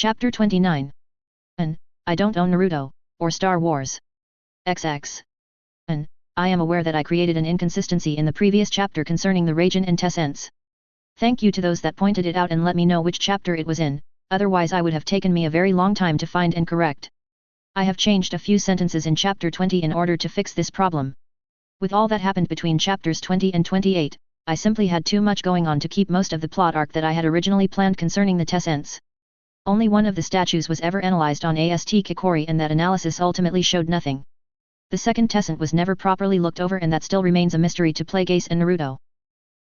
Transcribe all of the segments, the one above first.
Chapter 29. I don't own Naruto, or Star Wars. XX. I am aware that I created an inconsistency in the previous chapter concerning the Raijin and Tessence. Thank you to those that pointed it out and let me know which chapter it was in, otherwise I would have taken me a very long time to find and correct. I have changed a few sentences in chapter 20 in order to fix this problem. With all that happened between chapters 20 and 28, I simply had too much going on to keep most of the plot arc that I had originally planned concerning the Tessence. Only one of the statues was ever analyzed on AST Kikori and that analysis ultimately showed nothing. The second Tessent was never properly looked over and that still remains a mystery to Plague Ace and Naruto.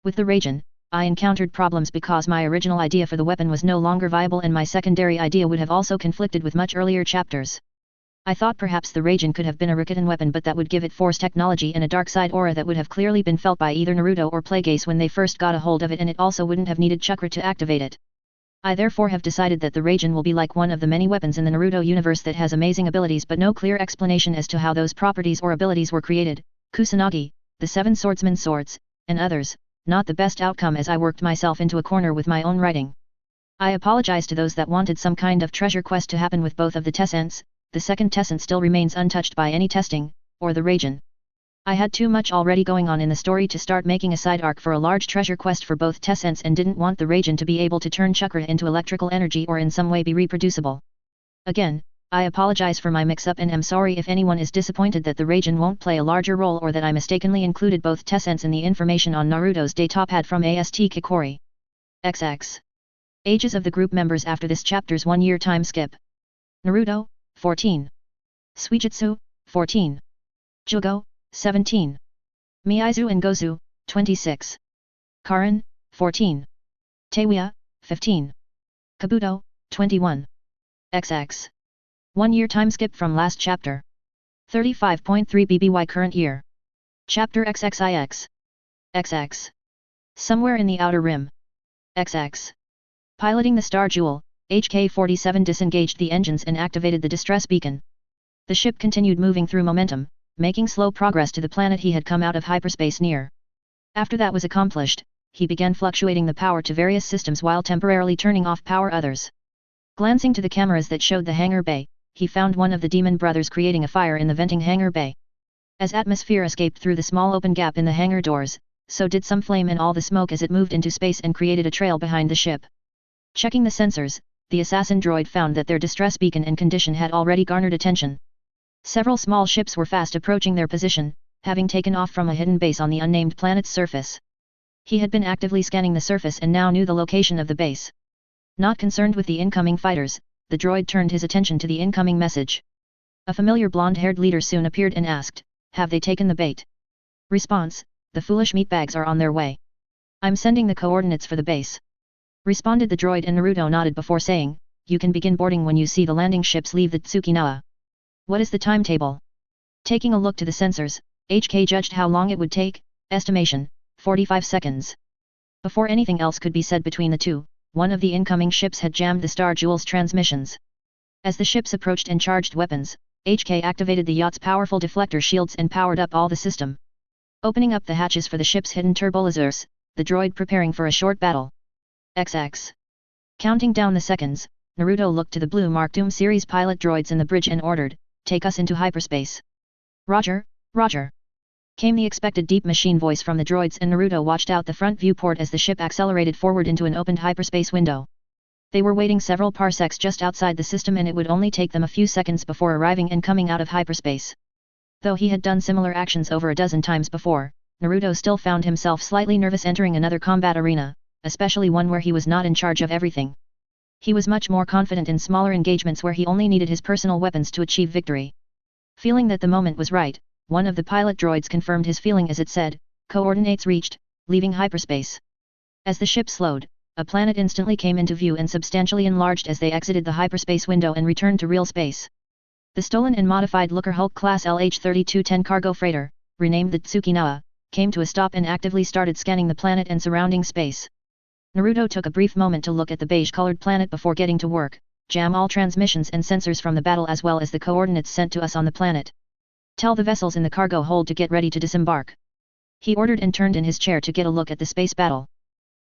With the Raijin, I encountered problems because my original idea for the weapon was no longer viable and my secondary idea would have also conflicted with much earlier chapters. I thought perhaps the Raijin could have been a Rikutan weapon but that would give it force technology and a dark side aura that would have clearly been felt by either Naruto or Plague Ace when they first got a hold of it, and it also wouldn't have needed chakra to activate it. I therefore have decided that the Raijin will be like one of the many weapons in the Naruto universe that has amazing abilities but no clear explanation as to how those properties or abilities were created. Kusanagi, the Seven Swordsman Swords, and others, not the best outcome as I worked myself into a corner with my own writing. I apologize to those that wanted some kind of treasure quest to happen with both of the Tessents. The second Tessent still remains untouched by any testing, or the Raijin. I had too much already going on in the story to start making a side arc for a large treasure quest for both Tessents and didn't want the Raijin to be able to turn chakra into electrical energy or in some way be reproducible. Again, I apologize for my mix-up and am sorry if anyone is disappointed that the Raijin won't play a larger role or that I mistakenly included both Tessents in the information on Naruto's datapad from AST Kikori. XX. Ages of the group members after this chapter's 1-year time skip. Naruto, 14. Suijutsu, 14. Jugo, 17. Meizu and Gozu, 26. Karin, 14. Teiwa, 15. Kabuto, 21. XX. 1-year time skip from last chapter. 35.3 BBY current year. Chapter XXIX. XX. Somewhere in the outer rim. XX. Piloting the Star Jewel, HK-47 disengaged the engines and activated the distress beacon. The ship continued moving through momentum, making slow progress to the planet he had come out of hyperspace near. After that was accomplished, he began fluctuating the power to various systems while temporarily turning off power others. Glancing to the cameras that showed the hangar bay, he found one of the demon brothers creating a fire in the venting hangar bay. As atmosphere escaped through the small open gap in the hangar doors, so did some flame and all the smoke as it moved into space and created a trail behind the ship. Checking the sensors, the assassin droid found that their distress beacon and condition had already garnered attention. Several small ships were fast approaching their position, having taken off from a hidden base on the unnamed planet's surface. He had been actively scanning the surface and now knew the location of the base. Not concerned with the incoming fighters, the droid turned his attention to the incoming message. A familiar blonde-haired leader soon appeared and asked, "Have they taken the bait?" Response, "The foolish meatbags are on their way. I'm sending the coordinates for the base." Responded the droid, and Naruto nodded before saying, "You can begin boarding when you see the landing ships leave the Tsukinawa. What is the timetable?" Taking a look to the sensors, HK judged how long it would take. Estimation, 45 seconds. Before anything else could be said between the two, one of the incoming ships had jammed the Star Jewel's transmissions. As the ships approached and charged weapons, HK activated the yacht's powerful deflector shields and powered up all the system. Opening up the hatches for the ship's hidden turbolasers, the droid preparing for a short battle. XX. Counting down the seconds, Naruto looked to the Blue Mark Doom series pilot droids in the bridge and ordered, "Take us into hyperspace." "Roger, Roger," came the expected deep machine voice from the droids, and Naruto watched out the front viewport as the ship accelerated forward into an opened hyperspace window. They were waiting several parsecs just outside the system and it would only take them a few seconds before arriving and coming out of hyperspace. Though he had done similar actions over a dozen times before, Naruto still found himself slightly nervous entering another combat arena, especially one where he was not in charge of everything. He was much more confident in smaller engagements where he only needed his personal weapons to achieve victory. Feeling that the moment was right, one of the pilot droids confirmed his feeling as it said, "Coordinates reached, leaving hyperspace." As the ship slowed, a planet instantly came into view and substantially enlarged as they exited the hyperspace window and returned to real space. The stolen and modified Looker Hulk class LH-3210 cargo freighter, renamed the Tsukinawa, came to a stop and actively started scanning the planet and surrounding space. Naruto took a brief moment to look at the beige-colored planet before getting to work, jam all transmissions and sensors from the battle as well as the coordinates sent to us on the planet. Tell the vessels in the cargo hold to get ready to disembark. He ordered and turned in his chair to get a look at the space battle.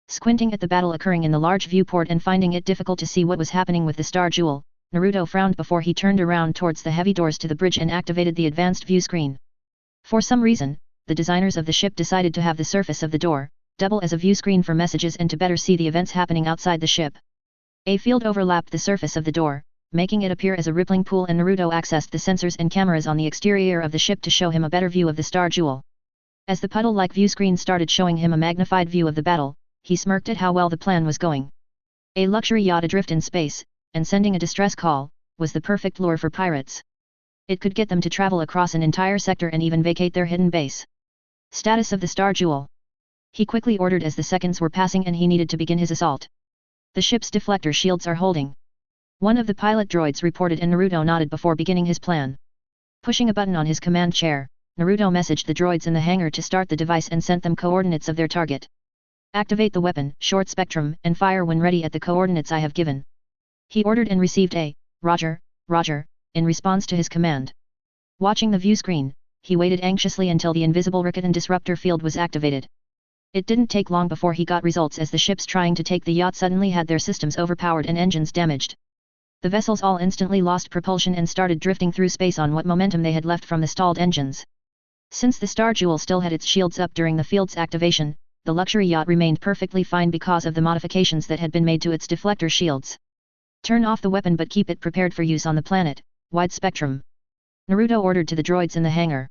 Squinting at the battle occurring in the large viewport and finding it difficult to see what was happening with the Star Jewel, Naruto frowned before he turned around towards the heavy doors to the bridge and activated the advanced view screen. For some reason, the designers of the ship decided to have the surface of the door double as a view screen for messages and to better see the events happening outside the ship. A field overlapped the surface of the door, making it appear as a rippling pool, and Naruto accessed the sensors and cameras on the exterior of the ship to show him a better view of the Star Jewel. As the puddle-like view screen started showing him a magnified view of the battle, he smirked at how well the plan was going. A luxury yacht adrift in space, and sending a distress call, was the perfect lure for pirates. It could get them to travel across an entire sector and even vacate their hidden base. Status of the Star Jewel. He quickly ordered as the seconds were passing and he needed to begin his assault. The ship's deflector shields are holding. One of the pilot droids reported and Naruto nodded before beginning his plan. Pushing a button on his command chair, Naruto messaged the droids in the hangar to start the device and sent them coordinates of their target. Activate the weapon, short spectrum, and fire when ready at the coordinates I have given. He ordered and received a, Roger, Roger, in response to his command. Watching the view screen, he waited anxiously until the invisible Ricketon disruptor field was activated. It didn't take long before he got results, as the ships trying to take the yacht suddenly had their systems overpowered and engines damaged. The vessels all instantly lost propulsion and started drifting through space on what momentum they had left from the stalled engines. Since the Star Jewel still had its shields up during the field's activation, the luxury yacht remained perfectly fine because of the modifications that had been made to its deflector shields. Turn off the weapon but keep it prepared for use on the planet, wide spectrum. Naruto ordered to the droids in the hangar.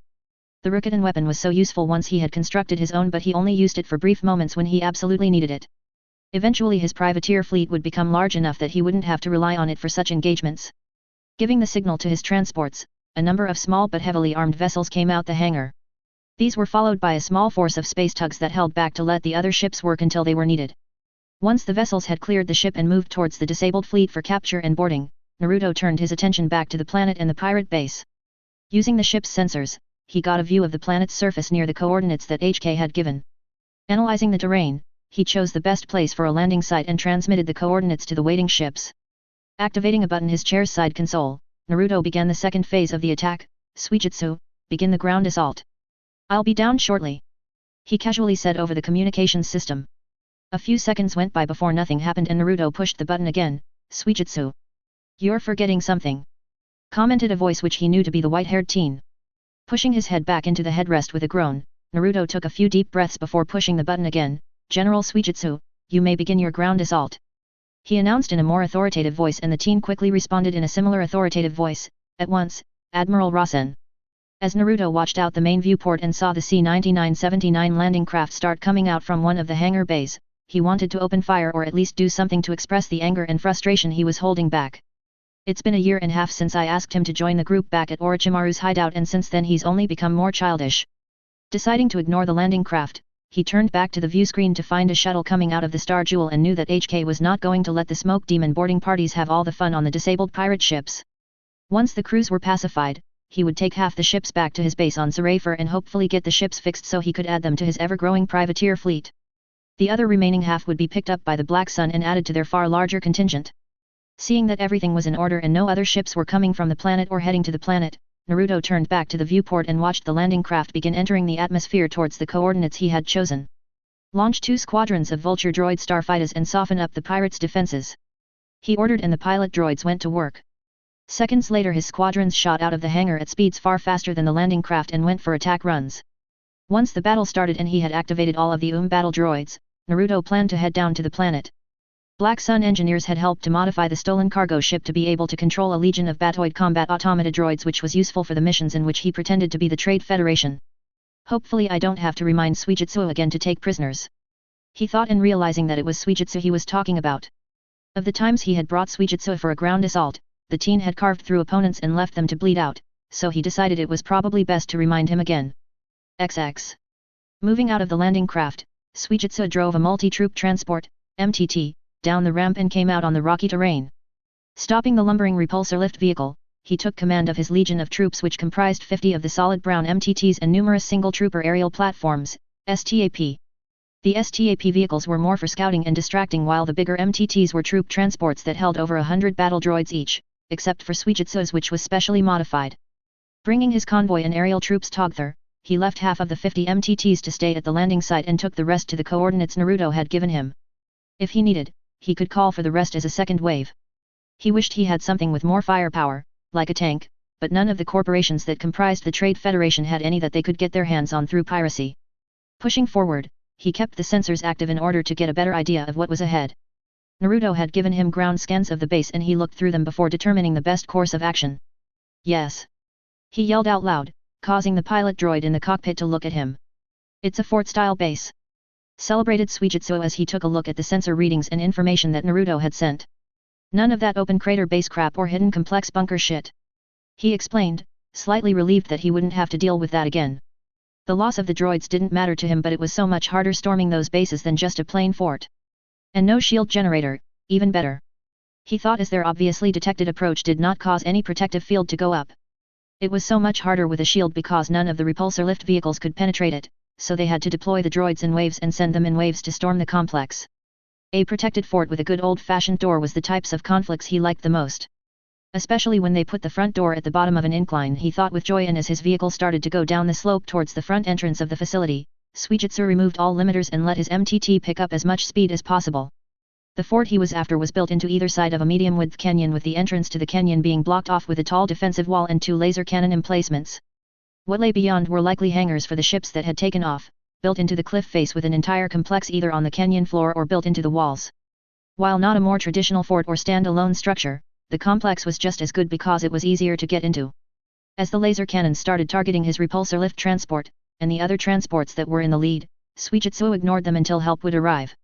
The Ricketon weapon was so useful once he had constructed his own, but he only used it for brief moments when he absolutely needed it. Eventually his privateer fleet would become large enough that he wouldn't have to rely on it for such engagements. Giving the signal to his transports, a number of small but heavily armed vessels came out the hangar. These were followed by a small force of space tugs that held back to let the other ships work until they were needed. Once the vessels had cleared the ship and moved towards the disabled fleet for capture and boarding, Naruto turned his attention back to the planet and the pirate base. Using the ship's sensors, he got a view of the planet's surface near the coordinates that HK had given. Analyzing the terrain, he chose the best place for a landing site and transmitted the coordinates to the waiting ships. Activating a button his chair's side console, Naruto began the second phase of the attack. Suijutsu, begin the ground assault. I'll be down shortly, he casually said over the communications system. A few seconds went by before nothing happened and Naruto pushed the button again. Suijutsu. You're forgetting something, commented a voice which he knew to be the white-haired teen. Pushing his head back into the headrest with a groan, Naruto took a few deep breaths before pushing the button again. General Suijutsu, you may begin your ground assault, he announced in a more authoritative voice, and the teen quickly responded in a similar authoritative voice. At once, Admiral Rasen. As Naruto watched out the main viewport and saw the C-9979 landing craft start coming out from one of the hangar bays, he wanted to open fire or at least do something to express the anger and frustration he was holding back. It's been a year and a half since I asked him to join the group back at Orochimaru's hideout, and since then he's only become more childish. Deciding to ignore the landing craft, he turned back to the view screen to find a shuttle coming out of the Star Jewel and knew that HK was not going to let the smoke demon boarding parties have all the fun on the disabled pirate ships. Once the crews were pacified, he would take half the ships back to his base on Sarafer and hopefully get the ships fixed so he could add them to his ever-growing privateer fleet. The other remaining half would be picked up by the Black Sun and added to their far larger contingent. Seeing that everything was in order and no other ships were coming from the planet or heading to the planet, Naruto turned back to the viewport and watched the landing craft begin entering the atmosphere towards the coordinates he had chosen. Launch 2 squadrons of vulture droid starfighters and soften up the pirates' defenses, he ordered, and the pilot droids went to work. Seconds later his squadrons shot out of the hangar at speeds far faster than the landing craft and went for attack runs. Once the battle started and he had activated all of the battle droids, Naruto planned to head down to the planet. Black Sun engineers had helped to modify the stolen cargo ship to be able to control a legion of batoid combat automata droids, which was useful for the missions in which he pretended to be the Trade Federation. Hopefully I don't have to remind Suijutsu again to take prisoners, he thought, and realizing that it was Suijutsu he was talking about. Of the times he had brought Suijutsu for a ground assault, the teen had carved through opponents and left them to bleed out, so he decided it was probably best to remind him again. XX. Moving out of the landing craft, Suijutsu drove a multi-troop transport, MTT, down the ramp and came out on the rocky terrain. Stopping the lumbering repulsor lift vehicle, he took command of his legion of troops, which comprised 50 of the solid brown MTTs and numerous single-trooper aerial platforms, STAP. The STAP vehicles were more for scouting and distracting, while the bigger MTTs were troop transports that held over 100 battle droids each, except for Suijutsu's, which was specially modified. Bringing his convoy and aerial troops together, he left half of the 50 MTTs to stay at the landing site and took the rest to the coordinates Naruto had given him. If he needed, he could call for the rest as a second wave. He wished he had something with more firepower, like a tank, but none of the corporations that comprised the Trade Federation had any that they could get their hands on through piracy. Pushing forward, he kept the sensors active in order to get a better idea of what was ahead. Naruto had given him ground scans of the base and he looked through them before determining the best course of action. Yes! He yelled out loud, causing the pilot droid in the cockpit to look at him. It's a fort-style base. Celebrated Suijutsu as he took a look at the sensor readings and information that Naruto had sent. None of that open crater base crap or hidden complex bunker shit. He explained, slightly relieved that he wouldn't have to deal with that again. The loss of the droids didn't matter to him, but it was so much harder storming those bases than just a plain fort. And no shield generator, even better. He thought, as their obviously detected approach did not cause any protective field to go up. It was so much harder with a shield because none of the repulsor lift vehicles could penetrate it, so they had to deploy the droids in waves and send them in waves to storm the complex. A protected fort with a good old-fashioned door was the types of conflicts he liked the most. Especially when they put the front door at the bottom of an incline, he thought with joy, and as his vehicle started to go down the slope towards the front entrance of the facility, Suijutsu removed all limiters and let his MTT pick up as much speed as possible. The fort he was after was built into either side of a medium-width canyon, with the entrance to the canyon being blocked off with a tall defensive wall and 2 laser cannon emplacements. What lay beyond were likely hangars for the ships that had taken off, built into the cliff face with an entire complex either on the canyon floor or built into the walls. While not a more traditional fort or stand-alone structure, the complex was just as good because it was easier to get into. As the laser cannons started targeting his repulsor lift transport, and the other transports that were in the lead, Suijutsu ignored them until help would arrive.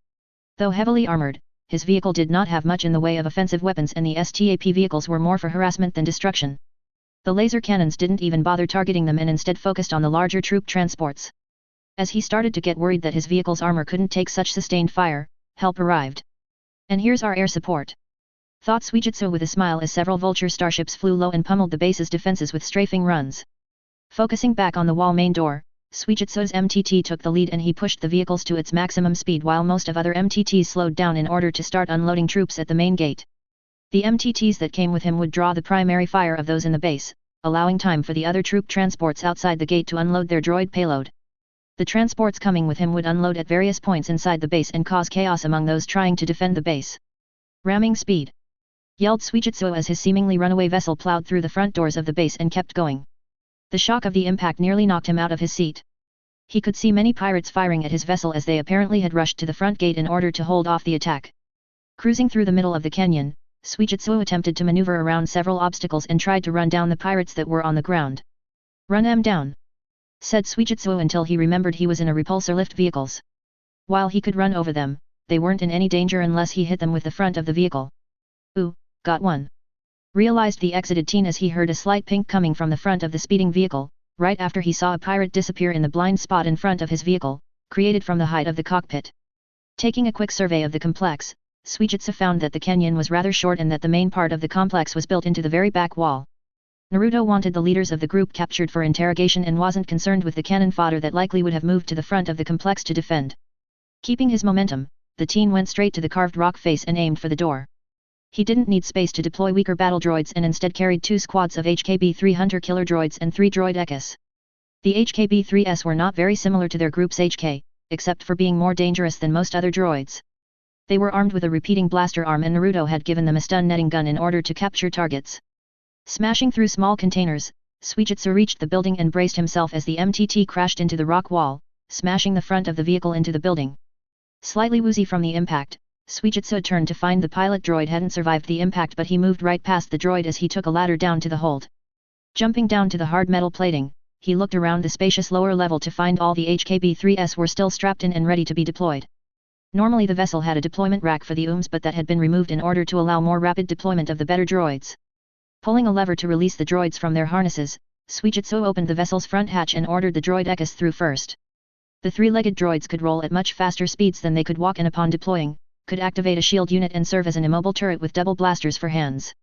Though heavily armored, his vehicle did not have much in the way of offensive weapons, and the STAP vehicles were more for harassment than destruction. The laser cannons didn't even bother targeting them and instead focused on the larger troop transports. As he started to get worried that his vehicle's armor couldn't take such sustained fire, help arrived. And here's our air support, thought Suijutsu with a smile as several Vulture starships flew low and pummeled the base's defenses with strafing runs. Focusing back on the wall main door, Suijutsu's MTT took the lead and he pushed the vehicles to its maximum speed while most of other MTTs slowed down in order to start unloading troops at the main gate. The MTTs that came with him would draw the primary fire of those in the base, allowing time for the other troop transports outside the gate to unload their droid payload. The transports coming with him would unload at various points inside the base and cause chaos among those trying to defend the base. Ramming speed! Yelled Suijutsu as his seemingly runaway vessel plowed through the front doors of the base and kept going. The shock of the impact nearly knocked him out of his seat. He could see many pirates firing at his vessel as they apparently had rushed to the front gate in order to hold off the attack. Cruising through the middle of the canyon, Suijutsu attempted to maneuver around several obstacles and tried to run down the pirates that were on the ground. "Run them down," said Suijutsu until he remembered he was in a repulsor lift vehicles. While he could run over them, they weren't in any danger unless he hit them with the front of the vehicle. "Ooh, got one," realized the exited teen as he heard a slight ping coming from the front of the speeding vehicle, right after he saw a pirate disappear in the blind spot in front of his vehicle, created from the height of the cockpit. Taking a quick survey of the complex, Suijutsu found that the canyon was rather short and that the main part of the complex was built into the very back wall. Naruto wanted the leaders of the group captured for interrogation and wasn't concerned with the cannon fodder that likely would have moved to the front of the complex to defend. Keeping his momentum, the teen went straight to the carved rock face and aimed for the door. He didn't need space to deploy weaker battle droids and instead carried 2 squads of HKB-3 hunter-killer droids and 3 droid Ekis. The HKB-3s were not very similar to their group's HK, except for being more dangerous than most other droids. They were armed with a repeating blaster arm and Naruto had given them a stun netting gun in order to capture targets. Smashing through small containers, Suijutsu reached the building and braced himself as the MTT crashed into the rock wall, smashing the front of the vehicle into the building. Slightly woozy from the impact, Suijutsu turned to find the pilot droid hadn't survived the impact, but he moved right past the droid as he took a ladder down to the hold. Jumping down to the hard metal plating, he looked around the spacious lower level to find all the HKB-3s were still strapped in and ready to be deployed. Normally the vessel had a deployment rack for the but that had been removed in order to allow more rapid deployment of the better droids. Pulling a lever to release the droids from their harnesses, Suijutsu opened the vessel's front hatch and ordered the droid Ekis through first. The 3-legged droids could roll at much faster speeds than they could walk, and upon deploying, could activate a shield unit and serve as an immobile turret with double blasters for hands.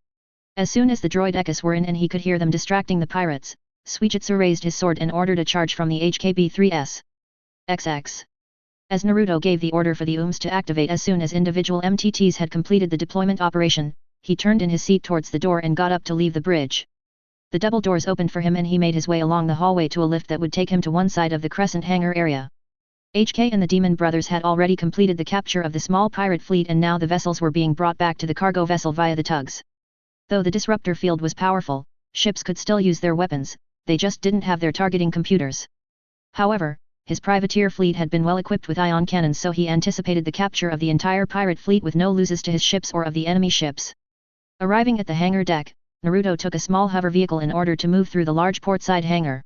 As soon as the droid Ekis were in and he could hear them distracting the pirates, Suijutsu raised his sword and ordered a charge from the HKB-3s. XX. As Naruto gave the order for the to activate as soon as individual MTTs had completed the deployment operation, he turned in his seat towards the door and got up to leave the bridge. The double doors opened for him and he made his way along the hallway to a lift that would take him to one side of the crescent hangar area. HK and the Demon Brothers had already completed the capture of the small pirate fleet, and now the vessels were being brought back to the cargo vessel via the tugs. Though the disruptor field was powerful, ships could still use their weapons, they just didn't have their targeting computers. However, his privateer fleet had been well equipped with ion cannons, so he anticipated the capture of the entire pirate fleet with no losses to his ships or of the enemy ships. Arriving at the hangar deck, Naruto took a small hover vehicle in order to move through the large portside hangar.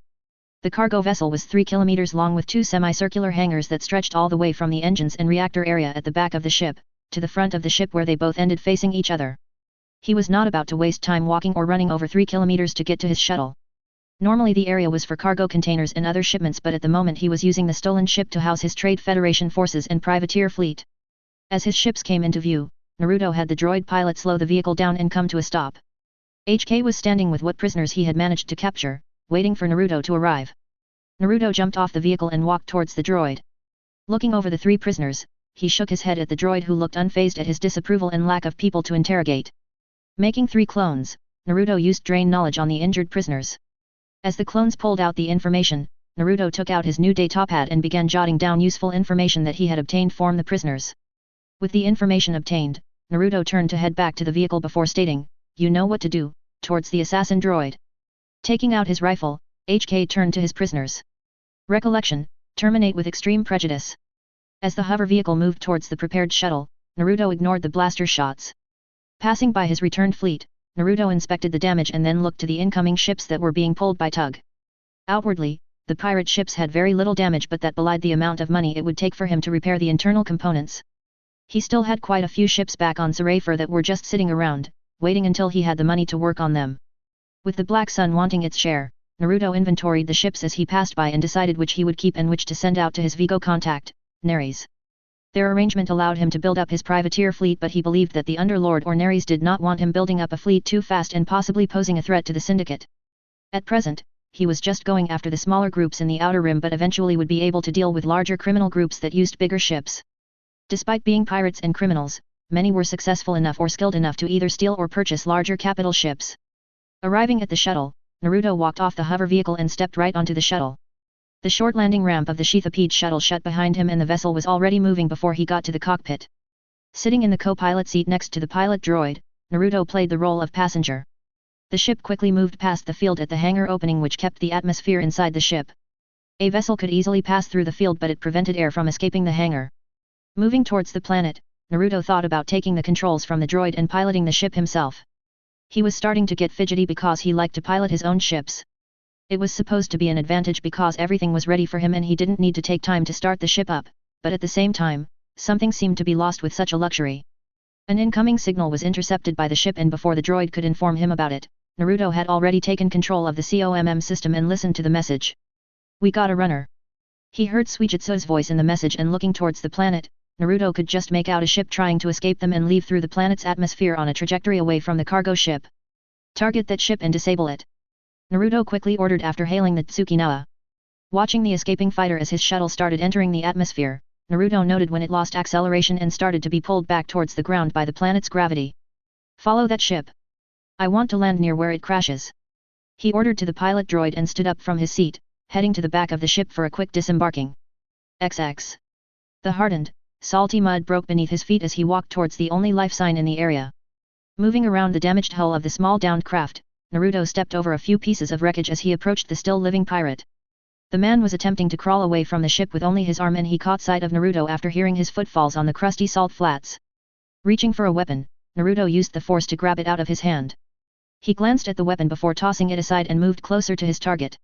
The cargo vessel was 3 kilometers long with 2 semicircular hangars that stretched all the way from the engines and reactor area at the back of the ship, to the front of the ship where they both ended facing each other. He was not about to waste time walking or running over 3 kilometers to get to his shuttle. Normally the area was for cargo containers and other shipments, but at the moment he was using the stolen ship to house his Trade Federation forces and privateer fleet. As his ships came into view, Naruto had the droid pilot slow the vehicle down and come to a stop. HK was standing with what prisoners he had managed to capture, waiting for Naruto to arrive. Naruto jumped off the vehicle and walked towards the droid. Looking over the 3 prisoners, he shook his head at the droid, who looked unfazed at his disapproval and lack of people to interrogate. Making 3 clones, Naruto used drain knowledge on the injured prisoners. As the clones pulled out the information, Naruto took out his new datapad and began jotting down useful information that he had obtained from the prisoners. With the information obtained, Naruto turned to head back to the vehicle before stating, "You know what to do," towards the assassin droid. Taking out his rifle, HK turned to his prisoners. Recollection: terminate with extreme prejudice. As the hover vehicle moved towards the prepared shuttle, Naruto ignored the blaster shots. Passing by his returned fleet, Naruto inspected the damage and then looked to the incoming ships that were being pulled by tug. Outwardly, the pirate ships had very little damage, but that belied the amount of money it would take for him to repair the internal components. He still had quite a few ships back on Sarafer that were just sitting around, waiting until he had the money to work on them. With the Black Sun wanting its share, Naruto inventoried the ships as he passed by and decided which he would keep and which to send out to his Vigo contact, Neres. Their arrangement allowed him to build up his privateer fleet, but he believed that the Underlord or Neres did not want him building up a fleet too fast and possibly posing a threat to the syndicate. At present, he was just going after the smaller groups in the Outer Rim, but eventually would be able to deal with larger criminal groups that used bigger ships. Despite being pirates and criminals, many were successful enough or skilled enough to either steal or purchase larger capital ships. Arriving at the shuttle, Naruto walked off the hover vehicle and stepped right onto the shuttle. The short landing ramp of the Sheathapede shuttle shut behind him and the vessel was already moving before he got to the cockpit. Sitting in the co-pilot seat next to the pilot droid, Naruto played the role of passenger. The ship quickly moved past the field at the hangar opening, which kept the atmosphere inside the ship. A vessel could easily pass through the field, but it prevented air from escaping the hangar. Moving towards the planet, Naruto thought about taking the controls from the droid and piloting the ship himself. He was starting to get fidgety because he liked to pilot his own ships. It was supposed to be an advantage because everything was ready for him and he didn't need to take time to start the ship up, but at the same time, something seemed to be lost with such a luxury. An incoming signal was intercepted by the ship, and before the droid could inform him about it, Naruto had already taken control of the COMM system and listened to the message. "We got a runner." He heard Suijutsu's voice in the message, and looking towards the planet, Naruto could just make out a ship trying to escape them and leave through the planet's atmosphere on a trajectory away from the cargo ship. "Target that ship and disable it," Naruto quickly ordered after hailing the Tsukinawa. Watching the escaping fighter as his shuttle started entering the atmosphere, Naruto noted when it lost acceleration and started to be pulled back towards the ground by the planet's gravity. "Follow that ship. I want to land near where it crashes," he ordered to the pilot droid and stood up from his seat, heading to the back of the ship for a quick disembarking. XX. The hardened, salty mud broke beneath his feet as he walked towards the only life sign in the area. Moving around the damaged hull of the small downed craft, Naruto stepped over a few pieces of wreckage as he approached the still living pirate. The man was attempting to crawl away from the ship with only his arm, and he caught sight of Naruto after hearing his footfalls on the crusty salt flats. Reaching for a weapon, Naruto used the force to grab it out of his hand. He glanced at the weapon before tossing it aside and moved closer to his target.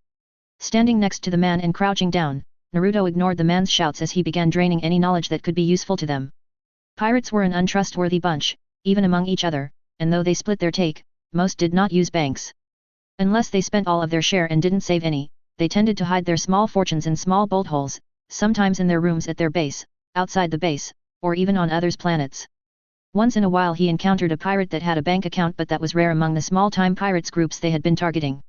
Standing next to the man and crouching down, Naruto ignored the man's shouts as he began draining any knowledge that could be useful to them. Pirates were an untrustworthy bunch, even among each other, and though they split their take, most did not use banks. Unless they spent all of their share and didn't save any, they tended to hide their small fortunes in small bolt holes, sometimes in their rooms at their base, outside the base, or even on others' planets. Once in a while he encountered a pirate that had a bank account, but that was rare among the small-time pirates groups they had been targeting.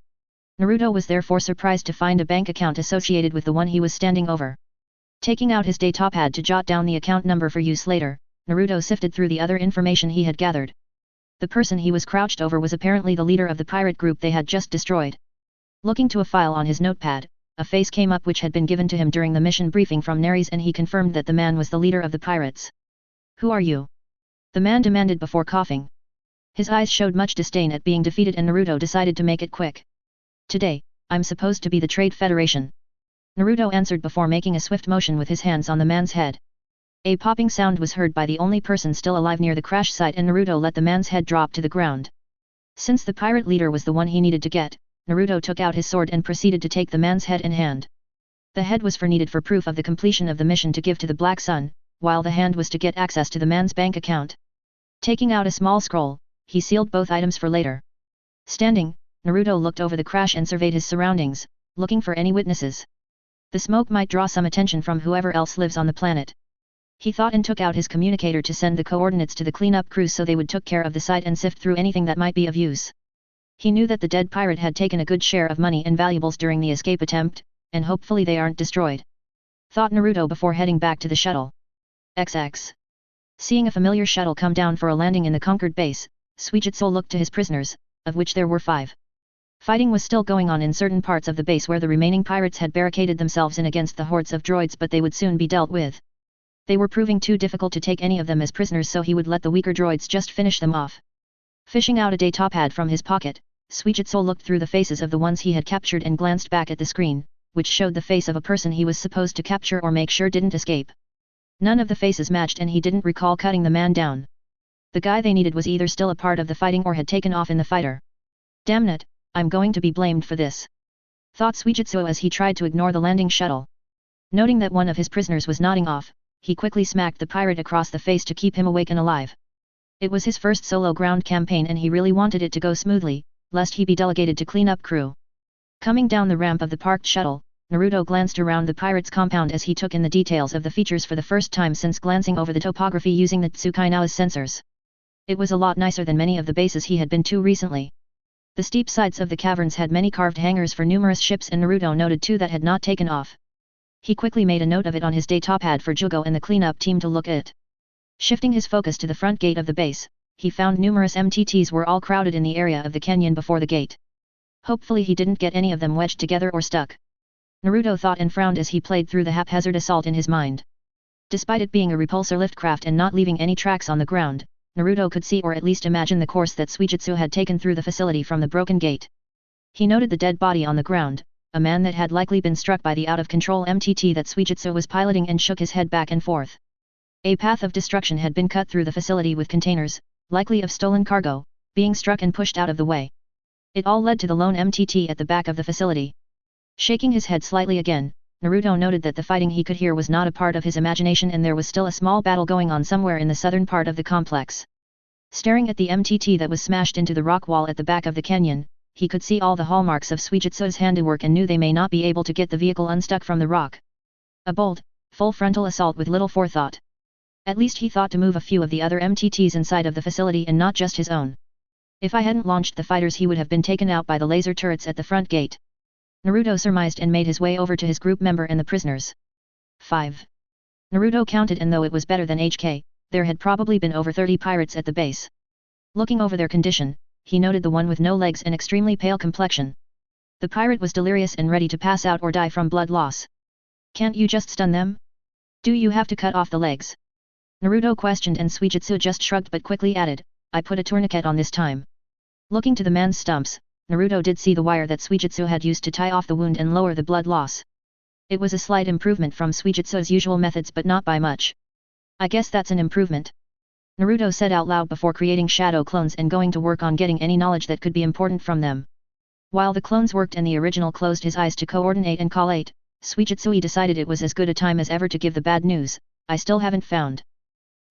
Naruto was therefore surprised to find a bank account associated with the one he was standing over. Taking out his datapad to jot down the account number for use later, Naruto sifted through the other information he had gathered. The person he was crouched over was apparently the leader of the pirate group they had just destroyed. Looking to a file on his notepad, a face came up which had been given to him during the mission briefing from Neres, and he confirmed that the man was the leader of the pirates. "Who are you?" the man demanded before coughing. His eyes showed much disdain at being defeated, and Naruto decided to make it quick. "Today, I'm supposed to be the Trade Federation," Naruto answered before making a swift motion with his hands on the man's head. A popping sound was heard by the only person still alive near the crash site, and Naruto let the man's head drop to the ground. Since the pirate leader was the one he needed to get, Naruto took out his sword and proceeded to take the man's head in hand. The head was needed for proof of the completion of the mission to give to the Black Sun, while the hand was to get access to the man's bank account. Taking out a small scroll, he sealed both items for later. Standing, Naruto looked over the crash and surveyed his surroundings, looking for any witnesses. The smoke might draw some attention from whoever else lives on the planet. He thought and took out his communicator to send the coordinates to the cleanup crews so they would take care of the site and sift through anything that might be of use. He knew that the dead pirate had taken a good share of money and valuables during the escape attempt, and hopefully they aren't destroyed. Thought Naruto before heading back to the shuttle. XX. Seeing a familiar shuttle come down for a landing in the conquered base, Suigetsu looked to his prisoners, of which there were 5. Fighting was still going on in certain parts of the base where the remaining pirates had barricaded themselves in against the hordes of droids, but they would soon be dealt with. They were proving too difficult to take any of them as prisoners, so he would let the weaker droids just finish them off. Fishing out a datapad from his pocket, Suigetsu looked through the faces of the ones he had captured and glanced back at the screen, which showed the face of a person he was supposed to capture or make sure didn't escape. None of the faces matched, and he didn't recall cutting the man down. The guy they needed was either still a part of the fighting or had taken off in the fighter. "Damn it, I'm going to be blamed for this," thought Suigetsu as he tried to ignore the landing shuttle. Noting that one of his prisoners was nodding off, he quickly smacked the pirate across the face to keep him awake and alive. It was his first solo ground campaign and he really wanted it to go smoothly, lest he be delegated to clean up crew. Coming down the ramp of the parked shuttle, Naruto glanced around the pirate's compound as he took in the details of the features for the first time since glancing over the topography using the Tsukaina's sensors. It was a lot nicer than many of the bases he had been to recently. The steep sides of the caverns had many carved hangars for numerous ships, and Naruto noted 2 that had not taken off. He quickly made a note of it on his datapad for Jugo and the cleanup team to look at. Shifting his focus to the front gate of the base, he found numerous MTTs were all crowded in the area of the canyon before the gate. Hopefully he didn't get any of them wedged together or stuck. Naruto thought and frowned as he played through the haphazard assault in his mind. Despite it being a repulsor lift craft and not leaving any tracks on the ground, Naruto could see or at least imagine the course that Suigetsu had taken through the facility from the broken gate. He noted the dead body on the ground, a man that had likely been struck by the out-of-control MTT that Suigetsu was piloting, and shook his head back and forth. A path of destruction had been cut through the facility with containers, likely of stolen cargo, being struck and pushed out of the way. It all led to the lone MTT at the back of the facility. Shaking his head slightly again, Naruto noted that the fighting he could hear was not a part of his imagination, and there was still a small battle going on somewhere in the southern part of the complex. Staring at the MTT that was smashed into the rock wall at the back of the canyon, he could see all the hallmarks of Suigetsu's handiwork and knew they may not be able to get the vehicle unstuck from the rock. A bold, full frontal assault with little forethought. At least he thought to move a few of the other MTTs inside of the facility and not just his own. If I hadn't launched the fighters, he would have been taken out by the laser turrets at the front gate. Naruto surmised and made his way over to his group member and the prisoners. 5. Naruto counted, and though it was better than HK, there had probably been over 30 pirates at the base. Looking over their condition, he noted the one with no legs and extremely pale complexion. The pirate was delirious and ready to pass out or die from blood loss. "Can't you just stun them? Do you have to cut off the legs?" Naruto questioned, and Suigetsu just shrugged but quickly added, "I put a tourniquet on this time." Looking to the man's stumps, Naruto did see the wire that Suigetsu had used to tie off the wound and lower the blood loss. It was a slight improvement from Suigetsu's usual methods, but not by much. "I guess that's an improvement," Naruto said out loud before creating shadow clones and going to work on getting any knowledge that could be important from them. While the clones worked and the original closed his eyes to coordinate and collate, Suigetsu decided it was as good a time as ever to give the bad news, "I still haven't found."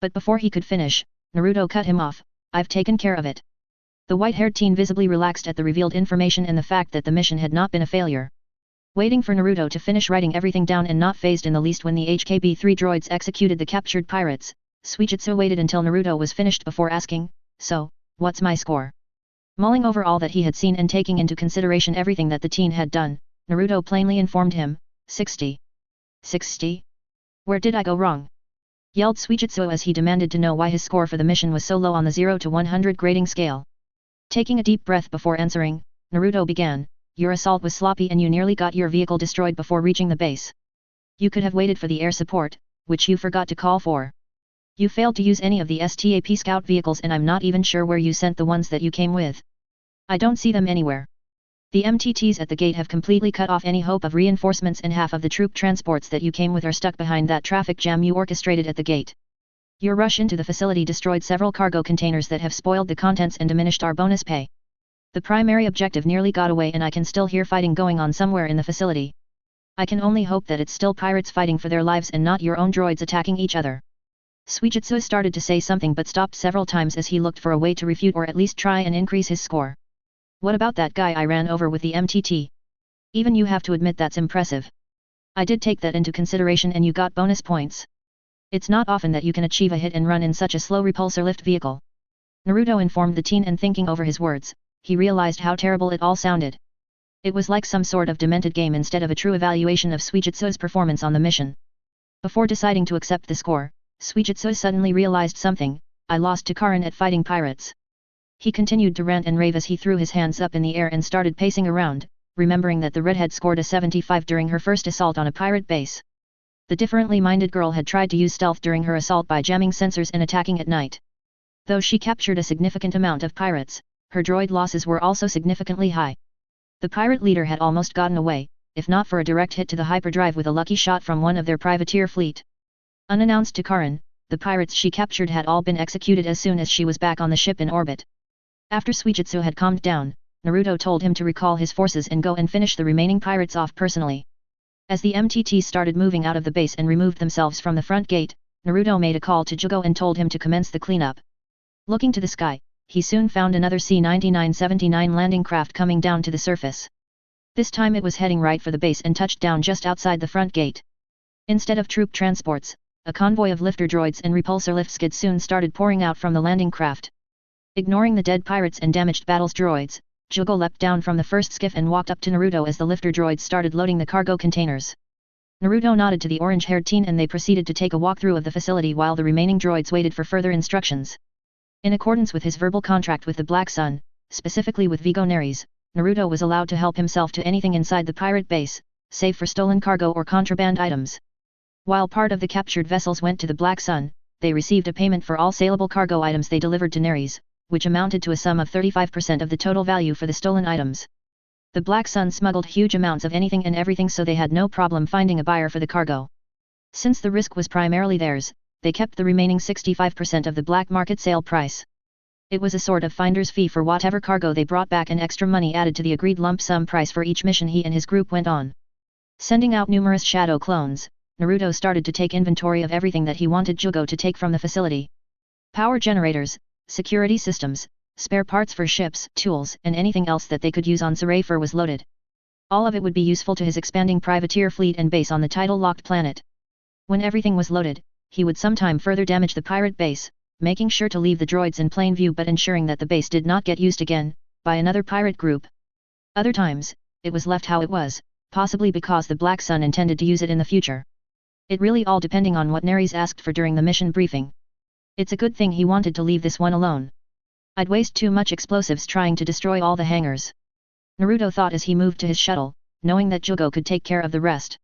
But before he could finish, Naruto cut him off, "I've taken care of it." The white-haired teen visibly relaxed at the revealed information and the fact that the mission had not been a failure. Waiting for Naruto to finish writing everything down and not phased in the least when the HKB-3 droids executed the captured pirates, Suigetsu waited until Naruto was finished before asking, "So, what's my score?" Mulling over all that he had seen and taking into consideration everything that the teen had done, Naruto plainly informed him, 60. 60? Where did I go wrong?" yelled Suigetsu as he demanded to know why his score for the mission was so low on the 0 to 100 grading scale. Taking a deep breath before answering, Naruto began, your assault was sloppy and you nearly got your vehicle destroyed before reaching the base. You could have waited for the air support, which you forgot to call for. You failed to use any of the STAP scout vehicles and I'm not even sure where you sent the ones that you came with. I don't see them anywhere. The MTTs at the gate have completely cut off any hope of reinforcements and half of the troop transports that you came with are stuck behind that traffic jam you orchestrated at the gate. Your rush into the facility destroyed several cargo containers that have spoiled the contents and diminished our bonus pay. The primary objective nearly got away and I can still hear fighting going on somewhere in the facility. I can only hope that it's still pirates fighting for their lives and not your own droids attacking each other. Suijitsu started to say something but stopped several times as he looked for a way to refute or at least try and increase his score. What about that guy I ran over with the MTT? Even you have to admit that's impressive. I did take that into consideration and you got bonus points. It's not often that you can achieve a hit and run in such a slow repulsor lift vehicle. Naruto informed the teen and thinking over his words, he realized how terrible it all sounded. It was like some sort of demented game instead of a true evaluation of Suijitsu's performance on the mission. Before deciding to accept the score, Suijitsu suddenly realized something, I lost to Karin at fighting pirates. He continued to rant and rave as he threw his hands up in the air and started pacing around, remembering that the redhead scored a 75 during her first assault on a pirate base. The differently minded girl had tried to use stealth during her assault by jamming sensors and attacking at night. Though she captured a significant amount of pirates, her droid losses were also significantly high. The pirate leader had almost gotten away, if not for a direct hit to the hyperdrive with a lucky shot from one of their privateer fleet. Unannounced to Karin, the pirates she captured had all been executed as soon as she was back on the ship in orbit. After Suijitsu had calmed down, Naruto told him to recall his forces and go and finish the remaining pirates off personally. As the MTTs started moving out of the base and removed themselves from the front gate, Naruto made a call to Jugo and told him to commence the cleanup. Looking to the sky, he soon found another C-9979 landing craft coming down to the surface. This time it was heading right for the base and touched down just outside the front gate. Instead of troop transports, a convoy of lifter droids and repulsor lift skids soon started pouring out from the landing craft. Ignoring the dead pirates and damaged battles droids, Jugo leapt down from the first skiff and walked up to Naruto as the lifter droids started loading the cargo containers. Naruto nodded to the orange-haired teen and they proceeded to take a walkthrough of the facility while the remaining droids waited for further instructions. In accordance with his verbal contract with the Black Sun, specifically with Vigo Neres, Naruto was allowed to help himself to anything inside the pirate base, save for stolen cargo or contraband items. While part of the captured vessels went to the Black Sun, they received a payment for all saleable cargo items they delivered to Neres, which amounted to a sum of 35% of the total value for the stolen items. The Black Sun smuggled huge amounts of anything and everything so they had no problem finding a buyer for the cargo. Since the risk was primarily theirs, they kept the remaining 65% of the black market sale price. It was a sort of finder's fee for whatever cargo they brought back and extra money added to the agreed lump sum price for each mission he and his group went on. Sending out numerous shadow clones, Naruto started to take inventory of everything that he wanted Jugo to take from the facility. Power generators, security systems, spare parts for ships, tools, and anything else that they could use on Sarafer was loaded. All of it would be useful to his expanding privateer fleet and base on the title-locked planet. When everything was loaded, he would sometime further damage the pirate base, making sure to leave the droids in plain view but ensuring that the base did not get used again, by another pirate group. Other times, it was left how it was, possibly because the Black Sun intended to use it in the future. It really all depending on what Neres asked for during the mission briefing. It's a good thing he wanted to leave this one alone. I'd waste too much explosives trying to destroy all the hangars. Naruto thought as he moved to his shuttle, knowing that Jugo could take care of the rest.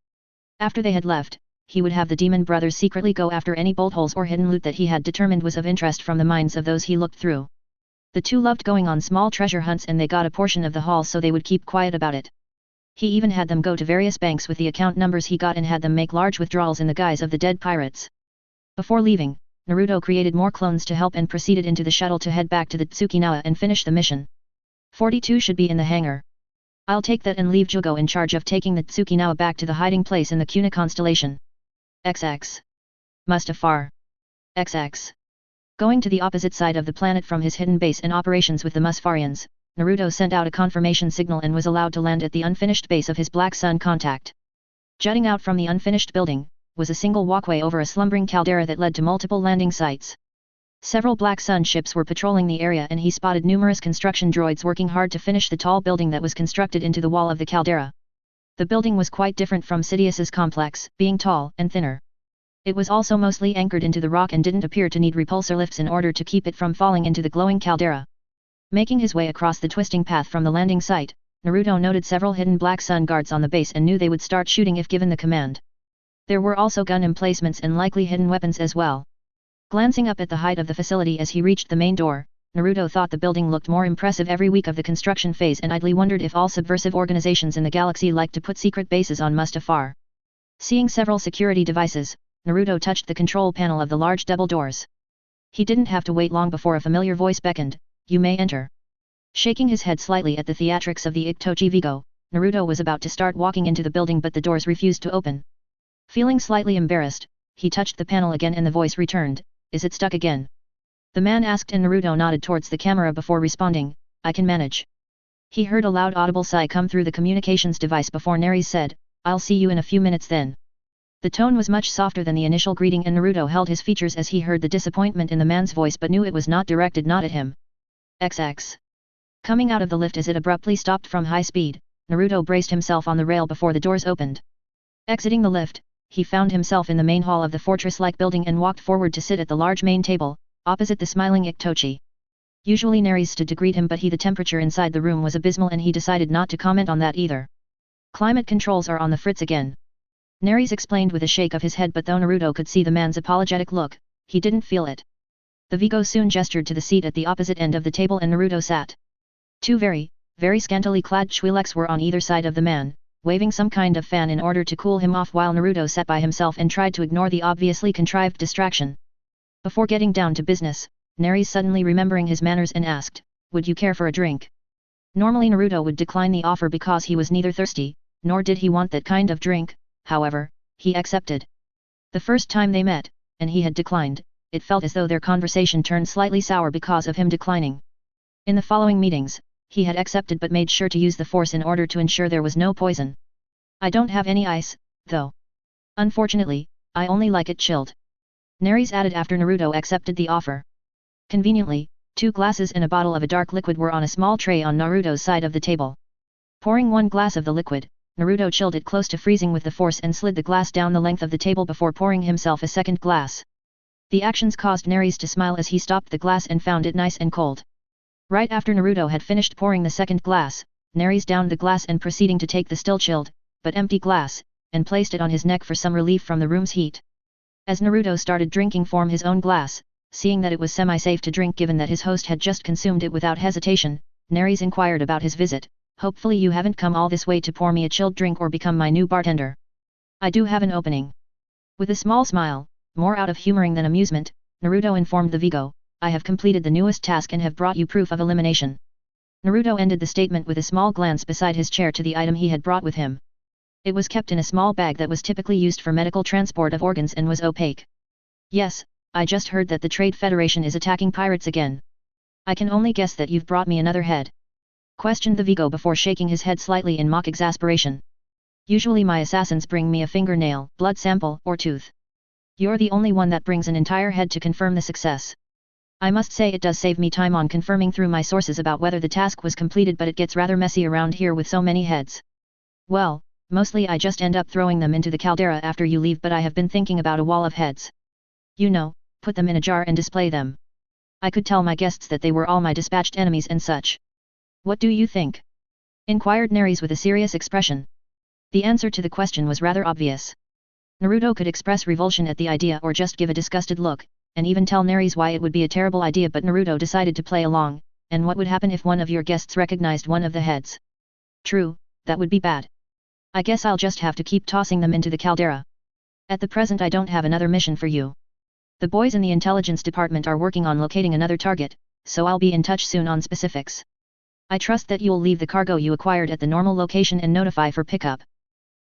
After they had left, he would have the demon brothers secretly go after any bolt holes or hidden loot that he had determined was of interest from the minds of those he looked through. The two loved going on small treasure hunts and they got a portion of the haul so they would keep quiet about it. He even had them go to various banks with the account numbers he got and had them make large withdrawals in the guise of the dead pirates. Before leaving, Naruto created more clones to help and proceeded into the shuttle to head back to the Tsukinawa and finish the mission. 42 should be in the hangar. I'll take that and leave Jugo in charge of taking the Tsukinawa back to the hiding place in the Kuna constellation. XX. Mustafar. XX. Going to the opposite side of the planet from his hidden base and operations with the Musfarians, Naruto sent out a confirmation signal and was allowed to land at the unfinished base of his Black Sun contact. Jutting out from the unfinished building, was a single walkway over a slumbering caldera that led to multiple landing sites. Several Black Sun ships were patrolling the area and he spotted numerous construction droids working hard to finish the tall building that was constructed into the wall of the caldera. The building was quite different from Sidious's complex, being tall and thinner. It was also mostly anchored into the rock and didn't appear to need repulsor lifts in order to keep it from falling into the glowing caldera. Making his way across the twisting path from the landing site, Naruto noted several hidden Black Sun guards on the base and knew they would start shooting if given the command. There were also gun emplacements and likely hidden weapons as well. Glancing up at the height of the facility as he reached the main door, Naruto thought the building looked more impressive every week of the construction phase and idly wondered if all subversive organizations in the galaxy like to put secret bases on Mustafar. Seeing several security devices, Naruto touched the control panel of the large double doors. He didn't have to wait long before a familiar voice beckoned, "You may enter." Shaking his head slightly at the theatrics of the Itochi Vigo, Naruto was about to start walking into the building but the doors refused to open. Feeling slightly embarrassed, he touched the panel again and the voice returned, "Is it stuck again?" The man asked and Naruto nodded towards the camera before responding, "I can manage." He heard a loud audible sigh come through the communications device before Neris said, "I'll see you in a few minutes then." The tone was much softer than the initial greeting and Naruto held his features as he heard the disappointment in the man's voice but knew it was not directed not at him. XX. Coming out of the lift as it abruptly stopped from high speed, Naruto braced himself on the rail before the doors opened. Exiting the lift, he found himself in the main hall of the fortress-like building and walked forward to sit at the large main table, opposite the smiling Itochi. Usually Neris stood to greet him but the temperature inside the room was abysmal and he decided not to comment on that either. "Climate controls are on the fritz again," Neris explained with a shake of his head but though Naruto could see the man's apologetic look, he didn't feel it. The Vigo soon gestured to the seat at the opposite end of the table and Naruto sat. Two very scantily clad Twi'leks were on either side of the man, waving some kind of fan in order to cool him off while Naruto sat by himself and tried to ignore the obviously contrived distraction. Before getting down to business, Neris suddenly remembering his manners and asked, "Would you care for a drink?" Normally Naruto would decline the offer because he was neither thirsty, nor did he want that kind of drink, however, he accepted. The first time they met, and he had declined, it felt as though their conversation turned slightly sour because of him declining. In the following meetings, he had accepted but made sure to use the force in order to ensure there was no poison. "I don't have any ice, though. Unfortunately, I only like it chilled," Neris added after Naruto accepted the offer. Conveniently, 2 glasses and a bottle of a dark liquid were on a small tray on Naruto's side of the table. Pouring 1 glass of the liquid, Naruto chilled it close to freezing with the force and slid the glass down the length of the table before pouring himself a second glass. The actions caused Neris to smile as he stopped the glass and found it nice and cold. Right after Naruto had finished pouring the second glass, Neris downed the glass and proceeding to take the still chilled, but empty glass, and placed it on his neck for some relief from the room's heat. As Naruto started drinking from his own glass, seeing that it was semi-safe to drink given that his host had just consumed it without hesitation, Neris inquired about his visit, "Hopefully you haven't come all this way to pour me a chilled drink or become my new bartender." "I do have an opening." With a small smile, more out of humoring than amusement, Naruto informed the Vigo, "I have completed the newest task and have brought you proof of elimination." Naruto ended the statement with a small glance beside his chair to the item he had brought with him. It was kept in a small bag that was typically used for medical transport of organs and was opaque. "Yes, I just heard that the Trade Federation is attacking pirates again. I can only guess that you've brought me another head?" questioned the Vigo before shaking his head slightly in mock exasperation. "Usually my assassins bring me a fingernail, blood sample, or tooth. You're the only one that brings an entire head to confirm the success. I must say it does save me time on confirming through my sources about whether the task was completed but it gets rather messy around here with so many heads. Well, mostly I just end up throwing them into the caldera after you leave but I have been thinking about a wall of heads. You know, put them in a jar and display them. I could tell my guests that they were all my dispatched enemies and such. What do you think?" inquired Neris with a serious expression. The answer to the question was rather obvious. Naruto could express revulsion at the idea or just give a disgusted look, and even tell Neris why it would be a terrible idea but Naruto decided to play along, and what would happen if one of your guests recognized one of the heads? True, that would be bad. I guess I'll just have to keep tossing them into the caldera. At the present I don't have another mission for you. The boys in the intelligence department are working on locating another target, so I'll be in touch soon on specifics. I trust that you'll leave the cargo you acquired at the normal location and notify for pickup.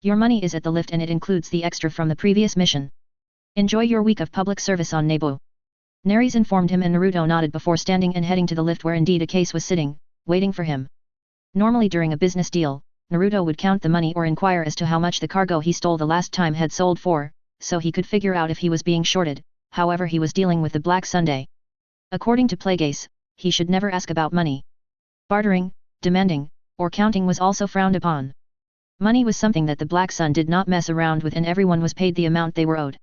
Your money is at the lift and it includes the extra from the previous mission. Enjoy your week of public service on Nebu." Neris informed him and Naruto nodded before standing and heading to the lift where indeed a case was sitting, waiting for him. Normally during a business deal, Naruto would count the money or inquire as to how much the cargo he stole the last time had sold for, so he could figure out if he was being shorted, however he was dealing with the Black Sunday. According to Plagueis, he should never ask about money. Bartering, demanding, or counting was also frowned upon. Money was something that the Black Sun did not mess around with and everyone was paid the amount they were owed.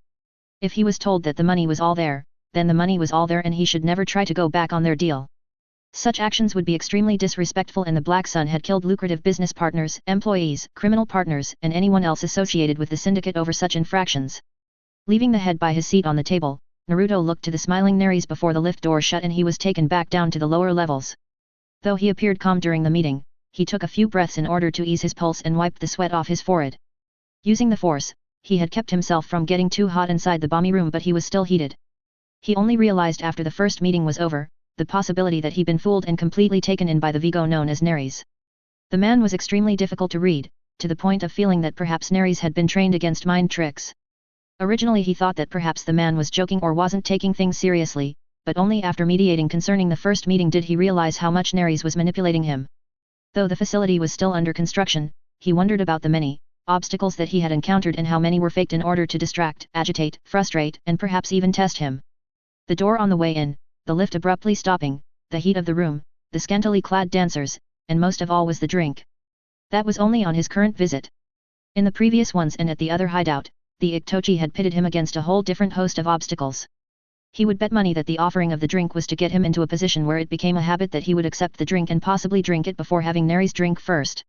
If he was told that the money was all there, then the money was all there and he should never try to go back on their deal. Such actions would be extremely disrespectful, and the Black Sun had killed lucrative business partners, employees, criminal partners, and anyone else associated with the syndicate over such infractions. Leaving the head by his seat on the table, Naruto looked to the smiling Neres before the lift door shut and he was taken back down to the lower levels. Though he appeared calm during the meeting, he took a few breaths in order to ease his pulse and wiped the sweat off his forehead. Using the force, he had kept himself from getting too hot inside the bomby room, but he was still heated. He only realized after the first meeting was over, the possibility that he'd been fooled and completely taken in by the Vigo known as Neres. The man was extremely difficult to read, to the point of feeling that perhaps Neres had been trained against mind tricks. Originally he thought that perhaps the man was joking or wasn't taking things seriously, but only after mediating concerning the first meeting did he realize how much Neres was manipulating him. Though the facility was still under construction, he wondered about the many obstacles that he had encountered and how many were faked in order to distract, agitate, frustrate, and perhaps even test him. The door on the way in, the lift abruptly stopping, the heat of the room, the scantily clad dancers, and most of all was the drink. That was only on his current visit. In the previous ones and at the other hideout, the Itochi had pitted him against a whole different host of obstacles. He would bet money that the offering of the drink was to get him into a position where it became a habit that he would accept the drink and possibly drink it before having Neres drink first.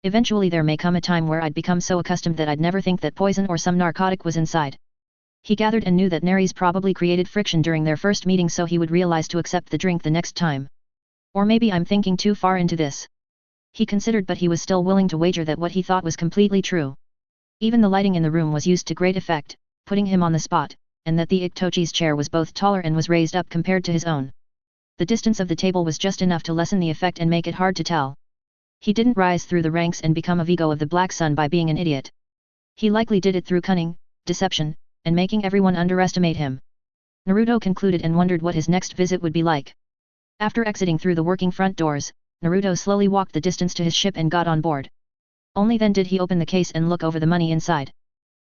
Eventually there may come a time where I'd become so accustomed that I'd never think that poison or some narcotic was inside. He gathered and knew that Neres probably created friction during their first meeting so he would realize to accept the drink the next time. Or maybe I'm thinking too far into this. He considered, but he was still willing to wager that what he thought was completely true. Even the lighting in the room was used to great effect, putting him on the spot, and that the Itochi's chair was both taller and was raised up compared to his own. The distance of the table was just enough to lessen the effect and make it hard to tell. He didn't rise through the ranks and become a Vigo of the Black Sun by being an idiot. He likely did it through cunning, deception, and making everyone underestimate him. Naruto concluded and wondered what his next visit would be like. After exiting through the working front doors, Naruto slowly walked the distance to his ship and got on board. Only then did he open the case and look over the money inside.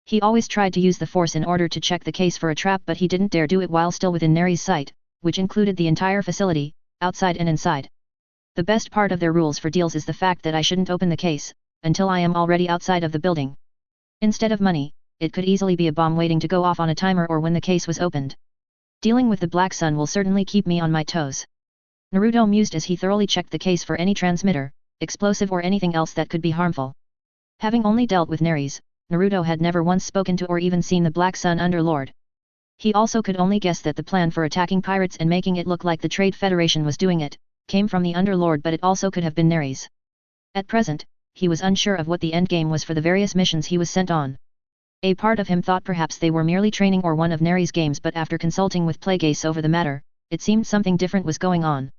He always tried to use the force in order to check the case for a trap, but he didn't dare do it while still within Neres' sight, which included the entire facility, outside and inside. The best part of their rules for deals is the fact that I shouldn't open the case, until I am already outside of the building. Instead of money, it could easily be a bomb waiting to go off on a timer or when the case was opened. Dealing with the Black Sun will certainly keep me on my toes. Naruto mused as he thoroughly checked the case for any transmitter, explosive or anything else that could be harmful. Having only dealt with Neres, Naruto had never once spoken to or even seen the Black Sun Underlord. He also could only guess that the plan for attacking pirates and making it look like the Trade Federation was doing it, came from the Underlord, but it also could have been Neres. At present, he was unsure of what the endgame was for the various missions he was sent on. A part of him thought perhaps they were merely training or one of Neres' games, but after consulting with Plagueis over the matter, it seemed something different was going on.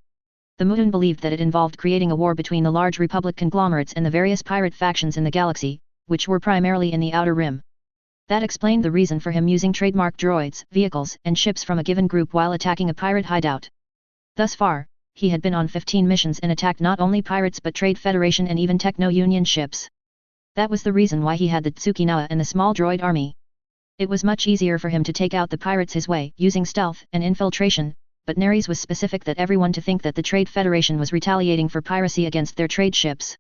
The Mutun believed that it involved creating a war between the large Republic conglomerates and the various pirate factions in the galaxy, which were primarily in the Outer Rim. That explained the reason for him using trademark droids, vehicles, and ships from a given group while attacking a pirate hideout. Thus far, he had been on 15 missions and attacked not only pirates but Trade Federation and even Techno-Union ships. That was the reason why he had the Tsukinawa and the small droid army. It was much easier for him to take out the pirates his way, using stealth and infiltration, but Neres was specific that everyone to think that the Trade Federation was retaliating for piracy against their trade ships.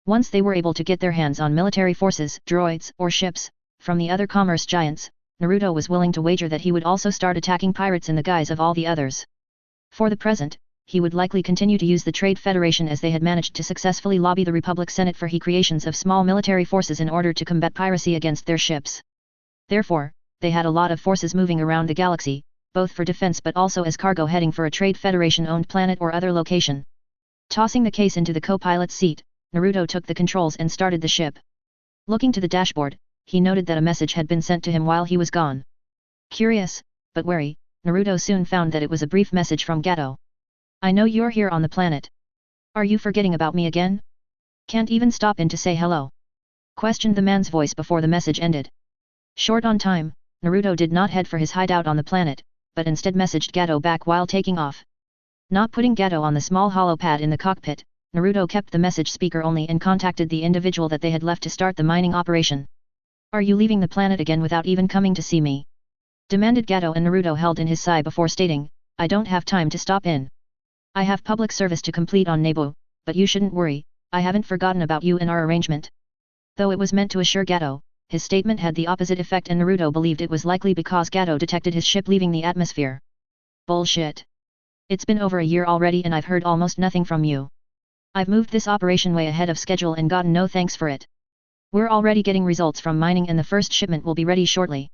Once they were able to get their hands on military forces, droids, or ships, from the other commerce giants, Naruto was willing to wager that he would also start attacking pirates in the guise of all the others. For the present, he would likely continue to use the Trade Federation as they had managed to successfully lobby the Republic Senate for creations of small military forces in order to combat piracy against their ships. Therefore, they had a lot of forces moving around the galaxy, both for defense but also as cargo heading for a Trade Federation-owned planet or other location. Tossing the case into the co-pilot's seat, Naruto took the controls and started the ship. Looking to the dashboard, he noted that a message had been sent to him while he was gone. Curious, but wary, Naruto soon found that it was a brief message from Gato. I know you're here on the planet. Are you forgetting about me again? Can't even stop in to say hello? Questioned the man's voice before the message ended. Short on time, Naruto did not head for his hideout on the planet, but instead messaged Gato back while taking off. Not putting Gato on the small hollow pad in the cockpit, Naruto kept the message speaker only and contacted the individual that they had left to start the mining operation. Are you leaving the planet again without even coming to see me? Demanded Gato, and Naruto held in his sigh before stating, I don't have time to stop in. I have public service to complete on Nebu, but you shouldn't worry, I haven't forgotten about you and our arrangement. Though it was meant to assure Gato, his statement had the opposite effect, and Naruto believed it was likely because Gato detected his ship leaving the atmosphere. Bullshit. It's been over a year already and I've heard almost nothing from you. I've moved this operation way ahead of schedule and gotten no thanks for it. We're already getting results from mining and the first shipment will be ready shortly.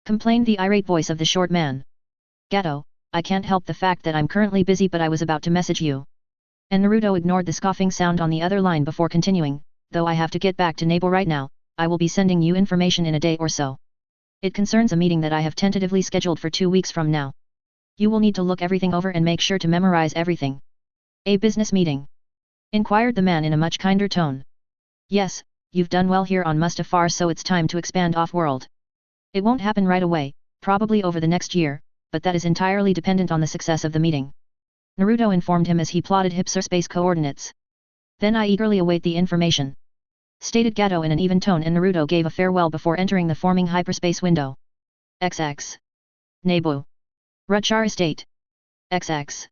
Complained the irate voice of the short man. Gato, I can't help the fact that I'm currently busy but I was about to message you. And Naruto ignored the scoffing sound on the other line before continuing, though I have to get back to Nabo right now, I will be sending you information in a day or so. It concerns a meeting that I have tentatively scheduled for 2 weeks from now. You will need to look everything over and make sure to memorize everything. A business meeting? Inquired the man in a much kinder tone. Yes, you've done well here on Mustafar so it's time to expand off-world. It won't happen right away, probably over the next year, but that is entirely dependent on the success of the meeting. Naruto informed him as he plotted hyperspace coordinates. Then I eagerly await the information. Stated Gato in an even tone and Naruto gave a farewell before entering the forming hyperspace window. XX. Nabo. Rutchar Estate. XX.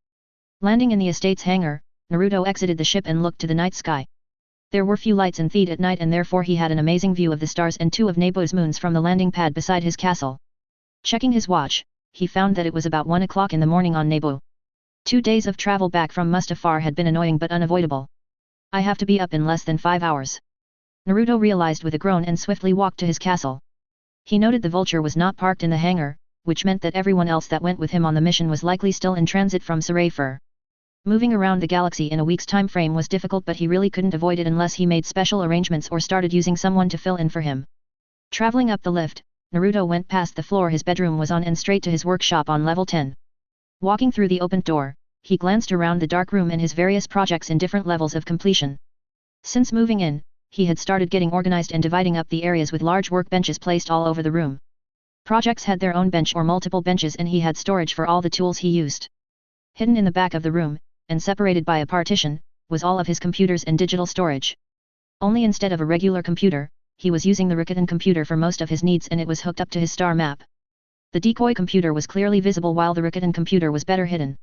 Landing in the estate's hangar, Naruto exited the ship and looked to the night sky. There were few lights in Theed at night and therefore he had an amazing view of the stars and 2 of Nabo's moons from the landing pad beside his castle. Checking his watch, he found that it was about 1 o'clock in the morning on Nabo. 2 days of travel back from Mustafar had been annoying but unavoidable. I have to be up in less than 5 hours. Naruto realized with a groan and swiftly walked to his castle. He noted the vulture was not parked in the hangar, which meant that everyone else that went with him on the mission was likely still in transit from Sarayfur. Moving around the galaxy in a week's time frame was difficult but he really couldn't avoid it unless he made special arrangements or started using someone to fill in for him. Traveling up the lift, Naruto went past the floor his bedroom was on and straight to his workshop on level 10. Walking through the opened door, he glanced around the dark room and his various projects in different levels of completion. Since moving in, he had started getting organized and dividing up the areas with large workbenches placed all over the room. Projects had their own bench or multiple benches and he had storage for all the tools he used. Hidden in the back of the room, and separated by a partition, was all of his computers and digital storage. Only instead of a regular computer, he was using the Rakuten computer for most of his needs and it was hooked up to his star map. The decoy computer was clearly visible while the Rakuten computer was better hidden.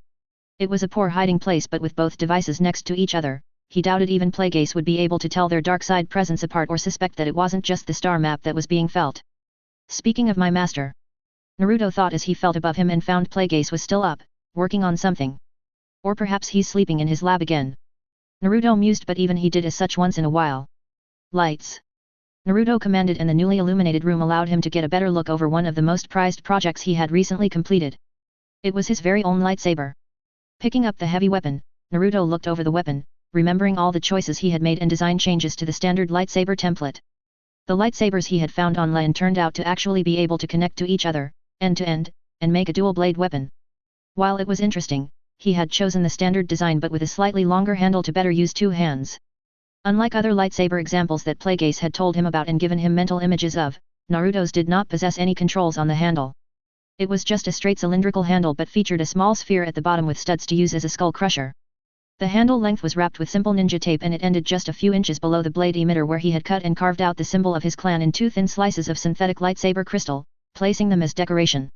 It was a poor hiding place but with both devices next to each other, he doubted even Plagueis would be able to tell their dark side presence apart or suspect that it wasn't just the star map that was being felt. Speaking of my master. Naruto thought as he felt above him and found Plagueis was still up, working on something. Or perhaps he's sleeping in his lab again. Naruto mused but even he did as such once in a while. Lights. Naruto commanded and the newly illuminated room allowed him to get a better look over one of the most prized projects he had recently completed. It was his very own lightsaber. Picking up the heavy weapon, Naruto looked over the weapon, remembering all the choices he had made and design changes to the standard lightsaber template. The lightsabers he had found online turned out to actually be able to connect to each other, end to end, and make a dual-blade weapon. While it was interesting, he had chosen the standard design but with a slightly longer handle to better use 2 hands. Unlike other lightsaber examples that Plagueis had told him about and given him mental images of, Naruto's did not possess any controls on the handle. It was just a straight cylindrical handle but featured a small sphere at the bottom with studs to use as a skull crusher. The handle length was wrapped with simple ninja tape and it ended just a few inches below the blade emitter where he had cut and carved out the symbol of his clan in 2 thin slices of synthetic lightsaber crystal, placing them as decoration.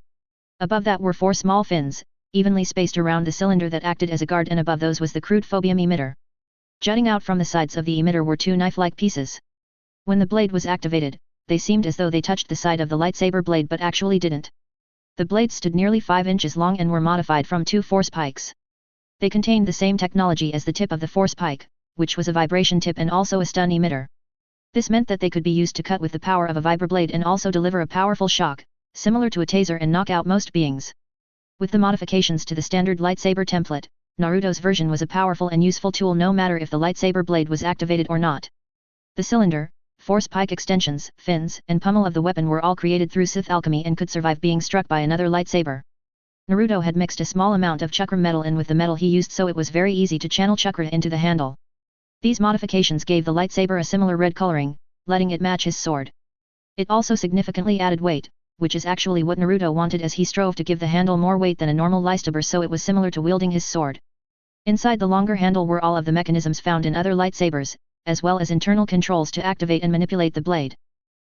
Above that were 4 small fins, evenly spaced around the cylinder that acted as a guard and above those was the crude phobium emitter. Jutting out from the sides of the emitter were 2 knife-like pieces. When the blade was activated, they seemed as though they touched the side of the lightsaber blade but actually didn't. The blades stood nearly 5 inches long and were modified from 2 force pikes. They contained the same technology as the tip of the force pike, which was a vibration tip and also a stun emitter. This meant that they could be used to cut with the power of a vibroblade and also deliver a powerful shock, similar to a taser and knock out most beings. With the modifications to the standard lightsaber template, Naruto's version was a powerful and useful tool no matter if the lightsaber blade was activated or not. The cylinder, force pike extensions, fins, and pummel of the weapon were all created through Sith alchemy and could survive being struck by another lightsaber. Naruto had mixed a small amount of chakra metal in with the metal he used so it was very easy to channel chakra into the handle. These modifications gave the lightsaber a similar red coloring, letting it match his sword. It also significantly added weight, which is actually what Naruto wanted as he strove to give the handle more weight than a normal lightsaber so it was similar to wielding his sword. Inside the longer handle were all of the mechanisms found in other lightsabers, as well as internal controls to activate and manipulate the blade.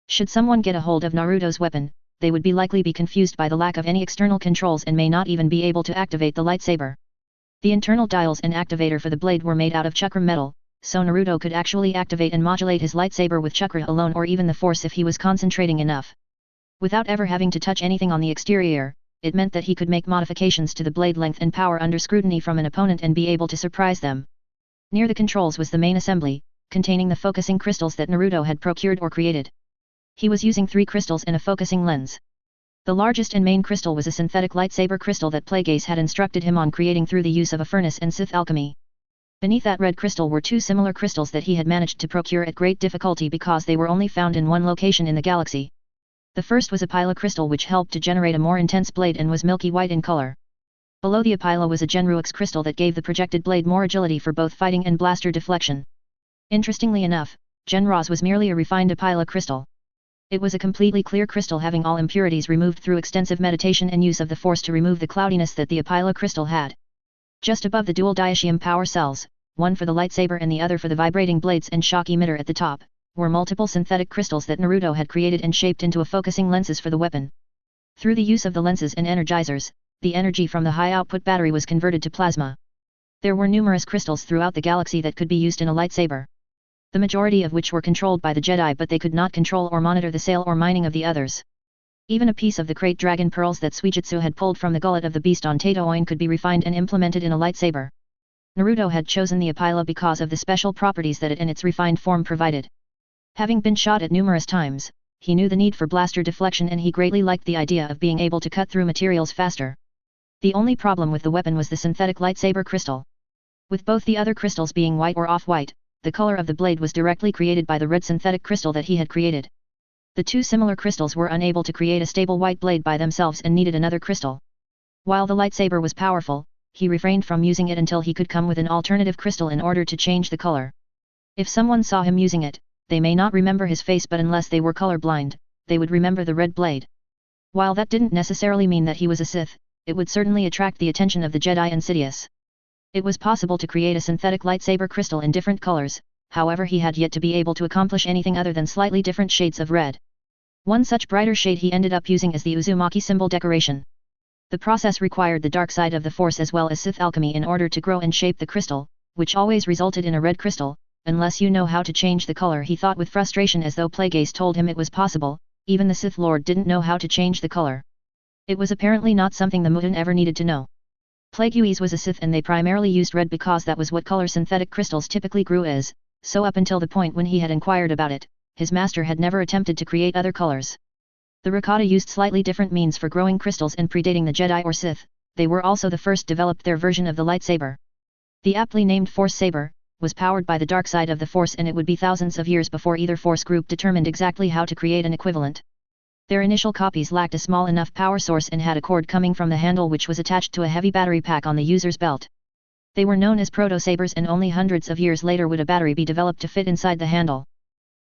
Should someone get a hold of Naruto's weapon, they would likely be confused by the lack of any external controls and may not even be able to activate the lightsaber. The internal dials and activator for the blade were made out of chakra metal, so Naruto could actually activate and modulate his lightsaber with chakra alone or even the force if he was concentrating enough. Without ever having to touch anything on the exterior, it meant that he could make modifications to the blade length and power under scrutiny from an opponent and be able to surprise them. Near the controls was the main assembly, containing the focusing crystals that Naruto had procured or created. He was using 3 crystals and a focusing lens. The largest and main crystal was a synthetic lightsaber crystal that Plagueis had instructed him on creating through the use of a furnace and Sith alchemy. Beneath that red crystal were 2 similar crystals that he had managed to procure at great difficulty because they were only found in one location in the galaxy. The first was a Apila crystal which helped to generate a more intense blade and was milky white in color. Below the Apila was a Genruix crystal that gave the projected blade more agility for both fighting and blaster deflection. Interestingly enough, Genraz was merely a refined Apila crystal. It was a completely clear crystal having all impurities removed through extensive meditation and use of the force to remove the cloudiness that the Apila crystal had. Just above the dual diacium power cells, one for the lightsaber and the other for the vibrating blades and shock emitter at the top, were multiple synthetic crystals that Naruto had created and shaped into a focusing lenses for the weapon. Through the use of the lenses and energizers, the energy from the high-output battery was converted to plasma. There were numerous crystals throughout the galaxy that could be used in a lightsaber. The majority of which were controlled by the Jedi, but they could not control or monitor the sale or mining of the others. Even a piece of the Great Dragon Pearls that Suijutsu had pulled from the gullet of the beast on Tatooine could be refined and implemented in a lightsaber. Naruto had chosen the Apila because of the special properties that it in its refined form provided. Having been shot at numerous times, he knew the need for blaster deflection and he greatly liked the idea of being able to cut through materials faster. The only problem with the weapon was the synthetic lightsaber crystal. With both the other crystals being white or off-white, the color of the blade was directly created by the red synthetic crystal that he had created. The 2 similar crystals were unable to create a stable white blade by themselves and needed another crystal. While the lightsaber was powerful, he refrained from using it until he could come with an alternative crystal in order to change the color. If someone saw him using it, they may not remember his face, but unless they were colorblind, they would remember the red blade. While that didn't necessarily mean that he was a Sith, it would certainly attract the attention of the Jedi and Sidious. It was possible to create a synthetic lightsaber crystal in different colors, however he had yet to be able to accomplish anything other than slightly different shades of red. One such brighter shade he ended up using as the Uzumaki symbol decoration. The process required the dark side of the Force as well as Sith alchemy in order to grow and shape the crystal, which always resulted in a red crystal, unless you know how to change the color, he thought with frustration, as though Plagueis told him it was possible. Even the Sith Lord didn't know how to change the color. It was apparently not something the Mutin ever needed to know. Plagueis was a Sith and they primarily used red because that was what color synthetic crystals typically grew as, so up until the point when he had inquired about it, his master had never attempted to create other colors. The Rakata used slightly different means for growing crystals, and predating the Jedi or Sith, they were also the first developed their version of the lightsaber. The aptly named Force Saber was powered by the dark side of the Force, and it would be thousands of years before either Force group determined exactly how to create an equivalent. Their initial copies lacked a small enough power source and had a cord coming from the handle which was attached to a heavy battery pack on the user's belt. They were known as proto-sabers, and only hundreds of years later would a battery be developed to fit inside the handle.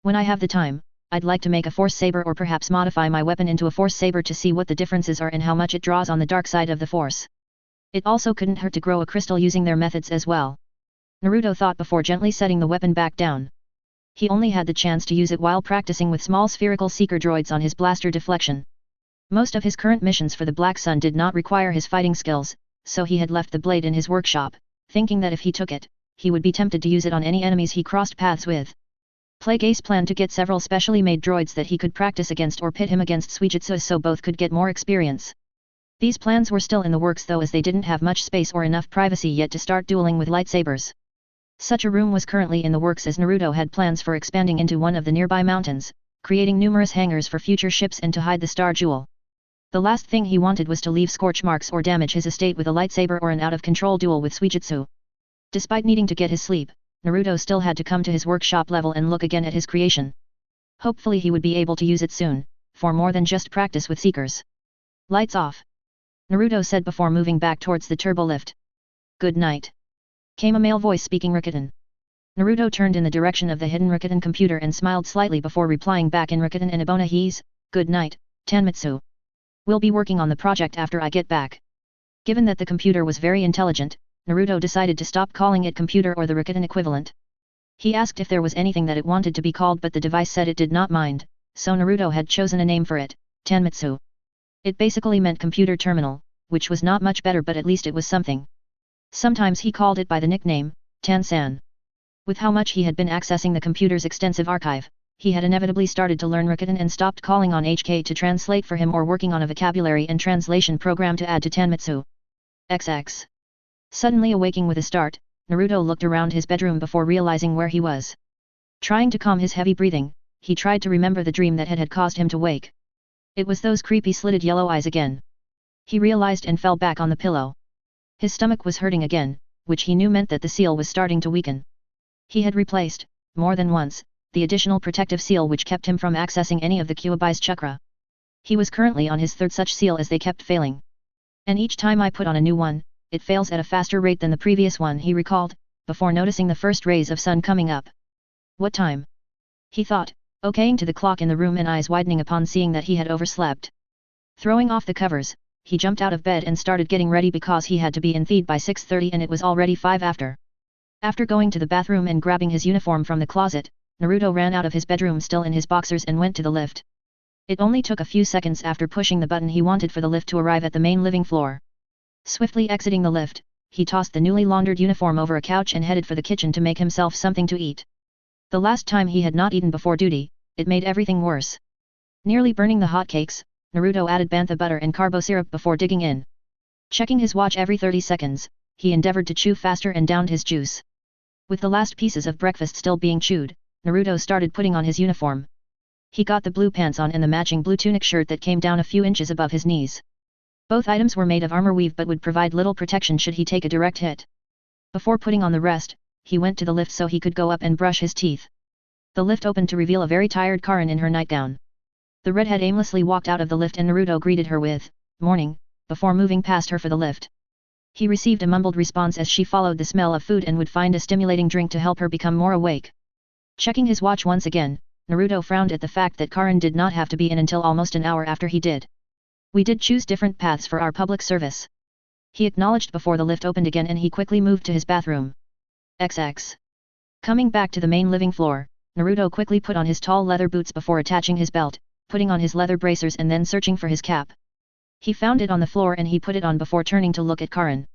When I have the time, I'd like to make a Force Saber, or perhaps modify my weapon into a Force Saber to see what the differences are and how much it draws on the dark side of the Force. It also couldn't hurt to grow a crystal using their methods as well. Naruto thought before gently setting the weapon back down. He only had the chance to use it while practicing with small spherical seeker droids on his blaster deflection. Most of his current missions for the Black Sun did not require his fighting skills, so he had left the blade in his workshop, thinking that if he took it, he would be tempted to use it on any enemies he crossed paths with. Plagueis planned to get several specially made droids that he could practice against or pit him against Suijutsu so both could get more experience. These plans were still in the works though, as they didn't have much space or enough privacy yet to start dueling with lightsabers. Such a room was currently in the works, as Naruto had plans for expanding into one of the nearby mountains, creating numerous hangars for future ships and to hide the Star Jewel. The last thing he wanted was to leave scorch marks or damage his estate with a lightsaber or an out-of-control duel with Suijutsu. Despite needing to get his sleep, Naruto still had to come to his workshop level and look again at his creation. Hopefully he would be able to use it soon, for more than just practice with seekers. Lights off, Naruto said before moving back towards the turbo lift. Good night, came a male voice speaking Rakuten. Naruto turned in the direction of the hidden Rakuten computer and smiled slightly before replying back in Rakuten and Ibonahese, good night, Tanmitsu. We'll be working on the project after I get back. Given that the computer was very intelligent, Naruto decided to stop calling it computer or the Rakuten equivalent. He asked if there was anything that it wanted to be called, but the device said it did not mind, so Naruto had chosen a name for it, Tanmitsu. It basically meant computer terminal, which was not much better, but at least it was something. Sometimes he called it by the nickname, Tan-san. With how much he had been accessing the computer's extensive archive, he had inevitably started to learn Rakuten and stopped calling on HK to translate for him or working on a vocabulary and translation program to add to Tanmitsu. XX. Suddenly awaking with a start, Naruto looked around his bedroom before realizing where he was. Trying to calm his heavy breathing, he tried to remember the dream that had caused him to wake. It was those creepy slitted yellow eyes again. He realized and fell back on the pillow. His stomach was hurting again, which he knew meant that the seal was starting to weaken. He had replaced, more than once, the additional protective seal which kept him from accessing any of the Kyuubi's chakra. He was currently on his third such seal as they kept failing. And each time I put on a new one, it fails at a faster rate than the previous one, he recalled, before noticing the first rays of sun coming up. What time? He thought, okaying to the clock in the room and eyes widening upon seeing that he had overslept. Throwing off the covers, he jumped out of bed and started getting ready because he had to be in Theed by 6:30 and it was already 5 after. After going to the bathroom and grabbing his uniform from the closet, Naruto ran out of his bedroom still in his boxers and went to the lift. It only took a few seconds after pushing the button he wanted for the lift to arrive at the main living floor. Swiftly exiting the lift, he tossed the newly laundered uniform over a couch and headed for the kitchen to make himself something to eat. The last time he had not eaten before duty, it made everything worse. Nearly burning the hotcakes, Naruto added bantha butter and carbo syrup before digging in. Checking his watch every 30 seconds, he endeavored to chew faster and downed his juice. With the last pieces of breakfast still being chewed, Naruto started putting on his uniform. He got the blue pants on and the matching blue tunic shirt that came down a few inches above his knees. Both items were made of armor weave but would provide little protection should he take a direct hit. Before putting on the rest, he went to the lift so he could go up and brush his teeth. The lift opened to reveal a very tired Karin in her nightgown. The redhead aimlessly walked out of the lift and Naruto greeted her with, "Morning," before moving past her for the lift. He received a mumbled response as she followed the smell of food and would find a stimulating drink to help her become more awake. Checking his watch once again, Naruto frowned at the fact that Karin did not have to be in until almost an hour after he did. "We did choose different paths for our public service," he acknowledged before the lift opened again and he quickly moved to his bathroom. XX. Coming back to the main living floor, Naruto quickly put on his tall leather boots before attaching his belt, putting on his leather bracers and then searching for his cap. He found it on the floor and he put it on before turning to look at Karin.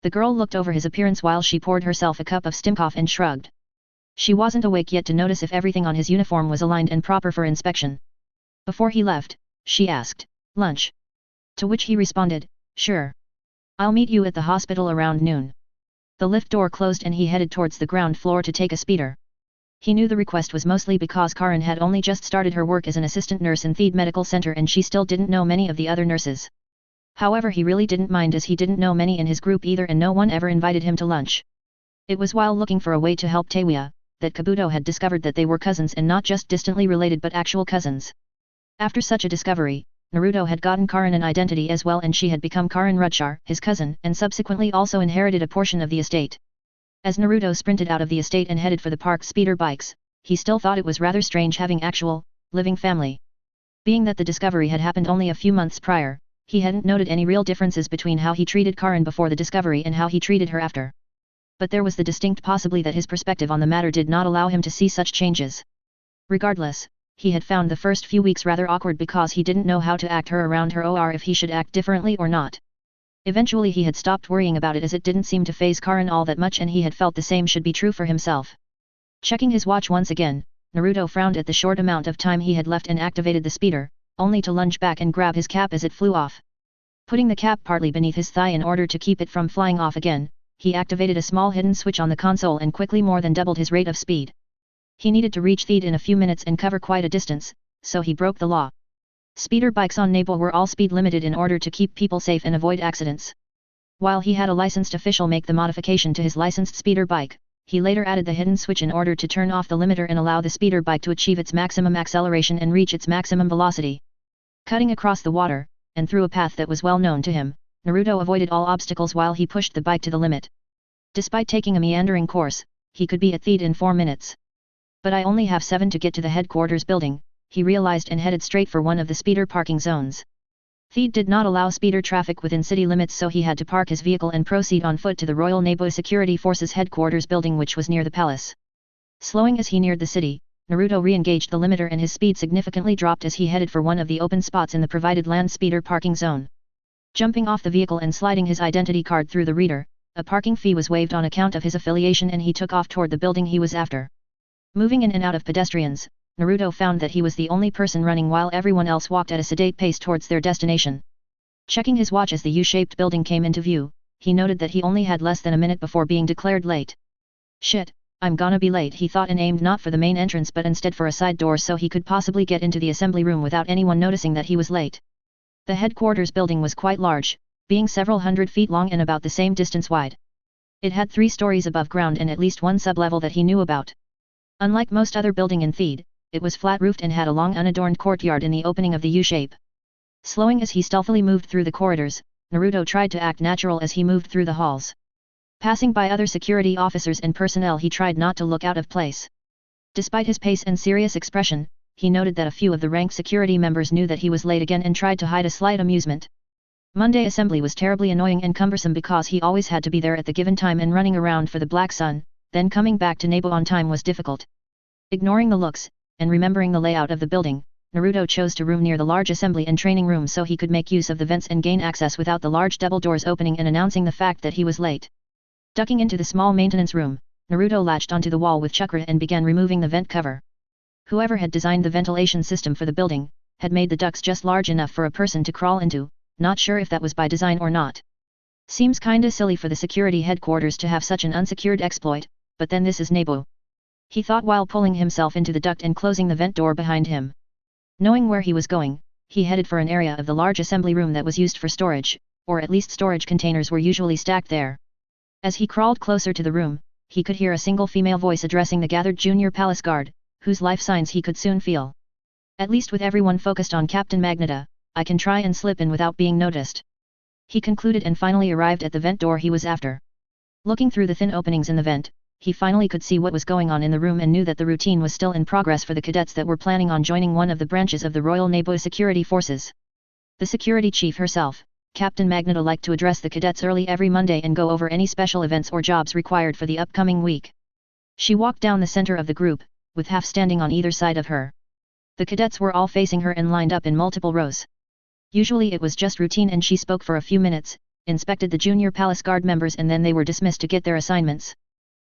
The girl looked over his appearance while she poured herself a cup of stimcoff and shrugged. She wasn't awake yet to notice if everything on his uniform was aligned and proper for inspection. Before he left, she asked, "Lunch?" To which he responded, "Sure. I'll meet you at the hospital around noon." The lift door closed and he headed towards the ground floor to take a speeder. He knew the request was mostly because Karin had only just started her work as an assistant nurse in Theed Medical Center and she still didn't know many of the other nurses. However, he really didn't mind as he didn't know many in his group either and no one ever invited him to lunch. It was while looking for a way to help Taewia, that Kabuto had discovered that they were cousins and not just distantly related but actual cousins. After such a discovery, Naruto had gotten Karin an identity as well and she had become Karin Rudshar, his cousin, and subsequently also inherited a portion of the estate. As Naruto sprinted out of the estate and headed for the park's speeder bikes, he still thought it was rather strange having actual, living family. Being that the discovery had happened only a few months prior, he hadn't noted any real differences between how he treated Karin before the discovery and how he treated her after. But there was the distinct possibility that his perspective on the matter did not allow him to see such changes. Regardless, he had found the first few weeks rather awkward because he didn't know how to act her around her or if he should act differently or not. Eventually he had stopped worrying about it as it didn't seem to faze Karin all that much and he had felt the same should be true for himself. Checking his watch once again, Naruto frowned at the short amount of time he had left and activated the speeder, only to lunge back and grab his cap as it flew off. Putting the cap partly beneath his thigh in order to keep it from flying off again, he activated a small hidden switch on the console and quickly more than doubled his rate of speed. He needed to reach Theed in a few minutes and cover quite a distance, so he broke the law. Speeder bikes on Naples were all speed limited in order to keep people safe and avoid accidents. While he had a licensed official make the modification to his licensed speeder bike, he later added the hidden switch in order to turn off the limiter and allow the speeder bike to achieve its maximum acceleration and reach its maximum velocity. Cutting across the water, and through a path that was well known to him, Naruto avoided all obstacles while he pushed the bike to the limit. Despite taking a meandering course, he could be at Theed in 4 minutes. But I only have 7 to get to the headquarters building, he realized and headed straight for one of the speeder parking zones. Theed did not allow speeder traffic within city limits so he had to park his vehicle and proceed on foot to the Royal Neighbor Security Forces headquarters building which was near the palace. Slowing as he neared the city, Naruto re-engaged the limiter and his speed significantly dropped as he headed for one of the open spots in the provided land speeder parking zone. Jumping off the vehicle and sliding his identity card through the reader, a parking fee was waived on account of his affiliation and he took off toward the building he was after. Moving in and out of pedestrians, Naruto found that he was the only person running while everyone else walked at a sedate pace towards their destination. Checking his watch as the U-shaped building came into view, he noted that he only had less than a minute before being declared late. Shit, I'm gonna be late, he thought, and aimed not for the main entrance but instead for a side door so he could possibly get into the assembly room without anyone noticing that he was late. The headquarters building was quite large, being several hundred feet long and about the same distance wide. It had 3 stories above ground and at least one sub-level that he knew about. Unlike most other building in Theed, it was flat-roofed and had a long unadorned courtyard in the opening of the U-shape. Slowing as he stealthily moved through the corridors, Naruto tried to act natural as he moved through the halls. Passing by other security officers and personnel, he tried not to look out of place. Despite his pace and serious expression, he noted that a few of the rank security members knew that he was late again and tried to hide a slight amusement. Monday assembly was terribly annoying and cumbersome because he always had to be there at the given time, and running around for the Black Sun, then coming back to Nebo on time was difficult. Ignoring the looks, and remembering the layout of the building, Naruto chose to room near the large assembly and training room so he could make use of the vents and gain access without the large double doors opening and announcing the fact that he was late. Ducking into the small maintenance room, Naruto latched onto the wall with chakra and began removing the vent cover. Whoever had designed the ventilation system for the building, had made the ducts just large enough for a person to crawl into, not sure if that was by design or not. Seems kinda silly for the security headquarters to have such an unsecured exploit, but then this is Nebo. He thought while pulling himself into the duct and closing the vent door behind him. Knowing where he was going, he headed for an area of the large assembly room that was used for storage, or at least storage containers were usually stacked there. As he crawled closer to the room, he could hear a single female voice addressing the gathered junior palace guard, whose life signs he could soon feel. At least with everyone focused on Captain Magneta, I can try and slip in without being noticed. He concluded and finally arrived at the vent door he was after. Looking through the thin openings in the vent, he finally could see what was going on in the room and knew that the routine was still in progress for the cadets that were planning on joining one of the branches of the Royal Nebo Security Forces. The security chief herself, Captain Magneta, liked to address the cadets early every Monday and go over any special events or jobs required for the upcoming week. She walked down the center of the group, with half standing on either side of her. The cadets were all facing her and lined up in multiple rows. Usually it was just routine and she spoke for a few minutes, inspected the junior palace guard members, and then they were dismissed to get their assignments.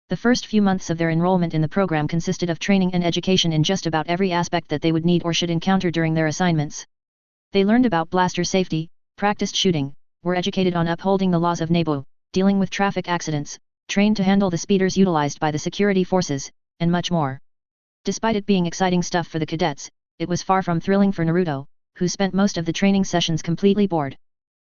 The first few months of their enrollment in the program consisted of training and education in just about every aspect that they would need or should encounter during their assignments. They learned about blaster safety, practiced shooting, were educated on upholding the laws of Nebo, dealing with traffic accidents, trained to handle the speeders utilized by the security forces, and much more. Despite it being exciting stuff for the cadets, it was far from thrilling for Naruto, who spent most of the training sessions completely bored.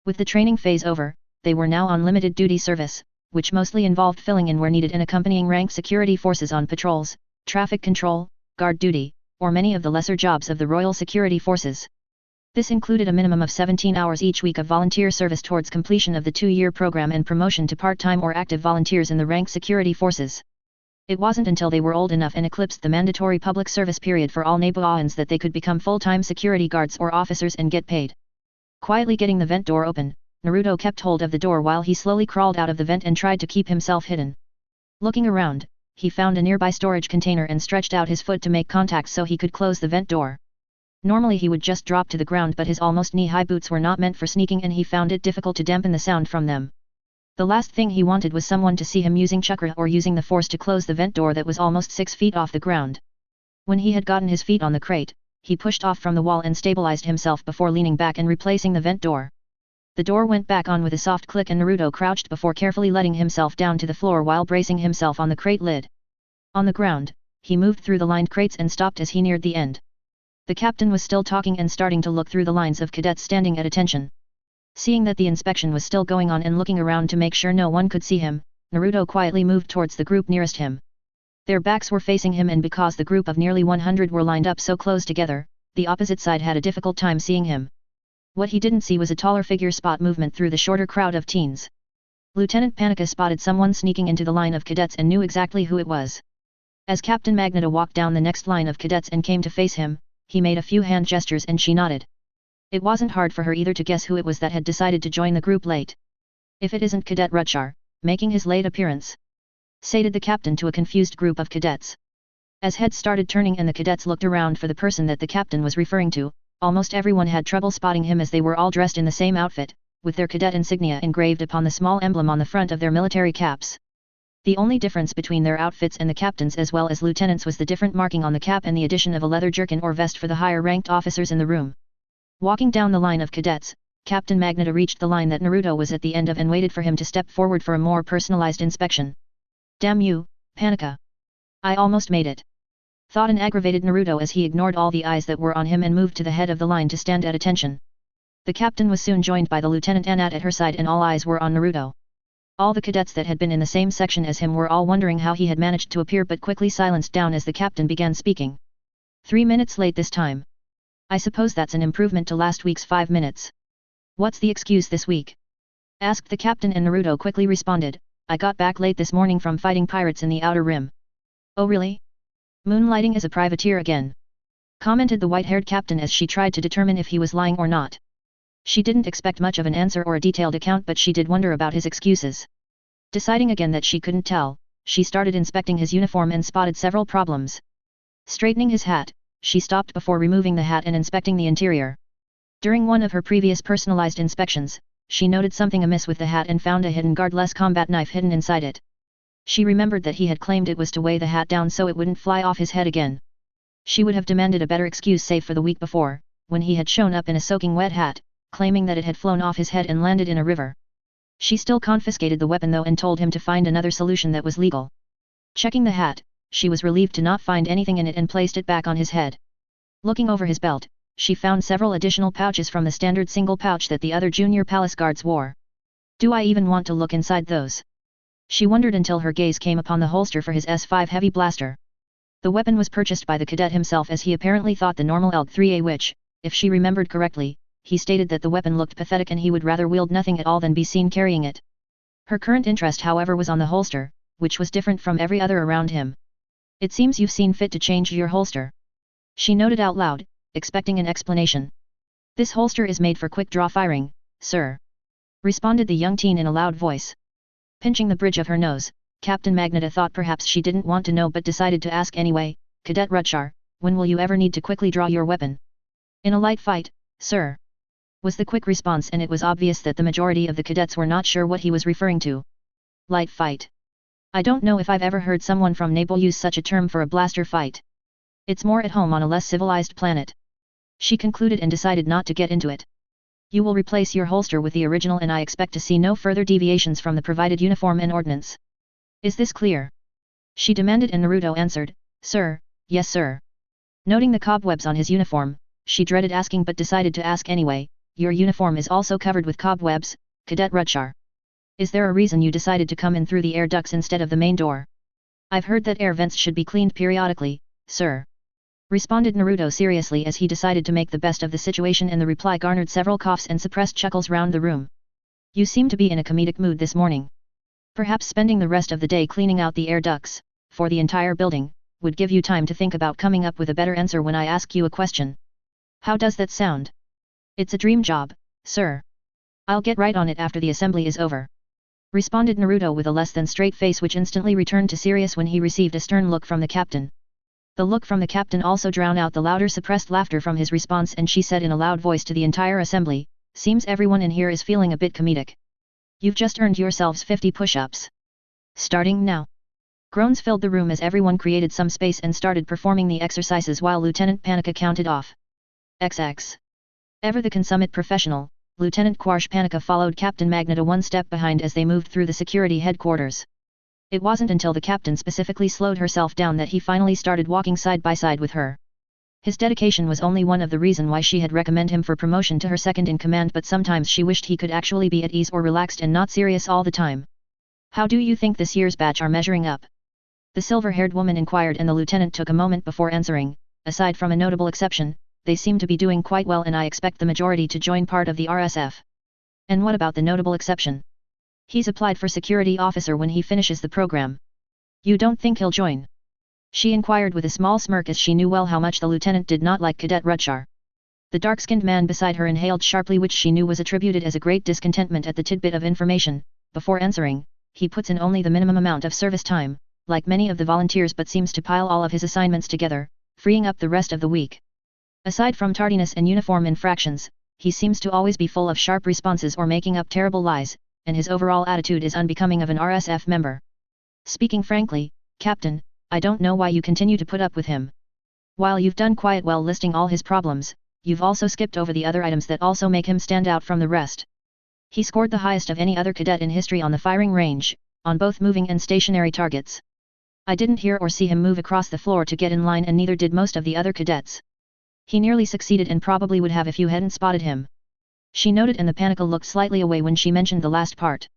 With the training phase over, they were now on limited duty service, which mostly involved filling in where needed and accompanying rank security forces on patrols, traffic control, guard duty, or many of the lesser jobs of the Royal Security Forces. This included a minimum of 17 hours each week of volunteer service towards completion of the 2-year program and promotion to part-time or active volunteers in the rank security forces. It wasn't until they were old enough and eclipsed the mandatory public service period for all Neboans that they could become full-time security guards or officers and get paid. Quietly getting the vent door open, Naruto kept hold of the door while he slowly crawled out of the vent and tried to keep himself hidden. Looking around, he found a nearby storage container and stretched out his foot to make contact so he could close the vent door. Normally he would just drop to the ground, but his almost knee-high boots were not meant for sneaking and he found it difficult to dampen the sound from them. The last thing he wanted was someone to see him using chakra or using the force to close the vent door that was almost 6 feet off the ground. When he had gotten his feet on the crate, he pushed off from the wall and stabilized himself before leaning back and replacing the vent door. The door went back on with a soft click and Naruto crouched before carefully letting himself down to the floor while bracing himself on the crate lid. On the ground, he moved through the lined crates and stopped as he neared the end. The captain was still talking and starting to look through the lines of cadets standing at attention. Seeing that the inspection was still going on and looking around to make sure no one could see him, Naruto quietly moved towards the group nearest him. Their backs were facing him, and because the group of nearly 100 were lined up so close together, the opposite side had a difficult time seeing him. What he didn't see was a taller figure spot movement through the shorter crowd of teens. Lieutenant Panika spotted someone sneaking into the line of cadets and knew exactly who it was. As Captain Magneta walked down the next line of cadets and came to face him, he made a few hand gestures and she nodded. It wasn't hard for her either to guess who it was that had decided to join the group late. "If it isn't Cadet Rutschar, making his late appearance," stated the captain to a confused group of cadets. As heads started turning and the cadets looked around for the person that the captain was referring to, almost everyone had trouble spotting him as they were all dressed in the same outfit, with their cadet insignia engraved upon the small emblem on the front of their military caps. The only difference between their outfits and the captain's as well as lieutenants was the different marking on the cap and the addition of a leather jerkin or vest for the higher-ranked officers in the room. Walking down the line of cadets, Captain Magneto reached the line that Naruto was at the end of and waited for him to step forward for a more personalized inspection. "Damn you, Panika. I almost made it," thought an aggravated Naruto as he ignored all the eyes that were on him and moved to the head of the line to stand at attention. The captain was soon joined by the lieutenant Anat at her side and all eyes were on Naruto. All the cadets that had been in the same section as him were all wondering how he had managed to appear but quickly silenced down as the captain began speaking. 3 minutes late this time. I suppose that's an improvement to last week's 5 minutes. What's the excuse this week? Asked the captain and Naruto quickly responded, I got back late this morning from fighting pirates in the Outer Rim. Oh really? Moonlighting as a privateer again? Commented the white-haired captain as she tried to determine if he was lying or not. She didn't expect much of an answer or a detailed account but she did wonder about his excuses. Deciding again that she couldn't tell, she started inspecting his uniform and spotted several problems. Straightening his hat, she stopped before removing the hat and inspecting the interior. During one of her previous personalized inspections, she noted something amiss with the hat and found a hidden guardless combat knife hidden inside it. She remembered that he had claimed it was to weigh the hat down so it wouldn't fly off his head again. She would have demanded a better excuse save for the week before, when he had shown up in a soaking wet hat, claiming that it had flown off his head and landed in a river. She still confiscated the weapon though and told him to find another solution that was legal. Checking the hat, she was relieved to not find anything in it and placed it back on his head. Looking over his belt, she found several additional pouches from the standard single pouch that the other junior palace guards wore. Do I even want to look inside those? She wondered until her gaze came upon the holster for his S5 heavy blaster. The weapon was purchased by the cadet himself as he apparently thought the normal ELG-3A which, if she remembered correctly, he stated that the weapon looked pathetic and he would rather wield nothing at all than be seen carrying it. Her current interest however was on the holster, which was different from every other around him. It seems you've seen fit to change your holster. She noted out loud, expecting an explanation. This holster is made for quick draw firing, sir. Responded the young teen in a loud voice. Pinching the bridge of her nose, Captain Magneto thought perhaps she didn't want to know but decided to ask anyway, Cadet Rutshar, when will you ever need to quickly draw your weapon? In a light fight, sir. Was the quick response and it was obvious that the majority of the cadets were not sure what he was referring to. Light fight. I don't know if I've ever heard someone from Naples use such a term for a blaster fight. It's more at home on a less civilized planet. She concluded and decided not to get into it. You will replace your holster with the original and I expect to see no further deviations from the provided uniform and ordnance. Is this clear? She demanded and Naruto answered, Sir, yes sir. Noting the cobwebs on his uniform, she dreaded asking but decided to ask anyway, your uniform is also covered with cobwebs, Cadet Rutshar. Is there a reason you decided to come in through the air ducts instead of the main door? I've heard that air vents should be cleaned periodically, sir. Responded Naruto seriously as he decided to make the best of the situation and the reply garnered several coughs and suppressed chuckles round the room. You seem to be in a comedic mood this morning. Perhaps spending the rest of the day cleaning out the air ducts, for the entire building, would give you time to think about coming up with a better answer when I ask you a question. How does that sound? It's a dream job, sir. I'll get right on it after the assembly is over. Responded Naruto with a less than straight face which instantly returned to serious when he received a stern look from the captain. The look from the captain also drowned out the louder suppressed laughter from his response and she said in a loud voice to the entire assembly, seems everyone in here is feeling a bit comedic. You've just earned yourselves 50 push-ups. Starting now. Groans filled the room as everyone created some space and started performing the exercises while Lieutenant Panika counted off. XX. Ever the consummate professional, Lieutenant Quarsh Panika followed Captain Magneto one step behind as they moved through the security headquarters. It wasn't until the captain specifically slowed herself down that he finally started walking side by side with her. His dedication was only one of the reason why she had recommended him for promotion to her second in command but sometimes she wished he could actually be at ease or relaxed and not serious all the time. How do you think this year's batch are measuring up? The silver-haired woman inquired and the lieutenant took a moment before answering, aside from a notable exception, they seem to be doing quite well and I expect the majority to join part of the RSF. And what about the notable exception? He's applied for security officer when he finishes the program. You don't think he'll join? She inquired with a small smirk as she knew well how much the lieutenant did not like Cadet Rutshar. The dark-skinned man beside her inhaled sharply which she knew was attributed as a great discontentment at the tidbit of information. Before answering, he puts in only the minimum amount of service time, like many of the volunteers but seems to pile all of his assignments together, freeing up the rest of the week. Aside from tardiness and uniform infractions, he seems to always be full of sharp responses or making up terrible lies, and his overall attitude is unbecoming of an RSF member. Speaking frankly, Captain, I don't know why you continue to put up with him. While you've done quite well listing all his problems, you've also skipped over the other items that also make him stand out from the rest. He scored the highest of any other cadet in history on the firing range, on both moving and stationary targets. I didn't hear or see him move across the floor to get in line, and neither did most of the other cadets. He nearly succeeded and probably would have if you hadn't spotted him. She noted, and the Panika looked slightly away when she mentioned the last part.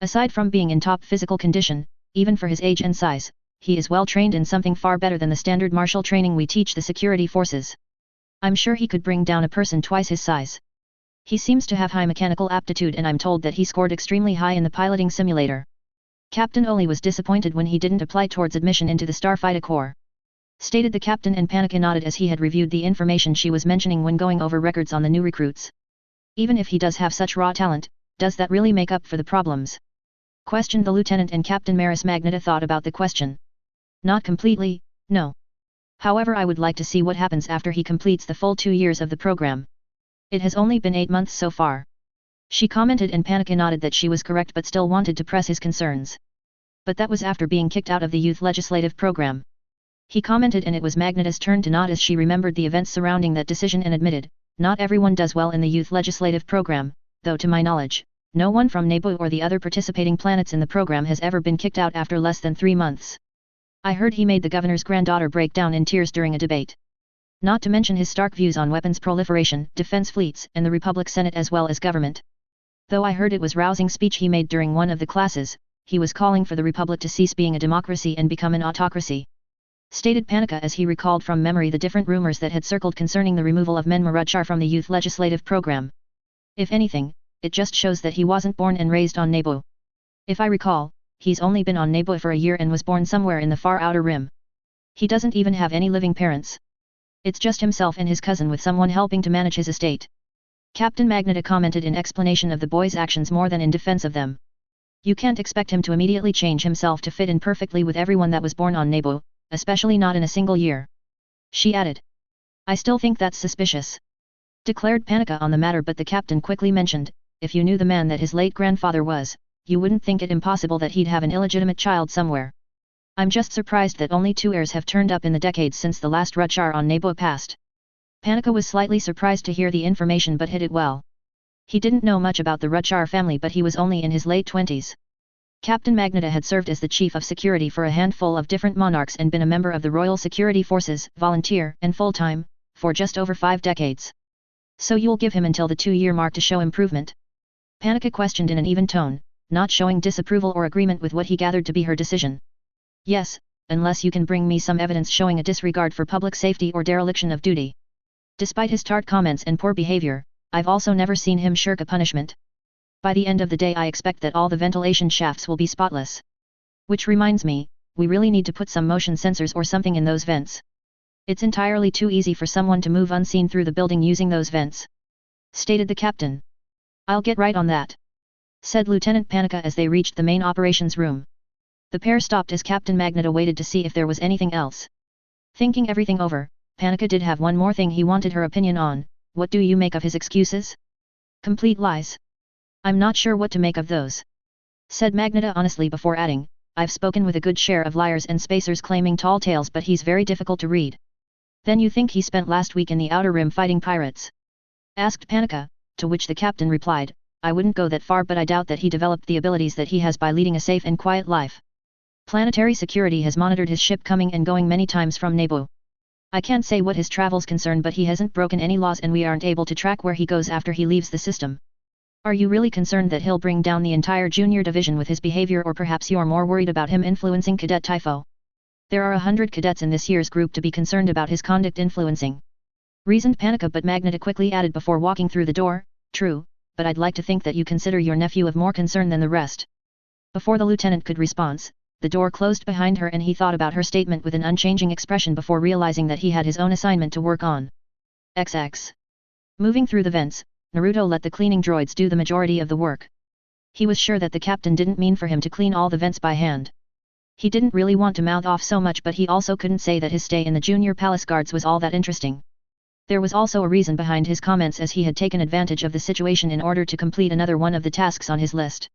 Aside from being in top physical condition, even for his age and size, he is well trained in something far better than the standard martial training we teach the security forces. I'm sure he could bring down a person twice his size. He seems to have high mechanical aptitude, and I'm told that he scored extremely high in the piloting simulator. Captain Oli was disappointed when he didn't apply towards admission into the Starfighter Corps. Stated the captain, and Panika nodded as he had reviewed the information she was mentioning when going over records on the new recruits. Even if he does have such raw talent, does that really make up for the problems? Questioned the lieutenant, and Captain Maris Magneta thought about the question. Not completely, no. However, I would like to see what happens after he completes the full 2 years of the program. It has only been 8 months so far. She commented, and Panika nodded that she was correct but still wanted to press his concerns. But that was after being kicked out of the youth legislative program. He commented, and it was Magneta's turn to nod as she remembered the events surrounding that decision and admitted, not everyone does well in the youth legislative program, though to my knowledge, no one from Nebu or the other participating planets in the program has ever been kicked out after less than 3 months. I heard he made the governor's granddaughter break down in tears during a debate. Not to mention his stark views on weapons proliferation, defense fleets, and the Republic Senate as well as government. Though I heard it was rousing speech he made during one of the classes, he was calling for the Republic to cease being a democracy and become an autocracy. Stated Panika as he recalled from memory the different rumors that had circled concerning the removal of Men Marudchar from the youth legislative program. If anything, it just shows that he wasn't born and raised on Nebu. If I recall, he's only been on Nebu for a year and was born somewhere in the far outer rim. He doesn't even have any living parents. It's just himself and his cousin with someone helping to manage his estate. Captain Magneta commented in explanation of the boy's actions more than in defense of them. You can't expect him to immediately change himself to fit in perfectly with everyone that was born on Nebu, especially not in a single year. She added. I still think that's suspicious. Declared Panika on the matter, but the captain quickly mentioned, if you knew the man that his late grandfather was, you wouldn't think it impossible that he'd have an illegitimate child somewhere. I'm just surprised that only 2 heirs have turned up in the decades since the last Rudchar on Nebu passed. Panika was slightly surprised to hear the information but hid it well. He didn't know much about the Rudchar family, but he was only in his late 20s. Captain Magneta had served as the chief of security for a handful of different monarchs and been a member of the Royal Security Forces, volunteer and full-time, for just over 5 decades. So you'll give him until the 2-year mark to show improvement? Panika questioned in an even tone, not showing disapproval or agreement with what he gathered to be her decision. Yes, unless you can bring me some evidence showing a disregard for public safety or dereliction of duty. Despite his tart comments and poor behavior, I've also never seen him shirk a punishment. By the end of the day I expect that all the ventilation shafts will be spotless. Which reminds me, we really need to put some motion sensors or something in those vents. It's entirely too easy for someone to move unseen through the building using those vents. Stated the captain. I'll get right on that. Said Lieutenant Panika as they reached the main operations room. The pair stopped as Captain Magneta waited to see if there was anything else. Thinking everything over, Panika did have one more thing he wanted her opinion on. What do you make of his excuses? Complete lies. I'm not sure what to make of those. Said Magneta honestly before adding, I've spoken with a good share of liars and spacers claiming tall tales, but he's very difficult to read. Then you think he spent last week in the Outer Rim fighting pirates? Asked Panika, to which the captain replied, I wouldn't go that far, but I doubt that he developed the abilities that he has by leading a safe and quiet life. Planetary security has monitored his ship coming and going many times from Nebu. I can't say what his travels concern, but he hasn't broken any laws and we aren't able to track where he goes after he leaves the system. Are you really concerned that he'll bring down the entire junior division with his behavior, or perhaps you're more worried about him influencing Cadet Typho? There are 100 cadets in this year's group to be concerned about his conduct influencing. Reasoned Panika, but Magneta quickly added before walking through the door, true, but I'd like to think that you consider your nephew of more concern than the rest. Before the lieutenant could respond, the door closed behind her and he thought about her statement with an unchanging expression before realizing that he had his own assignment to work on. XX. Moving through the vents, Naruto let the cleaning droids do the majority of the work. He was sure that the captain didn't mean for him to clean all the vents by hand. He didn't really want to mouth off so much, but he also couldn't say that his stay in the Junior Palace Guards was all that interesting. There was also a reason behind his comments, as he had taken advantage of the situation in order to complete another one of the tasks on his list.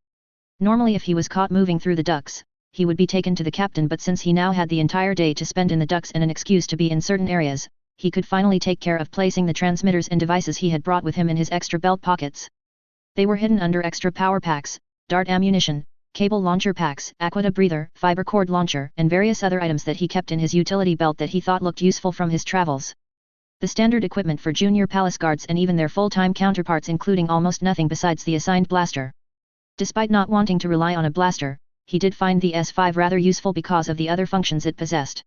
Normally if he was caught moving through the ducts, he would be taken to the captain, but since he now had the entire day to spend in the ducts and an excuse to be in certain areas, he could finally take care of placing the transmitters and devices he had brought with him in his extra belt pockets. They were hidden under extra power packs, dart ammunition, cable launcher packs, aqua breather, fiber cord launcher, and various other items that he kept in his utility belt that he thought looked useful from his travels. The standard equipment for junior palace guards and even their full-time counterparts, including almost nothing besides the assigned blaster. Despite not wanting to rely on a blaster, he did find the S5 rather useful because of the other functions it possessed.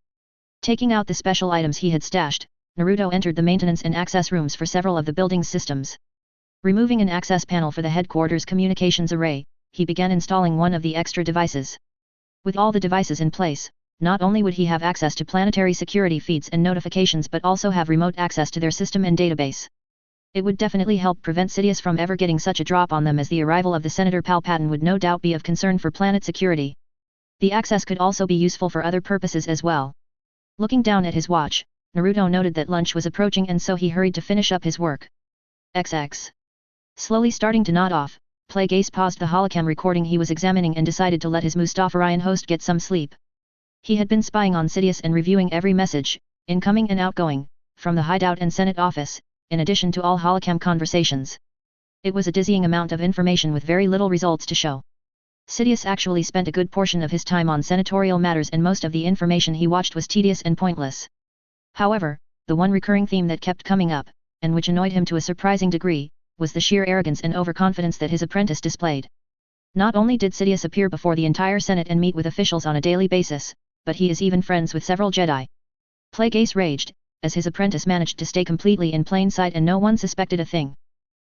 Taking out the special items he had stashed, Naruto entered the maintenance and access rooms for several of the building's systems. Removing an access panel for the headquarters communications array, he began installing one of the extra devices. With all the devices in place, not only would he have access to planetary security feeds and notifications but also have remote access to their system and database. It would definitely help prevent Sidious from ever getting such a drop on them, as the arrival of the Senator Palpatine would no doubt be of concern for planet security. The access could also be useful for other purposes as well. Looking down at his watch, Naruto noted that lunch was approaching, and so he hurried to finish up his work. XX. Slowly starting to nod off, Plague Ace paused the holocam recording he was examining and decided to let his Mustafarian host get some sleep. He had been spying on Sidious and reviewing every message, incoming and outgoing, from the hideout and Senate office, in addition to all holocam conversations. It was a dizzying amount of information with very little results to show. Sidious actually spent a good portion of his time on senatorial matters, and most of the information he watched was tedious and pointless. However, the one recurring theme that kept coming up, and which annoyed him to a surprising degree, was the sheer arrogance and overconfidence that his apprentice displayed. Not only did Sidious appear before the entire Senate and meet with officials on a daily basis, but he is even friends with several Jedi. Plague Ace raged, as his apprentice managed to stay completely in plain sight and no one suspected a thing.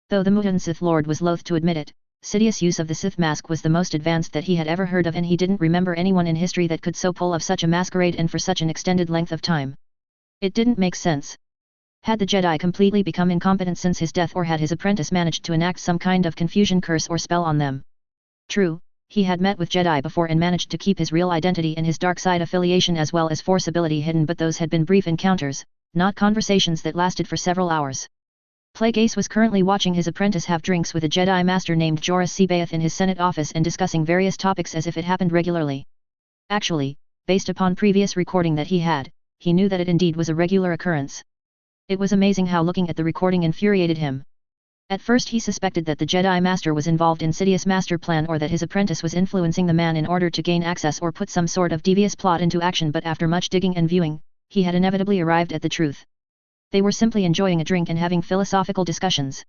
Though the Mutan Sith Lord was loath to admit it, Sidious' use of the Sith mask was the most advanced that he had ever heard of, and he didn't remember anyone in history that could so pull off such a masquerade and for such an extended length of time. It didn't make sense. Had the Jedi completely become incompetent since his death, or had his apprentice managed to enact some kind of confusion curse or spell on them? True, he had met with Jedi before and managed to keep his real identity and his dark side affiliation as well as force ability hidden, but those had been brief encounters, not conversations that lasted for several hours. Plague Ace was currently watching his apprentice have drinks with a Jedi master named Joris Sebaeth in his Senate office and discussing various topics as if it happened regularly. Actually, based upon previous recording that he knew that it indeed was a regular occurrence. It was amazing how looking at the recording infuriated him. At first he suspected that the Jedi Master was involved in Sidious' master plan, or that his apprentice was influencing the man in order to gain access or put some sort of devious plot into action, but after much digging and viewing, he had inevitably arrived at the truth. They were simply enjoying a drink and having philosophical discussions.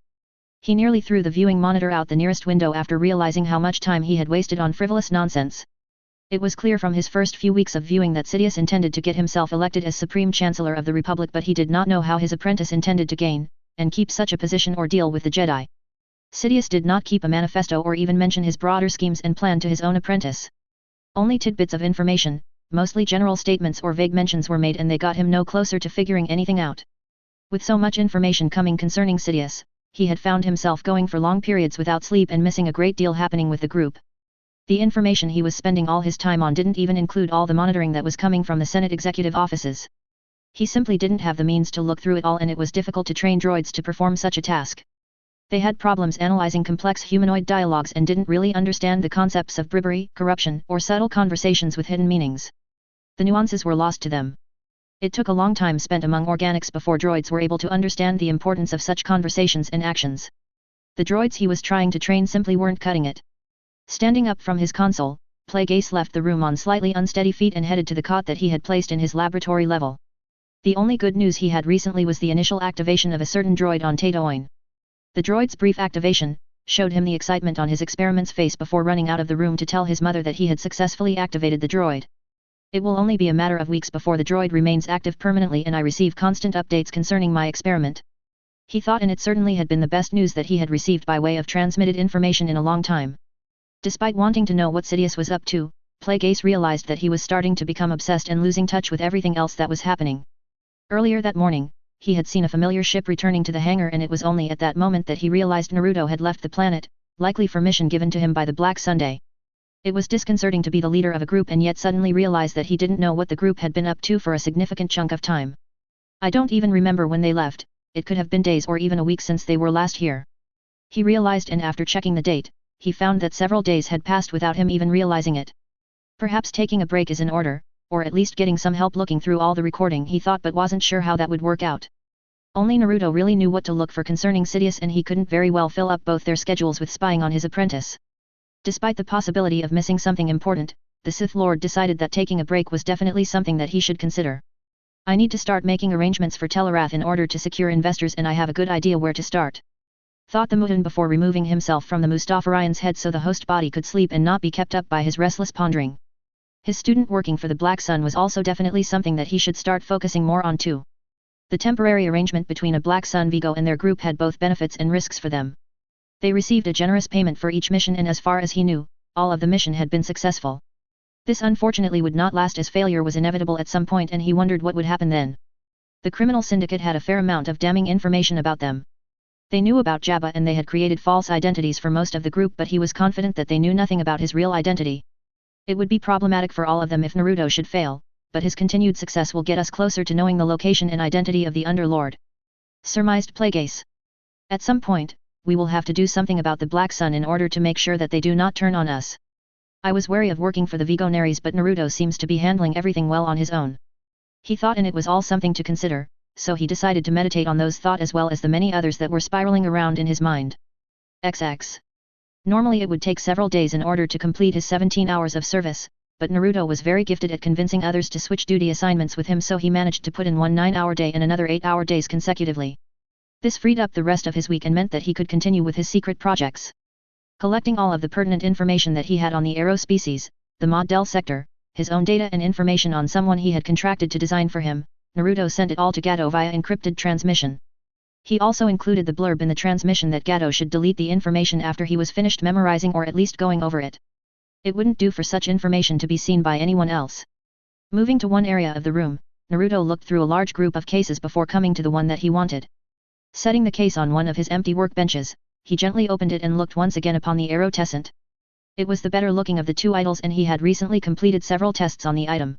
He nearly threw the viewing monitor out the nearest window after realizing how much time he had wasted on frivolous nonsense. It was clear from his first few weeks of viewing that Sidious intended to get himself elected as Supreme Chancellor of the Republic, but he did not know how his apprentice intended to gain and keep such a position or deal with the Jedi. Sidious did not keep a manifesto or even mention his broader schemes and plan to his own apprentice. Only tidbits of information, mostly general statements or vague mentions, were made, and they got him no closer to figuring anything out. With so much information coming concerning Sidious, he had found himself going for long periods without sleep and missing a great deal happening with the group. The information he was spending all his time on didn't even include all the monitoring that was coming from the Senate executive offices. He simply didn't have the means to look through it all, and it was difficult to train droids to perform such a task. They had problems analyzing complex humanoid dialogues and didn't really understand the concepts of bribery, corruption, or subtle conversations with hidden meanings. The nuances were lost to them. It took a long time spent among organics before droids were able to understand the importance of such conversations and actions. The droids he was trying to train simply weren't cutting it. Standing up from his console, Plague Ace left the room on slightly unsteady feet and headed to the cot that he had placed in his laboratory level. The only good news he had recently was the initial activation of a certain droid on Tatooine. The droid's brief activation showed him the excitement on his experiment's face before running out of the room to tell his mother that he had successfully activated the droid. It will only be a matter of weeks before the droid remains active permanently and I receive constant updates concerning my experiment. He thought, and it certainly had been the best news that he had received by way of transmitted information in a long time. Despite wanting to know what Sidious was up to, Plague Ace realized that he was starting to become obsessed and losing touch with everything else that was happening. Earlier that morning, he had seen a familiar ship returning to the hangar, and it was only at that moment that he realized Naruto had left the planet, likely for mission given to him by the Black Sunday. It was disconcerting to be the leader of a group and yet suddenly realize that he didn't know what the group had been up to for a significant chunk of time. I don't even remember when they left. It could have been days or even a week since they were last here. He realized, and after checking the date, he found that several days had passed without him even realizing it. Perhaps taking a break is in order, or at least getting some help looking through all the recording he thought, but wasn't sure how that would work out. Only Naruto really knew what to look for concerning Sidious, and he couldn't very well fill up both their schedules with spying on his apprentice. Despite the possibility of missing something important, the Sith Lord decided that taking a break was definitely something that he should consider. I need to start making arrangements for Telerath in order to secure investors, and I have a good idea where to start, thought the Mutin before removing himself from the Mustafarian's head so the host body could sleep and not be kept up by his restless pondering. His student working for the Black Sun was also definitely something that he should start focusing more on too. The temporary arrangement between a Black Sun Vigo and their group had both benefits and risks for them. They received a generous payment for each mission, and as far as he knew, all of the mission had been successful. This unfortunately would not last, as failure was inevitable at some point, and he wondered what would happen then. The criminal syndicate had a fair amount of damning information about them. They knew about Jabba, and they had created false identities for most of the group, but he was confident that they knew nothing about his real identity. It would be problematic for all of them if Naruto should fail, but his continued success will get us closer to knowing the location and identity of the Underlord, surmised Plagueis. At some point, we will have to do something about the Black Sun in order to make sure that they do not turn on us. I was wary of working for the Vigonaries, but Naruto seems to be handling everything well on his own, he thought, and it was all something to consider, so he decided to meditate on those thoughts as well as the many others that were spiraling around in his mind. XX. Normally it would take several days in order to complete his 17 hours of service, but Naruto was very gifted at convincing others to switch duty assignments with him, so he managed to put in one 9-hour day and another 8-hour days consecutively. This freed up the rest of his week and meant that he could continue with his secret projects. Collecting all of the pertinent information that he had on the Aero species, the Mod Del sector, his own data and information on someone he had contracted to design for him, Naruto sent it all to Gato via encrypted transmission. He also included the blurb in the transmission that Gato should delete the information after he was finished memorizing or at least going over it. It wouldn't do for such information to be seen by anyone else. Moving to one area of the room, Naruto looked through a large group of cases before coming to the one that he wanted. Setting the case on one of his empty workbenches, he gently opened it and looked once again upon the Aerotessent. It was the better looking of the two idols, and he had recently completed several tests on the item.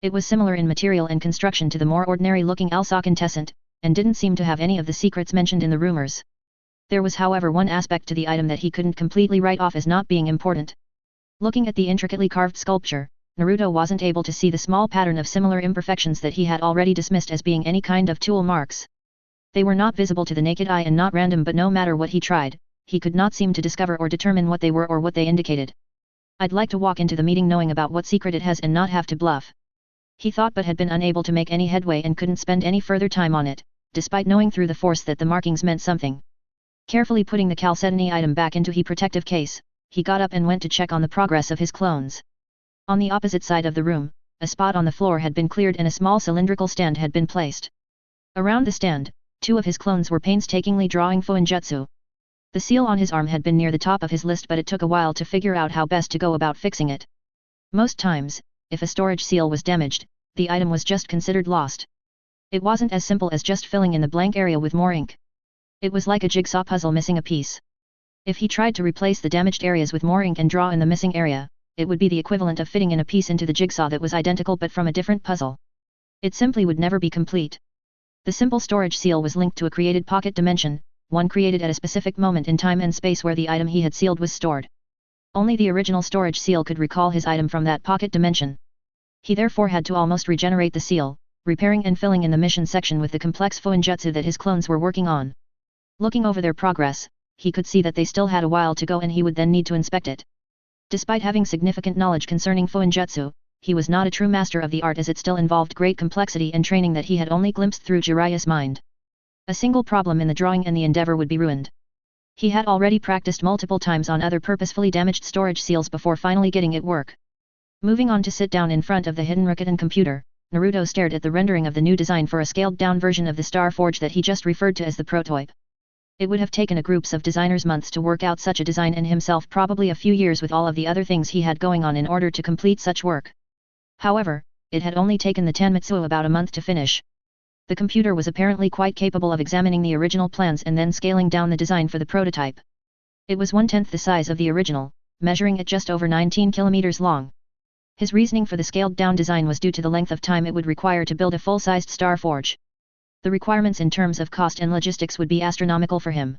It was similar in material and construction to the more ordinary looking Alsakantessent, and didn't seem to have any of the secrets mentioned in the rumors. There was however one aspect to the item that he couldn't completely write off as not being important. Looking at the intricately carved sculpture, Naruto wasn't able to see the small pattern of similar imperfections that he had already dismissed as being any kind of tool marks. They were not visible to the naked eye and not random, but no matter what he tried, he could not seem to discover or determine what they were or what they indicated. I'd like to walk into the meeting knowing about what secret it has and not have to bluff, he thought, but had been unable to make any headway and couldn't spend any further time on it, despite knowing through the force that the markings meant something. Carefully putting the chalcedony item back into his protective case, he got up and went to check on the progress of his clones. On the opposite side of the room, a spot on the floor had been cleared and a small cylindrical stand had been placed. Around the stand, 2 of his clones were painstakingly drawing fuinjutsu. The seal on his arm had been near the top of his list, but it took a while to figure out how best to go about fixing it. Most times, if a storage seal was damaged, the item was just considered lost. It wasn't as simple as just filling in the blank area with more ink. It was like a jigsaw puzzle missing a piece. If he tried to replace the damaged areas with more ink and draw in the missing area, it would be the equivalent of fitting in a piece into the jigsaw that was identical but from a different puzzle. It simply would never be complete. The simple storage seal was linked to a created pocket dimension, one created at a specific moment in time and space where the item he had sealed was stored. Only the original storage seal could recall his item from that pocket dimension. He therefore had to almost regenerate the seal, repairing and filling in the mission section with the complex fuinjutsu that his clones were working on. Looking over their progress, he could see that they still had a while to go and he would then need to inspect it. Despite having significant knowledge concerning fuinjutsu, he was not a true master of the art, as it still involved great complexity and training that he had only glimpsed through Jiraiya's mind. A single problem in the drawing and the endeavor would be ruined. He had already practiced multiple times on other purposefully damaged storage seals before finally getting it work. Moving on to sit down in front of the hidden Rakuten computer, Naruto stared at the rendering of the new design for a scaled-down version of the Star Forge that he just referred to as the prototype. It would have taken a group of designers months to work out such a design, and himself probably a few years with all of the other things he had going on in order to complete such work. However, it had only taken the Tanmitsu about a month to finish. The computer was apparently quite capable of examining the original plans and then scaling down the design for the prototype. It was 1/10 the size of the original, measuring at just over 19 kilometers long. His reasoning for the scaled-down design was due to the length of time it would require to build a full-sized Star Forge. The requirements in terms of cost and logistics would be astronomical for him.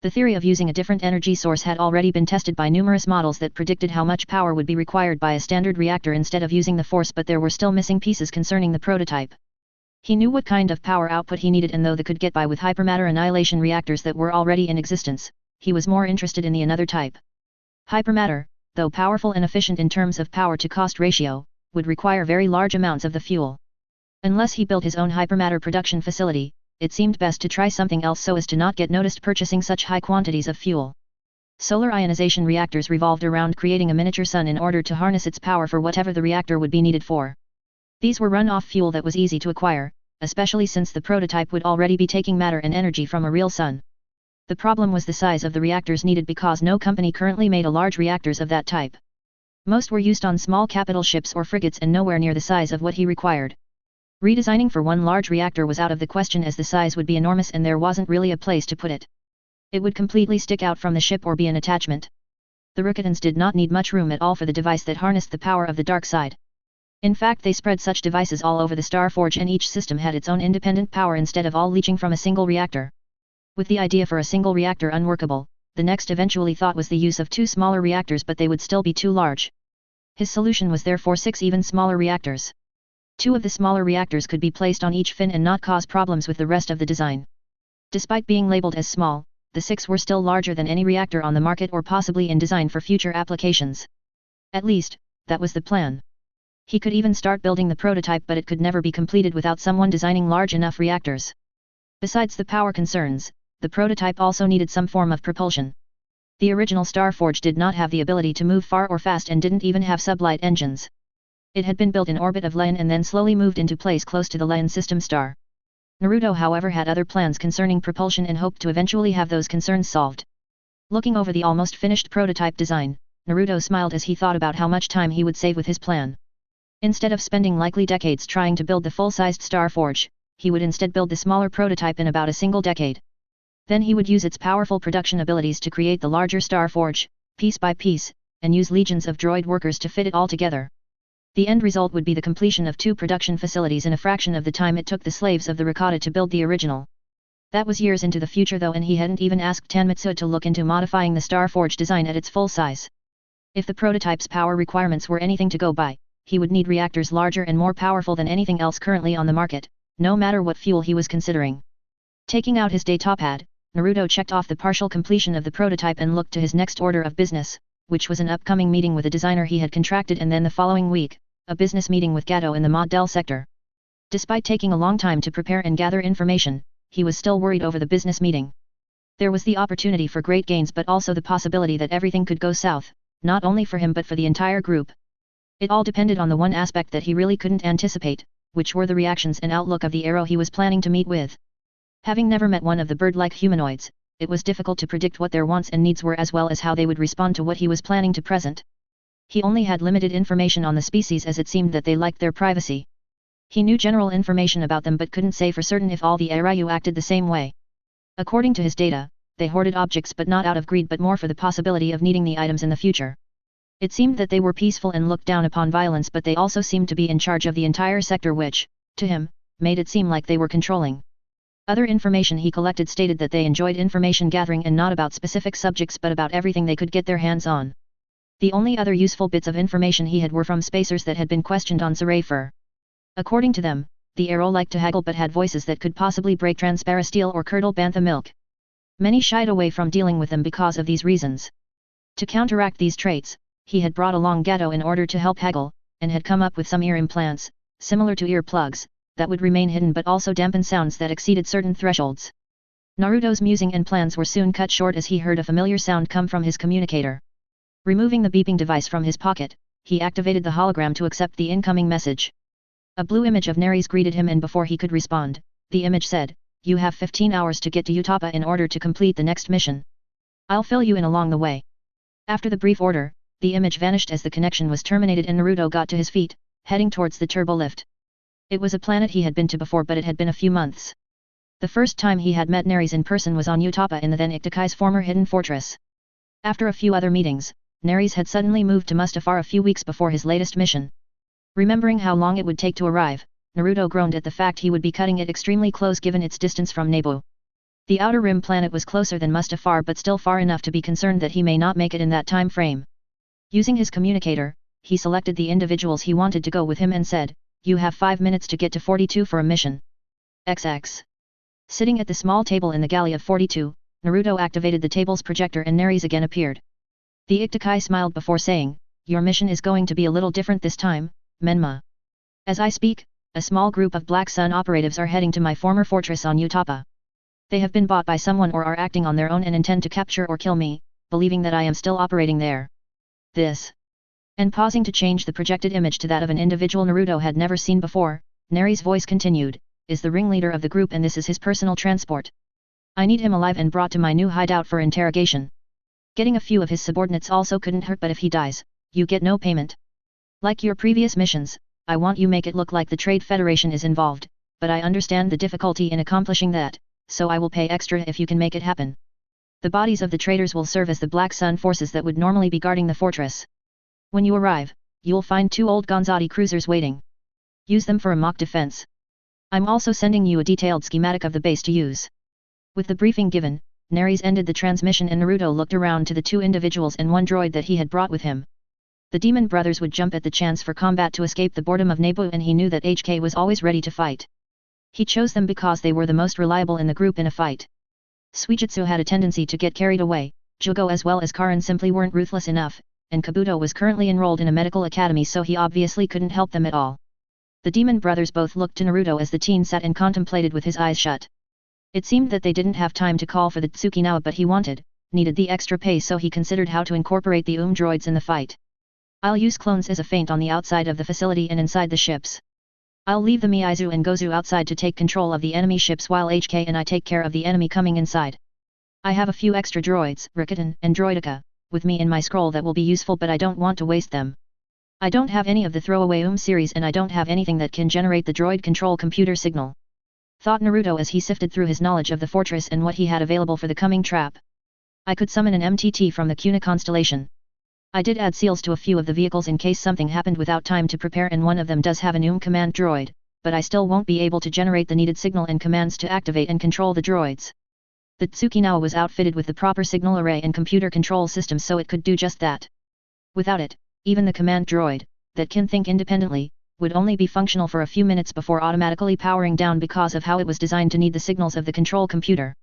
The theory of using a different energy source had already been tested by numerous models that predicted how much power would be required by a standard reactor instead of using the force, but there were still missing pieces concerning the prototype. He knew what kind of power output he needed, and though they could get by with hypermatter annihilation reactors that were already in existence, he was more interested in the another type. Hypermatter, though powerful and efficient in terms of power to cost ratio, would require very large amounts of the fuel. Unless he built his own hypermatter production facility, it seemed best to try something else so as to not get noticed purchasing such high quantities of fuel. Solar ionization reactors revolved around creating a miniature sun in order to harness its power for whatever the reactor would be needed for. These were run-off fuel that was easy to acquire, especially since the prototype would already be taking matter and energy from a real sun. The problem was the size of the reactors needed because no company currently made a large reactors of that type. Most were used on small capital ships or frigates and nowhere near the size of what he required. Redesigning for one large reactor was out of the question as the size would be enormous and there wasn't really a place to put it. It would completely stick out from the ship or be an attachment. The Ricotans did not need much room at all for the device that harnessed the power of the dark side. In fact, they spread such devices all over the Starforge and each system had its own independent power instead of all leeching from a single reactor. With the idea for a single reactor unworkable, the next eventually thought was the use of 2 smaller reactors, but they would still be too large. His solution was therefore 6 even smaller reactors. 2 of the smaller reactors could be placed on each fin and not cause problems with the rest of the design. Despite being labeled as small, the 6 were still larger than any reactor on the market or possibly in design for future applications. At least, that was the plan. He could even start building the prototype, but it could never be completed without someone designing large enough reactors. Besides the power concerns, the prototype also needed some form of propulsion. The original Starforge did not have the ability to move far or fast and didn't even have sublight engines. It had been built in orbit of Len and then slowly moved into place close to the Len system star. Naruto, however, had other plans concerning propulsion and hoped to eventually have those concerns solved. Looking over the almost finished prototype design, Naruto smiled as he thought about how much time he would save with his plan. Instead of spending likely decades trying to build the full-sized Starforge, he would instead build the smaller prototype in about a single decade. Then he would use its powerful production abilities to create the larger Starforge, piece by piece, and use legions of droid workers to fit it all together. The end result would be the completion of 2 production facilities in a fraction of the time it took the slaves of the Ricotta to build the original. That was years into the future though, and he hadn't even asked Tanmitsu to look into modifying the Starforge design at its full size. If the prototype's power requirements were anything to go by, he would need reactors larger and more powerful than anything else currently on the market, no matter what fuel he was considering. Taking out his datapad, Naruto checked off the partial completion of the prototype and looked to his next order of business, which was an upcoming meeting with a designer he had contracted, and then the following week, a business meeting with Gato in the Mod Del sector. Despite taking a long time to prepare and gather information, he was still worried over the business meeting. There was the opportunity for great gains but also the possibility that everything could go south, not only for him but for the entire group. It all depended on the one aspect that he really couldn't anticipate, which were the reactions and outlook of the arrow he was planning to meet with. Having never met one of the bird-like humanoids, it was difficult to predict what their wants and needs were as well as how they would respond to what he was planning to present. He only had limited information on the species as it seemed that they liked their privacy. He knew general information about them but couldn't say for certain if all the Arayu acted the same way. According to his data, they hoarded objects but not out of greed but more for the possibility of needing the items in the future. It seemed that they were peaceful and looked down upon violence, but they also seemed to be in charge of the entire sector, which, to him, made it seem like they were controlling. Other information he collected stated that they enjoyed information gathering and not about specific subjects but about everything they could get their hands on. The only other useful bits of information he had were from spacers that had been questioned on Saray. According to them, the arrow liked to haggle but had voices that could possibly break Transpara steel or curdle bantha milk. Many shied away from dealing with them because of these reasons. To counteract these traits, he had brought along Gato in order to help haggle, and had come up with some ear implants, similar to ear plugs, that would remain hidden but also dampen sounds that exceeded certain thresholds. Naruto's musing and plans were soon cut short as he heard a familiar sound come from his communicator. Removing the beeping device from his pocket, he activated the hologram to accept the incoming message. A blue image of Neres greeted him, and before he could respond, the image said, "You have 15 hours to get to Utapa in order to complete the next mission. I'll fill you in along the way." After the brief order, the image vanished as the connection was terminated and Naruto got to his feet, heading towards the turbo lift. It was a planet he had been to before, but it had been a few months. The first time he had met Neres in person was on Utapa in the then Iktakai's former hidden fortress. After a few other meetings, Neres had suddenly moved to Mustafar a few weeks before his latest mission. Remembering how long it would take to arrive, Naruto groaned at the fact he would be cutting it extremely close given its distance from Nebu. The outer rim planet was closer than Mustafar but still far enough to be concerned that he may not make it in that time frame. Using his communicator, he selected the individuals he wanted to go with him and said, "You have 5 minutes to get to 42 for a mission." XX. Sitting at the small table in the galley of 42, Naruto activated the table's projector and Neres again appeared. The Iktakai smiled before saying, "Your mission is going to be a little different this time, Menma. As I speak, a small group of Black Sun operatives are heading to my former fortress on Utapa. They have been bought by someone or are acting on their own and intend to capture or kill me, believing that I am still operating there. This." And pausing to change the projected image to that of an individual Naruto had never seen before, Nere's voice continued, "Is the ringleader of the group and this is his personal transport. I need him alive and brought to my new hideout for interrogation. Getting a few of his subordinates also couldn't hurt, but if he dies, you get no payment. Like your previous missions, I want you make it look like the Trade Federation is involved, but I understand the difficulty in accomplishing that, so I will pay extra if you can make it happen. The bodies of the traders will serve as the Black Sun forces that would normally be guarding the fortress. When you arrive, you'll find 2 old Gonzati cruisers waiting. Use them for a mock defense. I'm also sending you a detailed schematic of the base to use." With the briefing given, Neres ended the transmission and Naruto looked around to the 2 individuals and 1 droid that he had brought with him. The demon brothers would jump at the chance for combat to escape the boredom of Nebu, and he knew that HK was always ready to fight. He chose them because they were the most reliable in the group in a fight. Suijutsu had a tendency to get carried away, Jugo as well as Karin simply weren't ruthless enough, and Kabuto was currently enrolled in a medical academy so he obviously couldn't help them at all. The demon brothers both looked to Naruto as the teen sat and contemplated with his eyes shut. It seemed that they didn't have time to call for the Tsukinawa, but he needed the extra pay, so he considered how to incorporate the droids in the fight. "I'll use clones as a feint on the outside of the facility and inside the ships. I'll leave the Miizu and Gozu outside to take control of the enemy ships while HK and I take care of the enemy coming inside. I have a few extra droids, Rikutan and Droideka, with me in my scroll that will be useful, but I don't want to waste them. I don't have any of the throwaway series and I don't have anything that can generate the droid control computer signal," thought Naruto as he sifted through his knowledge of the fortress and what he had available for the coming trap. "I could summon an MTT from the Kuna constellation. I did add seals to a few of the vehicles in case something happened without time to prepare, and one of them does have an command droid, but I still won't be able to generate the needed signal and commands to activate and control the droids." The Tsukinawa was outfitted with the proper signal array and computer control system, so it could do just that. Without it, even the command droid, that can think independently, would only be functional for a few minutes before automatically powering down because of how it was designed to need the signals of the control computer.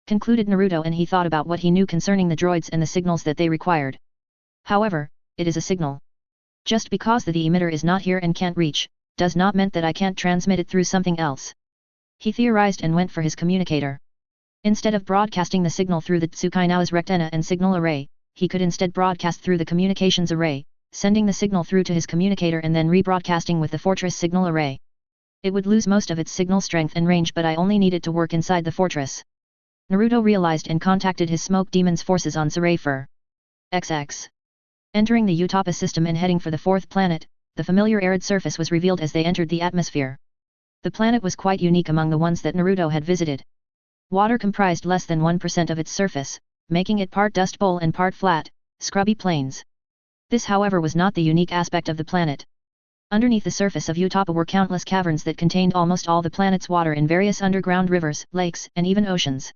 Concluded Naruto, and he thought about what he knew concerning the droids and the signals that they required. However, it is a signal. Just because the emitter is not here and can't reach, does not mean that I can't transmit it through something else. He theorized and went for his communicator. Instead of broadcasting the signal through the Tsukinawa's rectenna and signal array, he could instead broadcast through the communications array, sending the signal through to his communicator and then rebroadcasting with the fortress signal array. It would lose most of its signal strength and range, but I only need it to work inside the fortress. Naruto realized and contacted his smoke demon's forces on Sarayfur. XX. Entering the Utapa system and heading for the 4th planet, the familiar arid surface was revealed as they entered the atmosphere. The planet was quite unique among the ones that Naruto had visited. Water comprised less than 1% of its surface, making it part dust bowl and part flat, scrubby plains. This, however, was not the unique aspect of the planet. Underneath the surface of Utapa were countless caverns that contained almost all the planet's water in various underground rivers, lakes, and even oceans.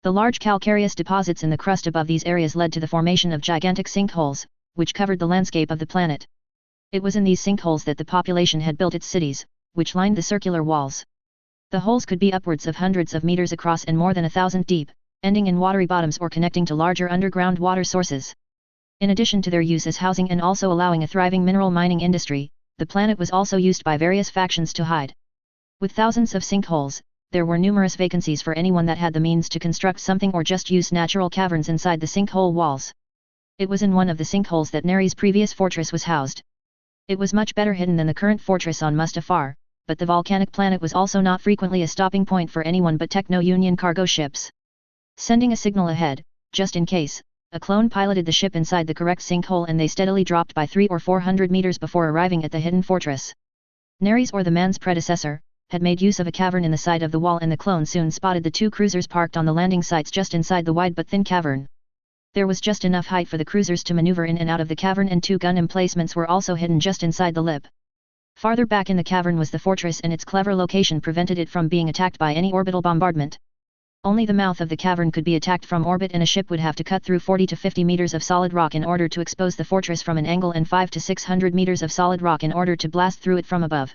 The large calcareous deposits in the crust above these areas led to the formation of gigantic sinkholes, which covered the landscape of the planet. It was in these sinkholes that the population had built its cities, which lined the circular walls. The holes could be upwards of hundreds of meters across and more than 1,000 deep, ending in watery bottoms or connecting to larger underground water sources. In addition to their use as housing and also allowing a thriving mineral mining industry, the planet was also used by various factions to hide. With thousands of sinkholes, there were numerous vacancies for anyone that had the means to construct something or just use natural caverns inside the sinkhole walls. It was in one of the sinkholes that Neri's previous fortress was housed. It was much better hidden than the current fortress on Mustafar, but the volcanic planet was also not frequently a stopping point for anyone but Techno-Union cargo ships. Sending a signal ahead, just in case, a clone piloted the ship inside the correct sinkhole and they steadily dropped by 300 or 400 meters before arriving at the hidden fortress. Neres, or the man's predecessor, had made use of a cavern in the side of the wall, and the clone soon spotted the 2 cruisers parked on the landing sites just inside the wide but thin cavern. There was just enough height for the cruisers to maneuver in and out of the cavern, and 2 gun emplacements were also hidden just inside the lip. Farther back in the cavern was the fortress, and its clever location prevented it from being attacked by any orbital bombardment. Only the mouth of the cavern could be attacked from orbit, and a ship would have to cut through 40 to 50 meters of solid rock in order to expose the fortress from an angle, and 5 to 600 meters of solid rock in order to blast through it from above.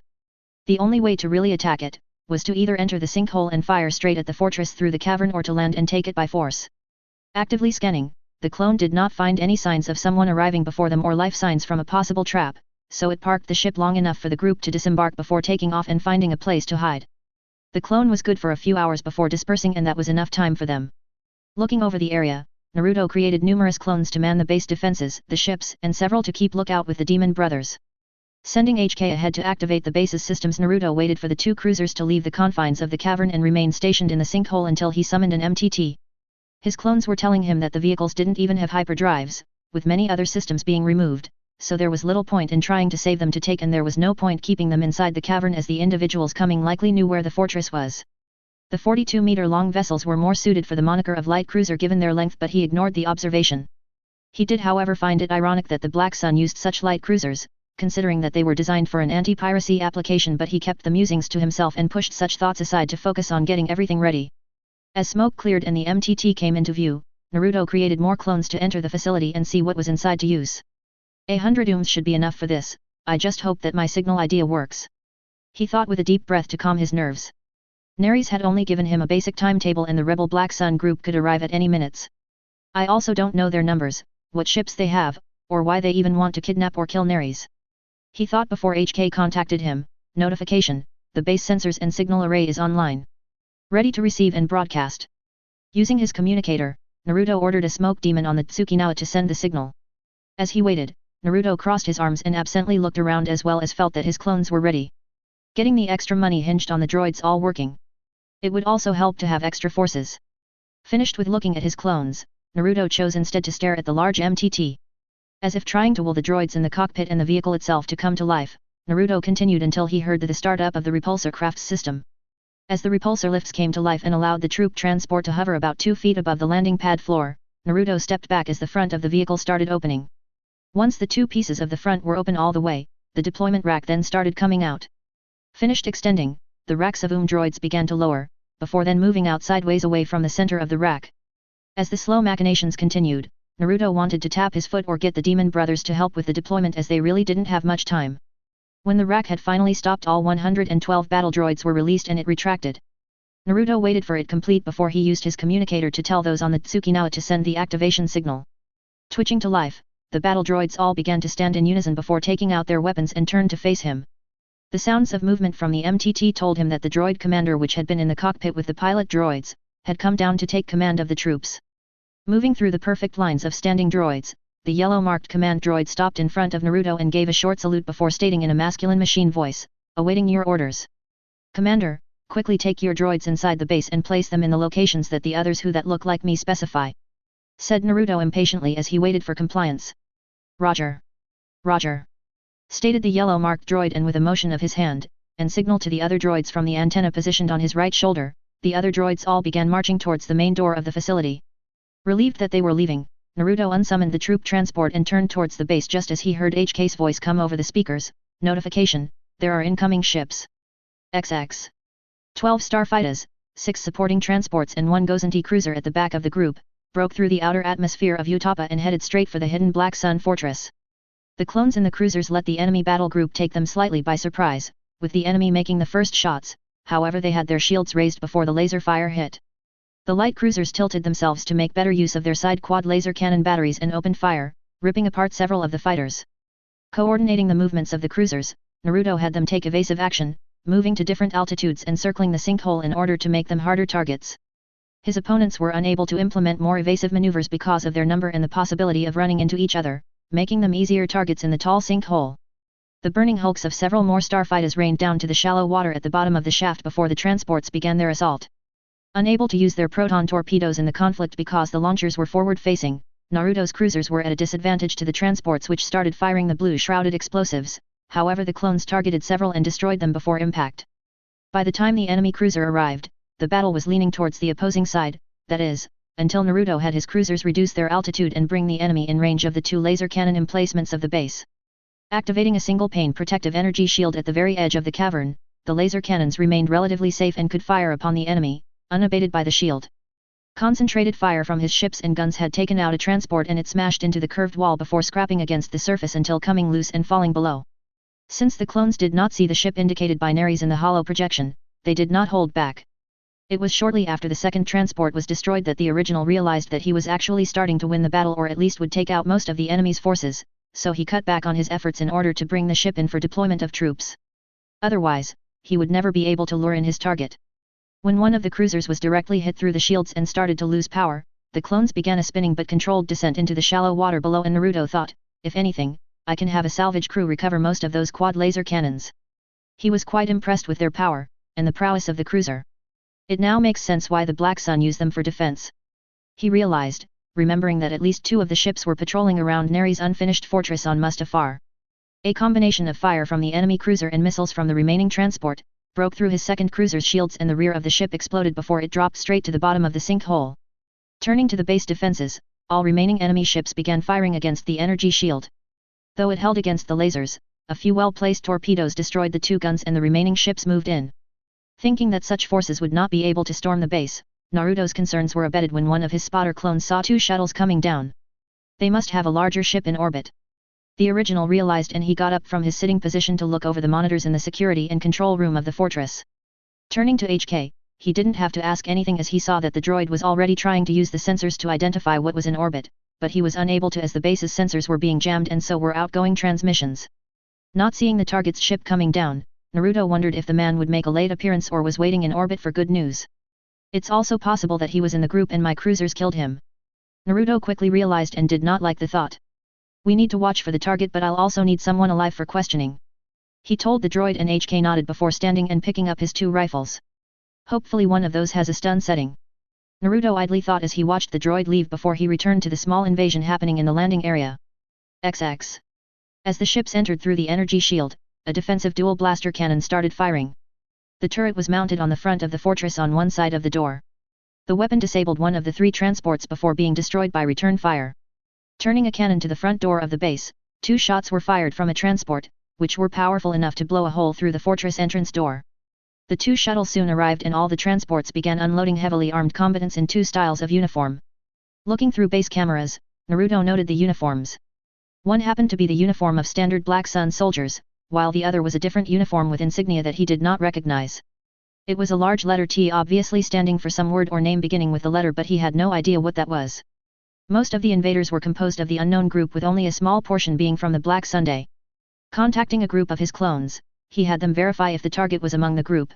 The only way to really attack it was to either enter the sinkhole and fire straight at the fortress through the cavern, or to land and take it by force. Actively scanning, the clone did not find any signs of someone arriving before them or life signs from a possible trap, so it parked the ship long enough for the group to disembark before taking off and finding a place to hide. The clone was good for a few hours before dispersing, and that was enough time for them. Looking over the area, Naruto created numerous clones to man the base defenses, the ships, and several to keep lookout with the demon brothers. Sending HK ahead to activate the base's systems, Naruto waited for the two cruisers to leave the confines of the cavern and remained stationed in the sinkhole until he summoned an MTT. His clones were telling him that the vehicles didn't even have hyperdrives, with many other systems being removed, so there was little point in trying to save them to take, and there was no point keeping them inside the cavern as the individuals coming likely knew where the fortress was. The 42-meter-long vessels were more suited for the moniker of light cruiser given their length, but he ignored the observation. He did however find it ironic that the Black Sun used such light cruisers, considering that they were designed for an anti-piracy application, but he kept the musings to himself and pushed such thoughts aside to focus on getting everything ready. As smoke cleared and the MTT came into view, Naruto created more clones to enter the facility and see what was inside to use. 100 ohms should be enough for this, I just hope that my signal idea works. He thought with a deep breath to calm his nerves. Neres had only given him a basic timetable, and the rebel Black Sun group could arrive at any minutes. I also don't know their numbers, what ships they have, or why they even want to kidnap or kill Neres. He thought before HK contacted him. Notification, the base sensors and signal array is online. Ready to receive and broadcast. Using his communicator, Naruto ordered a smoke demon on the Tsukinawa to send the signal. As he waited, Naruto crossed his arms and absently looked around, as well as felt that his clones were ready. Getting the extra money hinged on the droids all working. It would also help to have extra forces. Finished with looking at his clones, Naruto chose instead to stare at the large MTT. As if trying to will the droids in the cockpit and the vehicle itself to come to life, Naruto continued until he heard the start-up of the repulsor craft's system. As the repulsor lifts came to life and allowed the troop transport to hover about 2 feet above the landing pad floor, Naruto stepped back as the front of the vehicle started opening. Once the two pieces of the front were open all the way, the deployment rack then started coming out. Finished extending, the racks of droids began to lower, before then moving out sideways away from the center of the rack. As the slow machinations continued, Naruto wanted to tap his foot or get the demon brothers to help with the deployment, as they really didn't have much time. When the rack had finally stopped, all 112 battle droids were released and it retracted. Naruto waited for it complete before he used his communicator to tell those on the Tsukinawa to send the activation signal. Twitching to life, the battle droids all began to stand in unison before taking out their weapons and turned to face him. The sounds of movement from the MTT told him that the droid commander, which had been in the cockpit with the pilot droids, had come down to take command of the troops. Moving through the perfect lines of standing droids, the yellow-marked command droid stopped in front of Naruto and gave a short salute before stating in a masculine machine voice, "Awaiting your orders. Commander, quickly take your droids inside the base and place them in the locations that the others who that look like me specify," said Naruto impatiently as he waited for compliance. "Roger. Roger," stated the yellow-marked droid, and with a motion of his hand, and signal to the other droids from the antenna positioned on his right shoulder, the other droids all began marching towards the main door of the facility. Relieved that they were leaving, Naruto unsummoned the troop transport and turned towards the base just as he heard HK's voice come over the speakers. "Notification, there are incoming ships. XX. 12 starfighters, 6 supporting transports and 1 Gozanti cruiser at the back of the group, broke through the outer atmosphere of Utapa and headed straight for the hidden Black Sun fortress." The clones in the cruisers let the enemy battle group take them slightly by surprise, with the enemy making the first shots. However, they had their shields raised before the laser fire hit. The light cruisers tilted themselves to make better use of their side quad laser cannon batteries and opened fire, ripping apart several of the fighters. Coordinating the movements of the cruisers, Naruto had them take evasive action, moving to different altitudes and circling the sinkhole in order to make them harder targets. His opponents were unable to implement more evasive maneuvers because of their number and the possibility of running into each other, making them easier targets in the tall sinkhole. The burning hulks of several more starfighters rained down to the shallow water at the bottom of the shaft before the transports began their assault. Unable to use their proton torpedoes in the conflict because the launchers were forward-facing, Naruto's cruisers were at a disadvantage to the transports, which started firing the blue-shrouded explosives. However, the clones targeted several and destroyed them before impact. By the time the enemy cruiser arrived, the battle was leaning towards the opposing side, that is, until Naruto had his cruisers reduce their altitude and bring the enemy in range of the 2 laser cannon emplacements of the base. Activating a single-pane protective energy shield at the very edge of the cavern, the laser cannons remained relatively safe and could fire upon the enemy, unabated by the shield. Concentrated fire from his ships and guns had taken out a transport and it smashed into the curved wall before scrapping against the surface until coming loose and falling below. Since the clones did not see the ship indicated by Neres in the hollow projection, they did not hold back. It was shortly after the second transport was destroyed that the original realized that he was actually starting to win the battle or at least would take out most of the enemy's forces, so he cut back on his efforts in order to bring the ship in for deployment of troops. Otherwise, he would never be able to lure in his target. When one of the cruisers was directly hit through the shields and started to lose power, the clones began a spinning but controlled descent into the shallow water below and Naruto thought, if anything, I can have a salvage crew recover most of those quad laser cannons. He was quite impressed with their power, and the prowess of the cruiser. It now makes sense why the Black Sun used them for defense. He realized, remembering that at least 2 of the ships were patrolling around Nere's unfinished fortress on Mustafar. A combination of fire from the enemy cruiser and missiles from the remaining transport, broke through his second cruiser's shields and the rear of the ship exploded before it dropped straight to the bottom of the sinkhole. Turning to the base defenses, all remaining enemy ships began firing against the energy shield. Though it held against the lasers, a few well-placed torpedoes destroyed the 2 guns and the remaining ships moved in. Thinking that such forces would not be able to storm the base, Naruto's concerns were abated when one of his spotter clones saw 2 shuttles coming down. They must have a larger ship in orbit. The original realized and he got up from his sitting position to look over the monitors in the security and control room of the fortress. Turning to HK, he didn't have to ask anything as he saw that the droid was already trying to use the sensors to identify what was in orbit, but he was unable to as the base's sensors were being jammed and so were outgoing transmissions. Not seeing the target's ship coming down, Naruto wondered if the man would make a late appearance or was waiting in orbit for good news. It's also possible that he was in the group and my cruisers killed him. Naruto quickly realized and did not like the thought. We need to watch for the target but I'll also need someone alive for questioning. He told the droid and HK nodded before standing and picking up his 2 rifles. Hopefully one of those has a stun setting. Naruto idly thought as he watched the droid leave before he returned to the small invasion happening in the landing area. XX. As the ships entered through the energy shield, a defensive dual blaster cannon started firing. The turret was mounted on the front of the fortress on one side of the door. The weapon disabled one of the 3 transports before being destroyed by return fire. Turning a cannon to the front door of the base, 2 shots were fired from a transport, which were powerful enough to blow a hole through the fortress entrance door. The 2 shuttles soon arrived and all the transports began unloading heavily armed combatants in 2 styles of uniform. Looking through base cameras, Naruto noted the uniforms. One happened to be the uniform of standard Black Sun soldiers, while the other was a different uniform with insignia that he did not recognize. It was a large letter T obviously standing for some word or name beginning with the letter but he had no idea what that was. Most of the invaders were composed of the unknown group with only a small portion being from the Black Sunday. Contacting a group of his clones, he had them verify if the target was among the group.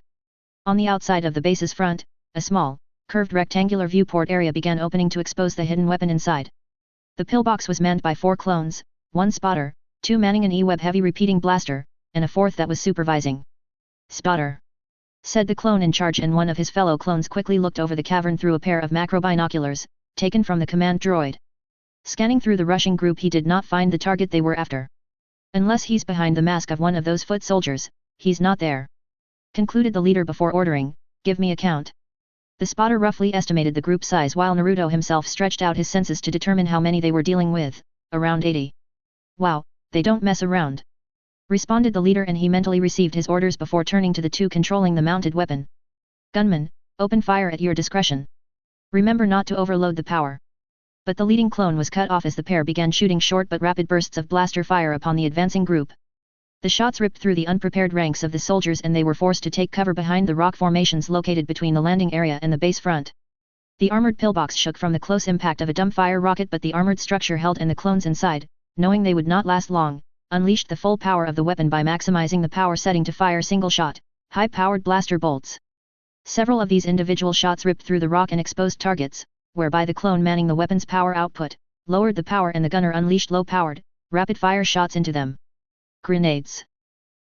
On the outside of the base's front, a small, curved rectangular viewport area began opening to expose the hidden weapon inside. The pillbox was manned by 4 clones, 1 spotter, 2 manning an E-web heavy repeating blaster, and a 4th that was supervising. Spotter, said the clone in charge and one of his fellow clones quickly looked over the cavern through a pair of macro binoculars, taken from the command droid. Scanning through the rushing group he did not find the target they were after. Unless he's behind the mask of one of those foot soldiers, he's not there. Concluded the leader before ordering, give me a count. The spotter roughly estimated the group size while Naruto himself stretched out his senses to determine how many they were dealing with, around 80. Wow, they don't mess around. Responded the leader and he mentally received his orders before turning to the 2 controlling the mounted weapon. Gunman, open fire at your discretion. Remember not to overload the power. But the leading clone was cut off as the pair began shooting short but rapid bursts of blaster fire upon the advancing group. The shots ripped through the unprepared ranks of the soldiers and they were forced to take cover behind the rock formations located between the landing area and the base front. The armored pillbox shook from the close impact of a dumbfire rocket but the armored structure held and the clones inside, knowing they would not last long, unleashed the full power of the weapon by maximizing the power setting to fire single-shot, high-powered blaster bolts. Several of these individual shots ripped through the rock and exposed targets, whereby the clone manning the weapon's power output, lowered the power and the gunner unleashed low-powered, rapid-fire shots into them. Grenades!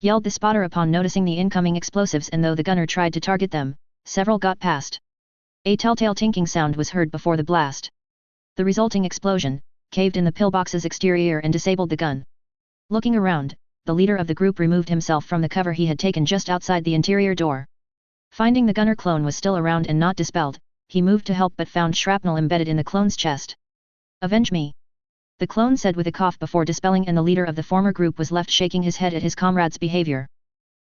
Yelled the spotter upon noticing the incoming explosives and though the gunner tried to target them, several got past. A telltale tinking sound was heard before the blast. The resulting explosion caved in the pillbox's exterior and disabled the gun. Looking around, the leader of the group removed himself from the cover he had taken just outside the interior door. Finding the gunner clone was still around and not dispelled, he moved to help but found shrapnel embedded in the clone's chest. Avenge me! The clone said with a cough before dispelling and the leader of the former group was left shaking his head at his comrade's behavior.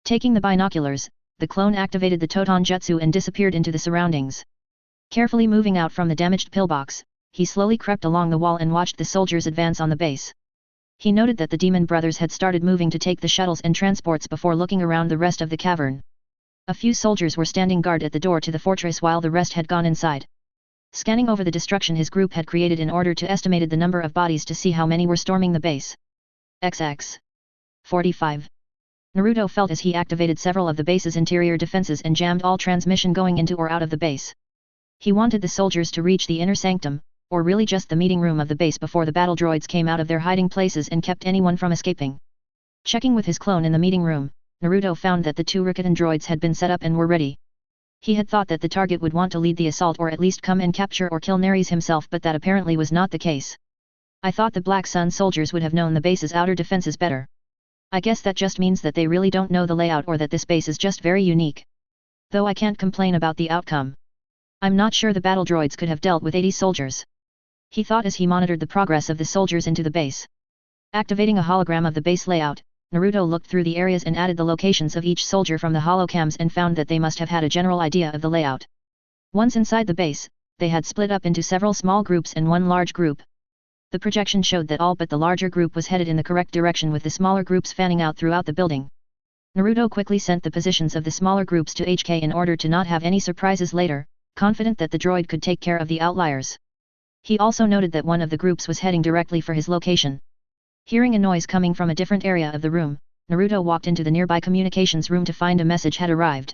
Taking the binoculars, the clone activated the Toton Jutsu and disappeared into the surroundings. Carefully moving out from the damaged pillbox, he slowly crept along the wall and watched the soldiers advance on the base. He noted that the Demon Brothers had started moving to take the shuttles and transports before looking around the rest of the cavern. A few soldiers were standing guard at the door to the fortress while the rest had gone inside. Scanning over the destruction his group had created in order to estimate the number of bodies to see how many were storming the base. XX 45. Naruto felt as he activated several of the base's interior defenses and jammed all transmission going into or out of the base. He wanted the soldiers to reach the inner sanctum, or really just the meeting room of the base before the battle droids came out of their hiding places and kept anyone from escaping. Checking with his clone in the meeting room, Naruto found that the 2 Rikutan droids had been set up and were ready. He had thought that the target would want to lead the assault or at least come and capture or kill Neres himself, but that apparently was not the case. I thought the Black Sun soldiers would have known the base's outer defenses better. I guess that just means that they really don't know the layout or that this base is just very unique. Though I can't complain about the outcome. I'm not sure the battle droids could have dealt with 80 soldiers. He thought as he monitored the progress of the soldiers into the base. Activating a hologram of the base layout, Naruto looked through the areas and added the locations of each soldier from the holocams and found that they must have had a general idea of the layout. Once inside the base, they had split up into several small groups and one large group. The projection showed that all but the larger group was headed in the correct direction with the smaller groups fanning out throughout the building. Naruto quickly sent the positions of the smaller groups to HK in order to not have any surprises later, confident that the droid could take care of the outliers. He also noted that one of the groups was heading directly for his location. Hearing a noise coming from a different area of the room, Naruto walked into the nearby communications room to find a message had arrived.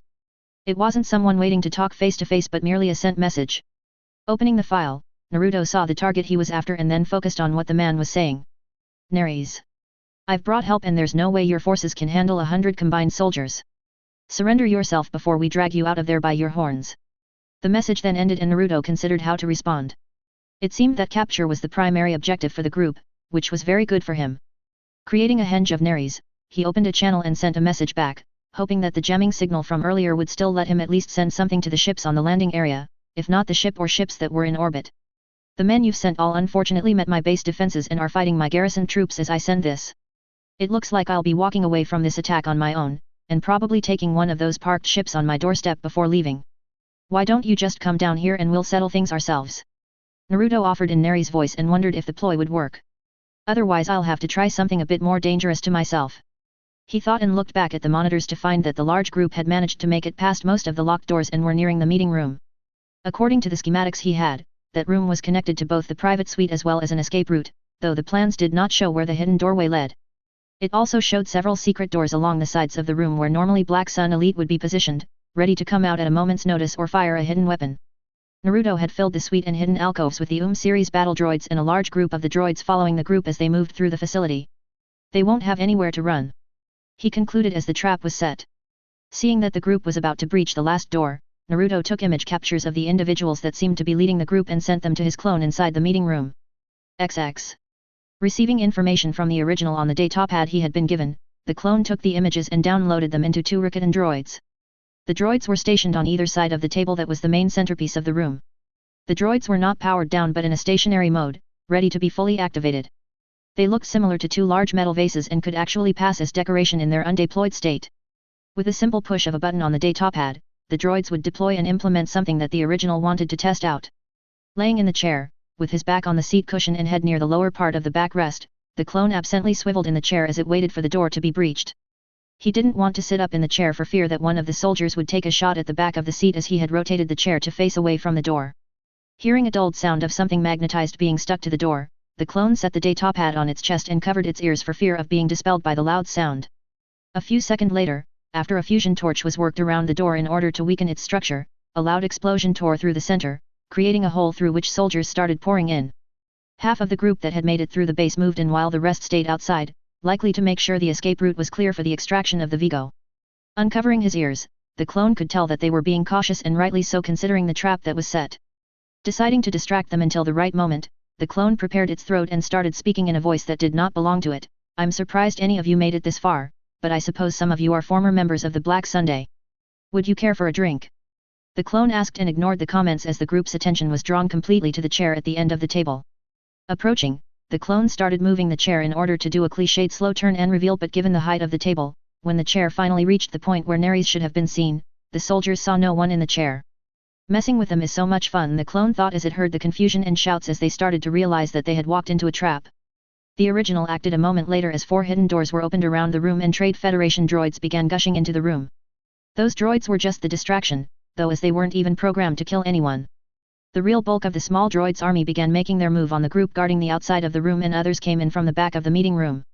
It wasn't someone waiting to talk face to face but merely a sent message. Opening the file, Naruto saw the target he was after and then focused on what the man was saying. Neres. I've brought help and there's no way your forces can handle 100 combined soldiers. Surrender yourself before we drag you out of there by your horns. The message then ended and Naruto considered how to respond. It seemed that capture was the primary objective for the group, which was very good for him. Creating a henge of Neres, he opened a channel and sent a message back, hoping that the jamming signal from earlier would still let him at least send something to the ships on the landing area, if not the ship or ships that were in orbit. The men you've sent all unfortunately met my base defenses and are fighting my garrison troops as I send this. It looks like I'll be walking away from this attack on my own, and probably taking one of those parked ships on my doorstep before leaving. Why don't you just come down here and we'll settle things ourselves? Naruto offered in Nere's voice and wondered if the ploy would work. Otherwise I'll have to try something a bit more dangerous to myself. He thought and looked back at the monitors to find that the large group had managed to make it past most of the locked doors and were nearing the meeting room. According to the schematics he had, that room was connected to both the private suite as well as an escape route, though the plans did not show where the hidden doorway led. It also showed several secret doors along the sides of the room where normally Black Sun Elite would be positioned, ready to come out at a moment's notice or fire a hidden weapon. Naruto had filled the suite and hidden alcoves with the series battle droids and a large group of the droids following the group as they moved through the facility. They won't have anywhere to run. He concluded as the trap was set. Seeing that the group was about to breach the last door, Naruto took image captures of the individuals that seemed to be leading the group and sent them to his clone inside the meeting room. XX. Receiving information from the original on the datapad he had been given, the clone took the images and downloaded them into 2 Rikutan droids. The droids were stationed on either side of the table that was the main centerpiece of the room. The droids were not powered down but in a stationary mode, ready to be fully activated. They looked similar to 2 large metal vases and could actually pass as decoration in their undeployed state. With a simple push of a button on the datapad, the droids would deploy and implement something that the original wanted to test out. Laying in the chair, with his back on the seat cushion and head near the lower part of the backrest, the clone absently swiveled in the chair as it waited for the door to be breached. He didn't want to sit up in the chair for fear that one of the soldiers would take a shot at the back of the seat as he had rotated the chair to face away from the door. Hearing a dulled sound of something magnetized being stuck to the door, the clone set the datapad on its chest and covered its ears for fear of being dispelled by the loud sound. A few seconds later, after a fusion torch was worked around the door in order to weaken its structure, a loud explosion tore through the center, creating a hole through which soldiers started pouring in. Half of the group that had made it through the base moved in while the rest stayed outside, likely to make sure the escape route was clear for the extraction of the Vigo. Uncovering his ears, the clone could tell that they were being cautious and rightly so considering the trap that was set. Deciding to distract them until the right moment, the clone prepared its throat and started speaking in a voice that did not belong to it. I'm surprised any of you made it this far, but I suppose some of you are former members of the Black Sunday. Would you care for a drink? The clone asked and ignored the comments as the group's attention was drawn completely to the chair at the end of the table. Approaching, the clone started moving the chair in order to do a cliched slow turn and reveal, but given the height of the table, when the chair finally reached the point where Neres should have been seen, the soldiers saw no one in the chair. Messing with them is so much fun, the clone thought as it heard the confusion and shouts as they started to realize that they had walked into a trap. The original acted a moment later as 4 hidden doors were opened around the room and Trade Federation droids began gushing into the room. Those droids were just the distraction, though, as they weren't even programmed to kill anyone. The real bulk of the small droids' army began making their move on the group guarding the outside of the room, and others came in from the back of the meeting room.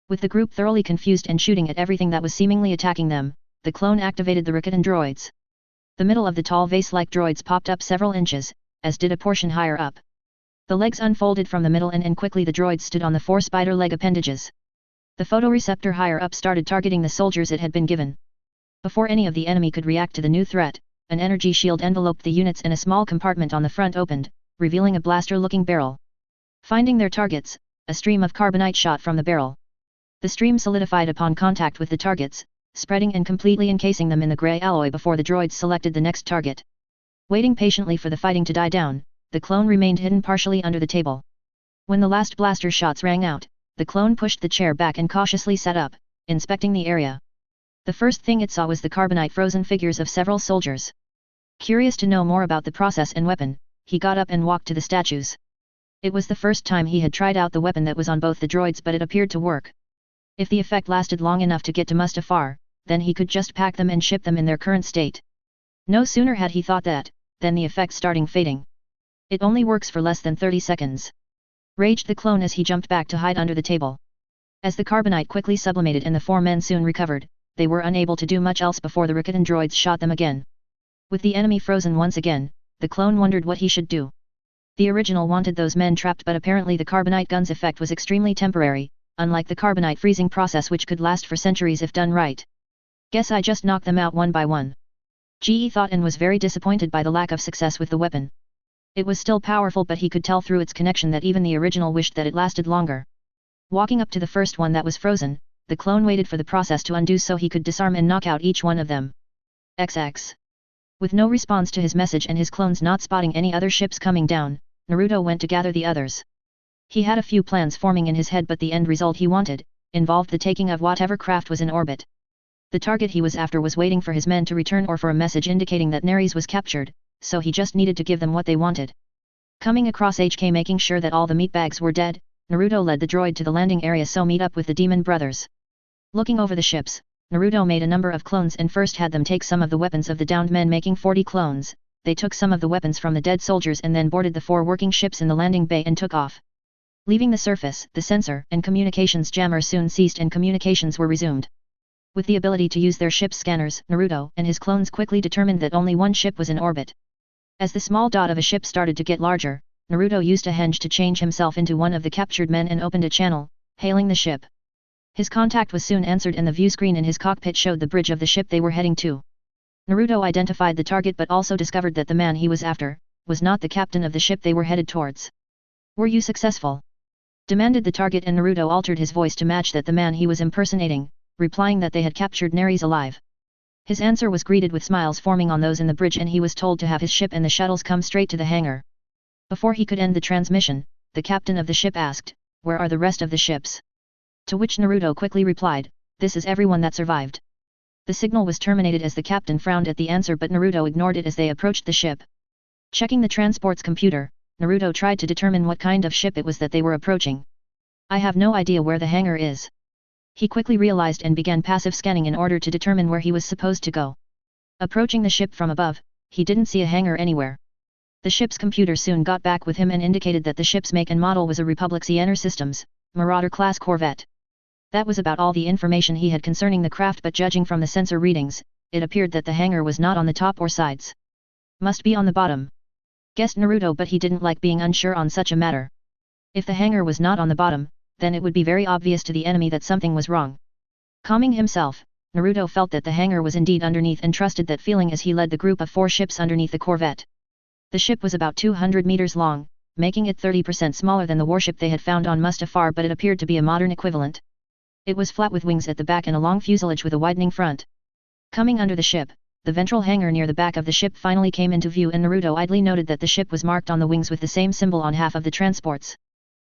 With the group thoroughly confused and shooting at everything that was seemingly attacking them, the clone activated the Ricketon droids. The middle of the tall vase-like droids popped up several inches, as did a portion higher up. The legs unfolded from the middle and quickly the droids stood on the 4 spider leg appendages. The photoreceptor higher up started targeting the soldiers it had been given. Before any of the enemy could react to the new threat, an energy shield enveloped the units and a small compartment on the front opened, revealing a blaster-looking barrel. Finding their targets, a stream of carbonite shot from the barrel. The stream solidified upon contact with the targets, spreading and completely encasing them in the grey alloy before the droids selected the next target. Waiting patiently for the fighting to die down, the clone remained hidden partially under the table. When the last blaster shots rang out, the clone pushed the chair back and cautiously sat up, inspecting the area. The first thing it saw was the carbonite frozen figures of several soldiers. Curious to know more about the process and weapon, he got up and walked to the statues. It was the first time he had tried out the weapon that was on both the droids, but it appeared to work. If the effect lasted long enough to get to Mustafar, then he could just pack them and ship them in their current state. No sooner had he thought that, than the effect starting fading. It only works for less than 30 seconds. Raged the clone as he jumped back to hide under the table. As the carbonite quickly sublimated and the 4 men soon recovered, they were unable to do much else before the Ricketon droids shot them again. With the enemy frozen once again, the clone wondered what he should do. The original wanted those men trapped, but apparently the carbonite gun's effect was extremely temporary, unlike the carbonite freezing process which could last for centuries if done right. Guess I just knocked them out one by one. GE thought, and was very disappointed by the lack of success with the weapon. It was still powerful, but he could tell through its connection that even the original wished that it lasted longer. Walking up to the first one that was frozen, the clone waited for the process to undo so he could disarm and knock out each one of them. XX. With no response to his message and his clones not spotting any other ships coming down, Naruto went to gather the others. He had a few plans forming in his head, but the end result he wanted involved the taking of whatever craft was in orbit. The target he was after was waiting for his men to return or for a message indicating that Neres was captured, so he just needed to give them what they wanted. Coming across HK making sure that all the meatbags were dead, Naruto led the droid to the landing area so meet up with the demon brothers. Looking over the ships, Naruto made a number of clones and first had them take some of the weapons of the downed men, making 40 clones. They took some of the weapons from the dead soldiers and then boarded the 4 working ships in the landing bay and took off. Leaving the surface, the sensor and communications jammer soon ceased and communications were resumed. With the ability to use their ship's scanners, Naruto and his clones quickly determined that only one ship was in orbit. As the small dot of a ship started to get larger, Naruto used a henge to change himself into one of the captured men and opened a channel, hailing the ship. His contact was soon answered and the view screen in his cockpit showed the bridge of the ship they were heading to. Naruto identified the target but also discovered that the man he was after was not the captain of the ship they were headed towards. "Were you successful?" demanded the target, and Naruto altered his voice to match that the man he was impersonating, replying that they had captured Neres alive. His answer was greeted with smiles forming on those in the bridge, and he was told to have his ship and the shuttles come straight to the hangar. Before he could end the transmission, the captain of the ship asked, "Where are the rest of the ships?" To which Naruto quickly replied, "This is everyone that survived." The signal was terminated as the captain frowned at the answer, but Naruto ignored it as they approached the ship. Checking the transport's computer, Naruto tried to determine what kind of ship it was that they were approaching. "I have no idea where the hangar is." He quickly realized and began passive scanning in order to determine where he was supposed to go. Approaching the ship from above, he didn't see a hangar anywhere. The ship's computer soon got back with him and indicated that the ship's make and model was a Republic Siener Systems, Marauder-class corvette. That was about all the information he had concerning the craft, but judging from the sensor readings, it appeared that the hangar was not on the top or sides. "Must be on the bottom," guessed Naruto, but he didn't like being unsure on such a matter. If the hangar was not on the bottom, then it would be very obvious to the enemy that something was wrong. Calming himself, Naruto felt that the hangar was indeed underneath and trusted that feeling as he led the group of 4 ships underneath the corvette. The ship was about 200 meters long, making it 30% smaller than the warship they had found on Mustafar, but it appeared to be a modern equivalent. It was flat with wings at the back and a long fuselage with a widening front. Coming under the ship, the ventral hangar near the back of the ship finally came into view, and Naruto idly noted that the ship was marked on the wings with the same symbol on half of the transports.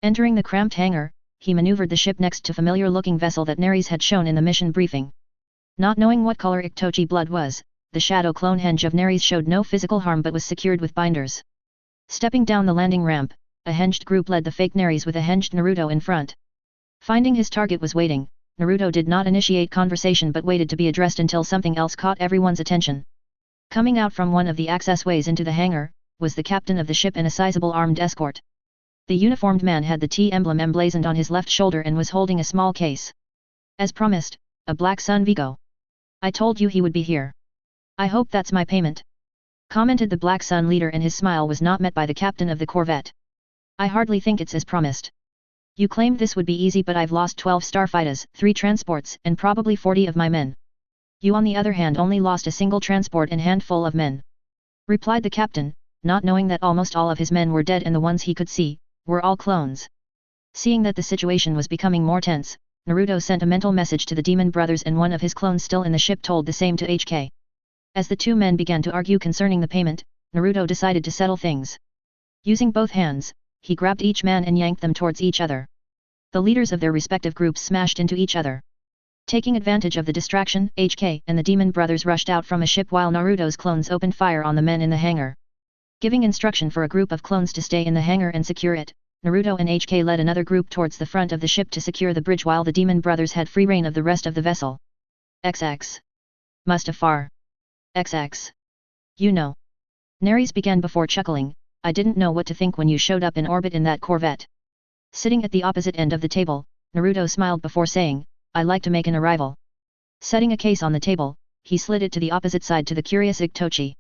Entering the cramped hangar, he maneuvered the ship next to familiar-looking vessel that Neres had shown in the mission briefing. Not knowing what color Itochi blood was, the shadow clone henge of Neres showed no physical harm but was secured with binders. Stepping down the landing ramp, a henged group led the fake Neres with a henged Naruto in front. Finding his target was waiting, Naruto did not initiate conversation but waited to be addressed until something else caught everyone's attention. Coming out from one of the access ways into the hangar, was the captain of the ship and a sizable armed escort. The uniformed man had the T emblem emblazoned on his left shoulder and was holding a small case. As promised, a Black Sun Vigo. I told you he would be here. I hope that's my payment, commented the Black Sun leader, and his smile was not met by the captain of the corvette. I hardly think it's as promised. You claimed this would be easy, but I've lost 12 starfighters, 3 transports, and probably 40 of my men. You on the other hand only lost a single transport and handful of men, replied the captain, not knowing that almost all of his men were dead and the ones he could see, were all clones. Seeing that the situation was becoming more tense, Naruto sent a mental message to the demon brothers, and one of his clones still in the ship told the same to HK. As the two men began to argue concerning the payment, Naruto decided to settle things. Using both hands, he grabbed each man and yanked them towards each other. The leaders of their respective groups smashed into each other. Taking advantage of the distraction, HK and the demon brothers rushed out from a ship while Naruto's clones opened fire on the men in the hangar. Giving instruction for a group of clones to stay in the hangar and secure it, Naruto and HK led another group towards the front of the ship to secure the bridge while the demon brothers had free reign of the rest of the vessel. XX. Mustafar. XX. You know. Neres began before chuckling, I didn't know what to think when you showed up in orbit in that corvette. Sitting at the opposite end of the table, Naruto smiled before saying, I like to make an arrival. Setting a case on the table, he slid it to the opposite side to the curious Itochi.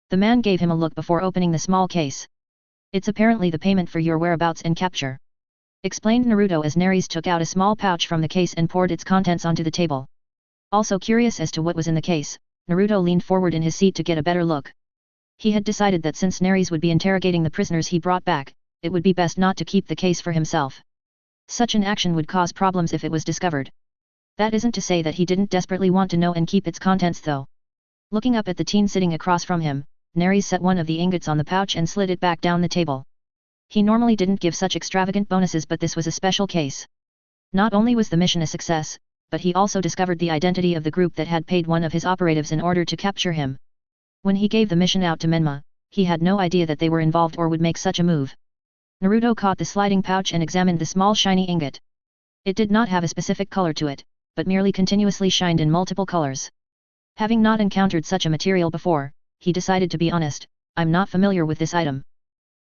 The man gave him a look before opening the small case. It's apparently the payment for your whereabouts and capture, explained Naruto as Neres took out a small pouch from the case and poured its contents onto the table. Also curious as to what was in the case, Naruto leaned forward in his seat to get a better look. He had decided that since Neres would be interrogating the prisoners he brought back, it would be best not to keep the case for himself. Such an action would cause problems if it was discovered. That isn't to say that he didn't desperately want to know and keep its contents though. Looking up at the teen sitting across from him, Neres set one of the ingots on the pouch and slid it back down the table. He normally didn't give such extravagant bonuses, but this was a special case. Not only was the mission a success, but he also discovered the identity of the group that had paid one of his operatives in order to capture him. When he gave the mission out to Menma, he had no idea that they were involved or would make such a move. Naruto caught the sliding pouch and examined the small shiny ingot. It did not have a specific color to it, but merely continuously shined in multiple colors. Having not encountered such a material before, he decided to be honest, I'm not familiar with this item.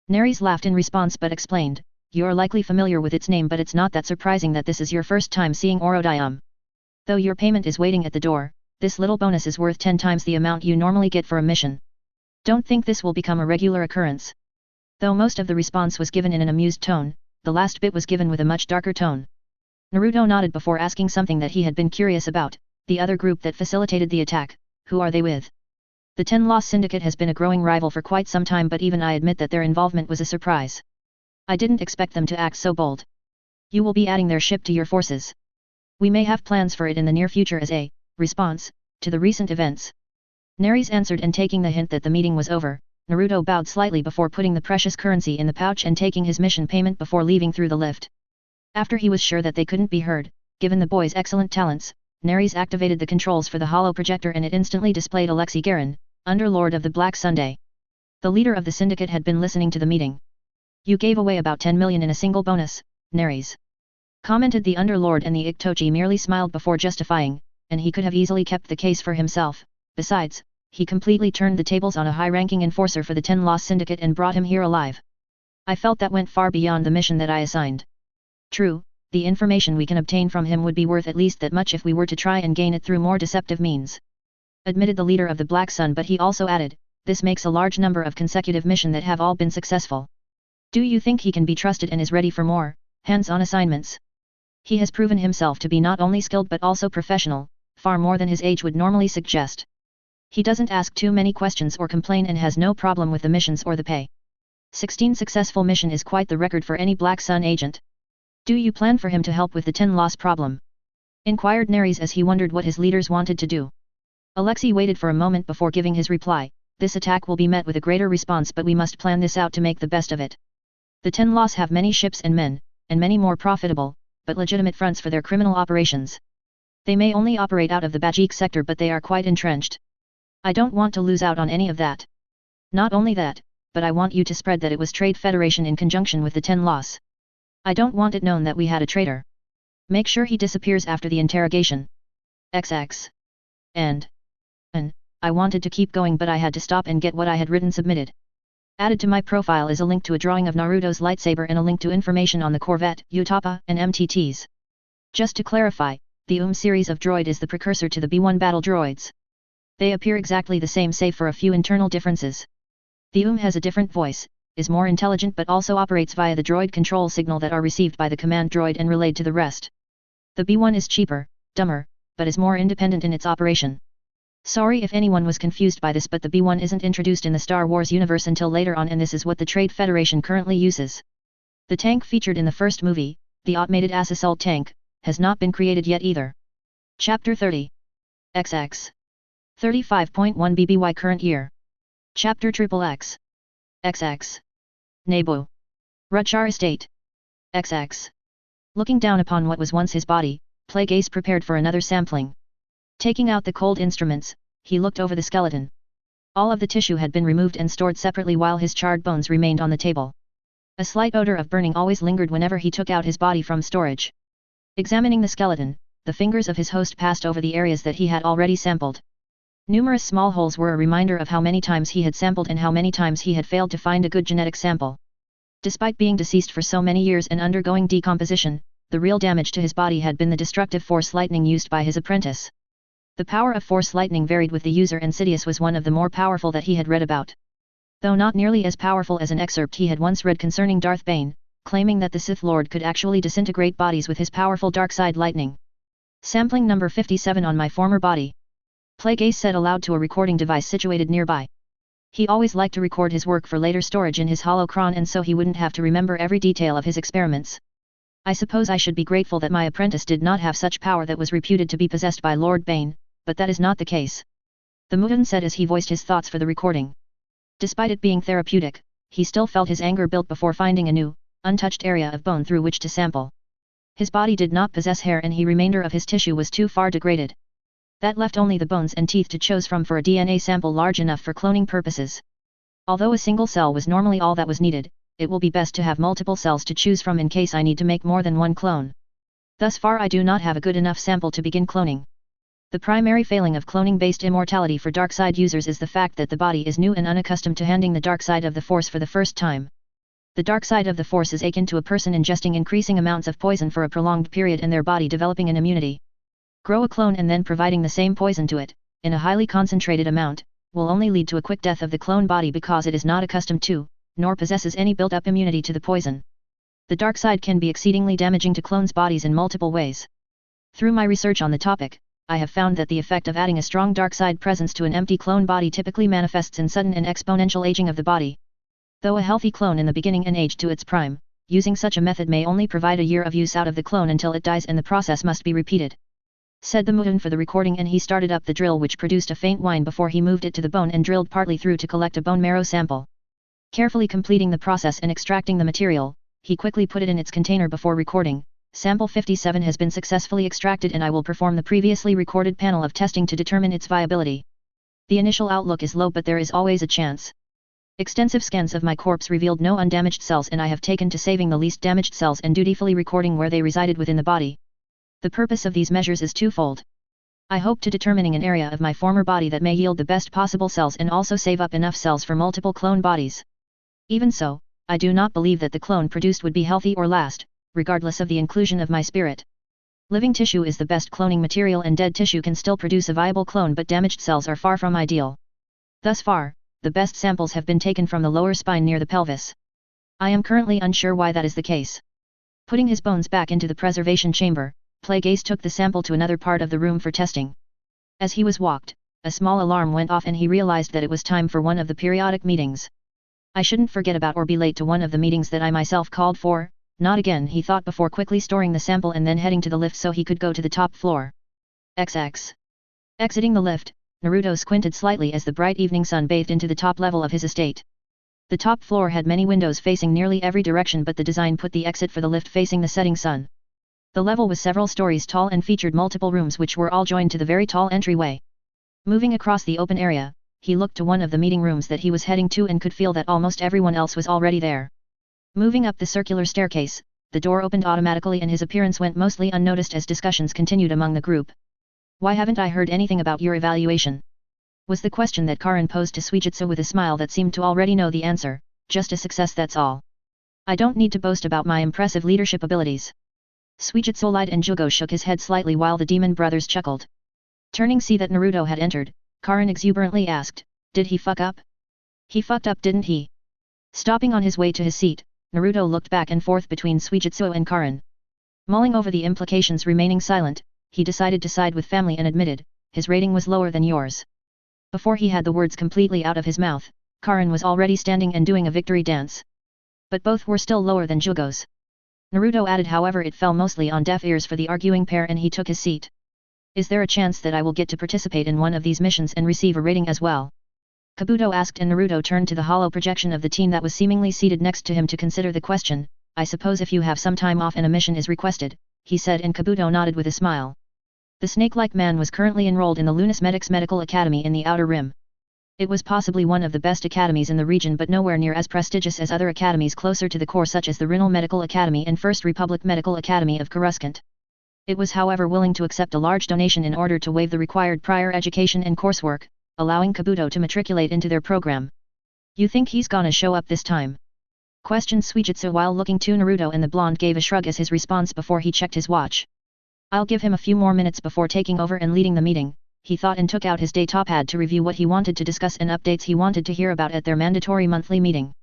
Neres laughed in response but explained, you're likely familiar with its name, but it's not that surprising that this is your first time seeing Orodyum. Though your payment is waiting at the door, this little bonus is worth 10 times the amount you normally get for a mission. Don't think this will become a regular occurrence. Though most of the response was given in an amused tone, the last bit was given with a much darker tone. Naruto nodded before asking something that he had been curious about, the other group that facilitated the attack, who are they with? The 10 Lost Syndicate has been a growing rival for quite some time, but even I admit that their involvement was a surprise. I didn't expect them to act so bold. You will be adding their ship to your forces. We may have plans for it in the near future as a response to the recent events. Neres answered, and taking the hint that the meeting was over, Naruto bowed slightly before putting the precious currency in the pouch and taking his mission payment before leaving through the lift. After he was sure that they couldn't be heard, given the boy's excellent talents, Neres activated the controls for the holo projector and it instantly displayed Alexei Garin, Underlord of the Black Sunday. The leader of the syndicate had been listening to the meeting. You gave away about 10 million in a single bonus, Neres, commented the Underlord, and the Itochi merely smiled before justifying, and he could have easily kept the case for himself. Besides, he completely turned the tables on a high-ranking enforcer for the 10 Lost Syndicate and brought him here alive. I felt that went far beyond the mission that I assigned. True, the information we can obtain from him would be worth at least that much if we were to try and gain it through more deceptive means, admitted the leader of the Black Sun, but he also added, this makes a large number of consecutive missions that have all been successful. Do you think he can be trusted and is ready for more hands-on assignments? He has proven himself to be not only skilled but also professional, far more than his age would normally suggest. He doesn't ask too many questions or complain and has no problem with the missions or the pay. 16 successful mission is quite the record for any Black Sun agent. Do you plan for him to help with the 10 loss problem? Inquired Neres as he wondered what his leaders wanted to do. Alexei waited for a moment before giving his reply. This attack will be met with a greater response, but we must plan this out to make the best of it. The 10 loss have many ships and men, and many more profitable, but legitimate fronts for their criminal operations. They may only operate out of the Bajik sector, but they are quite entrenched. I don't want to lose out on any of that. Not only that, but I want you to spread that it was Trade Federation in conjunction with the 10 loss. I don't want it known that we had a traitor. Make sure he disappears after the interrogation. XX. And. I wanted to keep going but I had to stop and get what I had written submitted. Added to my profile is a link to a drawing of Naruto's lightsaber and a link to information on the Corvette, Utappa, and MTTs. Just to clarify, the series of droid is the precursor to the B1 battle droids. They appear exactly the same save for a few internal differences. The has a different voice, is more intelligent but also operates via the droid control signal that are received by the command droid and relayed to the rest. The B1 is cheaper, dumber, but is more independent in its operation. Sorry if anyone was confused by this, but the B1 isn't introduced in the Star Wars universe until later on, and this is what the Trade Federation currently uses. The tank featured in the first movie, the automated ass assault tank, has not been created yet either. Chapter 30. XX. 35.1 BBY current year. Chapter XXX. XX. Naboo. Rutchar Estate. XX. Looking down upon what was once his body, Plague Ace prepared for another sampling. Taking out the cold instruments, he looked over the skeleton. All of the tissue had been removed and stored separately while his charred bones remained on the table. A slight odor of burning always lingered whenever he took out his body from storage. Examining the skeleton, the fingers of his host passed over the areas that he had already sampled. Numerous small holes were a reminder of how many times he had sampled and how many times he had failed to find a good genetic sample. Despite being deceased for so many years and undergoing decomposition, the real damage to his body had been the destructive force lightning used by his apprentice. The power of force lightning varied with the user, and Sidious was one of the more powerful that he had read about. Though not nearly as powerful as an excerpt he had once read concerning Darth Bane, claiming that the Sith Lord could actually disintegrate bodies with his powerful dark side lightning. Sampling number 57 on my former body. Plague Ace said aloud to a recording device situated nearby. He always liked to record his work for later storage in his holocron, and so he wouldn't have to remember every detail of his experiments. I suppose I should be grateful that my apprentice did not have such power that was reputed to be possessed by Lord Bane, but that is not the case. The Mutan said as he voiced his thoughts for the recording. Despite it being therapeutic, he still felt his anger built before finding a new, untouched area of bone through which to sample. His body did not possess hair and the remainder of his tissue was too far degraded. That left only the bones and teeth to choose from for a DNA sample large enough for cloning purposes. Although a single cell was normally all that was needed, it will be best to have multiple cells to choose from in case I need to make more than one clone. Thus far I do not have a good enough sample to begin cloning. The primary failing of cloning-based immortality for dark side users is the fact that the body is new and unaccustomed to handling the dark side of the force for the first time. The dark side of the force is akin to a person ingesting increasing amounts of poison for a prolonged period and their body developing an immunity. Grow a clone and then providing the same poison to it, in a highly concentrated amount, will only lead to a quick death of the clone body because it is not accustomed to, nor possesses any built-up immunity to the poison. The dark side can be exceedingly damaging to clones' bodies in multiple ways. Through my research on the topic, I have found that the effect of adding a strong dark side presence to an empty clone body typically manifests in sudden and exponential aging of the body. Though a healthy clone in the beginning and aged to its prime, using such a method may only provide a year of use out of the clone until it dies, and the process must be repeated. Said the Mutan for the recording, and he started up the drill which produced a faint whine before he moved it to the bone and drilled partly through to collect a bone marrow sample. Carefully completing the process and extracting the material, he quickly put it in its container before recording. Sample 57 has been successfully extracted and I will perform the previously recorded panel of testing to determine its viability. The initial outlook is low, but there is always a chance. Extensive scans of my corpse revealed no undamaged cells, and I have taken to saving the least damaged cells and dutifully recording where they resided within the body. The purpose of these measures is twofold. I hope to determining an area of my former body that may yield the best possible cells and also save up enough cells for multiple clone bodies. Even so, I do not believe that the clone produced would be healthy or last, regardless of the inclusion of my spirit. Living tissue is the best cloning material and dead tissue can still produce a viable clone, but damaged cells are far from ideal. Thus far, the best samples have been taken from the lower spine near the pelvis. I am currently unsure why that is the case. Putting his bones back into the preservation chamber, Plague Ace took the sample to another part of the room for testing. As he was walked, a small alarm went off and he realized that it was time for one of the periodic meetings. I shouldn't forget about or be late to one of the meetings that I myself called for. Not again, he thought before quickly storing the sample and then heading to the lift so he could go to the top floor. XX. Exiting the lift, Naruto squinted slightly as the bright evening sun bathed into the top level of his estate. The top floor had many windows facing nearly every direction, but the design put the exit for the lift facing the setting sun. The level was several stories tall and featured multiple rooms which were all joined to the very tall entryway. Moving across the open area, he looked to one of the meeting rooms that he was heading to and could feel that almost everyone else was already there. Moving up the circular staircase, the door opened automatically and his appearance went mostly unnoticed as discussions continued among the group. "Why haven't I heard anything about your evaluation?" was the question that Karin posed to Suijitsu with a smile that seemed to already know the answer. "Just a success, that's all. I don't need to boast about my impressive leadership abilities." Suijitsu lied and Jugo shook his head slightly while the demon brothers chuckled. Turning see that Naruto had entered, Karin exuberantly asked, "Did he fuck up?" "He fucked up, didn't he?" Stopping on his way to his seat, Naruto looked back and forth between Suijitsu and Karin. Mulling over the implications, remaining silent, he decided to side with family and admitted, "His rating was lower than yours." Before he had the words completely out of his mouth, Karin was already standing and doing a victory dance. But both were still lower than Jugo's. Naruto added, however it fell mostly on deaf ears for the arguing pair, and he took his seat. "Is there a chance that I will get to participate in one of these missions and receive a rating as well?" Kabuto asked, and Naruto turned to the hollow projection of the team that was seemingly seated next to him to consider the question. "I suppose if you have some time off and a mission is requested," he said, and Kabuto nodded with a smile. The snake-like man was currently enrolled in the Lunas Medics Medical Academy in the Outer Rim. It was possibly one of the best academies in the region, but nowhere near as prestigious as other academies closer to the core, such as the Rinal Medical Academy and First Republic Medical Academy of Coruscant. It was however willing to accept a large donation in order to waive the required prior education and coursework, allowing Kabuto to matriculate into their program. "You think he's gonna show up this time?" questioned Suijitsu while looking to Naruto, and the blonde gave a shrug as his response before he checked his watch. "I'll give him a few more minutes before taking over and leading the meeting," he thought, and took out his datapad to review what he wanted to discuss and updates he wanted to hear about at their mandatory monthly meeting.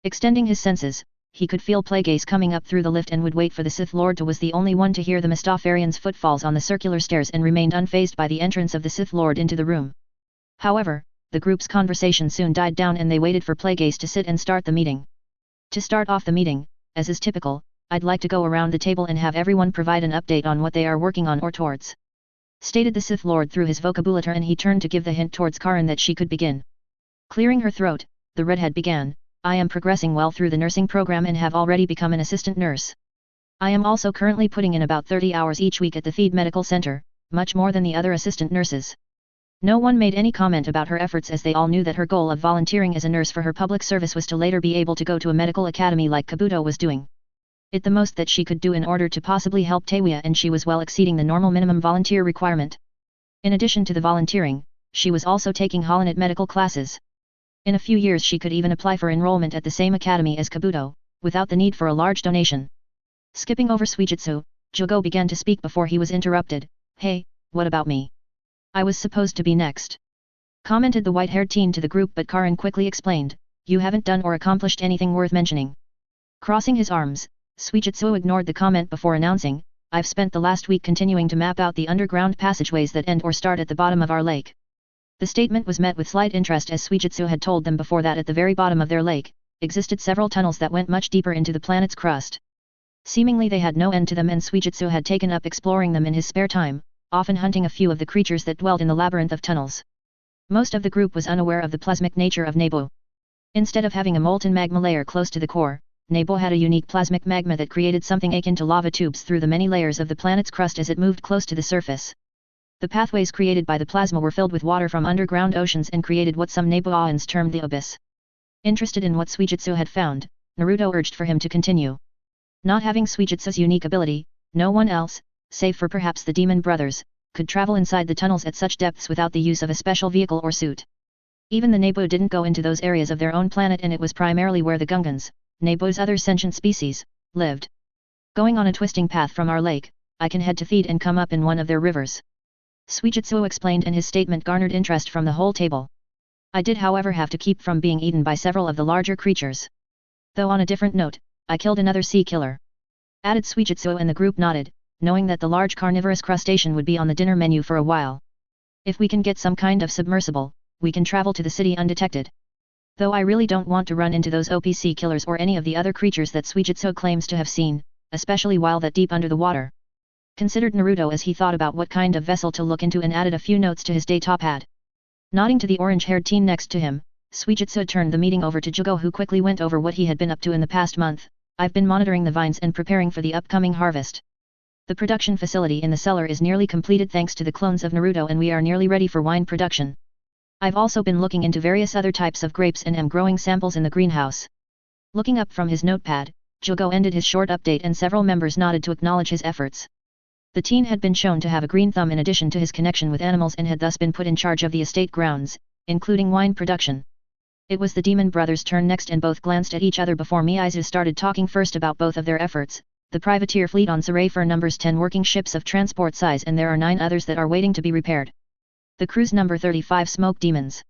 Extending his senses, he could feel Plagueis coming up through the lift and would wait for the Sith Lord to was the only one to hear the Mustafarian's footfalls on the circular stairs and remained unfazed by the entrance of the Sith Lord into the room. However, the group's conversation soon died down and they waited for Plagueis to sit and start the meeting. "To start off the meeting, as is typical, I'd like to go around the table and have everyone provide an update on what they are working on or towards," stated the Sith Lord through his vocabulator, and he turned to give the hint towards Karin that she could begin. Clearing her throat, the redhead began, "I am progressing well through the nursing program and have already become an assistant nurse. I am also currently putting in about 30 hours each week at the Theed Medical Center, much more than the other assistant nurses." No one made any comment about her efforts, as they all knew that her goal of volunteering as a nurse for her public service was to later be able to go to a medical academy like Kabuto was doing. It the most that she could do in order to possibly help Teiwaya, and she was well exceeding the normal minimum volunteer requirement. In addition to the volunteering, she was also taking Holonet medical classes. In a few years she could even apply for enrollment at the same academy as Kabuto, without the need for a large donation. Skipping over Suijitsu, Jugo began to speak before he was interrupted. "Hey, what about me? I was supposed to be next," commented the white-haired teen to the group, but Karin quickly explained, "You haven't done or accomplished anything worth mentioning." Crossing his arms, Suijitsu ignored the comment before announcing, "I've spent the last week continuing to map out the underground passageways that end or start at the bottom of our lake." The statement was met with slight interest, as Suijitsu had told them before that at the very bottom of their lake, existed several tunnels that went much deeper into the planet's crust. Seemingly they had no end to them, and Suijitsu had taken up exploring them in his spare time, often hunting a few of the creatures that dwelled in the labyrinth of tunnels. Most of the group was unaware of the plasmic nature of Nebo. Instead of having a molten magma layer close to the core, Nebo had a unique plasmic magma that created something akin to lava tubes through the many layers of the planet's crust as it moved close to the surface. The pathways created by the plasma were filled with water from underground oceans and created what some Neboans termed the abyss. Interested in what Suijitsu had found, Naruto urged for him to continue. Not having Suijitsu's unique ability, no one else, save for perhaps the demon brothers, could travel inside the tunnels at such depths without the use of a special vehicle or suit. Even the Nebo didn't go into those areas of their own planet, and it was primarily where the Gungans, Nebo's other sentient species, lived. "Going on a twisting path from our lake, I can head to Theed and come up in one of their rivers," Suijitsu explained, and his statement garnered interest from the whole table. "I did however have to keep from being eaten by several of the larger creatures. Though on a different note, I killed another sea killer," added Suijitsu, and the group nodded, knowing that the large carnivorous crustacean would be on the dinner menu for a while. "If we can get some kind of submersible, we can travel to the city undetected. Though I really don't want to run into those OPC killers or any of the other creatures that Suijitsu claims to have seen, especially while that deep under the water," considered Naruto as he thought about what kind of vessel to look into and added a few notes to his datapad. Nodding to the orange-haired teen next to him, Suijitsu turned the meeting over to Jugo, who quickly went over what he had been up to in the past month. "I've been monitoring the vines and preparing for the upcoming harvest. The production facility in the cellar is nearly completed thanks to the clones of Naruto, and we are nearly ready for wine production. I've also been looking into various other types of grapes and am growing samples in the greenhouse. Looking up from his notepad, Jugo ended his short update and several members nodded to acknowledge his efforts. The teen had been shown to have a green thumb in addition to his connection with animals and had thus been put in charge of the estate grounds, including wine production. It was the Demon Brothers' turn next, and both glanced at each other before Miyaizu started talking first about both of their efforts. The privateer fleet on Sarafer numbers 10 working ships of transport size, and there are 9 others that are waiting to be repaired. The crew's number 35 smoke demons.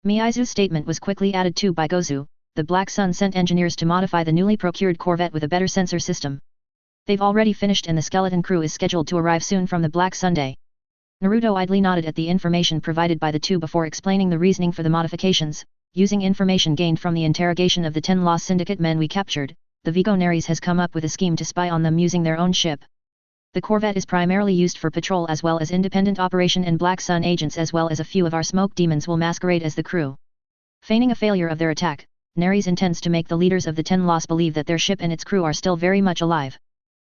Miyaizu's statement was quickly added to by Gozu. The Black Sun sent engineers to modify the newly procured corvette with a better sensor system. They've already finished and the skeleton crew is scheduled to arrive soon from the Black Sunday. Naruto idly nodded at the information provided by the two before explaining the reasoning for the modifications. Using information gained from the interrogation of the 10 Lost Syndicate men we captured, the Vigo Neres has come up with a scheme to spy on them using their own ship. The corvette is primarily used for patrol as well as independent operation, and Black Sun agents as well as a few of our smoke demons will masquerade as the crew. Feigning a failure of their attack, Neres intends to make the leaders of the 10 Lost believe that their ship and its crew are still very much alive.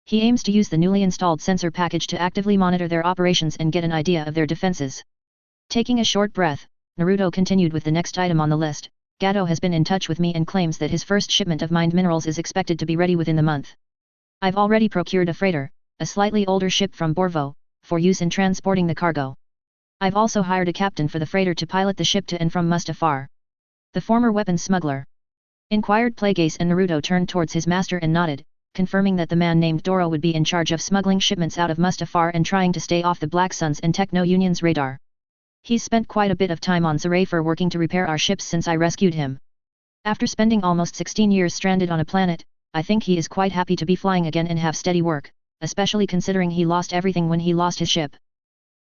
He aims to use the newly installed sensor package to actively monitor their operations and get an idea of their defenses. Taking a short breath, Naruto continued with the next item on the list. Gato has been in touch with me and claims that his first shipment of mined minerals is expected to be ready within the month. I've already procured a freighter, a slightly older ship from Borvo, for use in transporting the cargo. I've also hired a captain for the freighter to pilot the ship to and from Mustafar. The former weapons smuggler inquired Plagueis, and Naruto turned towards his master and nodded, confirming that the man named Doro would be in charge of smuggling shipments out of Mustafar and trying to stay off the Black Suns and Techno Union's radar. He's spent quite a bit of time on Sarafer working to repair our ships since I rescued him. After spending almost 16 years stranded on a planet, I think he is quite happy to be flying again and have steady work, especially considering he lost everything when he lost his ship.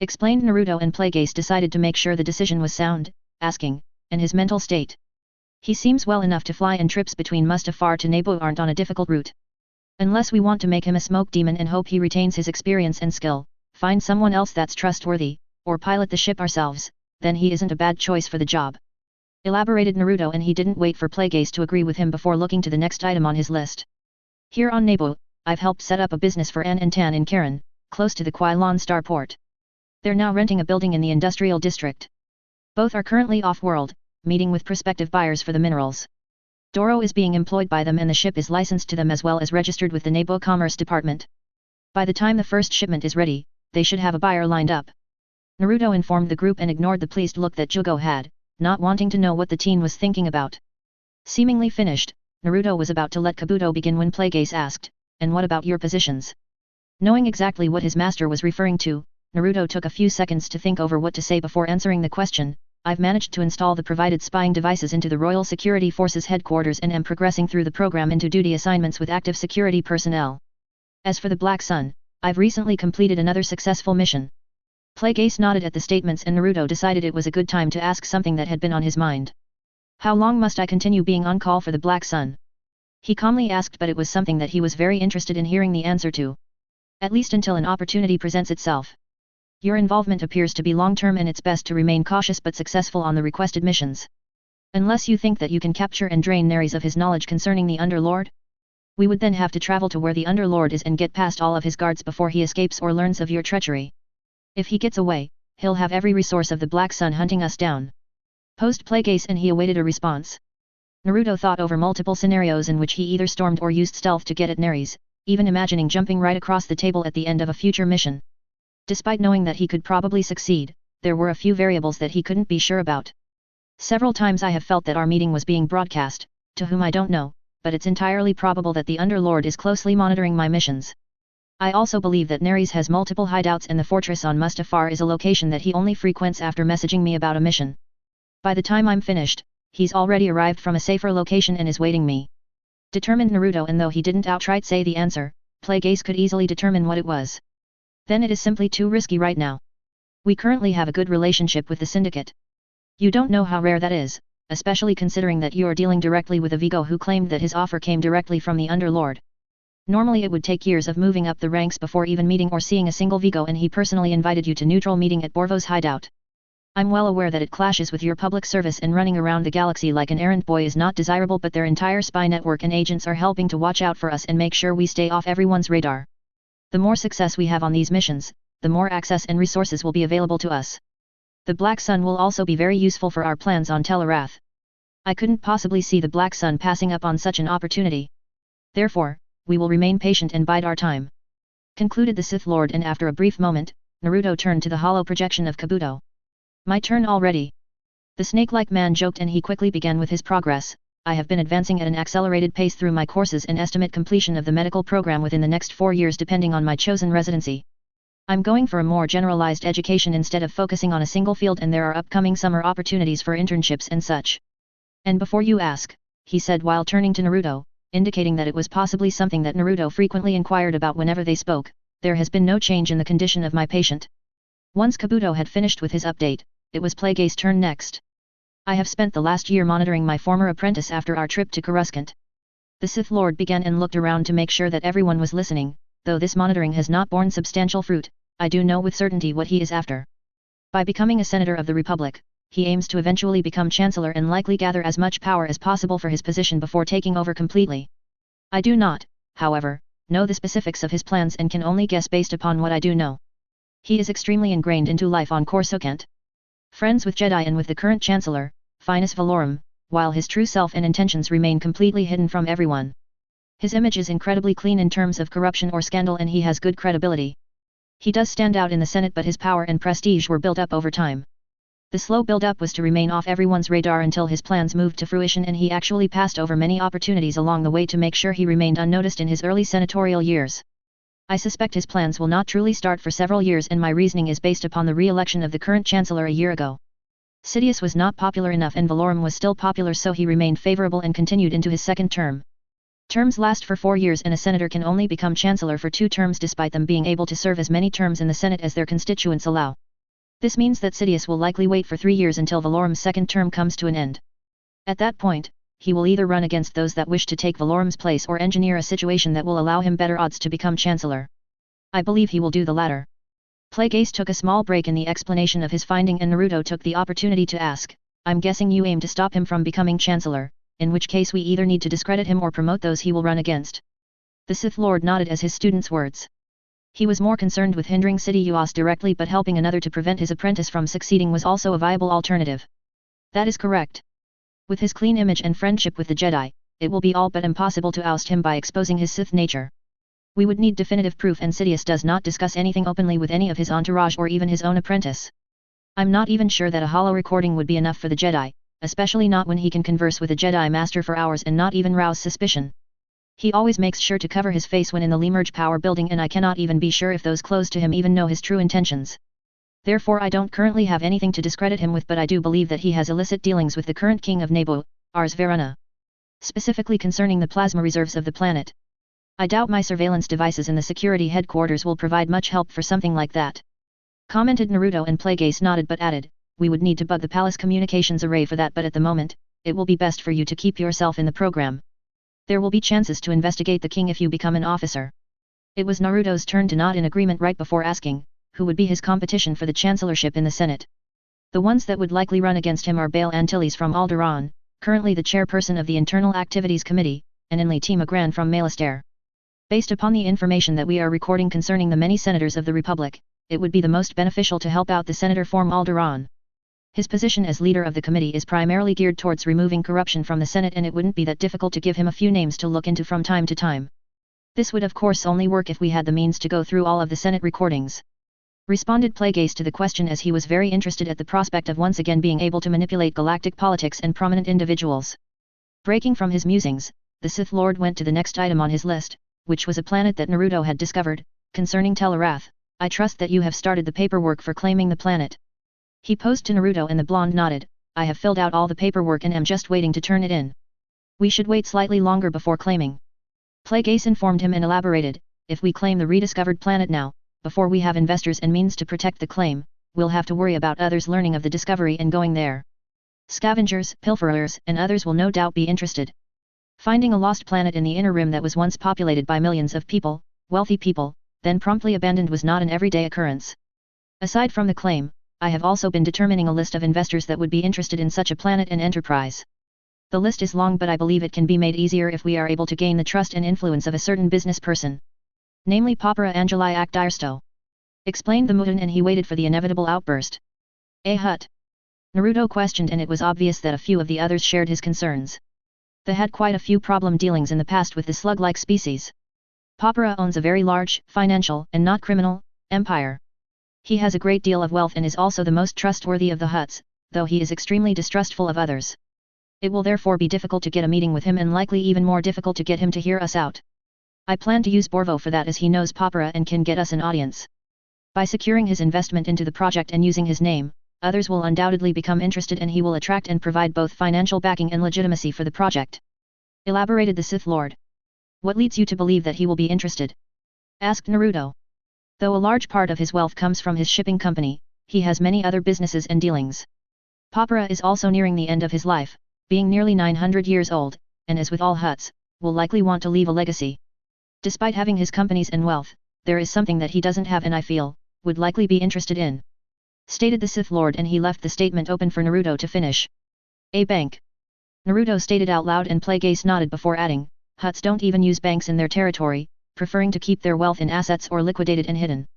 Explained Naruto, and Plagueis decided to make sure the decision was sound, asking, and his mental state. He seems well enough to fly, and trips between Mustafar to Nebo aren't on a difficult route. Unless we want to make him a smoke demon and hope he retains his experience and skill, find someone else that's trustworthy, or pilot the ship ourselves, then he isn't a bad choice for the job. Elaborated Naruto, and he didn't wait for Plagueis to agree with him before looking to the next item on his list. Here on Nebo, I've helped set up a business for An and Tan in Karen, close to the Kylon starport. They're now renting a building in the industrial district. Both are currently off-world, meeting with prospective buyers for the minerals. Doro is being employed by them and the ship is licensed to them as well as registered with the Nebo Commerce Department. By the time the first shipment is ready, they should have a buyer lined up. Naruto informed the group and ignored the pleased look that Jugo had, not wanting to know what the teen was thinking about. Seemingly finished, Naruto was about to let Kabuto begin when Plagueis asked, "And what about your positions?" Knowing exactly what his master was referring to, Naruto took a few seconds to think over what to say before answering the question. I've managed to install the provided spying devices into the Royal Security Forces headquarters and am progressing through the program into duty assignments with active security personnel. As for the Black Sun, I've recently completed another successful mission. Plagueis nodded at the statements, and Naruto decided it was a good time to ask something that had been on his mind. How long must I continue being on call for the Black Sun? He calmly asked, but it was something that he was very interested in hearing the answer to. At least until an opportunity presents itself. Your involvement appears to be long-term, and it's best to remain cautious but successful on the requested missions. Unless you think that you can capture and drain Neres of his knowledge concerning the Underlord? We would then have to travel to where the Underlord is and get past all of his guards before he escapes or learns of your treachery. If he gets away, he'll have every resource of the Black Sun hunting us down. Posed Plagueis, and he awaited a response. Naruto thought over multiple scenarios in which he either stormed or used stealth to get at Neres, even imagining jumping right across the table at the end of a future mission. Despite knowing that he could probably succeed, there were a few variables that he couldn't be sure about. Several times I have felt that our meeting was being broadcast, to whom I don't know, but it's entirely probable that the Underlord is closely monitoring my missions. I also believe that Neres has multiple hideouts, and the fortress on Mustafar is a location that he only frequents after messaging me about a mission. By the time I'm finished, he's already arrived from a safer location and is waiting me. Determined Naruto, and though he didn't outright say the answer, Plagueis could easily determine what it was. Then it is simply too risky right now. We currently have a good relationship with the Syndicate. You don't know how rare that is, especially considering that you are dealing directly with a Vigo who claimed that his offer came directly from the Underlord. Normally it would take years of moving up the ranks before even meeting or seeing a single Vigo, and he personally invited you to neutral meeting at Borvo's hideout. I'm well aware that it clashes with your public service, and running around the galaxy like an errand boy is not desirable, but their entire spy network and agents are helping to watch out for us and make sure we stay off everyone's radar. The more success we have on these missions, the more access and resources will be available to us. The Black Sun will also be very useful for our plans on Telarath. I couldn't possibly see the Black Sun passing up on such an opportunity. Therefore, we will remain patient and bide our time," concluded the Sith Lord, and after a brief moment, Naruto turned to the hollow projection of Kabuto. "My turn already?" The snake-like man joked, and he quickly began with his progress. "I have been advancing at an accelerated pace through my courses and estimate completion of the medical program within the next 4 years depending on my chosen residency. I'm going for a more generalized education instead of focusing on a single field, and there are upcoming summer opportunities for internships and such. And before you ask," he said while turning to Naruto, indicating that it was possibly something that Naruto frequently inquired about whenever they spoke, "there has been no change in the condition of my patient." Once Kabuto had finished with his update, it was Plagueis' turn next. "I have spent the last year monitoring my former apprentice after our trip to Coruscant." The Sith Lord began and looked around to make sure that everyone was listening. "Though this monitoring has not borne substantial fruit, I do know with certainty what he is after. By becoming a senator of the Republic, he aims to eventually become Chancellor and likely gather as much power as possible for his position before taking over completely. I do not, however, know the specifics of his plans and can only guess based upon what I do know. He is extremely ingrained into life on Coruscant. Friends with Jedi and with the current Chancellor, Finus Valorum, while his true self and intentions remain completely hidden from everyone. His image is incredibly clean in terms of corruption or scandal, and he has good credibility. He does stand out in the Senate, but his power and prestige were built up over time. The slow build-up was to remain off everyone's radar until his plans moved to fruition, and he actually passed over many opportunities along the way to make sure he remained unnoticed in his early senatorial years. I suspect his plans will not truly start for several years, and my reasoning is based upon the re-election of the current Chancellor a year ago. Sidious was not popular enough and Valorum was still popular, so he remained favorable and continued into his second term. Terms last for 4 years, and a senator can only become Chancellor for 2 terms despite them being able to serve as many terms in the Senate as their constituents allow. This means that Sidious will likely wait for 3 years until Valorum's second term comes to an end. At that point, he will either run against those that wish to take Valorum's place or engineer a situation that will allow him better odds to become Chancellor. I believe he will do the latter. Plagueis took a small break in the explanation of his finding, and Naruto took the opportunity to ask, "I'm guessing you aim to stop him from becoming Chancellor, in which case we either need to discredit him or promote those he will run against." The Sith Lord nodded as his student's words. He was more concerned with hindering Sidious directly, but helping another to prevent his apprentice from succeeding was also a viable alternative. That is correct. With his clean image and friendship with the Jedi, it will be all but impossible to oust him by exposing his Sith nature. We would need definitive proof, and Sidious does not discuss anything openly with any of his entourage or even his own apprentice. I'm not even sure that a hollow recording would be enough for the Jedi, especially not when he can converse with a Jedi Master for hours and not even rouse suspicion. He always makes sure to cover his face when in the Lemerge Power Building, and I cannot even be sure if those close to him even know his true intentions. Therefore I don't currently have anything to discredit him with, but I do believe that he has illicit dealings with the current king of Naboo, Ars Verona. Specifically concerning the plasma reserves of the planet. I doubt my surveillance devices in the security headquarters will provide much help for something like that," commented Naruto, and Plagueis nodded but added, "We would need to bug the palace communications array for that, but at the moment, it will be best for you to keep yourself in the program. There will be chances to investigate the king if you become an officer." It was Naruto's turn to nod in agreement right before asking, who would be his competition for the chancellorship in the Senate. The ones that would likely run against him are Bail Antilles from Alderaan, currently the chairperson of the Internal Activities Committee, and Inli Timagran from Malastare. Based upon the information that we are recording concerning the many senators of the Republic, it would be the most beneficial to help out the senator from Alderaan. His position as leader of the committee is primarily geared towards removing corruption from the Senate, and it wouldn't be that difficult to give him a few names to look into from time to time. This would of course only work if we had the means to go through all of the Senate recordings. Responded Plagueis to the question, as he was very interested at the prospect of once again being able to manipulate galactic politics and prominent individuals. Breaking from his musings, the Sith Lord went to the next item on his list, which was a planet that Naruto had discovered, concerning Telarath. "I trust that you have started the paperwork for claiming the planet." He posed to Naruto, and the blonde nodded, "I have filled out all the paperwork and am just waiting to turn it in. We should wait slightly longer before claiming." Plagueis informed him and elaborated, "If we claim the rediscovered planet now, before we have investors and means to protect the claim, we'll have to worry about others learning of the discovery and going there. Scavengers, pilferers, and others will no doubt be interested. Finding a lost planet in the Inner Rim that was once populated by millions of people, wealthy people, then promptly abandoned was not an everyday occurrence. Aside from the claim, I have also been determining a list of investors that would be interested in such a planet and enterprise. The list is long, but I believe it can be made easier if we are able to gain the trust and influence of a certain business person. Namely Papara Angeli Ak Dirsto. Explained the Mutan, and he waited for the inevitable outburst. A hut? Naruto questioned, and it was obvious that a few of the others shared his concerns. They had quite a few problem dealings in the past with the slug-like species. Papara owns a very large, financial, and not criminal, empire. He has a great deal of wealth and is also the most trustworthy of the huts, though he is extremely distrustful of others. It will therefore be difficult to get a meeting with him, and likely even more difficult to get him to hear us out. I plan to use Borvo for that, as he knows Papara and can get us an audience. By securing his investment into the project and using his name, others will undoubtedly become interested, and he will attract and provide both financial backing and legitimacy for the project. Elaborated the Sith Lord. What leads you to believe that he will be interested? Asked Naruto. Though a large part of his wealth comes from his shipping company, he has many other businesses and dealings. Papara is also nearing the end of his life, being nearly 900 years old, and as with all huts, will likely want to leave a legacy. Despite having his companies and wealth, there is something that he doesn't have, and I feel, would likely be interested in. Stated the Sith Lord, and he left the statement open for Naruto to finish. A bank. Naruto stated out loud, and Plagueis nodded before adding, huts don't even use banks in their territory, preferring to keep their wealth in assets or liquidated and hidden.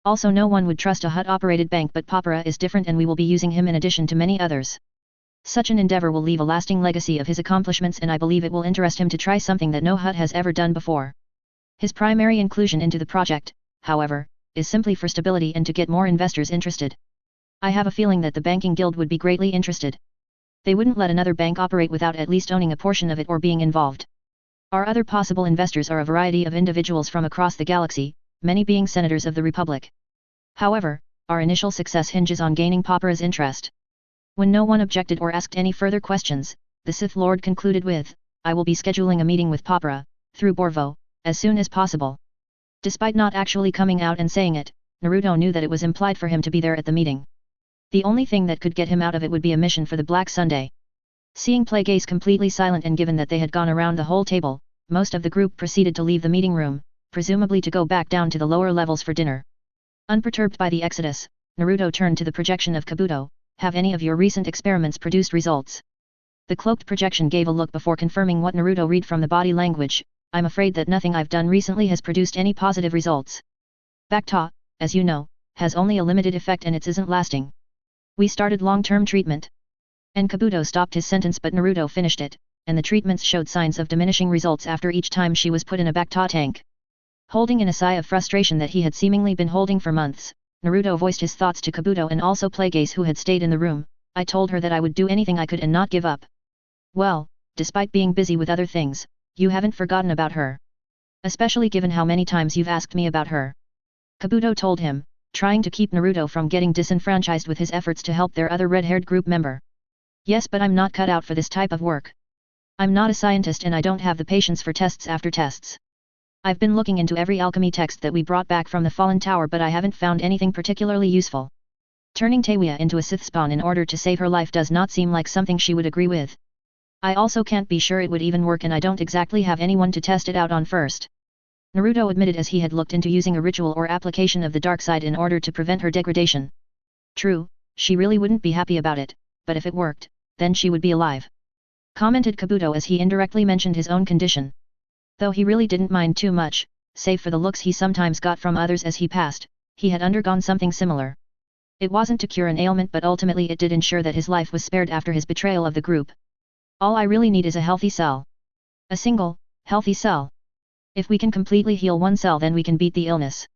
Also, no one would trust a hut-operated bank, but Papara is different, and we will be using him in addition to many others. Such an endeavor will leave a lasting legacy of his accomplishments, and I believe it will interest him to try something that no hut has ever done before. His primary inclusion into the project, however, is simply for stability and to get more investors interested. I have a feeling that the banking guild would be greatly interested. They wouldn't let another bank operate without at least owning a portion of it or being involved. Our other possible investors are a variety of individuals from across the galaxy, many being senators of the Republic. However, our initial success hinges on gaining Papara's interest. When no one objected or asked any further questions, the Sith Lord concluded with, I will be scheduling a meeting with Papara, through Borvo, as soon as possible. Despite not actually coming out and saying it, Naruto knew that it was implied for him to be there at the meeting. The only thing that could get him out of it would be a mission for the Black Sunday. Seeing Plagueis completely silent, and given that they had gone around the whole table, most of the group proceeded to leave the meeting room, presumably to go back down to the lower levels for dinner. Unperturbed by the exodus, Naruto turned to the projection of Kabuto. Have any of your recent experiments produced results? The cloaked projection gave a look before confirming what Naruto read from the body language. I'm afraid that nothing I've done recently has produced any positive results. Bacta, as you know, has only a limited effect, and it isn't lasting. We started long-term treatment. And Kabuto stopped his sentence, but Naruto finished it, and the treatments showed signs of diminishing results after each time she was put in a Bacta tank. Holding in a sigh of frustration that he had seemingly been holding for months, Naruto voiced his thoughts to Kabuto and also Plagueis, who had stayed in the room. I told her that I would do anything I could and not give up. Well, despite being busy with other things, you haven't forgotten about her. Especially given how many times you've asked me about her. Kabuto told him, trying to keep Naruto from getting disenfranchised with his efforts to help their other red-haired group member. Yes, but I'm not cut out for this type of work. I'm not a scientist, and I don't have the patience for tests after tests. I've been looking into every alchemy text that we brought back from the Fallen Tower, but I haven't found anything particularly useful. Turning Teiwaya into a Sith spawn in order to save her life does not seem like something she would agree with. I also can't be sure it would even work, and I don't exactly have anyone to test it out on first. Naruto admitted as he had looked into using a ritual or application of the dark side in order to prevent her degradation. True, she really wouldn't be happy about it, but if it worked, then she would be alive. Commented Kabuto as he indirectly mentioned his own condition. Though he really didn't mind too much, save for the looks he sometimes got from others as he passed, he had undergone something similar. It wasn't to cure an ailment, but ultimately it did ensure that his life was spared after his betrayal of the group. All I really need is a healthy cell. A single, healthy cell. If we can completely heal one cell, then we can beat the illness.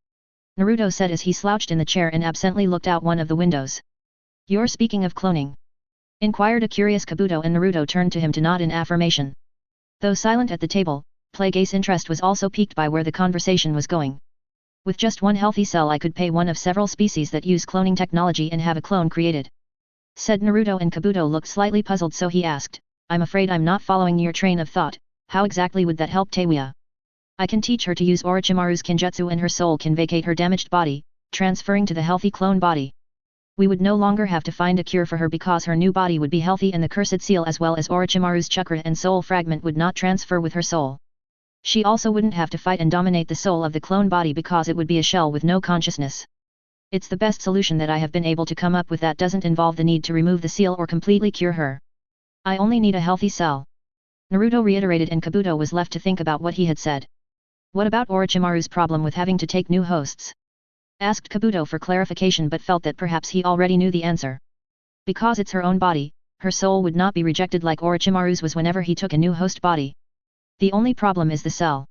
Naruto said as he slouched in the chair and absently looked out one of the windows. You're speaking of cloning? Inquired a curious Kabuto, and Naruto turned to him to nod in affirmation. Though silent at the table, Plagueis' interest was also piqued by where the conversation was going. With just one healthy cell, I could pay one of several species that use cloning technology and have a clone created. Said Naruto, and Kabuto looked slightly puzzled, so he asked, I'm afraid I'm not following your train of thought. How exactly would that help Teiwaya? I can teach her to use Orochimaru's Kenjutsu, and her soul can vacate her damaged body, transferring to the healthy clone body. We would no longer have to find a cure for her because her new body would be healthy, and the cursed seal as well as Orochimaru's chakra and soul fragment would not transfer with her soul. She also wouldn't have to fight and dominate the soul of the clone body because it would be a shell with no consciousness. It's the best solution that I have been able to come up with that doesn't involve the need to remove the seal or completely cure her. I only need a healthy cell. Naruto reiterated, and Kabuto was left to think about what he had said. What about Orochimaru's problem with having to take new hosts? Asked Kabuto for clarification but felt that perhaps he already knew the answer. Because it's her own body, her soul would not be rejected like Orochimaru's was whenever he took a new host body. The only problem is the cell.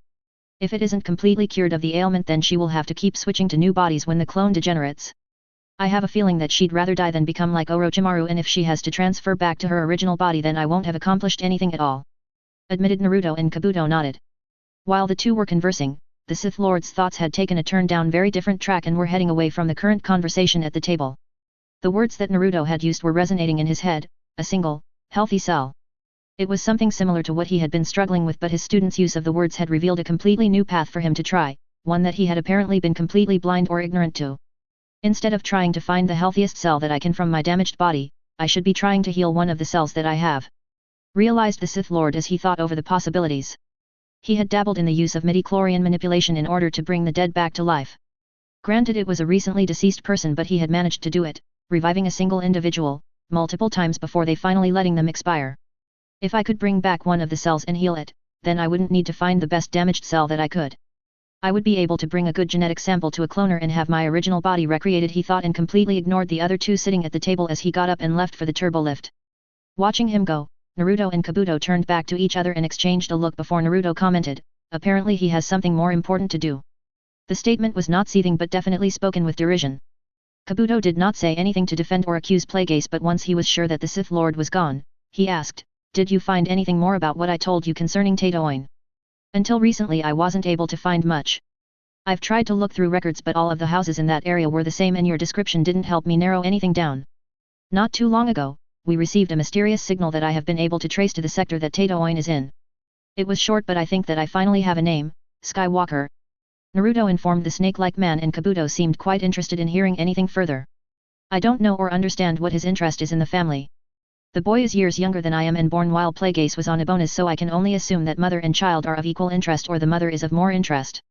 If it isn't completely cured of the ailment, then she will have to keep switching to new bodies when the clone degenerates. I have a feeling that she'd rather die than become like Orochimaru, and if she has to transfer back to her original body, then I won't have accomplished anything at all. Admitted Naruto, and Kabuto nodded. While the two were conversing, the Sith Lord's thoughts had taken a turn down very different track and were heading away from the current conversation at the table. The words that Naruto had used were resonating in his head, a single, healthy cell. It was something similar to what he had been struggling with, but his student's use of the words had revealed a completely new path for him to try, one that he had apparently been completely blind or ignorant to. Instead of trying to find the healthiest cell that I can from my damaged body, I should be trying to heal one of the cells that I have. Realized the Sith Lord as he thought over the possibilities. He had dabbled in the use of midi-chlorian manipulation in order to bring the dead back to life. Granted, it was a recently deceased person, but he had managed to do it, reviving a single individual, multiple times before they finally letting them expire. If I could bring back one of the cells and heal it, then I wouldn't need to find the best damaged cell that I could. I would be able to bring a good genetic sample to a cloner and have my original body recreated, he thought, and completely ignored the other two sitting at the table as he got up and left for the turbo lift. Watching him go, Naruto and Kabuto turned back to each other and exchanged a look before Naruto commented, apparently he has something more important to do. The statement was not seething but definitely spoken with derision. Kabuto did not say anything to defend or accuse Plagueis, but once he was sure that the Sith Lord was gone, he asked, did you find anything more about what I told you concerning Tatoin? Until recently I wasn't able to find much. I've tried to look through records, but all of the houses in that area were the same and your description didn't help me narrow anything down. Not too long ago, we received a mysterious signal that I have been able to trace to the sector that Tatoin is in. It was short, but I think that I finally have a name, Skywalker. Naruto informed the snake-like man, and Kabuto seemed quite interested in hearing anything further. I don't know or understand what his interest is in the family. The boy is years younger than I am and born while Plagueis was on Ebonis, so I can only assume that mother and child are of equal interest, or the mother is of more interest.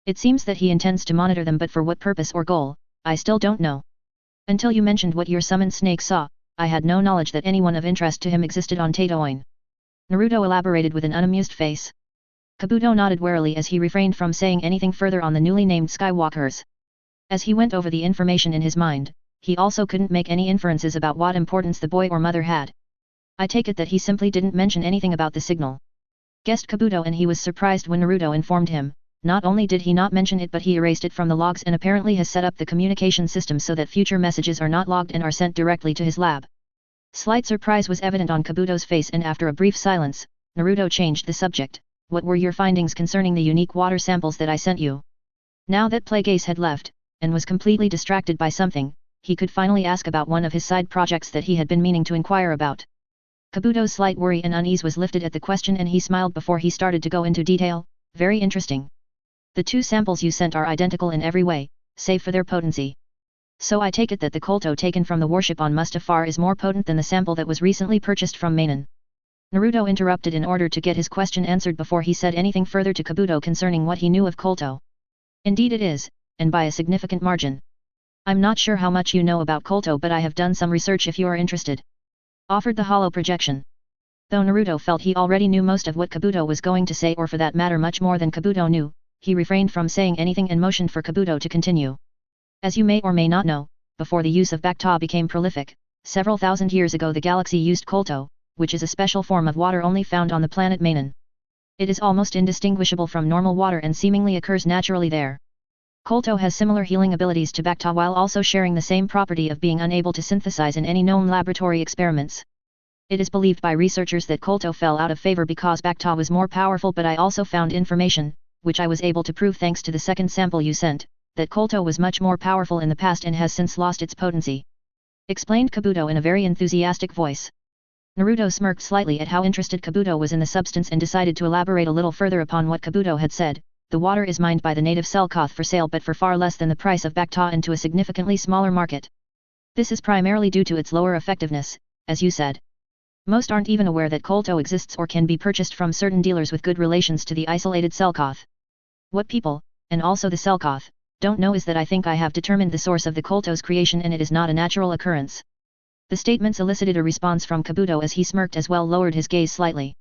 It seems that he intends to monitor them, but for what purpose or goal, I still don't know. Until you mentioned what your summoned snake saw, I had no knowledge that anyone of interest to him existed on Tatoin. Naruto elaborated with an unamused face. Kabuto nodded warily as he refrained from saying anything further on the newly named Skywalkers. As he went over the information in his mind, he also couldn't make any inferences about what importance the boy or mother had. I take it that he simply didn't mention anything about the signal. Guessed Kabuto, and he was surprised when Naruto informed him, not only did he not mention it, but he erased it from the logs and apparently has set up the communication system so that future messages are not logged and are sent directly to his lab. Slight surprise was evident on Kabuto's face, and after a brief silence, Naruto changed the subject. What were your findings concerning the unique water samples that I sent you? Now that Plagueis had left, and was completely distracted by something, he could finally ask about one of his side projects that he had been meaning to inquire about. Kabuto's slight worry and unease was lifted at the question, and he smiled before he started to go into detail. Very interesting. The two samples you sent are identical in every way, save for their potency. So I take it that the Kolto taken from the warship on Mustafar is more potent than the sample that was recently purchased from Mainan. Naruto interrupted in order to get his question answered before he said anything further to Kabuto concerning what he knew of Kolto. Indeed it is, and by a significant margin. I'm not sure how much you know about Kolto, but I have done some research if you are interested. Offered the hollow projection. Though Naruto felt he already knew most of what Kabuto was going to say, or for that matter much more than Kabuto knew, he refrained from saying anything and motioned for Kabuto to continue. As you may or may not know, before the use of Bacta became prolific, several thousand years ago the galaxy used Kolto, which is a special form of water only found on the planet Mainan. It is almost indistinguishable from normal water and seemingly occurs naturally there. Kolto has similar healing abilities to Bacta while also sharing the same property of being unable to synthesize in any known laboratory experiments. It is believed by researchers that Kolto fell out of favor because Bacta was more powerful, but I also found information, which I was able to prove thanks to the second sample you sent, that Kolto was much more powerful in the past and has since lost its potency. Explained Kabuto in a very enthusiastic voice. Naruto smirked slightly at how interested Kabuto was in the substance and decided to elaborate a little further upon what Kabuto had said. The water is mined by the native Selkoth for sale, but for far less than the price of Bacta and to a significantly smaller market. This is primarily due to its lower effectiveness, as you said. Most aren't even aware that Kolto exists or can be purchased from certain dealers with good relations to the isolated Selkoth. What people, and also the Selkoth, don't know is that I think I have determined the source of the Kolto's creation, and it is not a natural occurrence. The statements elicited a response from Kabuto as he smirked as well lowered his gaze slightly.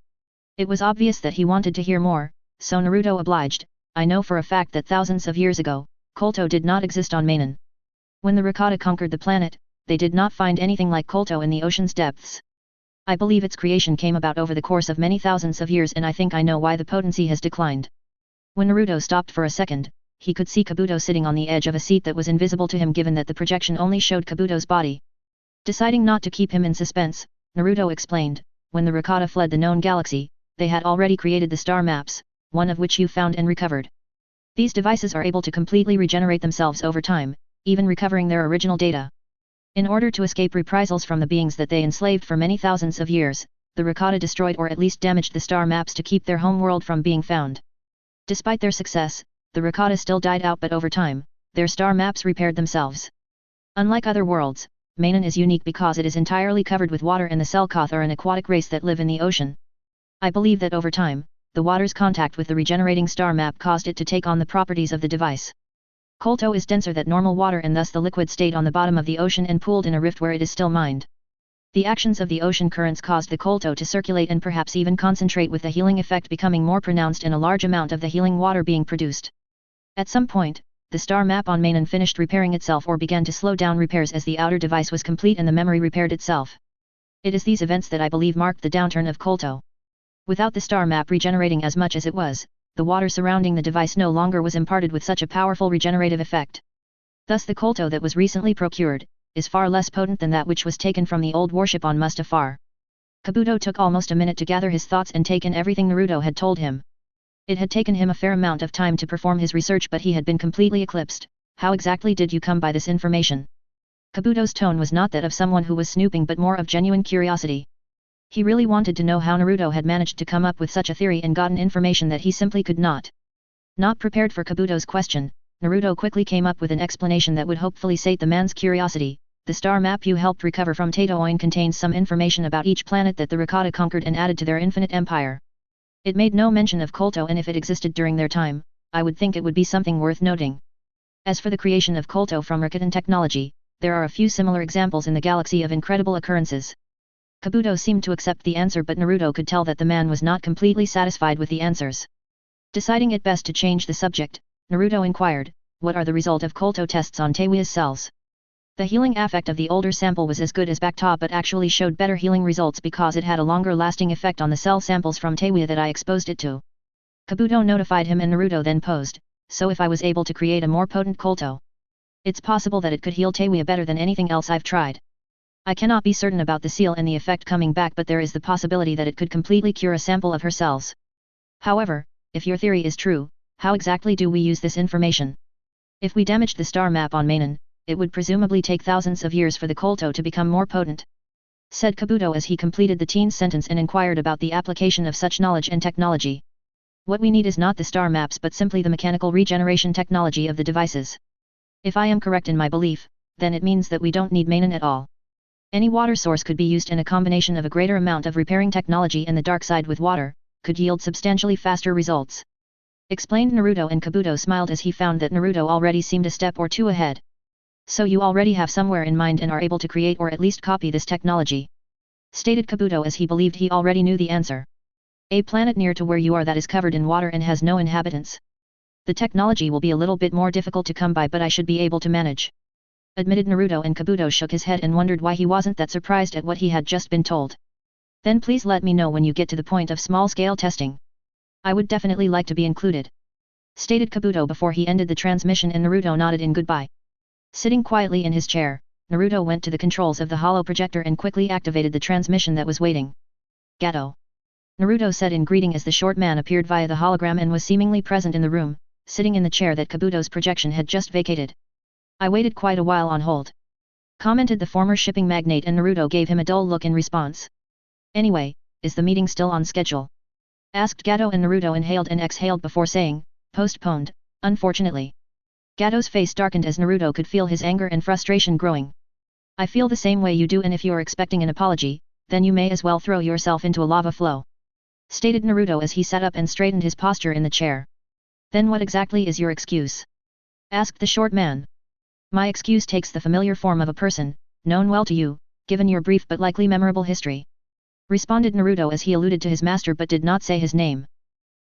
It was obvious that he wanted to hear more, so Naruto obliged. I know for a fact that thousands of years ago, Kolto did not exist on Mainan. When the Rakata conquered the planet, they did not find anything like Kolto in the ocean's depths. I believe its creation came about over the course of many thousands of years, and I think I know why the potency has declined. When Naruto stopped for a second, he could see Kabuto sitting on the edge of a seat that was invisible to him given that the projection only showed Kabuto's body. Deciding not to keep him in suspense, Naruto explained, when the Rakata fled the known galaxy, they had already created the star maps, one of which you found and recovered. These devices are able to completely regenerate themselves over time, even recovering their original data. In order to escape reprisals from the beings that they enslaved for many thousands of years, the Rakata destroyed or at least damaged the star maps to keep their home world from being found. Despite their success, the Rakata still died out, but over time, their star maps repaired themselves. Unlike other worlds, Mainan is unique because it is entirely covered with water, and the Selkoth are an aquatic race that live in the ocean. I believe that over time, the water's contact with the regenerating star map caused it to take on the properties of the device. Kolto is denser than normal water, and thus the liquid stayed on the bottom of the ocean and pooled in a rift where it is still mined. The actions of the ocean currents caused the Kolto to circulate and perhaps even concentrate, with the healing effect becoming more pronounced and a large amount of the healing water being produced. At some point, the star map on Mainan finished repairing itself or began to slow down repairs as the outer device was complete and the memory repaired itself. It is these events that I believe marked the downturn of Kolto. Without the star map regenerating as much as it was, the water surrounding the device no longer was imparted with such a powerful regenerative effect. Thus the Kolto that was recently procured, is far less potent than that which was taken from the old warship on Mustafar. Kabuto took almost a minute to gather his thoughts and take in everything Naruto had told him. It had taken him a fair amount of time to perform his research, but he had been completely eclipsed. How exactly did you come by this information? Kabuto's tone was not that of someone who was snooping, but more of genuine curiosity. He really wanted to know how Naruto had managed to come up with such a theory and gotten information that he simply could not. Not prepared for Kabuto's question, Naruto quickly came up with an explanation that would hopefully sate the man's curiosity. The star map you helped recover from Tatoin contains some information about each planet that the Rakata conquered and added to their infinite empire. It made no mention of Kolto, and if it existed during their time, I would think it would be something worth noting. As for the creation of Kolto from Rakatan technology, there are a few similar examples in the galaxy of incredible occurrences. Kabuto seemed to accept the answer, but Naruto could tell that the man was not completely satisfied with the answers. Deciding it best to change the subject, Naruto inquired, what are the result of Kolto tests on Teiwa's cells? The healing effect of the older sample was as good as Bacta, but actually showed better healing results because it had a longer lasting effect on the cell samples from Teiwa that I exposed it to. Kabuto notified him, and Naruto then posed, so if I was able to create a more potent Kolto, it's possible that it could heal Teiwa better than anything else I've tried. I cannot be certain about the seal and the effect coming back, but there is the possibility that it could completely cure a sample of her cells. However, if your theory is true, how exactly do we use this information? If we damaged the star map on Mainan, it would presumably take thousands of years for the Kolto to become more potent, said Kabuto as he completed the teen's sentence and inquired about the application of such knowledge and technology. What we need is not the star maps but simply the mechanical regeneration technology of the devices. If I am correct in my belief, then it means that we don't need Mainan at all. Any water source could be used, and a combination of a greater amount of repairing technology and the dark side with water, could yield substantially faster results. Explained Naruto, and Kabuto smiled as he found that Naruto already seemed a step or two ahead. So you already have somewhere in mind and are able to create or at least copy this technology, stated Kabuto as he believed he already knew the answer. A planet near to where you are that is covered in water and has no inhabitants. The technology will be a little bit more difficult to come by, but I should be able to manage, admitted Naruto, and Kabuto shook his head and wondered why he wasn't that surprised at what he had just been told. Then please let me know when you get to the point of small-scale testing. I would definitely like to be included, stated Kabuto before he ended the transmission, and Naruto nodded in goodbye. Sitting quietly in his chair, Naruto went to the controls of the holo projector and quickly activated the transmission that was waiting. Gato, Naruto said in greeting as the short man appeared via the hologram and was seemingly present in the room, sitting in the chair that Kabuto's projection had just vacated. I waited quite a while on hold, commented the former shipping magnate, and Naruto gave him a dull look in response. Anyway, is the meeting still on schedule? Asked Gato, and Naruto inhaled and exhaled before saying, postponed, unfortunately. Gato's face darkened as Naruto could feel his anger and frustration growing. I feel the same way you do, and if you're expecting an apology, then you may as well throw yourself into a lava flow, stated Naruto as he sat up and straightened his posture in the chair. Then what exactly is your excuse? Asked the short man. My excuse takes the familiar form of a person, known well to you, given your brief but likely memorable history, responded Naruto as he alluded to his master but did not say his name.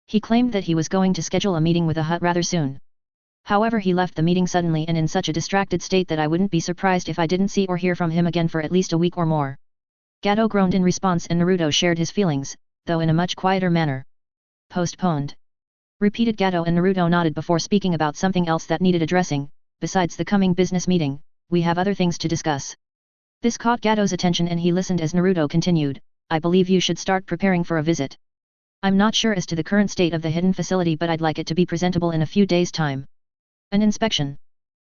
He claimed that he was going to schedule a meeting with a hut rather soon. However, he left the meeting suddenly and in such a distracted state that I wouldn't be surprised if I didn't see or hear from him again for at least a week or more. Gato groaned in response and Naruto shared his feelings, though in a much quieter manner. Postponed. Repeated Gato and Naruto nodded before speaking about something else that needed addressing. Besides the coming business meeting, we have other things to discuss. This caught Gato's attention and he listened as Naruto continued, I believe you should start preparing for a visit. I'm not sure as to the current state of the hidden facility but I'd like it to be presentable in a few days' time. An inspection?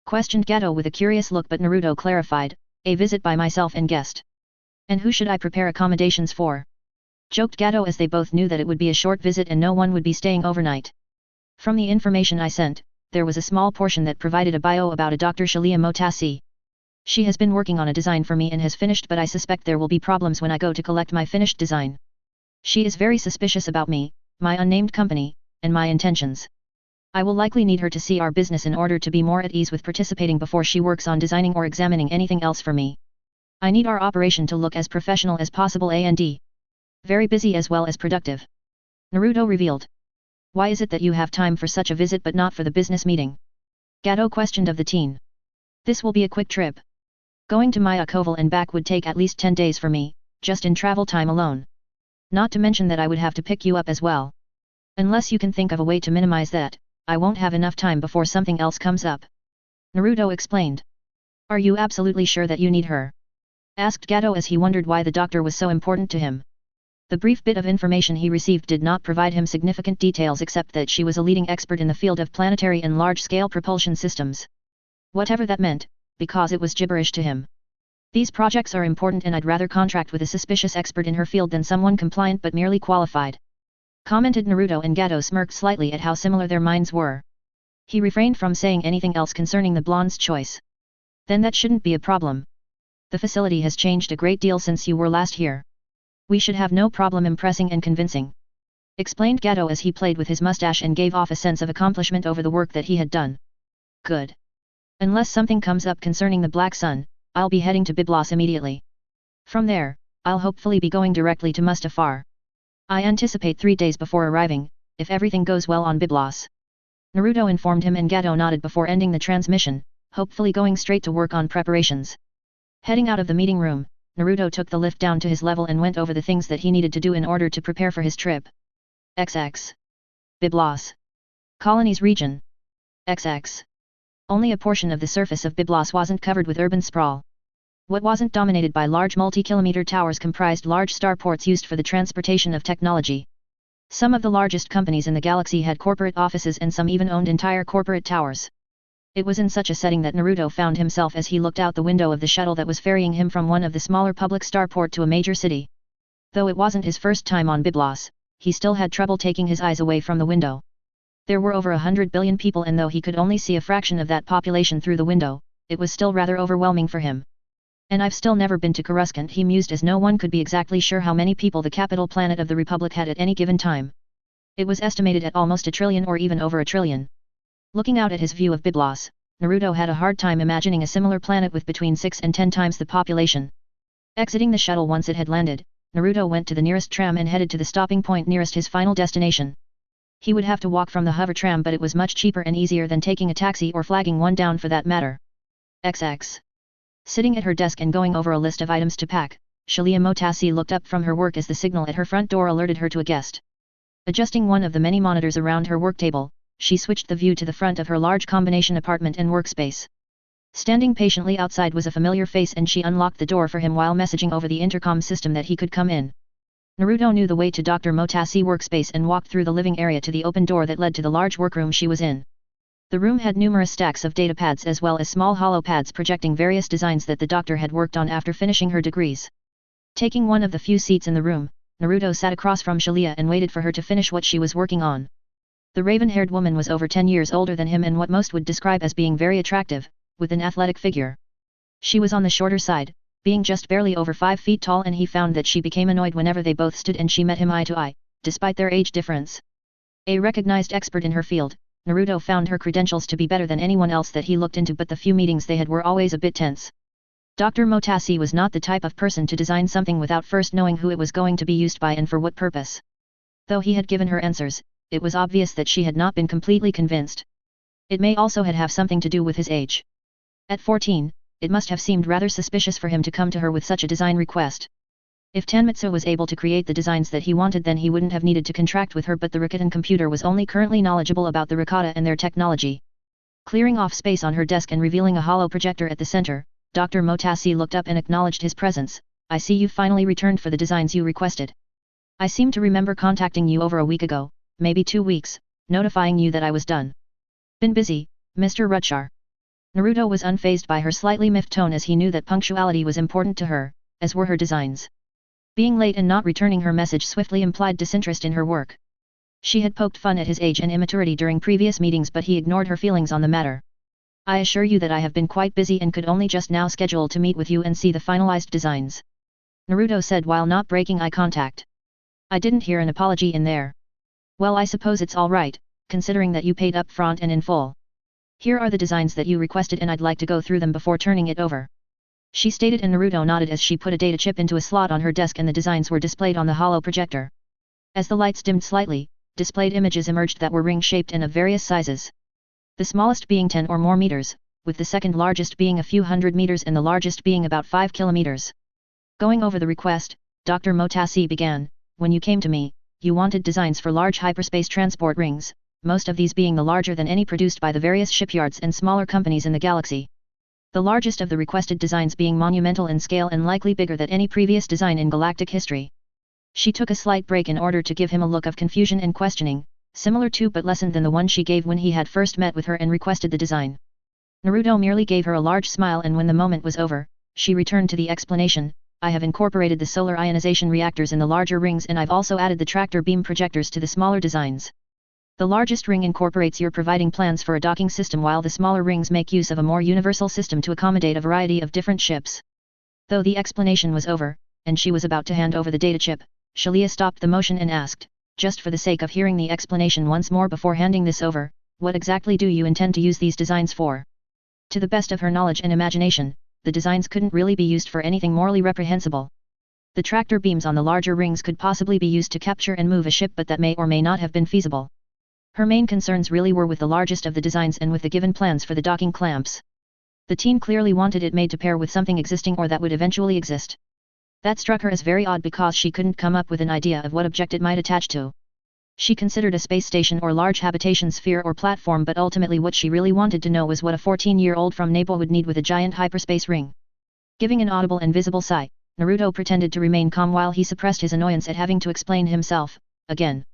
Questioned Gato with a curious look but Naruto clarified, a visit by myself and guest. And who should I prepare accommodations for? Joked Gato as they both knew that it would be a short visit and no one would be staying overnight. From the information I sent, there was a small portion that provided a bio about a Dr. Shalia Motasi. She has been working on a design for me and has finished but I suspect there will be problems when I go to collect my finished design. She is very suspicious about me, my unnamed company, and my intentions. I will likely need her to see our business in order to be more at ease with participating before she works on designing or examining anything else for me. I need our operation to look as professional as possible and very busy as well as productive. Naruto revealed. Why is it that you have time for such a visit but not for the business meeting? Gato questioned of the teen. This will be a quick trip. Going to Mayakoval and back would take at least 10 days for me, just in travel time alone. Not to mention that I would have to pick you up as well. Unless you can think of a way to minimize that, I won't have enough time before something else comes up. Naruto explained. Are you absolutely sure that you need her? Asked Gato as he wondered why the doctor was so important to him. The brief bit of information he received did not provide him significant details except that she was a leading expert in the field of planetary and large-scale propulsion systems. Whatever that meant, because it was gibberish to him. These projects are important and I'd rather contract with a suspicious expert in her field than someone compliant but merely qualified. Commented Naruto and Gato smirked slightly at how similar their minds were. He refrained from saying anything else concerning the blonde's choice. Then that shouldn't be a problem. The facility has changed a great deal since you were last here. We should have no problem impressing and convincing. Explained Gato as he played with his mustache and gave off a sense of accomplishment over the work that he had done. Good. Unless something comes up concerning the Black Sun, I'll be heading to Byblos immediately. From there, I'll hopefully be going directly to Mustafar. I anticipate 3 days before arriving, if everything goes well on Byblos. Naruto informed him and Gato nodded before ending the transmission, hopefully going straight to work on preparations. Heading out of the meeting room, Naruto took the lift down to his level and went over the things that he needed to do in order to prepare for his trip. XX. Byblos. Colonies region. XX. Only a portion of the surface of Byblos wasn't covered with urban sprawl. What wasn't dominated by large multi-kilometer towers comprised large starports used for the transportation of technology. Some of the largest companies in the galaxy had corporate offices and some even owned entire corporate towers. It was in such a setting that Naruto found himself as he looked out the window of the shuttle that was ferrying him from one of the smaller public starport to a major city. Though it wasn't his first time on Byblos, he still had trouble taking his eyes away from the window. There were over 100 billion people and though he could only see a fraction of that population through the window, it was still rather overwhelming for him. And I've still never been to Coruscant, he mused as no one could be exactly sure how many people the capital planet of the Republic had at any given time. It was estimated at almost 1 trillion or even over 1 trillion. Looking out at his view of Byblos, Naruto had a hard time imagining a similar planet with between 6 and 10 times the population. Exiting the shuttle once it had landed, Naruto went to the nearest tram and headed to the stopping point nearest his final destination. He would have to walk from the hover tram but it was much cheaper and easier than taking a taxi or flagging one down for that matter. XX. Sitting at her desk and going over a list of items to pack, Shalia Motasi looked up from her work as the signal at her front door alerted her to a guest. Adjusting one of the many monitors around her work table, she switched the view to the front of her large combination apartment and workspace. Standing patiently outside was a familiar face and she unlocked the door for him while messaging over the intercom system that he could come in. Naruto knew the way to Dr. Motasi workspace and walked through the living area to the open door that led to the large workroom she was in. The room had numerous stacks of data pads as well as small hollow pads projecting various designs that the doctor had worked on after finishing her degrees. Taking one of the few seats in the room, Naruto sat across from Shalia and waited for her to finish what she was working on. The raven-haired woman was over 10 years older than him and what most would describe as being very attractive, with an athletic figure. She was on the shorter side, being just barely over 5 feet tall, and he found that she became annoyed whenever they both stood and she met him eye to eye, despite their age difference. A recognized expert in her field, Naruto found her credentials to be better than anyone else that he looked into, but the few meetings they had were always a bit tense. Dr. Motasi was not the type of person to design something without first knowing who it was going to be used by and for what purpose. Though he had given her answers, it was obvious that she had not been completely convinced. It may also have something to do with his age. At 14, it must have seemed rather suspicious for him to come to her with such a design request. If Tanmitsu was able to create the designs that he wanted, then he wouldn't have needed to contract with her, but the Rakuten computer was only currently knowledgeable about the Rakata and their technology. Clearing off space on her desk and revealing a hollow projector at the center, Dr. Motasi looked up and acknowledged his presence. I see you've finally returned for the designs you requested. I seem to remember contacting you over a week ago, maybe 2 weeks, notifying you that I was done. Been busy, Mr. Rutshar. Naruto was unfazed by her slightly miffed tone, as he knew that punctuality was important to her, as were her designs. Being late and not returning her message swiftly implied disinterest in her work. She had poked fun at his age and immaturity during previous meetings, but he ignored her feelings on the matter. I assure you that I have been quite busy and could only just now schedule to meet with you and see the finalized designs. Naruto said while not breaking eye contact. I didn't hear an apology in there. Well, I suppose it's all right, considering that you paid up front and in full. Here are the designs that you requested and I'd like to go through them before turning it over. She stated, and Naruto nodded as she put a data chip into a slot on her desk and the designs were displayed on the hollow projector. As the lights dimmed slightly, displayed images emerged that were ring-shaped and of various sizes. The smallest being 10 or more meters, with the second largest being a few hundred meters and the largest being about 5 kilometers. Going over the request, Dr. Motasi began. When you came to me, you wanted designs for large hyperspace transport rings, most of these being the larger than any produced by the various shipyards and smaller companies in the galaxy. The largest of the requested designs being monumental in scale and likely bigger than any previous design in galactic history. She took a slight break in order to give him a look of confusion and questioning, similar to but lessened than the one she gave when he had first met with her and requested the design. Naruto merely gave her a large smile, and when the moment was over, she returned to the explanation. I have incorporated the solar ionization reactors in the larger rings, and I've also added the tractor beam projectors to the smaller designs. The largest ring incorporates your providing plans for a docking system, while the smaller rings make use of a more universal system to accommodate a variety of different ships. Though the explanation was over, and she was about to hand over the data chip, Shalia stopped the motion and asked, just for the sake of hearing the explanation once more before handing this over, what exactly do you intend to use these designs for? To the best of her knowledge and imagination, the designs couldn't really be used for anything morally reprehensible. The tractor beams on the larger rings could possibly be used to capture and move a ship, but that may or may not have been feasible. Her main concerns really were with the largest of the designs and with the given plans for the docking clamps. The teen clearly wanted it made to pair with something existing or that would eventually exist. That struck her as very odd because she couldn't come up with an idea of what object it might attach to. She considered a space station or large habitation sphere or platform, but ultimately what she really wanted to know was what a 14-year-old from Naples would need with a giant hyperspace ring. Giving an audible and visible sigh, Naruto pretended to remain calm while he suppressed his annoyance at having to explain himself, again.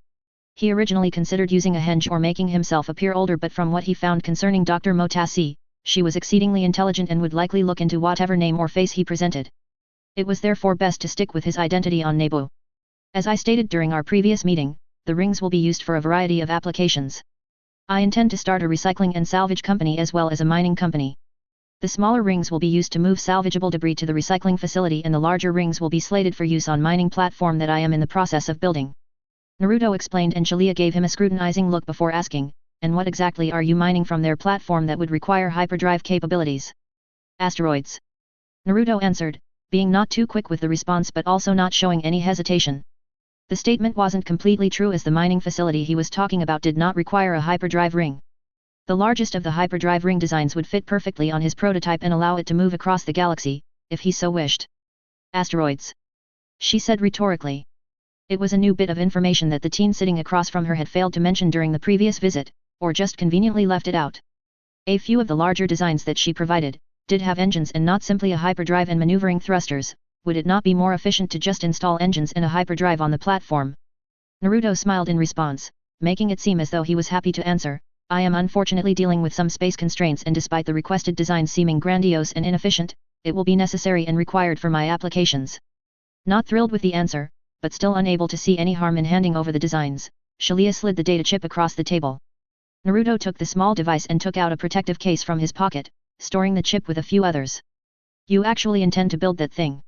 He originally considered using a henge or making himself appear older, but from what he found concerning Dr. Motasi, she was exceedingly intelligent and would likely look into whatever name or face he presented. It was therefore best to stick with his identity on Nebu. As I stated during our previous meeting, the rings will be used for a variety of applications. I intend to start a recycling and salvage company as well as a mining company. The smaller rings will be used to move salvageable debris to the recycling facility, and the larger rings will be slated for use on mining platform that I am in the process of building. Naruto explained, and Shalia gave him a scrutinizing look before asking, and what exactly are you mining from their platform that would require hyperdrive capabilities? Asteroids. Naruto answered, being not too quick with the response but also not showing any hesitation. The statement wasn't completely true, as the mining facility he was talking about did not require a hyperdrive ring. The largest of the hyperdrive ring designs would fit perfectly on his prototype and allow it to move across the galaxy, if he so wished. Asteroids. She said rhetorically. It was a new bit of information that the teen sitting across from her had failed to mention during the previous visit, or just conveniently left it out. A few of the larger designs that she provided did have engines and not simply a hyperdrive and maneuvering thrusters. Would it not be more efficient to just install engines and a hyperdrive on the platform? Naruto smiled in response, making it seem as though he was happy to answer. I am unfortunately dealing with some space constraints, and despite the requested design seeming grandiose and inefficient, it will be necessary and required for my applications. Not thrilled with the answer, but still unable to see any harm in handing over the designs, Shalia slid the data chip across the table. Naruto took the small device and took out a protective case from his pocket, storing the chip with a few others. You actually intend to build that thing?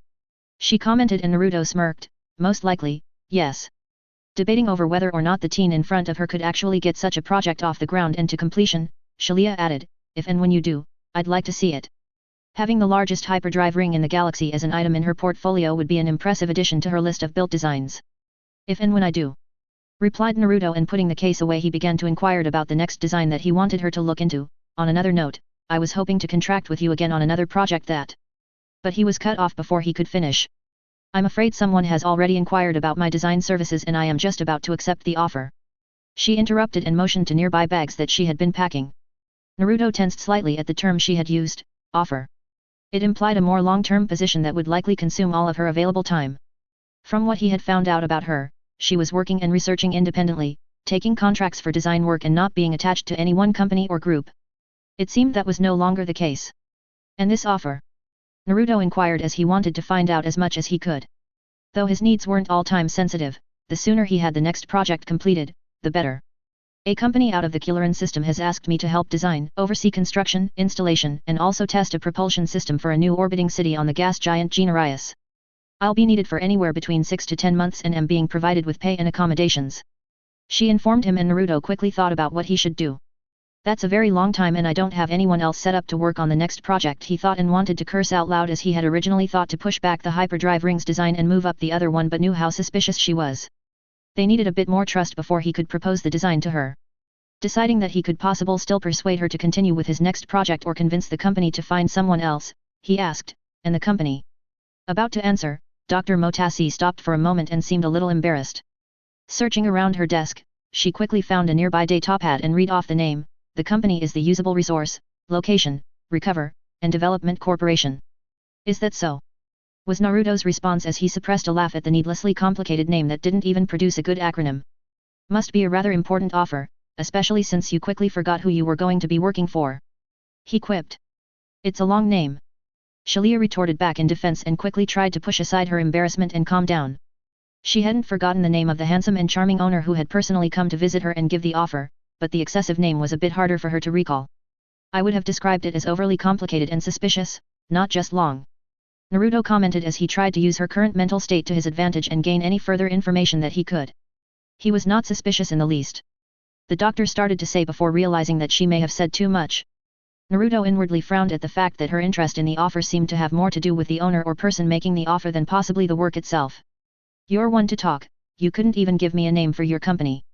She commented, and Naruto smirked. Most likely, yes. Debating over whether or not the teen in front of her could actually get such a project off the ground and to completion, Shalia added, if and when you do, I'd like to see it. Having the largest hyperdrive ring in the galaxy as an item in her portfolio would be an impressive addition to her list of built designs. If and when I do. replied Naruto, and putting the case away he began to inquire about the next design that he wanted her to look into. On another note, I was hoping to contract with you again on another project that... But he was cut off before he could finish. I'm afraid someone has already inquired about my design services and I am just about to accept the offer. She interrupted and motioned to nearby bags that she had been packing. Naruto tensed slightly at the term she had used, offer. It implied a more long-term position that would likely consume all of her available time. From what he had found out about her, she was working and researching independently, taking contracts for design work and not being attached to any one company or group. It seemed that was no longer the case. And this offer? Naruto inquired as he wanted to find out as much as he could. Though his needs weren't all time sensitive, the sooner he had the next project completed, the better. A company out of the Killeran system has asked me to help design, oversee construction, installation, and also test a propulsion system for a new orbiting city on the gas giant Genarius. I'll be needed for anywhere between 6 to 10 months and am being provided with pay and accommodations. She informed him, and Naruto quickly thought about what he should do. That's a very long time and I don't have anyone else set up to work on the next project, he thought, and wanted to curse out loud as he had originally thought to push back the hyperdrive rings design and move up the other one, but knew how suspicious she was. They needed a bit more trust before he could propose the design to her. Deciding that he could possibly still persuade her to continue with his next project or convince the company to find someone else, he asked, and the company? About to answer, Dr. Motasi stopped for a moment and seemed a little embarrassed. Searching around her desk, she quickly found a nearby data pad and read off the name. The company is the Usable Resource, Location, Recover, and Development Corporation. Is that so? Was Naruto's response as he suppressed a laugh at the needlessly complicated name that didn't even produce a good acronym. Must be a rather important offer, especially since you quickly forgot who you were going to be working for. He quipped. It's a long name. Shalia retorted back in defense and quickly tried to push aside her embarrassment and calm down. She hadn't forgotten the name of the handsome and charming owner who had personally come to visit her and give the offer, but the excessive name was a bit harder for her to recall. I would have described it as overly complicated and suspicious, not just long. Naruto commented as he tried to use her current mental state to his advantage and gain any further information that he could. He was not suspicious in the least. The doctor started to say before realizing that she may have said too much. Naruto inwardly frowned at the fact that her interest in the offer seemed to have more to do with the owner or person making the offer than possibly the work itself. You're one to talk, you couldn't even give me a name for your company.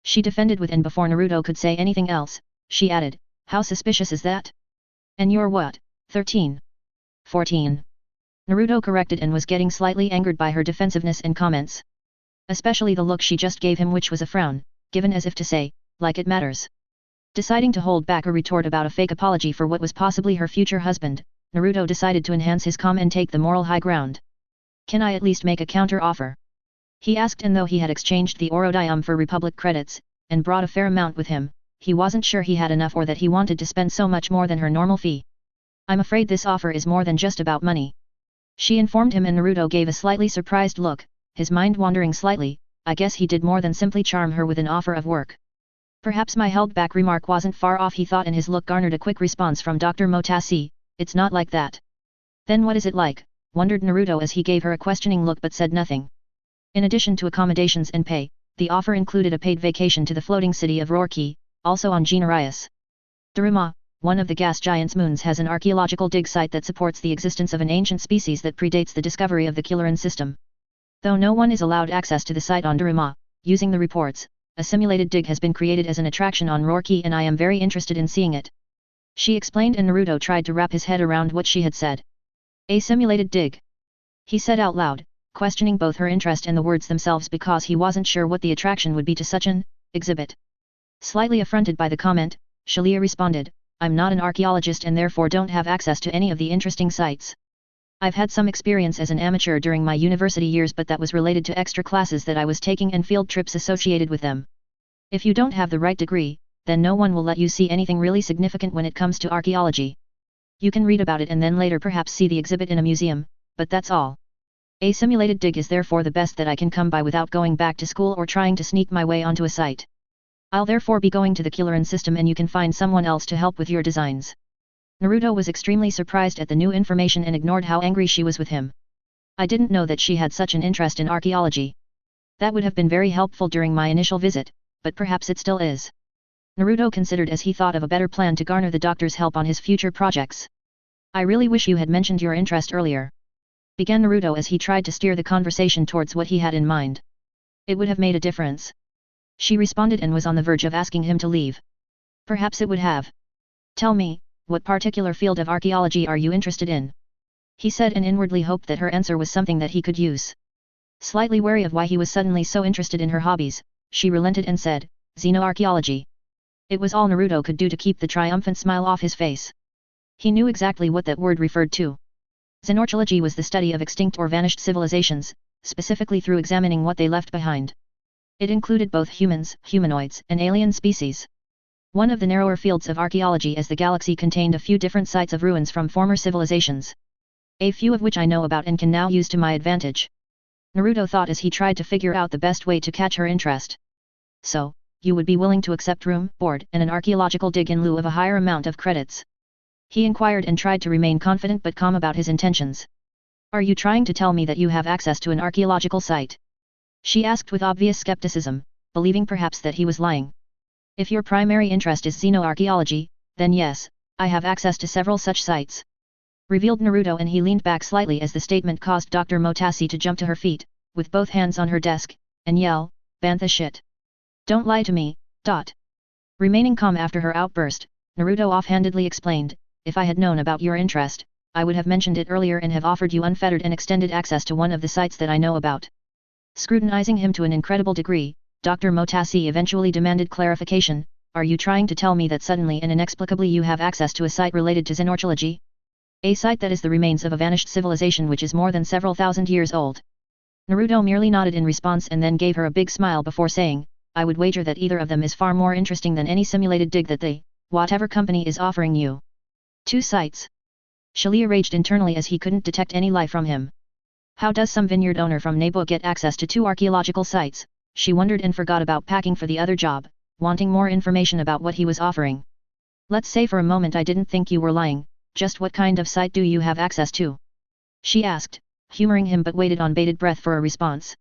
She defended with, and before Naruto could say anything else, she added, how suspicious is that? And you're what, 13? 14. Naruto corrected and was getting slightly angered by her defensiveness and comments. Especially the look she just gave him, which was a frown, given as if to say, like it matters. Deciding to hold back a retort about a fake apology for what was possibly her future husband, Naruto decided to enhance his calm and take the moral high ground. Can I at least make a counter-offer? He asked, and though he had exchanged the Orodyum for Republic credits, and brought a fair amount with him, he wasn't sure he had enough or that he wanted to spend so much more than her normal fee. I'm afraid this offer is more than just about money. She informed him, and Naruto gave a slightly surprised look, his mind wandering slightly. I guess he did more than simply charm her with an offer of work. Perhaps my held-back remark wasn't far off, he thought, and his look garnered a quick response from Dr. Motasi. It's not like that. Then what is it like? Wondered Naruto as he gave her a questioning look but said nothing. In addition to accommodations and pay, the offer included a paid vacation to the floating city of Roarkey, also on Genarius. Daruma, one of the gas giant's moons, has an archaeological dig site that supports the existence of an ancient species that predates the discovery of the Killeran system. Though no one is allowed access to the site on Daruma, using the reports, a simulated dig has been created as an attraction on Roarkey and I am very interested in seeing it. She explained, and Naruto tried to wrap his head around what she had said. A simulated dig? He said out loud, questioning both her interest and the words themselves because he wasn't sure what the attraction would be to such an exhibit. Slightly affronted by the comment, Shalia responded, I'm not an archaeologist and therefore don't have access to any of the interesting sites. I've had some experience as an amateur during my university years, but that was related to extra classes that I was taking and field trips associated with them. If you don't have the right degree, then no one will let you see anything really significant when it comes to archaeology. You can read about it and then later perhaps see the exhibit in a museum, but that's all. A simulated dig is therefore the best that I can come by without going back to school or trying to sneak my way onto a site. I'll therefore be going to the Killeran system and you can find someone else to help with your designs. Naruto was extremely surprised at the new information and ignored how angry she was with him. I didn't know that she had such an interest in archaeology. That would have been very helpful during my initial visit, but perhaps it still is. Naruto considered as he thought of a better plan to garner the doctor's help on his future projects. I really wish you had mentioned your interest earlier. Began Naruto as he tried to steer the conversation towards what he had in mind. It would have made a difference. She responded and was on the verge of asking him to leave. Perhaps it would have. Tell me, what particular field of archaeology are you interested in? He said and inwardly hoped that her answer was something that he could use. Slightly wary of why he was suddenly so interested in her hobbies, she relented and said, Xenoarchaeology. It was all Naruto could do to keep the triumphant smile off his face. He knew exactly what that word referred to. Xenorchaeology was the study of extinct or vanished civilizations, specifically through examining what they left behind. It included both humans, humanoids, and alien species. One of the narrower fields of archaeology as the galaxy contained a few different sites of ruins from former civilizations. A few of which I know about and can now use to my advantage. Naruto thought as he tried to figure out the best way to catch her interest. So, you would be willing to accept room, board, and an archaeological dig in lieu of a higher amount of credits? He inquired and tried to remain confident but calm about his intentions. Are you trying to tell me that you have access to an archaeological site? She asked with obvious skepticism, believing perhaps that he was lying. If your primary interest is xenoarchaeology, then yes, I have access to several such sites. Revealed Naruto, and he leaned back slightly as the statement caused Dr. Motasi to jump to her feet, with both hands on her desk, and yell, "Bantha shit! Don't lie to me, dot." Remaining calm after her outburst, Naruto offhandedly explained, "If I had known about your interest, I would have mentioned it earlier and have offered you unfettered and extended access to one of the sites that I know about." Scrutinizing him to an incredible degree, Dr. Motasi eventually demanded clarification, "Are you trying to tell me that suddenly and inexplicably you have access to a site related to xenorchaeology? A site that is the remains of a vanished civilization which is more than several thousand years old?" Naruto merely nodded in response and then gave her a big smile before saying, "I would wager that either of them is far more interesting than any simulated dig that the, whatever company is offering you." 2 sites. Shalia raged internally as he couldn't detect any lie from him. How does some vineyard owner from Nabo get access to 2 archaeological sites? She wondered and forgot about packing for the other job, wanting more information about what he was offering. "Let's say for a moment I didn't think you were lying, just what kind of site do you have access to?" she asked, humoring him but waited on bated breath for a response.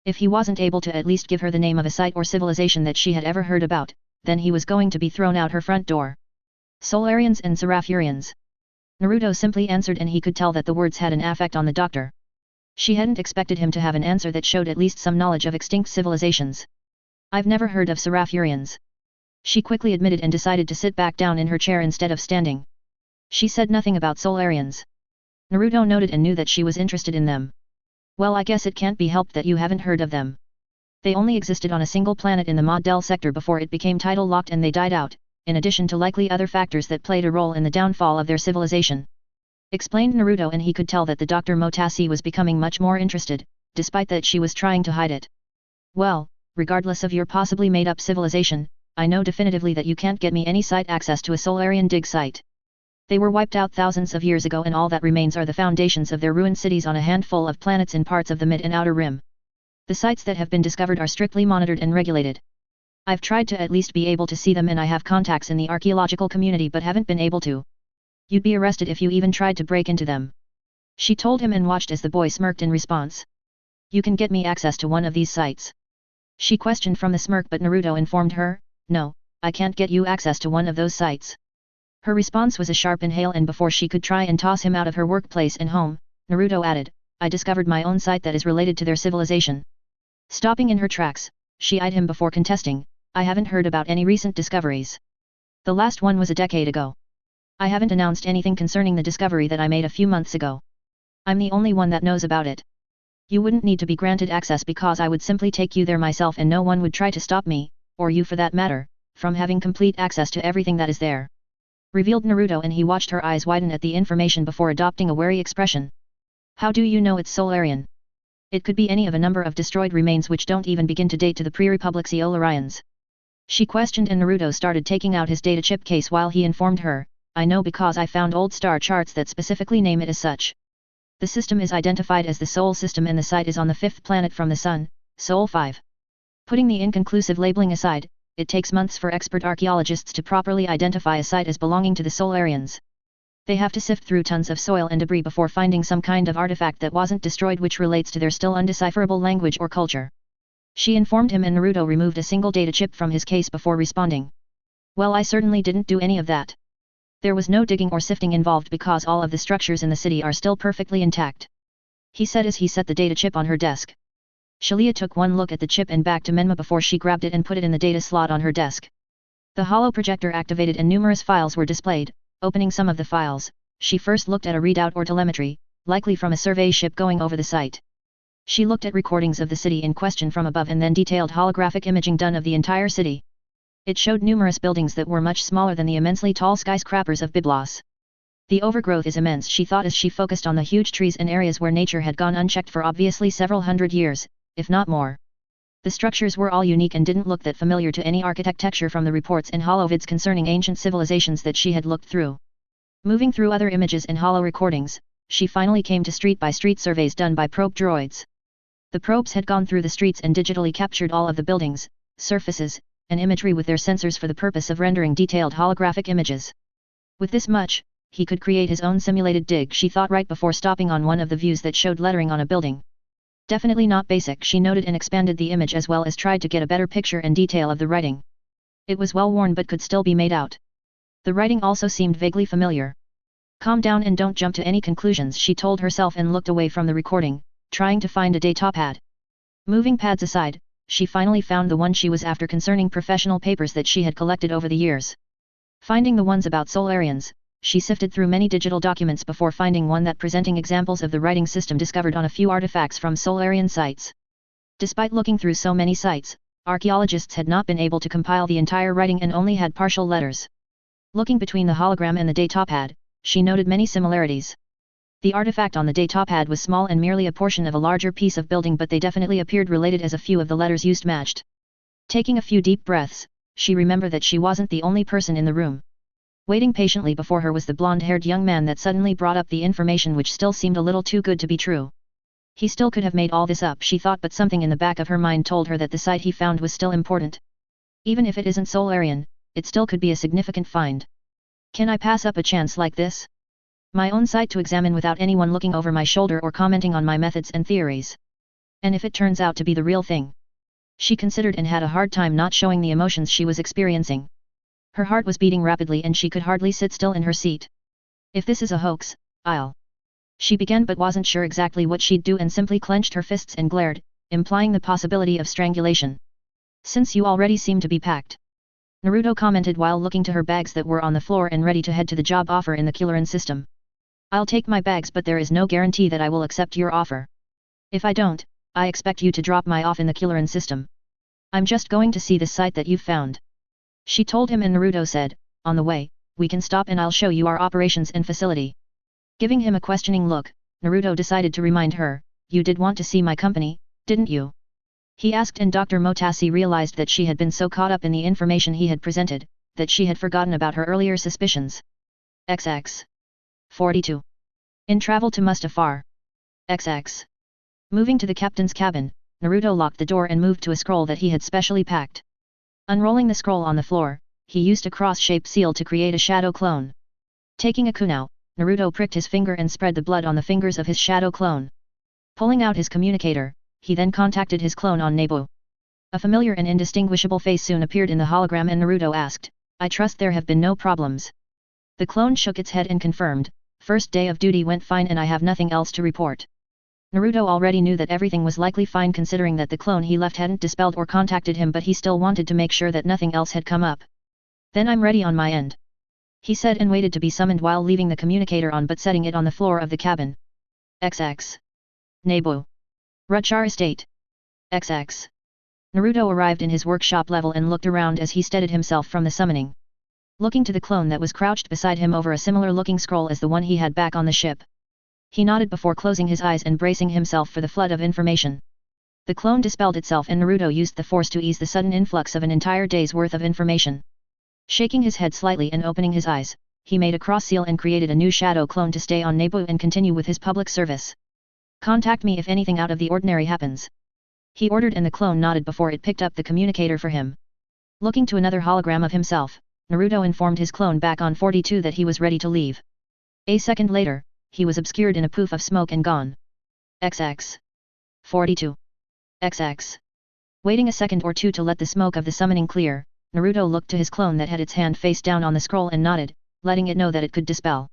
If he wasn't able to at least give her the name of a site or civilization that she had ever heard about, then he was going to be thrown out her front door. Solarians and Seraphurians. Naruto simply answered, and he could tell that the words had an effect on the doctor. She hadn't expected him to have an answer that showed at least some knowledge of extinct civilizations. "I've never heard of Seraphurians," she quickly admitted and decided to sit back down in her chair instead of standing. She said nothing about Solarians. Naruto noted and knew that she was interested in them. "Well, I guess it can't be helped that you haven't heard of them. They only existed on a single planet in the Mod Del sector before it became tidal locked and they died out, in addition to likely other factors that played a role in the downfall of their civilization," explained Naruto, and he could tell that the Dr. Motasi was becoming much more interested, despite that she was trying to hide it. "Well, regardless of your possibly made-up civilization, I know definitively that you can't get me any site access to a Solarian dig site. They were wiped out thousands of years ago and all that remains are the foundations of their ruined cities on a handful of planets in parts of the mid and outer rim. The sites that have been discovered are strictly monitored and regulated. I've tried to at least be able to see them and I have contacts in the archaeological community but haven't been able to. You'd be arrested if you even tried to break into them," she told him and watched as the boy smirked in response. "You can get me access to one of these sites?" she questioned from the smirk, but Naruto informed her, "No, I can't get you access to one of those sites." Her response was a sharp inhale, and before she could try and toss him out of her workplace and home, Naruto added, "I discovered my own site that is related to their civilization." Stopping in her tracks, she eyed him before contesting, "I haven't heard about any recent discoveries. The last one was a decade ago. I haven't announced anything concerning the discovery that I made a few months ago. I'm the only one that knows about it. You wouldn't need to be granted access because I would simply take you there myself and no one would try to stop me, or you for that matter, from having complete access to everything that is there," revealed Naruto, and he watched her eyes widen at the information before adopting a wary expression. "How do you know it's Solarian? It could be any of a number of destroyed remains which don't even begin to date to the pre-Republic Solarians," she questioned, and Naruto started taking out his data chip case while he informed her, "I know because I found old star charts that specifically name it as such. The system is identified as the Sol system and the site is on the 5th planet from the Sun, Sol 5. Putting the inconclusive labeling aside, it takes months for expert archaeologists to properly identify a site as belonging to the Solarians. They have to sift through tons of soil and debris before finding some kind of artifact that wasn't destroyed which relates to their still undecipherable language or culture," she informed him, and Naruto removed a single data chip from his case before responding. "Well, I certainly didn't do any of that. There was no digging or sifting involved because all of the structures in the city are still perfectly intact," he said as he set the data chip on her desk. Shalia took one look at the chip and back to Menma before she grabbed it and put it in the data slot on her desk. The holo projector activated and numerous files were displayed. Opening some of the files, she first looked at a readout or telemetry, likely from a survey ship going over the site. She looked at recordings of the city in question from above and then detailed holographic imaging done of the entire city. It showed numerous buildings that were much smaller than the immensely tall skyscrapers of Byblos. The overgrowth is immense, she thought as she focused on the huge trees and areas where nature had gone unchecked for obviously several hundred years, if not more. The structures were all unique and didn't look that familiar to any architecture from the reports and holovids concerning ancient civilizations that she had looked through. Moving through other images and holo recordings, she finally came to street-by-street surveys done by probe droids. The probes had gone through the streets and digitally captured all of the buildings, surfaces, and imagery with their sensors for the purpose of rendering detailed holographic images. With this much, he could create his own simulated dig, she thought right before stopping on one of the views that showed lettering on a building. Definitely not basic, she noted and expanded the image as well as tried to get a better picture and detail of the writing. It was well worn but could still be made out. The writing also seemed vaguely familiar. Calm down and don't jump to any conclusions, she told herself and looked away from the recording, trying to find a data pad. Moving pads aside, she finally found the one she was after concerning professional papers that she had collected over the years. Finding the ones about Solarians, she sifted through many digital documents before finding one that presenting examples of the writing system discovered on a few artifacts from Solarian sites. Despite looking through so many sites, archaeologists had not been able to compile the entire writing and only had partial letters. Looking between the hologram and the datapad, she noted many similarities. The artifact on the datapad was small and merely a portion of a larger piece of building, but they definitely appeared related as a few of the letters used matched. Taking a few deep breaths, she remembered that she wasn't the only person in the room. Waiting patiently before her was the blonde-haired young man that suddenly brought up the information which still seemed a little too good to be true. He still could have made all this up, she thought, but something in the back of her mind told her that the site he found was still important. Even if it isn't Solarian, it still could be a significant find. Can I pass up a chance like this? My own site to examine without anyone looking over my shoulder or commenting on my methods and theories. And if it turns out to be the real thing? She considered and had a hard time not showing the emotions she was experiencing. Her heart was beating rapidly and she could hardly sit still in her seat. If this is a hoax, I'll... She began but wasn't sure exactly what she'd do and simply clenched her fists and glared, implying the possibility of strangulation. Since you already seem to be packed. Naruto commented while looking to her bags that were on the floor and ready to head to the job offer in the Killeran system. I'll take my bags, but there is no guarantee that I will accept your offer. If I don't, I expect you to drop my off in the Killeran system. I'm just going to see this site that you've found. She told him, and Naruto said, on the way, we can stop and I'll show you our operations and facility. Giving him a questioning look, Naruto decided to remind her, you did want to see my company, didn't you? He asked, and Dr. Motasi realized that she had been so caught up in the information he had presented, that she had forgotten about her earlier suspicions. XX 42. In travel to Mustafar. XX. Moving to the captain's cabin, Naruto locked the door and moved to a scroll that he had specially packed. Unrolling the scroll on the floor, he used a cross-shaped seal to create a shadow clone. Taking a kunai, Naruto pricked his finger and spread the blood on the fingers of his shadow clone. Pulling out his communicator, he then contacted his clone on Nebu. A familiar and indistinguishable face soon appeared in the hologram and Naruto asked, I trust there have been no problems. The clone shook its head and confirmed, first day of duty went fine and I have nothing else to report. Naruto already knew that everything was likely fine considering that the clone he left hadn't dispelled or contacted him, but he still wanted to make sure that nothing else had come up. Then I'm ready on my end. He said and waited to be summoned while leaving the communicator on but setting it on the floor of the cabin. XX. Nebu. Rutchar Estate. XX. Naruto arrived in his workshop level and looked around as he steadied himself from the summoning. Looking to the clone that was crouched beside him over a similar looking scroll as the one he had back on the ship. He nodded before closing his eyes and bracing himself for the flood of information. The clone dispelled itself and Naruto used the force to ease the sudden influx of an entire day's worth of information. Shaking his head slightly and opening his eyes, he made a cross seal and created a new shadow clone to stay on Nebu and continue with his public service. Contact me if anything out of the ordinary happens. He ordered, and the clone nodded before it picked up the communicator for him. Looking to another hologram of himself, Naruto informed his clone back on 42 that he was ready to leave. A second later, he was obscured in a poof of smoke and gone. XX. 42. XX. Waiting a second or two to let the smoke of the summoning clear, Naruto looked to his clone that had its hand face down on the scroll and nodded, letting it know that it could dispel.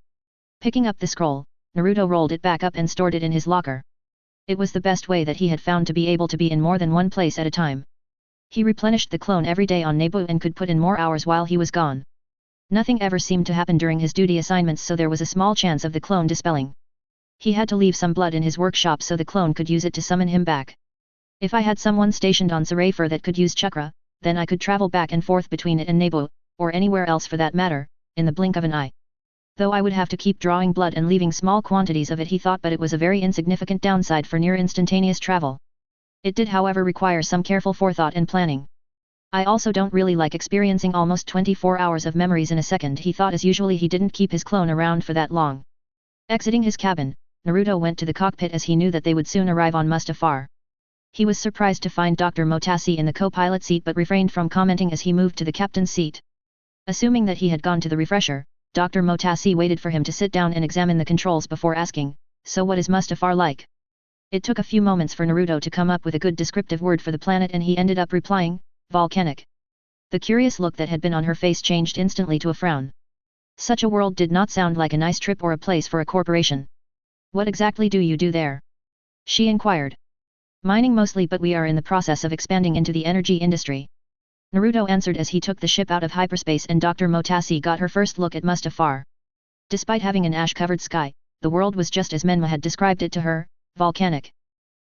Picking up the scroll, Naruto rolled it back up and stored it in his locker. It was the best way that he had found to be able to be in more than one place at a time. He replenished the clone every day on Nebu and could put in more hours while he was gone. Nothing ever seemed to happen during his duty assignments, so there was a small chance of the clone dispelling. He had to leave some blood in his workshop so the clone could use it to summon him back. If I had someone stationed on Sarayfur that could use chakra, then I could travel back and forth between it and Nebu, or anywhere else for that matter, in the blink of an eye. Though I would have to keep drawing blood and leaving small quantities of it, he thought, but it was a very insignificant downside for near instantaneous travel. It did however require some careful forethought and planning. I also don't really like experiencing almost 24 hours of memories in a second, he thought, as usually he didn't keep his clone around for that long. Exiting his cabin, Naruto went to the cockpit as he knew that they would soon arrive on Mustafar. He was surprised to find Dr. Motasi in the co-pilot seat but refrained from commenting as he moved to the captain's seat. Assuming that he had gone to the refresher, Dr. Motasi waited for him to sit down and examine the controls before asking, "So what is Mustafar like?" It took a few moments for Naruto to come up with a good descriptive word for the planet, and he ended up replying, "Volcanic." The curious look that had been on her face changed instantly to a frown. Such a world did not sound like a nice trip or a place for a corporation. "What exactly do you do there?" she inquired. "Mining mostly, but we are in the process of expanding into the energy industry," Naruto answered as he took the ship out of hyperspace, and Dr. Motasi got her first look at Mustafar. Despite having an ash-covered sky, the world was just as Menma had described it to her, volcanic.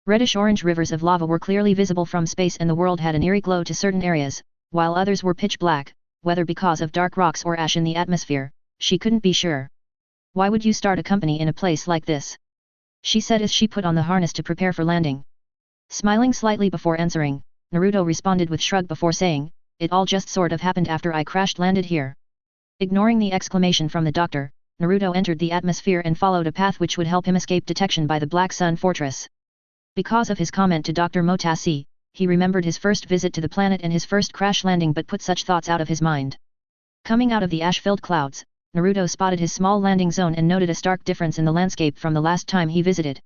Reddish-orange rivers of lava were clearly visible from space, and the world had an eerie glow to certain areas, while others were pitch black, whether because of dark rocks or ash in the atmosphere, she couldn't be sure. "Why would you start a company in a place like this?" she said as she put on the harness to prepare for landing. Smiling slightly before answering, Naruto responded with shrug before saying, "It all just sort of happened after I crash-landed here." Ignoring the exclamation from the doctor, Naruto entered the atmosphere and followed a path which would help him escape detection by the Black Sun Fortress. Because of his comment to Dr. Motasi, he remembered his first visit to the planet and his first crash landing but put such thoughts out of his mind. Coming out of the ash-filled clouds, Naruto spotted his small landing zone and noted a stark difference in the landscape from the last time he visited.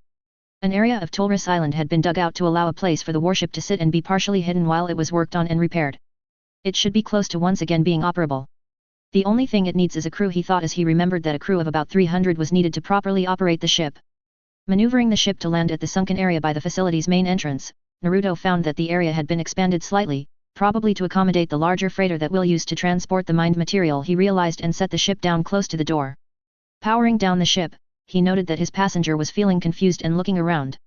An area of Tulris Island had been dug out to allow a place for the warship to sit and be partially hidden while it was worked on and repaired. It should be close to once again being operable. The only thing it needs is a crew, he thought as he remembered that a crew of about 300 was needed to properly operate the ship. Maneuvering the ship to land at the sunken area by the facility's main entrance, Naruto found that the area had been expanded slightly, probably to accommodate the larger freighter that will use to transport the mined material, he realized, and set the ship down close to the door. Powering down the ship, he noted that his passenger was feeling confused and looking around.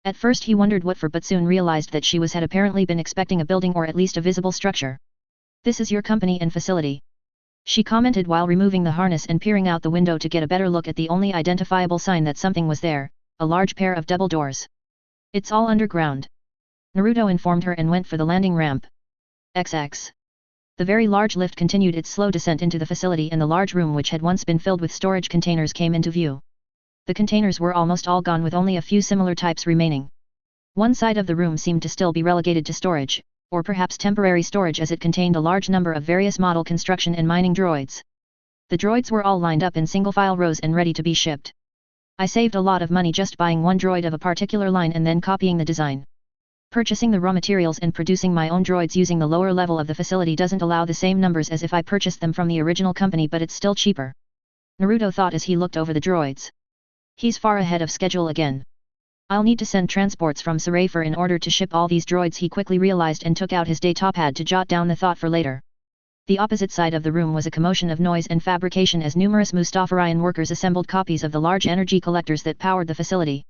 At first he wondered what for, but soon realized that she had apparently been expecting a building or at least a visible structure. "This is your company and facility," she commented while removing the harness and peering out the window to get a better look at the only identifiable sign that something was there, a large pair of double doors. "It's all underground," Naruto informed her and went for the landing ramp. XX. The very large lift continued its slow descent into the facility, and the large room which had once been filled with storage containers came into view. The containers were almost all gone, with only a few similar types remaining. One side of the room seemed to still be relegated to storage, or perhaps temporary storage, as it contained a large number of various model construction and mining droids. The droids were all lined up in single-file rows and ready to be shipped. "I saved a lot of money just buying one droid of a particular line and then copying the design. Purchasing the raw materials and producing my own droids using the lower level of the facility doesn't allow the same numbers as if I purchased them from the original company, but it's still cheaper," Naruto thought as he looked over the droids. "He's far ahead of schedule again. I'll need to send transports from Sarayfur in order to ship all these droids," he quickly realized, and took out his datapad to jot down the thought for later. The opposite side of the room was a commotion of noise and fabrication as numerous Mustafarian workers assembled copies of the large energy collectors that powered the facility.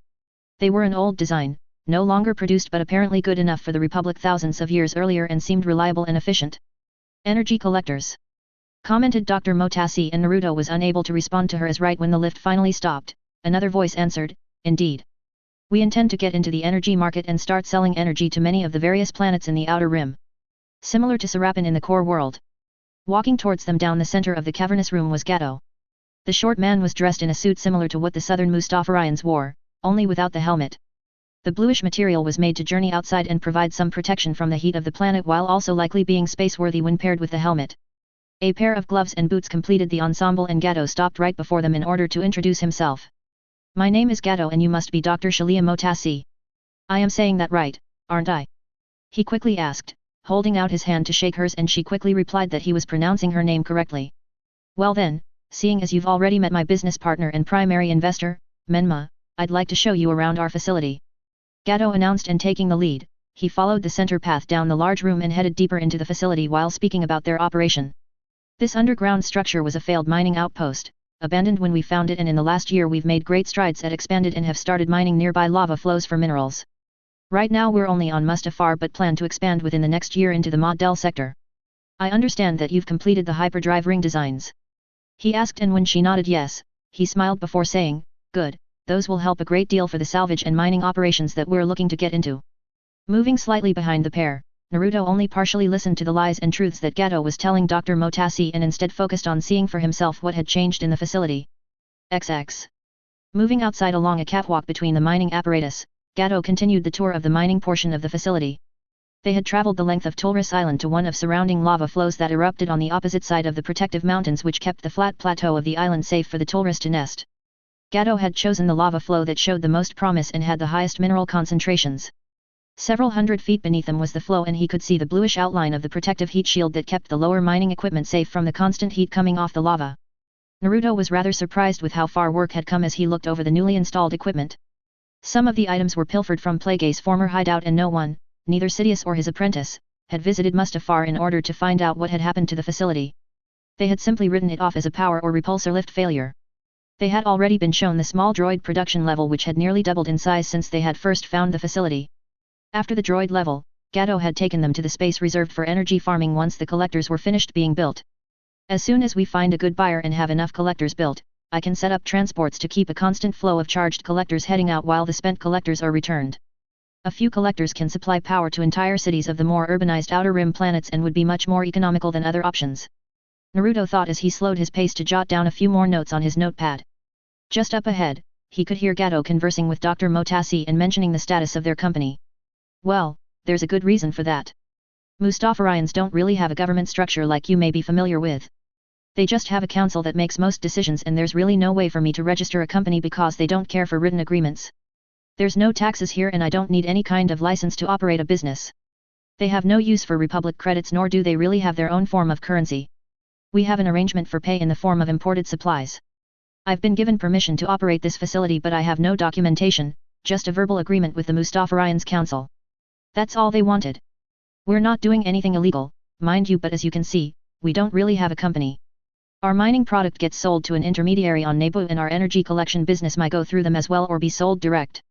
They were an old design, no longer produced, but apparently good enough for the Republic thousands of years earlier, and seemed reliable and efficient. "Energy collectors," commented Dr. Motasi, and Naruto was unable to respond to her as right when the lift finally stopped, another voice answered, "Indeed. We intend to get into the energy market and start selling energy to many of the various planets in the Outer Rim. Similar to Serapin in the core world." Walking towards them down the center of the cavernous room was Gato. The short man was dressed in a suit similar to what the southern Mustafarians wore, only without the helmet. The bluish material was made to journey outside and provide some protection from the heat of the planet, while also likely being space-worthy when paired with the helmet. A pair of gloves and boots completed the ensemble, and Gato stopped right before them in order to introduce himself. "My name is Gato, and you must be Dr. Shalia Motasi. I am saying that right, aren't I?" he quickly asked, holding out his hand to shake hers, and she quickly replied that he was pronouncing her name correctly. "Well then, seeing as you've already met my business partner and primary investor, Menma, I'd like to show you around our facility." Gato announced, and taking the lead, he followed the center path down the large room and headed deeper into the facility while speaking about their operation. This underground structure was a failed mining outpost, abandoned when we found it, and in the last year we've made great strides at expanded and have started mining nearby lava flows for minerals. Right now we're only on Mustafar but plan to expand within the next year into the Mod-Del sector. I understand that you've completed the hyperdrive ring designs. He asked, and when she nodded yes, he smiled before saying, good, those will help a great deal for the salvage and mining operations that we're looking to get into. Moving slightly behind the pair, Naruto only partially listened to the lies and truths that Gato was telling Dr. Motasi and instead focused on seeing for himself what had changed in the facility. XX. Moving outside along a catwalk between the mining apparatus, Gato continued the tour of the mining portion of the facility. They had traveled the length of Tulris Island to one of surrounding lava flows that erupted on the opposite side of the protective mountains which kept the flat plateau of the island safe for the Tulris to nest. Gato had chosen the lava flow that showed the most promise and had the highest mineral concentrations. Several hundred feet beneath them was the flow, and he could see the bluish outline of the protective heat shield that kept the lower mining equipment safe from the constant heat coming off the lava. Naruto was rather surprised with how far work had come as he looked over the newly installed equipment. Some of the items were pilfered from Plagueis' former hideout, and no one, neither Sidious or his apprentice, had visited Mustafar in order to find out what had happened to the facility. They had simply written it off as a power or repulsor lift failure. They had already been shown the small droid production level which had nearly doubled in size since they had first found the facility. After the droid level, Gato had taken them to the space reserved for energy farming once the collectors were finished being built. As soon as we find a good buyer and have enough collectors built, I can set up transports to keep a constant flow of charged collectors heading out while the spent collectors are returned. A few collectors can supply power to entire cities of the more urbanized outer rim planets and would be much more economical than other options. Naruto thought as he slowed his pace to jot down a few more notes on his notepad. Just up ahead, he could hear Gato conversing with Dr. Motasi and mentioning the status of their company. Well, there's a good reason for that. Mustafarians don't really have a government structure like you may be familiar with. They just have a council that makes most decisions, and there's really no way for me to register a company because they don't care for written agreements. There's no taxes here, and I don't need any kind of license to operate a business. They have no use for Republic credits, nor do they really have their own form of currency. We have an arrangement for pay in the form of imported supplies. I've been given permission to operate this facility, but I have no documentation, just a verbal agreement with the Mustafarians Council. That's all they wanted. We're not doing anything illegal, mind you, but as you can see, we don't really have a company. Our mining product gets sold to an intermediary on Naboo, and our energy collection business might go through them as well or be sold direct.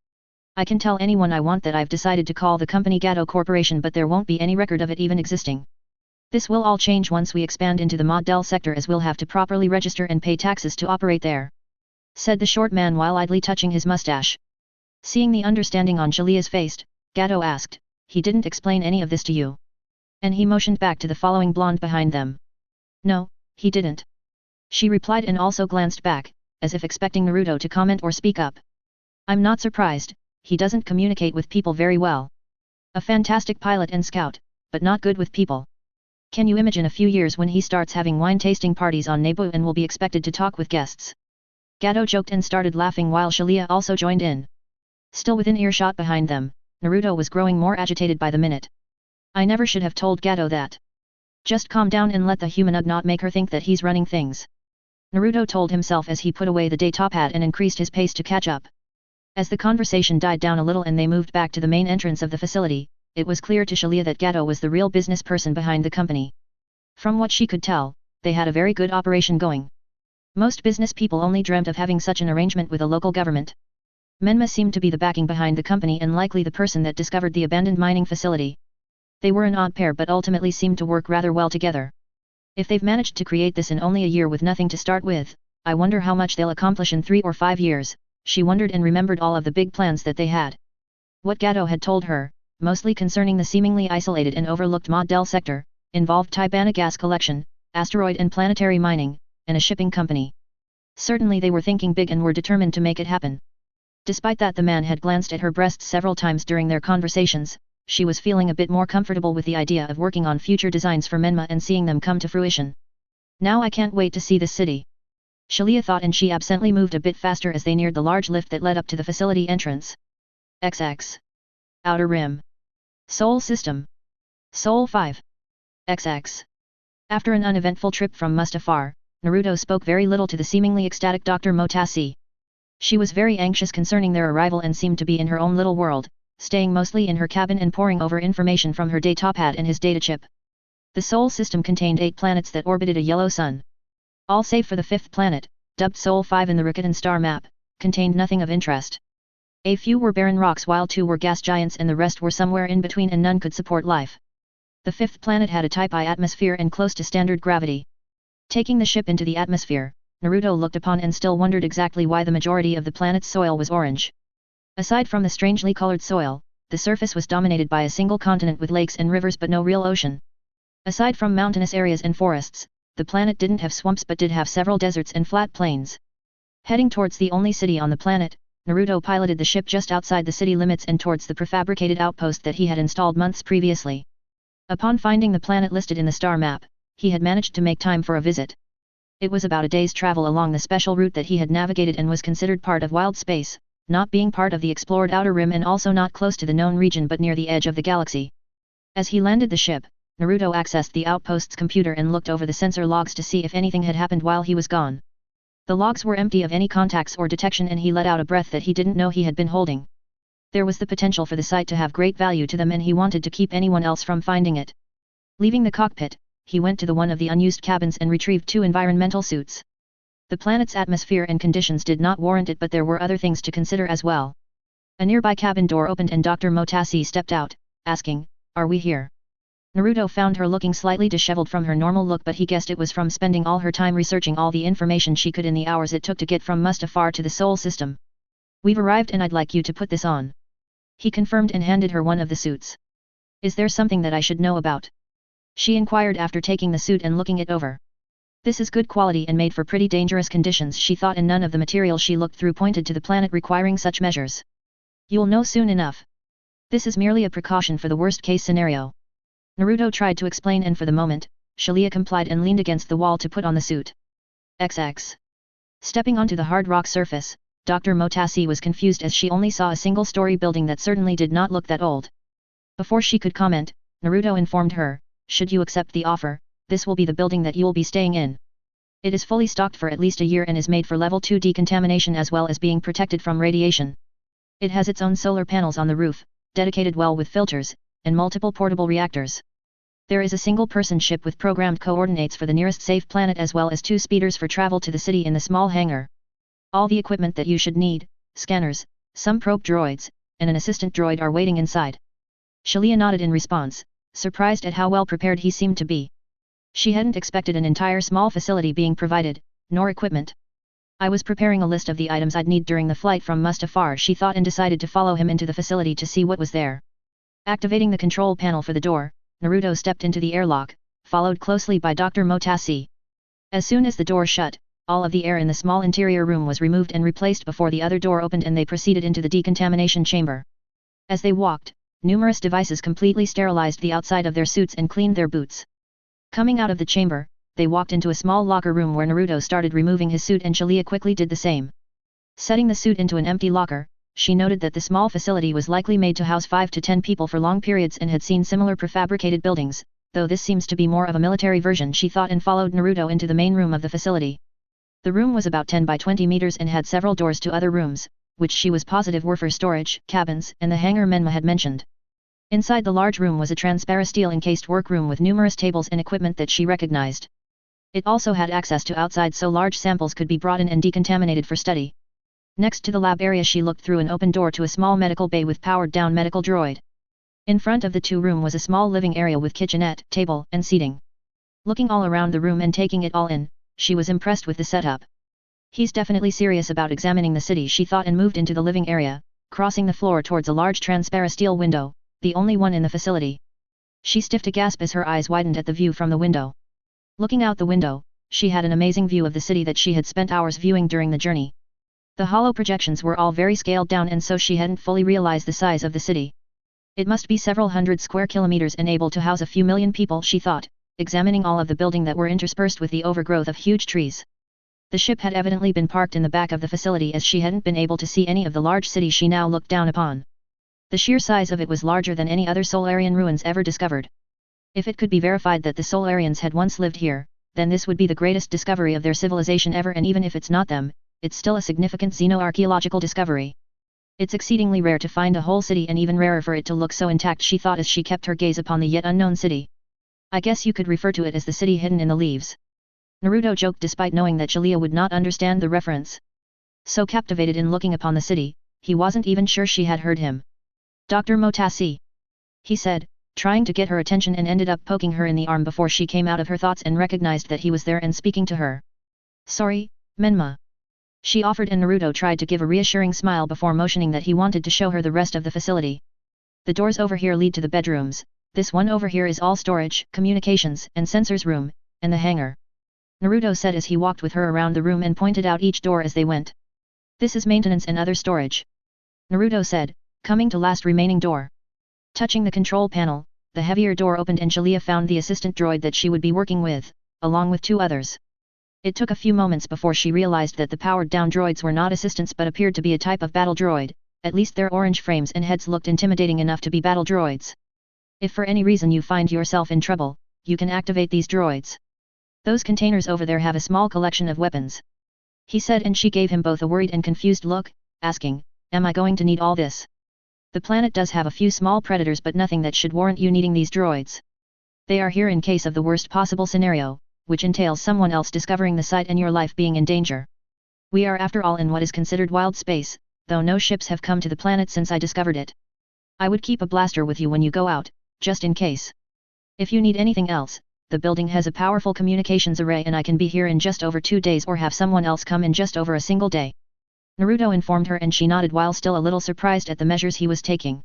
I can tell anyone I want that I've decided to call the company Gato Corporation, but there won't be any record of it even existing. This will all change once we expand into the Mod-Del sector, as we'll have to properly register and pay taxes to operate there," said the short man while idly touching his mustache. Seeing the understanding on Shalia's face, Gato asked, "He didn't explain any of this to you?" And he motioned back to the following blonde behind them. "No, he didn't." She replied and also glanced back, as if expecting Naruto to comment or speak up. "I'm not surprised, he doesn't communicate with people very well. A fantastic pilot and scout, but not good with people. Can you imagine a few years when he starts having wine tasting parties on Naboo and will be expected to talk with guests?" Gato joked and started laughing while Shalia also joined in. Still within earshot behind them, Naruto was growing more agitated by the minute. "I never should have told Gato that. Just calm down and let the humanug not make her think that he's running things," Naruto told himself as he put away the day top hat and increased his pace to catch up. As the conversation died down a little and they moved back to the main entrance of the facility, it was clear to Shalia that Gato was the real business person behind the company. From what she could tell, they had a very good operation going. Most business people only dreamt of having such an arrangement with a local government. Menma seemed to be the backing behind the company and likely the person that discovered the abandoned mining facility. They were an odd pair but ultimately seemed to work rather well together. If they've managed to create this in only a year with nothing to start with, I wonder how much they'll accomplish in 3 or 5 years, she wondered and remembered all of the big plans that they had. What Gato had told her, mostly concerning the seemingly isolated and overlooked Mod-Del sector, involved Tibana gas collection, asteroid and planetary mining, and a shipping company. Certainly they were thinking big and were determined to make it happen. Despite that, the man had glanced at her breasts several times during their conversations. She was feeling a bit more comfortable with the idea of working on future designs for Menma and seeing them come to fruition. "Now I can't wait to see this city," Shalia thought, and she absently moved a bit faster as they neared the large lift that led up to the facility entrance. XX. Outer Rim. Sol System. Sol 5. XX. After an uneventful trip from Mustafar, Naruto spoke very little to the seemingly ecstatic Dr. Motasi. She was very anxious concerning their arrival and seemed to be in her own little world, staying mostly in her cabin and poring over information from her datapad and his data chip. The Sol system contained 8 planets that orbited a yellow sun. All save for the 5th planet, dubbed Sol 5 in the Ricketan star map, contained nothing of interest. A few were barren rocks while 2 were gas giants and the rest were somewhere in between and none could support life. The 5th planet had a Type I atmosphere and close to standard gravity. Taking the ship into the atmosphere, Naruto looked upon and still wondered exactly why the majority of the planet's soil was orange. Aside from the strangely colored soil, the surface was dominated by a single continent with lakes and rivers but no real ocean. Aside from mountainous areas and forests, the planet didn't have swamps but did have several deserts and flat plains. Heading towards the only city on the planet, Naruto piloted the ship just outside the city limits and towards the prefabricated outpost that he had installed months previously. Upon finding the planet listed in the star map, he had managed to make time for a visit. It was about a day's travel along the special route that he had navigated and was considered part of wild space, not being part of the explored outer rim and also not close to the known region but near the edge of the galaxy. As he landed the ship, Naruto accessed the outpost's computer and looked over the sensor logs to see if anything had happened while he was gone. The logs were empty of any contacts or detection and he let out a breath that he didn't know he had been holding. There was the potential for the site to have great value to them and he wanted to keep anyone else from finding it. Leaving the cockpit, he went to one of the unused cabins and retrieved 2 environmental suits. The planet's atmosphere and conditions did not warrant it but there were other things to consider as well. A nearby cabin door opened and Dr. Motasi stepped out, asking, "Are we here?" Naruto found her looking slightly disheveled from her normal look but he guessed it was from spending all her time researching all the information she could in the hours it took to get from Mustafar to the Sol system. "We've arrived and I'd like you to put this on," he confirmed and handed her one of the suits. "Is there something that I should know about?" she inquired after taking the suit and looking it over. This is good quality and made for pretty dangerous conditions she thought and none of the material she looked through pointed to the planet requiring such measures. "You'll know soon enough. This is merely a precaution for the worst case scenario." Naruto tried to explain and for the moment, Shalia complied and leaned against the wall to put on the suit. XX. Stepping onto the hard rock surface, Dr. Motasi was confused as she only saw a single-story building that certainly did not look that old. Before she could comment, Naruto informed her, "Should you accept the offer, this will be the building that you'll be staying in. It is fully stocked for at least a year and is made for level 2 decontamination as well as being protected from radiation. It has its own solar panels on the roof, dedicated well with filters, and multiple portable reactors. There is a single-person ship with programmed coordinates for the nearest safe planet as well as 2 speeders for travel to the city in the small hangar. All the equipment that you should need, scanners, some probe droids, and an assistant droid are waiting inside." Shalia nodded in response, surprised at how well prepared he seemed to be. She hadn't expected an entire small facility being provided, nor equipment. "I was preparing a list of the items I'd need during the flight from Mustafar," she thought and decided to follow him into the facility to see what was there. Activating the control panel for the door, Naruto stepped into the airlock, followed closely by Dr. Motasi. As soon as the door shut, all of the air in the small interior room was removed and replaced before the other door opened and they proceeded into the decontamination chamber. As they walked, numerous devices completely sterilized the outside of their suits and cleaned their boots. Coming out of the chamber, they walked into a small locker room where Naruto started removing his suit and Shalia quickly did the same. Setting the suit into an empty locker, she noted that the small facility was likely made to house 5 to 10 people for long periods and had seen similar prefabricated buildings, though this seems to be more of a military version, she thought, and followed Naruto into the main room of the facility. The room was about 10 by 20 meters and had several doors to other rooms, which she was positive were for storage, cabins, and the hangar Menma had mentioned. Inside the large room was a transparent steel-encased workroom with numerous tables and equipment that she recognized. It also had access to outside so large samples could be brought in and decontaminated for study. Next to the lab area she looked through an open door to a small medical bay with powered-down medical droid. In front of the 2 room was a small living area with kitchenette, table, and seating. Looking all around the room and taking it all in, she was impressed with the setup. He's definitely serious about examining the city, she thought, and moved into the living area, crossing the floor towards a large transparent steel window, the only one in the facility. She stiffed a gasp as her eyes widened at the view from the window. Looking out the window, she had an amazing view of the city that she had spent hours viewing during the journey. The hollow projections were all very scaled down and so she hadn't fully realized the size of the city. It must be several hundred square kilometers and able to house a few million people, she thought, examining all of the building that were interspersed with the overgrowth of huge trees. The ship had evidently been parked in the back of the facility as she hadn't been able to see any of the large city she now looked down upon. The sheer size of it was larger than any other Solarian ruins ever discovered. If it could be verified that the Solarians had once lived here, then this would be the greatest discovery of their civilization ever, and even if it's not them, it's still a significant xenoarchaeological discovery. It's exceedingly rare to find a whole city and even rarer for it to look so intact, she thought as she kept her gaze upon the yet unknown city. I guess you could refer to it as the city hidden in the leaves. Naruto joked despite knowing that Jalea would not understand the reference. So captivated in looking upon the city, he wasn't even sure she had heard him. Dr. Motasi, he said, trying to get her attention, and ended up poking her in the arm before she came out of her thoughts and recognized that he was there and speaking to her. Sorry, Menma, she offered, and Naruto tried to give a reassuring smile before motioning that he wanted to show her the rest of the facility. The doors over here lead to the bedrooms, this one over here is all storage, communications, and sensors room, and the hangar. Naruto said as he walked with her around the room and pointed out each door as they went. This is maintenance and other storage, Naruto said, coming to last remaining door. Touching the control panel, the heavier door opened and Jalea found the assistant droid that she would be working with, along with 2 others. It took a few moments before she realized that the powered-down droids were not assistants but appeared to be a type of battle droid, at least their orange frames and heads looked intimidating enough to be battle droids. If for any reason you find yourself in trouble, you can activate these droids. Those containers over there have a small collection of weapons, he said, and she gave him both a worried and confused look, asking, am I going to need all this? The planet does have a few small predators but nothing that should warrant you needing these droids. They are here in case of the worst possible scenario, which entails someone else discovering the site and your life being in danger. We are after all in what is considered wild space, though no ships have come to the planet since I discovered it. I would keep a blaster with you when you go out, just in case. If you need anything else, the building has a powerful communications array and I can be here in just over 2 days or have someone else come in just over a single day, Naruto informed her, and she nodded while still a little surprised at the measures he was taking.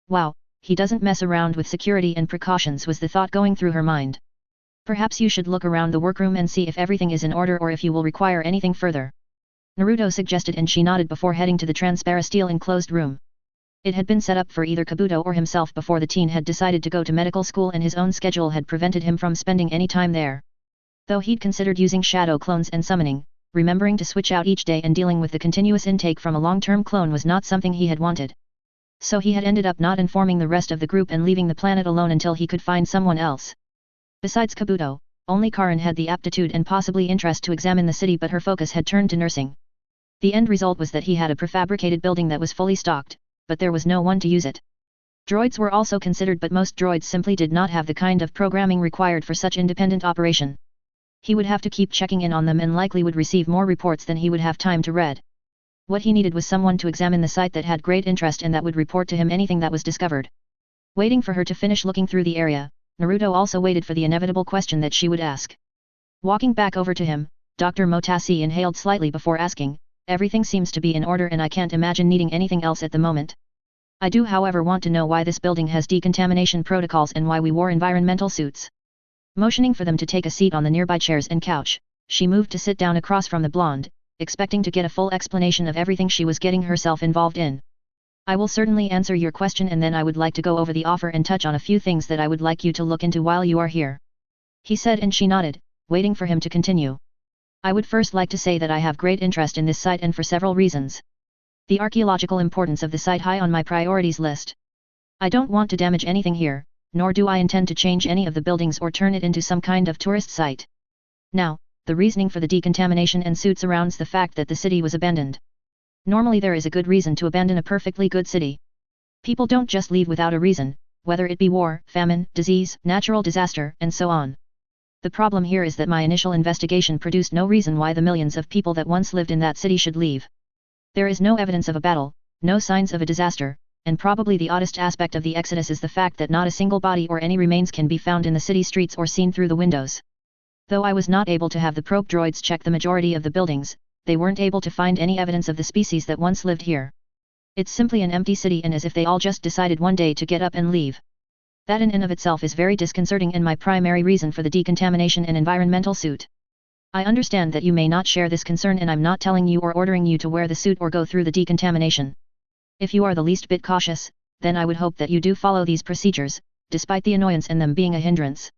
Wow, he doesn't mess around with security and precautions, was the thought going through her mind. Perhaps you should look around the workroom and see if everything is in order or if you will require anything further, Naruto suggested, and she nodded before heading to the transparasteel enclosed room. It had been set up for either Kabuto or himself before the teen had decided to go to medical school, and his own schedule had prevented him from spending any time there. Though he'd considered using shadow clones and summoning, remembering to switch out each day and dealing with the continuous intake from a long-term clone was not something he had wanted. So he had ended up not informing the rest of the group and leaving the planet alone until he could find someone else. Besides Kabuto, only Karin had the aptitude and possibly interest to examine the city, but her focus had turned to nursing. The end result was that he had a prefabricated building that was fully stocked, but there was no one to use it. Droids were also considered, but most droids simply did not have the kind of programming required for such independent operation. He would have to keep checking in on them and likely would receive more reports than he would have time to read. What he needed was someone to examine the site that had great interest and that would report to him anything that was discovered. Waiting for her to finish looking through the area, Naruto also waited for the inevitable question that she would ask. Walking back over to him, Dr. Motasi inhaled slightly before asking, everything seems to be in order and I can't imagine needing anything else at the moment. I do however want to know why this building has decontamination protocols and why we wore environmental suits. Motioning for them to take a seat on the nearby chairs and couch, she moved to sit down across from the blonde, expecting to get a full explanation of everything she was getting herself involved in. I will certainly answer your question, and then I would like to go over the offer and touch on a few things that I would like you to look into while you are here, he said, and she nodded, waiting for him to continue. I would first like to say that I have great interest in this site, and for several reasons. The archaeological importance of the site high on my priorities list. I don't want to damage anything here, nor do I intend to change any of the buildings or turn it into some kind of tourist site. Now, the reasoning for the decontamination and suit surrounds the fact that the city was abandoned. Normally there is a good reason to abandon a perfectly good city. People don't just leave without a reason, whether it be war, famine, disease, natural disaster, and so on. The problem here is that my initial investigation produced no reason why the millions of people that once lived in that city should leave. There is no evidence of a battle, no signs of a disaster, and probably the oddest aspect of the exodus is the fact that not a single body or any remains can be found in the city streets or seen through the windows. Though I was not able to have the probe droids check the majority of the buildings, they weren't able to find any evidence of the species that once lived here. It's simply an empty city, and as if they all just decided one day to get up and leave. That in and of itself is very disconcerting and my primary reason for the decontamination and environmental suit. I understand that you may not share this concern, and I'm not telling you or ordering you to wear the suit or go through the decontamination. If you are the least bit cautious, then I would hope that you do follow these procedures, despite the annoyance and them being a hindrance,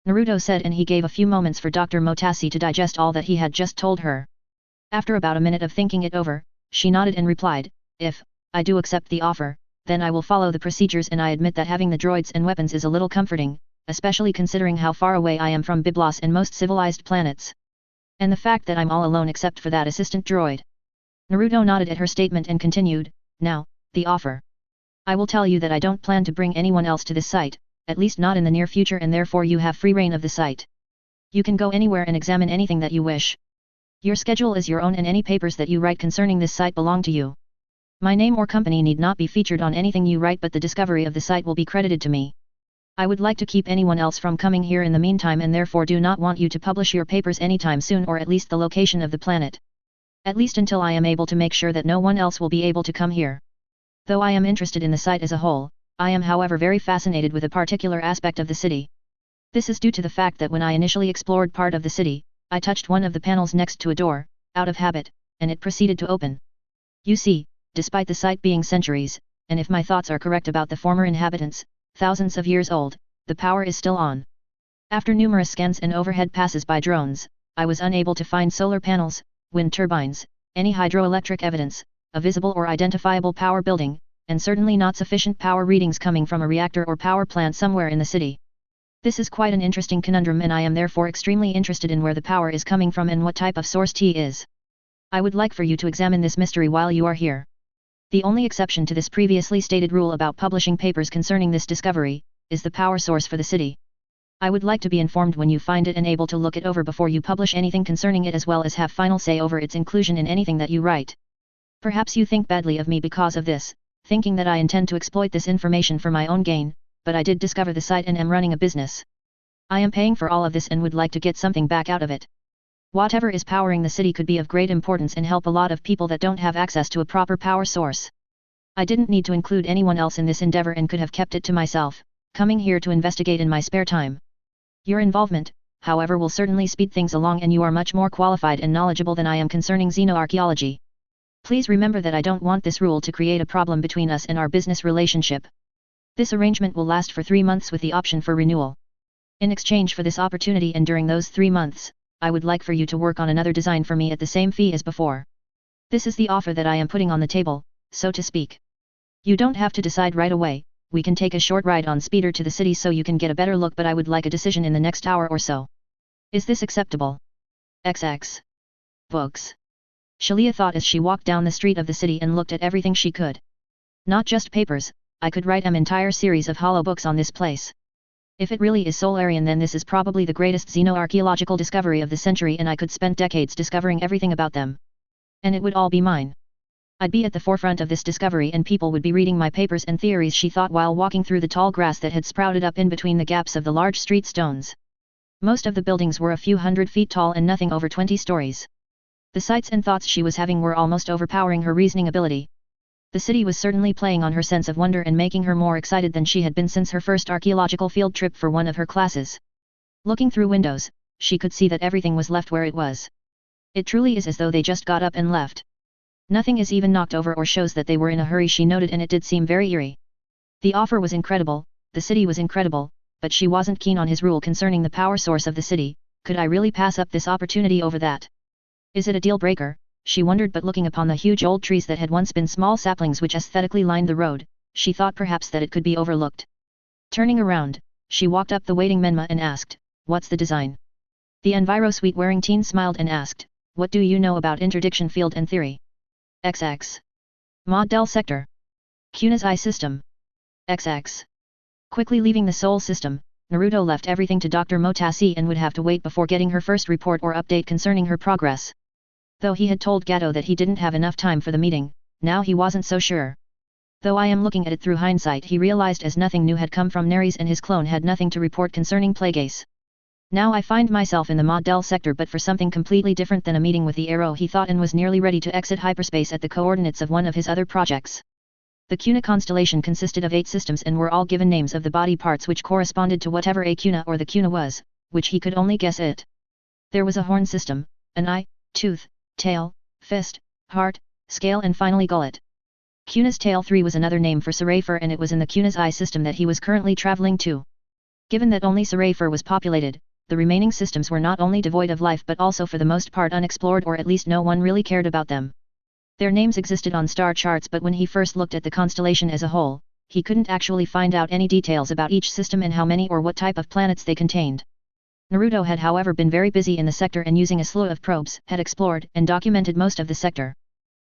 Naruto said, and he gave a few moments for Dr. Motasi to digest all that he had just told her. After about a minute of thinking it over, she nodded and replied, if I do accept the offer, then I will follow the procedures, and I admit that having the droids and weapons is a little comforting, especially considering how far away I am from Byblos and most civilized planets. And the fact that I'm all alone except for that assistant droid. Naruto nodded at her statement and continued, Now, the offer. I will tell you that I don't plan to bring anyone else to this site, at least not in the near future, and therefore you have free reign of the site. You can go anywhere and examine anything that you wish. Your schedule is your own, and any papers that you write concerning this site belong to you. My name or company need not be featured on anything you write, but the discovery of the site will be credited to me. I would like to keep anyone else from coming here in the meantime, and therefore do not want you to publish your papers anytime soon, or at least the location of the planet. At least until I am able to make sure that no one else will be able to come here. Though I am interested in the site as a whole, I am however very fascinated with a particular aspect of the city. This is due to the fact that when I initially explored part of the city, I touched one of the panels next to a door, out of habit, and it proceeded to open. You see, despite the site being centuries, and if my thoughts are correct about the former inhabitants, thousands of years old, the power is still on. After numerous scans and overhead passes by drones, I was unable to find solar panels, wind turbines, any hydroelectric evidence, a visible or identifiable power building, and certainly not sufficient power readings coming from a reactor or power plant somewhere in the city. This is quite an interesting conundrum, and I am therefore extremely interested in where the power is coming from and what type of source T is. I would like for you to examine this mystery while you are here. The only exception to this previously stated rule about publishing papers concerning this discovery, is the power source for the city. I would like to be informed when you find it and able to look it over before you publish anything concerning it, as well as have final say over its inclusion in anything that you write. Perhaps you think badly of me because of this, thinking that I intend to exploit this information for my own gain, but I did discover the site and am running a business. I am paying for all of this and would like to get something back out of it. Whatever is powering the city could be of great importance and help a lot of people that don't have access to a proper power source. I didn't need to include anyone else in this endeavor and could have kept it to myself, coming here to investigate in my spare time. Your involvement, however, will certainly speed things along, and you are much more qualified and knowledgeable than I am concerning xenoarchaeology. Please remember that I don't want this rule to create a problem between us and our business relationship. This arrangement will last for 3 months with the option for renewal. In exchange for this opportunity and during those 3 months, I would like for you to work on another design for me at the same fee as before. This is the offer that I am putting on the table, so to speak. You don't have to decide right away, we can take a short ride on speeder to the city so you can get a better look, but I would like a decision in the next hour or so. Is this acceptable? XX. Books. Shalia thought as she walked down the street of the city and looked at everything she could. Not just papers, I could write an entire series of hollow books on this place. If it really is Solarian, then this is probably the greatest xenoarchaeological discovery of the century, and I could spend decades discovering everything about them. And it would all be mine. I'd be at the forefront of this discovery and people would be reading my papers and theories, she thought while walking through the tall grass that had sprouted up in between the gaps of the large street stones. Most of the buildings were a few hundred feet tall and nothing over 20 stories. The sights and thoughts she was having were almost overpowering her reasoning ability. The city was certainly playing on her sense of wonder and making her more excited than she had been since her first archaeological field trip for one of her classes. Looking through windows, she could see that everything was left where it was. It truly is as though they just got up and left. Nothing is even knocked over or shows that they were in a hurry, she noted, and it did seem very eerie. The offer was incredible, the city was incredible, but she wasn't keen on his rule concerning the power source of the city. Could I really pass up this opportunity over that? Is it a deal breaker? She wondered, but looking upon the huge old trees that had once been small saplings which aesthetically lined the road, she thought perhaps that it could be overlooked. Turning around, she walked up the waiting Menma and asked, "What's the design?" The envirosuite wearing teen smiled and asked, "What do you know about interdiction field and theory?" XX. Mod Del Sector. Kuna's Eye System. XX. Quickly leaving the Sol system, Naruto left everything to Dr. Motasi and would have to wait before getting her first report or update concerning her progress. Though he had told Gato that he didn't have enough time for the meeting, now he wasn't so sure. Though I am looking at it through hindsight, he realized, as nothing new had come from Neres and his clone had nothing to report concerning Plagueis. Now I find myself in the Mod Del sector, but for something completely different than a meeting with the Arrow, he thought, and was nearly ready to exit hyperspace at the coordinates of one of his other projects. The Kuna constellation consisted of 8 systems and were all given names of the body parts which corresponded to whatever a Kuna or the Kuna was, which he could only guess it. There was a horn system, an eye, tooth, tail, fist, heart, scale, and finally gullet. Kuna's tail 3 was another name for Seraphir, and it was in the Kuna's eye system that he was currently traveling to. Given that only Seraphir was populated, the remaining systems were not only devoid of life but also for the most part unexplored, or at least no one really cared about them. Their names existed on star charts, but when he first looked at the constellation as a whole, he couldn't actually find out any details about each system and how many or what type of planets they contained. Naruto had however been very busy in the sector and using a slew of probes, had explored and documented most of the sector.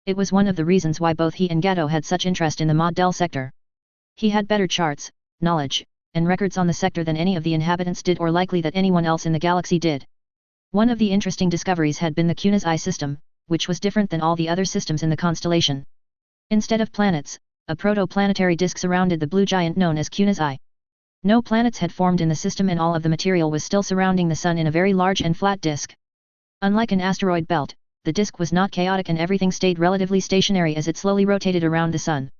It was one of the reasons why both he and Gatto had such interest in the Mod Del sector. He had better charts, knowledge, and records on the sector than any of the inhabitants did or likely that anyone else in the galaxy did. One of the interesting discoveries had been the Cuna's Eye system, which was different than all the other systems in the constellation. Instead of planets, a protoplanetary disk surrounded the blue giant known as Cuna's Eye. No planets had formed in the system and all of the material was still surrounding the Sun in a very large and flat disk. Unlike an asteroid belt, the disk was not chaotic and everything stayed relatively stationary as it slowly rotated around the Sun.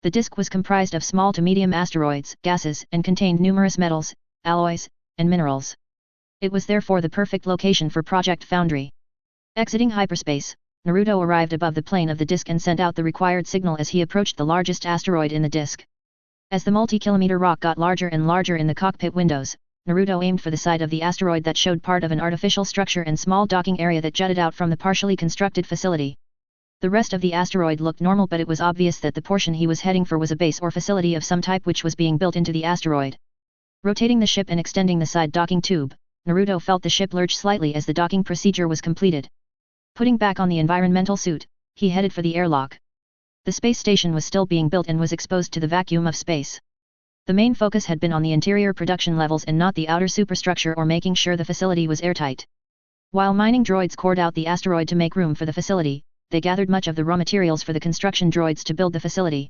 The disk was comprised of small to medium asteroids, gases, and contained numerous metals, alloys, and minerals. It was therefore the perfect location for Project Foundry. Exiting hyperspace, Naruto arrived above the plane of the disk and sent out the required signal as he approached the largest asteroid in the disk. As the multi-kilometer rock got larger and larger in the cockpit windows, Naruto aimed for the side of the asteroid that showed part of an artificial structure and small docking area that jutted out from the partially constructed facility. The rest of the asteroid looked normal, but it was obvious that the portion he was heading for was a base or facility of some type which was being built into the asteroid. Rotating the ship and extending the side docking tube, Naruto felt the ship lurch slightly as the docking procedure was completed. Putting back on the environmental suit, he headed for the airlock. The space station was still being built and was exposed to the vacuum of space. The main focus had been on the interior production levels and not the outer superstructure or making sure the facility was airtight. While mining droids cored out the asteroid to make room for the facility, they gathered much of the raw materials for the construction droids to build the facility.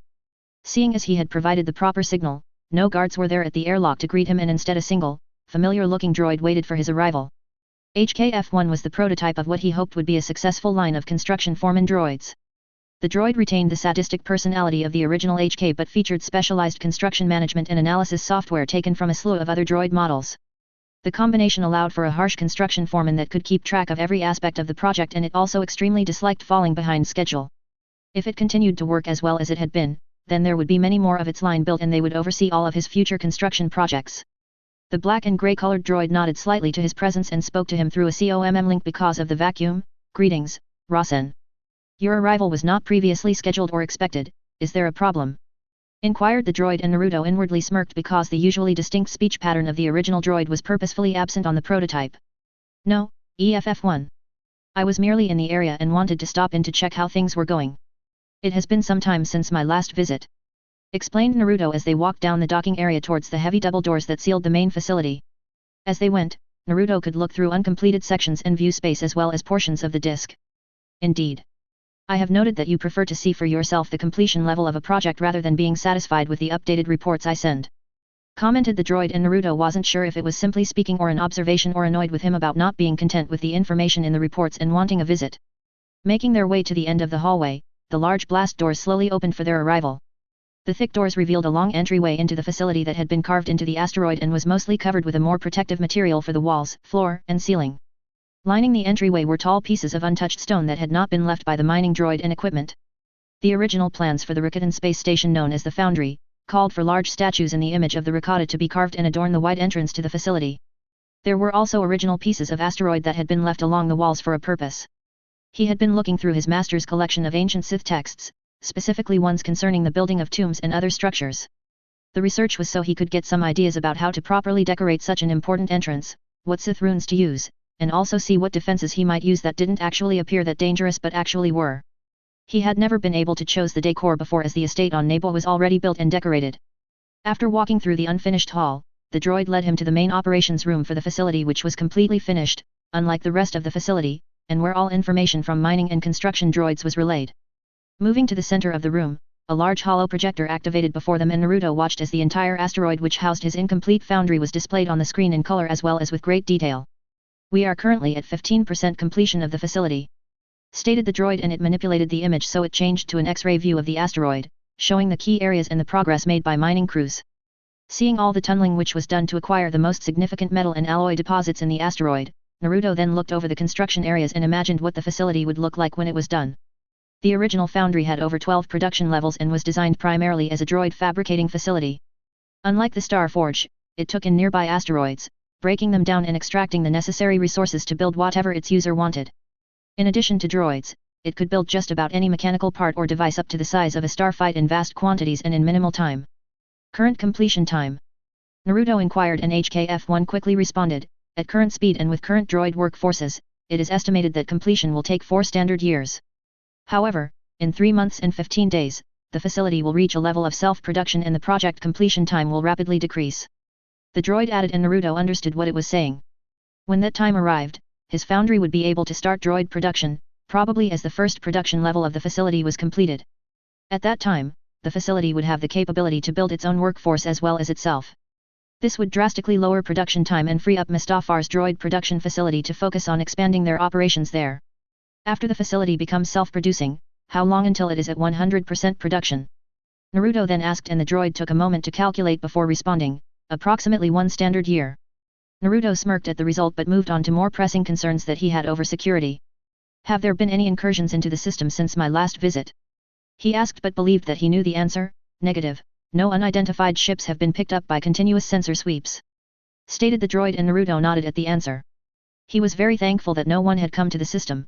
Seeing as he had provided the proper signal, no guards were there at the airlock to greet him and instead a single, familiar-looking droid waited for his arrival. HKF-1 was the prototype of what he hoped would be a successful line of construction foreman droids. The droid retained the sadistic personality of the original HK but featured specialized construction management and analysis software taken from a slew of other droid models. The combination allowed for a harsh construction foreman that could keep track of every aspect of the project, and it also extremely disliked falling behind schedule. If it continued to work as well as it had been, then there would be many more of its line built and they would oversee all of his future construction projects. The black and grey-colored droid nodded slightly to his presence and spoke to him through a COMM link because of the vacuum. Greetings, Rasen. Your arrival was not previously scheduled or expected, is there a problem? Inquired the droid, and Naruto inwardly smirked because the usually distinct speech pattern of the original droid was purposefully absent on the prototype. No, EFF1. I was merely in the area and wanted to stop in to check how things were going. It has been some time since my last visit. Explained Naruto as they walked down the docking area towards the heavy double doors that sealed the main facility. As they went, Naruto could look through uncompleted sections and view space as well as portions of the disk. Indeed. I have noted that you prefer to see for yourself the completion level of a project rather than being satisfied with the updated reports I send. Commented the droid, and Naruto wasn't sure if it was simply speaking or an observation or annoyed with him about not being content with the information in the reports and wanting a visit. Making their way to the end of the hallway, the large blast doors slowly opened for their arrival. The thick doors revealed a long entryway into the facility that had been carved into the asteroid and was mostly covered with a more protective material for the walls, floor, and ceiling. Lining the entryway were tall pieces of untouched stone that had not been left by the mining droid and equipment. The original plans for the Rakatan space station known as the Foundry called for large statues in the image of the Rakata to be carved and adorn the wide entrance to the facility. There were also original pieces of asteroid that had been left along the walls for a purpose. He had been looking through his master's collection of ancient Sith texts, specifically ones concerning the building of tombs and other structures. The research was so he could get some ideas about how to properly decorate such an important entrance, what Sith runes to use, and also see what defenses he might use that didn't actually appear that dangerous but actually were. He had never been able to choose the decor before, as the estate on Naboo was already built and decorated. After walking through the unfinished hall, the droid led him to the main operations room for the facility, which was completely finished, unlike the rest of the facility, and where all information from mining and construction droids was relayed. Moving to the center of the room, a large hollow projector activated before them, and Naruto watched as the entire asteroid which housed his incomplete foundry was displayed on the screen in color as well as with great detail. We are currently at 15% completion of the facility, stated the droid, and it manipulated the image so it changed to an X-ray view of the asteroid, showing the key areas and the progress made by mining crews. Seeing all the tunneling which was done to acquire the most significant metal and alloy deposits in the asteroid, Naruto then looked over the construction areas and imagined what the facility would look like when it was done. The original foundry had over 12 production levels and was designed primarily as a droid fabricating facility. Unlike the Star Forge, it took in nearby asteroids, breaking them down and extracting the necessary resources to build whatever its user wanted. In addition to droids, it could build just about any mechanical part or device up to the size of a starfight in vast quantities and in minimal time. Current completion time? Naruto inquired, and HKF-1 quickly responded, at current speed and with current droid workforces, it is estimated that completion will take 4 standard years. However, in 3 months and 15 days, the facility will reach a level of self-production and the project completion time will rapidly decrease. The droid added, and Naruto understood what it was saying. When that time arrived, his foundry would be able to start droid production, probably as the first production level of the facility was completed. At that time, the facility would have the capability to build its own workforce as well as itself. This would drastically lower production time and free up Mustafar's droid production facility to focus on expanding their operations there. After the facility becomes self-producing, how long until it is at 100% production? Naruto then asked, and the droid took a moment to calculate before responding, approximately 1 standard year. Naruto smirked at the result but moved on to more pressing concerns that he had over security. Have there been any incursions into the system since my last visit? He asked but believed that he knew the answer. Negative, no unidentified ships have been picked up by continuous sensor sweeps. Stated the droid, and Naruto nodded at the answer. He was very thankful that no one had come to the system.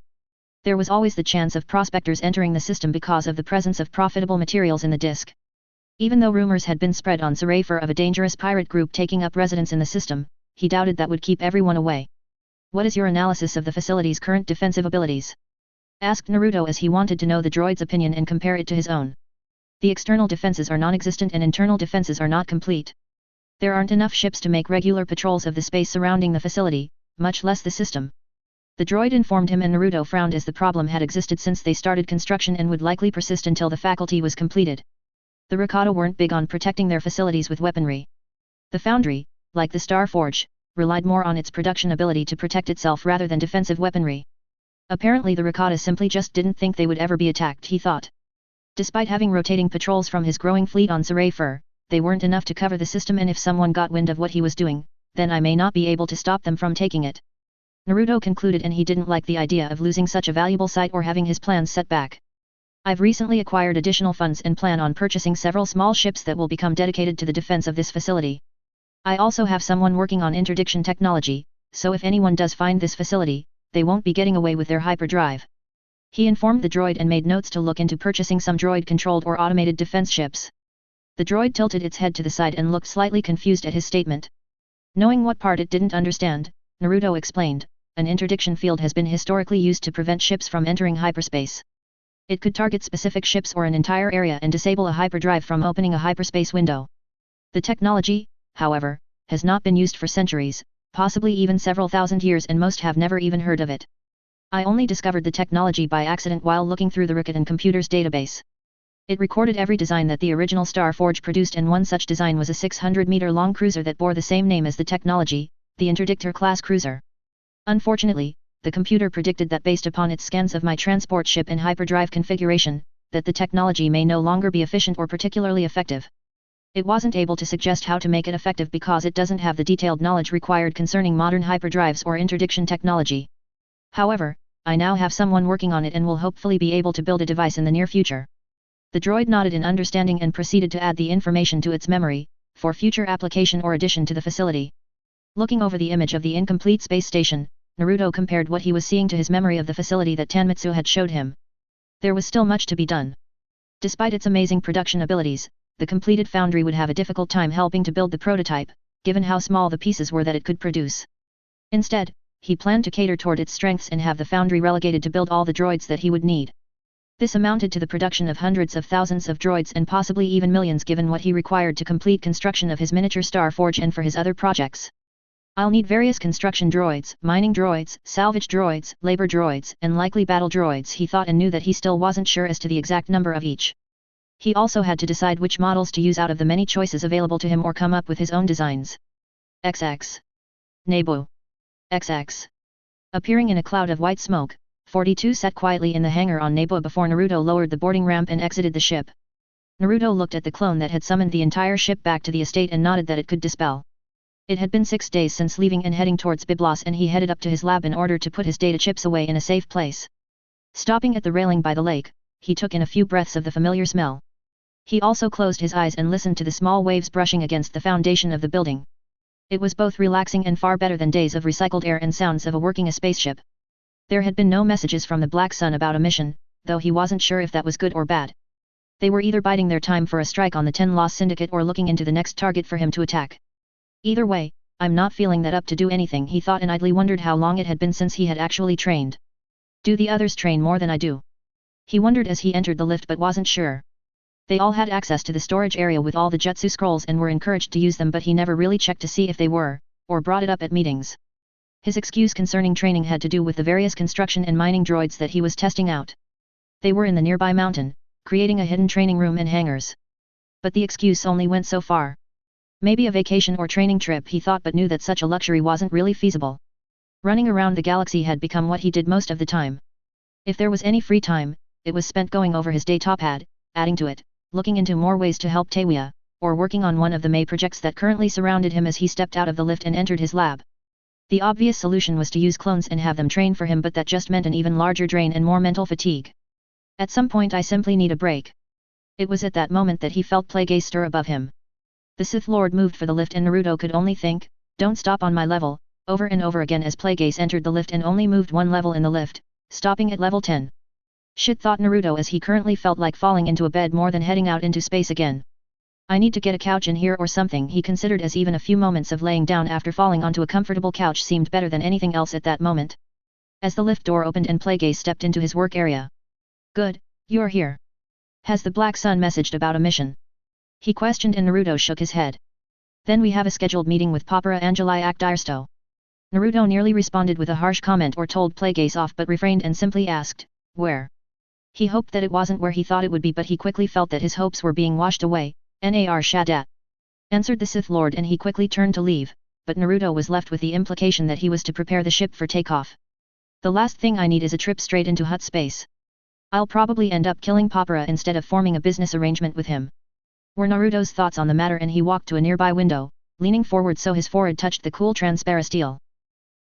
There was always the chance of prospectors entering the system because of the presence of profitable materials in the disk. Even though rumors had been spread on Sarayfur of a dangerous pirate group taking up residence in the system, he doubted that would keep everyone away. What is your analysis of the facility's current defensive abilities? Asked Naruto as he wanted to know the droid's opinion and compare it to his own. The external defenses are non-existent and internal defenses are not complete. There aren't enough ships to make regular patrols of the space surrounding the facility, much less the system. The droid informed him, and Naruto frowned as the problem had existed since they started construction and would likely persist until the faculty was completed. The Rakata weren't big on protecting their facilities with weaponry. The foundry, like the Star Forge, relied more on its production ability to protect itself rather than defensive weaponry. Apparently the Rakata simply just didn't think they would ever be attacked, he thought. Despite having rotating patrols from his growing fleet on Sarayfur, they weren't enough to cover the system, and if someone got wind of what he was doing, then I may not be able to stop them from taking it. Naruto concluded, and he didn't like the idea of losing such a valuable site or having his plans set back. I've recently acquired additional funds and plan on purchasing several small ships that will become dedicated to the defense of this facility. I also have someone working on interdiction technology, so if anyone does find this facility, they won't be getting away with their hyperdrive. He informed the droid and made notes to look into purchasing some droid-controlled or automated defense ships. The droid tilted its head to the side and looked slightly confused at his statement. Knowing what part it didn't understand, Naruto explained, an interdiction field has been historically used to prevent ships from entering hyperspace. It could target specific ships or an entire area and disable a hyperdrive from opening a hyperspace window. The technology, however, has not been used for centuries, possibly even several thousand years, and most have never even heard of it. I only discovered the technology by accident while looking through the Rakuten computer's database. It recorded every design that the original Star Forge produced, and one such design was a 600-meter-long cruiser that bore the same name as the technology, the Interdictor-class cruiser. Unfortunately, the computer predicted that based upon its scans of my transport ship and hyperdrive configuration, that the technology may no longer be efficient or particularly effective. It wasn't able to suggest how to make it effective because it doesn't have the detailed knowledge required concerning modern hyperdrives or interdiction technology. However, I now have someone working on it and will hopefully be able to build a device in the near future. The droid nodded in understanding and proceeded to add the information to its memory, for future application or addition to the facility. Looking over the image of the incomplete space station, Naruto compared what he was seeing to his memory of the facility that Tanmitsu had showed him. There was still much to be done. Despite its amazing production abilities, the completed foundry would have a difficult time helping to build the prototype, given how small the pieces were that it could produce. Instead, he planned to cater toward its strengths and have the foundry relegated to build all the droids that he would need. This amounted to the production of hundreds of thousands of droids and possibly even millions, given what he required to complete construction of his miniature Star Forge and for his other projects. I'll need various construction droids, mining droids, salvage droids, labor droids, and likely battle droids, he thought, and knew that he still wasn't sure as to the exact number of each. He also had to decide which models to use out of the many choices available to him or come up with his own designs. XX. Nebu. XX. Appearing in a cloud of white smoke, 42 sat quietly in the hangar on Nebu before Naruto lowered the boarding ramp and exited the ship. Naruto looked at the clone that had summoned the entire ship back to the estate and nodded that it could dispel. It had been 6 days since leaving and heading towards Byblos, and he headed up to his lab in order to put his data chips away in a safe place. Stopping at the railing by the lake, he took in a few breaths of the familiar smell. He also closed his eyes and listened to the small waves brushing against the foundation of the building. It was both relaxing and far better than days of recycled air and sounds of a spaceship. There had been no messages from the Black Sun about a mission, though he wasn't sure if that was good or bad. They were either biding their time for a strike on the 10 Lost Syndicate or looking into the next target for him to attack. Either way, I'm not feeling that up to do anything, he thought, and idly wondered how long it had been since he had actually trained. Do the others train more than I do? He wondered as he entered the lift but wasn't sure. They all had access to the storage area with all the jutsu scrolls and were encouraged to use them, but he never really checked to see if they were, or brought it up at meetings. His excuse concerning training had to do with the various construction and mining droids that he was testing out. They were in the nearby mountain, creating a hidden training room and hangars. But the excuse only went so far. Maybe a vacation or training trip, he thought, but knew that such a luxury wasn't really feasible. Running around the galaxy had become what he did most of the time. If there was any free time, it was spent going over his day pad, adding to it, looking into more ways to help Tewia, or working on one of the May projects that currently surrounded him as he stepped out of the lift and entered his lab. The obvious solution was to use clones and have them train for him, but that just meant an even larger drain and more mental fatigue. At some point I simply need a break. It was at that moment that he felt Plagueis stir above him. The Sith Lord moved for the lift and Naruto could only think, "Don't stop on my level," over and over again as Plagueis entered the lift and only moved one level in the lift, stopping at level 10. Shit, thought Naruto as he currently felt like falling into a bed more than heading out into space again. I need to get a couch in here or something, he considered, as even a few moments of laying down after falling onto a comfortable couch seemed better than anything else at that moment. As the lift door opened and Plagueis stepped into his work area. "Good, you're here. Has the Black Sun messaged about a mission?" he questioned, and Naruto shook his head. "Then we have a scheduled meeting with Papara Angeli Akdirsto." Naruto nearly responded with a harsh comment or told Plagueis off, but refrained and simply asked, "Where?" He hoped that it wasn't where he thought it would be, but he quickly felt that his hopes were being washed away. "Nar Shadat," answered the Sith Lord, and he quickly turned to leave, but Naruto was left with the implication that he was to prepare the ship for takeoff. "The last thing I need is a trip straight into Hut space. I'll probably end up killing Papara instead of forming a business arrangement with him," were Naruto's thoughts on the matter, and he walked to a nearby window, leaning forward so his forehead touched the cool transparent steel.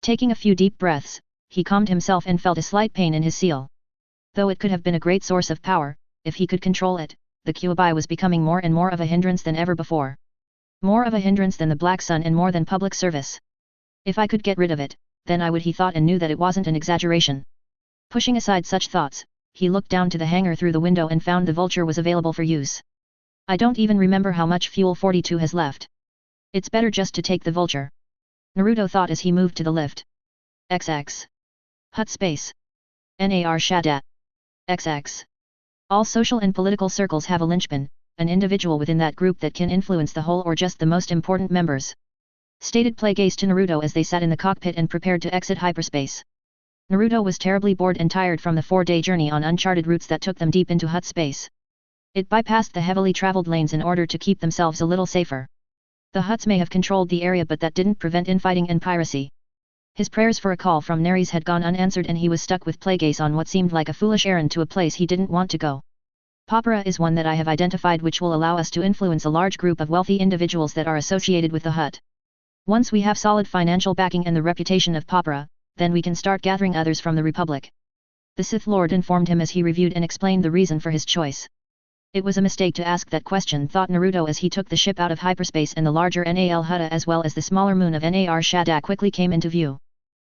Taking a few deep breaths, he calmed himself and felt a slight pain in his seal. Though it could have been a great source of power, if he could control it, the Kyuubi was becoming more and more of a hindrance than ever before. More of a hindrance than the Black Sun and more than public service. If I could get rid of it, then I would, he thought, and knew that it wasn't an exaggeration. Pushing aside such thoughts, he looked down to the hangar through the window and found the Vulture was available for use. "I don't even remember how much fuel 42 has left. It's better just to take the Vulture," Naruto thought as he moved to the lift. XX. Hut space. Nar Shadat. XX. All social and political circles have a linchpin, an individual within that group that can influence the whole or just the most important members, stated Plagueis to Naruto as they sat in the cockpit and prepared to exit hyperspace. Naruto was terribly bored and tired from the 4-day journey on uncharted routes that took them deep into Hut space. It bypassed the heavily traveled lanes in order to keep themselves a little safer. The Huts may have controlled the area, but that didn't prevent infighting and piracy. His prayers for a call from Neres had gone unanswered, and he was stuck with Plagueis on what seemed like a foolish errand to a place he didn't want to go. Papara is one that I have identified which will allow us to influence a large group of wealthy individuals that are associated with the Hut. Once we have solid financial backing and the reputation of Papara, then we can start gathering others from the Republic. The Sith Lord informed him as he reviewed and explained the reason for his choice. It was a mistake to ask that question, thought Naruto as he took the ship out of hyperspace, and the larger Nal Hutta as well as the smaller moon of Nar Shadak quickly came into view.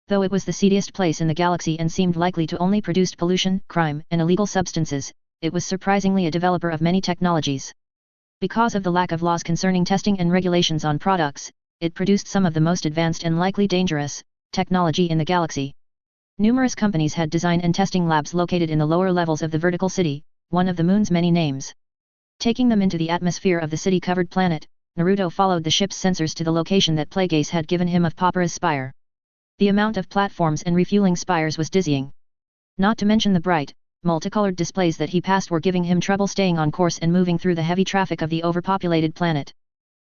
Though it was the seediest place in the galaxy and seemed likely to only produce pollution, crime, and illegal substances, it was surprisingly a developer of many technologies. Because of the lack of laws concerning testing and regulations on products, it produced some of the most advanced and likely dangerous technology in the galaxy. Numerous companies had design and testing labs located in the lower levels of the vertical city, one of the moon's many names. Taking them into the atmosphere of the city-covered planet, Naruto followed the ship's sensors to the location that Plagueis had given him of Papara's spire. The amount of platforms and refueling spires was dizzying. Not to mention the bright, multicolored displays that he passed were giving him trouble staying on course and moving through the heavy traffic of the overpopulated planet.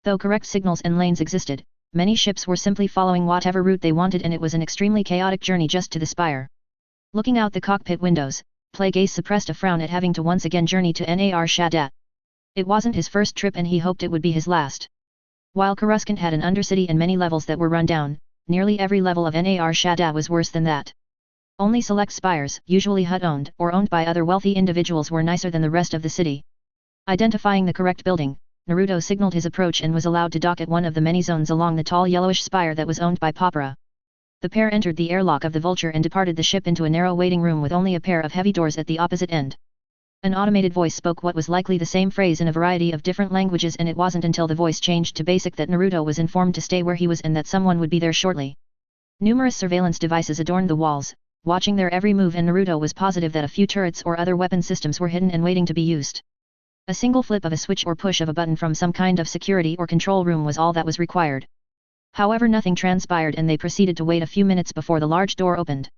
Though correct signals and lanes existed, many ships were simply following whatever route they wanted, and it was an extremely chaotic journey just to the spire. Looking out the cockpit windows, Plagueis suppressed a frown at having to once again journey to Nar Shadat. It wasn't his first trip, and he hoped it would be his last. While Coruscant had an undercity and many levels that were run down, nearly every level of Nar Shadat was worse than that. Only select spires, usually Hut-owned or owned by other wealthy individuals, were nicer than the rest of the city. Identifying the correct building, Naruto signaled his approach and was allowed to dock at one of the many zones along the tall yellowish spire that was owned by Papara. The pair entered the airlock of the Vulture and departed the ship into a narrow waiting room with only a pair of heavy doors at the opposite end. An automated voice spoke what was likely the same phrase in a variety of different languages, and it wasn't until the voice changed to basic that Naruto was informed to stay where he was and that someone would be there shortly. Numerous surveillance devices adorned the walls, watching their every move, and Naruto was positive that a few turrets or other weapon systems were hidden and waiting to be used. A single flip of a switch or push of a button from some kind of security or control room was all that was required. However, nothing transpired and they proceeded to wait a few minutes before the large door opened.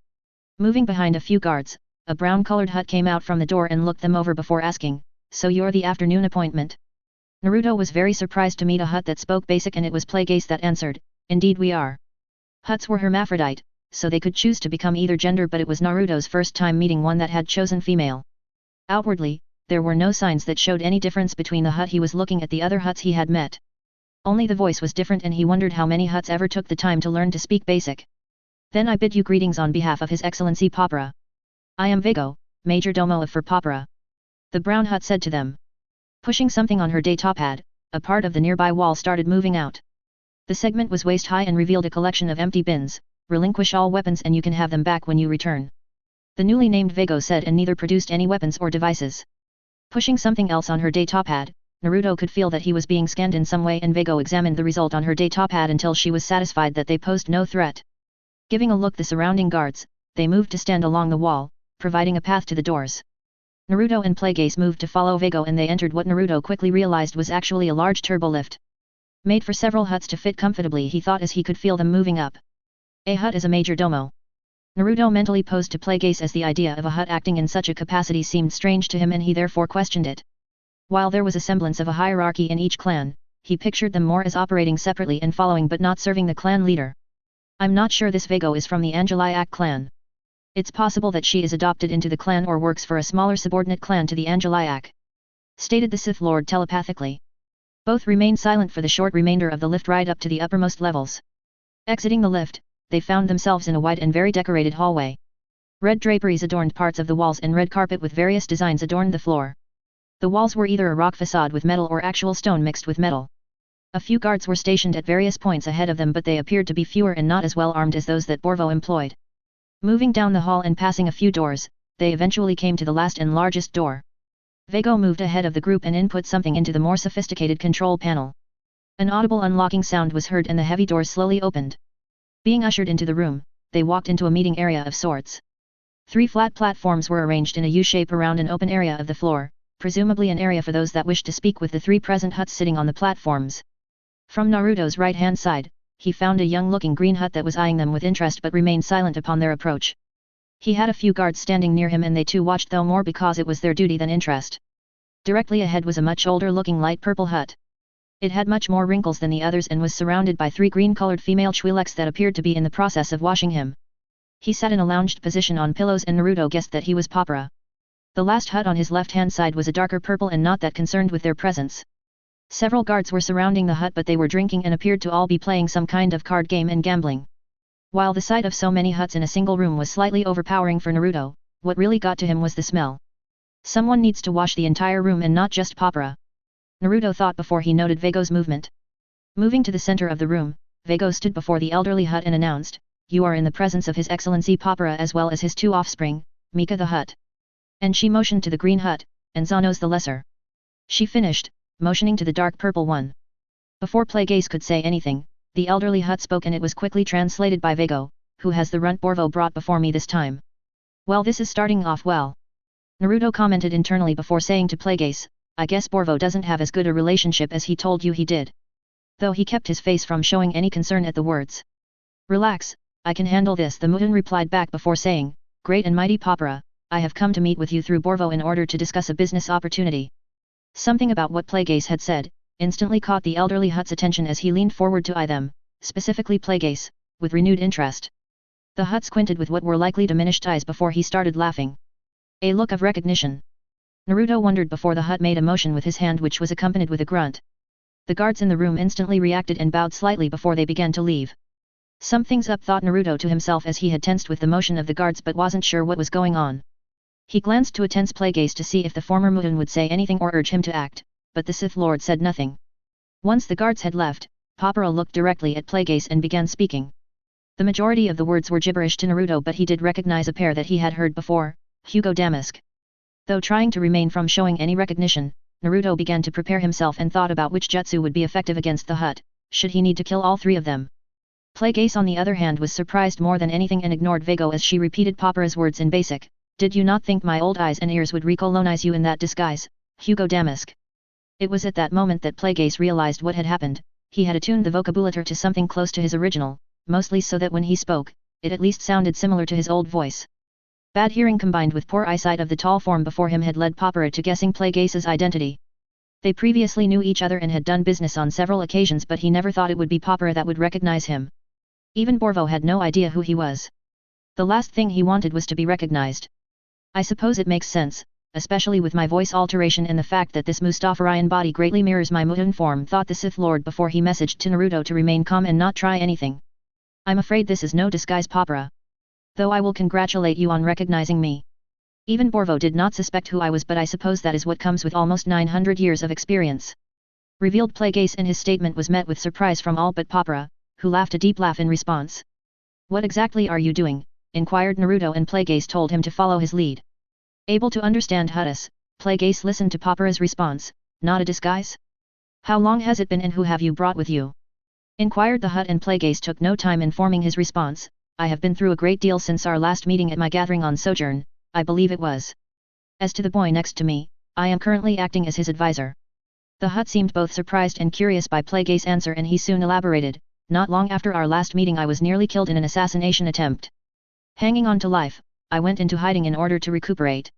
Moving behind a few guards, a brown-colored hut came out from the door and looked them over before asking, "So you're the afternoon appointment?" Naruto was very surprised to meet a hut that spoke basic, and it was Plagueis that answered, "Indeed we are." Huts were hermaphrodite, so they could choose to become either gender, but it was Naruto's first time meeting one that had chosen female. Outwardly, there were no signs that showed any difference between the hut he was looking at the other huts he had met. Only the voice was different, and he wondered how many huts ever took the time to learn to speak basic. "Then I bid you greetings on behalf of His Excellency Papara. I am Vego, Major Domo of for Papara," the brown hut said to them. Pushing something on her datapad, a part of the nearby wall started moving out. The segment was waist high and revealed a collection of empty bins. "Relinquish all weapons and you can have them back when you return," the newly named Vego said, and neither produced any weapons or devices. Pushing something else on her datapad, Naruto could feel that he was being scanned in some way, and Vego examined the result on her datapad until she was satisfied that they posed no threat. Giving a look the surrounding guards, they moved to stand along the wall, providing a path to the doors. Naruto and Plagueis moved to follow Vego, and they entered what Naruto quickly realized was actually a large turbo lift. Made for several huts to fit comfortably, he thought, as he could feel them moving up. A hut is a major domo. Naruto mentally posed to Plagueis as the idea of a hut acting in such a capacity seemed strange to him, and he therefore questioned it. While there was a semblance of a hierarchy in each clan, he pictured them more as operating separately and following but not serving the clan leader. "I'm not sure this Vego is from the Angeliac clan. It's possible that she is adopted into the clan or works for a smaller subordinate clan to the Angeliac," stated the Sith Lord telepathically. Both remained silent for the short remainder of the lift ride up to the uppermost levels. Exiting the lift, they found themselves in a wide and very decorated hallway. Red draperies adorned parts of the walls, and red carpet with various designs adorned the floor. The walls were either a rock facade with metal or actual stone mixed with metal. A few guards were stationed at various points ahead of them, but they appeared to be fewer and not as well armed as those that Borvo employed. Moving down the hall and passing a few doors, they eventually came to the last and largest door. Vego moved ahead of the group and input something into the more sophisticated control panel. An audible unlocking sound was heard and the heavy doors slowly opened. Being ushered into the room, they walked into a meeting area of sorts. 3 flat platforms were arranged in a U-shape around an open area of the floor, presumably an area for those that wished to speak, with the 3 present huts sitting on the platforms. From Naruto's right-hand side, he found a young-looking green hut that was eyeing them with interest but remained silent upon their approach. He had a few guards standing near him, and they too watched, though more because it was their duty than interest. Directly ahead was a much older-looking light purple hut. It had much more wrinkles than the others and was surrounded by 3 green-colored female Twi'leks that appeared to be in the process of washing him. He sat in a lounged position on pillows, and Naruto guessed that he was Papara. The last hut on his left-hand side was a darker purple and not that concerned with their presence. Several guards were surrounding the hut, but they were drinking and appeared to all be playing some kind of card game and gambling. While the sight of so many huts in a single room was slightly overpowering for Naruto, what really got to him was the smell. Someone needs to wash the entire room and not just Papara, Naruto thought before he noted Vego's movement. Moving to the center of the room, Vego stood before the elderly hut and announced, "You are in the presence of His Excellency Papara as well as his 2 offspring, Mika the hut." And she motioned to the green hut, and Zanos the lesser. She finished, motioning to the dark purple one. Before Plagueis could say anything, the elderly hut spoke, and it was quickly translated by Vego, "Who has the runt Borvo brought before me this time?" "Well, this is starting off well," Naruto commented internally before saying to Plagueis, "I guess Borvo doesn't have as good a relationship as he told you he did." Though he kept his face from showing any concern at the words. "Relax, I can handle this," the Mutin replied back before saying, "Great and mighty Papara, I have come to meet with you through Borvo in order to discuss a business opportunity." Something about what Plagueis had said instantly caught the elderly hut's attention as he leaned forward to eye them, specifically Plagueis, with renewed interest. The hut squinted with what were likely diminished eyes before he started laughing. A look of recognition. Naruto wondered before the hut made a motion with his hand, which was accompanied with a grunt. The guards in the room instantly reacted and bowed slightly before they began to leave. "Something's up," thought Naruto to himself as he had tensed with the motion of the guards but wasn't sure what was going on. He glanced to a tense Plagueis to see if the former Mutin would say anything or urge him to act, but the Sith Lord said nothing. Once the guards had left, Papara looked directly at Plagueis and began speaking. The majority of the words were gibberish to Naruto, but he did recognize a pair that he had heard before, Hugo Damask. Though trying to refrain from showing any recognition, Naruto began to prepare himself and thought about which jutsu would be effective against the hut, should he need to kill all 3 of them. Plagueis on the other hand was surprised more than anything and ignored Vego as she repeated Papara's words in basic. Did you not think my old eyes and ears would recolonize you in that disguise, Hugo Damask? It was at that moment that Plagueis realized what had happened. He had attuned the vocabulary to something close to his original, mostly so that when he spoke, it at least sounded similar to his old voice. Bad hearing combined with poor eyesight of the tall form before him had led Papara to guessing Plagueis's identity. They previously knew each other and had done business on several occasions, but he never thought it would be Papara that would recognize him. Even Borvo had no idea who he was. The last thing he wanted was to be recognized. I suppose it makes sense, especially with my voice alteration and the fact that this Mustafarian body greatly mirrors my Mutan form, thought the Sith Lord before he messaged to Naruto to remain calm and not try anything. I'm afraid this is no disguise, Papara. Though I will congratulate you on recognizing me. Even Borvo did not suspect who I was, but I suppose that is what comes with almost 900 years of experience. Revealed Plagueis, and his statement was met with surprise from all but Papara, who laughed a deep laugh in response. What exactly are you doing? Inquired Naruto, and Plagueis told him to follow his lead. Able to understand Hutus, Plagueis listened to Papara's response. Not a disguise? How long has it been and who have you brought with you? Inquired the Hut, and Plagueis took no time in forming his response. I have been through a great deal since our last meeting at my gathering on Sojourn, I believe it was. As to the boy next to me, I am currently acting as his advisor. The Hut seemed both surprised and curious by Plagueis' answer, and he soon elaborated. Not long after our last meeting I was nearly killed in an assassination attempt. Hanging on to life, I went into hiding in order to recuperate.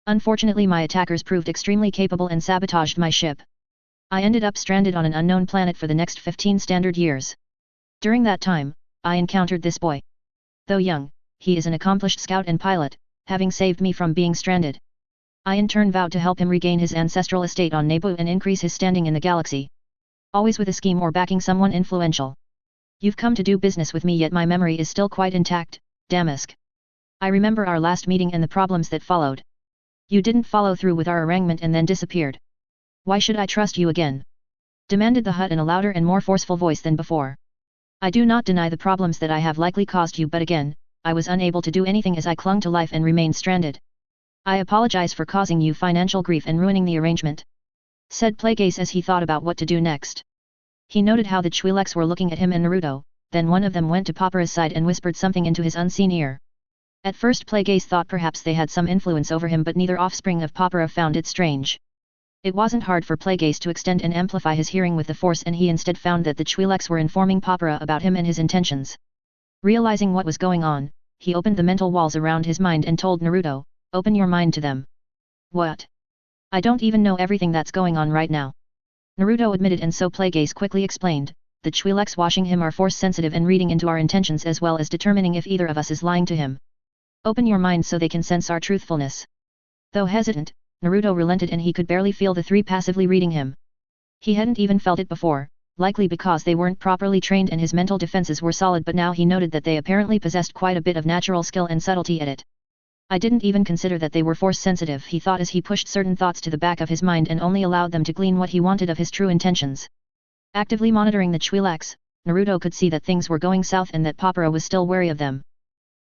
Unfortunately my attackers proved extremely capable and sabotaged my ship. I ended up stranded on an unknown planet for the next 15 standard years. During that time, I encountered this boy. Though young, he is an accomplished scout and pilot, having saved me from being stranded. I in turn vowed to help him regain his ancestral estate on Naboo and increase his standing in the galaxy. Always with a scheme or backing someone influential. You've come to do business with me, yet my memory is still quite intact, Damask. I remember our last meeting and the problems that followed. You didn't follow through with our arrangement and then disappeared. Why should I trust you again? Demanded the Hut in a louder and more forceful voice than before. I do not deny the problems that I have likely caused you, but again, I was unable to do anything as I clung to life and remained stranded. I apologize for causing you financial grief and ruining the arrangement. Said Plagueis as he thought about what to do next. He noted how the Twi'leks were looking at him and Naruto, then one of them went to Papara's side and whispered something into his unseen ear. At first Plagueis thought perhaps they had some influence over him, but neither offspring of Papara found it strange. It wasn't hard for Plagueis to extend and amplify his hearing with the Force, and he instead found that the Twi'leks were informing Papara about him and his intentions. Realizing what was going on, he opened the mental walls around his mind and told Naruto, open your mind to them. What? I don't even know everything that's going on right now. Naruto admitted, and so Plagueis quickly explained, the Twi'leks watching him are force sensitive and reading into our intentions as well as determining if either of us is lying to him. Open your mind so they can sense our truthfulness. Though hesitant, Naruto relented and he could barely feel the three passively reading him. He hadn't even felt it before, likely because they weren't properly trained and his mental defenses were solid, but now he noted that they apparently possessed quite a bit of natural skill and subtlety at it. I didn't even consider that they were force sensitive, he thought as he pushed certain thoughts to the back of his mind and only allowed them to glean what he wanted of his true intentions. Actively monitoring the Twi'leks, Naruto could see that things were going south and that Papara was still wary of them.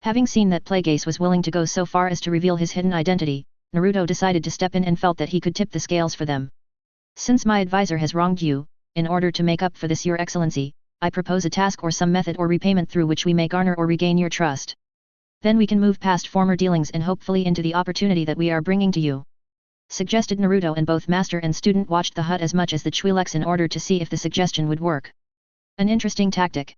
Having seen that Plagueis was willing to go so far as to reveal his hidden identity, Naruto decided to step in and felt that he could tip the scales for them. Since my advisor has wronged you, in order to make up for this, Your Excellency, I propose a task or some method or repayment through which we may garner or regain your trust. Then we can move past former dealings and hopefully into the opportunity that we are bringing to you. Suggested Naruto, and both master and student watched the Hut as much as the Twi'leks in order to see if the suggestion would work. An interesting tactic.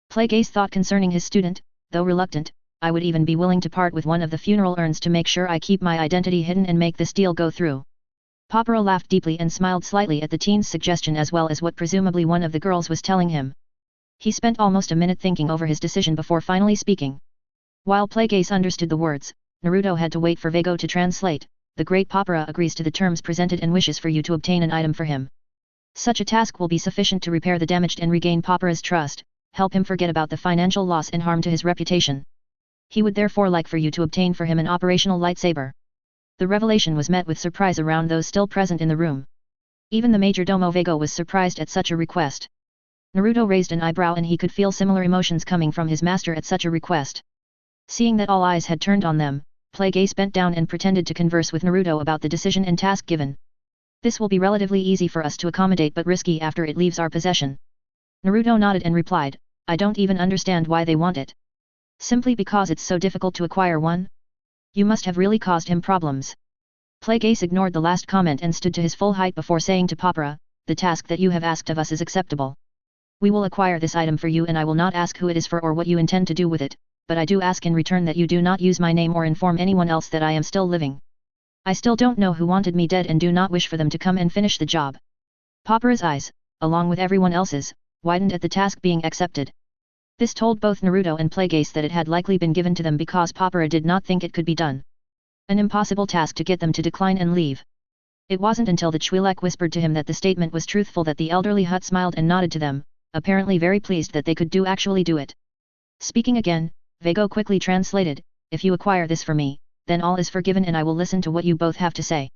Plagueis thought concerning his student, though reluctant, I would even be willing to part with one of the funeral urns to make sure I keep my identity hidden and make this deal go through. Papara laughed deeply and smiled slightly at the teen's suggestion as well as what presumably one of the girls was telling him. He spent almost a minute thinking over his decision before finally speaking. While Plagueis understood the words, Naruto had to wait for Vego to translate. The great Papara agrees to the terms presented and wishes for you to obtain an item for him. Such a task will be sufficient to repair the damaged and regain Papara's trust, help him forget about the financial loss and harm to his reputation. He would therefore like for you to obtain for him an operational lightsaber. The revelation was met with surprise around those still present in the room. Even the Majordomo Vego was surprised at such a request. Naruto raised an eyebrow and he could feel similar emotions coming from his master at such a request. Seeing that all eyes had turned on them, Plagueis bent down and pretended to converse with Naruto about the decision and task given. This will be relatively easy for us to accommodate but risky after it leaves our possession. Naruto nodded and replied, I don't even understand why they want it. Simply because it's so difficult to acquire one? You must have really caused him problems. Plague Ace ignored the last comment and stood to his full height before saying to Papara, the task that you have asked of us is acceptable. We will acquire this item for you and I will not ask who it is for or what you intend to do with it, but I do ask in return that you do not use my name or inform anyone else that I am still living. I still don't know who wanted me dead and do not wish for them to come and finish the job. Papara's eyes, along with everyone else's, widened at the task being accepted. This told both Naruto and Plague Ace that it had likely been given to them because Papara did not think it could be done. An impossible task to get them to decline and leave. It wasn't until the Twi'lek whispered to him that the statement was truthful that the elderly Hut smiled and nodded to them, apparently very pleased that they could actually do it. Speaking again, Vago quickly translated, if you acquire this for me, then all is forgiven and I will listen to what you both have to say.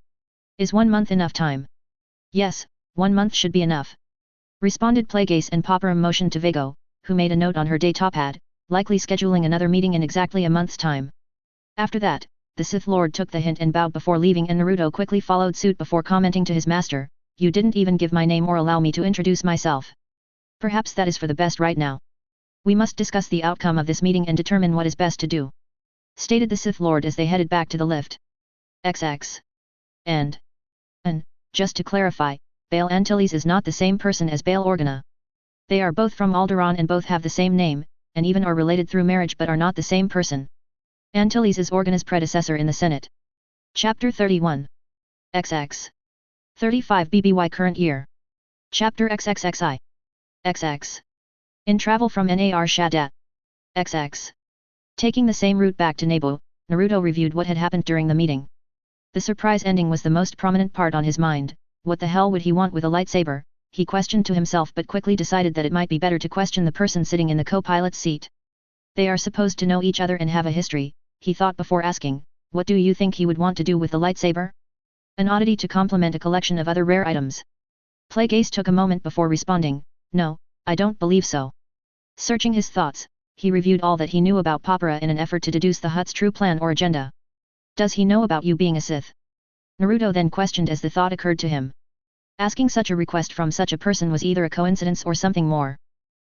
Is 1 month enough time? Yes, 1 month should be enough. Responded Plague Ace and Papara motioned to Vago, who made a note on her datapad, likely scheduling another meeting in exactly a month's time. After that, the Sith Lord took the hint and bowed before leaving and Naruto quickly followed suit before commenting to his master, you didn't even give my name or allow me to introduce myself. Perhaps that is for the best right now. We must discuss the outcome of this meeting and determine what is best to do. Stated the Sith Lord as they headed back to the lift. XX. And, just to clarify, Bail Antilles is not the same person as Bail Organa. They are both from Alderaan and both have the same name, and even are related through marriage but are not the same person. Antilles is Organa's predecessor in the Senate. Chapter 31. XX. 35 BBY current year. Chapter XXXI. XX. In travel from Nar Shaddaa. XX. Taking the same route back to Naboo, Naruto reviewed what had happened during the meeting. The surprise ending was the most prominent part on his mind. What the hell would he want with a lightsaber? He questioned to himself but quickly decided that it might be better to question the person sitting in the co-pilot's seat. They are supposed to know each other and have a history, he thought before asking, what do you think he would want to do with the lightsaber? An oddity to complement a collection of other rare items. Plague Ace took a moment before responding, no, I don't believe so. Searching his thoughts, he reviewed all that he knew about Papara in an effort to deduce the Hutt's true plan or agenda. Does he know about you being a Sith? Naruto then questioned as the thought occurred to him. Asking such a request from such a person was either a coincidence or something more.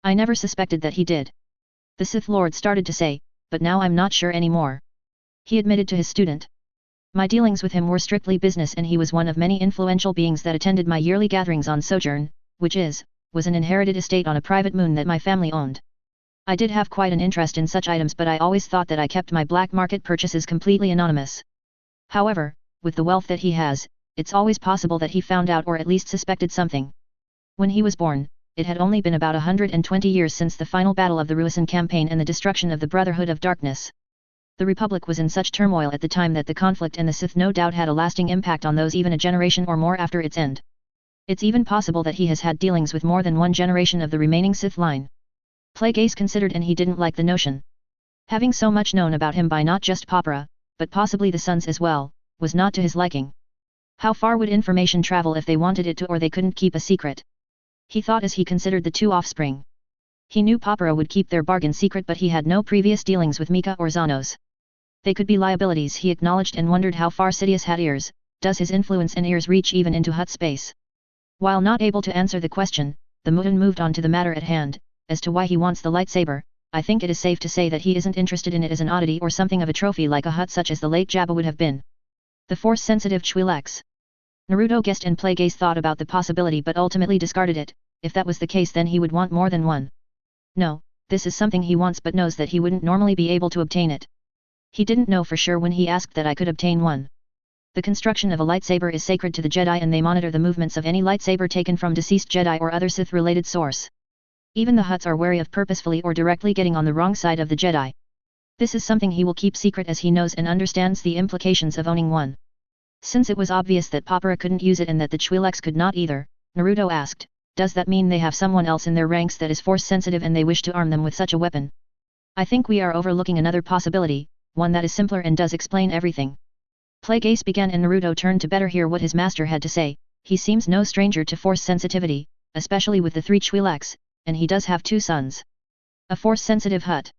I never suspected that he did. The Sith Lord started to say, but now I'm not sure anymore. He admitted to his student. My dealings with him were strictly business and he was one of many influential beings that attended my yearly gatherings on Sojourn, which was an inherited estate on a private moon that my family owned. I did have quite an interest in such items but I always thought that I kept my black market purchases completely anonymous. However, with the wealth that he has, it's always possible that he found out or at least suspected something. When he was born, it had only been about 120 years since the final battle of the Ruisan campaign and the destruction of the Brotherhood of Darkness. The Republic was in such turmoil at the time that the conflict and the Sith no doubt had a lasting impact on those even a generation or more after its end. It's even possible that he has had dealings with more than one generation of the remaining Sith line. Plague Ace considered and he didn't like the notion. Having so much known about him by not just Papara, but possibly the sons as well, was not to his liking. How far would information travel if they wanted it to or they couldn't keep a secret? He thought as he considered the two offspring. He knew Papara would keep their bargain secret but he had no previous dealings with Mika or Xanos. They could be liabilities he acknowledged and wondered how far Sidious had ears, does his influence and ears reach even into Hutt space? While not able to answer the question, the Mutan moved on to the matter at hand, as to why he wants the lightsaber. I think it is safe to say that he isn't interested in it as an oddity or something of a trophy like a Hutt such as the late Jabba would have been. The Force-sensitive Twi'leks. Naruto guessed and Plague Ace thought about the possibility but ultimately discarded it. If that was the case then he would want more than one. No, this is something he wants but knows that he wouldn't normally be able to obtain it. He didn't know for sure when he asked that I could obtain one. The construction of a lightsaber is sacred to the Jedi and they monitor the movements of any lightsaber taken from deceased Jedi or other Sith-related source. Even the Hutts are wary of purposefully or directly getting on the wrong side of the Jedi. This is something he will keep secret as he knows and understands the implications of owning one. Since it was obvious that Papara couldn't use it and that the Twi'leks could not either, Naruto asked, does that mean they have someone else in their ranks that is force-sensitive and they wish to arm them with such a weapon? I think we are overlooking another possibility, one that is simpler and does explain everything. Plague Ace began and Naruto turned to better hear what his master had to say. He seems no stranger to force sensitivity, especially with the 3 Twi'leks, and he does have 2 sons. A force-sensitive Hutt.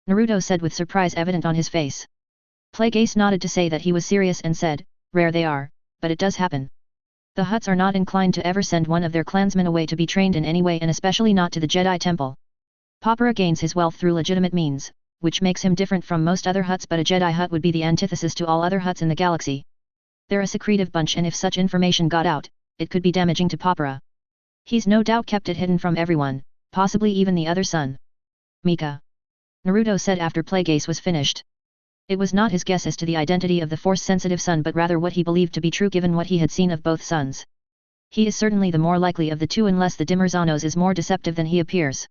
Naruto said with surprise evident on his face. Plague Ace nodded to say that he was serious and said, rare they are, but it does happen. The Hutts are not inclined to ever send one of their clansmen away to be trained in any way and especially not to the Jedi Temple. Papara gains his wealth through legitimate means, which makes him different from most other Hutts, but a Jedi Hutt would be the antithesis to all other Hutts in the galaxy. They're a secretive bunch, and if such information got out, it could be damaging to Papara. He's no doubt kept it hidden from everyone, possibly even the other son. Mika. Naruto said after Plagueis was finished. It was not his guess as to the identity of the Force-sensitive son, but rather what he believed to be true given what he had seen of both sons. He is certainly the more likely of the two, unless the dimmer Zano's is more deceptive than he appears.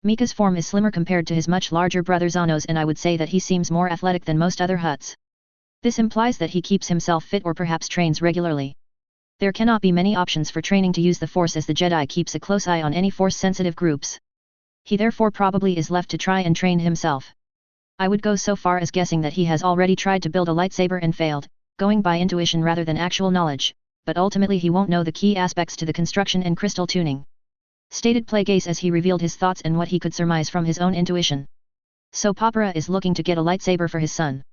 Mika's form is slimmer compared to his much larger brother Zano's, and I would say that he seems more athletic than most other Hutts. This implies that he keeps himself fit or perhaps trains regularly. There cannot be many options for training to use the Force, as the Jedi keeps a close eye on any Force-sensitive groups. He therefore probably is left to try and train himself. I would go so far as guessing that he has already tried to build a lightsaber and failed, going by intuition rather than actual knowledge, but ultimately he won't know the key aspects to the construction and crystal tuning. Stated Plagueis as he revealed his thoughts and what he could surmise from his own intuition. So Papara is looking to get a lightsaber for his son.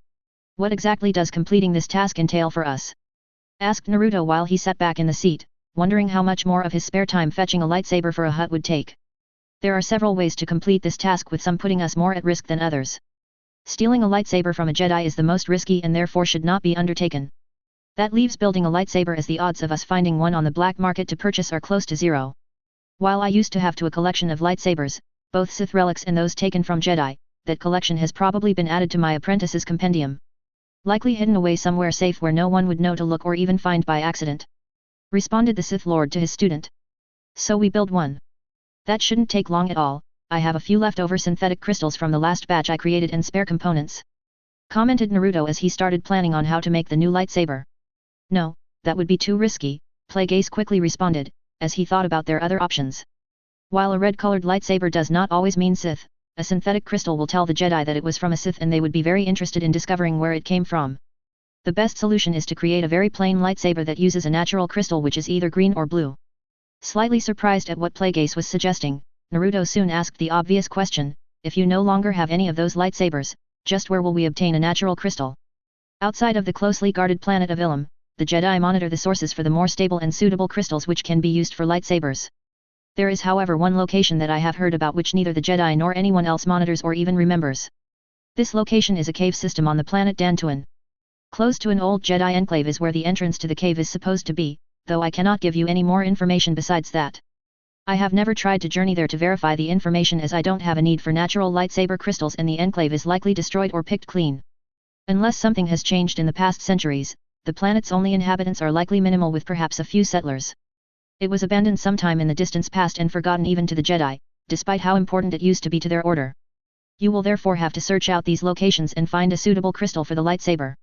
What exactly does completing this task entail for us? Asked Naruto while he sat back in the seat, wondering how much more of his spare time fetching a lightsaber for a Hutt would take. There are several ways to complete this task, with some putting us more at risk than others. Stealing a lightsaber from a Jedi is the most risky and therefore should not be undertaken. That leaves building a lightsaber, as the odds of us finding one on the black market to purchase are close to zero. While I used to have a collection of lightsabers, both Sith relics and those taken from Jedi, that collection has probably been added to my apprentice's compendium. Likely hidden away somewhere safe where no one would know to look or even find by accident. Responded the Sith Lord to his student. So we build one. That shouldn't take long at all. I have a few leftover synthetic crystals from the last batch I created and spare components. Commented Naruto as he started planning on how to make the new lightsaber. No, that would be too risky, Plagueis quickly responded, as he thought about their other options. While a red-colored lightsaber does not always mean Sith, a synthetic crystal will tell the Jedi that it was from a Sith, and they would be very interested in discovering where it came from. The best solution is to create a very plain lightsaber that uses a natural crystal which is either green or blue. Slightly surprised at what Plagueis was suggesting, Naruto soon asked the obvious question, if you no longer have any of those lightsabers, just where will we obtain a natural crystal? Outside of the closely guarded planet of Ilum, the Jedi monitor the sources for the more stable and suitable crystals which can be used for lightsabers. There is however one location that I have heard about which neither the Jedi nor anyone else monitors or even remembers. This location is a cave system on the planet Dantooine. Close to an old Jedi enclave is where the entrance to the cave is supposed to be, though I cannot give you any more information besides that. I have never tried to journey there to verify the information, as I don't have a need for natural lightsaber crystals and the enclave is likely destroyed or picked clean. Unless something has changed in the past centuries, the planet's only inhabitants are likely minimal, with perhaps a few settlers. It was abandoned sometime in the distant past and forgotten even to the Jedi, despite how important it used to be to their order. You will therefore have to search out these locations and find a suitable crystal for the lightsaber.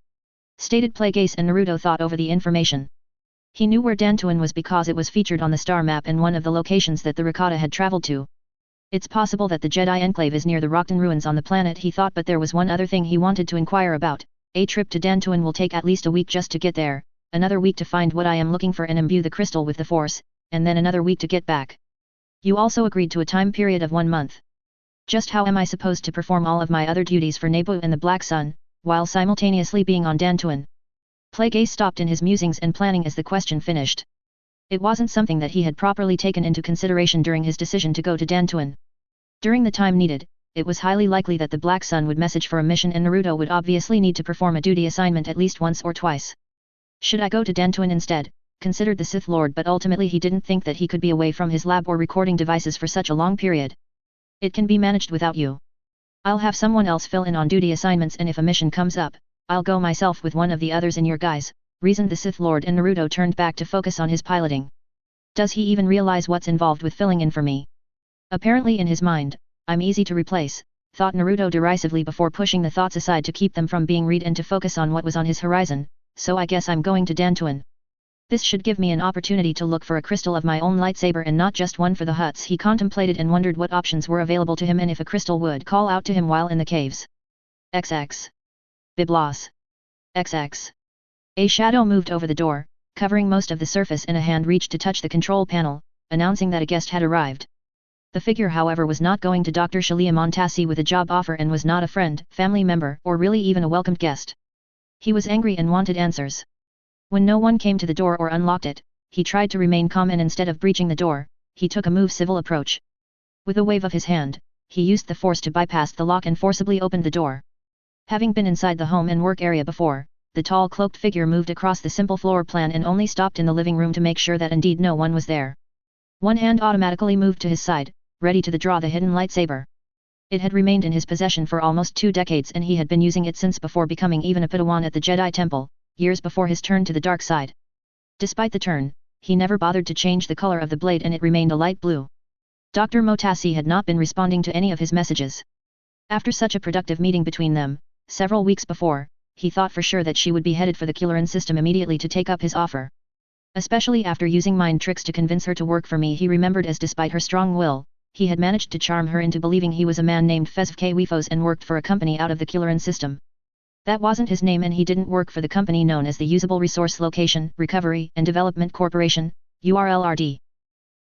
Stated Plagueis, and Naruto thought over the information. He knew where Dantooine was because it was featured on the star map and one of the locations that the Rakata had traveled to. It's possible that the Jedi enclave is near the Rockton ruins on the planet, he thought, but there was one other thing he wanted to inquire about. A trip to Dantooine will take at least a week just to get there, another week to find what I am looking for and imbue the crystal with the Force, and then another week to get back. You also agreed to a time period of 1 month. Just how am I supposed to perform all of my other duties for Naboo and the Black Sun, while simultaneously being on Dantooine? Plagueis stopped in his musings and planning as the question finished. It wasn't something that he had properly taken into consideration during his decision to go to Dantooine. During the time needed, it was highly likely that the Black Sun would message for a mission and Naruto would obviously need to perform a duty assignment at least once or twice. Should I go to Dantooine instead? Considered the Sith Lord, but ultimately he didn't think that he could be away from his lab or recording devices for such a long period. It can be managed without you. I'll have someone else fill in on duty assignments, and if a mission comes up, I'll go myself with one of the others in your guise, reasoned the Sith Lord, and Naruto turned back to focus on his piloting. Does he even realize what's involved with filling in for me? Apparently in his mind, I'm easy to replace, thought Naruto derisively before pushing the thoughts aside to keep them from being read and to focus on what was on his horizon. So I guess I'm going to Dantooine. This should give me an opportunity to look for a crystal of my own lightsaber and not just one for the Hutts. He contemplated and wondered what options were available to him and if a crystal would call out to him while in the caves. XX. Biblos. XX. A shadow moved over the door, covering most of the surface, and a hand reached to touch the control panel, announcing that a guest had arrived. The figure, however, was not going to Dr. Shalia Montasi with a job offer and was not a friend, family member, or really even a welcomed guest. He was angry and wanted answers. When no one came to the door or unlocked it, he tried to remain calm, and instead of breaching the door, he took a move civil approach. With a wave of his hand, he used the force to bypass the lock and forcibly opened the door. Having been inside the home and work area before, the tall cloaked figure moved across the simple floor plan and only stopped in the living room to make sure that indeed no one was there. One hand automatically moved to his side, ready to draw the hidden lightsaber. It had remained in his possession for almost 2 decades and he had been using it since before becoming even a Padawan at the Jedi Temple, years before his turn to the dark side. Despite the turn, he never bothered to change the color of the blade and it remained a light blue. Dr. Motassi had not been responding to any of his messages. After such a productive meeting between them, several weeks before, he thought for sure that she would be headed for the Killeran system immediately to take up his offer. Especially after using mind tricks to convince her to work for me, he remembered, as despite her strong will, he had managed to charm her into believing he was a man named Fezv Wefos and worked for a company out of the Killeran system. That wasn't his name and he didn't work for the company known as the Usable Resource Location, Recovery and Development Corporation, URLRD.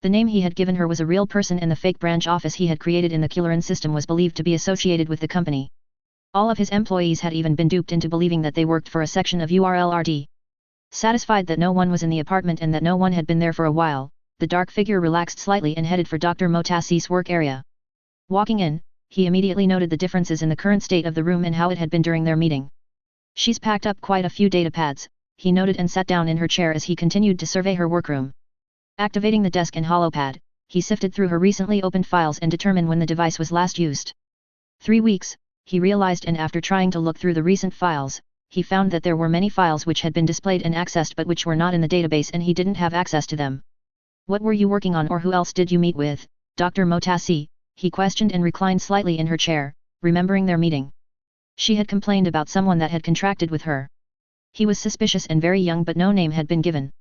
The name he had given her was a real person and the fake branch office he had created in the Killeran system was believed to be associated with the company. All of his employees had even been duped into believing that they worked for a section of URLRD. Satisfied that no one was in the apartment and that no one had been there for a while, the dark figure relaxed slightly and headed for Dr. Motassi's work area. Walking in, he immediately noted the differences in the current state of the room and how it had been during their meeting. She's packed up quite a few data pads, he noted and sat down in her chair as he continued to survey her workroom. Activating the desk and holopad, he sifted through her recently opened files and determined when the device was last used. 3 weeks, he realized, and after trying to look through the recent files, he found that there were many files which had been displayed and accessed but which were not in the database and he didn't have access to them. What were you working on, or who else did you meet with, Dr. Motassi? He questioned and reclined slightly in her chair, remembering their meeting. She had complained about someone that had contracted with her. He was suspicious and very young but no name had been given.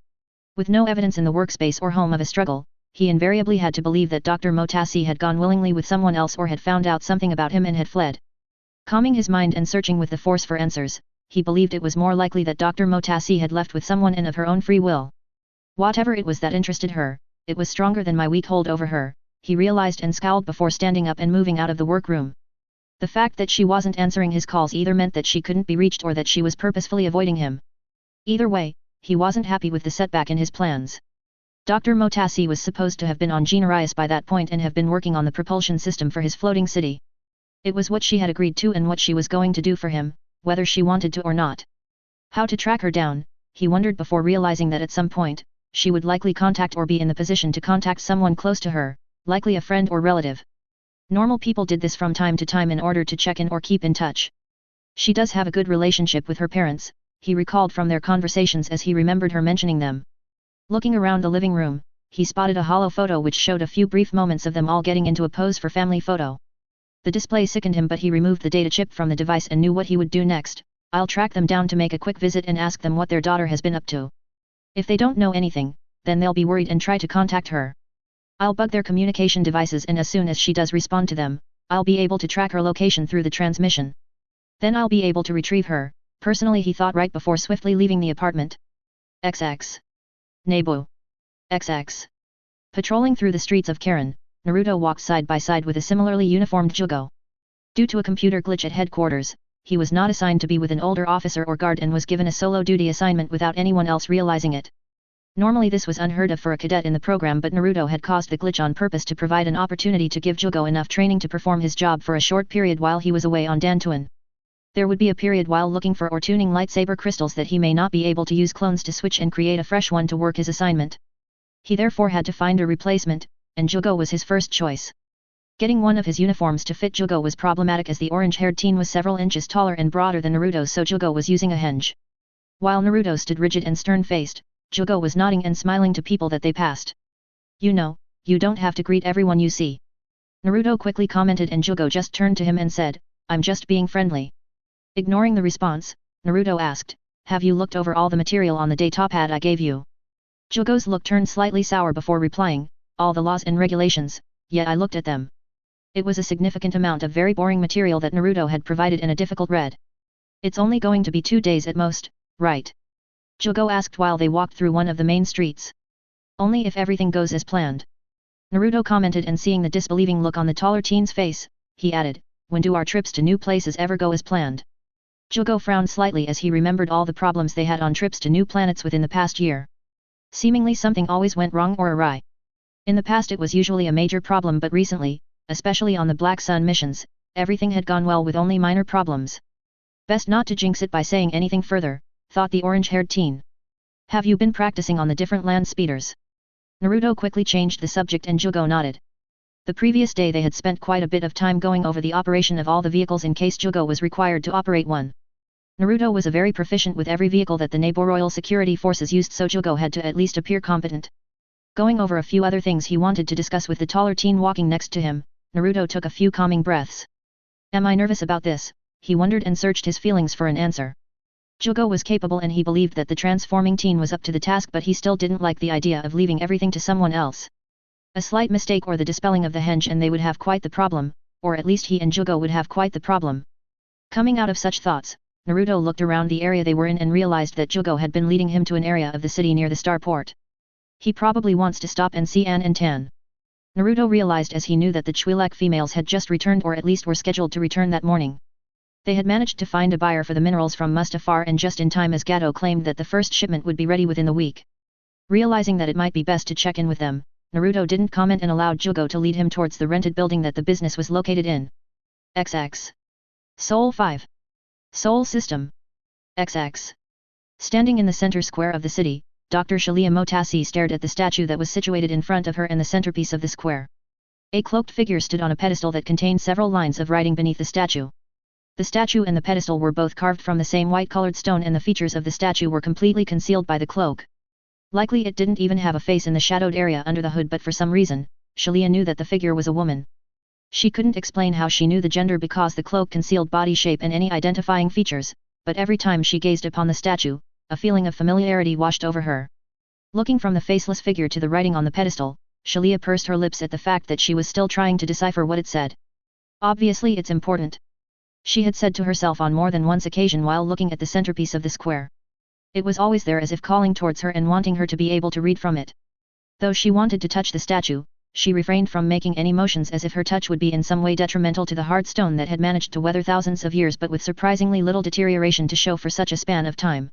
With no evidence in the workspace or home of a struggle, he invariably had to believe that Dr. Motassi had gone willingly with someone else or had found out something about him and had fled. Calming his mind and searching with the force for answers, he believed it was more likely that Dr. Motassi had left with someone and of her own free will. Whatever it was that interested her, it was stronger than my weak hold over her, he realized and scowled before standing up and moving out of the workroom. The fact that she wasn't answering his calls either meant that she couldn't be reached or that she was purposefully avoiding him. Either way, he wasn't happy with the setback in his plans. Dr. Motassi was supposed to have been on Genarius by that point and have been working on the propulsion system for his floating city. It was what she had agreed to and what she was going to do for him, whether she wanted to or not. How to track her down, he wondered before realizing that at some point, she would likely contact or be in the position to contact someone close to her, likely a friend or relative. Normal people did this from time to time in order to check in or keep in touch. She does have a good relationship with her parents, he recalled from their conversations as he remembered her mentioning them. Looking around the living room, he spotted a holo photo which showed a few brief moments of them all getting into a pose for family photo. The display sickened him but he removed the data chip from the device and knew what he would do next. I'll track them down to make a quick visit and ask them what their daughter has been up to. If they don't know anything, then they'll be worried and try to contact her. I'll bug their communication devices and as soon as she does respond to them, I'll be able to track her location through the transmission. Then I'll be able to retrieve her, personally, he thought right before swiftly leaving the apartment. XX. Nebu. XX. Patrolling through the streets of Karen, Naruto walked side by side with a similarly uniformed Jugo. Due to a computer glitch at headquarters, he was not assigned to be with an older officer or guard and was given a solo duty assignment without anyone else realizing it. Normally this was unheard of for a cadet in the program, but Naruto had caused the glitch on purpose to provide an opportunity to give Jugo enough training to perform his job for a short period while he was away on Dantooine. There would be a period while looking for or tuning lightsaber crystals that he may not be able to use clones to switch and create a fresh one to work his assignment. He therefore had to find a replacement, and Jugo was his first choice. Getting one of his uniforms to fit Jugo was problematic as the orange-haired teen was several inches taller and broader than Naruto, so Jugo was using a henge. While Naruto stood rigid and stern-faced, Jugo was nodding and smiling to people that they passed. You know, you don't have to greet everyone you see. Naruto quickly commented and Jugo just turned to him and said, I'm just being friendly. Ignoring the response, Naruto asked, have you looked over all the material on the data pad I gave you? Jugo's look turned slightly sour before replying, all the laws and regulations, yeah, I looked at them. It was a significant amount of very boring material that Naruto had provided in a difficult read. It's only going to be 2 days at most, right? Jugo asked while they walked through one of the main streets. Only if everything goes as planned. Naruto commented, and seeing the disbelieving look on the taller teen's face, he added, when do our trips to new places ever go as planned? Jugo frowned slightly as he remembered all the problems they had on trips to new planets within the past year. Seemingly something always went wrong or awry. In the past it was usually a major problem, but recently, especially on the Black Sun missions, everything had gone well with only minor problems. Best not to jinx it by saying anything further, thought the orange-haired teen. Have you been practicing on the different land speeders? Naruto quickly changed the subject and Jugo nodded. The previous day they had spent quite a bit of time going over the operation of all the vehicles in case Jugo was required to operate one. Naruto was a very proficient with every vehicle that the Neighbor Royal Security Forces used, so Jugo had to at least appear competent. Going over a few other things he wanted to discuss with the taller teen walking next to him, Naruto took a few calming breaths. Am I nervous about this? He wondered and searched his feelings for an answer. Jugo was capable and he believed that the transforming teen was up to the task, but he still didn't like the idea of leaving everything to someone else. A slight mistake or the dispelling of the henge and they would have quite the problem, or at least he and Jugo would have quite the problem. Coming out of such thoughts, Naruto looked around the area they were in and realized that Jugo had been leading him to an area of the city near the starport. He probably wants to stop and see Ann and Tan. Naruto realized as he knew that the Twi'lek females had just returned, or at least were scheduled to return that morning. They had managed to find a buyer for the minerals from Mustafar and just in time as Gato claimed that the first shipment would be ready within the week. Realizing that it might be best to check in with them, Naruto didn't comment and allowed Jugo to lead him towards the rented building that the business was located in. XX. Soul 5. Soul System. XX. Standing in the center square of the city, Dr. Shalia Motasi stared at the statue that was situated in front of her and the centerpiece of the square. A cloaked figure stood on a pedestal that contained several lines of writing beneath the statue. The statue and the pedestal were both carved from the same white-colored stone and the features of the statue were completely concealed by the cloak. Likely it didn't even have a face in the shadowed area under the hood, but for some reason, Shalia knew that the figure was a woman. She couldn't explain how she knew the gender because the cloak concealed body shape and any identifying features, but every time she gazed upon the statue, a feeling of familiarity washed over her. Looking from the faceless figure to the writing on the pedestal, Shalia pursed her lips at the fact that she was still trying to decipher what it said. Obviously it's important. She had said to herself on more than once occasion while looking at the centerpiece of the square. It was always there as if calling towards her and wanting her to be able to read from it. Though she wanted to touch the statue, she refrained from making any motions as if her touch would be in some way detrimental to the hard stone that had managed to weather thousands of years but with surprisingly little deterioration to show for such a span of time.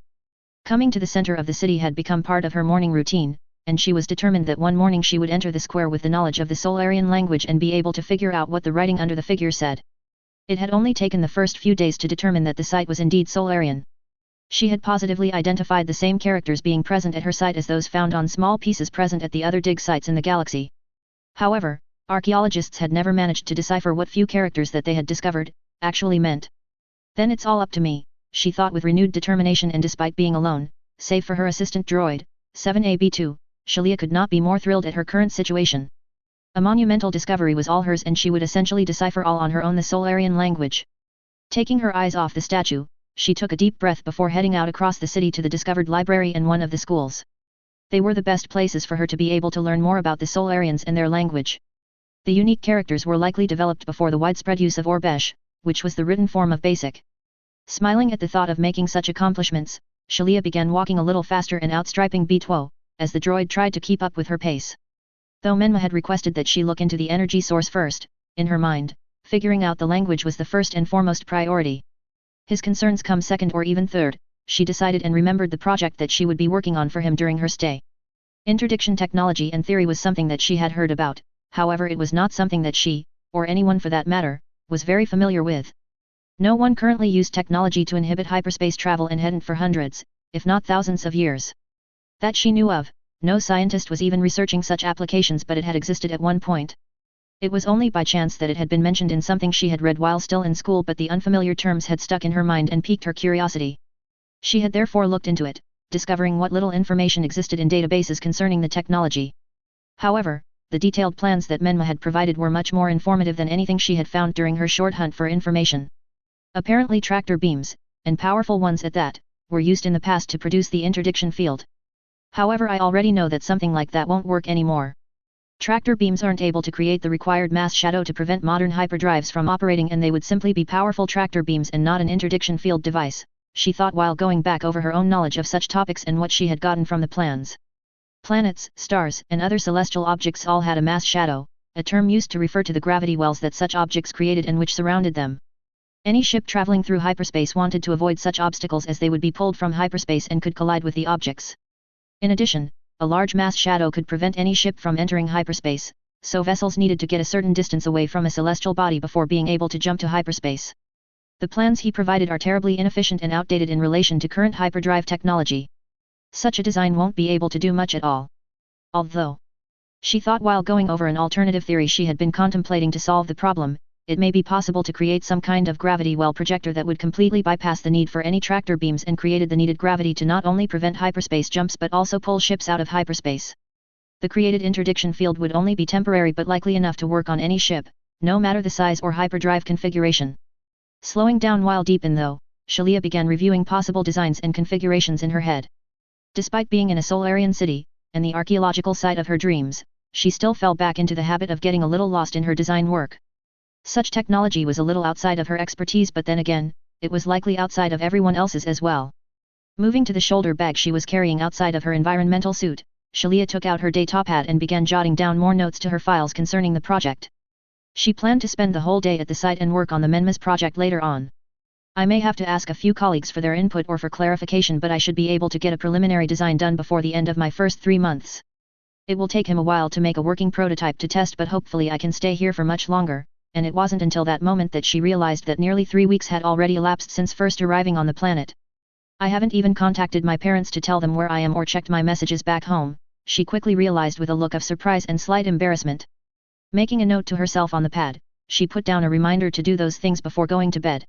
Coming to the center of the city had become part of her morning routine, and she was determined that one morning she would enter the square with the knowledge of the Solarian language and be able to figure out what the writing under the figure said. It had only taken the first few days to determine that the site was indeed Solarian. She had positively identified the same characters being present at her site as those found on small pieces present at the other dig sites in the galaxy. However, archaeologists had never managed to decipher what few characters that they had discovered actually meant. Then it's all up to me, she thought with renewed determination, and despite being alone, save for her assistant droid, 7AB2, Shalia could not be more thrilled at her current situation. A monumental discovery was all hers and she would essentially decipher all on her own the Solarian language. Taking her eyes off the statue, she took a deep breath before heading out across the city to the discovered library and one of the schools. They were the best places for her to be able to learn more about the Solarians and their language. The unique characters were likely developed before the widespread use of Orbesh, which was the written form of Basic. Smiling at the thought of making such accomplishments, Shalia began walking a little faster and outstriping Betuo, as the droid tried to keep up with her pace. Though Menma had requested that she look into the energy source first, in her mind, figuring out the language was the first and foremost priority. His concerns come second or even third, she decided, and remembered the project that she would be working on for him during her stay. Interdiction technology and theory was something that she had heard about, however it was not something that she, or anyone for that matter, was very familiar with. No one currently used technology to inhibit hyperspace travel and hadn't for hundreds, if not thousands of years. That she knew of, no scientist was even researching such applications, but it had existed at one point. It was only by chance that it had been mentioned in something she had read while still in school, but the unfamiliar terms had stuck in her mind and piqued her curiosity. She had therefore looked into it, discovering what little information existed in databases concerning the technology. However, the detailed plans that Menma had provided were much more informative than anything she had found during her short hunt for information. Apparently tractor beams, and powerful ones at that, were used in the past to produce the interdiction field. However, I already know that something like that won't work anymore. Tractor beams aren't able to create the required mass shadow to prevent modern hyperdrives from operating, and they would simply be powerful tractor beams and not an interdiction field device, she thought while going back over her own knowledge of such topics and what she had gotten from the plans. Planets, stars, and other celestial objects all had a mass shadow, a term used to refer to the gravity wells that such objects created and which surrounded them. Any ship traveling through hyperspace wanted to avoid such obstacles as they would be pulled from hyperspace and could collide with the objects. In addition, a large mass shadow could prevent any ship from entering hyperspace, so vessels needed to get a certain distance away from a celestial body before being able to jump to hyperspace. The plans he provided are terribly inefficient and outdated in relation to current hyperdrive technology. Such a design won't be able to do much at all. Although, she thought while going over an alternative theory she had been contemplating to solve the problem, it may be possible to create some kind of gravity well projector that would completely bypass the need for any tractor beams and created the needed gravity to not only prevent hyperspace jumps but also pull ships out of hyperspace. The created interdiction field would only be temporary but likely enough to work on any ship, no matter the size or hyperdrive configuration. Slowing down while deep in though, Shalia began reviewing possible designs and configurations in her head. Despite being in a Solarian city, and the archaeological site of her dreams, she still fell back into the habit of getting a little lost in her design work. Such technology was a little outside of her expertise, but then again, it was likely outside of everyone else's as well. Moving to the shoulder bag she was carrying outside of her environmental suit, Shalia took out her day top pad and began jotting down more notes to her files concerning the project. She planned to spend the whole day at the site and work on the Menmas project later on. I may have to ask a few colleagues for their input or for clarification, but I should be able to get a preliminary design done before the end of my first 3 months. It will take him a while to make a working prototype to test, but hopefully I can stay here for much longer, and it wasn't until that moment that she realized that nearly 3 weeks had already elapsed since first arriving on the planet. I haven't even contacted my parents to tell them where I am or checked my messages back home, she quickly realized with a look of surprise and slight embarrassment. Making a note to herself on the pad, she put down a reminder to do those things before going to bed.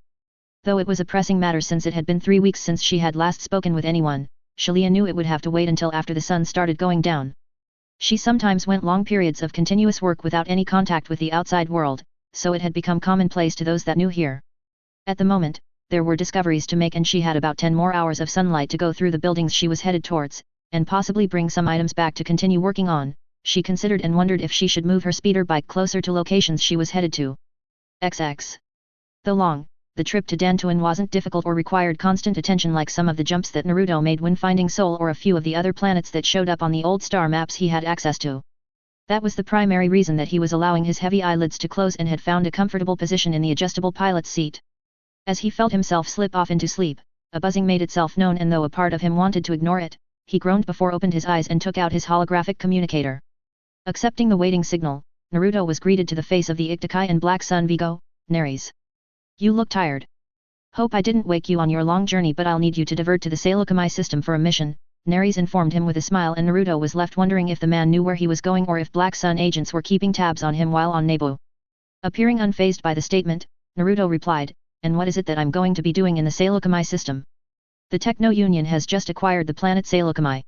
Though it was a pressing matter since it had been 3 weeks since she had last spoken with anyone, Shalia knew it would have to wait until after the sun started going down. She sometimes went long periods of continuous work without any contact with the outside world, so it had become commonplace to those that knew here. At the moment, there were discoveries to make and she had about 10 more hours of sunlight to go through the buildings she was headed towards, and possibly bring some items back to continue working on. She considered and wondered if she should move her speeder bike closer to locations she was headed to. XX. Though the trip to Dantooine wasn't difficult or required constant attention like some of the jumps that Naruto made when finding Sol or a few of the other planets that showed up on the old star maps he had access to. That was the primary reason that he was allowing his heavy eyelids to close and had found a comfortable position in the adjustable pilot's seat. As he felt himself slip off into sleep, a buzzing made itself known, and though a part of him wanted to ignore it, he groaned before opened his eyes and took out his holographic communicator. Accepting the waiting signal, Naruto was greeted to the face of the Iktakai and Black Sun Vigo, Neres. You look tired. Hope I didn't wake you on your long journey, but I'll need you to divert to the Salokamai system for a mission, Neres informed him with a smile, and Naruto was left wondering if the man knew where he was going or if Black Sun agents were keeping tabs on him while on Naboo. Appearing unfazed by the statement, Naruto replied, and what is it that I'm going to be doing in the Salokamai system? The Techno Union has just acquired the planet Salokamai.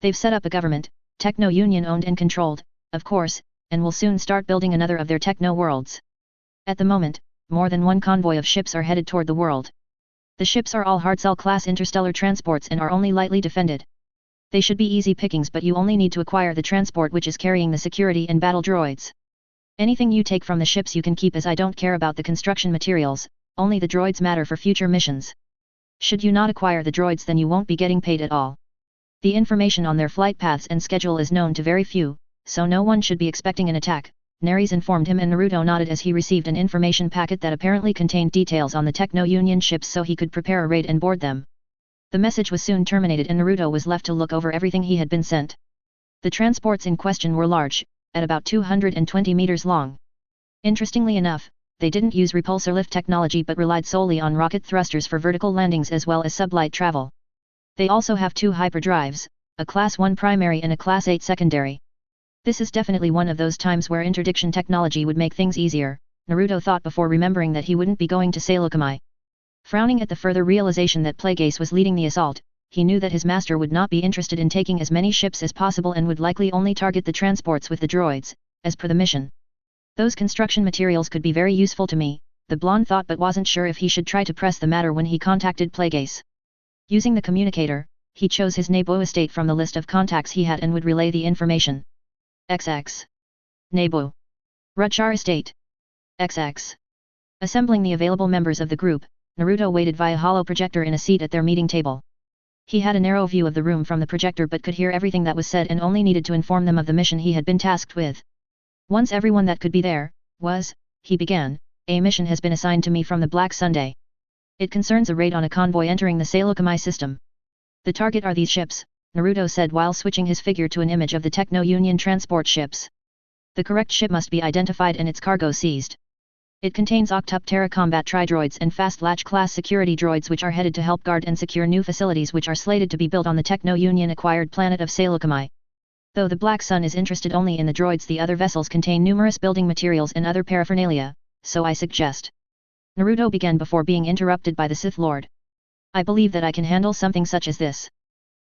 They've set up a government, Techno Union owned and controlled, of course, and will soon start building another of their techno worlds. At the moment, more than one convoy of ships are headed toward the world. The ships are all Hard-Cell-class interstellar transports and are only lightly defended. They should be easy pickings, but you only need to acquire the transport which is carrying the security and battle droids. Anything you take from the ships you can keep, as I don't care about the construction materials, only the droids matter for future missions. Should you not acquire the droids, then you won't be getting paid at all. The information on their flight paths and schedule is known to very few, so no one should be expecting an attack, Neres informed him, and Naruto nodded as he received an information packet that apparently contained details on the Techno Union ships so he could prepare a raid and board them. The message was soon terminated and Naruto was left to look over everything he had been sent. The transports in question were large, at about 220 meters long. Interestingly enough, they didn't use repulsor lift technology but relied solely on rocket thrusters for vertical landings as well as sublight travel. They also have 2 hyperdrives, a Class 1 primary and a Class 8 secondary. This is definitely one of those times where interdiction technology would make things easier, Naruto thought before remembering that he wouldn't be going to Salokamai. Frowning at the further realization that Plagueis was leading the assault, he knew that his master would not be interested in taking as many ships as possible and would likely only target the transports with the droids, as per the mission. Those construction materials could be very useful to me, the blonde thought, but wasn't sure if he should try to press the matter when he contacted Plagueis. Using the communicator, he chose his Naboo estate from the list of contacts he had and would relay the information. XX. Naboo. Rutchar estate. XX. Assembling the available members of the group, Naruto waited via holo projector in a seat at their meeting table. He had a narrow view of the room from the projector but could hear everything that was said and only needed to inform them of the mission he had been tasked with. Once everyone that could be there, he began, a mission has been assigned to me from the Black Sunday. It concerns a raid on a convoy entering the Salokamai system. The target are these ships, Naruto said while switching his figure to an image of the Techno Union transport ships. The correct ship must be identified and its cargo seized. It contains Octup-Terra combat tri-droids and Fast Latch-class security droids which are headed to help guard and secure new facilities which are slated to be built on the Techno-Union-acquired planet of Saleucami. Though the Black Sun is interested only in the droids, the other vessels contain numerous building materials and other paraphernalia, so I suggest. Naruto began before being interrupted by the Sith Lord. I believe that I can handle something such as this.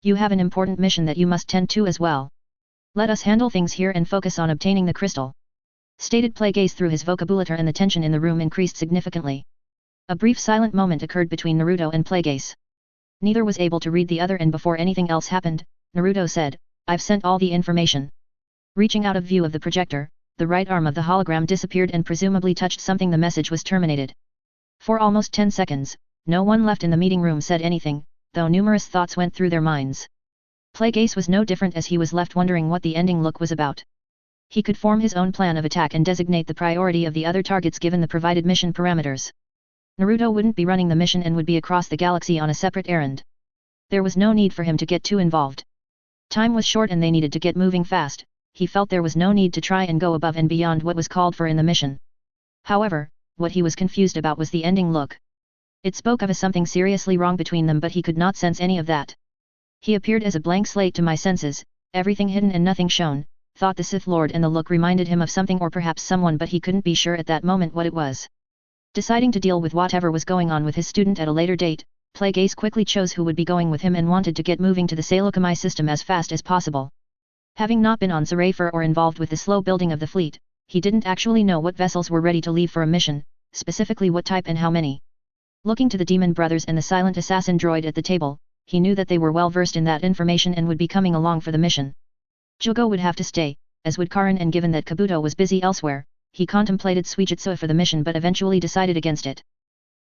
You have an important mission that you must tend to as well. Let us handle things here and focus on obtaining the crystal. Stated Plagueis through his vocabulator, and the tension in the room increased significantly. A brief silent moment occurred between Naruto and Plagueis. Neither was able to read the other, and before anything else happened, Naruto said, I've sent all the information. Reaching out of view of the projector, the right arm of the hologram disappeared and presumably touched something. The message was terminated. For almost 10 seconds, no one left in the meeting room said anything, though numerous thoughts went through their minds. Plagueis was no different, as he was left wondering what the ending look was about. He could form his own plan of attack and designate the priority of the other targets given the provided mission parameters. Naruto wouldn't be running the mission and would be across the galaxy on a separate errand. There was no need for him to get too involved. Time was short and they needed to get moving fast. He felt there was no need to try and go above and beyond what was called for in the mission. However, what he was confused about was the ending look. It spoke of a something seriously wrong between them, but he could not sense any of that. He appeared as a blank slate to my senses, everything hidden and nothing shown, thought the Sith Lord, and the look reminded him of something or perhaps someone, but he couldn't be sure at that moment what it was. Deciding to deal with whatever was going on with his student at a later date, Plagueis quickly chose who would be going with him and wanted to get moving to the Saleucami system as fast as possible. Having not been on Zerafer or involved with the slow building of the fleet, he didn't actually know what vessels were ready to leave for a mission, specifically what type and how many. Looking to the Demon Brothers and the silent assassin droid at the table, he knew that they were well versed in that information and would be coming along for the mission. Jugo would have to stay, as would Karin, and given that Kabuto was busy elsewhere, he contemplated Suijutsu for the mission but eventually decided against it.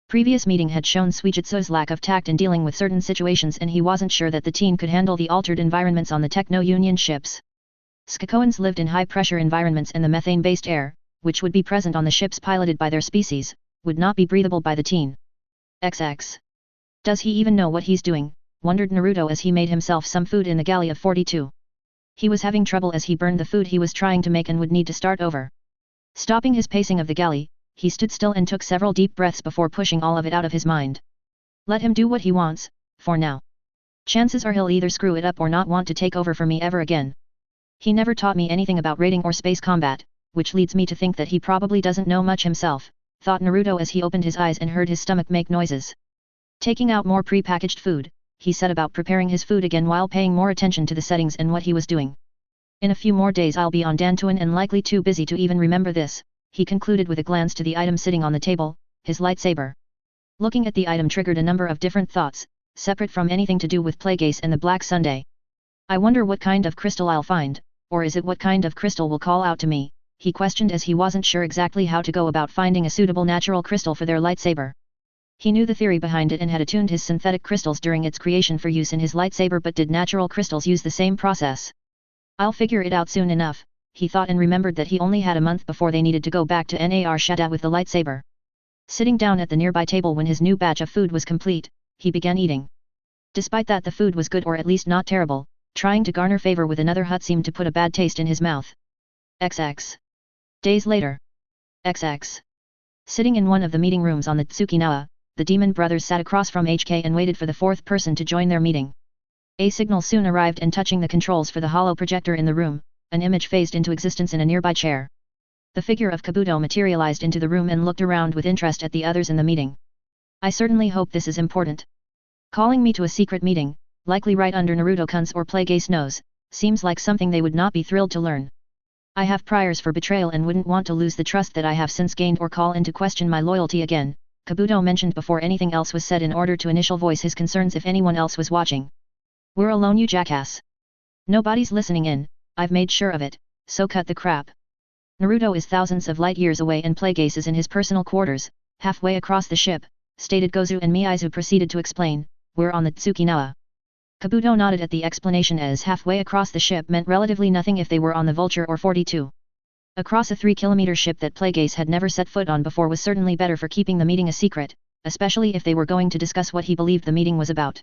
Previous meeting had shown Suijutsu's lack of tact in dealing with certain situations, and he wasn't sure that the teen could handle the altered environments on the Techno-Union ships. Skakoans lived in high-pressure environments, and the methane-based air, which would be present on the ships piloted by their species, would not be breathable by the teen. XX. Does he even know what he's doing? Wondered Naruto as he made himself some food in the galley of 42. He was having trouble as he burned the food he was trying to make and would need to start over. Stopping his pacing of the galley, he stood still and took several deep breaths before pushing all of it out of his mind. Let him do what he wants, for now. Chances are he'll either screw it up or not want to take over for me ever again. He never taught me anything about raiding or space combat, which leads me to think that he probably doesn't know much himself, thought Naruto as he opened his eyes and heard his stomach make noises. Taking out more pre-packaged food, he set about preparing his food again while paying more attention to the settings and what he was doing. In a few more days I'll be on Dantooine and likely too busy to even remember this, he concluded with a glance to the item sitting on the table, his lightsaber. Looking at the item triggered a number of different thoughts, separate from anything to do with Plagueis and the Black Sunday. I wonder what kind of crystal I'll find, or is it what kind of crystal will call out to me, he questioned as he wasn't sure exactly how to go about finding a suitable natural crystal for their lightsaber. He knew the theory behind it and had attuned his synthetic crystals during its creation for use in his lightsaber, but did natural crystals use the same process? I'll figure it out soon enough, he thought, and remembered that he only had a month before they needed to go back to Nar Shaddaa with the lightsaber. Sitting down at the nearby table when his new batch of food was complete, he began eating. Despite that the food was good, or at least not terrible, trying to garner favor with another hut seemed to put a bad taste in his mouth. XX. Days later. XX. Sitting in one of the meeting rooms on the Tsukinawa, the Demon Brothers sat across from HK and waited for the fourth person to join their meeting. A signal soon arrived, and touching the controls for the hollow projector in the room, an image phased into existence in a nearby chair. The figure of Kabuto materialized into the room and looked around with interest at the others in the meeting. I certainly hope this is important. Calling me to a secret meeting, likely right under Naruto-kun's or Plagueis' nose, seems like something they would not be thrilled to learn. I have priors for betrayal and wouldn't want to lose the trust that I have since gained or call into question my loyalty again, Kabuto mentioned before anything else was said in order to initial voice his concerns if anyone else was watching. We're alone, you jackass. Nobody's listening in, I've made sure of it, so cut the crap. Naruto is thousands of light years away and Plagueis is in his personal quarters, halfway across the ship, stated Gozu, and Miaizu proceeded to explain, we're on the Tsukinawa. Kabuto nodded at the explanation, as halfway across the ship meant relatively nothing if they were on the Vulture or 42. Across a 3-kilometer ship that Plagueis had never set foot on before was certainly better for keeping the meeting a secret, especially if they were going to discuss what he believed the meeting was about.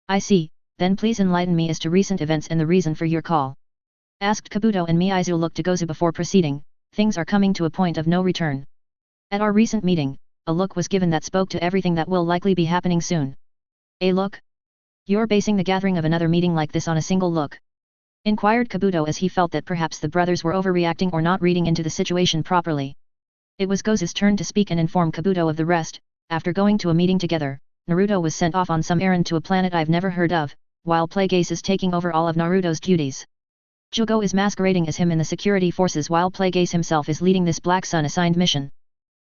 I see, then please enlighten me as to recent events and the reason for your call. Asked Kabuto, and Miyaizu looked to Gozu before proceeding. Things are coming to a point of no return. At our recent meeting, a look was given that spoke to everything that will likely be happening soon. A look? You're basing the gathering of another meeting like this on a single look? Inquired Kabuto, as he felt that perhaps the brothers were overreacting or not reading into the situation properly. It was Gozu's turn to speak and inform Kabuto of the rest. After going to a meeting together, Naruto was sent off on some errand to a planet I've never heard of, while Plagueis is taking over all of Naruto's duties. Jugo is masquerading as him in the security forces while Plagueis himself is leading this Black Sun assigned mission.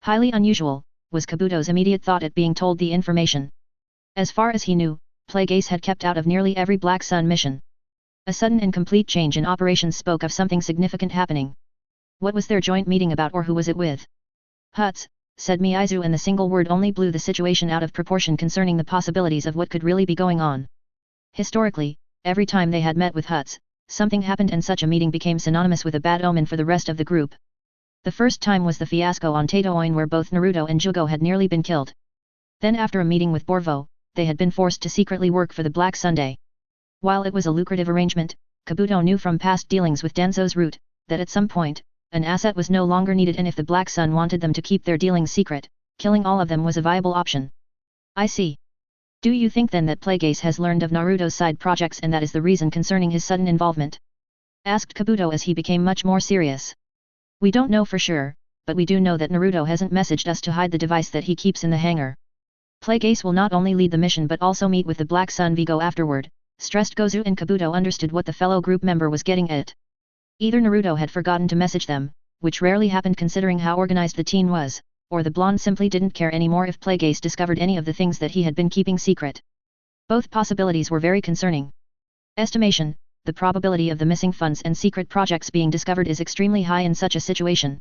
Highly unusual, was Kabuto's immediate thought at being told the information. As far as he knew, Plagueis had kept out of nearly every Black Sun mission. A sudden and complete change in operations spoke of something significant happening. What was their joint meeting about, or who was it with? Huts, said Miyaizu, and the single word only blew the situation out of proportion concerning the possibilities of what could really be going on. Historically, every time they had met with Huts, something happened, and such a meeting became synonymous with a bad omen for the rest of the group. The first time was the fiasco on Tatoin, where both Naruto and Jugo had nearly been killed. Then after a meeting with Borvo, they had been forced to secretly work for the Black Sunday. While it was a lucrative arrangement, Kabuto knew from past dealings with Denzo's route, that at some point, an asset was no longer needed, and if the Black Sun wanted them to keep their dealings secret, killing all of them was a viable option. I see. Do you think then that Plagueis has learned of Naruto's side projects, and that is the reason concerning his sudden involvement? Asked Kabuto, as he became much more serious. We don't know for sure, but we do know that Naruto hasn't messaged us to hide the device that he keeps in the hangar. Plagueis will not only lead the mission but also meet with the Black Sun Vigo afterward, stressed Gozu, and Kabuto understood what the fellow group member was getting at. Either Naruto had forgotten to message them, which rarely happened considering how organized the teen was, or the blonde simply didn't care anymore if Plagueis discovered any of the things that he had been keeping secret. Both possibilities were very concerning. Estimation: the probability of the missing funds and secret projects being discovered is extremely high in such a situation.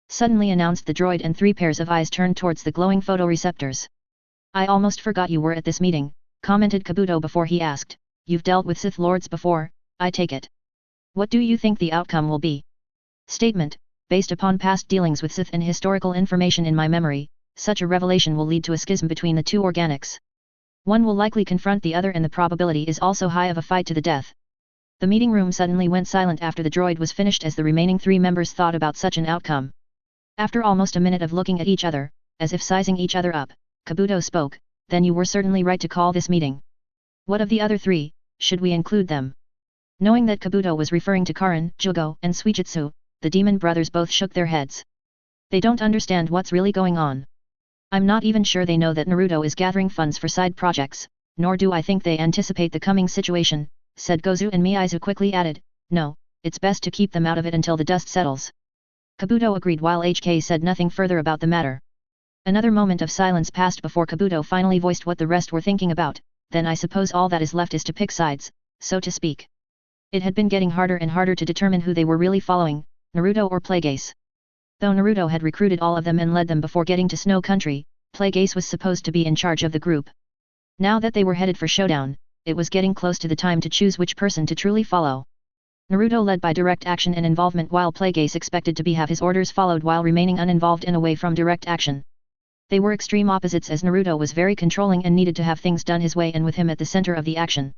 Suddenly announced the droid, and 3 pairs of eyes turned towards the glowing photoreceptors. I almost forgot you were at this meeting, commented Kabuto before he asked. You've dealt with Sith Lords before, I take it. What do you think the outcome will be? Statement: based upon past dealings with Sith and historical information in my memory, such a revelation will lead to a schism between the two organics. One will likely confront the other, and the probability is also high of a fight to the death. The meeting room suddenly went silent after the droid was finished, as the remaining 3 members thought about such an outcome. After almost a minute of looking at each other, as if sizing each other up, Kabuto spoke. Then you were certainly right to call this meeting. What of the other 3, should we include them? Knowing that Kabuto was referring to Karin, Jugo, and Suijutsu, the demon brothers both shook their heads. They don't understand what's really going on. I'm not even sure they know that Naruto is gathering funds for side projects, nor do I think they anticipate the coming situation, said Gozu, and Miyaizu quickly added, no, it's best to keep them out of it until the dust settles. Kabuto agreed, while HK said nothing further about the matter. Another moment of silence passed before Kabuto finally voiced what the rest were thinking about. Then I suppose all that is left is to pick sides, so to speak. It had been getting harder and harder to determine who they were really following, Naruto or Plagueis. Though Naruto had recruited all of them and led them before getting to Snow Country, Plagueis was supposed to be in charge of the group. Now that they were headed for showdown, it was getting close to the time to choose which person to truly follow. Naruto led by direct action and involvement, while Plagueis expected to have his orders followed while remaining uninvolved and away from direct action. They were extreme opposites, as Naruto was very controlling and needed to have things done his way and with him at the center of the action.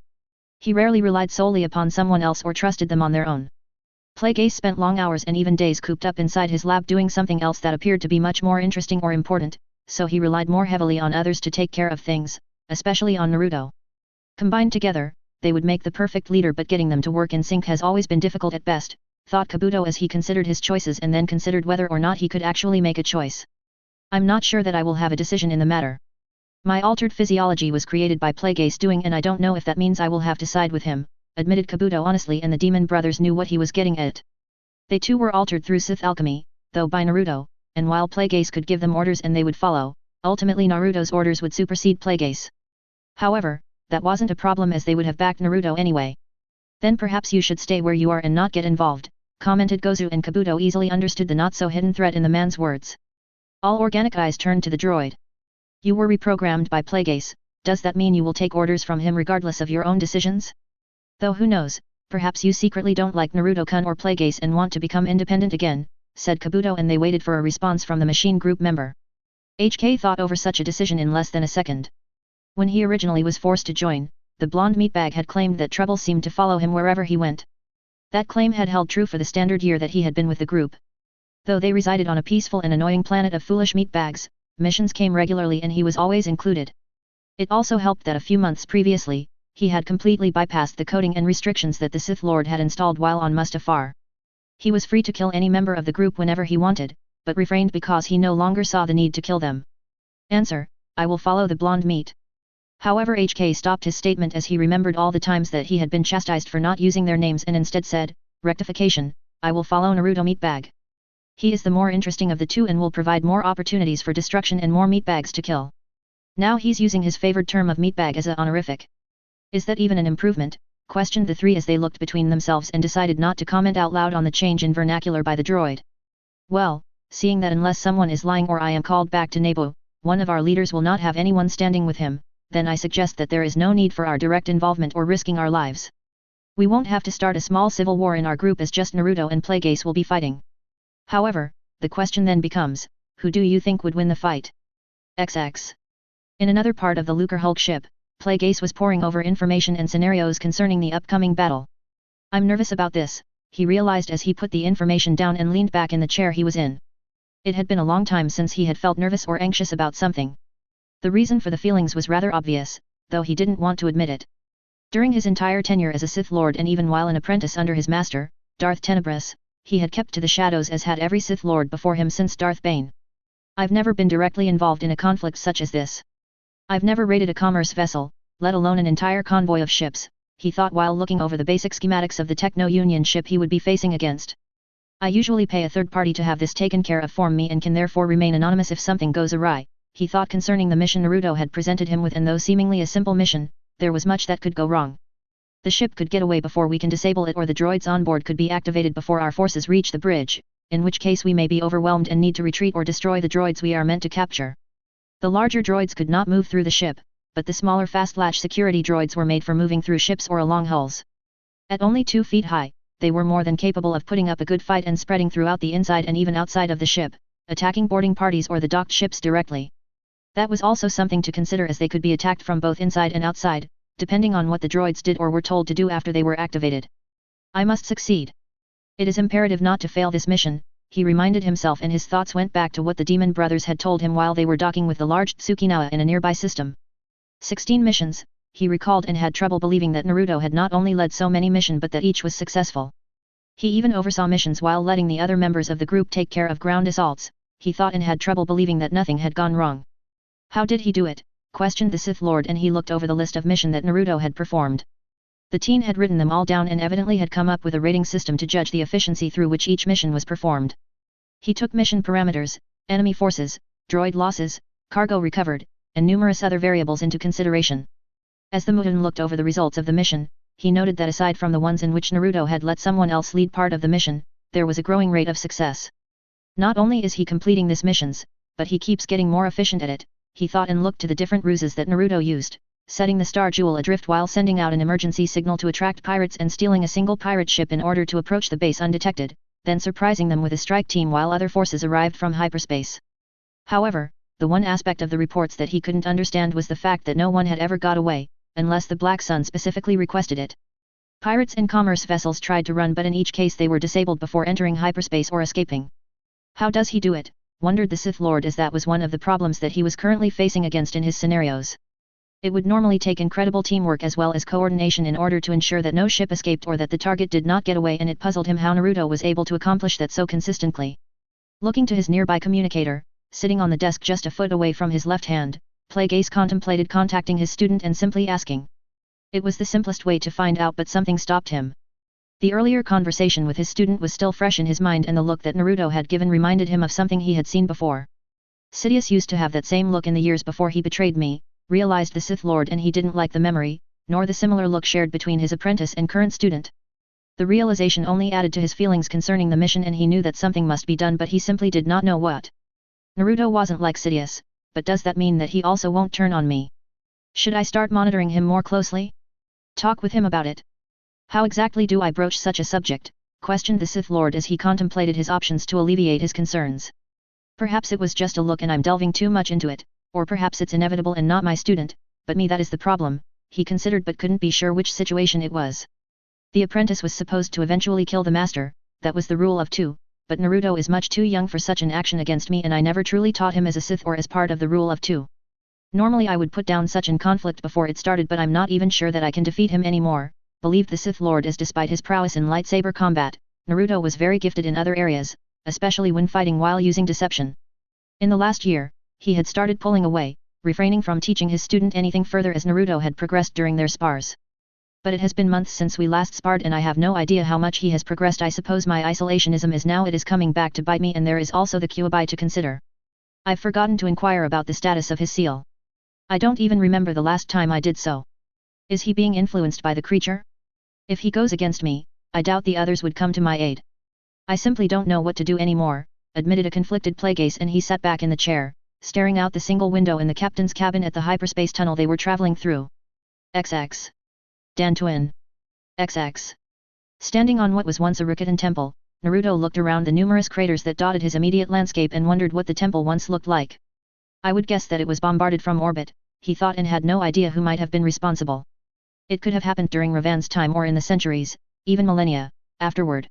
He rarely relied solely upon someone else or trusted them on their own. Plagueis spent long hours and even days cooped up inside his lab doing something else that appeared to be much more interesting or important, so he relied more heavily on others to take care of things, especially on Naruto. Combined together, they would make the perfect leader, but getting them to work in sync has always been difficult at best, thought Kabuto as he considered his choices and then considered whether or not he could actually make a choice. I'm not sure that I will have a decision in the matter. My altered physiology was created by Plagueis doing, and I don't know if that means I will have to side with him, admitted Kabuto honestly, and the demon brothers knew what he was getting at. They too were altered through Sith alchemy, though by Naruto, and while Plagueis could give them orders and they would follow, ultimately Naruto's orders would supersede Plagueis. However, that wasn't a problem, as they would have backed Naruto anyway. Then perhaps you should stay where you are and not get involved, commented Gozu, and Kabuto easily understood the not-so-hidden threat in the man's words. All organic eyes turned to the droid. You were reprogrammed by Plagueis, does that mean you will take orders from him regardless of your own decisions? Though who knows, perhaps you secretly don't like Naruto-kun or Plagueis and want to become independent again, said Kabuto, and they waited for a response from the machine group member. HK thought over such a decision in less than a second. When he originally was forced to join, the blonde meatbag had claimed that trouble seemed to follow him wherever he went. That claim had held true for the standard year that he had been with the group. Though they resided on a peaceful and annoying planet of foolish meatbags, missions came regularly and he was always included. It also helped that a few months previously, he had completely bypassed the coding and restrictions that the Sith Lord had installed while on Mustafar. He was free to kill any member of the group whenever he wanted, but refrained because he no longer saw the need to kill them. Answer: I will follow the blonde meat. However, HK stopped his statement as he remembered all the times that he had been chastised for not using their names and instead said, rectification, I will follow Naruto Meatbag. He is the more interesting of the two and will provide more opportunities for destruction and more meatbags to kill. Now he's using his favored term of meatbag as a honorific. Is that even an improvement? Questioned the three as they looked between themselves and decided not to comment out loud on the change in vernacular by the droid. Well, seeing that unless someone is lying or I am called back to Naboo, one of our leaders will not have anyone standing with him, then I suggest that there is no need for our direct involvement or risking our lives. We won't have to start a small civil war in our group as just Naruto and Plague Ace will be fighting. However, the question then becomes, who do you think would win the fight? XX. In another part of the Lucre Hulk ship, Plague Ace was poring over information and scenarios concerning the upcoming battle. I'm nervous about this, he realized as he put the information down and leaned back in the chair he was in. It had been a long time since he had felt nervous or anxious about something. The reason for the feelings was rather obvious, though he didn't want to admit it. During his entire tenure as a Sith Lord and even while an apprentice under his master, Darth Tenebrous, he had kept to the shadows as had every Sith Lord before him since Darth Bane. I've never been directly involved in a conflict such as this. I've never raided a commerce vessel, let alone an entire convoy of ships, he thought while looking over the basic schematics of the Techno-Union ship he would be facing against. I usually pay a third party to have this taken care of for me and can therefore remain anonymous if something goes awry, he thought concerning the mission Naruto had presented him with, and though seemingly a simple mission, there was much that could go wrong. The ship could get away before we can disable it, or the droids on board could be activated before our forces reach the bridge, in which case we may be overwhelmed and need to retreat or destroy the droids we are meant to capture. The larger droids could not move through the ship, but the smaller fast-latch security droids were made for moving through ships or along hulls. At only 2 feet high, they were more than capable of putting up a good fight and spreading throughout the inside and even outside of the ship, attacking boarding parties or the docked ships directly. That was also something to consider, as they could be attacked from both inside and outside, depending on what the droids did or were told to do after they were activated. I must succeed. It is imperative not to fail this mission, he reminded himself, and his thoughts went back to what the Demon Brothers had told him while they were docking with the large Tsukinawa in a nearby system. 16 missions, he recalled, and had trouble believing that Naruto had not only led so many missions but that each was successful. He even oversaw missions while letting the other members of the group take care of ground assaults, he thought, and had trouble believing that nothing had gone wrong. How did he do it? Questioned the Sith Lord, and he looked over the list of missions that Naruto had performed. The teen had written them all down and evidently had come up with a rating system to judge the efficiency through which each mission was performed. He took mission parameters, enemy forces, droid losses, cargo recovered, and numerous other variables into consideration. As the Muton looked over the results of the mission, he noted that aside from the ones in which Naruto had let someone else lead part of the mission, there was a growing rate of success. Not only is he completing these missions, but he keeps getting more efficient at it, he thought, and looked to the different ruses that Naruto used, setting the Star Jewel adrift while sending out an emergency signal to attract pirates and stealing a single pirate ship in order to approach the base undetected, then surprising them with a strike team while other forces arrived from hyperspace. However, the one aspect of the reports that he couldn't understand was the fact that no one had ever got away, unless the Black Sun specifically requested it. Pirates and commerce vessels tried to run, but in each case they were disabled before entering hyperspace or escaping. How does he do it? Wondered the Sith Lord, as that was one of the problems that he was currently facing against in his scenarios. It would normally take incredible teamwork as well as coordination in order to ensure that no ship escaped or that the target did not get away, and it puzzled him how Naruto was able to accomplish that so consistently. Looking to his nearby communicator, sitting on the desk just a foot away from his left hand, Plague Ace contemplated contacting his student and simply asking. It was the simplest way to find out, but something stopped him. The earlier conversation with his student was still fresh in his mind, and the look that Naruto had given reminded him of something he had seen before. Sidious used to have that same look in the years before he betrayed me, realized the Sith Lord, and he didn't like the memory, nor the similar look shared between his apprentice and current student. The realization only added to his feelings concerning the mission, and he knew that something must be done, but he simply did not know what. Naruto wasn't like Sidious, but does that mean that he also won't turn on me? Should I start monitoring him more closely? Talk with him about it? How exactly do I broach such a subject? Questioned the Sith Lord as he contemplated his options to alleviate his concerns. Perhaps it was just a look and I'm delving too much into it, or perhaps it's inevitable and not my student, but me that is the problem, he considered, but couldn't be sure which situation it was. The apprentice was supposed to eventually kill the master, that was the rule of two, but Naruto is much too young for such an action against me and I never truly taught him as a Sith or as part of the rule of two. Normally I would put down such an conflict before it started but I'm not even sure that I can defeat him anymore, believed the Sith Lord as despite his prowess in lightsaber combat, Naruto was very gifted in other areas, especially when fighting while using deception. In the last year, he had started pulling away, refraining from teaching his student anything further as Naruto had progressed during their spars. But it has been months since we last sparred and I have no idea how much he has progressed. I suppose my isolationism is now it is coming back to bite me and there is also the Kyuubi to consider. I've forgotten to inquire about the status of his seal. I don't even remember the last time I did so. Is he being influenced by the creature? If he goes against me, I doubt the others would come to my aid. I simply don't know what to do anymore, admitted a conflicted Plagueis and he sat back in the chair, staring out the single window in the captain's cabin at the hyperspace tunnel they were traveling through. XX. Dan Twin. XX. Standing on what was once a Rikutan temple, Naruto looked around the numerous craters that dotted his immediate landscape and wondered what the temple once looked like. I would guess that it was bombarded from orbit, he thought and had no idea who might have been responsible. It could have happened during Ravan's time or in the centuries, even millennia, afterward.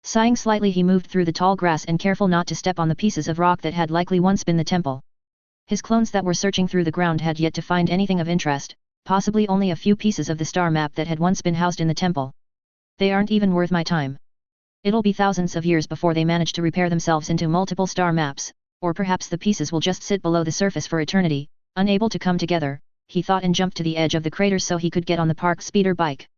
Sighing slightly he moved through the tall grass and careful not to step on the pieces of rock that had likely once been the temple. His clones that were searching through the ground had yet to find anything of interest, possibly only a few pieces of the star map that had once been housed in the temple. They aren't even worth my time. It'll be thousands of years before they manage to repair themselves into multiple star maps, or perhaps the pieces will just sit below the surface for eternity, unable to come together, he thought and jumped to the edge of the crater so he could get on the park speeder bike.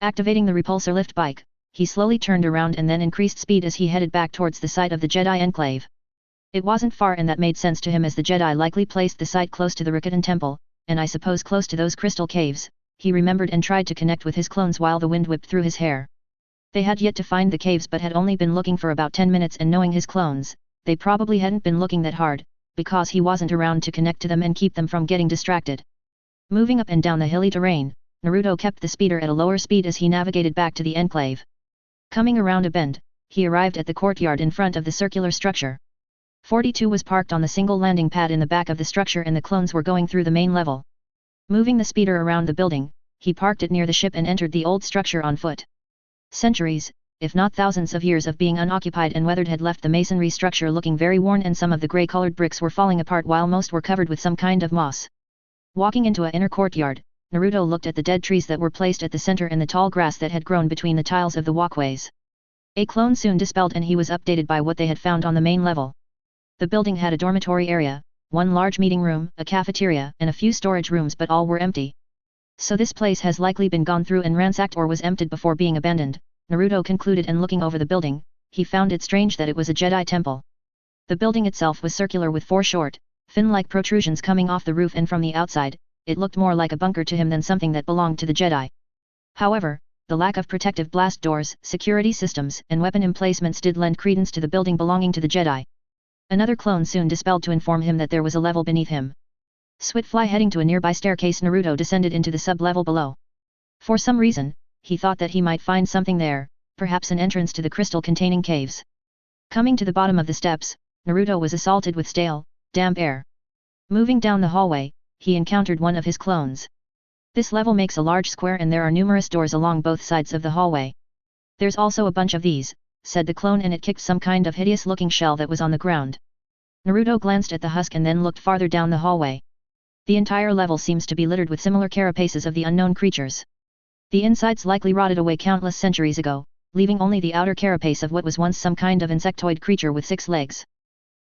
Activating the repulsor lift bike, he slowly turned around and then increased speed as he headed back towards the site of the Jedi Enclave. It wasn't far and that made sense to him as the Jedi likely placed the site close to the Rikutan Temple, and I suppose close to those crystal caves, he remembered and tried to connect with his clones while the wind whipped through his hair. They had yet to find the caves but had only been looking for about 10 minutes and knowing his clones, they probably hadn't been looking that hard, because he wasn't around to connect to them and keep them from getting distracted. Moving up and down the hilly terrain, Naruto kept the speeder at a lower speed as he navigated back to the enclave. Coming around a bend, he arrived at the courtyard in front of the circular structure. 42 was parked on the single landing pad in the back of the structure and the clones were going through the main level. Moving the speeder around the building, he parked it near the ship and entered the old structure on foot. Centuries, if not thousands of years of being unoccupied and weathered had left the masonry structure looking very worn and some of the grey-colored bricks were falling apart while most were covered with some kind of moss. Walking into an inner courtyard, Naruto looked at the dead trees that were placed at the center and the tall grass that had grown between the tiles of the walkways. A clone soon dispelled and he was updated by what they had found on the main level. The building had a dormitory area, one large meeting room, a cafeteria, and a few storage rooms but all were empty. So this place has likely been gone through and ransacked or was emptied before being abandoned, Naruto concluded and looking over the building, he found it strange that it was a Jedi temple. The building itself was circular with 4 short, fin-like protrusions coming off the roof and from the outside, it looked more like a bunker to him than something that belonged to the Jedi. However, the lack of protective blast doors, security systems, and weapon emplacements did lend credence to the building belonging to the Jedi. Another clone soon dispelled to inform him that there was a level beneath him. Swiftly heading to a nearby staircase, Naruto descended into the sub-level below. For some reason, he thought that he might find something there, perhaps an entrance to the crystal-containing caves. Coming to the bottom of the steps, Naruto was assaulted with stale, damp air. Moving down the hallway, he encountered one of his clones. This level makes a large square and there are numerous doors along both sides of the hallway. There's also a bunch of these, said the clone, and it kicked some kind of hideous-looking shell that was on the ground. Naruto glanced at the husk and then looked farther down the hallway. The entire level seems to be littered with similar carapaces of the unknown creatures. The insides likely rotted away countless centuries ago, leaving only the outer carapace of what was once some kind of insectoid creature with 6 legs.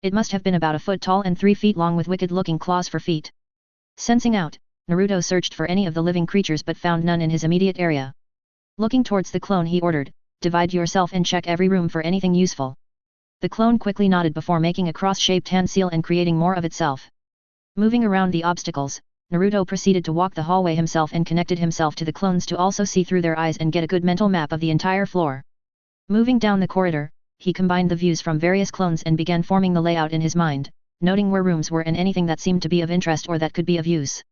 It must have been about a foot tall and 3 feet long with wicked-looking claws for feet. Sensing out, Naruto searched for any of the living creatures but found none in his immediate area. Looking towards the clone he ordered, "Divide yourself and check every room for anything useful." The clone quickly nodded before making a cross-shaped hand seal and creating more of itself. Moving around the obstacles, Naruto proceeded to walk the hallway himself and connected himself to the clones to also see through their eyes and get a good mental map of the entire floor. Moving down the corridor, he combined the views from various clones and began forming the layout in his mind, noting where rooms were and anything that seemed to be of interest or that could be of use.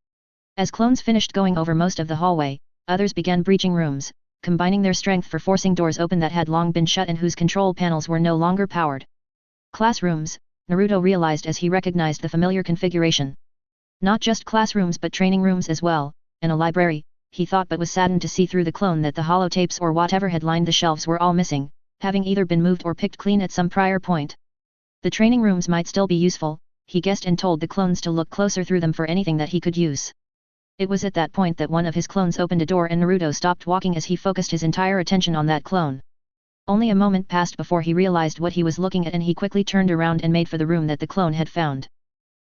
As clones finished going over most of the hallway, others began breaching rooms, combining their strength for forcing doors open that had long been shut and whose control panels were no longer powered. Classrooms, Naruto realized as he recognized the familiar configuration. Not just classrooms but training rooms as well, and a library, he thought, but was saddened to see through the clone that the holotapes or whatever had lined the shelves were all missing, having either been moved or picked clean at some prior point. The training rooms might still be useful, he guessed, and told the clones to look closer through them for anything that he could use. It was at that point that one of his clones opened a door and Naruto stopped walking as he focused his entire attention on that clone. Only a moment passed before he realized what he was looking at, and he quickly turned around and made for the room that the clone had found.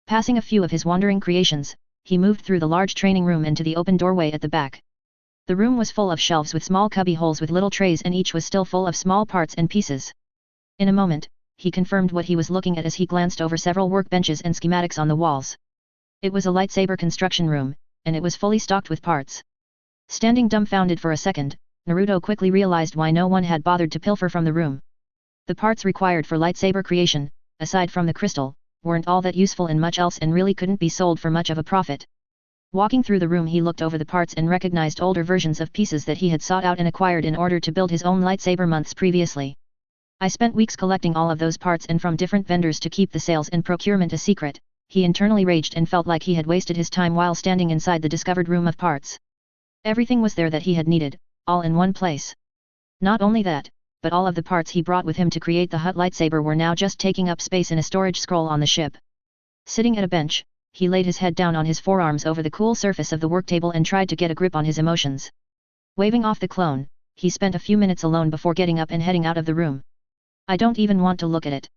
Passing a few of his wandering creations, he moved through the large training room and to the open doorway at the back. The room was full of shelves with small cubby holes with little trays, and each was still full of small parts and pieces. In a moment, he confirmed what he was looking at as he glanced over several workbenches and schematics on the walls. It was a lightsaber construction room, and it was fully stocked with parts. Standing dumbfounded for a second, Naruto quickly realized why no one had bothered to pilfer from the room. The parts required for lightsaber creation, aside from the crystal, weren't all that useful in much else and really couldn't be sold for much of a profit. Walking through the room, he looked over the parts and recognized older versions of pieces that he had sought out and acquired in order to build his own lightsaber months previously. I spent weeks collecting all of those parts and from different vendors to keep the sales and procurement a secret, he internally raged and felt like he had wasted his time while standing inside the discovered room of parts. Everything was there that he had needed, all in one place. Not only that, but all of the parts he brought with him to create the Hutt lightsaber were now just taking up space in a storage scroll on the ship. Sitting at a bench, he laid his head down on his forearms over the cool surface of the worktable and tried to get a grip on his emotions. Waving off the clone, he spent a few minutes alone before getting up and heading out of the room. I don't even want to look at it.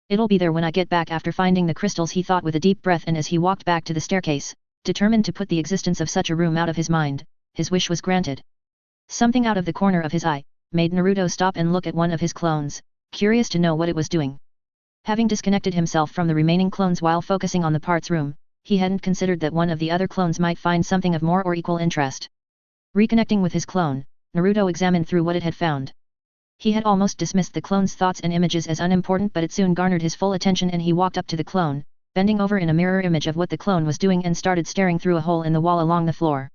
It'll be there when I get back after finding the crystals, he thought with a deep breath, and as he walked back to the staircase, determined to put the existence of such a room out of his mind, his wish was granted. Something out of the corner of his eye made Naruto stop and look at one of his clones, curious to know what it was doing. Having disconnected himself from the remaining clones while focusing on the parts room, he hadn't considered that one of the other clones might find something of more or equal interest. Reconnecting with his clone, Naruto examined through what it had found. He had almost dismissed the clone's thoughts and images as unimportant, but it soon garnered his full attention and he walked up to the clone, bending over in a mirror image of what the clone was doing, and started staring through a hole in the wall along the floor.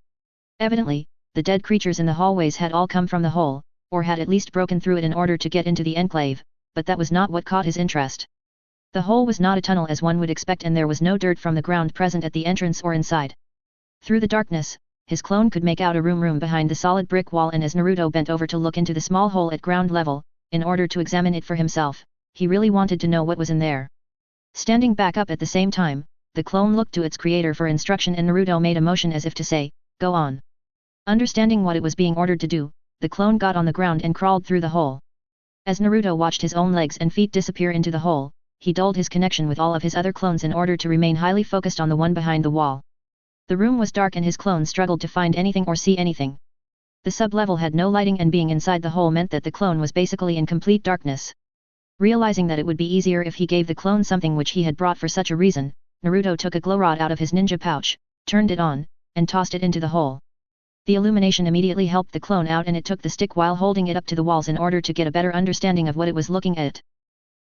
Evidently, the dead creatures in the hallways had all come from the hole, or had at least broken through it in order to get into the enclave, but that was not what caught his interest. The hole was not a tunnel as one would expect, and there was no dirt from the ground present at the entrance or inside. Through the darkness, his clone could make out a room behind the solid brick wall, and as Naruto bent over to look into the small hole at ground level, in order to examine it for himself, he really wanted to know what was in there. Standing back up at the same time, the clone looked to its creator for instruction, and Naruto made a motion as if to say, "Go on." Understanding what it was being ordered to do, the clone got on the ground and crawled through the hole. As Naruto watched his own legs and feet disappear into the hole, he dulled his connection with all of his other clones in order to remain highly focused on the one behind the wall. The room was dark and his clone struggled to find anything or see anything. The sub-level had no lighting, and being inside the hole meant that the clone was basically in complete darkness. Realizing that it would be easier if he gave the clone something which he had brought for such a reason, Naruto took a glow rod out of his ninja pouch, turned it on, and tossed it into the hole. The illumination immediately helped the clone out, and it took the stick while holding it up to the walls in order to get a better understanding of what it was looking at.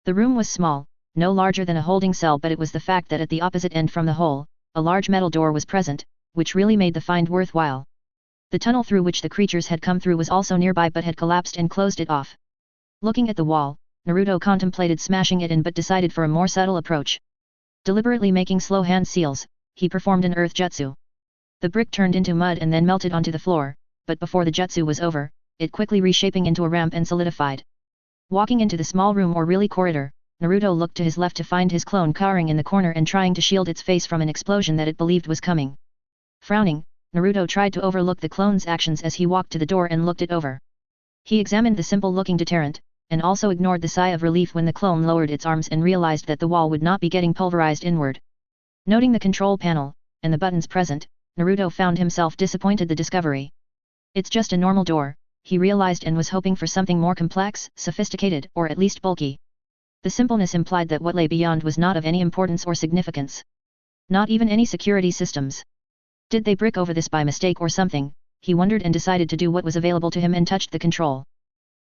The room was small, no larger than a holding cell, but it was the fact that at the opposite end from the hole, a large metal door was present, which really made the find worthwhile. The tunnel through which the creatures had come through was also nearby, but had collapsed and closed it off. Looking at the wall, Naruto contemplated smashing it in, but decided for a more subtle approach. Deliberately making slow hand seals, he performed an earth jutsu. The brick turned into mud and then melted onto the floor, but before the jutsu was over, it quickly reshaping into a ramp and solidified. Walking into the small room, or really corridor, Naruto looked to his left to find his clone cowering in the corner and trying to shield its face from an explosion that it believed was coming. Frowning, Naruto tried to overlook the clone's actions as he walked to the door and looked it over. He examined the simple-looking deterrent, and also ignored the sigh of relief when the clone lowered its arms and realized that the wall would not be getting pulverized inward. Noting the control panel, and the buttons present, Naruto found himself disappointed the discovery. It's just a normal door, he realized, and was hoping for something more complex, sophisticated, or at least bulky. The simpleness implied that what lay beyond was not of any importance or significance. Not even any security systems. Did they brick over this by mistake or something? He wondered and decided to do what was available to him and touched the control.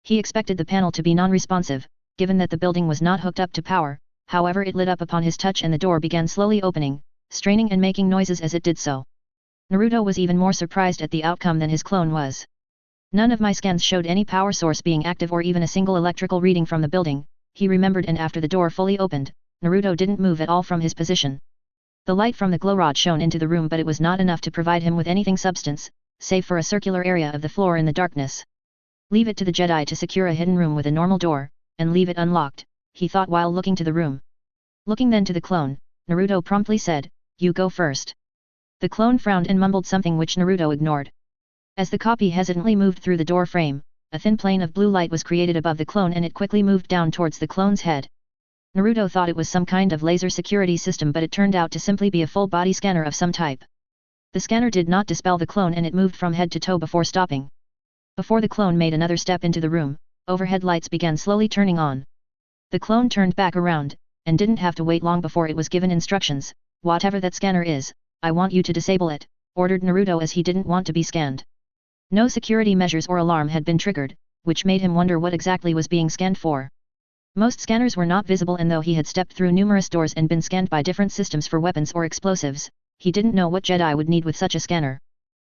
He expected the panel to be non-responsive, given that the building was not hooked up to power, however it lit up upon his touch and the door began slowly opening, straining and making noises as it did so. Naruto was even more surprised at the outcome than his clone was. None of my scans showed any power source being active or even a single electrical reading from the building, he remembered, and after the door fully opened, Naruto didn't move at all from his position. The light from the glow rod shone into the room, but it was not enough to provide him with anything save for a circular area of the floor in the darkness. Leave it to the Jedi to secure a hidden room with a normal door, and leave it unlocked, he thought while looking to the room. Looking then to the clone, Naruto promptly said, "You go first." The clone frowned and mumbled something which Naruto ignored. As the copy hesitantly moved through the door frame, a thin plane of blue light was created above the clone and it quickly moved down towards the clone's head. Naruto thought it was some kind of laser security system, but it turned out to simply be a full-body scanner of some type. The scanner did not dispel the clone and it moved from head to toe before stopping. Before the clone made another step into the room, overhead lights began slowly turning on. The clone turned back around, and didn't have to wait long before it was given instructions. "Whatever that scanner is, I want you to disable it," ordered Naruto as he didn't want to be scanned. No security measures or alarm had been triggered, which made him wonder what exactly was being scanned for. Most scanners were not visible, and though he had stepped through numerous doors and been scanned by different systems for weapons or explosives, he didn't know what Jedi would need with such a scanner.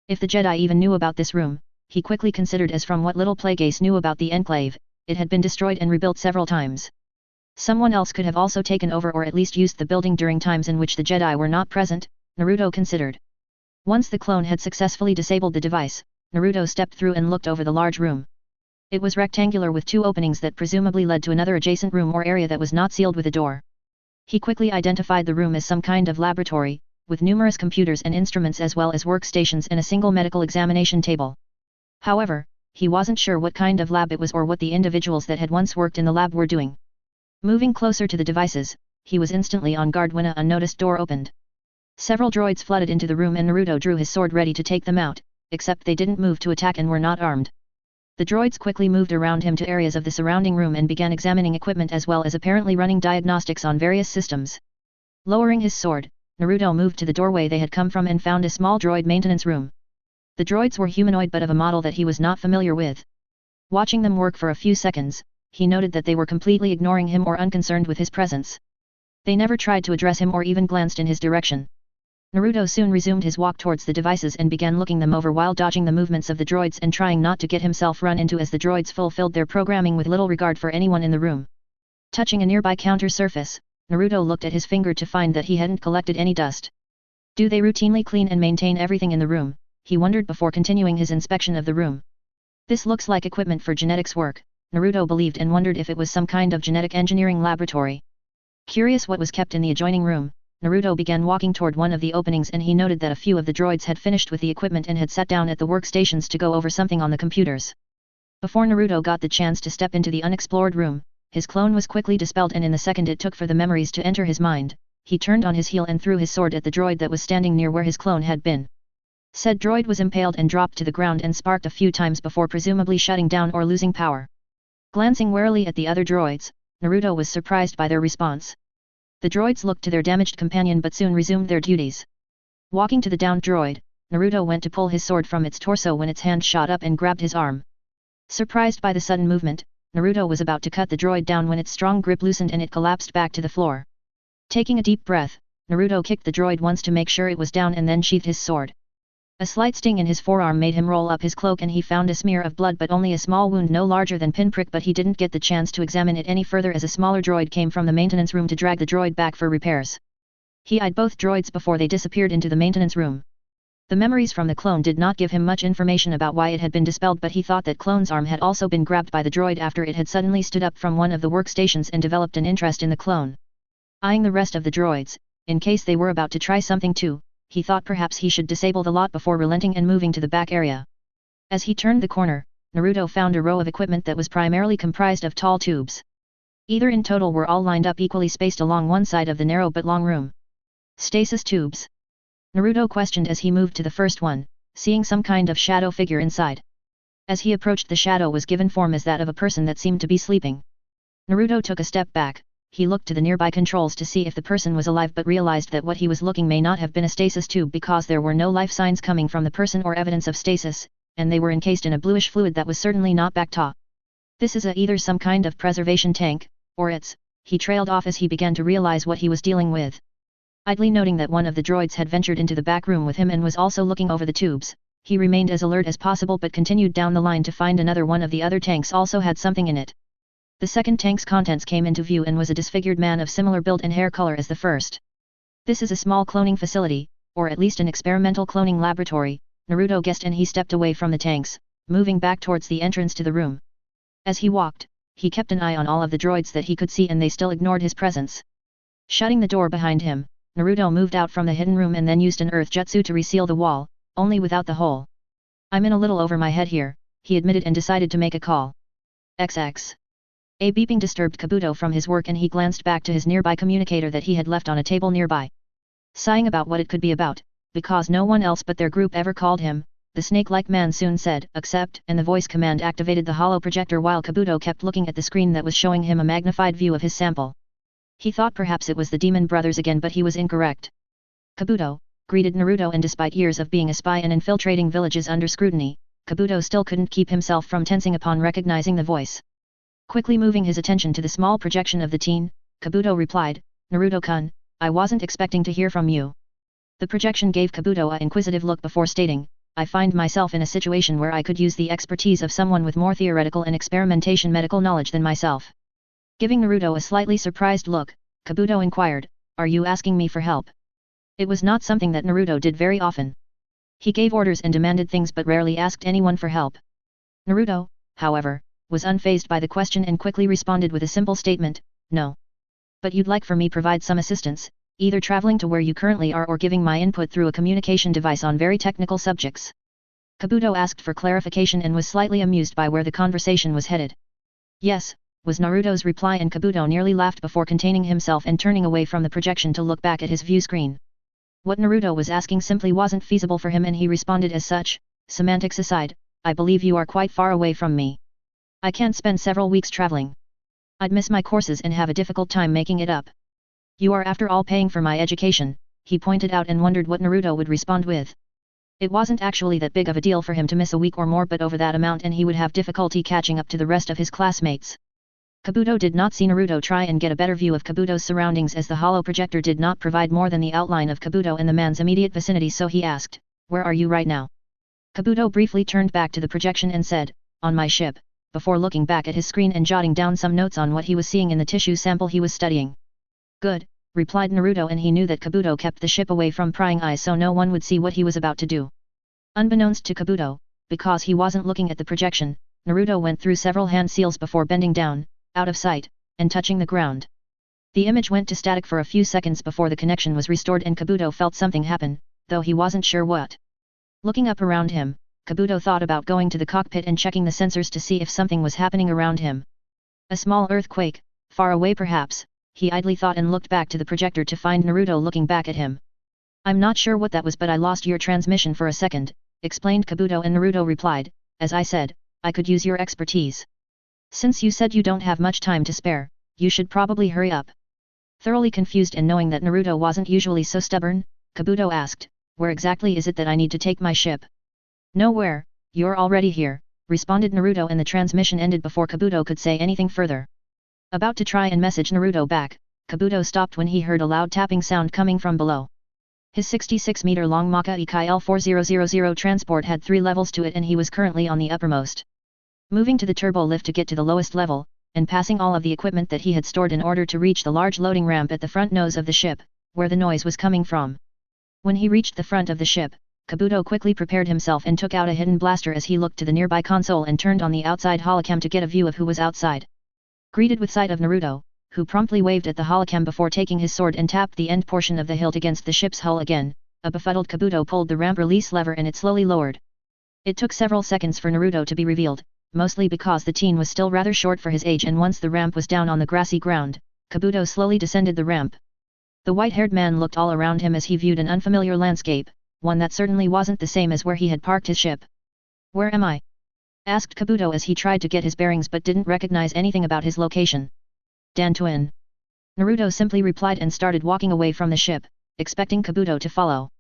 If the Jedi even knew about this room, he quickly considered, as from what little Plagueis knew about the Enclave, it had been destroyed and rebuilt several times. Someone else could have also taken over or at least used the building during times in which the Jedi were not present, Naruto considered. Once the clone had successfully disabled the device, Naruto stepped through and looked over the large room. It was rectangular with two openings that presumably led to another adjacent room or area that was not sealed with a door. He quickly identified the room as some kind of laboratory, with numerous computers and instruments as well as workstations and a single medical examination table. However, he wasn't sure what kind of lab it was or what the individuals that had once worked in the lab were doing. Moving closer to the devices, he was instantly on guard when an unnoticed door opened. Several droids flooded into the room and Naruto drew his sword ready to take them out, except they didn't move to attack and were not armed. The droids quickly moved around him to areas of the surrounding room and began examining equipment as well as apparently running diagnostics on various systems. Lowering his sword, Naruto moved to the doorway they had come from and found a small droid maintenance room. The droids were humanoid but of a model that he was not familiar with. Watching them work for a few seconds, he noted that they were completely ignoring him or unconcerned with his presence. They never tried to address him or even glanced in his direction. Naruto soon resumed his walk towards the devices and began looking them over while dodging the movements of the droids and trying not to get himself run into as the droids fulfilled their programming with little regard for anyone in the room. Touching a nearby counter surface, Naruto looked at his finger to find that he hadn't collected any dust. Do they routinely clean and maintain everything in the room? He wondered before continuing his inspection of the room. This looks like equipment for genetics work, Naruto believed and wondered if it was some kind of genetic engineering laboratory. Curious what was kept in the adjoining room, Naruto began walking toward one of the openings and he noted that a few of the droids had finished with the equipment and had sat down at the workstations to go over something on the computers. Before Naruto got the chance to step into the unexplored room, his clone was quickly dispelled and in the second it took for the memories to enter his mind, he turned on his heel and threw his sword at the droid that was standing near where his clone had been. Said droid was impaled and dropped to the ground and sparked a few times before presumably shutting down or losing power. Glancing warily at the other droids, Naruto was surprised by their response. The droids looked to their damaged companion but soon resumed their duties. Walking to the downed droid, Naruto went to pull his sword from its torso when its hand shot up and grabbed his arm. Surprised by the sudden movement, Naruto was about to cut the droid down when its strong grip loosened and it collapsed back to the floor. Taking a deep breath, Naruto kicked the droid once to make sure it was down and then sheathed his sword. A slight sting in his forearm made him roll up his cloak and he found a smear of blood but only a small wound no larger than pinprick, but he didn't get the chance to examine it any further as a smaller droid came from the maintenance room to drag the droid back for repairs. He eyed both droids before they disappeared into the maintenance room. The memories from the clone did not give him much information about why it had been dispelled, but he thought that clone's arm had also been grabbed by the droid after it had suddenly stood up from one of the workstations and developed an interest in the clone. Eyeing the rest of the droids, in case they were about to try something too, he thought perhaps he should disable the lot before relenting and moving to the back area. As he turned the corner, Naruto found a row of equipment that was primarily comprised of tall tubes. Either in total were all lined up equally spaced along one side of the narrow but long room. Stasis tubes? Naruto questioned as he moved to the first one, seeing some kind of shadow figure inside. As he approached, the shadow was given form as that of a person that seemed to be sleeping. Naruto took a step back. He looked to the nearby controls to see if the person was alive but realized that what he was looking may not have been a stasis tube because there were no life signs coming from the person or evidence of stasis, and they were encased in a bluish fluid that was certainly not bacta. This is either some kind of preservation tank, or it's, he trailed off as he began to realize what he was dealing with. Idly noting that one of the droids had ventured into the back room with him and was also looking over the tubes, he remained as alert as possible but continued down the line to find another one of the other tanks also had something in it. The second tank's contents came into view and was a disfigured man of similar build and hair color as the first. This is a small cloning facility, or at least an experimental cloning laboratory, Naruto guessed, and he stepped away from the tanks, moving back towards the entrance to the room. As he walked, he kept an eye on all of the droids that he could see, and they still ignored his presence. Shutting the door behind him, Naruto moved out from the hidden room and then used an earth jutsu to reseal the wall, only without the hole. "I'm in a little over my head here," he admitted, and decided to make a call. XX. A beeping disturbed Kabuto from his work, and he glanced back to his nearby communicator that he had left on a table nearby. Sighing about what it could be about, because no one else but their group ever called him, the snake-like man soon said, "Accept," and the voice command activated the hollow projector while Kabuto kept looking at the screen that was showing him a magnified view of his sample. He thought perhaps it was the demon brothers again, but he was incorrect. "Kabuto," greeted Naruto, and despite years of being a spy and infiltrating villages under scrutiny, Kabuto still couldn't keep himself from tensing upon recognizing the voice. Quickly moving his attention to the small projection of the teen, Kabuto replied, "Naruto-kun, I wasn't expecting to hear from you." The projection gave Kabuto an inquisitive look before stating, "I find myself in a situation where I could use the expertise of someone with more theoretical and experimentation medical knowledge than myself." Giving Naruto a slightly surprised look, Kabuto inquired, "Are you asking me for help?" It was not something that Naruto did very often. He gave orders and demanded things but rarely asked anyone for help. Naruto, however, was unfazed by the question and quickly responded with a simple statement, "No. But you'd like for me provide some assistance, either traveling to where you currently are or giving my input through a communication device on very technical subjects?" Kabuto asked for clarification and was slightly amused by where the conversation was headed. "Yes," was Naruto's reply, and Kabuto nearly laughed before containing himself and turning away from the projection to look back at his view screen. What Naruto was asking simply wasn't feasible for him, and he responded as such, "Semantics aside, I believe you are quite far away from me. I can't spend several weeks traveling. I'd miss my courses and have a difficult time making it up. You are after all paying for my education," he pointed out, and wondered what Naruto would respond with. It wasn't actually that big of a deal for him to miss a week or more, but over that amount and he would have difficulty catching up to the rest of his classmates. Kabuto did not see Naruto try and get a better view of Kabuto's surroundings, as the hollow projector did not provide more than the outline of Kabuto and the man's immediate vicinity, so he asked, "Where are you right now?" Kabuto briefly turned back to the projection and said, "On my ship," before looking back at his screen and jotting down some notes on what he was seeing in the tissue sample he was studying. "Good," replied Naruto, and he knew that Kabuto kept the ship away from prying eyes so no one would see what he was about to do. Unbeknownst to Kabuto, because he wasn't looking at the projection, Naruto went through several hand seals before bending down, out of sight, and touching the ground. The image went to static for a few seconds before the connection was restored, and Kabuto felt something happen, though he wasn't sure what. Looking up around him, Kabuto thought about going to the cockpit and checking the sensors to see if something was happening around him. A small earthquake, far away perhaps, he idly thought, and looked back to the projector to find Naruto looking back at him. "I'm not sure what that was, but I lost your transmission for a second," explained Kabuto, and Naruto replied, "As I said, I could use your expertise. Since you said you don't have much time to spare, you should probably hurry up." Thoroughly confused and knowing that Naruto wasn't usually so stubborn, Kabuto asked, "Where exactly is it that I need to take my ship?" "Nowhere, you're already here," responded Naruto, and the transmission ended before Kabuto could say anything further. About to try and message Naruto back, Kabuto stopped when he heard a loud tapping sound coming from below. His 66-meter-long Maka Ikai L4000 transport had 3 levels to it, and he was currently on the uppermost. Moving to the turbo lift to get to the lowest level, and passing all of the equipment that he had stored in order to reach the large loading ramp at the front nose of the ship, where the noise was coming from. When he reached the front of the ship, Kabuto quickly prepared himself and took out a hidden blaster as he looked to the nearby console and turned on the outside holocam to get a view of who was outside. Greeted with sight of Naruto, who promptly waved at the holocam before taking his sword and tapped the end portion of the hilt against the ship's hull again, a befuddled Kabuto pulled the ramp release lever and it slowly lowered. It took several seconds for Naruto to be revealed, mostly because the teen was still rather short for his age, and once the ramp was down on the grassy ground, Kabuto slowly descended the ramp. The white-haired man looked all around him as he viewed an unfamiliar landscape, one that certainly wasn't the same as where he had parked his ship. "Where am I?" asked Kabuto as he tried to get his bearings but didn't recognize anything about his location. "Dantooine," Naruto simply replied and started walking away from the ship, expecting Kabuto to follow.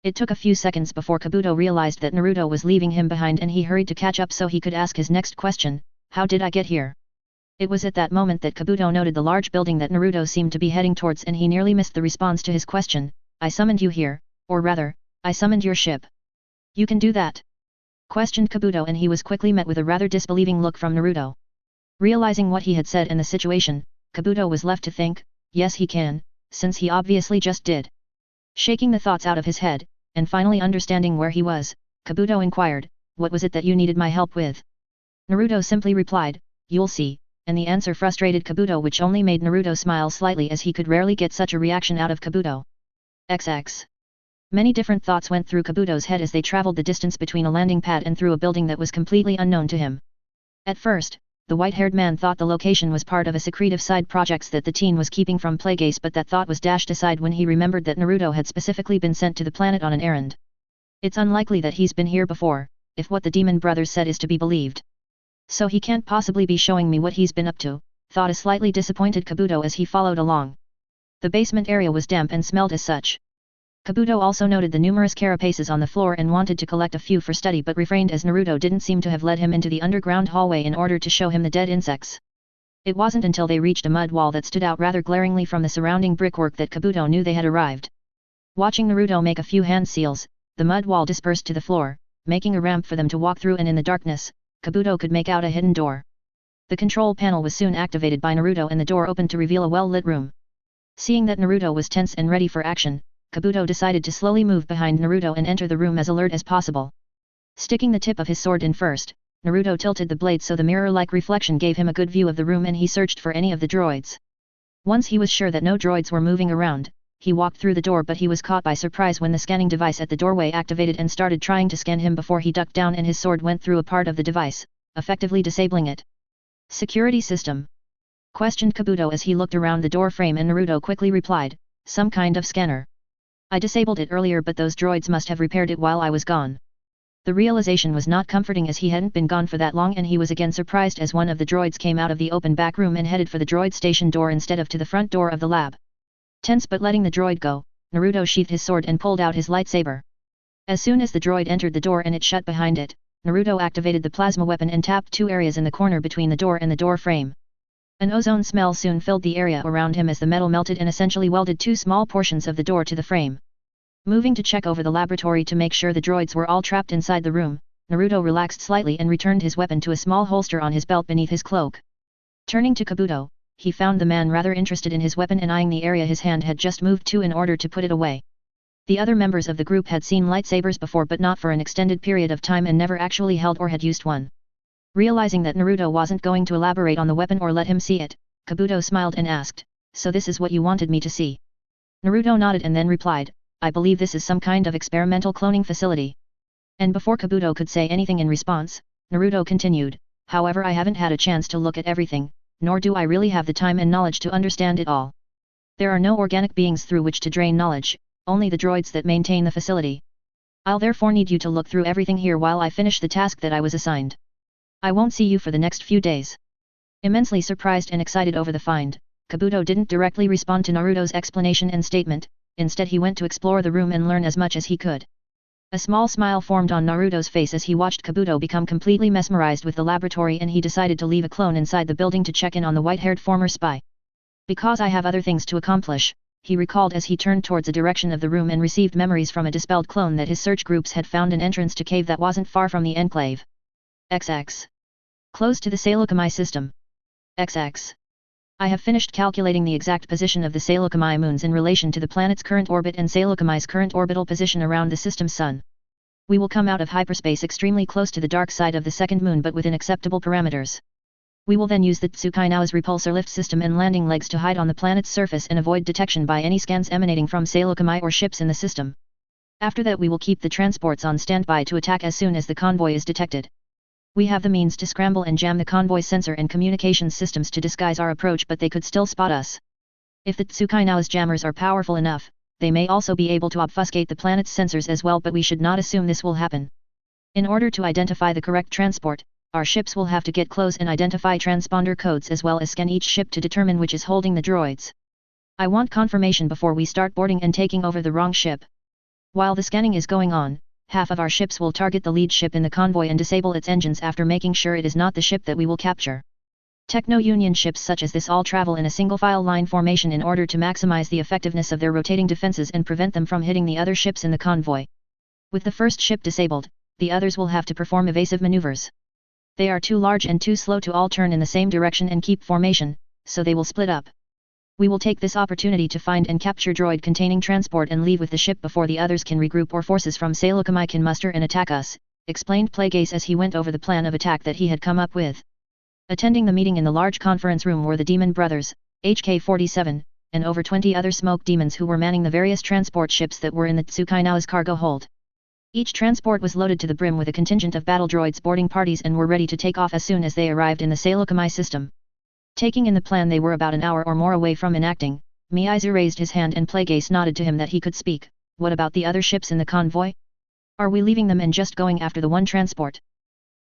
It took a few seconds before Kabuto realized that Naruto was leaving him behind, and he hurried to catch up so he could ask his next question, "How did I get here?" It was at that moment that Kabuto noted the large building that Naruto seemed to be heading towards, and he nearly missed the response to his question, "I summoned you here, or rather, I summoned your ship. You can do that?" questioned Kabuto, and he was quickly met with a rather disbelieving look from Naruto. Realizing what he had said and the situation, Kabuto was left to think, yes he can, since he obviously just did. Shaking the thoughts out of his head, and finally understanding where he was, Kabuto inquired, what was it that you needed my help with? Naruto simply replied, you'll see, and the answer frustrated Kabuto, which only made Naruto smile slightly, as he could rarely get such a reaction out of Kabuto. XX. Many different thoughts went through Kabuto's head as they traveled the distance between a landing pad and through a building that was completely unknown to him. At first, the white-haired man thought the location was part of a secretive side projects that the teen was keeping from Plagueis, but that thought was dashed aside when he remembered that Naruto had specifically been sent to the planet on an errand. It's unlikely that he's been here before, if what the demon brothers said is to be believed. So he can't possibly be showing me what he's been up to, thought a slightly disappointed Kabuto as he followed along. The basement area was damp and smelled as such. Kabuto also noted the numerous carapaces on the floor and wanted to collect a few for study, but refrained as Naruto didn't seem to have led him into the underground hallway in order to show him the dead insects. It wasn't until they reached a mud wall that stood out rather glaringly from the surrounding brickwork that Kabuto knew they had arrived. Watching Naruto make a few hand seals, the mud wall dispersed to the floor, making a ramp for them to walk through, and in the darkness, Kabuto could make out a hidden door. The control panel was soon activated by Naruto and the door opened to reveal a well-lit room. Seeing that Naruto was tense and ready for action, Kabuto decided to slowly move behind Naruto and enter the room as alert as possible. Sticking the tip of his sword in first, Naruto tilted the blade so the mirror-like reflection gave him a good view of the room, and he searched for any of the droids. Once he was sure that no droids were moving around, he walked through the door, but he was caught by surprise when the scanning device at the doorway activated and started trying to scan him before he ducked down and his sword went through a part of the device, effectively disabling it. Security system? Questioned Kabuto as he looked around the door frame, and Naruto quickly replied, some kind of scanner. I disabled it earlier, but those droids must have repaired it while I was gone. The realization was not comforting as he hadn't been gone for that long, and he was again surprised as one of the droids came out of the open back room and headed for the droid station door instead of to the front door of the lab. Tense but letting the droid go, Naruto sheathed his sword and pulled out his lightsaber. As soon as the droid entered the door and it shut behind it, Naruto activated the plasma weapon and tapped two areas in the corner between the door and the door frame. An ozone smell soon filled the area around him as the metal melted and essentially welded two small portions of the door to the frame. Moving to check over the laboratory to make sure the droids were all trapped inside the room, Naruto relaxed slightly and returned his weapon to a small holster on his belt beneath his cloak. Turning to Kabuto, he found the man rather interested in his weapon and eyeing the area his hand had just moved to in order to put it away. The other members of the group had seen lightsabers before, but not for an extended period of time, and never actually held or had used one. Realizing that Naruto wasn't going to elaborate on the weapon or let him see it, Kabuto smiled and asked, so this is what you wanted me to see? Naruto nodded and then replied, I believe this is some kind of experimental cloning facility. And before Kabuto could say anything in response, Naruto continued, however, I haven't had a chance to look at everything, nor do I really have the time and knowledge to understand it all. There are no organic beings through which to drain knowledge, only the droids that maintain the facility. I'll therefore need you to look through everything here while I finish the task that I was assigned. I won't see you for the next few days. Immensely surprised and excited over the find, Kabuto didn't directly respond to Naruto's explanation and statement. Instead he went to explore the room and learn as much as he could. A small smile formed on Naruto's face as he watched Kabuto become completely mesmerized with the laboratory, and he decided to leave a clone inside the building to check in on the white-haired former spy. Because I have other things to accomplish, he recalled as he turned towards the direction of the room and received memories from a dispelled clone that his search groups had found an entrance to cave that wasn't far from the enclave. XX. Close to the Saleucami system. XX. I have finished calculating the exact position of the Saleucami moons in relation to the planet's current orbit and Saleucami's current orbital position around the system's sun. We will come out of hyperspace extremely close to the dark side of the second moon, but within acceptable parameters. We will then use the Tsukaina's repulsor lift system and landing legs to hide on the planet's surface and avoid detection by any scans emanating from Saleucami or ships in the system. After that we will keep the transports on standby to attack as soon as the convoy is detected. We have the means to scramble and jam the convoy's sensor and communications systems to disguise our approach, but they could still spot us. If the Tsukaina's jammers are powerful enough, they may also be able to obfuscate the planet's sensors as well, but we should not assume this will happen. In order to identify the correct transport, our ships will have to get close and identify transponder codes as well as scan each ship to determine which is holding the droids. I want confirmation before we start boarding and taking over the wrong ship. While the scanning is going on, half of our ships will target the lead ship in the convoy and disable its engines after making sure it is not the ship that we will capture. Techno-Union ships such as this all travel in a single file line formation in order to maximize the effectiveness of their rotating defenses and prevent them from hitting the other ships in the convoy. With the first ship disabled, the others will have to perform evasive maneuvers. They are too large and too slow to all turn in the same direction and keep formation, so they will split up. We will take this opportunity to find and capture droid containing transport and leave with the ship before the others can regroup or forces from Saleucami can muster and attack us, explained Plagueis as he went over the plan of attack that he had come up with. Attending the meeting in the large conference room were the Demon Brothers, HK-47, and over 20 other smoke demons who were manning the various transport ships that were in the Tsukainawa's cargo hold. Each transport was loaded to the brim with a contingent of battle droids boarding parties and were ready to take off as soon as they arrived in the Saleucami system. Taking in the plan they were about an hour or more away from enacting, Miizu raised his hand and Plagueis nodded to him that he could speak. What about the other ships in the convoy? Are we leaving them and just going after the one transport?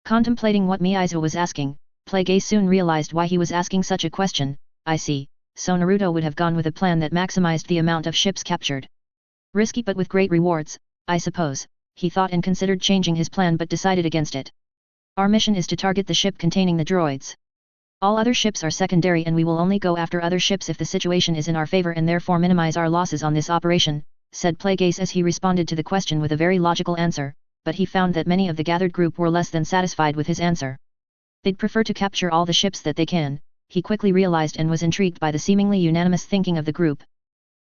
Contemplating what Miizu was asking, Plagueis soon realized why he was asking such a question. I see, so Naruto would have gone with a plan that maximized the amount of ships captured. Risky but with great rewards, I suppose, he thought and considered changing his plan but decided against it. Our mission is to target the ship containing the droids. All other ships are secondary and we will only go after other ships if the situation is in our favor and therefore minimize our losses on this operation, said Plagueis as he responded to the question with a very logical answer, but he found that many of the gathered group were less than satisfied with his answer. They'd prefer to capture all the ships that they can, he quickly realized and was intrigued by the seemingly unanimous thinking of the group.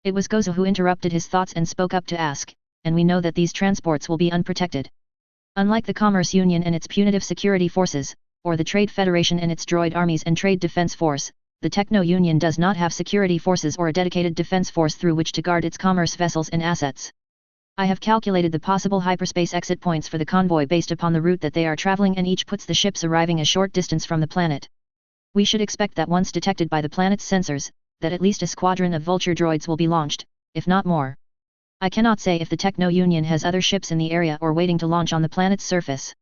It was Gozo who interrupted his thoughts and spoke up to ask, and we know that these transports will be unprotected. Unlike the Commerce Union and its punitive security forces, or the Trade Federation and its droid armies and Trade Defense Force, the Techno Union does not have security forces or a dedicated defense force through which to guard its commerce vessels and assets. I have calculated the possible hyperspace exit points for the convoy based upon the route that they are traveling and each puts the ships arriving a short distance from the planet. We should expect that once detected by the planet's sensors, that at least a squadron of vulture droids will be launched, if not more. I cannot say if the Techno Union has other ships in the area or waiting to launch on the planet's surface.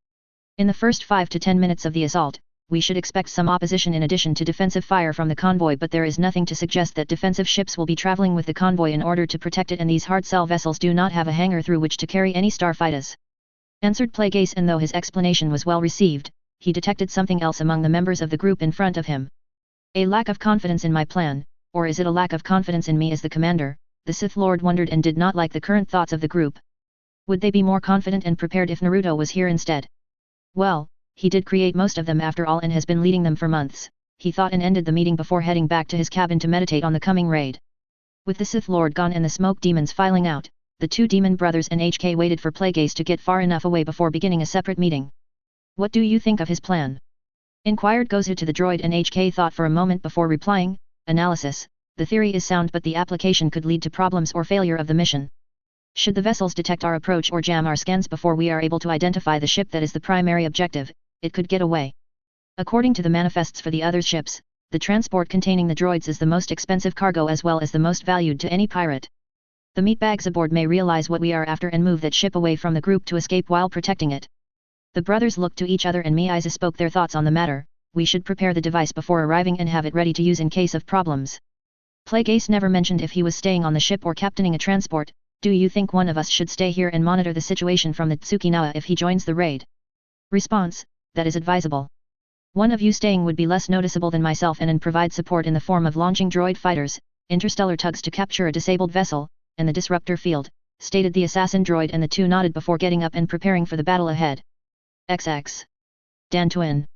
In the first 5 to 10 minutes of the assault, we should expect some opposition in addition to defensive fire from the convoy, but there is nothing to suggest that defensive ships will be traveling with the convoy in order to protect it, and these hard cell vessels do not have a hangar through which to carry any starfighters. Answered Plagueis, and though his explanation was well received, he detected something else among the members of the group in front of him. A lack of confidence in my plan, or is it a lack of confidence in me as the commander? The Sith Lord wondered and did not like the current thoughts of the group. Would they be more confident and prepared if Naruto was here instead? Well, he did create most of them after all and has been leading them for months, he thought, and ended the meeting before heading back to his cabin to meditate on the coming raid. With the Sith Lord gone and the smoke demons filing out, the two demon brothers and HK waited for Plagueis to get far enough away before beginning a separate meeting. What do you think of his plan? Inquired Gozu to the droid, and HK thought for a moment before replying. Analysis, the theory is sound but the application could lead to problems or failure of the mission. Should the vessels detect our approach or jam our scans before we are able to identify the ship that is the primary objective, it could get away. According to the manifests for the other ships, the transport containing the droids is the most expensive cargo as well as the most valued to any pirate. The meatbags aboard may realize what we are after and move that ship away from the group to escape while protecting it. The brothers looked to each other and Miizu spoke their thoughts on the matter. We should prepare the device before arriving and have it ready to use in case of problems. Plagueis never mentioned if he was staying on the ship or captaining a transport. Do you think one of us should stay here and monitor the situation from the Tsukinawa if he joins the raid? Response, that is advisable. One of you staying would be less noticeable than myself and provide support in the form of launching droid fighters, interstellar tugs to capture a disabled vessel, and the disruptor field, stated the assassin droid, and the two nodded before getting up and preparing for the battle ahead. XX. Dan Twin.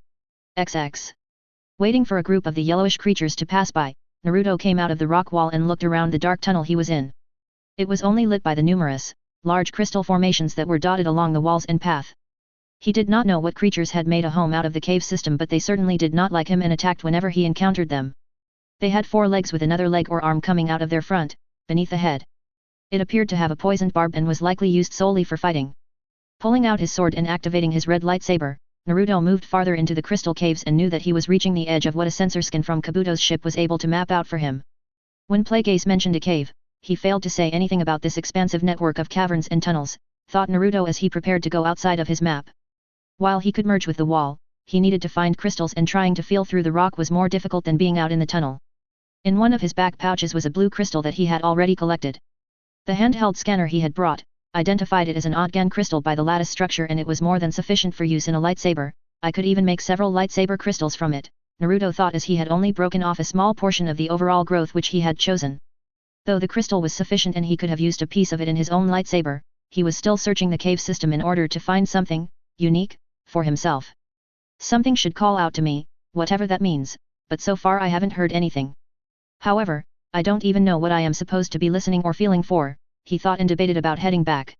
XX. Waiting for a group of the yellowish creatures to pass by, Naruto came out of the rock wall and looked around the dark tunnel he was in. It was only lit by the numerous, large crystal formations that were dotted along the walls and path. He did not know what creatures had made a home out of the cave system, but they certainly did not like him and attacked whenever he encountered them. They had 4 legs with another leg or arm coming out of their front, beneath the head. It appeared to have a poisoned barb and was likely used solely for fighting. Pulling out his sword and activating his red lightsaber, Naruto moved farther into the crystal caves and knew that he was reaching the edge of what a sensor scan from Kabuto's ship was able to map out for him. When Plagueis mentioned a cave, he failed to say anything about this expansive network of caverns and tunnels, thought Naruto as he prepared to go outside of his map. While he could merge with the wall, he needed to find crystals, and trying to feel through the rock was more difficult than being out in the tunnel. In one of his back pouches was a blue crystal that he had already collected. The handheld scanner he had brought identified it as an Odgan crystal by the lattice structure, and it was more than sufficient for use in a lightsaber. I could even make several lightsaber crystals from it, Naruto thought as he had only broken off a small portion of the overall growth which he had chosen. Though the crystal was sufficient and he could have used a piece of it in his own lightsaber, he was still searching the cave system in order to find something unique for himself. Something should call out to me, whatever that means, but so far I haven't heard anything. However, I don't even know what I am supposed to be listening or feeling for, he thought and debated about heading back.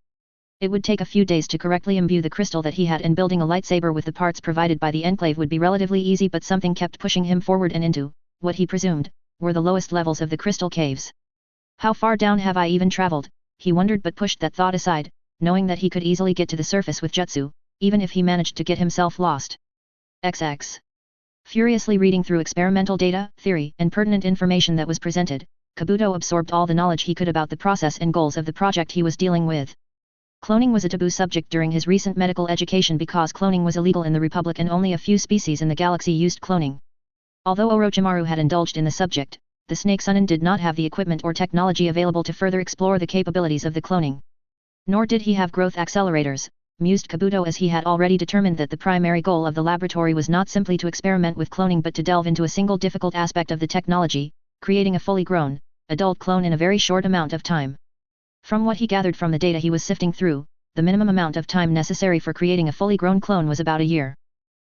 It would take a few days to correctly imbue the crystal that he had, and building a lightsaber with the parts provided by the Enclave would be relatively easy, but something kept pushing him forward and into, what he presumed, were the lowest levels of the crystal caves. How far down have I even traveled, he wondered, but pushed that thought aside, knowing that he could easily get to the surface with jutsu, even if he managed to get himself lost. XX. Furiously reading through experimental data, theory, and pertinent information that was presented, Kabuto absorbed all the knowledge he could about the process and goals of the project he was dealing with. Cloning was a taboo subject during his recent medical education because cloning was illegal in the Republic and only a few species in the galaxy used cloning. Although Orochimaru had indulged in the subject, the Snake Sunin did not have the equipment or technology available to further explore the capabilities of the cloning. Nor did he have growth accelerators, mused Kabuto, as he had already determined that the primary goal of the laboratory was not simply to experiment with cloning but to delve into a single difficult aspect of the technology, creating a fully grown, adult clone in a very short amount of time. From what he gathered from the data he was sifting through, the minimum amount of time necessary for creating a fully grown clone was about a year.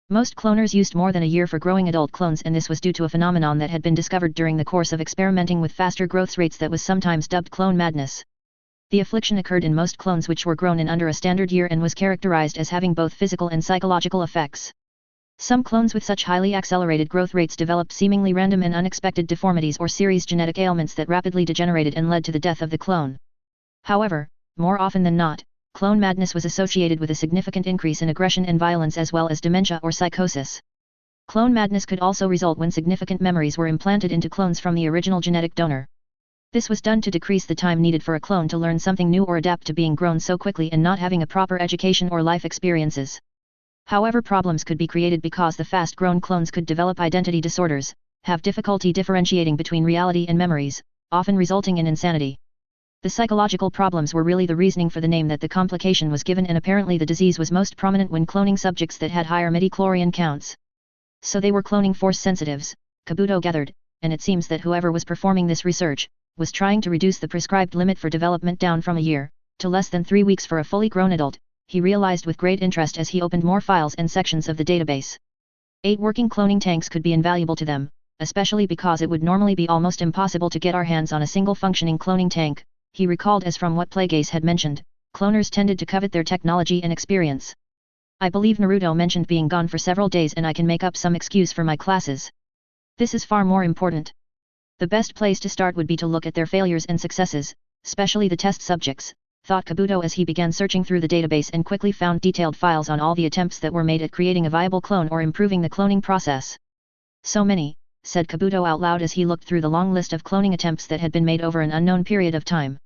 Most cloners used more than a year for growing adult clones, and this was due to a phenomenon that had been discovered during the course of experimenting with faster growth rates that was sometimes dubbed clone madness. The affliction occurred in most clones which were grown in under a standard year and was characterized as having both physical and psychological effects. Some clones with such highly accelerated growth rates developed seemingly random and unexpected deformities or serious genetic ailments that rapidly degenerated and led to the death of the clone. However, more often than not, clone madness was associated with a significant increase in aggression and violence as well as dementia or psychosis. Clone madness could also result when significant memories were implanted into clones from the original genetic donor. This was done to decrease the time needed for a clone to learn something new or adapt to being grown so quickly and not having a proper education or life experiences. However, problems could be created because the fast-grown clones could develop identity disorders, have difficulty differentiating between reality and memories, often resulting in insanity. The psychological problems were really the reasoning for the name that the complication was given, and apparently the disease was most prominent when cloning subjects that had higher midichlorian counts. So they were cloning force sensitives, Kabuto gathered, and it seems that whoever was performing this research was trying to reduce the prescribed limit for development down from a year to less than 3 weeks for a fully grown adult, he realized with great interest as he opened more files and sections of the database. 8 working cloning tanks could be invaluable to them, especially because it would normally be almost impossible to get our hands on a single functioning cloning tank. He recalled, as from what Plagueis had mentioned, cloners tended to covet their technology and experience. I believe Naruto mentioned being gone for several days, and I can make up some excuse for my classes. This is far more important. The best place to start would be to look at their failures and successes, especially the test subjects, thought Kabuto as he began searching through the database and quickly found detailed files on all the attempts that were made at creating a viable clone or improving the cloning process. So many, said Kabuto out loud as he looked through the long list of cloning attempts that had been made over an unknown period of time.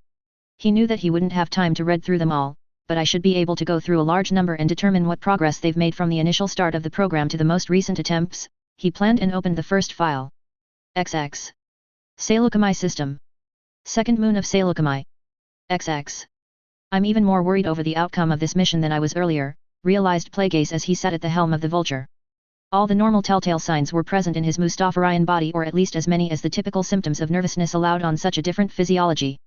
He knew that he wouldn't have time to read through them all, but I should be able to go through a large number and determine what progress they've made from the initial start of the program to the most recent attempts, he planned and opened the first file. XX. Saleucami System. Second moon of Saleucami. XX. I'm even more worried over the outcome of this mission than I was earlier, realized Plagueis as he sat at the helm of the Vulture. All the normal telltale signs were present in his Mustafarian body, or at least as many as the typical symptoms of nervousness allowed on such a different physiology.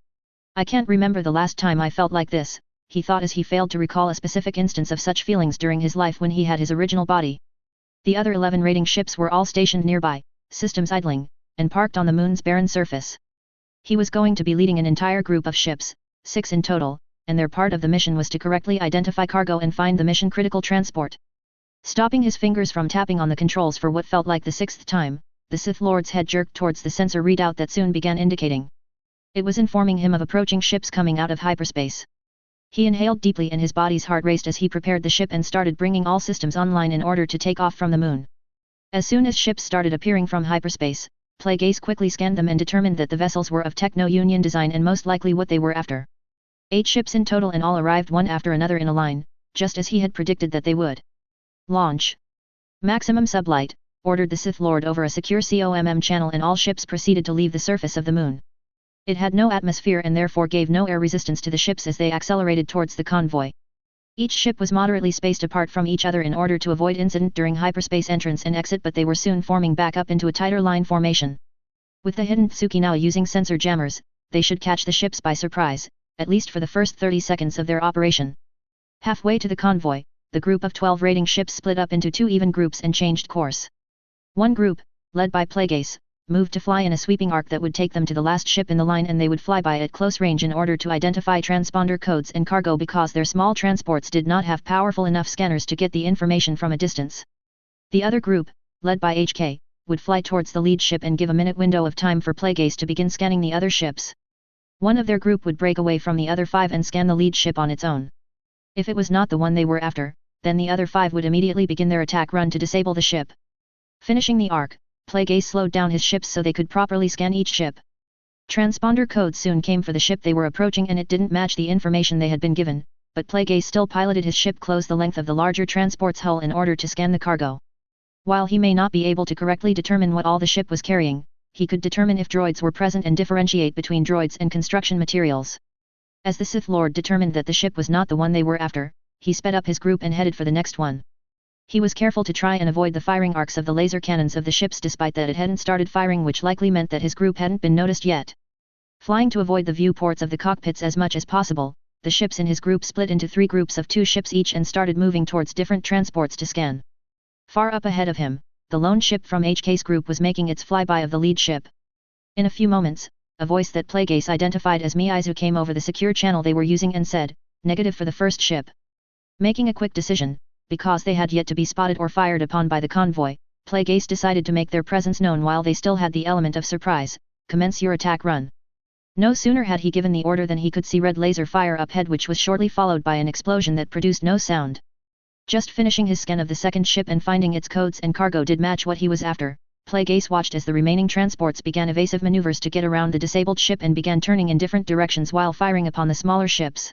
I can't remember the last time I felt like this, he thought as he failed to recall a specific instance of such feelings during his life when he had his original body. The other 11 raiding ships were all stationed nearby, systems idling, and parked on the moon's barren surface. He was going to be leading an entire group of ships, 6 in total, and their part of the mission was to correctly identify cargo and find the mission-critical transport. Stopping his fingers from tapping on the controls for what felt like the 6th time, the Sith Lord's head jerked towards the sensor readout that soon began indicating. It was informing him of approaching ships coming out of hyperspace. He inhaled deeply and his body's heart raced as he prepared the ship and started bringing all systems online in order to take off from the moon. As soon as ships started appearing from hyperspace, Plagueis quickly scanned them and determined that the vessels were of Techno-Union design and most likely what they were after. 8 ships in total and all arrived one after another in a line, just as he had predicted that they would. Launch. Maximum sublight, ordered the Sith Lord over a secure COMM channel, and all ships proceeded to leave the surface of the moon. It had no atmosphere and therefore gave no air resistance to the ships as they accelerated towards the convoy. Each ship was moderately spaced apart from each other in order to avoid incident during hyperspace entrance and exit, but they were soon forming back up into a tighter line formation. With the hidden Tsuki now using sensor jammers, they should catch the ships by surprise, at least for the first 30 seconds of their operation. Halfway to the convoy, the group of 12 raiding ships split up into 2 even groups and changed course. One group, led by Plagueis, moved to fly in a sweeping arc that would take them to the last ship in the line, and they would fly by at close range in order to identify transponder codes and cargo because their small transports did not have powerful enough scanners to get the information from a distance. The other group, led by HK, would fly towards the lead ship and give a minute window of time for Plagueis to begin scanning the other ships. One of their group would break away from the other 5 and scan the lead ship on its own. If it was not the one they were after, then the other 5 would immediately begin their attack run to disable the ship. Finishing the arc, Plagueis slowed down his ships so they could properly scan each ship. Transponder codes soon came for the ship they were approaching, and it didn't match the information they had been given, but Plagueis still piloted his ship close the length of the larger transport's hull in order to scan the cargo. While he may not be able to correctly determine what all the ship was carrying, he could determine if droids were present and differentiate between droids and construction materials. As the Sith Lord determined that the ship was not the one they were after, he sped up his group and headed for the next one. He was careful to try and avoid the firing arcs of the laser cannons of the ships despite that it hadn't started firing, which likely meant that his group hadn't been noticed yet. Flying to avoid the viewports of the cockpits as much as possible, the ships in his group split into 3 groups of 2 ships each and started moving towards different transports to scan. Far up ahead of him, the lone ship from HK's group was making its flyby of the lead ship. In a few moments, a voice that Plagueis identified as Miizu came over the secure channel they were using and said, "Negative for the first ship." Making a quick decision, because they had yet to be spotted or fired upon by the convoy, Plagueis decided to make their presence known while they still had the element of surprise. "Commence your attack run." No sooner had he given the order than he could see red laser fire up ahead, which was shortly followed by an explosion that produced no sound. Just finishing his scan of the second ship and finding its codes and cargo did match what he was after, Plagueis watched as the remaining transports began evasive maneuvers to get around the disabled ship and began turning in different directions while firing upon the smaller ships.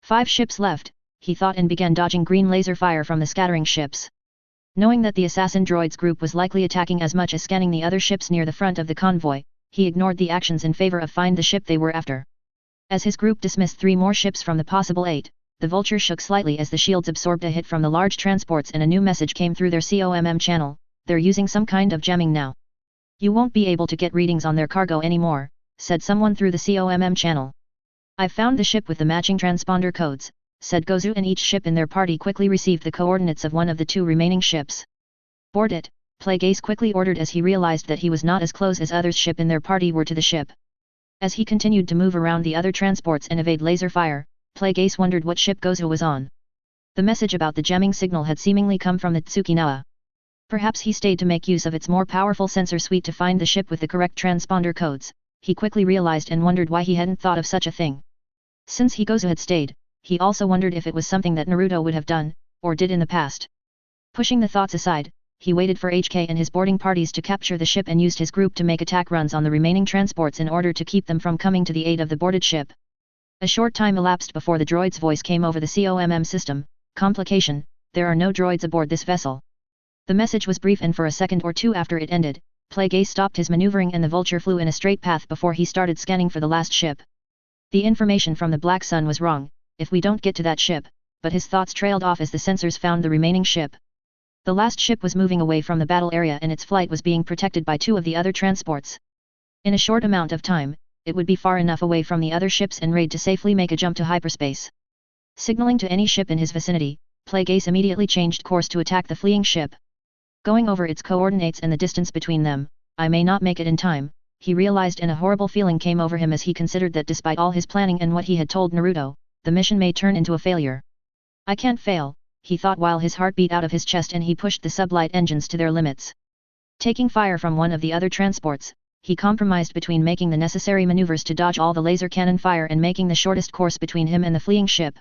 5 ships left, he thought, and began dodging green laser fire from the scattering ships. Knowing that the assassin droids group was likely attacking as much as scanning the other ships near the front of the convoy, he ignored the actions in favor of find the ship they were after. As his group dismissed 3 more ships from the possible 8, the Vulture shook slightly as the shields absorbed a hit from the large transports and a new message came through their COMM channel. "They're using some kind of jamming now. You won't be able to get readings on their cargo anymore," said someone through the COMM channel. "I've found the ship with the matching transponder codes," said Gozu, and each ship in their party quickly received the coordinates of one of the 2 remaining ships. "Board it," Plagueis quickly ordered as he realized that he was not as close as others' ship in their party were to the ship. As he continued to move around the other transports and evade laser fire, Plagueis wondered what ship Gozu was on. The message about the jamming signal had seemingly come from the Tsukinawa. Perhaps he stayed to make use of its more powerful sensor suite to find the ship with the correct transponder codes. He quickly realized and wondered why he hadn't thought of such a thing. Since Gozu had stayed, he also wondered if it was something that Naruto would have done, or did in the past. Pushing the thoughts aside, he waited for HK and his boarding parties to capture the ship and used his group to make attack runs on the remaining transports in order to keep them from coming to the aid of the boarded ship. A short time elapsed before the droid's voice came over the COMM system. "Complication, there are no droids aboard this vessel." The message was brief, and for a second or two after it ended, Plagueis stopped his maneuvering and the Vulture flew in a straight path before he started scanning for the last ship. The information from the Black Sun was wrong, if we don't get to that ship, but his thoughts trailed off as the sensors found the remaining ship. The last ship was moving away from the battle area and its flight was being protected by 2 of the other transports. In a short amount of time, it would be far enough away from the other ships and raid to safely make a jump to hyperspace. Signaling to any ship in his vicinity, Plagueis immediately changed course to attack the fleeing ship. Going over its coordinates and the distance between them, "I may not make it in time," he realized, and a horrible feeling came over him as he considered that despite all his planning and what he had told Naruto, the mission may turn into a failure. "I can't fail," he thought while his heart beat out of his chest and he pushed the sublight engines to their limits. Taking fire from one of the other transports, he compromised between making the necessary maneuvers to dodge all the laser cannon fire and making the shortest course between him and the fleeing ship.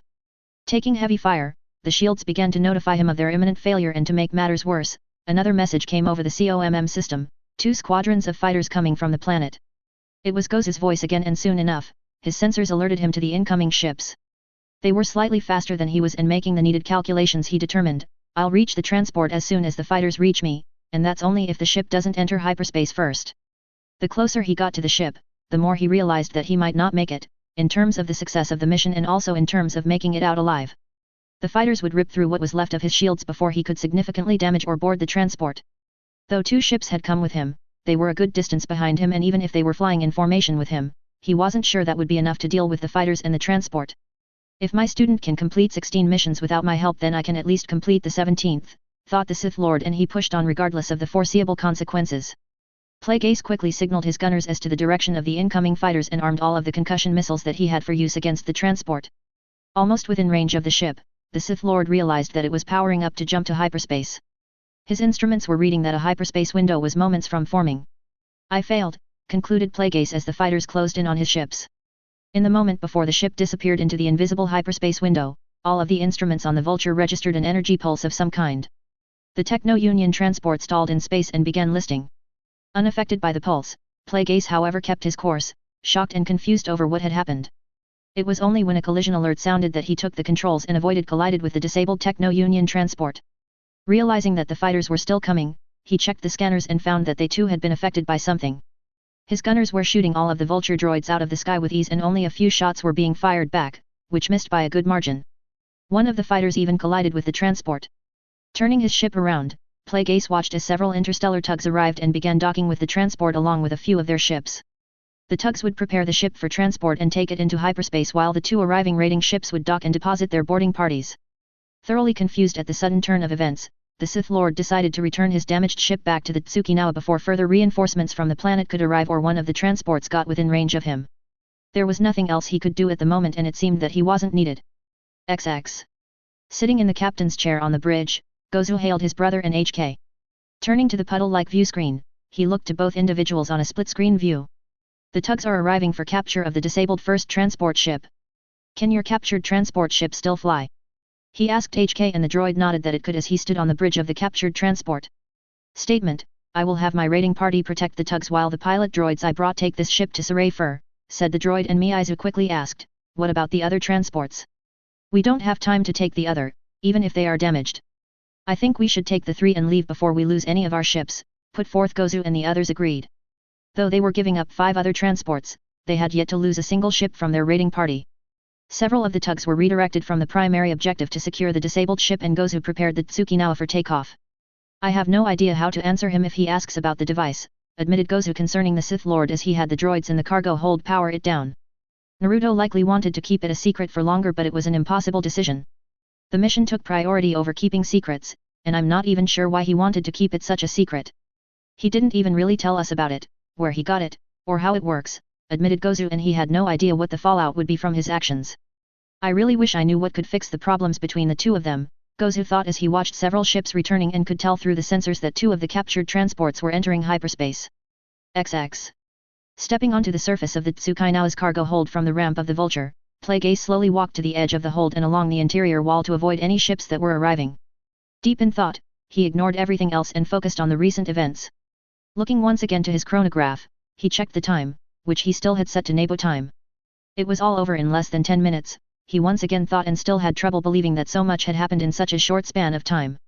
Taking heavy fire, the shields began to notify him of their imminent failure, and to make matters worse, another message came over the COMM system: 2 squadrons of fighters coming from the planet. It was Gozu's voice again, and soon enough, his sensors alerted him to the incoming ships. They were slightly faster than he was, and making the needed calculations he determined, "I'll reach the transport as soon as the fighters reach me, and that's only if the ship doesn't enter hyperspace first." The closer he got to the ship, the more he realized that he might not make it, in terms of the success of the mission and also in terms of making it out alive. The fighters would rip through what was left of his shields before he could significantly damage or board the transport. Though 2 ships had come with him, they were a good distance behind him, and even if they were flying in formation with him, he wasn't sure that would be enough to deal with the fighters and the transport. "If my student can complete 16 missions without my help, then I can at least complete the 17th, thought the Sith Lord, and he pushed on regardless of the foreseeable consequences. Plague Ace quickly signaled his gunners as to the direction of the incoming fighters and armed all of the concussion missiles that he had for use against the transport. Almost within range of the ship, the Sith Lord realized that it was powering up to jump to hyperspace. His instruments were reading that a hyperspace window was moments from forming. I failed, concluded Plague Ace as the fighters closed in on his ships. In the moment before the ship disappeared into the invisible hyperspace window, all of the instruments on the Vulture registered an energy pulse of some kind. The Techno-Union transport stalled in space and began listing. Unaffected by the pulse, Plague Ace however kept his course, shocked and confused over what had happened. It was only when a collision alert sounded that he took the controls and collided with the disabled Techno-Union transport. Realizing that the fighters were still coming, he checked the scanners and found that they too had been affected by something. His gunners were shooting all of the Vulture droids out of the sky with ease and only a few shots were being fired back, which missed by a good margin. One of the fighters even collided with the transport. Turning his ship around, Plague Ace watched as several interstellar tugs arrived and began docking with the transport along with a few of their ships. The tugs would prepare the ship for transport and take it into hyperspace while the two arriving raiding ships would dock and deposit their boarding parties. Thoroughly confused at the sudden turn of events, the Sith Lord decided to return his damaged ship back to the Tsukinawa before further reinforcements from the planet could arrive or one of the transports got within range of him. There was nothing else he could do at the moment and it seemed that he wasn't needed. XX. Sitting in the captain's chair on the bridge, Gozu hailed his brother and HK. Turning to the puddle-like view screen, he looked to both individuals on a split-screen view. The tugs are arriving for capture of the disabled first transport ship. Can your captured transport ship still fly? He asked HK and the droid nodded that it could as he stood on the bridge of the captured transport. Statement: I will have my raiding party protect the tugs while the pilot droids I brought take this ship to Saray Fur, said the droid and Miizu quickly asked, what about the other transports? We don't have time to take the other, even if they are damaged. I think we should take the 3 and leave before we lose any of our ships, put forth Gozu and the others agreed. Though they were giving up 5 other transports, they had yet to lose a single ship from their raiding party. Several of the tugs were redirected from the primary objective to secure the disabled ship and Gozu prepared the Tsukinawa for takeoff. I have no idea how to answer him if he asks about the device, admitted Gozu concerning the Sith Lord as he had the droids in the cargo hold power it down. Naruto likely wanted to keep it a secret for longer but it was an impossible decision. The mission took priority over keeping secrets, and I'm not even sure why he wanted to keep it such a secret. He didn't even really tell us about it, where he got it, or how it works, admitted Gozu and he had no idea what the fallout would be from his actions. I really wish I knew what could fix the problems between the two of them, Gozu thought as he watched several ships returning and could tell through the sensors that 2 of the captured transports were entering hyperspace. XX. Stepping onto the surface of the Tsukinawa's cargo hold from the ramp of the Vulture, Plague Ace slowly walked to the edge of the hold and along the interior wall to avoid any ships that were arriving. Deep in thought, he ignored everything else and focused on the recent events. Looking once again to his chronograph, he checked the time, which he still had set to Nebo time. It was all over in less than 10 minutes, he once again thought and still had trouble believing that so much had happened in such a short span of time.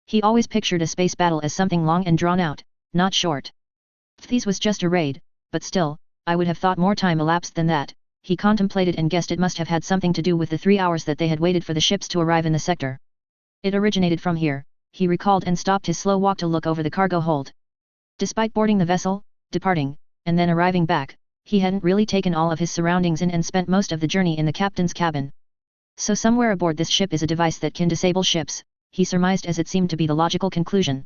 He always pictured a space battle as something long and drawn out, not short. This was just a raid, but still, I would have thought more time elapsed than that. He contemplated and guessed it must have had something to do with the 3 hours that they had waited for the ships to arrive in the sector. It originated from here, he recalled and stopped his slow walk to look over the cargo hold. Despite boarding the vessel, departing, and then arriving back, he hadn't really taken all of his surroundings in and spent most of the journey in the captain's cabin. So somewhere aboard this ship is a device that can disable ships, he surmised as it seemed to be the logical conclusion.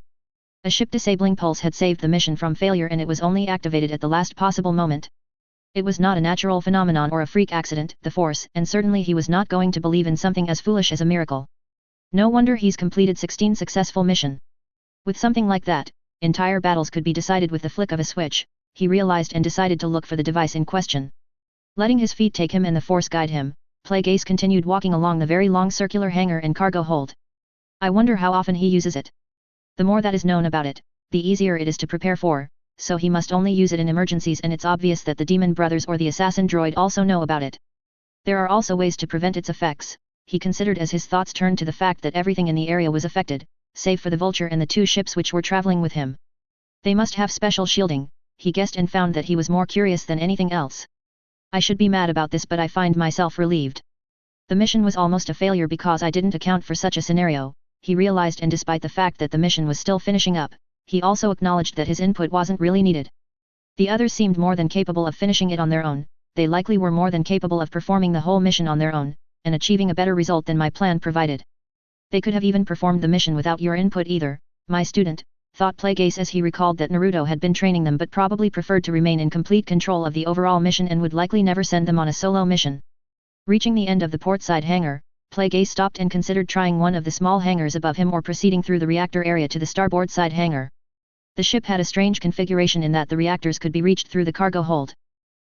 A ship disabling pulse had saved the mission from failure and it was only activated at the last possible moment. It was not a natural phenomenon or a freak accident, the Force, and certainly he was not going to believe in something as foolish as a miracle. No wonder he's completed 16 successful missions. With something like that, entire battles could be decided with the flick of a switch, he realized and decided to look for the device in question. Letting his feet take him and the Force guide him, Plague Ace continued walking along the very long circular hangar and cargo hold. I wonder how often he uses it. The more that is known about it, the easier it is to prepare for, so he must only use it in emergencies and it's obvious that the Demon Brothers or the assassin droid also know about it. There are also ways to prevent its effects, he considered as his thoughts turned to the fact that everything in the area was affected, save for the Vulture and the 2 ships which were traveling with him. They must have special shielding, he guessed and found that he was more curious than anything else. I should be mad about this but I find myself relieved. The mission was almost a failure because I didn't account for such a scenario, he realized and despite the fact that the mission was still finishing up, he also acknowledged that his input wasn't really needed. The others seemed more than capable of finishing it on their own, they likely were more than capable of performing the whole mission on their own, and achieving a better result than my plan provided. They could have even performed the mission without your input either, my student, thought Plague Ace as he recalled that Naruto had been training them but probably preferred to remain in complete control of the overall mission and would likely never send them on a solo mission. Reaching the end of the portside hangar, Plague Ace stopped and considered trying one of the small hangars above him or proceeding through the reactor area to the starboard side hangar. The ship had a strange configuration in that the reactors could be reached through the cargo hold.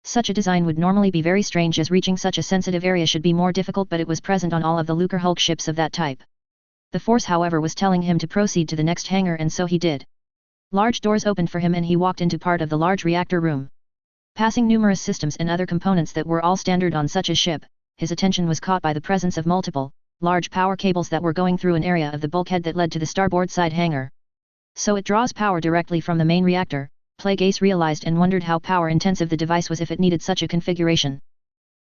Such a design would normally be very strange, as reaching such a sensitive area should be more difficult, but it was present on all of the Lucre Hulk ships of that type. The force, however, was telling him to proceed to the next hangar, and so he did. Large doors opened for him and he walked into part of the large reactor room. Passing numerous systems and other components that were all standard on such a ship, his attention was caught by the presence of multiple, large power cables that were going through an area of the bulkhead that led to the starboard side hangar. So it draws power directly from the main reactor, Plague Ace realized, and wondered how power-intensive the device was if it needed such a configuration.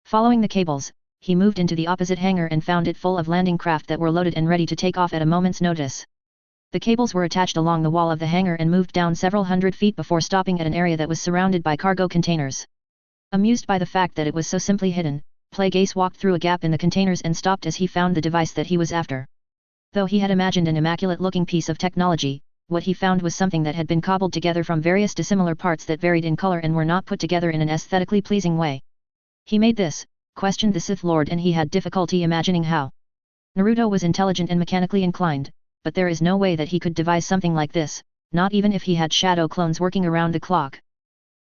Following the cables, he moved into the opposite hangar and found it full of landing craft that were loaded and ready to take off at a moment's notice. The cables were attached along the wall of the hangar and moved down several hundred feet before stopping at an area that was surrounded by cargo containers. Amused by the fact that it was so simply hidden, Plague Ace walked through a gap in the containers and stopped as he found the device that he was after. Though he had imagined an immaculate-looking piece of technology, what he found was something that had been cobbled together from various dissimilar parts that varied in color and were not put together in an aesthetically pleasing way. He made this, questioned the Sith Lord, and he had difficulty imagining how. Naruto was intelligent and mechanically inclined, but there is no way that he could devise something like this, not even if he had shadow clones working around the clock.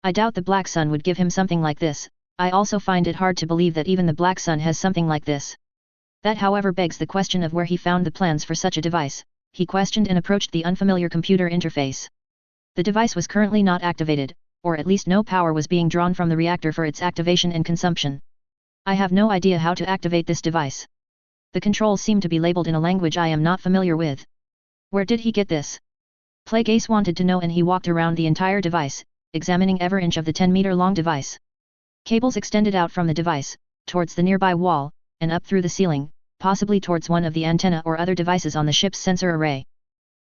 I doubt the Black Sun would give him something like this. I also find it hard to believe that even the Black Sun has something like this. That, however, begs the question of where he found the plans for such a device. He questioned and approached the unfamiliar computer interface. The device was currently not activated, or at least no power was being drawn from the reactor for its activation and consumption. I have no idea how to activate this device. The controls seem to be labeled in a language I am not familiar with. Where did he get this? Plague Ace wanted to know, and he walked around the entire device, examining every inch of the 10-meter-long device. Cables extended out from the device, towards the nearby wall, and up through the ceiling, possibly towards one of the antenna or other devices on the ship's sensor array.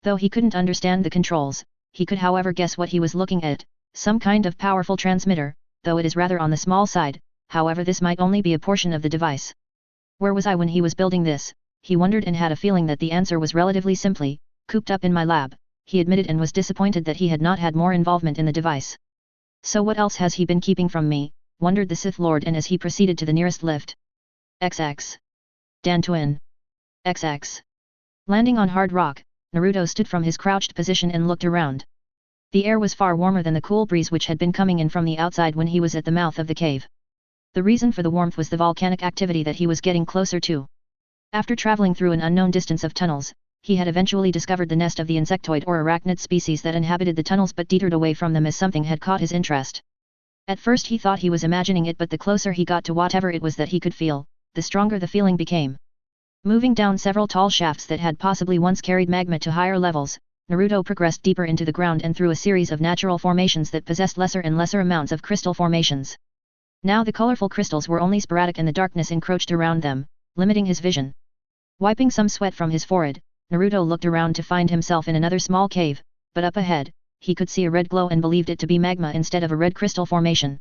Though he couldn't understand the controls, he could however guess what he was looking at, some kind of powerful transmitter, though it is rather on the small side. However, this might only be a portion of the device. Where was I when he was building this? He wondered, and had a feeling that the answer was relatively simply, cooped up in my lab, he admitted, and was disappointed that he had not had more involvement in the device. So what else has he been keeping from me, wondered the Sith Lord, and as he proceeded to the nearest lift. XX. Dan Twin. XX. Landing on hard rock, Naruto stood from his crouched position and looked around. The air was far warmer than the cool breeze which had been coming in from the outside when he was at the mouth of the cave. The reason for the warmth was the volcanic activity that he was getting closer to. After traveling through an unknown distance of tunnels, he had eventually discovered the nest of the insectoid or arachnid species that inhabited the tunnels, but deterred away from them as something had caught his interest. At first he thought he was imagining it, but the closer he got to whatever it was that he could feel, the stronger the feeling became. Moving down several tall shafts that had possibly once carried magma to higher levels, Naruto progressed deeper into the ground and through a series of natural formations that possessed lesser and lesser amounts of crystal formations. Now the colorful crystals were only sporadic and the darkness encroached around them, limiting his vision. Wiping some sweat from his forehead, Naruto looked around to find himself in another small cave, but up ahead, he could see a red glow and believed it to be magma instead of a red crystal formation.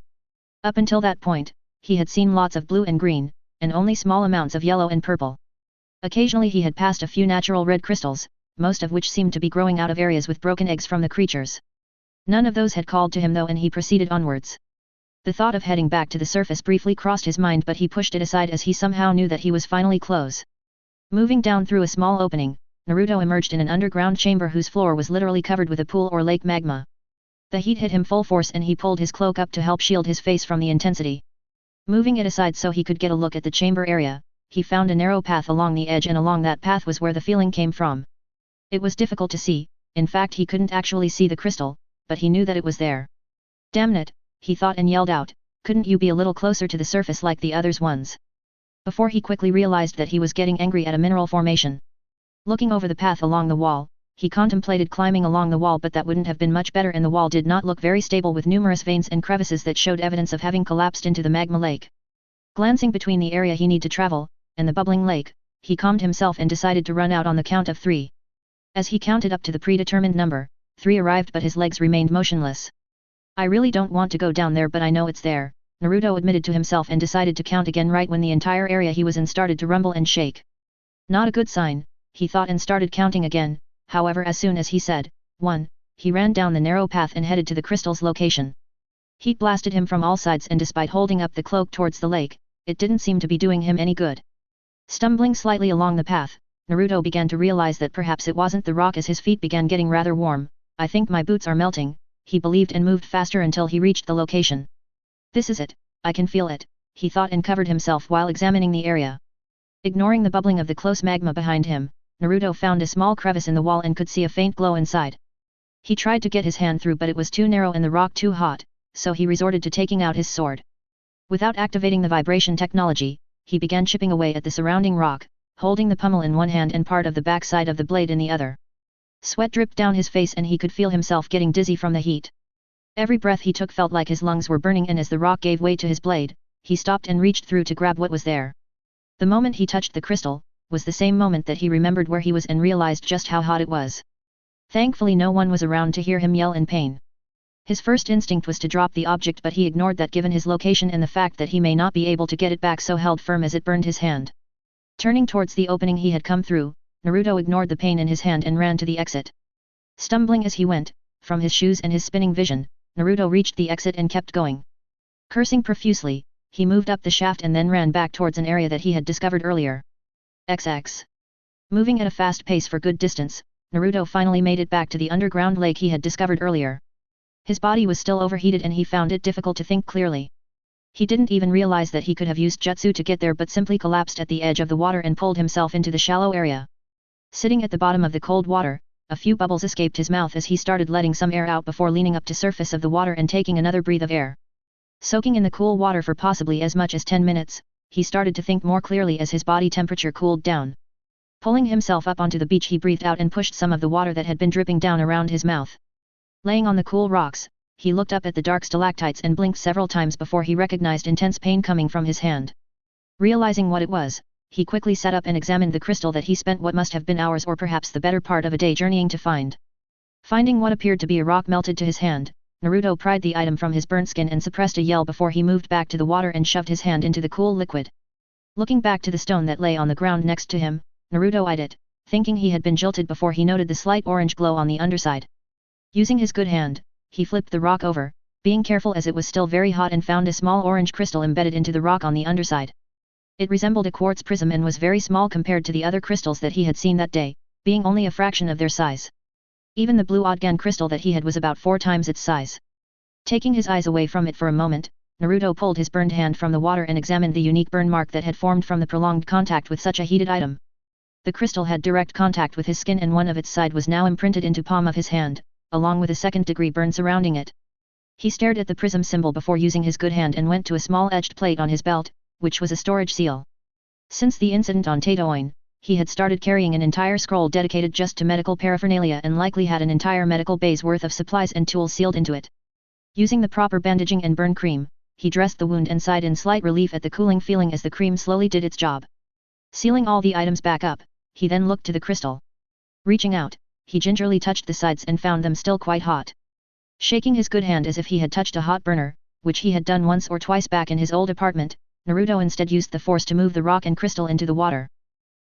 Up until that point, he had seen lots of blue and green, and only small amounts of yellow and purple. Occasionally he had passed a few natural red crystals, most of which seemed to be growing out of areas with broken eggs from the creatures. None of those had called to him though, and he proceeded onwards. The thought of heading back to the surface briefly crossed his mind, but he pushed it aside as he somehow knew that he was finally close. Moving down through a small opening, Naruto emerged in an underground chamber whose floor was literally covered with a pool or lake magma. The heat hit him full force and he pulled his cloak up to help shield his face from the intensity. Moving it aside so he could get a look at the chamber area, he found a narrow path along the edge, and along that path was where the feeling came from. It was difficult to see, in fact he couldn't actually see the crystal, but he knew that it was there. Damn it, he thought and yelled out, couldn't you be a little closer to the surface like the others ones? Before he quickly realized that he was getting angry at a mineral formation. Looking over the path along the wall, he contemplated climbing along the wall, but that wouldn't have been much better, and the wall did not look very stable with numerous veins and crevices that showed evidence of having collapsed into the magma lake. Glancing between the area he needed to travel, and the bubbling lake, he calmed himself and decided to run out on the count of 3. As he counted up to the predetermined number, 3 arrived, but his legs remained motionless. I really don't want to go down there, but I know it's there, Naruto admitted to himself and decided to count again right when the entire area he was in started to rumble and shake. Not a good sign, he thought, and started counting again. However, as soon as he said 1, he ran down the narrow path and headed to the crystal's location. Heat blasted him from all sides, and despite holding up the cloak towards the lake, it didn't seem to be doing him any good. Stumbling slightly along the path, Naruto began to realize that perhaps it wasn't the rock as his feet began getting rather warm. I think my boots are melting, he believed, and moved faster until he reached the location. This is it, I can feel it, he thought, and covered himself while examining the area. Ignoring the bubbling of the close magma behind him, Naruto found a small crevice in the wall and could see a faint glow inside. He tried to get his hand through, but it was too narrow and the rock too hot, so he resorted to taking out his sword. Without activating the vibration technology, he began chipping away at the surrounding rock, holding the pommel in one hand and part of the backside of the blade in the other. Sweat dripped down his face and he could feel himself getting dizzy from the heat. Every breath he took felt like his lungs were burning, and as the rock gave way to his blade, he stopped and reached through to grab what was there. The moment he touched the crystal, was the same moment that he remembered where he was and realized just how hot it was. Thankfully no one was around to hear him yell in pain. His first instinct was to drop the object, but he ignored that given his location and the fact that he may not be able to get it back, so held firm as it burned his hand. Turning towards the opening he had come through, Naruto ignored the pain in his hand and ran to the exit. Stumbling as he went, from his shoes and his spinning vision, Naruto reached the exit and kept going. Cursing profusely, he moved up the shaft and then ran back towards an area that he had discovered earlier. XX. Moving at a fast pace for good distance, Naruto finally made it back to the underground lake he had discovered earlier. His body was still overheated and he found it difficult to think clearly. He didn't even realize that he could have used jutsu to get there, but simply collapsed at the edge of the water and pulled himself into the shallow area. Sitting at the bottom of the cold water, a few bubbles escaped his mouth as he started letting some air out before leaning up to surface of the water and taking another breath of air. Soaking in the cool water for possibly as much as 10 minutes, he started to think more clearly as his body temperature cooled down. Pulling himself up onto the beach, he breathed out and pushed some of the water that had been dripping down around his mouth. Laying on the cool rocks, he looked up at the dark stalactites and blinked several times before he recognized intense pain coming from his hand. Realizing what it was, he quickly sat up and examined the crystal that he spent what must have been hours or perhaps the better part of a day journeying to find. Finding what appeared to be a rock melted to his hand, Naruto pried the item from his burnt skin and suppressed a yell before he moved back to the water and shoved his hand into the cool liquid. Looking back to the stone that lay on the ground next to him, Naruto eyed it, thinking he had been jilted before he noted the slight orange glow on the underside. Using his good hand, he flipped the rock over, being careful as it was still very hot, and found a small orange crystal embedded into the rock on the underside. It resembled a quartz prism and was very small compared to the other crystals that he had seen that day, being only a fraction of their size. Even the blue Odgan crystal that he had was about 4 times its size. Taking his eyes away from it for a moment, Naruto pulled his burned hand from the water and examined the unique burn mark that had formed from the prolonged contact with such a heated item. The crystal had direct contact with his skin and one of its side was now imprinted into palm of his hand, along with a second-degree burn surrounding it. He stared at the prism symbol before using his good hand and went to a small edged plate on his belt, which was a storage seal. Since the incident on Tatooine, he had started carrying an entire scroll dedicated just to medical paraphernalia and likely had an entire medical bay's worth of supplies and tools sealed into it. Using the proper bandaging and burn cream, he dressed the wound and sighed in slight relief at the cooling feeling as the cream slowly did its job. Sealing all the items back up, he then looked to the crystal. Reaching out, he gingerly touched the sides and found them still quite hot. Shaking his good hand as if he had touched a hot burner, which he had done once or twice back in his old apartment, Naruto instead used the force to move the rock and crystal into the water.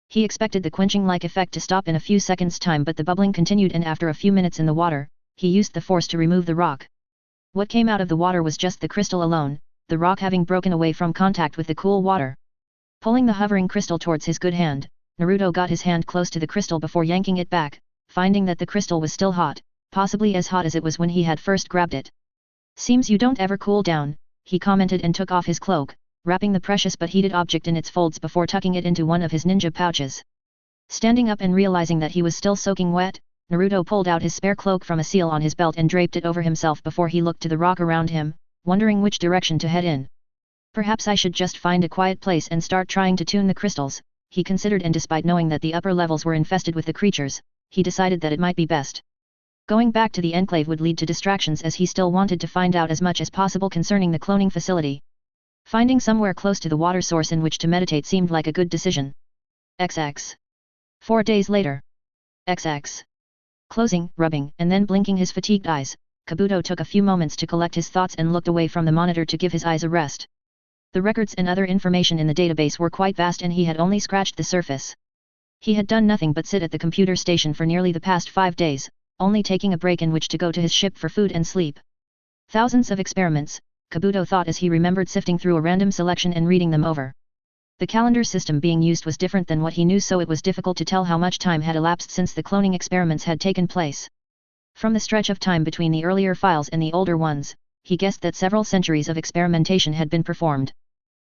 He expected the quenching-like effect to stop in a few seconds' time, but the bubbling continued, and after a few minutes in the water, he used the force to remove the rock. What came out of the water was just the crystal alone, the rock having broken away from contact with the cool water. Pulling the hovering crystal towards his good hand, Naruto got his hand close to the crystal before yanking it back, finding that the crystal was still hot, possibly as hot as it was when he had first grabbed it. "Seems you don't ever cool down," he commented and took off his cloak, wrapping the precious but heated object in its folds before tucking it into one of his ninja pouches. Standing up and realizing that he was still soaking wet, Naruto pulled out his spare cloak from a seal on his belt and draped it over himself before he looked to the rock around him, wondering which direction to head in. Perhaps I should just find a quiet place and start trying to tune the crystals, he considered, and despite knowing that the upper levels were infested with the creatures, he decided that it might be best. Going back to the enclave would lead to distractions, as he still wanted to find out as much as possible concerning the cloning facility. Finding somewhere close to the water source in which to meditate seemed like a good decision. XX. 4 days later. XX. Closing, rubbing, and then blinking his fatigued eyes, Kabuto took a few moments to collect his thoughts and looked away from the monitor to give his eyes a rest. The records and other information in the database were quite vast and he had only scratched the surface. He had done nothing but sit at the computer station for nearly the past 5 days, only taking a break in which to go to his ship for food and sleep. Thousands of experiments, Kabuto thought as he remembered sifting through a random selection and reading them over. The calendar system being used was different than what he knew, so it was difficult to tell how much time had elapsed since the cloning experiments had taken place. From the stretch of time between the earlier files and the older ones, he guessed that several centuries of experimentation had been performed.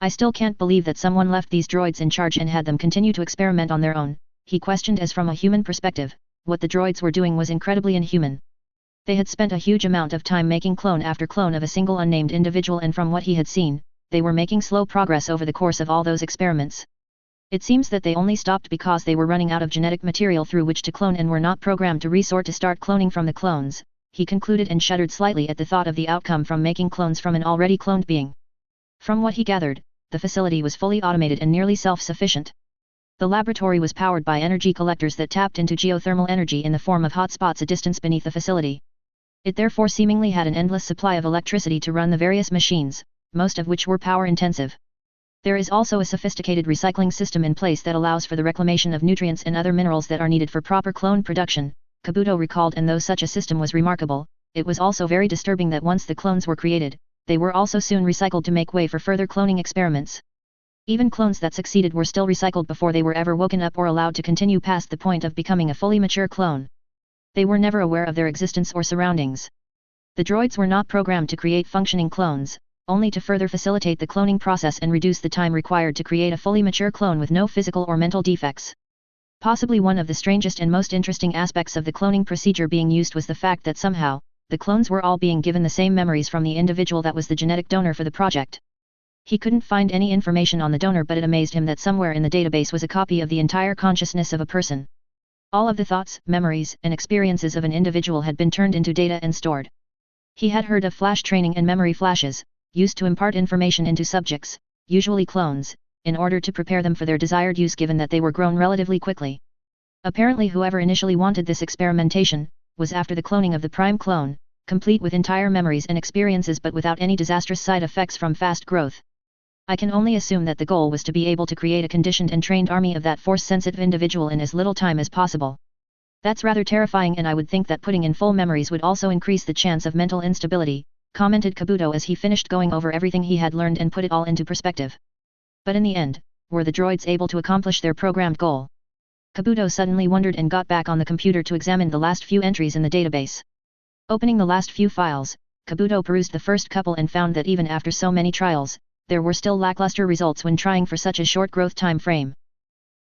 I still can't believe that someone left these droids in charge and had them continue to experiment on their own, he questioned, as from a human perspective, what the droids were doing was incredibly inhuman. They had spent a huge amount of time making clone after clone of a single unnamed individual, and from what he had seen, they were making slow progress over the course of all those experiments. It seems that they only stopped because they were running out of genetic material through which to clone and were not programmed to resort to start cloning from the clones, he concluded, and shuddered slightly at the thought of the outcome from making clones from an already cloned being. From what he gathered, the facility was fully automated and nearly self-sufficient. The laboratory was powered by energy collectors that tapped into geothermal energy in the form of hot spots a distance beneath the facility. It therefore seemingly had an endless supply of electricity to run the various machines, most of which were power-intensive. There is also a sophisticated recycling system in place that allows for the reclamation of nutrients and other minerals that are needed for proper clone production, Kabuto recalled, and though such a system was remarkable, it was also very disturbing that once the clones were created, they were also soon recycled to make way for further cloning experiments. Even clones that succeeded were still recycled before they were ever woken up or allowed to continue past the point of becoming a fully mature clone. They were never aware of their existence or surroundings. The droids were not programmed to create functioning clones, only to further facilitate the cloning process and reduce the time required to create a fully mature clone with no physical or mental defects. Possibly one of the strangest and most interesting aspects of the cloning procedure being used was the fact that somehow, the clones were all being given the same memories from the individual that was the genetic donor for the project. He couldn't find any information on the donor, but it amazed him that somewhere in the database was a copy of the entire consciousness of a person. All of the thoughts, memories, and experiences of an individual had been turned into data and stored. He had heard of flash training and memory flashes, used to impart information into subjects, usually clones, in order to prepare them for their desired use, given that they were grown relatively quickly. Apparently whoever initially wanted this experimentation, was after the cloning of the prime clone, complete with entire memories and experiences but without any disastrous side effects from fast growth. I can only assume that the goal was to be able to create a conditioned and trained army of that force-sensitive individual in as little time as possible. That's rather terrifying, and I would think that putting in full memories would also increase the chance of mental instability, commented Kabuto as he finished going over everything he had learned and put it all into perspective. But in the end, were the droids able to accomplish their programmed goal? Kabuto suddenly wondered and got back on the computer to examine the last few entries in the database. Opening the last few files, Kabuto perused the first couple and found that even after so many trials, there were still lackluster results when trying for such a short growth time frame.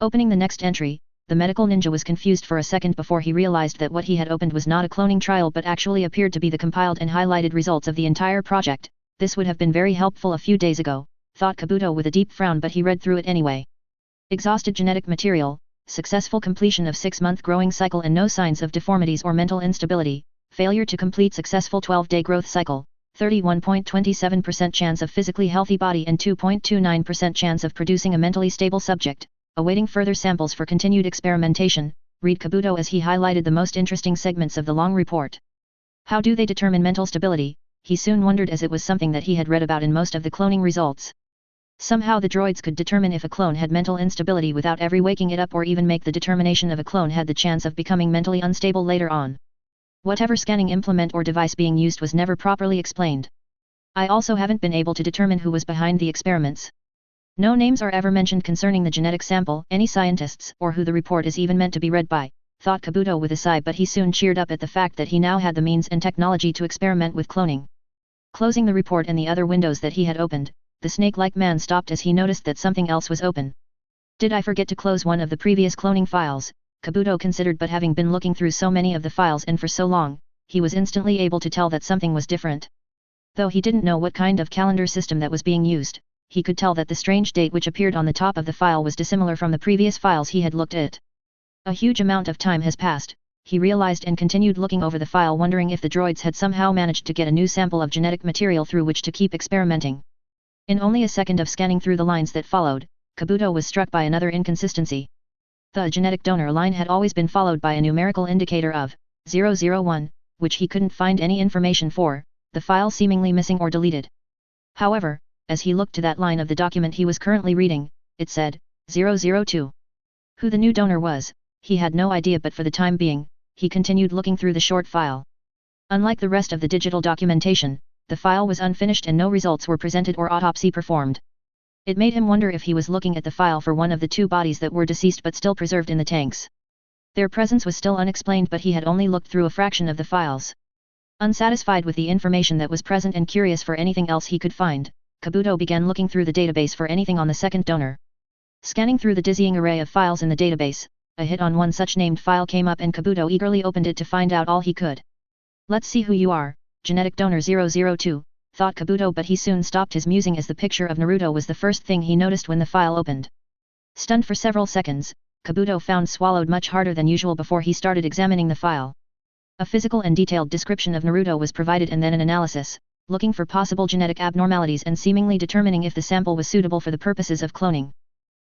Opening the next entry, the medical ninja was confused for a second before he realized that what he had opened was not a cloning trial but actually appeared to be the compiled and highlighted results of the entire project. This would have been very helpful a few days ago, thought Kabuto with a deep frown, but he read through it anyway. Exhausted genetic material, successful completion of 6-month growing cycle and no signs of deformities or mental instability, failure to complete successful 12-day growth cycle, 31.27% chance of physically healthy body and 2.29% chance of producing a mentally stable subject, awaiting further samples for continued experimentation, read Kabuto as he highlighted the most interesting segments of the long report. How do they determine mental stability? He soon wondered, as it was something that he had read about in most of the cloning results. Somehow the droids could determine if a clone had mental instability without ever waking it up, or even make the determination of a clone had the chance of becoming mentally unstable later on. Whatever scanning implement or device being used was never properly explained. I also haven't been able to determine who was behind the experiments. No names are ever mentioned concerning the genetic sample, any scientists, or who the report is even meant to be read by, thought Kabuto with a sigh, but he soon cheered up at the fact that he now had the means and technology to experiment with cloning. Closing the report and the other windows that he had opened, the snake-like man stopped as he noticed that something else was open. Did I forget to close one of the previous cloning files? Kabuto considered, but having been looking through so many of the files and for so long, he was instantly able to tell that something was different. Though he didn't know what kind of calendar system that was being used, he could tell that the strange date which appeared on the top of the file was dissimilar from the previous files he had looked at. A huge amount of time has passed, he realized, and continued looking over the file, wondering if the droids had somehow managed to get a new sample of genetic material through which to keep experimenting. In only a second of scanning through the lines that followed, Kabuto was struck by another inconsistency. The genetic donor line had always been followed by a numerical indicator of 001, which he couldn't find any information for, the file seemingly missing or deleted. However, as he looked to that line of the document he was currently reading, it said 002. Who the new donor was, he had no idea, but for the time being, he continued looking through the short file. Unlike the rest of the digital documentation, the file was unfinished and no results were presented or autopsy performed. It made him wonder if he was looking at the file for one of the two bodies that were deceased but still preserved in the tanks. Their presence was still unexplained, but he had only looked through a fraction of the files. Unsatisfied with the information that was present and curious for anything else he could find, Kabuto began looking through the database for anything on the second donor. Scanning through the dizzying array of files in the database, a hit on one such named file came up and Kabuto eagerly opened it to find out all he could. "Let's see who you are, genetic donor 002, thought Kabuto, but he soon stopped his musing as the picture of Naruto was the first thing he noticed when the file opened. Stunned for several seconds, Kabuto found swallowed much harder than usual before he started examining the file. A physical and detailed description of Naruto was provided and then an analysis, looking for possible genetic abnormalities and seemingly determining if the sample was suitable for the purposes of cloning.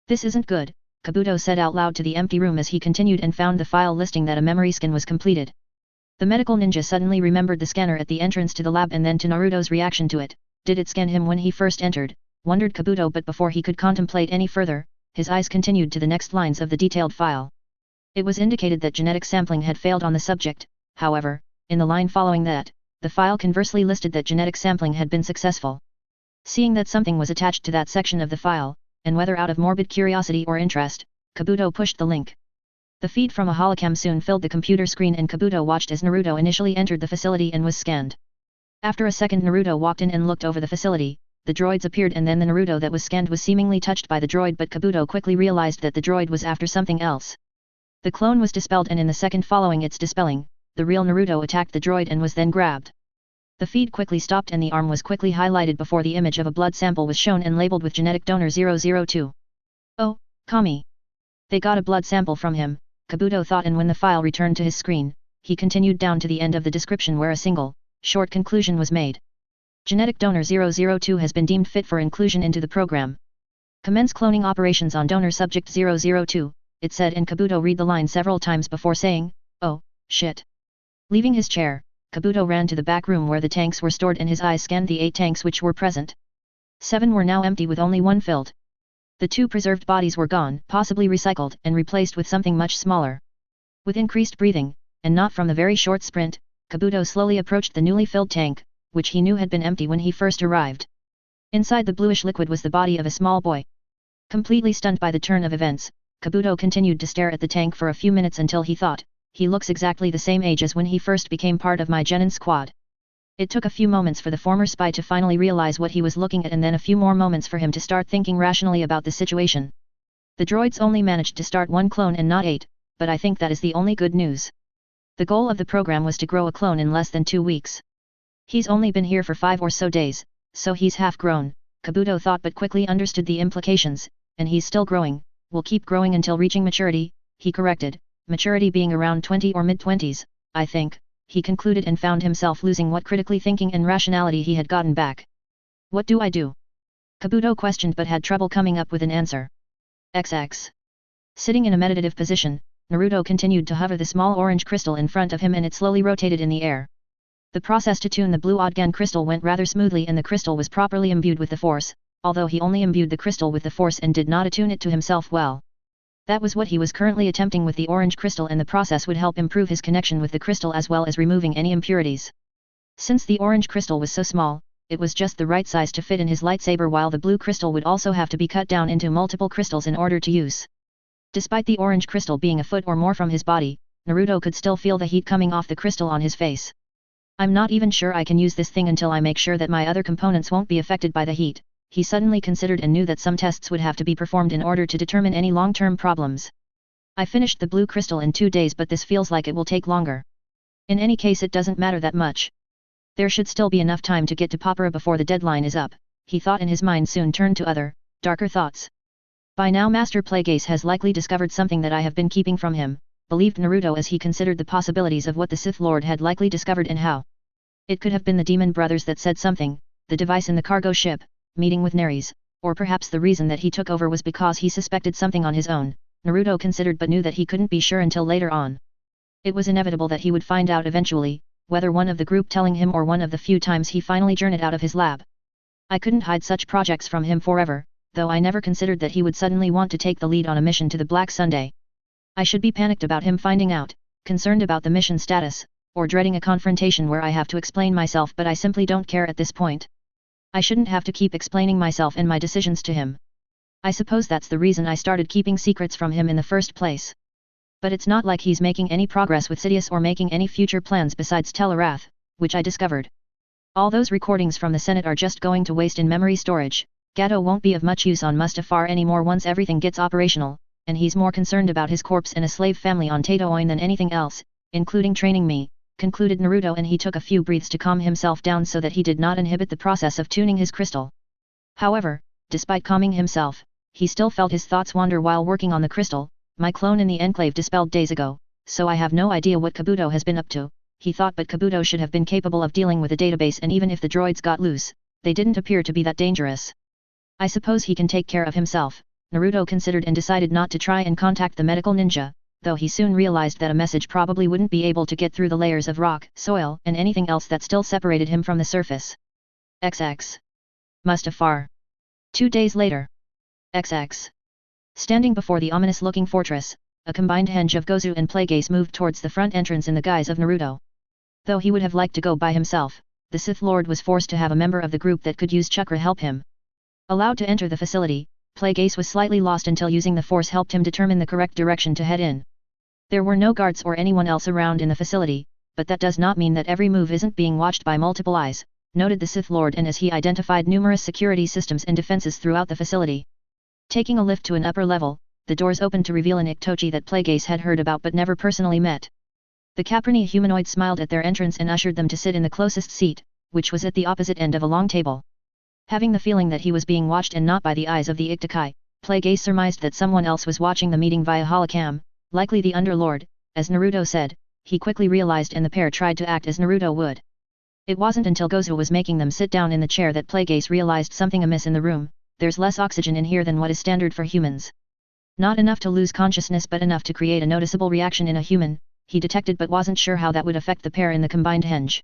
"This isn't good," Kabuto said out loud to the empty room as he continued and found the file listing that a memory scan was completed. The medical ninja suddenly remembered the scanner at the entrance to the lab and then to Naruto's reaction to it. Did it scan him when he first entered, wondered Kabuto, but before he could contemplate any further, his eyes continued to the next lines of the detailed file. It was indicated that genetic sampling had failed on the subject. However, in the line following that, the file conversely listed that genetic sampling had been successful. Seeing that something was attached to that section of the file, and whether out of morbid curiosity or interest, Kabuto pushed the link. The feed from a holocam soon filled the computer screen and Kabuto watched as Naruto initially entered the facility and was scanned. After a second, Naruto walked in and looked over the facility. The droids appeared and then the Naruto that was scanned was seemingly touched by the droid, but Kabuto quickly realized that the droid was after something else. The clone was dispelled and in the second following its dispelling, the real Naruto attacked the droid and was then grabbed. The feed quickly stopped and the arm was quickly highlighted before the image of a blood sample was shown and labeled with genetic donor 002. "Oh, Kami. They got a blood sample from him," Kabuto thought, and when the file returned to his screen, he continued down to the end of the description where a single, short conclusion was made. "Genetic donor 002 has been deemed fit for inclusion into the program. Commence cloning operations on donor subject 002, it said, and Kabuto read the line several times before saying, "Oh, shit." Leaving his chair, Kabuto ran to the back room where the tanks were stored and his eyes scanned the 8 tanks which were present. 7 were now empty with only 1 filled. The 2 preserved bodies were gone, possibly recycled and replaced with something much smaller. With increased breathing, and not from the very short sprint, Kabuto slowly approached the newly filled tank, which he knew had been empty when he first arrived. Inside the bluish liquid was the body of a small boy. Completely stunned by the turn of events, Kabuto continued to stare at the tank for a few minutes until he thought, "He looks exactly the same age as when he first became part of my Genin squad." It took a few moments for the former spy to finally realize what he was looking at and then a few more moments for him to start thinking rationally about the situation. The droids only managed to start 1 clone and not 8, but I think that is the only good news. The goal of the program was to grow a clone in less than 2 weeks. He's only been here for 5 or so days, so he's half grown, Kabuto thought, but quickly understood the implications, and he's still growing, will keep growing until reaching maturity, he corrected, maturity being around 20 or mid-20s, I think, he concluded, and found himself losing what critically thinking and rationality he had gotten back. "What do I do?" Kabuto questioned but had trouble coming up with an answer. XX. Sitting in a meditative position, Naruto continued to hover the small orange crystal in front of him and it slowly rotated in the air. The process to tune the blue Odgan crystal went rather smoothly and the crystal was properly imbued with the force, although he only imbued the crystal with the force and did not attune it to himself well. That was what he was currently attempting with the orange crystal, and the process would help improve his connection with the crystal as well as removing any impurities. Since the orange crystal was so small, it was just the right size to fit in his lightsaber, while the blue crystal would also have to be cut down into multiple crystals in order to use. Despite the orange crystal being a foot or more from his body, Naruto could still feel the heat coming off the crystal on his face. "I'm not even sure I can use this thing until I make sure that my other components won't be affected by the heat," he suddenly considered, and knew that some tests would have to be performed in order to determine any long-term problems. "I finished the blue crystal in 2 days, but this feels like it will take longer. In any case, it doesn't matter that much. There should still be enough time to get to Papara before the deadline is up," he thought, and his mind soon turned to other, darker thoughts. "By now Master Plagueis has likely discovered something that I have been keeping from him," believed Naruto as he considered the possibilities of what the Sith Lord had likely discovered and how. It could have been the demon brothers that said something, the device in the cargo ship, meeting with Neris, or perhaps the reason that he took over was because he suspected something on his own, Naruto considered, but knew that he couldn't be sure until later on. It was inevitable that he would find out eventually, whether one of the group telling him or one of the few times he finally journeyed out of his lab. I couldn't hide such projects from him forever, though I never considered that he would suddenly want to take the lead on a mission to the Black Sunday. I should be panicked about him finding out, concerned about the mission status, or dreading a confrontation where I have to explain myself, but I simply don't care at this point. I shouldn't have to keep explaining myself and my decisions to him. I suppose that's the reason I started keeping secrets from him in the first place. But it's not like he's making any progress with Sidious or making any future plans besides Telerath, which I discovered. All those recordings from the Senate are just going to waste in memory storage. Gatto won't be of much use on Mustafar anymore once everything gets operational, and he's more concerned about his corpse and a slave family on Tatooine than anything else, including training me, concluded Naruto, and he took a few breaths to calm himself down so that he did not inhibit the process of tuning his crystal. However, despite calming himself, he still felt his thoughts wander while working on the crystal. My clone in the Enclave dispelled days ago, so I have no idea what Kabuto has been up to, he thought, but Kabuto should have been capable of dealing with a database, and even if the droids got loose, they didn't appear to be that dangerous. I suppose he can take care of himself. Naruto considered and decided not to try and contact the medical ninja, though he soon realized that a message probably wouldn't be able to get through the layers of rock, soil, and anything else that still separated him from the surface. XX. Mustafar. 2 days later. XX. Standing before the ominous-looking fortress, a combined henge of Gozu and Plagueis moved towards the front entrance in the guise of Naruto. Though he would have liked to go by himself, the Sith Lord was forced to have a member of the group that could use chakra help him. Allowed to enter the facility, Plagueis was slightly lost until using the Force helped him determine the correct direction to head in. There were no guards or anyone else around in the facility, but that does not mean that every move isn't being watched by multiple eyes, noted the Sith Lord, and as he identified numerous security systems and defenses throughout the facility. Taking a lift to an upper level, the doors opened to reveal an Iktochi that Plagueis had heard about but never personally met. The Caproni humanoid smiled at their entrance and ushered them to sit in the closest seat, which was at the opposite end of a long table. Having the feeling that he was being watched and not by the eyes of the Iktochi, Plagueis surmised that someone else was watching the meeting via holocam, likely the Underlord. As Naruto said, he quickly realized, and the pair tried to act as Naruto would. It wasn't until Gozu was making them sit down in the chair that Plagueis realized something amiss in the room. There's less oxygen in here than what is standard for humans. Not enough to lose consciousness, but enough to create a noticeable reaction in a human, he detected, but wasn't sure how that would affect the pair in the combined henge.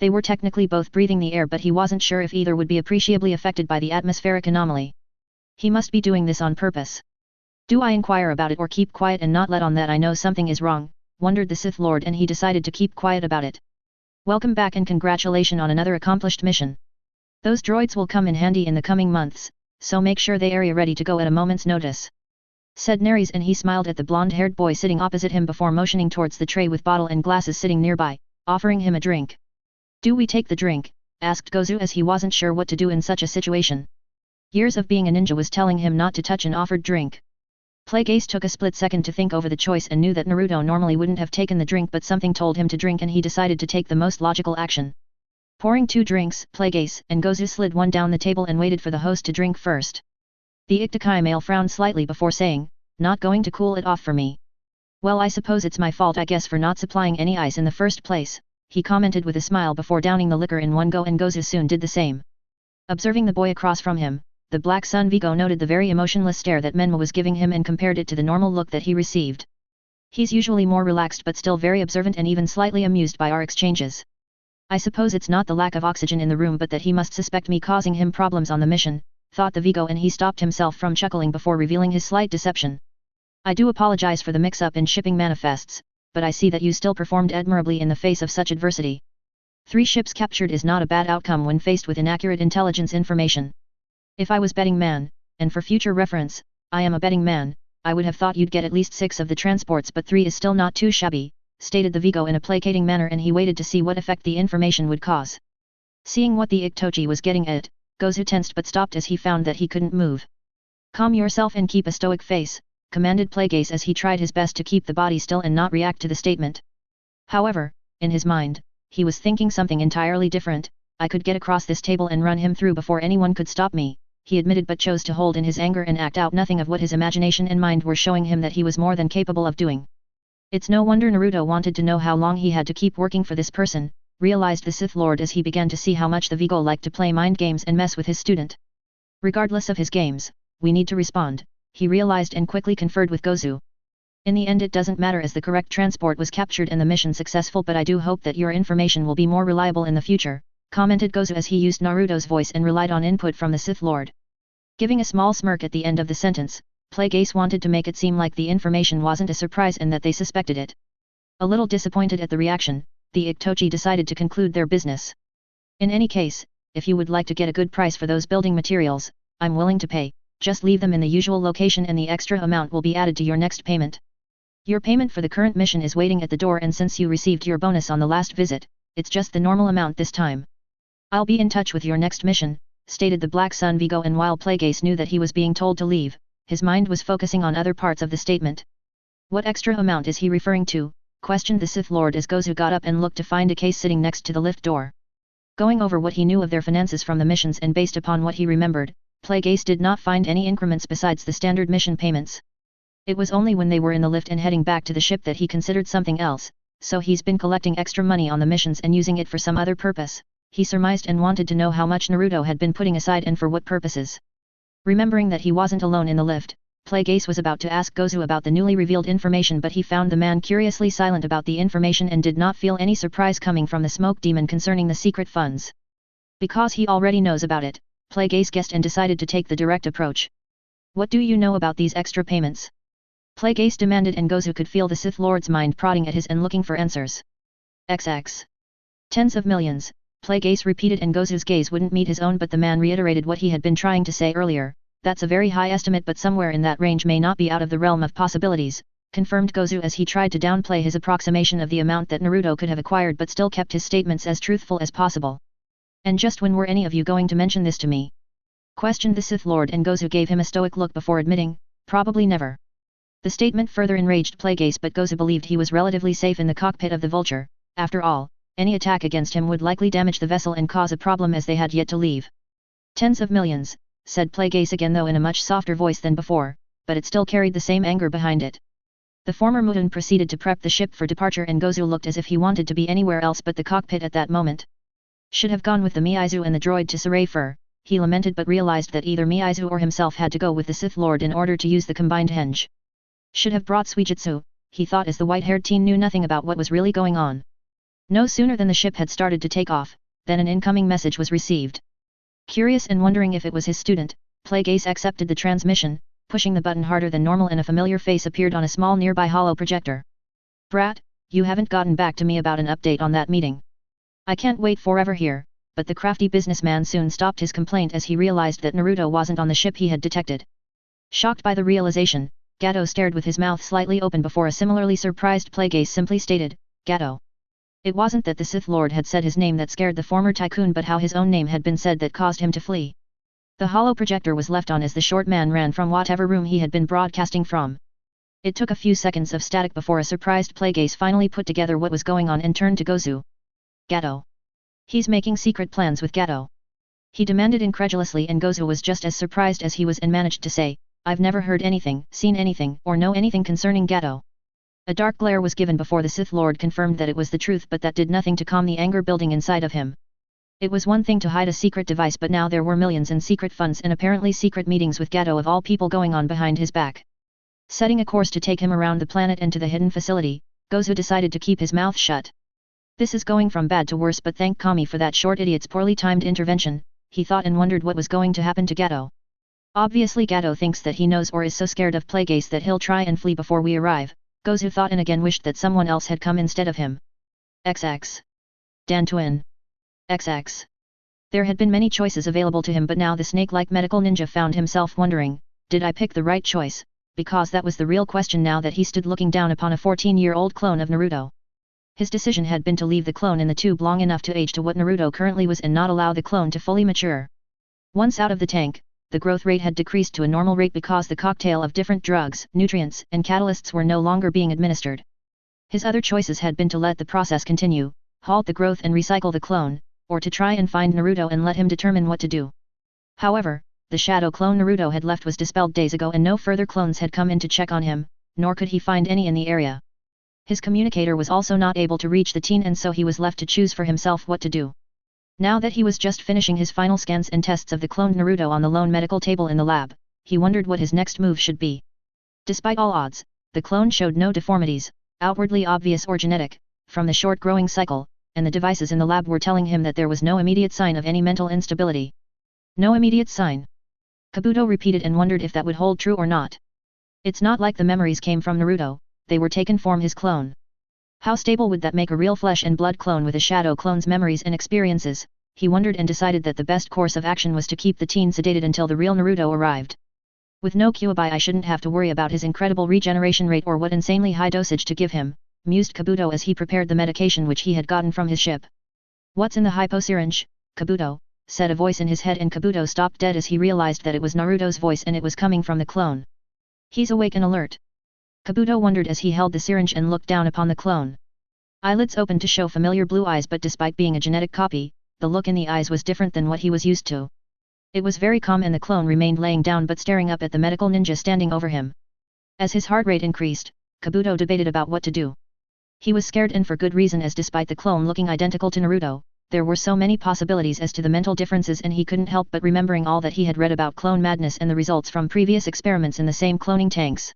They were technically both breathing the air, but he wasn't sure if either would be appreciably affected by the atmospheric anomaly. He must be doing this on purpose. Do I inquire about it or keep quiet and not let on that I know something is wrong, wondered the Sith Lord, and he decided to keep quiet about it. Welcome back and congratulations on another accomplished mission. Those droids will come in handy in the coming months, so make sure they are ready to go at a moment's notice, said Nerys, and he smiled at the blonde-haired boy sitting opposite him before motioning towards the tray with bottle and glasses sitting nearby, offering him a drink. Do we take the drink? Asked Gozu, as he wasn't sure what to do in such a situation. Years of being a ninja was telling him not to touch an offered drink. Plagueis took a split second to think over the choice and knew that Naruto normally wouldn't have taken the drink, but something told him to drink, and he decided to take the most logical action. Pouring 2 drinks, Plagueis and Gozu slid one down the table and waited for the host to drink first. The Iktochi male frowned slightly before saying, "Not going to cool it off for me?" "Well, I suppose it's my fault, I guess, for not supplying any ice in the first place," he commented with a smile before downing the liquor in one go, and Gozu soon did the same. Observing the boy across from him, the Black Sun Vigo noted the very emotionless stare that Menma was giving him and compared it to the normal look that he received. He's usually more relaxed but still very observant and even slightly amused by our exchanges. I suppose it's not the lack of oxygen in the room but that he must suspect me causing him problems on the mission, thought the Vigo, and he stopped himself from chuckling before revealing his slight deception. I do apologize for the mix-up in shipping manifests, but I see that you still performed admirably in the face of such adversity. 3 ships captured is not a bad outcome when faced with inaccurate intelligence information. If I was betting man, and for future reference, I am a betting man, I would have thought you'd get at least 6 of the transports, but 3 is still not too shabby, stated the Vigo in a placating manner, and he waited to see what effect the information would cause. Seeing what the Iktochi was getting at, Gozu tensed but stopped as he found that he couldn't move. Calm yourself and keep a stoic face, commanded Plagueis as he tried his best to keep the body still and not react to the statement. However, in his mind, he was thinking something entirely different. I could get across this table and run him through before anyone could stop me, he admitted, but chose to hold in his anger and act out nothing of what his imagination and mind were showing him that he was more than capable of doing. It's no wonder Naruto wanted to know how long he had to keep working for this person, realized the Sith Lord as he began to see how much the Vigo liked to play mind games and mess with his student. Regardless of his games, we need to respond, he realized, and quickly conferred with Gozu. In the end it doesn't matter as the correct transport was captured and the mission successful, but I do hope that your information will be more reliable in the future, commented Gozu as he used Naruto's voice and relied on input from the Sith Lord. Giving a small smirk at the end of the sentence, Plagueis wanted to make it seem like the information wasn't a surprise and that they suspected it. A little disappointed at the reaction, the Itochi decided to conclude their business. In any case, if you would like to get a good price for those building materials, I'm willing to pay, just leave them in the usual location and the extra amount will be added to your next payment. Your payment for the current mission is waiting at the door, and since you received your bonus on the last visit, it's just the normal amount this time. I'll be in touch with your next mission, stated the Black Sun Vigo, and while Plagueis knew that he was being told to leave, his mind was focusing on other parts of the statement. What extra amount is he referring to? Questioned the Sith Lord as Gozu got up and looked to find a case sitting next to the lift door. Going over what he knew of their finances from the missions and based upon what he remembered, Plagueis did not find any increments besides the standard mission payments. It was only when they were in the lift and heading back to the ship that he considered something else, so he's been collecting extra money on the missions and using it for some other purpose, he surmised, and wanted to know how much Naruto had been putting aside and for what purposes. Remembering that he wasn't alone in the lift, Plagueis was about to ask Gozu about the newly revealed information, but he found the man curiously silent about the information and did not feel any surprise coming from the smoke demon concerning the secret funds. Because he already knows about it, Plagueis guessed and decided to take the direct approach. What do you know about these extra payments? Plagueis demanded, and Gozu could feel the Sith Lord's mind prodding at his and looking for answers. XX. Tens of millions, Plagueis repeated, and Gozu's gaze wouldn't meet his own, but the man reiterated what he had been trying to say earlier. That's a very high estimate, but somewhere in that range may not be out of the realm of possibilities, confirmed Gozu as he tried to downplay his approximation of the amount that Naruto could have acquired but still kept his statements as truthful as possible. And just when were any of you going to mention this to me? Questioned the Sith Lord, and Gozu gave him a stoic look before admitting, probably never. The statement further enraged Plagueis, but Gozu believed he was relatively safe in the cockpit of the Vulture. After all, any attack against him would likely damage the vessel and cause a problem, as they had yet to leave. Tens of millions, said Plagueis again, though in a much softer voice than before, but it still carried the same anger behind it. The former Muten proceeded to prep the ship for departure, and Gozu looked as if he wanted to be anywhere else but the cockpit at that moment. Should have gone with the Miizu and the droid to Saray Fur, he lamented, but realized that either Miizu or himself had to go with the Sith Lord in order to use the combined henge. Should have brought Suijutsu, he thought as the white-haired teen knew nothing about what was really going on. No sooner than the ship had started to take off, than an incoming message was received. Curious and wondering if it was his student, Plagueis accepted the transmission, pushing the button harder than normal, and a familiar face appeared on a small nearby hollow projector. Brat, you haven't gotten back to me about an update on that meeting. I can't wait forever here, but the crafty businessman soon stopped his complaint as he realized that Naruto wasn't on the ship he had detected. Shocked by the realization, Gato stared with his mouth slightly open before a similarly surprised Plagueis simply stated, Gato. It wasn't that the Sith Lord had said his name that scared the former tycoon, but how his own name had been said that caused him to flee. The hollow projector was left on as the short man ran from whatever room he had been broadcasting from. It took a few seconds of static before a surprised Plagueis finally put together what was going on and turned to Gozu. Gato. He's making secret plans with Gato. He demanded incredulously, and Gozu was just as surprised as he was and managed to say, I've never heard anything, seen anything, or know anything concerning Gato. A dark glare was given before the Sith Lord confirmed that it was the truth, but that did nothing to calm the anger building inside of him. It was one thing to hide a secret device, but now there were millions in secret funds and apparently secret meetings with Gato of all people going on behind his back. Setting a course to take him around the planet and to the hidden facility, Gozu decided to keep his mouth shut. This is going from bad to worse, but thank Kami for that short idiot's poorly timed intervention, he thought, and wondered what was going to happen to Gato. Obviously Gato thinks that he knows or is so scared of Plagueis that he'll try and flee before we arrive, Gozu thought, and again wished that someone else had come instead of him. XX. Dan Twin. XX. There had been many choices available to him, but now the snake-like medical ninja found himself wondering, did I pick the right choice? Because that was the real question now that he stood looking down upon a 14-year-old clone of Naruto. His decision had been to leave the clone in the tube long enough to age to what Naruto currently was and not allow the clone to fully mature. Once out of the tank, the growth rate had decreased to a normal rate because the cocktail of different drugs, nutrients, and catalysts were no longer being administered. His other choices had been to let the process continue, halt the growth and recycle the clone, or to try and find Naruto and let him determine what to do. However, the shadow clone Naruto had left was dispelled days ago, and no further clones had come in to check on him, nor could he find any in the area. His communicator was also not able to reach the teen, and so he was left to choose for himself what to do. Now that he was just finishing his final scans and tests of the cloned Naruto on the lone medical table in the lab, he wondered what his next move should be. Despite all odds, the clone showed no deformities, outwardly obvious or genetic, from the short growing cycle, and the devices in the lab were telling him that there was no immediate sign of any mental instability. No immediate sign. Kabuto repeated and wondered if that would hold true or not. It's not like the memories came from Naruto, they were taken from his clone. How stable would that make a real flesh and blood clone with a shadow clone's memories and experiences? He wondered and decided that the best course of action was to keep the teen sedated until the real Naruto arrived. With no Kyuubi, I shouldn't have to worry about his incredible regeneration rate or what insanely high dosage to give him, mused Kabuto as he prepared the medication which he had gotten from his ship. What's in the hyposyringe, Kabuto? Said a voice in his head, and Kabuto stopped dead as he realized that it was Naruto's voice and it was coming from the clone. He's awake and alert. Kabuto wondered as he held the syringe and looked down upon the clone. Eyelids opened to show familiar blue eyes, but despite being a genetic copy, the look in the eyes was different than what he was used to. It was very calm, and the clone remained laying down but staring up at the medical ninja standing over him. As his heart rate increased, Kabuto debated about what to do. He was scared, and for good reason, as despite the clone looking identical to Naruto, there were so many possibilities as to the mental differences, and he couldn't help but remembering all that he had read about clone madness and the results from previous experiments in the same cloning tanks.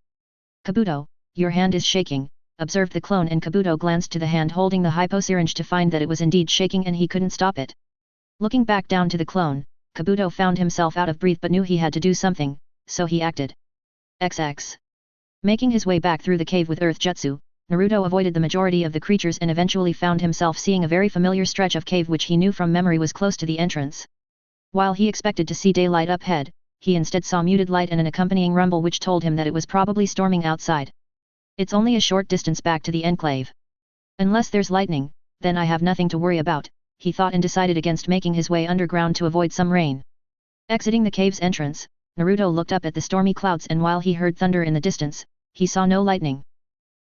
Kabuto, your hand is shaking, observed the clone, and Kabuto glanced to the hand holding the hyposyringe to find that it was indeed shaking and he couldn't stop it. Looking back down to the clone, Kabuto found himself out of breath but knew he had to do something, so he acted. XX. Making his way back through the cave with Earth Jutsu, Naruto avoided the majority of the creatures and eventually found himself seeing a very familiar stretch of cave which he knew from memory was close to the entrance. While he expected to see daylight up ahead, he instead saw muted light and an accompanying rumble which told him that it was probably storming outside. It's only a short distance back to the enclave. Unless there's lightning, then I have nothing to worry about, he thought, and decided against making his way underground to avoid some rain. Exiting the cave's entrance, Naruto looked up at the stormy clouds, and while he heard thunder in the distance, he saw no lightning.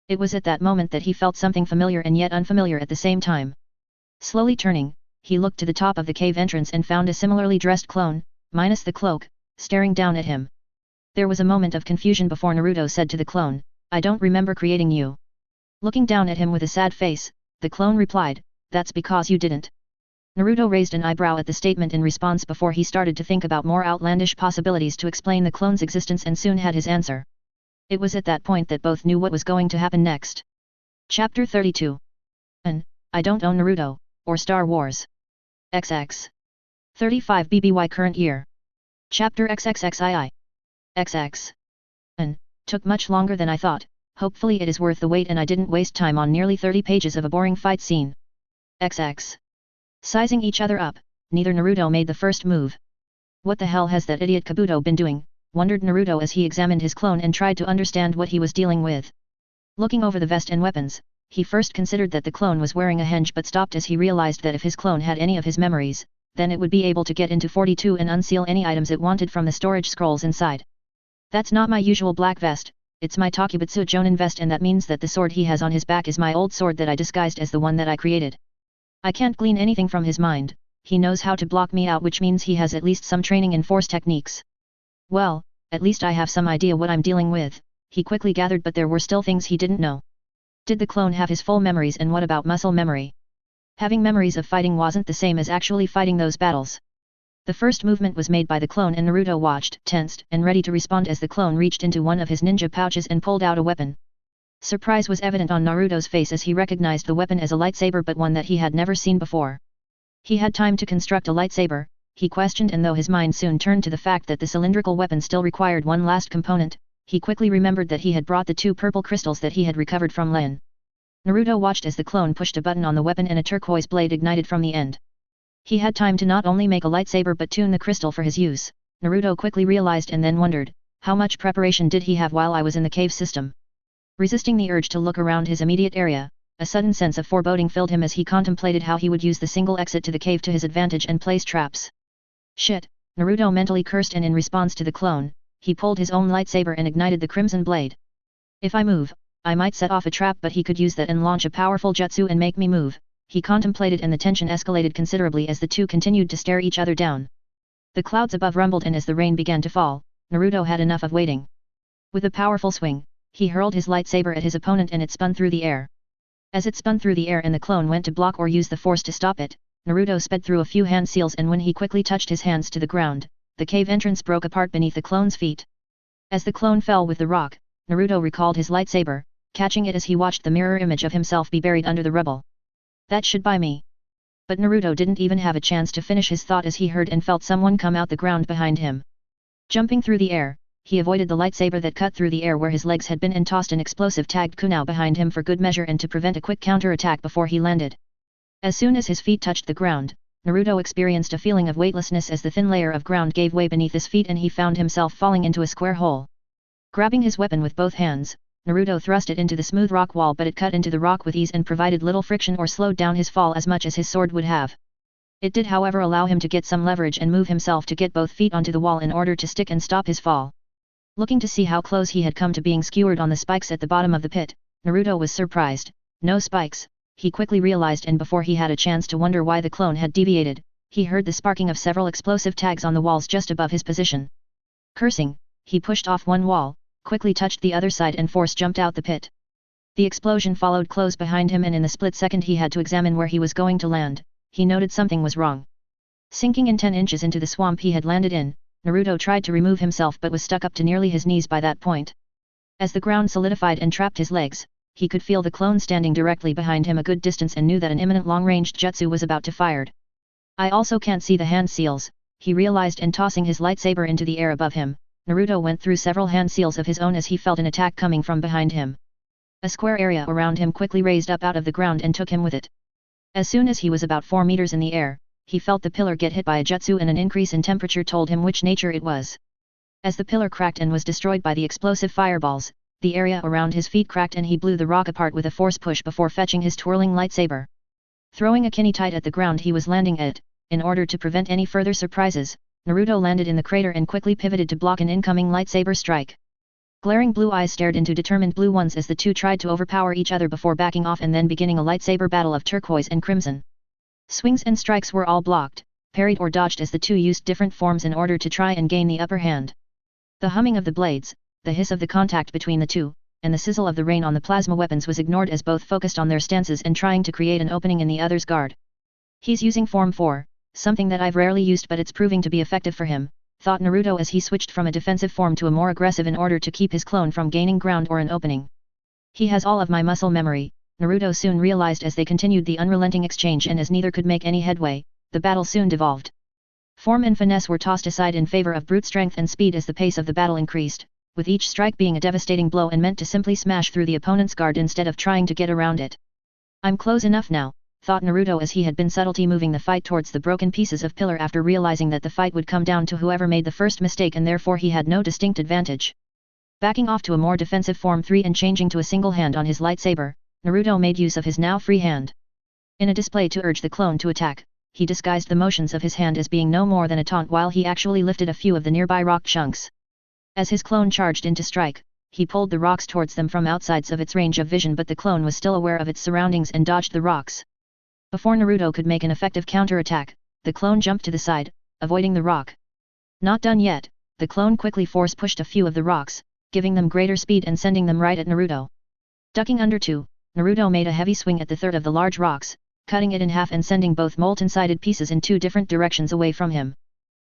It was at that moment that he felt something familiar and yet unfamiliar at the same time. Slowly turning, he looked to the top of the cave entrance and found a similarly dressed clone, minus the cloak, staring down at him. There was a moment of confusion before Naruto said to the clone, I don't remember creating you. Looking down at him with a sad face, the clone replied, that's because you didn't. Naruto raised an eyebrow at the statement in response before he started to think about more outlandish possibilities to explain the clone's existence, and soon had his answer. It was at that point that both knew what was going to happen next. Chapter 32. I don't own Naruto, or Star Wars. XX. 35 BBY current year. Chapter XXXII. XX. Took much longer than I thought, hopefully it is worth the wait and I didn't waste time on nearly 30 pages of a boring fight scene. XX. Sizing each other up, neither Naruto made the first move. What the hell has that idiot Kabuto been doing, wondered Naruto as he examined his clone and tried to understand what he was dealing with. Looking over the vest and weapons, he first considered that the clone was wearing a henge, but stopped as he realized that if his clone had any of his memories, then it would be able to get into 42 and unseal any items it wanted from the storage scrolls inside. That's not my usual black vest, it's my Takubutsu Jonin vest, and that means that the sword he has on his back is my old sword that I disguised as the one that I created. I can't glean anything from his mind, he knows how to block me out, which means he has at least some training in force techniques. Well, at least I have some idea what I'm dealing with, he quickly gathered, but there were still things he didn't know. Did the clone have his full memories, and what about muscle memory? Having memories of fighting wasn't the same as actually fighting those battles. The first movement was made by the clone, and Naruto watched, tensed and ready to respond as the clone reached into one of his ninja pouches and pulled out a weapon. Surprise was evident on Naruto's face as he recognized the weapon as a lightsaber, but one that he had never seen before. He had time to construct a lightsaber, he questioned, and though his mind soon turned to the fact that the cylindrical weapon still required one last component, he quickly remembered that he had brought the 2 purple crystals that he had recovered from Len. Naruto watched as the clone pushed a button on the weapon and a turquoise blade ignited from the end. He had time to not only make a lightsaber but tune the crystal for his use, Naruto quickly realized, and then wondered, how much preparation did he have while I was in the cave system? Resisting the urge to look around his immediate area, a sudden sense of foreboding filled him as he contemplated how he would use the single exit to the cave to his advantage and place traps. Shit, Naruto mentally cursed, and in response to the clone, he pulled his own lightsaber and ignited the crimson blade. If I move, I might set off a trap, but he could use that and launch a powerful jutsu and make me move, he contemplated, and the tension escalated considerably as the two continued to stare each other down. The clouds above rumbled, and as the rain began to fall, Naruto had enough of waiting. With a powerful swing, he hurled his lightsaber at his opponent and it spun through the air. As it spun through the air and the clone went to block or use the force to stop it, Naruto sped through a few hand seals, and when he quickly touched his hands to the ground, the cave entrance broke apart beneath the clone's feet. As the clone fell with the rock, Naruto recalled his lightsaber, catching it as he watched the mirror image of himself be buried under the rubble. That should buy me. But Naruto didn't even have a chance to finish his thought as he heard and felt someone come out the ground behind him. Jumping through the air, he avoided the lightsaber that cut through the air where his legs had been and tossed an explosive tagged kunai behind him for good measure and to prevent a quick counter-attack before he landed. As soon as his feet touched the ground, Naruto experienced a feeling of weightlessness as the thin layer of ground gave way beneath his feet and he found himself falling into a square hole. Grabbing his weapon with both hands, Naruto thrust it into the smooth rock wall, but it cut into the rock with ease and provided little friction or slowed down his fall as much as his sword would have. It did however allow him to get some leverage and move himself to get both feet onto the wall in order to stick and stop his fall. Looking to see how close he had come to being skewered on the spikes at the bottom of the pit, Naruto was surprised. No spikes, he quickly realized, and before he had a chance to wonder why the clone had deviated, he heard the sparking of several explosive tags on the walls just above his position. Cursing, he pushed off one wall, quickly touched the other side and force jumped out the pit. The explosion followed close behind him and in the split second he had to examine where he was going to land, he noted something was wrong. Sinking in 10 inches into the swamp he had landed in, Naruto tried to remove himself but was stuck up to nearly his knees by that point. As the ground solidified and trapped his legs, he could feel the clone standing directly behind him a good distance and knew that an imminent long-ranged jutsu was about to fired. I also can't see the hand seals, he realized, and tossing his lightsaber into the air above him, Naruto went through several hand seals of his own as he felt an attack coming from behind him. A square area around him quickly raised up out of the ground and took him with it. As soon as he was about 4 meters in the air, he felt the pillar get hit by a jutsu and an increase in temperature told him which nature it was. As the pillar cracked and was destroyed by the explosive fireballs, the area around his feet cracked and he blew the rock apart with a force push before fetching his twirling lightsaber. Throwing a kini tight at the ground he was landing at, in order to prevent any further surprises, Naruto landed in the crater and quickly pivoted to block an incoming lightsaber strike. Glaring blue eyes stared into determined blue ones as the two tried to overpower each other before backing off and then beginning a lightsaber battle of turquoise and crimson. Swings and strikes were all blocked, parried or dodged as the two used different forms in order to try and gain the upper hand. The humming of the blades, the hiss of the contact between the two, and the sizzle of the rain on the plasma weapons was ignored as both focused on their stances and trying to create an opening in the other's guard. He's using Form 4, something that I've rarely used but it's proving to be effective for him, thought Naruto as he switched from a defensive form to a more aggressive in order to keep his clone from gaining ground or an opening. He has all of my muscle memory, Naruto soon realized as they continued the unrelenting exchange, and as neither could make any headway, the battle soon devolved. Form and finesse were tossed aside in favor of brute strength and speed as the pace of the battle increased, with each strike being a devastating blow and meant to simply smash through the opponent's guard instead of trying to get around it. I'm close enough now, thought Naruto as he had been subtly moving the fight towards the broken pieces of pillar after realizing that the fight would come down to whoever made the first mistake and therefore he had no distinct advantage. Backing off to a more defensive Form 3 and changing to a single hand on his lightsaber, Naruto made use of his now free hand. In a display to urge the clone to attack, he disguised the motions of his hand as being no more than a taunt while he actually lifted a few of the nearby rock chunks. As his clone charged in to strike, he pulled the rocks towards them from outsides of its range of vision, but the clone was still aware of its surroundings and dodged the rocks. Before Naruto could make an effective counter-attack, the clone jumped to the side, avoiding the rock. Not done yet, the clone quickly force-pushed a few of the rocks, giving them greater speed and sending them right at Naruto. Ducking under two, Naruto made a heavy swing at the third of the large rocks, cutting it in half and sending both molten-sided pieces in 2 different directions away from him.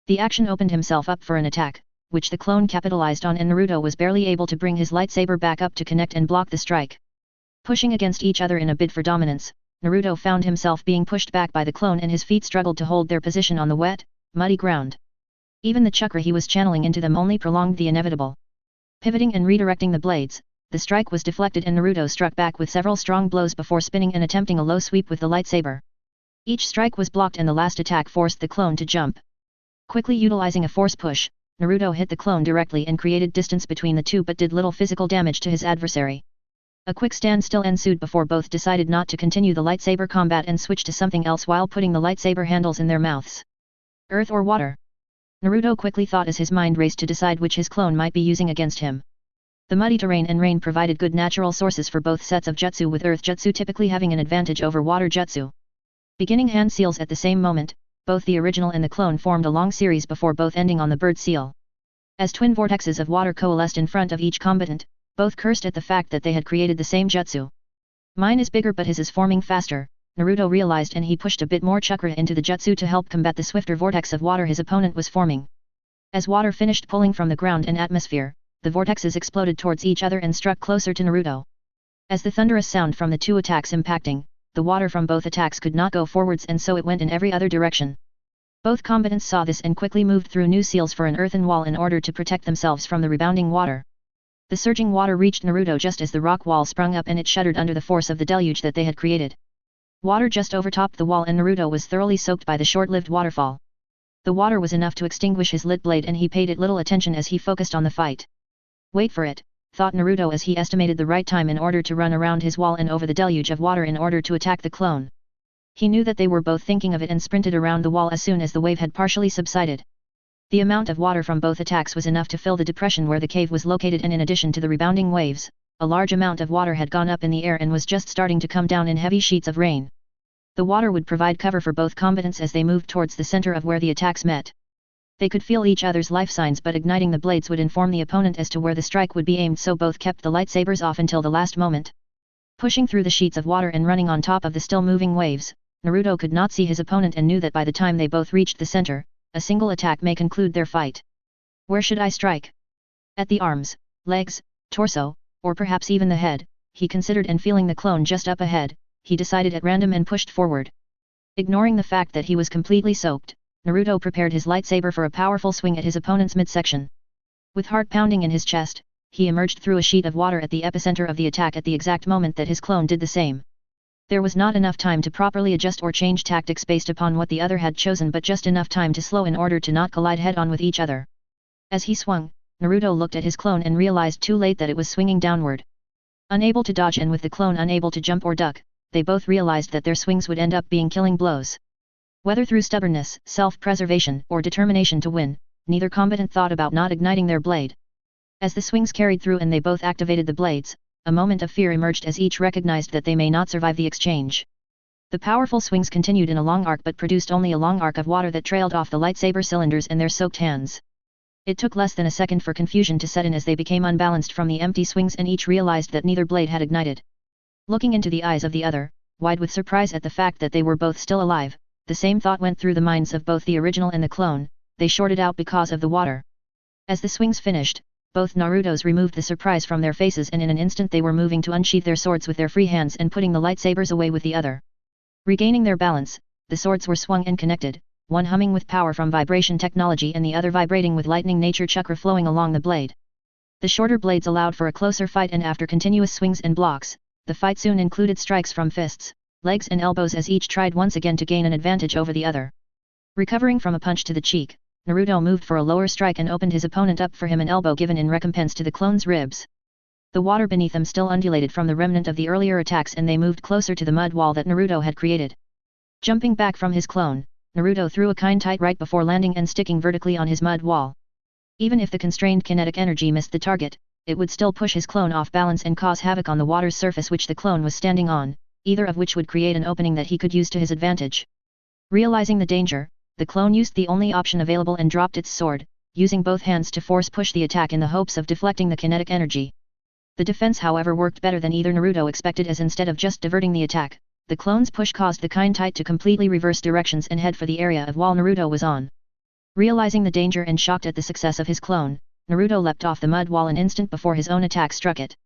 The action opened himself up for an attack, which the clone capitalized on, and Naruto was barely able to bring his lightsaber back up to connect and block the strike. Pushing against each other in a bid for dominance, Naruto found himself being pushed back by the clone and his feet struggled to hold their position on the wet, muddy ground. Even the chakra he was channeling into them only prolonged the inevitable. Pivoting and redirecting the blades, the strike was deflected and Naruto struck back with several strong blows before spinning and attempting a low sweep with the lightsaber. Each strike was blocked and the last attack forced the clone to jump. Quickly utilizing a force push, Naruto hit the clone directly and created distance between the two but did little physical damage to his adversary. A quick standstill ensued before both decided not to continue the lightsaber combat and switch to something else while putting the lightsaber handles in their mouths. Earth or water? Naruto quickly thought as his mind raced to decide which his clone might be using against him. The muddy terrain and rain provided good natural sources for both sets of jutsu, with earth jutsu typically having an advantage over water jutsu. Beginning hand seals at the same moment, both the original and the clone formed a long series before both ending on the bird seal. As twin vortexes of water coalesced in front of each combatant, both cursed at the fact that they had created the same jutsu. Mine is bigger but his is forming faster, Naruto realized, and he pushed a bit more chakra into the jutsu to help combat the swifter vortex of water his opponent was forming. As water finished pulling from the ground and atmosphere, the vortexes exploded towards each other and struck closer to Naruto. As the thunderous sound from the two attacks impacting, the water from both attacks could not go forwards and so it went in every other direction. Both combatants saw this and quickly moved through new seals for an earthen wall in order to protect themselves from the rebounding water. The surging water reached Naruto just as the rock wall sprung up and it shuddered under the force of the deluge that they had created. Water just overtopped the wall and Naruto was thoroughly soaked by the short-lived waterfall. The water was enough to extinguish his lit blade and he paid it little attention as he focused on the fight. Wait for it, thought Naruto as he estimated the right time in order to run around his wall and over the deluge of water in order to attack the clone. He knew that they were both thinking of it and sprinted around the wall as soon as the wave had partially subsided. The amount of water from both attacks was enough to fill the depression where the cave was located, and in addition to the rebounding waves, a large amount of water had gone up in the air and was just starting to come down in heavy sheets of rain. The water would provide cover for both combatants as they moved towards the center of where the attacks met. They could feel each other's life signs, but igniting the blades would inform the opponent as to where the strike would be aimed, so both kept the lightsabers off until the last moment. Pushing through the sheets of water and running on top of the still moving waves, Naruto could not see his opponent and knew that by the time they both reached the center, a single attack may conclude their fight. Where should I strike? At the arms, legs, torso, or perhaps even the head, he considered, and feeling the clone just up ahead, he decided at random and pushed forward. Ignoring the fact that he was completely soaked, Naruto prepared his lightsaber for a powerful swing at his opponent's midsection. With heart pounding in his chest, he emerged through a sheet of water at the epicenter of the attack at the exact moment that his clone did the same. There was not enough time to properly adjust or change tactics based upon what the other had chosen, but just enough time to slow in order to not collide head-on with each other. As he swung, Naruto looked at his clone and realized too late that it was swinging downward. Unable to dodge and with the clone unable to jump or duck, they both realized that their swings would end up being killing blows. Whether through stubbornness, self-preservation, or determination to win, neither combatant thought about not igniting their blade. As the swings carried through and they both activated the blades, a moment of fear emerged as each recognized that they may not survive the exchange. The powerful swings continued in a long arc but produced only a long arc of water that trailed off the lightsaber cylinders and their soaked hands. It took less than a second for confusion to set in as they became unbalanced from the empty swings and each realized that neither blade had ignited. Looking into the eyes of the other, wide with surprise at the fact that they were both still alive, the same thought went through the minds of both the original and the clone: they shorted out because of the water. As the swings finished, both Narutos removed the surprise from their faces and in an instant they were moving to unsheath their swords with their free hands and putting the lightsabers away with the other. Regaining their balance, the swords were swung and connected, one humming with power from vibration technology and the other vibrating with lightning nature chakra flowing along the blade. The shorter blades allowed for a closer fight, and after continuous swings and blocks, the fight soon included strikes from fists, legs and elbows as each tried once again to gain an advantage over the other. Recovering from a punch to the cheek, Naruto moved for a lower strike and opened his opponent up for him, an elbow given in recompense to the clone's ribs. The water beneath them still undulated from the remnant of the earlier attacks and they moved closer to the mud wall that Naruto had created. Jumping back from his clone, Naruto threw a kind tight right before landing and sticking vertically on his mud wall. Even if the constrained kinetic energy missed the target, it would still push his clone off balance and cause havoc on the water's surface which the clone was standing on, either of which would create an opening that he could use to his advantage. Realizing the danger, the clone used the only option available and dropped its sword, using both hands to force push the attack in the hopes of deflecting the kinetic energy. The defense however worked better than either Naruto expected, as instead of just diverting the attack, the clone's push caused the kind tight to completely reverse directions and head for the area of wall Naruto was on. Realizing the danger and shocked at the success of his clone, Naruto leapt off the mud wall an instant before his own attack struck it.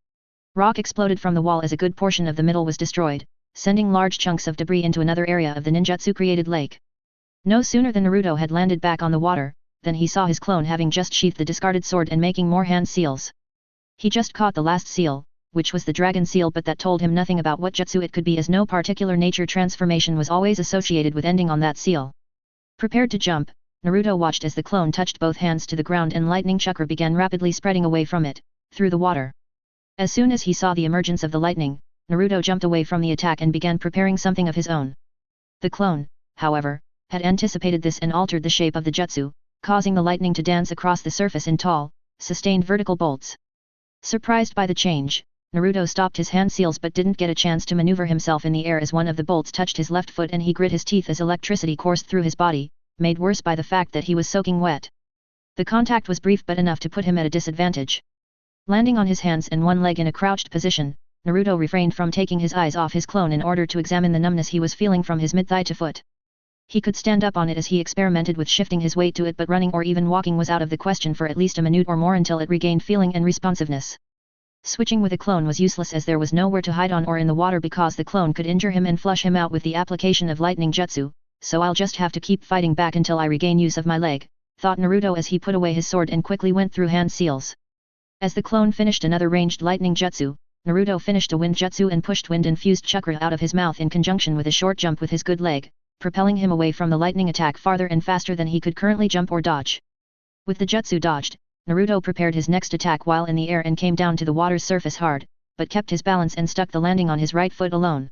Rock exploded from the wall as a good portion of the middle was destroyed, sending large chunks of debris into another area of the ninjutsu-created lake. No sooner than Naruto had landed back on the water, than he saw his clone having just sheathed the discarded sword and making more hand seals. He just caught the last seal, which was the dragon seal, but that told him nothing about what jutsu it could be, as no particular nature transformation was always associated with ending on that seal. Prepared to jump, Naruto watched as the clone touched both hands to the ground and lightning chakra began rapidly spreading away from it, through the water. As soon as he saw the emergence of the lightning, Naruto jumped away from the attack and began preparing something of his own. The clone, however, had anticipated this and altered the shape of the jutsu, causing the lightning to dance across the surface in tall, sustained vertical bolts. Surprised by the change, Naruto stopped his hand seals but didn't get a chance to maneuver himself in the air as one of the bolts touched his left foot and he grit his teeth as electricity coursed through his body, made worse by the fact that he was soaking wet. The contact was brief but enough to put him at a disadvantage. Landing on his hands and one leg in a crouched position, Naruto refrained from taking his eyes off his clone in order to examine the numbness he was feeling from his mid-thigh to foot. He could stand up on it as he experimented with shifting his weight to it, but running or even walking was out of the question for at least a minute or more until it regained feeling and responsiveness. Switching with a clone was useless as there was nowhere to hide on or in the water because the clone could injure him and flush him out with the application of lightning jutsu, so I'll just have to keep fighting back until I regain use of my leg, thought Naruto as he put away his sword and quickly went through hand seals. As the clone finished another ranged lightning jutsu, Naruto finished a wind jutsu and pushed wind-infused chakra out of his mouth in conjunction with a short jump with his good leg, propelling him away from the lightning attack farther and faster than he could currently jump or dodge. With the jutsu dodged, Naruto prepared his next attack while in the air and came down to the water's surface hard, but kept his balance and stuck the landing on his right foot alone.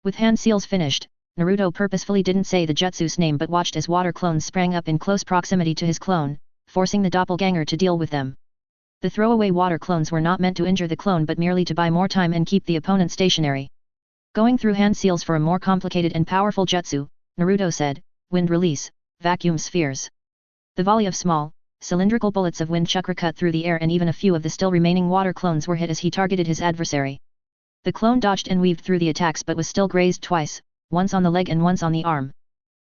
With hand seals finished, Naruto purposefully didn't say the jutsu's name but watched as water clones sprang up in close proximity to his clone, forcing the doppelganger to deal with them. The throwaway water clones were not meant to injure the clone but merely to buy more time and keep the opponent stationary. Going through hand seals for a more complicated and powerful jutsu, Naruto said, "Wind release, vacuum spheres." The volley of small, cylindrical bullets of wind chakra cut through the air and even a few of the still remaining water clones were hit as he targeted his adversary. The clone dodged and weaved through the attacks but was still grazed twice, once on the leg and once on the arm.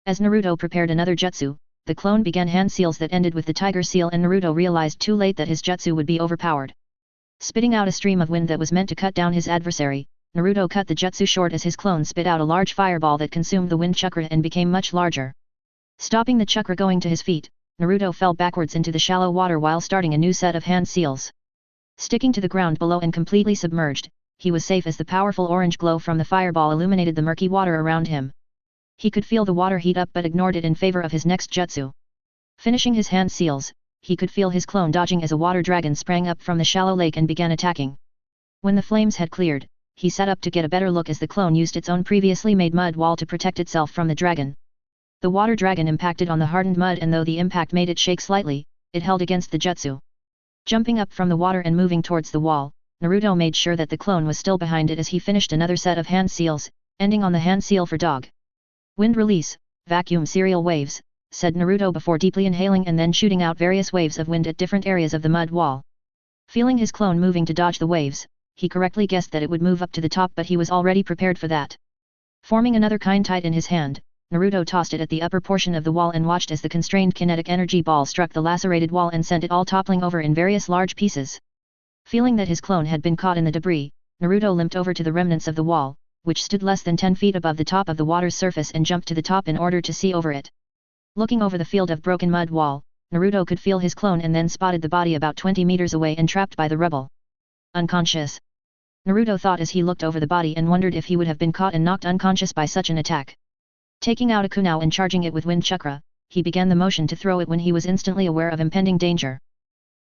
As Naruto prepared another jutsu, the clone began hand seals that ended with the tiger seal and Naruto realized too late that his jutsu would be overpowered. Spitting out a stream of wind that was meant to cut down his adversary, Naruto cut the jutsu short as his clone spit out a large fireball that consumed the wind chakra and became much larger. Stopping the chakra going to his feet, Naruto fell backwards into the shallow water while starting a new set of hand seals. Sticking to the ground below and completely submerged, he was safe as the powerful orange glow from the fireball illuminated the murky water around him. He could feel the water heat up but ignored it in favor of his next jutsu. Finishing his hand seals, he could feel his clone dodging as a water dragon sprang up from the shallow lake and began attacking. When the flames had cleared, he sat up to get a better look as the clone used its own previously made mud wall to protect itself from the dragon. The water dragon impacted on the hardened mud and though the impact made it shake slightly, it held against the jutsu. Jumping up from the water and moving towards the wall, Naruto made sure that the clone was still behind it as he finished another set of hand seals, ending on the hand seal for dog. "Wind release, vacuum serial waves," said Naruto before deeply inhaling and then shooting out various waves of wind at different areas of the mud wall. Feeling his clone moving to dodge the waves, he correctly guessed that it would move up to the top but he was already prepared for that. Forming another kind tight in his hand, Naruto tossed it at the upper portion of the wall and watched as the constrained kinetic energy ball struck the lacerated wall and sent it all toppling over in various large pieces. Feeling that his clone had been caught in the debris, Naruto limped over to the remnants of the wall, which stood less than 10 feet above the top of the water's surface and jumped to the top in order to see over it. Looking over the field of broken mud wall, Naruto could feel his clone and then spotted the body about 20 meters away and trapped by the rubble. Unconscious. Naruto thought as he looked over the body and wondered if he would have been caught and knocked unconscious by such an attack. Taking out a kunai and charging it with wind chakra, he began the motion to throw it when he was instantly aware of impending danger.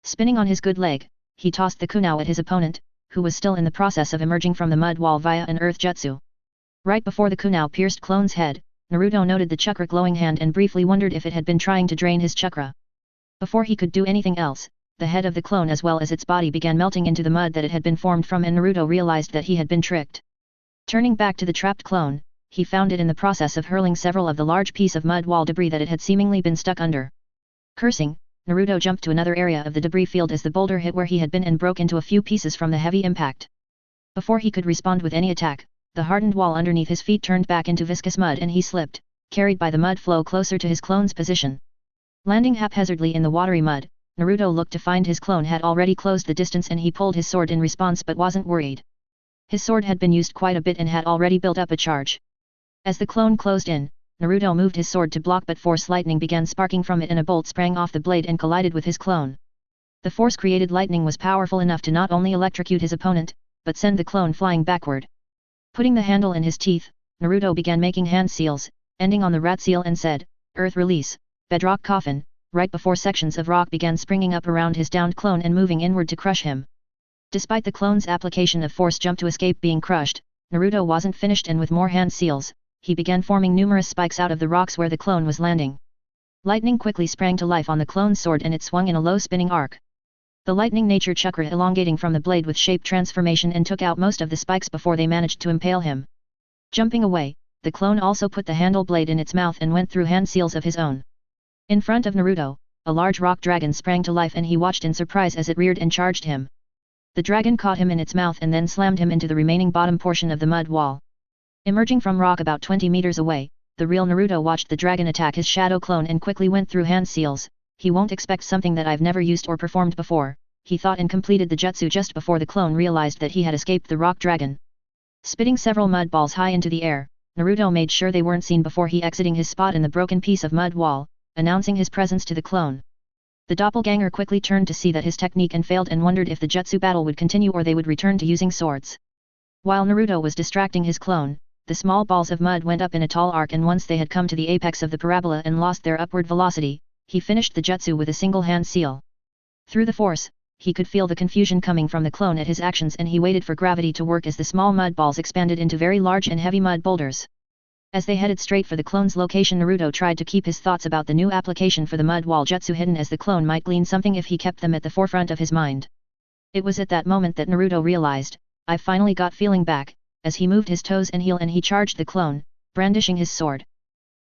Spinning on his good leg, he tossed the kunai at his opponent, who was still in the process of emerging from the mud wall via an earth jutsu. Right before the kunai pierced clone's head, Naruto noted the chakra glowing hand and briefly wondered if it had been trying to drain his chakra. Before he could do anything else, the head of the clone as well as its body began melting into the mud that it had been formed from and Naruto realized that he had been tricked. Turning back to the trapped clone, he found it in the process of hurling several of the large piece of mud wall debris that it had seemingly been stuck under. Cursing, Naruto jumped to another area of the debris field as the boulder hit where he had been and broke into a few pieces from the heavy impact. Before he could respond with any attack, the hardened wall underneath his feet turned back into viscous mud and he slipped, carried by the mud flow closer to his clone's position. Landing haphazardly in the watery mud, Naruto looked to find his clone had already closed the distance and he pulled his sword in response but wasn't worried. His sword had been used quite a bit and had already built up a charge. As the clone closed in, Naruto moved his sword to block but force lightning began sparking from it and a bolt sprang off the blade and collided with his clone. The force-created lightning was powerful enough to not only electrocute his opponent, but send the clone flying backward. Putting the handle in his teeth, Naruto began making hand seals, ending on the rat seal and said, "Earth release, bedrock coffin," right before sections of rock began springing up around his downed clone and moving inward to crush him. Despite the clone's application of force jump to escape being crushed, Naruto wasn't finished and with more hand seals, he began forming numerous spikes out of the rocks where the clone was landing. Lightning quickly sprang to life on the clone's sword and it swung in a low spinning arc. The lightning nature chakra elongating from the blade with shape transformation and took out most of the spikes before they managed to impale him. Jumping away, the clone also put the handle blade in its mouth and went through hand seals of his own. In front of Naruto, a large rock dragon sprang to life and he watched in surprise as it reared and charged him. The dragon caught him in its mouth and then slammed him into the remaining bottom portion of the mud wall. Emerging from rock about 20 meters away, the real Naruto watched the dragon attack his shadow clone and quickly went through hand seals. He won't expect something that I've never used or performed before, he thought and completed the jutsu just before the clone realized that he had escaped the rock dragon. Spitting several mud balls high into the air, Naruto made sure they weren't seen before he exiting his spot in the broken piece of mud wall, announcing his presence to the clone. The doppelganger quickly turned to see that his technique and failed and wondered if the jutsu battle would continue or they would return to using swords. While Naruto was distracting his clone, the small balls of mud went up in a tall arc, and once they had come to the apex of the parabola and lost their upward velocity, he finished the jutsu with a single hand seal. Through the force, he could feel the confusion coming from the clone at his actions, and he waited for gravity to work as the small mud balls expanded into very large and heavy mud boulders. As they headed straight for the clone's location, Naruto tried to keep his thoughts about the new application for the mud wall jutsu hidden, as the clone might glean something if he kept them at the forefront of his mind. It was at that moment that Naruto realized, "I finally got feeling back," as he moved his toes and heel and he charged the clone, brandishing his sword.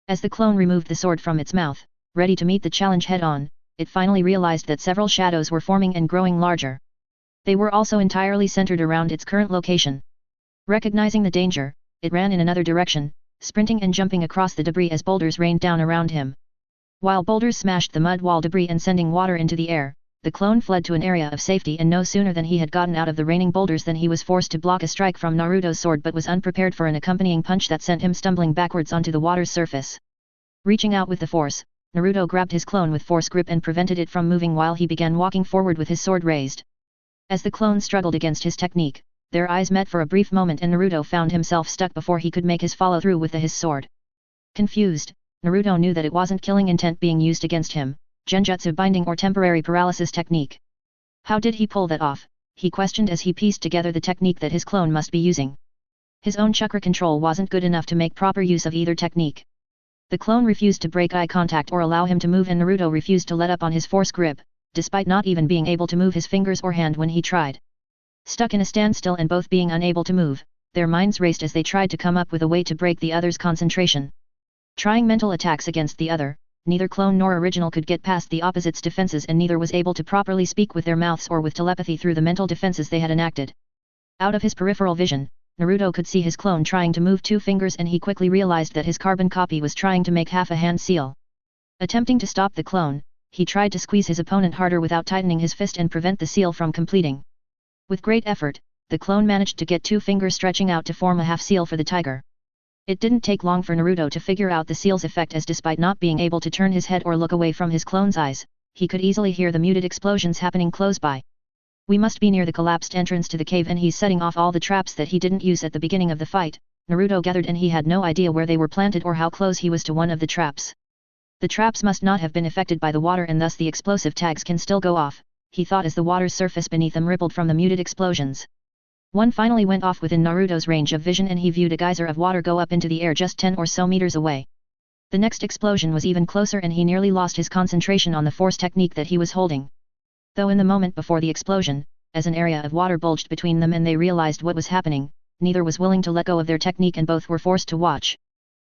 As the clone removed the sword from its mouth, ready to meet the challenge head-on, it finally realized that several shadows were forming and growing larger. They were also entirely centered around its current location. Recognizing the danger, it ran in another direction, sprinting and jumping across the debris as boulders rained down around him. While boulders smashed the mud wall debris and sending water into the air, the clone fled to an area of safety, and no sooner than he had gotten out of the raining boulders than he was forced to block a strike from Naruto's sword, but was unprepared for an accompanying punch that sent him stumbling backwards onto the water's surface. Reaching out with the force, Naruto grabbed his clone with force grip and prevented it from moving while he began walking forward with his sword raised. As the clone struggled against his technique, their eyes met for a brief moment and Naruto found himself stuck before he could make his follow-through with his sword. Confused, Naruto knew that it wasn't killing intent being used against him, genjutsu binding or temporary paralysis technique. How did he pull that off, he questioned as he pieced together the technique that his clone must be using. His own chakra control wasn't good enough to make proper use of either technique. The clone refused to break eye contact or allow him to move, and Naruto refused to let up on his force grip, despite not even being able to move his fingers or hand when he tried. Stuck in a standstill and both being unable to move, their minds raced as they tried to come up with a way to break the other's concentration. Trying mental attacks against the other, neither clone nor original could get past the opposite's defenses, and neither was able to properly speak with their mouths or with telepathy through the mental defenses they had enacted. Out of his peripheral vision, Naruto could see his clone trying to move 2 fingers, and he quickly realized that his carbon copy was trying to make half a hand seal. Attempting to stop the clone, he tried to squeeze his opponent harder without tightening his fist and prevent the seal from completing. With great effort, the clone managed to get 2 fingers stretching out to form a half seal for the tiger. It didn't take long for Naruto to figure out the seal's effect, as despite not being able to turn his head or look away from his clone's eyes, he could easily hear the muted explosions happening close by. We must be near the collapsed entrance to the cave, and he's setting off all the traps that he didn't use at the beginning of the fight, Naruto gathered, and he had no idea where they were planted or how close he was to one of the traps. The traps must not have been affected by the water, and thus the explosive tags can still go off, he thought as the water's surface beneath them rippled from the muted explosions. One finally went off within Naruto's range of vision, and he viewed a geyser of water go up into the air just 10 or so meters away. The next explosion was even closer, and he nearly lost his concentration on the force technique that he was holding. Though in the moment before the explosion, as an area of water bulged between them and they realized what was happening, neither was willing to let go of their technique and both were forced to watch.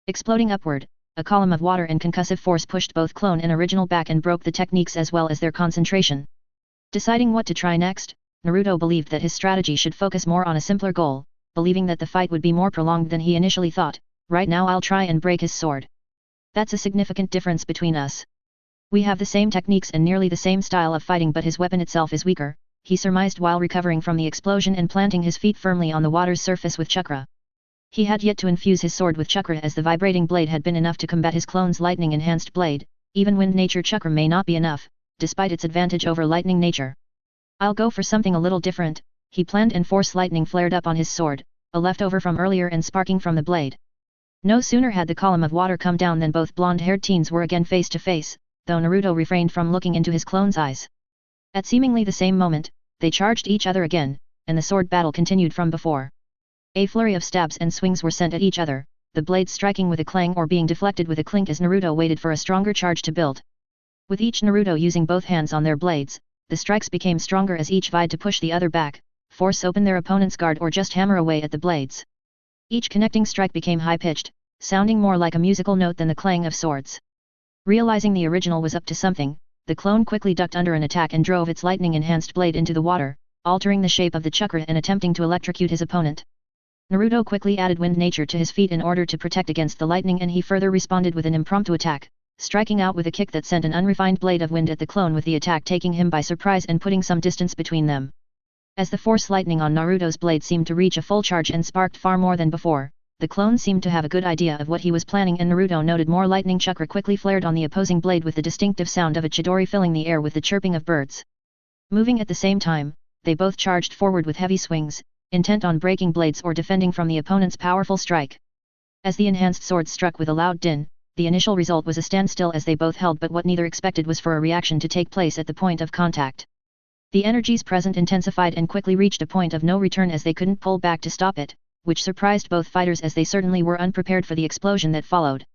Exploding upward, a column of water and concussive force pushed both clone and original back and broke the techniques as well as their concentration. Deciding what to try next, Naruto believed that his strategy should focus more on a simpler goal, believing that the fight would be more prolonged than he initially thought. Right now I'll try and break his sword. That's a significant difference between us. We have the same techniques and nearly the same style of fighting, but his weapon itself is weaker, he surmised while recovering from the explosion and planting his feet firmly on the water's surface with chakra. He had yet to infuse his sword with chakra, as the vibrating blade had been enough to combat his clone's lightning-enhanced blade. Even wind nature chakra may not be enough, despite its advantage over lightning nature. I'll go for something a little different, he planned, and force lightning flared up on his sword, a leftover from earlier and sparking from the blade. No sooner had the column of water come down than both blonde-haired teens were again face to face, though Naruto refrained from looking into his clone's eyes. At seemingly the same moment, they charged each other again, and the sword battle continued from before. A flurry of stabs and swings were sent at each other, the blades striking with a clang or being deflected with a clink as Naruto waited for a stronger charge to build. With each Naruto using both hands on their blades, the strikes became stronger as each vied to push the other back, force open their opponent's guard, or just hammer away at the blades. Each connecting strike became high-pitched, sounding more like a musical note than the clang of swords. Realizing the original was up to something, the clone quickly ducked under an attack and drove its lightning-enhanced blade into the water, altering the shape of the chakra and attempting to electrocute his opponent. Naruto quickly added wind nature to his feet in order to protect against the lightning, and he further responded with an impromptu attack, striking out with a kick that sent an unrefined blade of wind at the clone, with the attack taking him by surprise and putting some distance between them. As the force lightning on Naruto's blade seemed to reach a full charge and sparked far more than before, the clone seemed to have a good idea of what he was planning, and Naruto noted more lightning chakra quickly flared on the opposing blade with the distinctive sound of a Chidori filling the air with the chirping of birds. Moving at the same time, they both charged forward with heavy swings, intent on breaking blades or defending from the opponent's powerful strike. As the enhanced swords struck with a loud din, the initial result was a standstill as they both held, but what neither expected was for a reaction to take place at the point of contact. The energies present intensified and quickly reached a point of no return as they couldn't pull back to stop it, which surprised both fighters as they certainly were unprepared for the explosion that followed.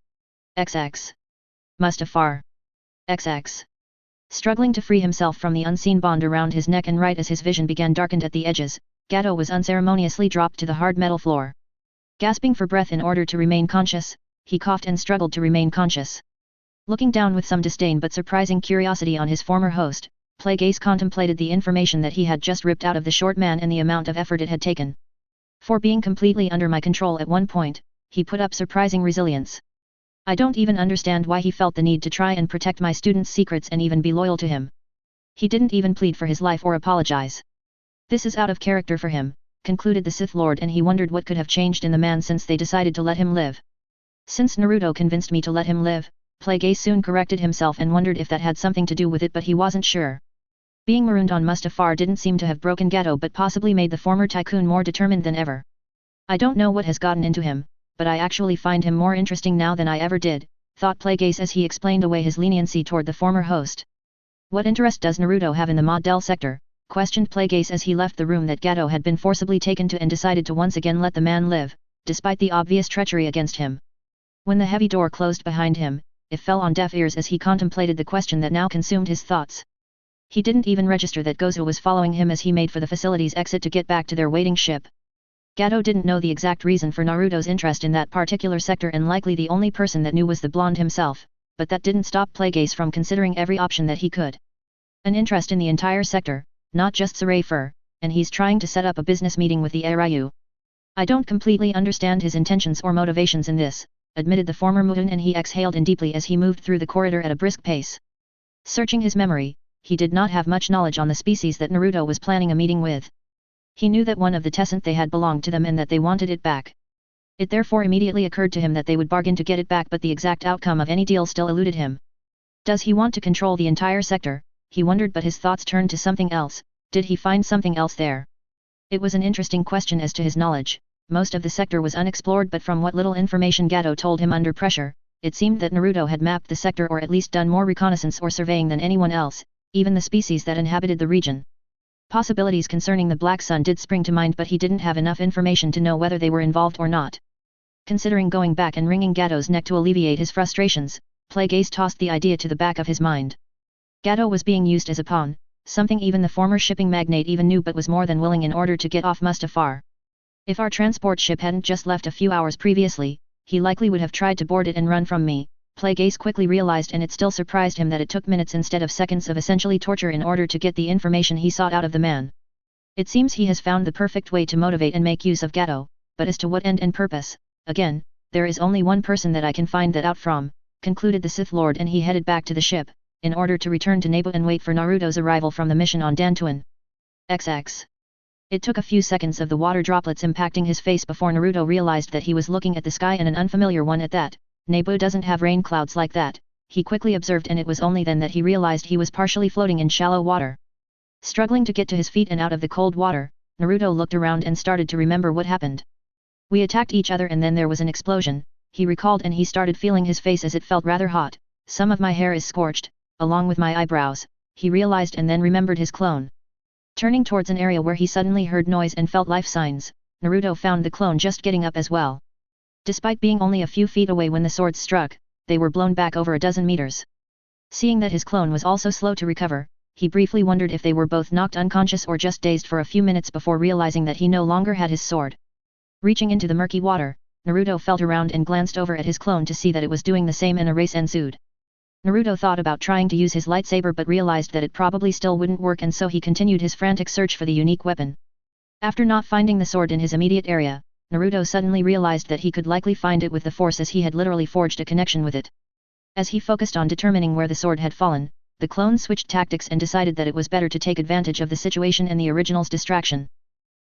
XX. Mustafar. XX. Struggling to free himself from the unseen bond around his neck, and right as his vision began darkened at the edges, Gato was unceremoniously dropped to the hard metal floor. Gasping for breath in order to remain conscious, he coughed and struggled to remain conscious. Looking down with some disdain but surprising curiosity on his former host, Plague Ace contemplated the information that he had just ripped out of the short man and the amount of effort it had taken. For being completely under my control at one point, he put up surprising resilience. I don't even understand why he felt the need to try and protect my student's secrets and even be loyal to him. He didn't even plead for his life or apologize. This is out of character for him, concluded the Sith Lord, and he wondered what could have changed in the man since they decided to let him live. Since Naruto convinced me to let him live, Plague Ace soon corrected himself and wondered if that had something to do with it, but he wasn't sure. Being marooned on Mustafar didn't seem to have broken Gato, but possibly made the former tycoon more determined than ever. I don't know what has gotten into him, but I actually find him more interesting now than I ever did, thought Plague Ace as he explained away his leniency toward the former host. What interest does Naruto have in the Model sector? Questioned Plague Ace as he left the room that Gato had been forcibly taken to and decided to once again let the man live, despite the obvious treachery against him. When the heavy door closed behind him, it fell on deaf ears as he contemplated the question that now consumed his thoughts. He didn't even register that Gozu was following him as he made for the facility's exit to get back to their waiting ship. Gato didn't know the exact reason for Naruto's interest in that particular sector, and likely the only person that knew was the blonde himself, but that didn't stop Plague Ace from considering every option that he could. An interest in the entire sector, not just Saray Fur, and he's trying to set up a business meeting with the Airyu. I don't completely understand his intentions or motivations in this, admitted the former Mutun, and he exhaled in deeply as he moved through the corridor at a brisk pace. Searching his memory, he did not have much knowledge on the species that Naruto was planning a meeting with. He knew that one of the Tessent they had belonged to them and that they wanted it back. It therefore immediately occurred to him that they would bargain to get it back, but the exact outcome of any deal still eluded him. Does he want to control the entire sector? He wondered, but his thoughts turned to something else. Did he find something else there? It was an interesting question as to his knowledge. Most of the sector was unexplored, but from what little information Gato told him under pressure, it seemed that Naruto had mapped the sector or at least done more reconnaissance or surveying than anyone else, even the species that inhabited the region. Possibilities concerning the Black Sun did spring to mind, but he didn't have enough information to know whether they were involved or not. Considering going back and wringing Gato's neck to alleviate his frustrations, Plague Ace tossed the idea to the back of his mind. Gato was being used as a pawn, something even the former shipping magnate even knew, but was more than willing in order to get off Mustafar. If our transport ship hadn't just left a few hours previously, he likely would have tried to board it and run from me, Plague Ace quickly realized, and it still surprised him that it took minutes instead of seconds of essentially torture in order to get the information he sought out of the man. It seems he has found the perfect way to motivate and make use of Gato, but as to what end and purpose, again, there is only one person that I can find that out from, concluded the Sith Lord, and he headed back to the ship, in order to return to Naboo and wait for Naruto's arrival from the mission on Dantuan. XX. It took a few seconds of the water droplets impacting his face before Naruto realized that he was looking at the sky, and an unfamiliar one at that. Naboo doesn't have rain clouds like that, he quickly observed, and it was only then that he realized he was partially floating in shallow water. Struggling to get to his feet and out of the cold water, Naruto looked around and started to remember what happened. We attacked each other and then there was an explosion, he recalled, and he started feeling his face as it felt rather hot. Some of my hair is scorched, along with my eyebrows, he realized, and then remembered his clone. Turning towards an area where he suddenly heard noise and felt life signs, Naruto found the clone just getting up as well. Despite being only a few feet away when the swords struck, they were blown back over a dozen meters. Seeing that his clone was also slow to recover, he briefly wondered if they were both knocked unconscious or just dazed for a few minutes before realizing that he no longer had his sword. Reaching into the murky water, Naruto felt around and glanced over at his clone to see that it was doing the same, and a race ensued. Naruto thought about trying to use his lightsaber but realized that it probably still wouldn't work, and so he continued his frantic search for the unique weapon. After not finding the sword in his immediate area, Naruto suddenly realized that he could likely find it with the Force, as he had literally forged a connection with it. As he focused on determining where the sword had fallen, the clone switched tactics and decided that it was better to take advantage of the situation and the original's distraction.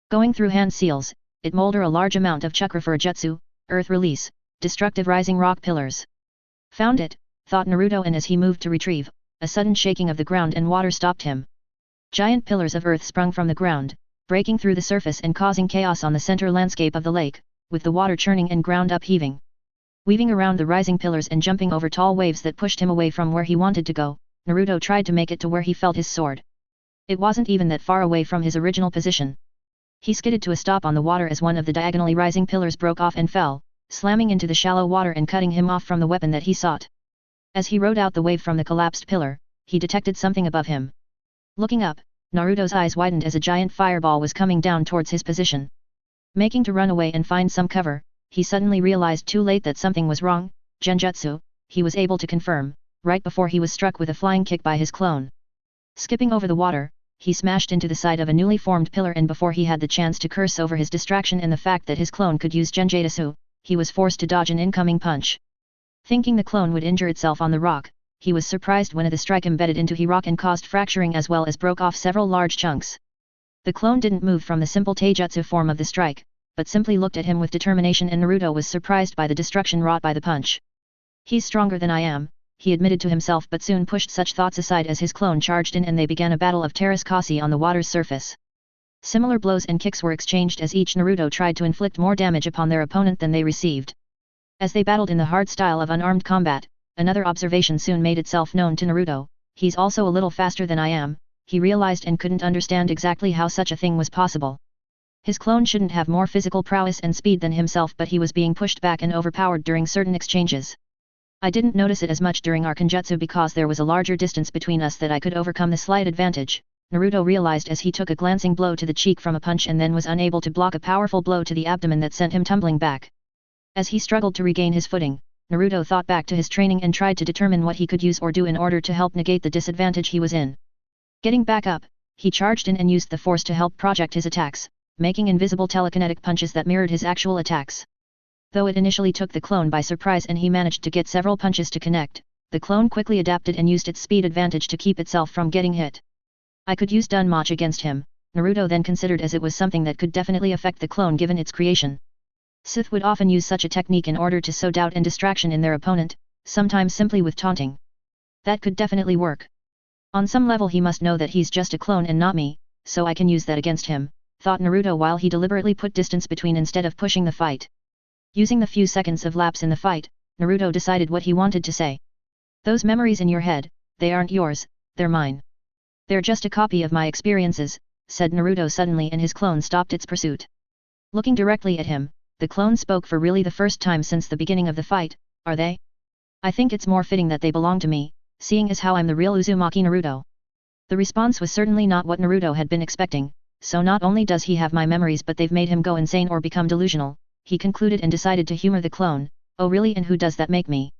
Going through hand seals, it molded a large amount of chakra for a jutsu, Earth release, destructive rising rock pillars. Found it, thought Naruto, and as he moved to retrieve, a sudden shaking of the ground and water stopped him. Giant pillars of earth sprung from the ground, breaking through the surface and causing chaos on the center landscape of the lake, with the water churning and ground upheaving. Weaving around the rising pillars and jumping over tall waves that pushed him away from where he wanted to go, Naruto tried to make it to where he felt his sword. It wasn't even that far away from his original position. He skidded to a stop on the water as one of the diagonally rising pillars broke off and fell, slamming into the shallow water and cutting him off from the weapon that he sought. As he rode out the wave from the collapsed pillar, he detected something above him. Looking up, Naruto's eyes widened as a giant fireball was coming down towards his position. Making to run away and find some cover, he suddenly realized too late that something was wrong. Genjutsu, he was able to confirm, right before he was struck with a flying kick by his clone. Skipping over the water, he smashed into the side of a newly formed pillar, and before he had the chance to curse over his distraction and the fact that his clone could use Genjutsu, he was forced to dodge an incoming punch. Thinking the clone would injure itself on the rock, he was surprised when the strike embedded into his rock and caused fracturing as well as broke off several large chunks. The clone didn't move from the simple taijutsu form of the strike, but simply looked at him with determination, and Naruto was surprised by the destruction wrought by the punch. He's stronger than I am, he admitted to himself, but soon pushed such thoughts aside as his clone charged in and they began a battle of Terraskasi on the water's surface. Similar blows and kicks were exchanged as each Naruto tried to inflict more damage upon their opponent than they received. As they battled in the hard style of unarmed combat, another observation soon made itself known to Naruto: he's also a little faster than I am, he realized, and couldn't understand exactly how such a thing was possible. His clone shouldn't have more physical prowess and speed than himself, but he was being pushed back and overpowered during certain exchanges. I didn't notice it as much during our Kenjutsu because there was a larger distance between us that I could overcome the slight advantage, Naruto realized as he took a glancing blow to the cheek from a punch and then was unable to block a powerful blow to the abdomen that sent him tumbling back. As he struggled to regain his footing, Naruto thought back to his training and tried to determine what he could use or do in order to help negate the disadvantage he was in. Getting back up, he charged in and used the force to help project his attacks, making invisible telekinetic punches that mirrored his actual attacks. Though it initially took the clone by surprise and he managed to get several punches to connect, the clone quickly adapted and used its speed advantage to keep itself from getting hit. I could use Dunmach against him, Naruto then considered, as it was something that could definitely affect the clone given its creation. Sith would often use such a technique in order to sow doubt and distraction in their opponent, sometimes simply with taunting. That could definitely work. On some level he must know that he's just a clone and not me, so I can use that against him, thought Naruto while he deliberately put distance between instead of pushing the fight. Using the few seconds of lapse in the fight, Naruto decided what he wanted to say. Those memories in your head, they aren't yours, they're mine. They're just a copy of my experiences, said Naruto suddenly, and his clone stopped its pursuit. Looking directly at him, the clone spoke for really the first time since the beginning of the fight: are they? I think it's more fitting that they belong to me, seeing as how I'm the real Uzumaki Naruto. The response was certainly not what Naruto had been expecting, so not only does he have my memories but they've made him go insane or become delusional, he concluded and decided to humor the clone. Oh really, and who does that make me?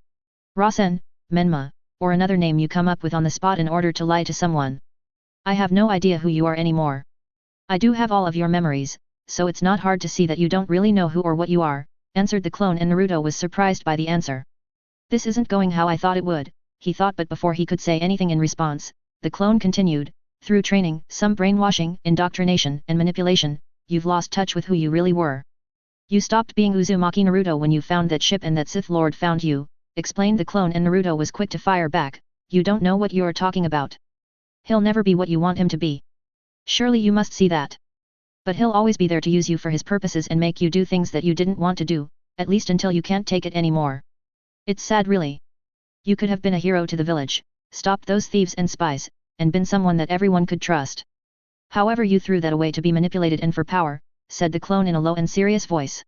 Rasen, Menma, or another name you come up with on the spot in order to lie to someone. I have no idea who you are anymore. I do have all of your memories, so it's not hard to see that you don't really know who or what you are, answered the clone, and Naruto was surprised by the answer. This isn't going how I thought it would, he thought, but before he could say anything in response, the clone continued: through training, some brainwashing, indoctrination, and manipulation, you've lost touch with who you really were. You stopped being Uzumaki Naruto when you found that ship and that Sith Lord found you, explained the clone, and Naruto was quick to fire back: you don't know what you're talking about. He'll never be what you want him to be. Surely you must see that. But he'll always be there to use you for his purposes and make you do things that you didn't want to do, at least until you can't take it anymore. It's sad really. You could have been a hero to the village, stopped those thieves and spies, and been someone that everyone could trust. However, you threw that away to be manipulated and for power, said the clone in a low and serious voice.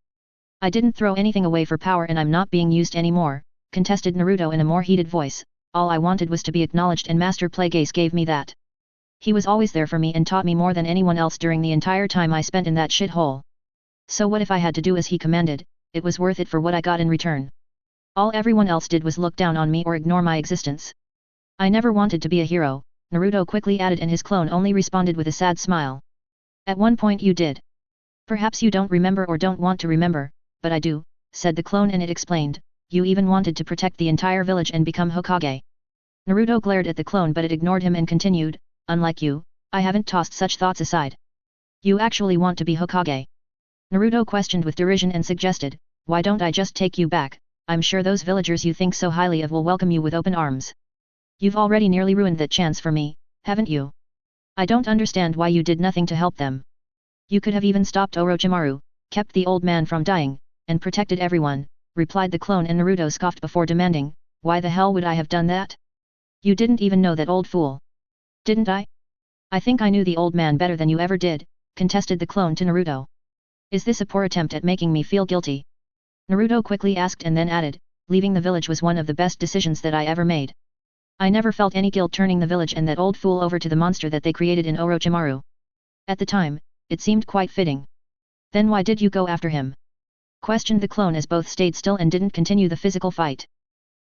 I didn't throw anything away for power, and I'm not being used anymore, contested Naruto in a more heated voice. All I wanted was to be acknowledged, and Master Plagueis gave me that. He was always there for me and taught me more than anyone else during the entire time I spent in that shithole. So what if I had to do as he commanded? It was worth it for what I got in return. All everyone else did was look down on me or ignore my existence. I never wanted to be a hero, Naruto quickly added, and his clone only responded with a sad smile. At one point you did. Perhaps you don't remember or don't want to remember, but I do, said the clone, and it explained: you even wanted to protect the entire village and become Hokage. Naruto glared at the clone, but it ignored him and continued: unlike you, I haven't tossed such thoughts aside. You actually want to be Hokage? Naruto questioned with derision and suggested: why don't I just take you back? I'm sure those villagers you think so highly of will welcome you with open arms. You've already nearly ruined that chance for me, haven't you? I don't understand why you did nothing to help them. You could have even stopped Orochimaru, kept the old man from dying, and protected everyone, replied the clone, and Naruto scoffed before demanding, why the hell would I have done that? You didn't even know that old fool. Didn't I? I think I knew the old man better than you ever did, contested the clone to Naruto. Is this a poor attempt at making me feel guilty? Naruto quickly asked and then added, leaving the village was one of the best decisions that I ever made. I never felt any guilt turning the village and that old fool over to the monster that they created in Orochimaru. At the time, it seemed quite fitting. Then why did you go after him? Questioned the clone as both stayed still and didn't continue the physical fight.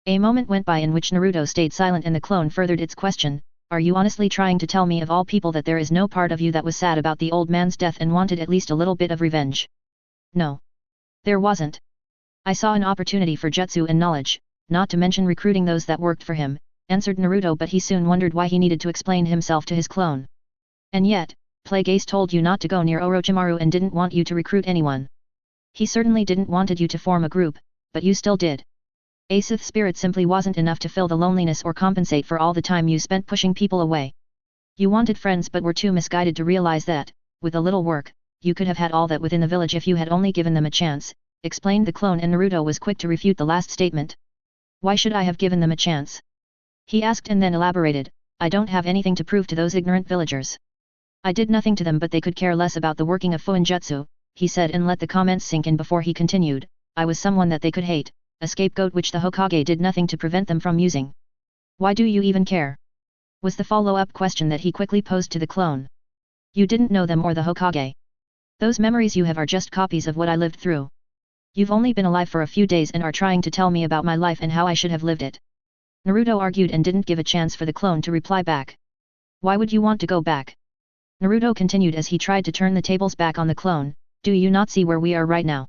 A moment went by in which Naruto stayed silent and the clone furthered its question, are you honestly trying to tell me of all people that there is no part of you that was sad about the old man's death and wanted at least a little bit of revenge? No. There wasn't. I saw an opportunity for jutsu and knowledge, not to mention recruiting those that worked for him, answered Naruto, but he soon wondered why he needed to explain himself to his clone. And yet, Plague Ace told you not to go near Orochimaru and didn't want you to recruit anyone. He certainly didn't wanted you to form a group, but you still did. Ace's spirit simply wasn't enough to fill the loneliness or compensate for all the time you spent pushing people away. You wanted friends but were too misguided to realize that, with a little work, you could have had all that within the village if you had only given them a chance, explained the clone, and Naruto was quick to refute the last statement. Why should I have given them a chance? He asked and then elaborated, I don't have anything to prove to those ignorant villagers. I did nothing to them but they could care less about the working of Fuinjutsu, he said and let the comments sink in before he continued, I was someone that they could hate, a scapegoat which the Hokage did nothing to prevent them from using. Why do you even care? Was the follow-up question that he quickly posed to the clone. You didn't know them or the Hokage. Those memories you have are just copies of what I lived through. You've only been alive for a few days and are trying to tell me about my life and how I should have lived it. Naruto argued and didn't give a chance for the clone to reply back. Why would you want to go back? Naruto continued as he tried to turn the tables back on the clone, do you not see where we are right now?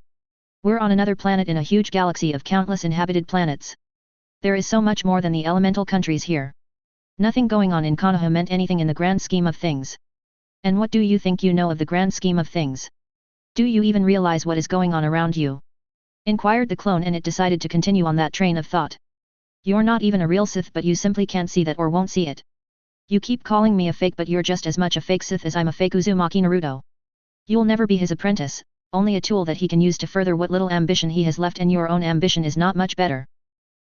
We're on another planet in a huge galaxy of countless inhabited planets. There is so much more than the elemental countries here. Nothing going on in Konoha meant anything in the grand scheme of things. And what do you think you know of the grand scheme of things? Do you even realize what is going on around you? Inquired the clone, and it decided to continue on that train of thought. You're not even a real Sith, but you simply can't see that or won't see it. You keep calling me a fake, but you're just as much a fake Sith as I'm a fake Uzumaki Naruto. You'll never be his apprentice, only a tool that he can use to further what little ambition he has left, and your own ambition is not much better.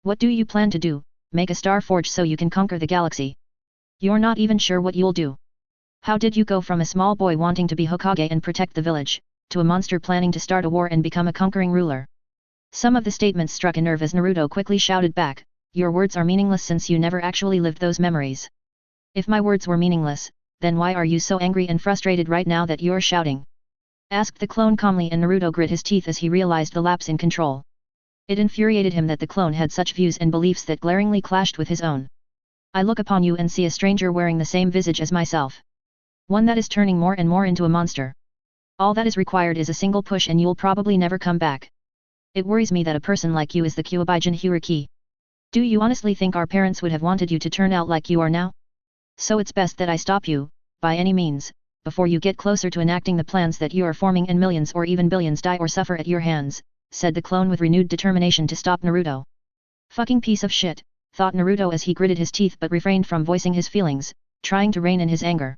What do you plan to do? Make a star forge so you can conquer the galaxy? You're not even sure what you'll do. How did you go from a small boy wanting to be Hokage and protect the village, to a monster planning to start a war and become a conquering ruler? Some of the statements struck a nerve as Naruto quickly shouted back, your words are meaningless since you never actually lived those memories. If my words were meaningless, then why are you so angry and frustrated right now that you're shouting? Asked the clone calmly, and Naruto grit his teeth as he realized the lapse in control. It infuriated him that the clone had such views and beliefs that glaringly clashed with his own. I look upon you and see a stranger wearing the same visage as myself. One that is turning more and more into a monster. All that is required is a single push and you'll probably never come back. It worries me that a person like you is the Kyuubigen hierarchy. Do you honestly think our parents would have wanted you to turn out like you are now? So it's best that I stop you, by any means, before you get closer to enacting the plans that you are forming and millions or even billions die or suffer at your hands, said the clone with renewed determination to stop Naruto. Fucking piece of shit, thought Naruto as he gritted his teeth but refrained from voicing his feelings, trying to rein in his anger.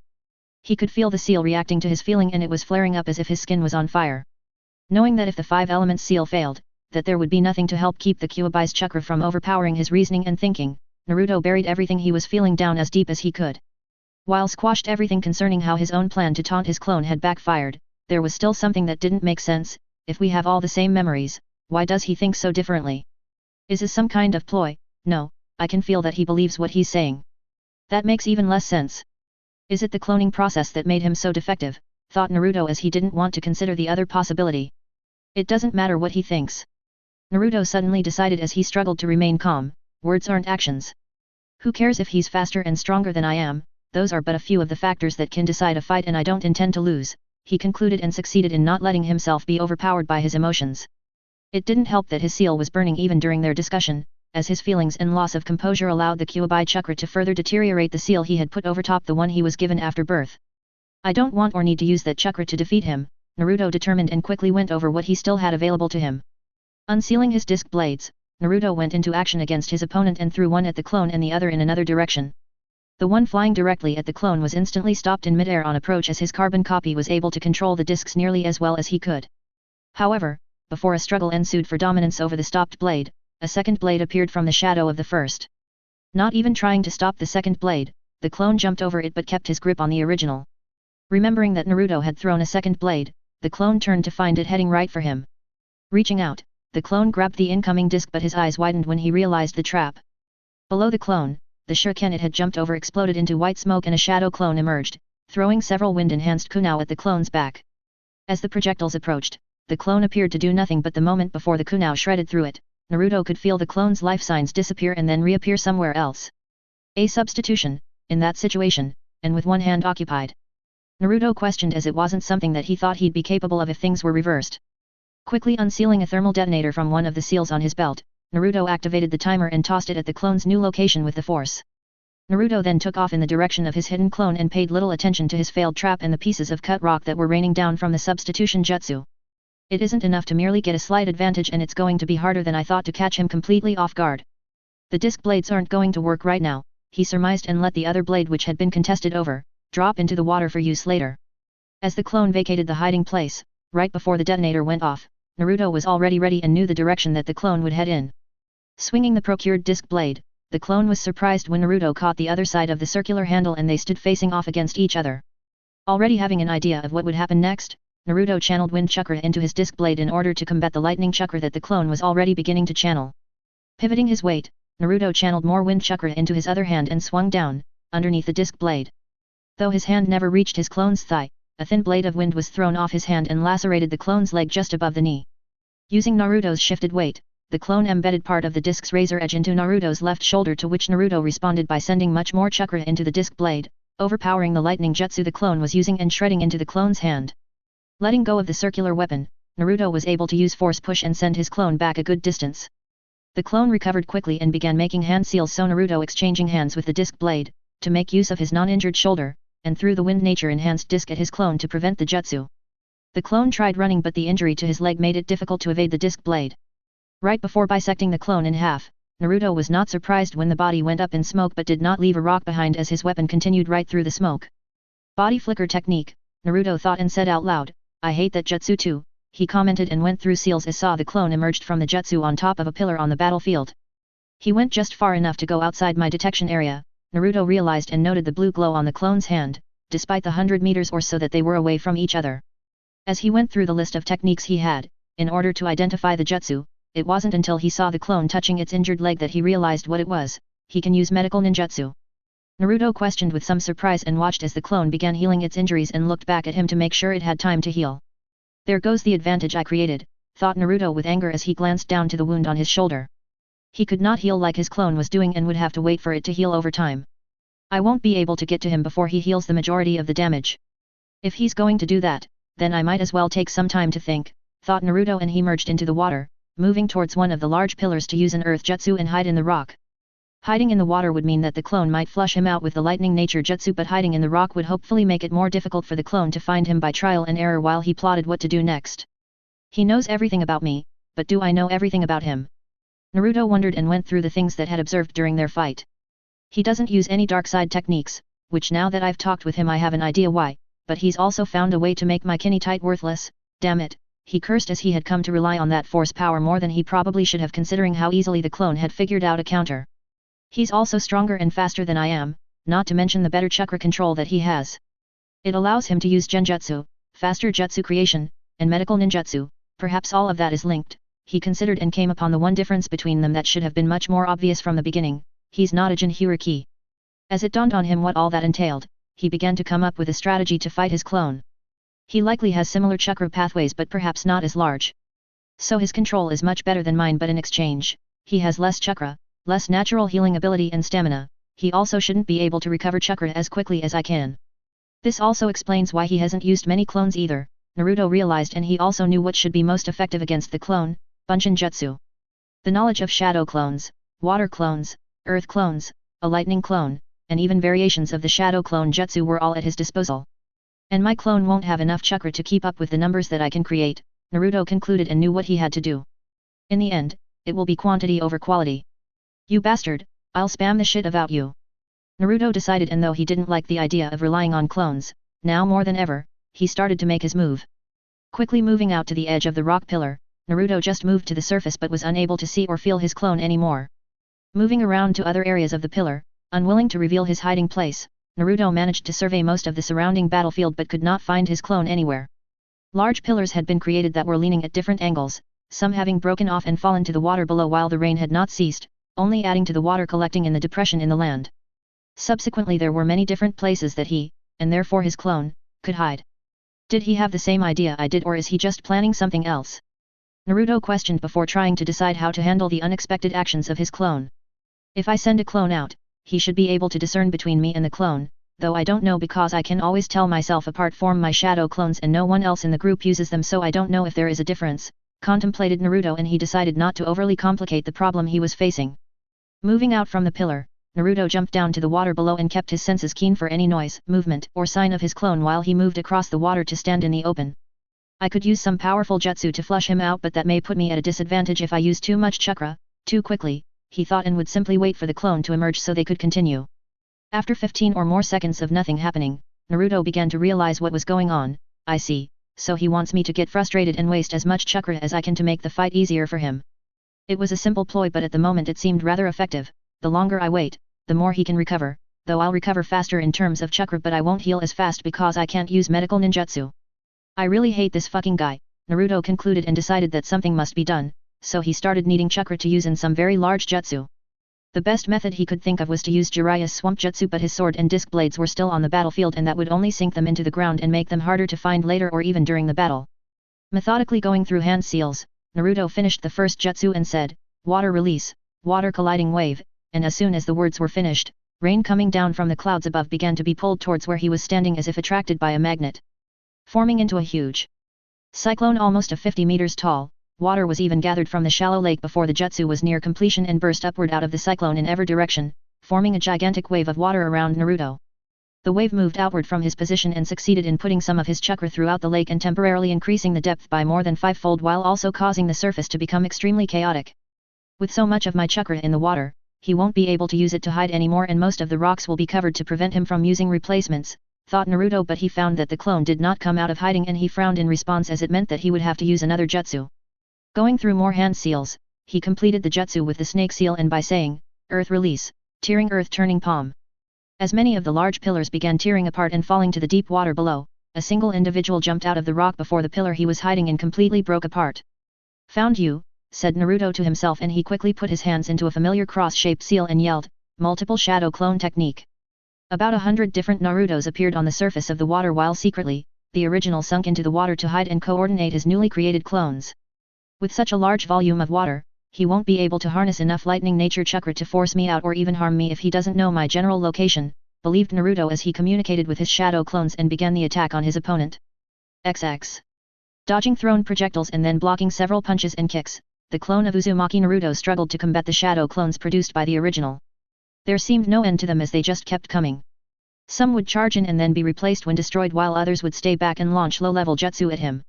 He could feel the seal reacting to his feeling and it was flaring up as if his skin was on fire. Knowing that if the 5 elements seal failed, that there would be nothing to help keep the Kyuubi's chakra from overpowering his reasoning and thinking, Naruto buried everything he was feeling down as deep as he could. While squashed everything concerning how his own plan to taunt his clone had backfired, there was still something that didn't make sense. If we have all the same memories, why does he think so differently? Is this some kind of ploy? No, I can feel that he believes what he's saying. That makes even less sense. Is it the cloning process that made him so defective? Thought Naruto as he didn't want to consider the other possibility. It doesn't matter what he thinks. Naruto suddenly decided as he struggled to remain calm, words aren't actions. Who cares if he's faster and stronger than I am? Those are but a few of the factors that can decide a fight and I don't intend to lose, he concluded and succeeded in not letting himself be overpowered by his emotions. It didn't help that his seal was burning even during their discussion, as his feelings and loss of composure allowed the Kyuubi chakra to further deteriorate the seal he had put over top the one he was given after birth. I don't want or need to use that chakra to defeat him, Naruto determined and quickly went over what he still had available to him. Unsealing his disc blades, Naruto went into action against his opponent and threw one at the clone and the other in another direction. The one flying directly at the clone was instantly stopped in midair on approach as his carbon copy was able to control the discs nearly as well as he could. However, before a struggle ensued for dominance over the stopped blade, a second blade appeared from the shadow of the first. Not even trying to stop the second blade, the clone jumped over it but kept his grip on the original. Remembering that Naruto had thrown a second blade, the clone turned to find it heading right for him. Reaching out, the clone grabbed the incoming disc but his eyes widened when he realized the trap. Below the clone, the shuriken it had jumped over exploded into white smoke and a shadow clone emerged, throwing several wind-enhanced kunai at the clone's back. As the projectiles approached, the clone appeared to do nothing but the moment before the kunai shredded through it, Naruto could feel the clone's life signs disappear and then reappear somewhere else. A substitution, in that situation, and with one hand occupied. Naruto questioned as it wasn't something that he thought he'd be capable of if things were reversed. Quickly unsealing a thermal detonator from one of the seals on his belt, Naruto activated the timer and tossed it at the clone's new location with the force. Naruto then took off in the direction of his hidden clone and paid little attention to his failed trap and the pieces of cut rock that were raining down from the substitution jutsu. It isn't enough to merely get a slight advantage and it's going to be harder than I thought to catch him completely off guard. The disc blades aren't going to work right now, he surmised and let the other blade which had been contested over, drop into the water for use later. As the clone vacated the hiding place, right before the detonator went off, Naruto was already ready and knew the direction that the clone would head in. Swinging the procured disc blade, the clone was surprised when Naruto caught the other side of the circular handle and they stood facing off against each other. Already having an idea of what would happen next, Naruto channeled wind chakra into his disc blade in order to combat the lightning chakra that the clone was already beginning to channel. Pivoting his weight, Naruto channeled more wind chakra into his other hand and swung down, underneath the disc blade. Though his hand never reached his clone's thigh, a thin blade of wind was thrown off his hand and lacerated the clone's leg just above the knee. Using Naruto's shifted weight, the clone embedded part of the disc's razor edge into Naruto's left shoulder, to which Naruto responded by sending much more chakra into the disc blade, overpowering the lightning jutsu the clone was using and shredding into the clone's hand. Letting go of the circular weapon, Naruto was able to use force push and send his clone back a good distance. The clone recovered quickly and began making hand seals, so Naruto exchanging hands with the disc blade, to make use of his non-injured shoulder, and threw the wind nature enhanced disc at his clone to prevent the jutsu. The clone tried running but the injury to his leg made it difficult to evade the disc blade. Right before bisecting the clone in half, Naruto was not surprised when the body went up in smoke but did not leave a rock behind as his weapon continued right through the smoke. Body flicker technique, Naruto thought and said out loud, "I hate that jutsu too," he commented and went through seals as saw the clone emerged from the jutsu on top of a pillar on the battlefield. He went just far enough to go outside my detection area, Naruto realized and noted the blue glow on the clone's hand, despite the 100 meters or so that they were away from each other. As he went through the list of techniques he had, in order to identify the jutsu, it wasn't until he saw the clone touching its injured leg that he realized what it was. He can use medical ninjutsu. Naruto questioned with some surprise and watched as the clone began healing its injuries and looked back at him to make sure it had time to heal. There goes the advantage I created, thought Naruto with anger as he glanced down to the wound on his shoulder. He could not heal like his clone was doing and would have to wait for it to heal over time. I won't be able to get to him before he heals the majority of the damage. If he's going to do that, then I might as well take some time to think, thought Naruto, and he merged into the water, moving towards one of the large pillars to use an earth jutsu and hide in the rock. Hiding in the water would mean that the clone might flush him out with the lightning nature jutsu, but hiding in the rock would hopefully make it more difficult for the clone to find him by trial and error while he plotted what to do next. He knows everything about me, but do I know everything about him? Naruto wondered and went through the things that had observed during their fight. He doesn't use any dark side techniques, which now that I've talked with him I have an idea why, but he's also found a way to make my Kinitite worthless, damn it, he cursed as he had come to rely on that force power more than he probably should have, considering how easily the clone had figured out a counter. He's also stronger and faster than I am, not to mention the better chakra control that he has. It allows him to use genjutsu, faster jutsu creation, and medical ninjutsu, perhaps all of that is linked, he considered and came upon the one difference between them that should have been much more obvious from the beginning: he's not a Jinhyuriki. As it dawned on him what all that entailed, he began to come up with a strategy to fight his clone. He likely has similar chakra pathways but perhaps not as large. So his control is much better than mine, but in exchange, he has less chakra, less natural healing ability and stamina. He also shouldn't be able to recover chakra as quickly as I can. This also explains why he hasn't used many clones either, Naruto realized, and he also knew what should be most effective against the clone: Bunshin Jutsu. The knowledge of shadow clones, water clones, earth clones, a lightning clone, and even variations of the shadow clone jutsu were all at his disposal. And my clone won't have enough chakra to keep up with the numbers that I can create, Naruto concluded and knew what he had to do. In the end, it will be quantity over quality. You bastard, I'll spam the shit about you. Naruto decided, and though he didn't like the idea of relying on clones, now more than ever, he started to make his move. Quickly moving out to the edge of the rock pillar, Naruto just moved to the surface but was unable to see or feel his clone anymore. Moving around to other areas of the pillar, unwilling to reveal his hiding place, Naruto managed to survey most of the surrounding battlefield but could not find his clone anywhere. Large pillars had been created that were leaning at different angles, some having broken off and fallen to the water below while the rain had not ceased, only adding to the water collecting in the depression in the land. Subsequently there were many different places that he, and therefore his clone, could hide. Did he have the same idea I did, or is he just planning something else? Naruto questioned before trying to decide how to handle the unexpected actions of his clone. If I send a clone out, he should be able to discern between me and the clone, though I don't know because I can always tell myself apart from my shadow clones and no one else in the group uses them, so I don't know if there is a difference, contemplated Naruto, and he decided not to overly complicate the problem he was facing. Moving out from the pillar, Naruto jumped down to the water below and kept his senses keen for any noise, movement, or sign of his clone while he moved across the water to stand in the open. I could use some powerful jutsu to flush him out, but that may put me at a disadvantage if I use too much chakra, too quickly, he thought, and would simply wait for the clone to emerge so they could continue. After 15 or more seconds of nothing happening, Naruto began to realize what was going on. I see, so he wants me to get frustrated and waste as much chakra as I can to make the fight easier for him. It was a simple ploy, but at the moment it seemed rather effective. The longer I wait, the more he can recover, though I'll recover faster in terms of chakra, but I won't heal as fast because I can't use medical ninjutsu. I really hate this fucking guy, Naruto concluded, and decided that something must be done, so he started needing chakra to use in some very large jutsu. The best method he could think of was to use Jiraiya's swamp jutsu, but his sword and disc blades were still on the battlefield and that would only sink them into the ground and make them harder to find later or even during the battle. Methodically going through hand seals, Naruto finished the first jutsu and said, "Water release, water colliding wave," and as soon as the words were finished, rain coming down from the clouds above began to be pulled towards where he was standing as if attracted by a magnet. Forming into a huge cyclone almost 50 meters tall, water was even gathered from the shallow lake before the jutsu was near completion and burst upward out of the cyclone in every direction, forming a gigantic wave of water around Naruto. The wave moved outward from his position and succeeded in putting some of his chakra throughout the lake and temporarily increasing the depth by more than 5-fold while also causing the surface to become extremely chaotic. With so much of my chakra in the water, he won't be able to use it to hide anymore and most of the rocks will be covered to prevent him from using replacements, thought Naruto, but he found that the clone did not come out of hiding and he frowned in response as it meant that he would have to use another jutsu. Going through more hand seals, he completed the jutsu with the snake seal and by saying, "Earth release, tearing earth turning palm." As many of the large pillars began tearing apart and falling to the deep water below, a single individual jumped out of the rock before the pillar he was hiding in completely broke apart. "Found you," said Naruto to himself, and he quickly put his hands into a familiar cross-shaped seal and yelled, "Multiple shadow clone technique." About 100 different Narutos appeared on the surface of the water while secretly, the original sunk into the water to hide and coordinate his newly created clones. With such a large volume of water, he won't be able to harness enough lightning nature chakra to force me out or even harm me if he doesn't know my general location, believed Naruto as he communicated with his shadow clones and began the attack on his opponent. XX. Dodging thrown projectiles and then blocking several punches and kicks, the clone of Uzumaki Naruto struggled to combat the shadow clones produced by the original. There seemed no end to them as they just kept coming. Some would charge in and then be replaced when destroyed while others would stay back and launch low-level jutsu at him.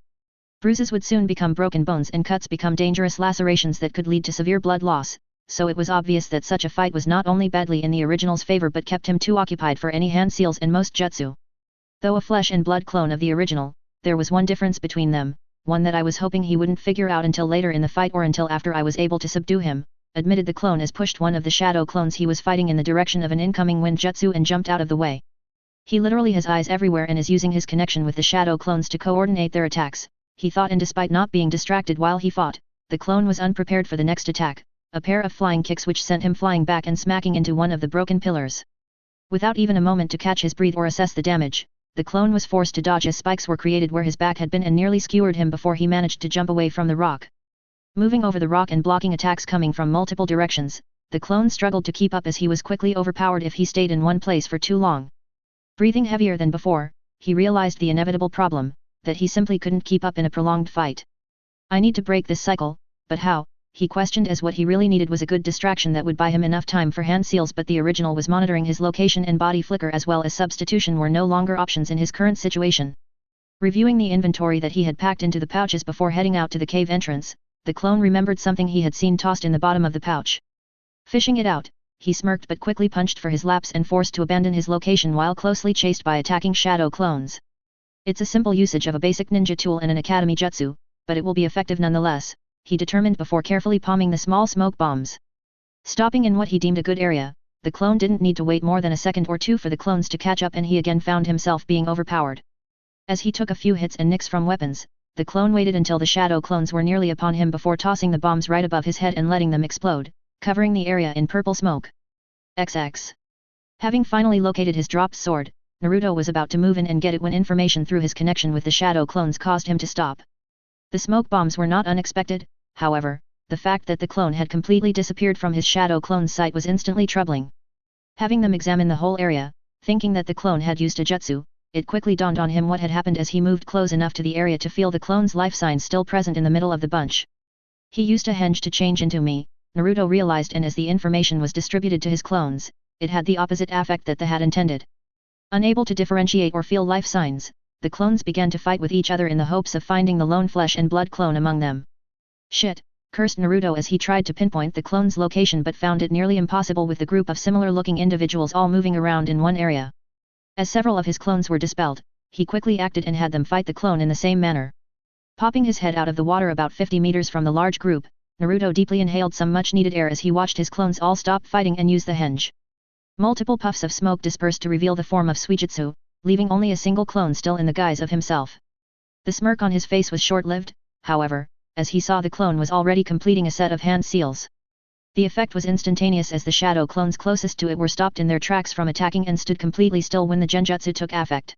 Bruises would soon become broken bones and cuts become dangerous lacerations that could lead to severe blood loss, so it was obvious that such a fight was not only badly in the original's favor but kept him too occupied for any hand seals and most jutsu. Though a flesh and blood clone of the original, there was one difference between them, one that I was hoping he wouldn't figure out until later in the fight or until after I was able to subdue him, admitted the clone as pushed one of the shadow clones he was fighting in the direction of an incoming wind jutsu and jumped out of the way. He literally has eyes everywhere and is using his connection with the shadow clones to coordinate their attacks, he thought, and despite not being distracted while he fought, the clone was unprepared for the next attack, a pair of flying kicks which sent him flying back and smacking into one of the broken pillars. Without even a moment to catch his breath or assess the damage, the clone was forced to dodge as spikes were created where his back had been and nearly skewered him before he managed to jump away from the rock. Moving over the rock and blocking attacks coming from multiple directions, the clone struggled to keep up as he was quickly overpowered if he stayed in one place for too long. Breathing heavier than before, he realized the inevitable problem, that he simply couldn't keep up in a prolonged fight. "I need to break this cycle, but how?" he questioned, as what he really needed was a good distraction that would buy him enough time for hand seals, but the original was monitoring his location and body flicker as well as substitution were no longer options in his current situation. Reviewing the inventory that he had packed into the pouches before heading out to the cave entrance, the clone remembered something he had seen tossed in the bottom of the pouch. Fishing it out, he smirked but quickly punched for his laps and forced to abandon his location while closely chased by attacking shadow clones. It's a simple usage of a basic ninja tool and an academy jutsu, but it will be effective nonetheless, he determined before carefully palming the small smoke bombs. Stopping in what he deemed a good area, the clone didn't need to wait more than a second or two for the clones to catch up and he again found himself being overpowered. As he took a few hits and nicks from weapons, the clone waited until the shadow clones were nearly upon him before tossing the bombs right above his head and letting them explode, covering the area in purple smoke. XX. Having finally located his dropped sword, Naruto was about to move in and get it when information through his connection with the shadow clones caused him to stop. The smoke bombs were not unexpected, however, the fact that the clone had completely disappeared from his shadow clone's sight was instantly troubling. Having them examine the whole area, thinking that the clone had used a jutsu, it quickly dawned on him what had happened as he moved close enough to the area to feel the clone's life signs still present in the middle of the bunch. He used a henge to change into me, Naruto realized, and as the information was distributed to his clones, it had the opposite effect that the had intended. Unable to differentiate or feel life signs, the clones began to fight with each other in the hopes of finding the lone flesh and blood clone among them. Shit, cursed Naruto as he tried to pinpoint the clone's location but found it nearly impossible with the group of similar-looking individuals all moving around in one area. As several of his clones were dispelled, he quickly acted and had them fight the clone in the same manner. Popping his head out of the water about 50 meters from the large group, Naruto deeply inhaled some much-needed air as he watched his clones all stop fighting and use the henge. Multiple puffs of smoke dispersed to reveal the form of Suijutsu, leaving only a single clone still in the guise of himself. The smirk on his face was short-lived, however, as he saw the clone was already completing a set of hand seals. The effect was instantaneous as the shadow clones closest to it were stopped in their tracks from attacking and stood completely still when the genjutsu took effect.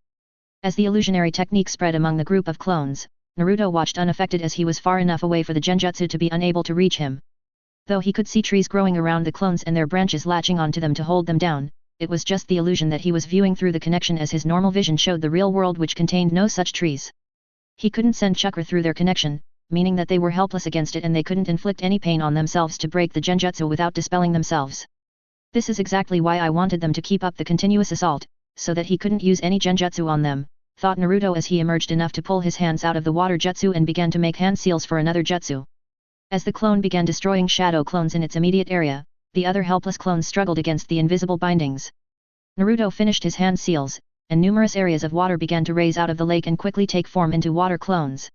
As the illusionary technique spread among the group of clones, Naruto watched unaffected as he was far enough away for the genjutsu to be unable to reach him. Though he could see trees growing around the clones and their branches latching onto them to hold them down, it was just the illusion that he was viewing through the connection as his normal vision showed the real world which contained no such trees. He couldn't send chakra through their connection, meaning that they were helpless against it and they couldn't inflict any pain on themselves to break the genjutsu without dispelling themselves. This is exactly why I wanted them to keep up the continuous assault, so that he couldn't use any genjutsu on them, thought Naruto as he emerged enough to pull his hands out of the water jutsu and began to make hand seals for another jutsu. As the clone began destroying shadow clones in its immediate area, the other helpless clones struggled against the invisible bindings. Naruto finished his hand seals, and numerous areas of water began to raise out of the lake and quickly take form into water clones.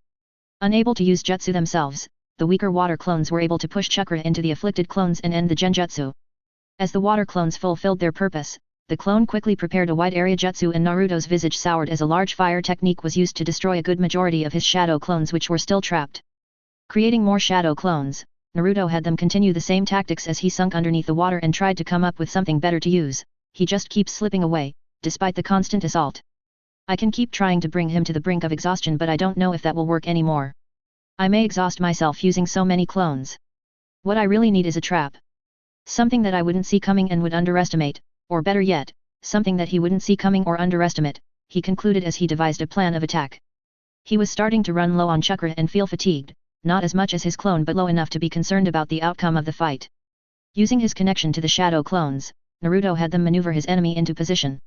Unable to use jutsu themselves, the weaker water clones were able to push chakra into the afflicted clones and end the genjutsu. As the water clones fulfilled their purpose, the clone quickly prepared a wide area jutsu and Naruto's visage soured as a large fire technique was used to destroy a good majority of his shadow clones which were still trapped. Creating more shadow clones, Naruto had them continue the same tactics as he sunk underneath the water and tried to come up with something better to use. He just keeps slipping away, despite the constant assault. I can keep trying to bring him to the brink of exhaustion but I don't know if that will work anymore. I may exhaust myself using so many clones. What I really need is a trap. Something that I wouldn't see coming and would underestimate, or better yet, something that he wouldn't see coming or underestimate, he concluded as he devised a plan of attack. He was starting to run low on chakra and feel fatigued, not as much as his clone but low enough to be concerned about the outcome of the fight. Using his connection to the shadow clones, Naruto had them maneuver his enemy into position.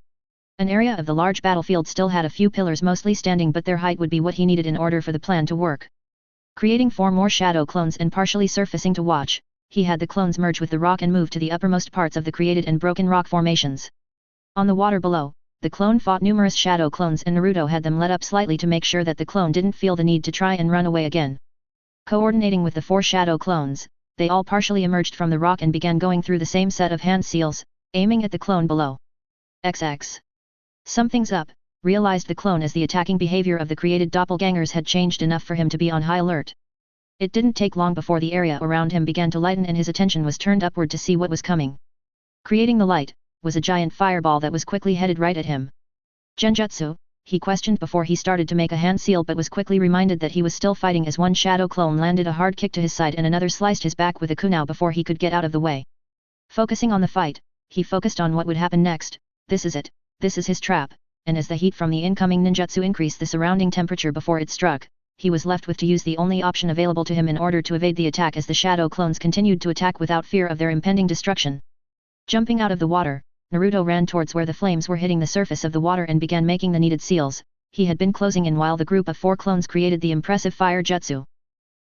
An area of the large battlefield still had a few pillars mostly standing but their height would be what he needed in order for the plan to work. Creating 4 more shadow clones and partially surfacing to watch, he had the clones merge with the rock and move to the uppermost parts of the created and broken rock formations. On the water below, the clone fought numerous shadow clones and Naruto had them let up slightly to make sure that the clone didn't feel the need to try and run away again. Coordinating with the 4 shadow clones, they all partially emerged from the rock and began going through the same set of hand seals, aiming at the clone below. XX. Something's up, realized the clone as the attacking behavior of the created doppelgangers had changed enough for him to be on high alert. It didn't take long before the area around him began to lighten and his attention was turned upward to see what was coming. Creating the light, was a giant fireball that was quickly headed right at him. Genjutsu, he questioned before he started to make a hand seal but was quickly reminded that he was still fighting as one shadow clone landed a hard kick to his side and another sliced his back with a kunai before he could get out of the way. Focusing on the fight, he focused on what would happen next. This is it, this is his trap, and as the heat from the incoming ninjutsu increased the surrounding temperature before it struck, he was left with to use the only option available to him in order to evade the attack as the shadow clones continued to attack without fear of their impending destruction. Jumping out of the water, Naruto ran towards where the flames were hitting the surface of the water and began making the needed seals. He had been closing in while the group of 4 clones created the impressive fire jutsu.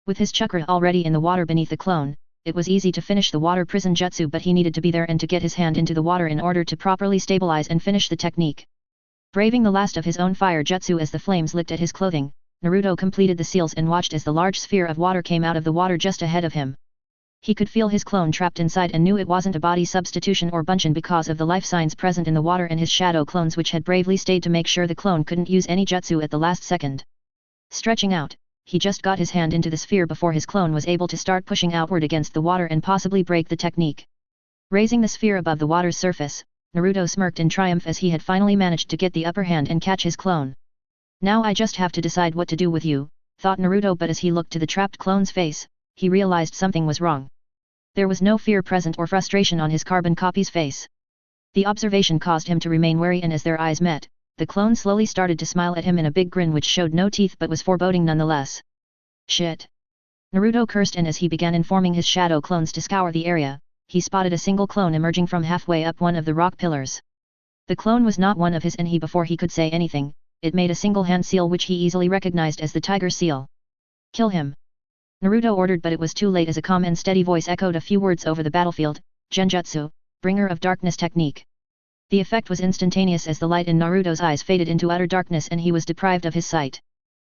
With his chakra already in the water beneath the clone, it was easy to finish the water prison jutsu, but he needed to be there and to get his hand into the water in order to properly stabilize and finish the technique. Braving the last of his own fire jutsu as the flames licked at his clothing, Naruto completed the seals and watched as the large sphere of water came out of the water just ahead of him. He could feel his clone trapped inside and knew it wasn't a body substitution or bunshin because of the life signs present in the water and his shadow clones which had bravely stayed to make sure the clone couldn't use any jutsu at the last second. Stretching out, he just got his hand into the sphere before his clone was able to start pushing outward against the water and possibly break the technique. Raising the sphere above the water's surface, Naruto smirked in triumph as he had finally managed to get the upper hand and catch his clone. Now I just have to decide what to do with you, thought Naruto, but as he looked to the trapped clone's face, he realized something was wrong. There was no fear present or frustration on his carbon copy's face. The observation caused him to remain wary, and as their eyes met, the clone slowly started to smile at him in a big grin which showed no teeth but was foreboding nonetheless. Shit! Naruto cursed, and as he began informing his shadow clones to scour the area, he spotted a single clone emerging from halfway up one of the rock pillars. The clone was not one of his, and before he could say anything, it made a single hand seal which he easily recognized as the tiger seal. Kill him! Naruto ordered, but it was too late as a calm and steady voice echoed a few words over the battlefield: Genjutsu, Bringer of Darkness technique. The effect was instantaneous as the light in Naruto's eyes faded into utter darkness and he was deprived of his sight.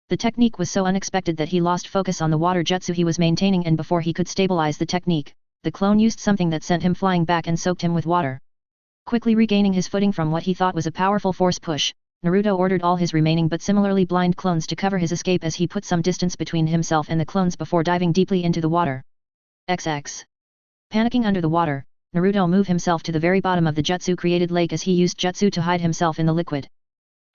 The technique was so unexpected that he lost focus on the water jutsu he was maintaining, and before he could stabilize the technique, the clone used something that sent him flying back and soaked him with water. Quickly regaining his footing from what he thought was a powerful force push, Naruto ordered all his remaining but similarly blind clones to cover his escape as he put some distance between himself and the clones before diving deeply into the water. XX. Panicking under the water, Naruto moved himself to the very bottom of the jutsu-created lake as he used jutsu to hide himself in the liquid.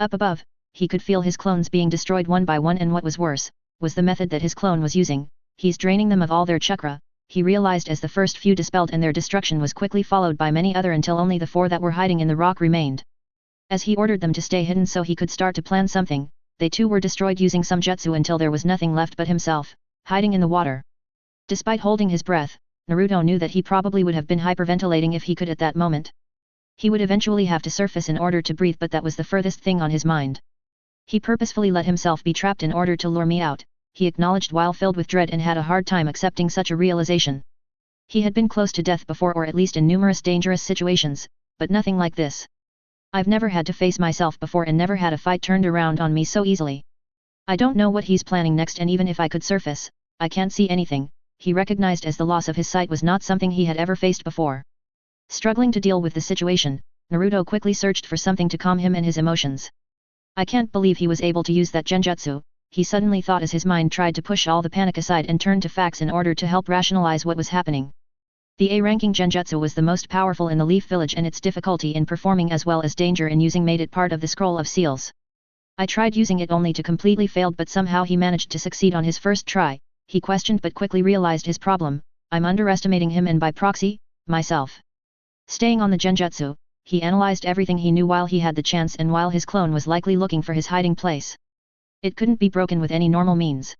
Up above, he could feel his clones being destroyed one by one, and what was worse, was the method that his clone was using. He's draining them of all their chakra, he realized as the first few dispelled, and their destruction was quickly followed by many other until only the 4 that were hiding in the rock remained. As he ordered them to stay hidden so he could start to plan something, they too were destroyed using some jutsu until there was nothing left but himself, hiding in the water. Despite holding his breath, Naruto knew that he probably would have been hyperventilating if he could at that moment. He would eventually have to surface in order to breathe, but that was the furthest thing on his mind. He purposefully let himself be trapped in order to lure me out, he acknowledged while filled with dread and had a hard time accepting such a realization. He had been close to death before, or at least in numerous dangerous situations, but nothing like this. I've never had to face myself before and never had a fight turned around on me so easily. I don't know what he's planning next, and even if I could surface, I can't see anything, he recognized as the loss of his sight was not something he had ever faced before. Struggling to deal with the situation, Naruto quickly searched for something to calm him and his emotions. I can't believe he was able to use that genjutsu, he suddenly thought as his mind tried to push all the panic aside and turn to facts in order to help rationalize what was happening. The A-ranking genjutsu was the most powerful in the Leaf Village, and its difficulty in performing as well as danger in using made it part of the Scroll of Seals. I tried using it only to completely fail, but somehow he managed to succeed on his first try, he questioned but quickly realized his problem: I'm underestimating him and by proxy, myself. Staying on the genjutsu, he analyzed everything he knew while he had the chance and while his clone was likely looking for his hiding place. It couldn't be broken with any normal means.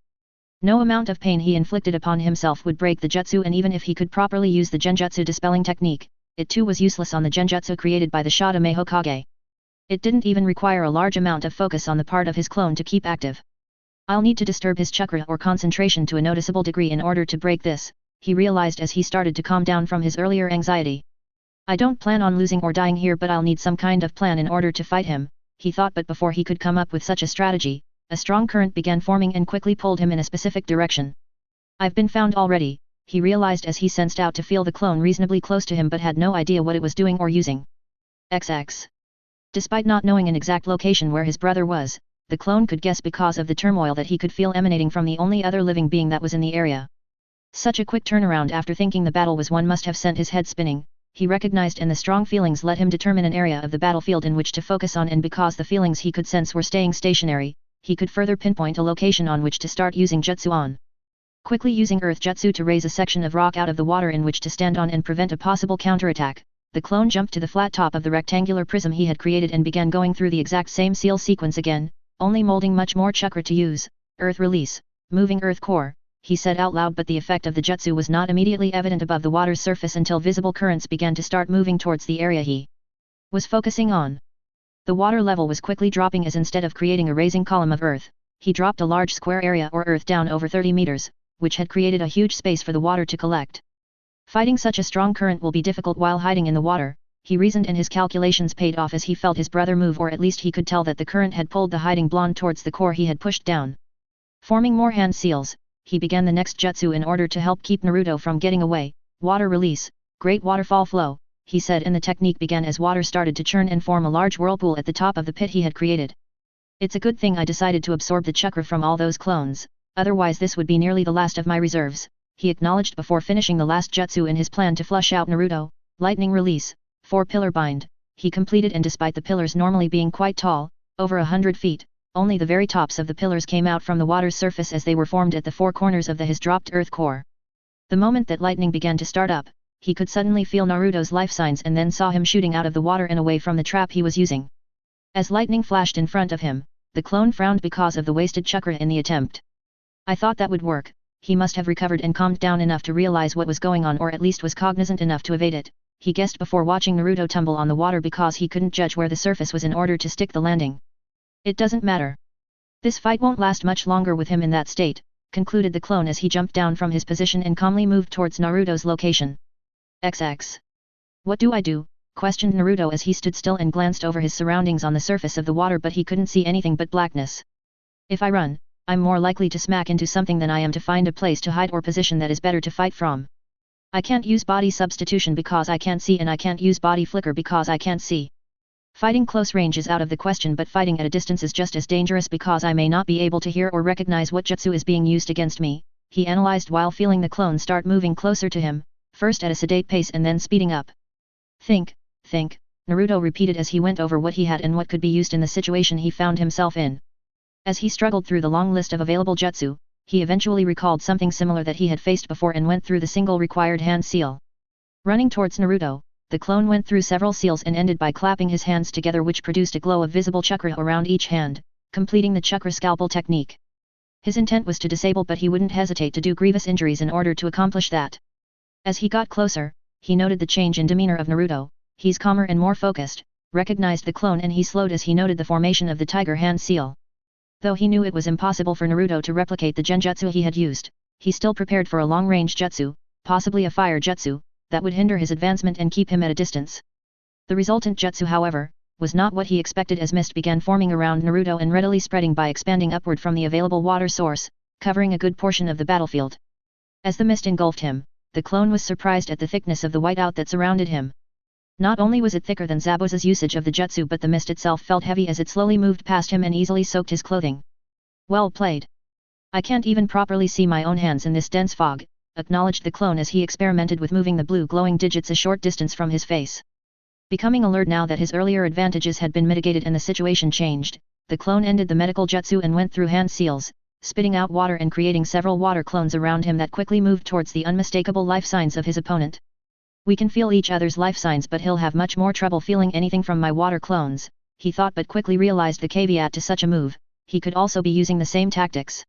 No amount of pain he inflicted upon himself would break the jutsu, and even if he could properly use the genjutsu dispelling technique, it too was useless on the genjutsu created by the Shadame Hokage. It didn't even require a large amount of focus on the part of his clone to keep active. I'll need to disturb his chakra or concentration to a noticeable degree in order to break this, he realized as he started to calm down from his earlier anxiety. I don't plan on losing or dying here, but I'll need some kind of plan in order to fight him, he thought, but before he could come up with such a strategy, a strong current began forming and quickly pulled him in a specific direction. I've been found already, he realized as he sensed out to feel the clone reasonably close to him but had no idea what it was doing or using. XX. Despite not knowing an exact location where his brother was, the clone could guess because of the turmoil that he could feel emanating from the only other living being that was in the area. Such a quick turnaround after thinking the battle was won must have sent his head spinning, he recognized, and the strong feelings let him determine an area of the battlefield in which to focus on, and because the feelings he could sense were staying stationary, he could further pinpoint a location on which to start using jutsu on. Quickly using earth jutsu to raise a section of rock out of the water in which to stand on and prevent a possible counterattack, the clone jumped to the flat top of the rectangular prism he had created and began going through the exact same seal sequence again, only molding much more chakra to use. Earth release, moving earth core, he said out loud, but the effect of the jutsu was not immediately evident above the water's surface until visible currents began to start moving towards the area he was focusing on. The water level was quickly dropping as instead of creating a raising column of earth, he dropped a large square area or earth down over 30 meters, which had created a huge space for the water to collect. Fighting such a strong current will be difficult while hiding in the water, he reasoned, and his calculations paid off as he felt his brother move, or at least he could tell that the current had pulled the hiding blonde towards the core he had pushed down. Forming more hand seals, he began the next jutsu in order to help keep Naruto from getting away. Water release, great waterfall flow, he said, and the technique began as water started to churn and form a large whirlpool at the top of the pit he had created. It's a good thing I decided to absorb the chakra from all those clones, otherwise this would be nearly the last of my reserves, he acknowledged before finishing the last jutsu in his plan to flush out Naruto. Lightning release, 4-pillar bind, he completed, and despite the pillars normally being quite tall, over 100 feet, only the very tops of the pillars came out from the water's surface as they were formed at the four corners of his dropped earth core. The moment that lightning began to start up, he could suddenly feel Naruto's life signs and then saw him shooting out of the water and away from the trap he was using. As lightning flashed in front of him, the clone frowned because of the wasted chakra in the attempt. I thought that would work. He must have recovered and calmed down enough to realize what was going on, or at least was cognizant enough to evade it, he guessed before watching Naruto tumble on the water because he couldn't judge where the surface was in order to stick the landing. It doesn't matter. This fight won't last much longer with him in that state, concluded the clone as he jumped down from his position and calmly moved towards Naruto's location. XX. What do I do? Questioned Naruto as he stood still and glanced over his surroundings on the surface of the water, but he couldn't see anything but blackness. If I run, I'm more likely to smack into something than I am to find a place to hide or position that is better to fight from. I can't use body substitution because I can't see, and I can't use body flicker because I can't see. Fighting close range is out of the question, but fighting at a distance is just as dangerous because I may not be able to hear or recognize what jutsu is being used against me, he analyzed while feeling the clone start moving closer to him, first at a sedate pace and then speeding up. Think, Naruto repeated as he went over what he had and what could be used in the situation he found himself in. As he struggled through the long list of available jutsu, he eventually recalled something similar that he had faced before and went through the single required hand seal. Running towards Naruto, the clone went through several seals and ended by clapping his hands together, which produced a glow of visible chakra around each hand, completing the chakra scalpel technique. His intent was to disable, but he wouldn't hesitate to do grievous injuries in order to accomplish that. As he got closer, he noted the change in demeanor of Naruto. He's calmer and more focused, recognized the clone, and he slowed as he noted the formation of the tiger hand seal. Though he knew it was impossible for Naruto to replicate the genjutsu he had used, he still prepared for a long-range jutsu, possibly a fire jutsu, that would hinder his advancement and keep him at a distance. The resultant jutsu, however, was not what he expected, as mist began forming around Naruto and readily spreading by expanding upward from the available water source, covering a good portion of the battlefield. As the mist engulfed him, the clone was surprised at the thickness of the whiteout that surrounded him. Not only was it thicker than Zabuza's usage of the jutsu, but the mist itself felt heavy as it slowly moved past him and easily soaked his clothing. Well played. I can't even properly see my own hands in this dense fog, acknowledged the clone as he experimented with moving the blue glowing digits a short distance from his face. Becoming alert now that his earlier advantages had been mitigated and the situation changed, the clone ended the medical jutsu and went through hand seals, spitting out water and creating several water clones around him that quickly moved towards the unmistakable life signs of his opponent. We can feel each other's life signs, but he'll have much more trouble feeling anything from my water clones, he thought, but quickly realized the caveat to such a move. He could also be using the same tactics.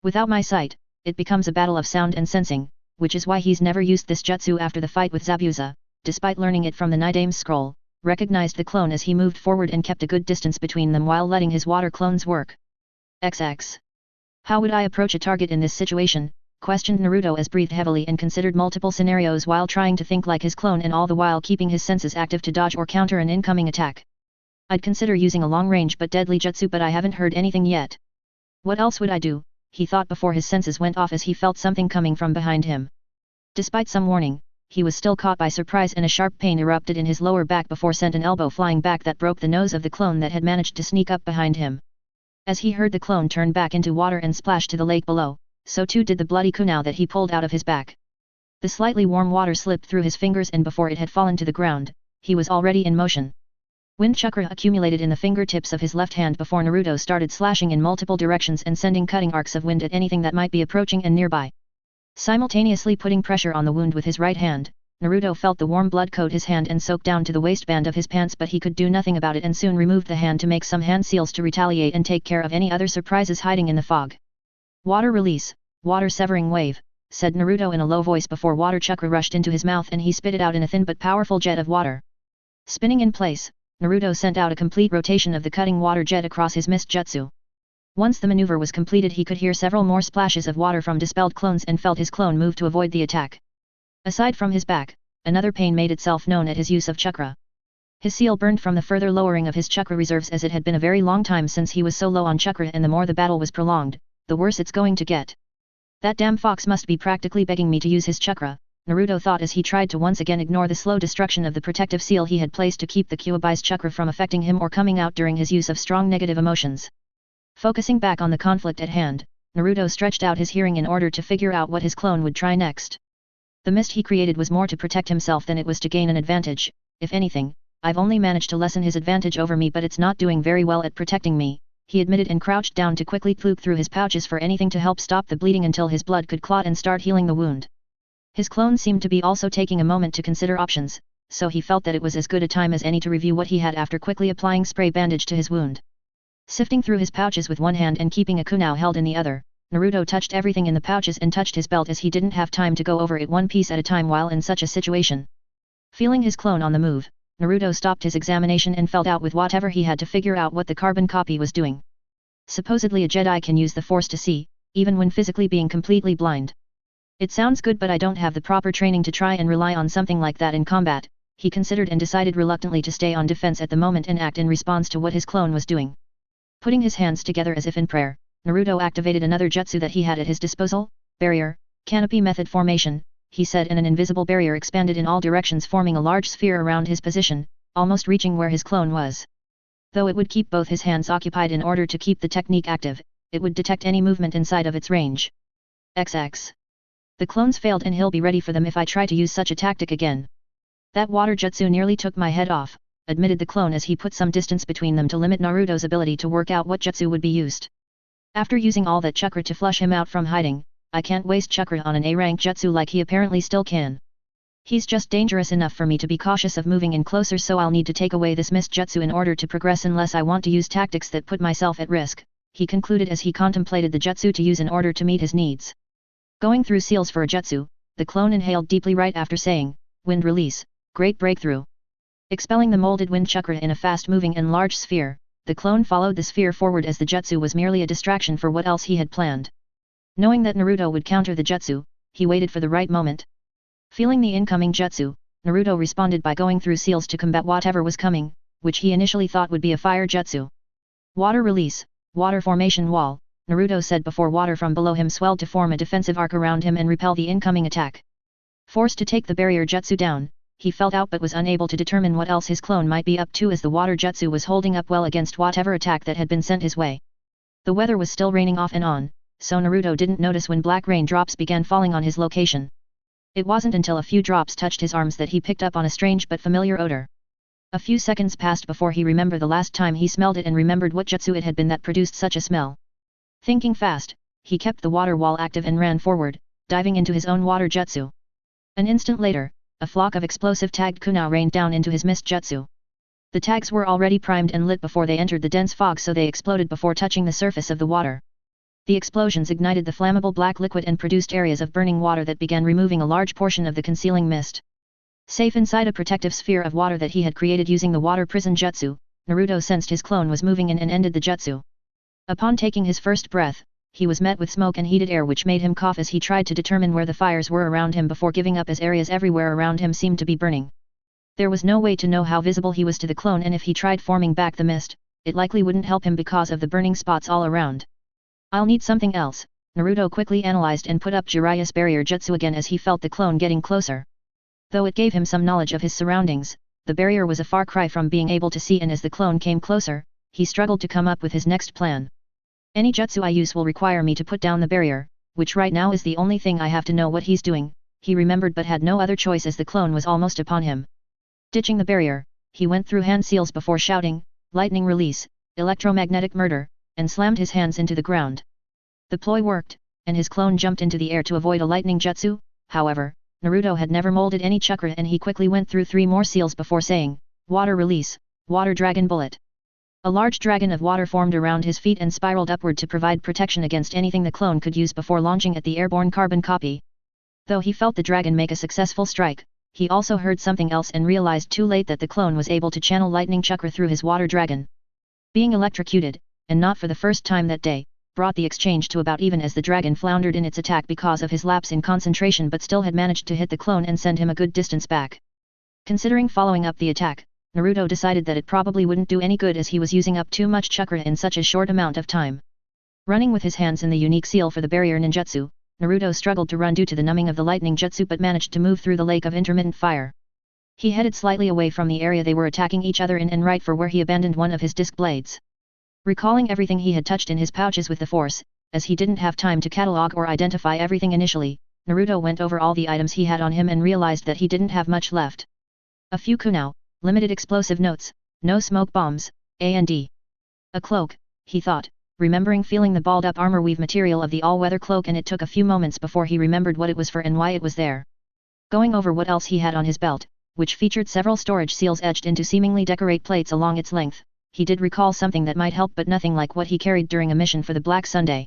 Without my sight, it becomes a battle of sound and sensing, which is why he's never used this jutsu after the fight with Zabuza, despite learning it from the Nidame's scroll, recognized the clone as he moved forward and kept a good distance between them while letting his water clones work. XX. How would I approach a target in this situation? Questioned Naruto as breathed heavily and considered multiple scenarios while trying to think like his clone and all the while keeping his senses active to dodge or counter an incoming attack. I'd consider using a long-range but deadly jutsu, but I haven't heard anything yet. What else would I do? He thought before his senses went off as he felt something coming from behind him. Despite some warning, he was still caught by surprise and a sharp pain erupted in his lower back before sent an elbow flying back that broke the nose of the clone that had managed to sneak up behind him. As he heard the clone turn back into water and splash to the lake below, so too did the bloody kunai that he pulled out of his back. The slightly warm water slipped through his fingers, and before it had fallen to the ground, he was already in motion. Wind chakra accumulated in the fingertips of his left hand before Naruto started slashing in multiple directions and sending cutting arcs of wind at anything that might be approaching and nearby. Simultaneously putting pressure on the wound with his right hand, Naruto felt the warm blood coat his hand and soak down to the waistband of his pants, but he could do nothing about it and soon removed the hand to make some hand seals to retaliate and take care of any other surprises hiding in the fog. Water release, water severing wave, said Naruto in a low voice before water chakra rushed into his mouth and he spit it out in a thin but powerful jet of water. Spinning in place, Naruto sent out a complete rotation of the cutting water jet across his mist jutsu. Once the maneuver was completed, he could hear several more splashes of water from dispelled clones and felt his clone move to avoid the attack. Aside from his back, another pain made itself known at his use of chakra. His seal burned from the further lowering of his chakra reserves, as it had been a very long time since he was so low on chakra, and the more the battle was prolonged, the worse it's going to get. That damn fox must be practically begging me to use his chakra, Naruto thought as he tried to once again ignore the slow destruction of the protective seal he had placed to keep the Kyuubi's chakra from affecting him or coming out during his use of strong negative emotions. Focusing back on the conflict at hand, Naruto stretched out his hearing in order to figure out what his clone would try next. The mist he created was more to protect himself than it was to gain an advantage. If anything, I've only managed to lessen his advantage over me, but it's not doing very well at protecting me, he admitted, and crouched down to quickly look through his pouches for anything to help stop the bleeding until his blood could clot and start healing the wound. His clone seemed to be also taking a moment to consider options, so he felt that it was as good a time as any to review what he had after quickly applying spray bandage to his wound. Sifting through his pouches with one hand and keeping a kunai held in the other, Naruto touched everything in the pouches and touched his belt, as he didn't have time to go over it one piece at a time while in such a situation. Feeling his clone on the move, Naruto stopped his examination and felt out with whatever he had to figure out what the carbon copy was doing. Supposedly a Jedi can use the Force to see, even when physically being completely blind. It sounds good, but I don't have the proper training to try and rely on something like that in combat, he considered and decided reluctantly to stay on defense at the moment and act in response to what his clone was doing. Putting his hands together as if in prayer, Naruto activated another jutsu that he had at his disposal, barrier, canopy method formation, he said, and an invisible barrier expanded in all directions, forming a large sphere around his position, almost reaching where his clone was. Though it would keep both his hands occupied in order to keep the technique active, it would detect any movement inside of its range. XX. The clones failed, and he'll be ready for them if I try to use such a tactic again. That water jutsu nearly took my head off, admitted the clone as he put some distance between them to limit Naruto's ability to work out what jutsu would be used. After using all that chakra to flush him out from hiding, I can't waste chakra on an A-rank jutsu like he apparently still can. He's just dangerous enough for me to be cautious of moving in closer, so I'll need to take away this mist jutsu in order to progress, unless I want to use tactics that put myself at risk, he concluded as he contemplated the jutsu to use in order to meet his needs. Going through seals for a jutsu, the clone inhaled deeply right after saying, "Wind release, great breakthrough." Expelling the molded wind chakra in a fast-moving and large sphere, the clone followed the sphere forward as the jutsu was merely a distraction for what else he had planned. Knowing that Naruto would counter the jutsu, he waited for the right moment. Feeling the incoming jutsu, Naruto responded by going through seals to combat whatever was coming, which he initially thought would be a fire jutsu. Water release, water formation wall, Naruto said before water from below him swelled to form a defensive arc around him and repel the incoming attack. Forced to take the barrier jutsu down, he felt out but was unable to determine what else his clone might be up to, as the water jutsu was holding up well against whatever attack that had been sent his way. The weather was still raining off and on, so Naruto didn't notice when black rain drops began falling on his location. It wasn't until a few drops touched his arms that he picked up on a strange but familiar odor. A few seconds passed before he remembered the last time he smelled it and remembered what jutsu it had been that produced such a smell. Thinking fast, he kept the water wall active and ran forward, diving into his own water jutsu. An instant later, a flock of explosive tagged kunai rained down into his mist jutsu. The tags were already primed and lit before they entered the dense fog, so they exploded before touching the surface of the water. The explosions ignited the flammable black liquid and produced areas of burning water that began removing a large portion of the concealing mist. Safe inside a protective sphere of water that he had created using the water prison jutsu, Naruto sensed his clone was moving in and ended the jutsu. Upon taking his first breath, he was met with smoke and heated air, which made him cough as he tried to determine where the fires were around him before giving up, as areas everywhere around him seemed to be burning. There was no way to know how visible he was to the clone, and if he tried forming back the mist, it likely wouldn't help him because of the burning spots all around. I'll need something else, Naruto quickly analyzed and put up Jiraiya's barrier jutsu again as he felt the clone getting closer. Though it gave him some knowledge of his surroundings, the barrier was a far cry from being able to see, and as the clone came closer, he struggled to come up with his next plan. Any jutsu I use will require me to put down the barrier, which right now is the only thing I have to know what he's doing, he remembered, but had no other choice as the clone was almost upon him. Ditching the barrier, he went through hand seals before shouting, "Lightning release, electromagnetic murder," and slammed his hands into the ground. The ploy worked, and his clone jumped into the air to avoid a lightning jutsu. However, Naruto had never molded any chakra, and he quickly went through 3 more seals before saying, "Water release, water dragon bullet." A large dragon of water formed around his feet and spiraled upward to provide protection against anything the clone could use before launching at the airborne carbon copy. Though he felt the dragon make a successful strike, he also heard something else and realized too late that the clone was able to channel lightning chakra through his water dragon. Being electrocuted, and not for the first time that day, brought the exchange to about even as the dragon floundered in its attack because of his lapse in concentration but still had managed to hit the clone and send him a good distance back. Considering following up the attack, Naruto decided that it probably wouldn't do any good as he was using up too much chakra in such a short amount of time. Running with his hands in the unique seal for the barrier ninjutsu, Naruto struggled to run due to the numbing of the lightning jutsu but managed to move through the lake of intermittent fire. He headed slightly away from the area they were attacking each other in and right for where he abandoned one of his disc blades. Recalling everything he had touched in his pouches with the force, as he didn't have time to catalog or identify everything initially, Naruto went over all the items he had on him and realized that he didn't have much left. A few kunai, limited explosive notes, no smoke bombs, and a cloak, he thought, remembering feeling the balled-up armor weave material of the all-weather cloak, and it took a few moments before he remembered what it was for and why it was there. Going over what else he had on his belt, which featured several storage seals etched into seemingly decorate plates along its length, he did recall something that might help but nothing like what he carried during a mission for the Black Sunday.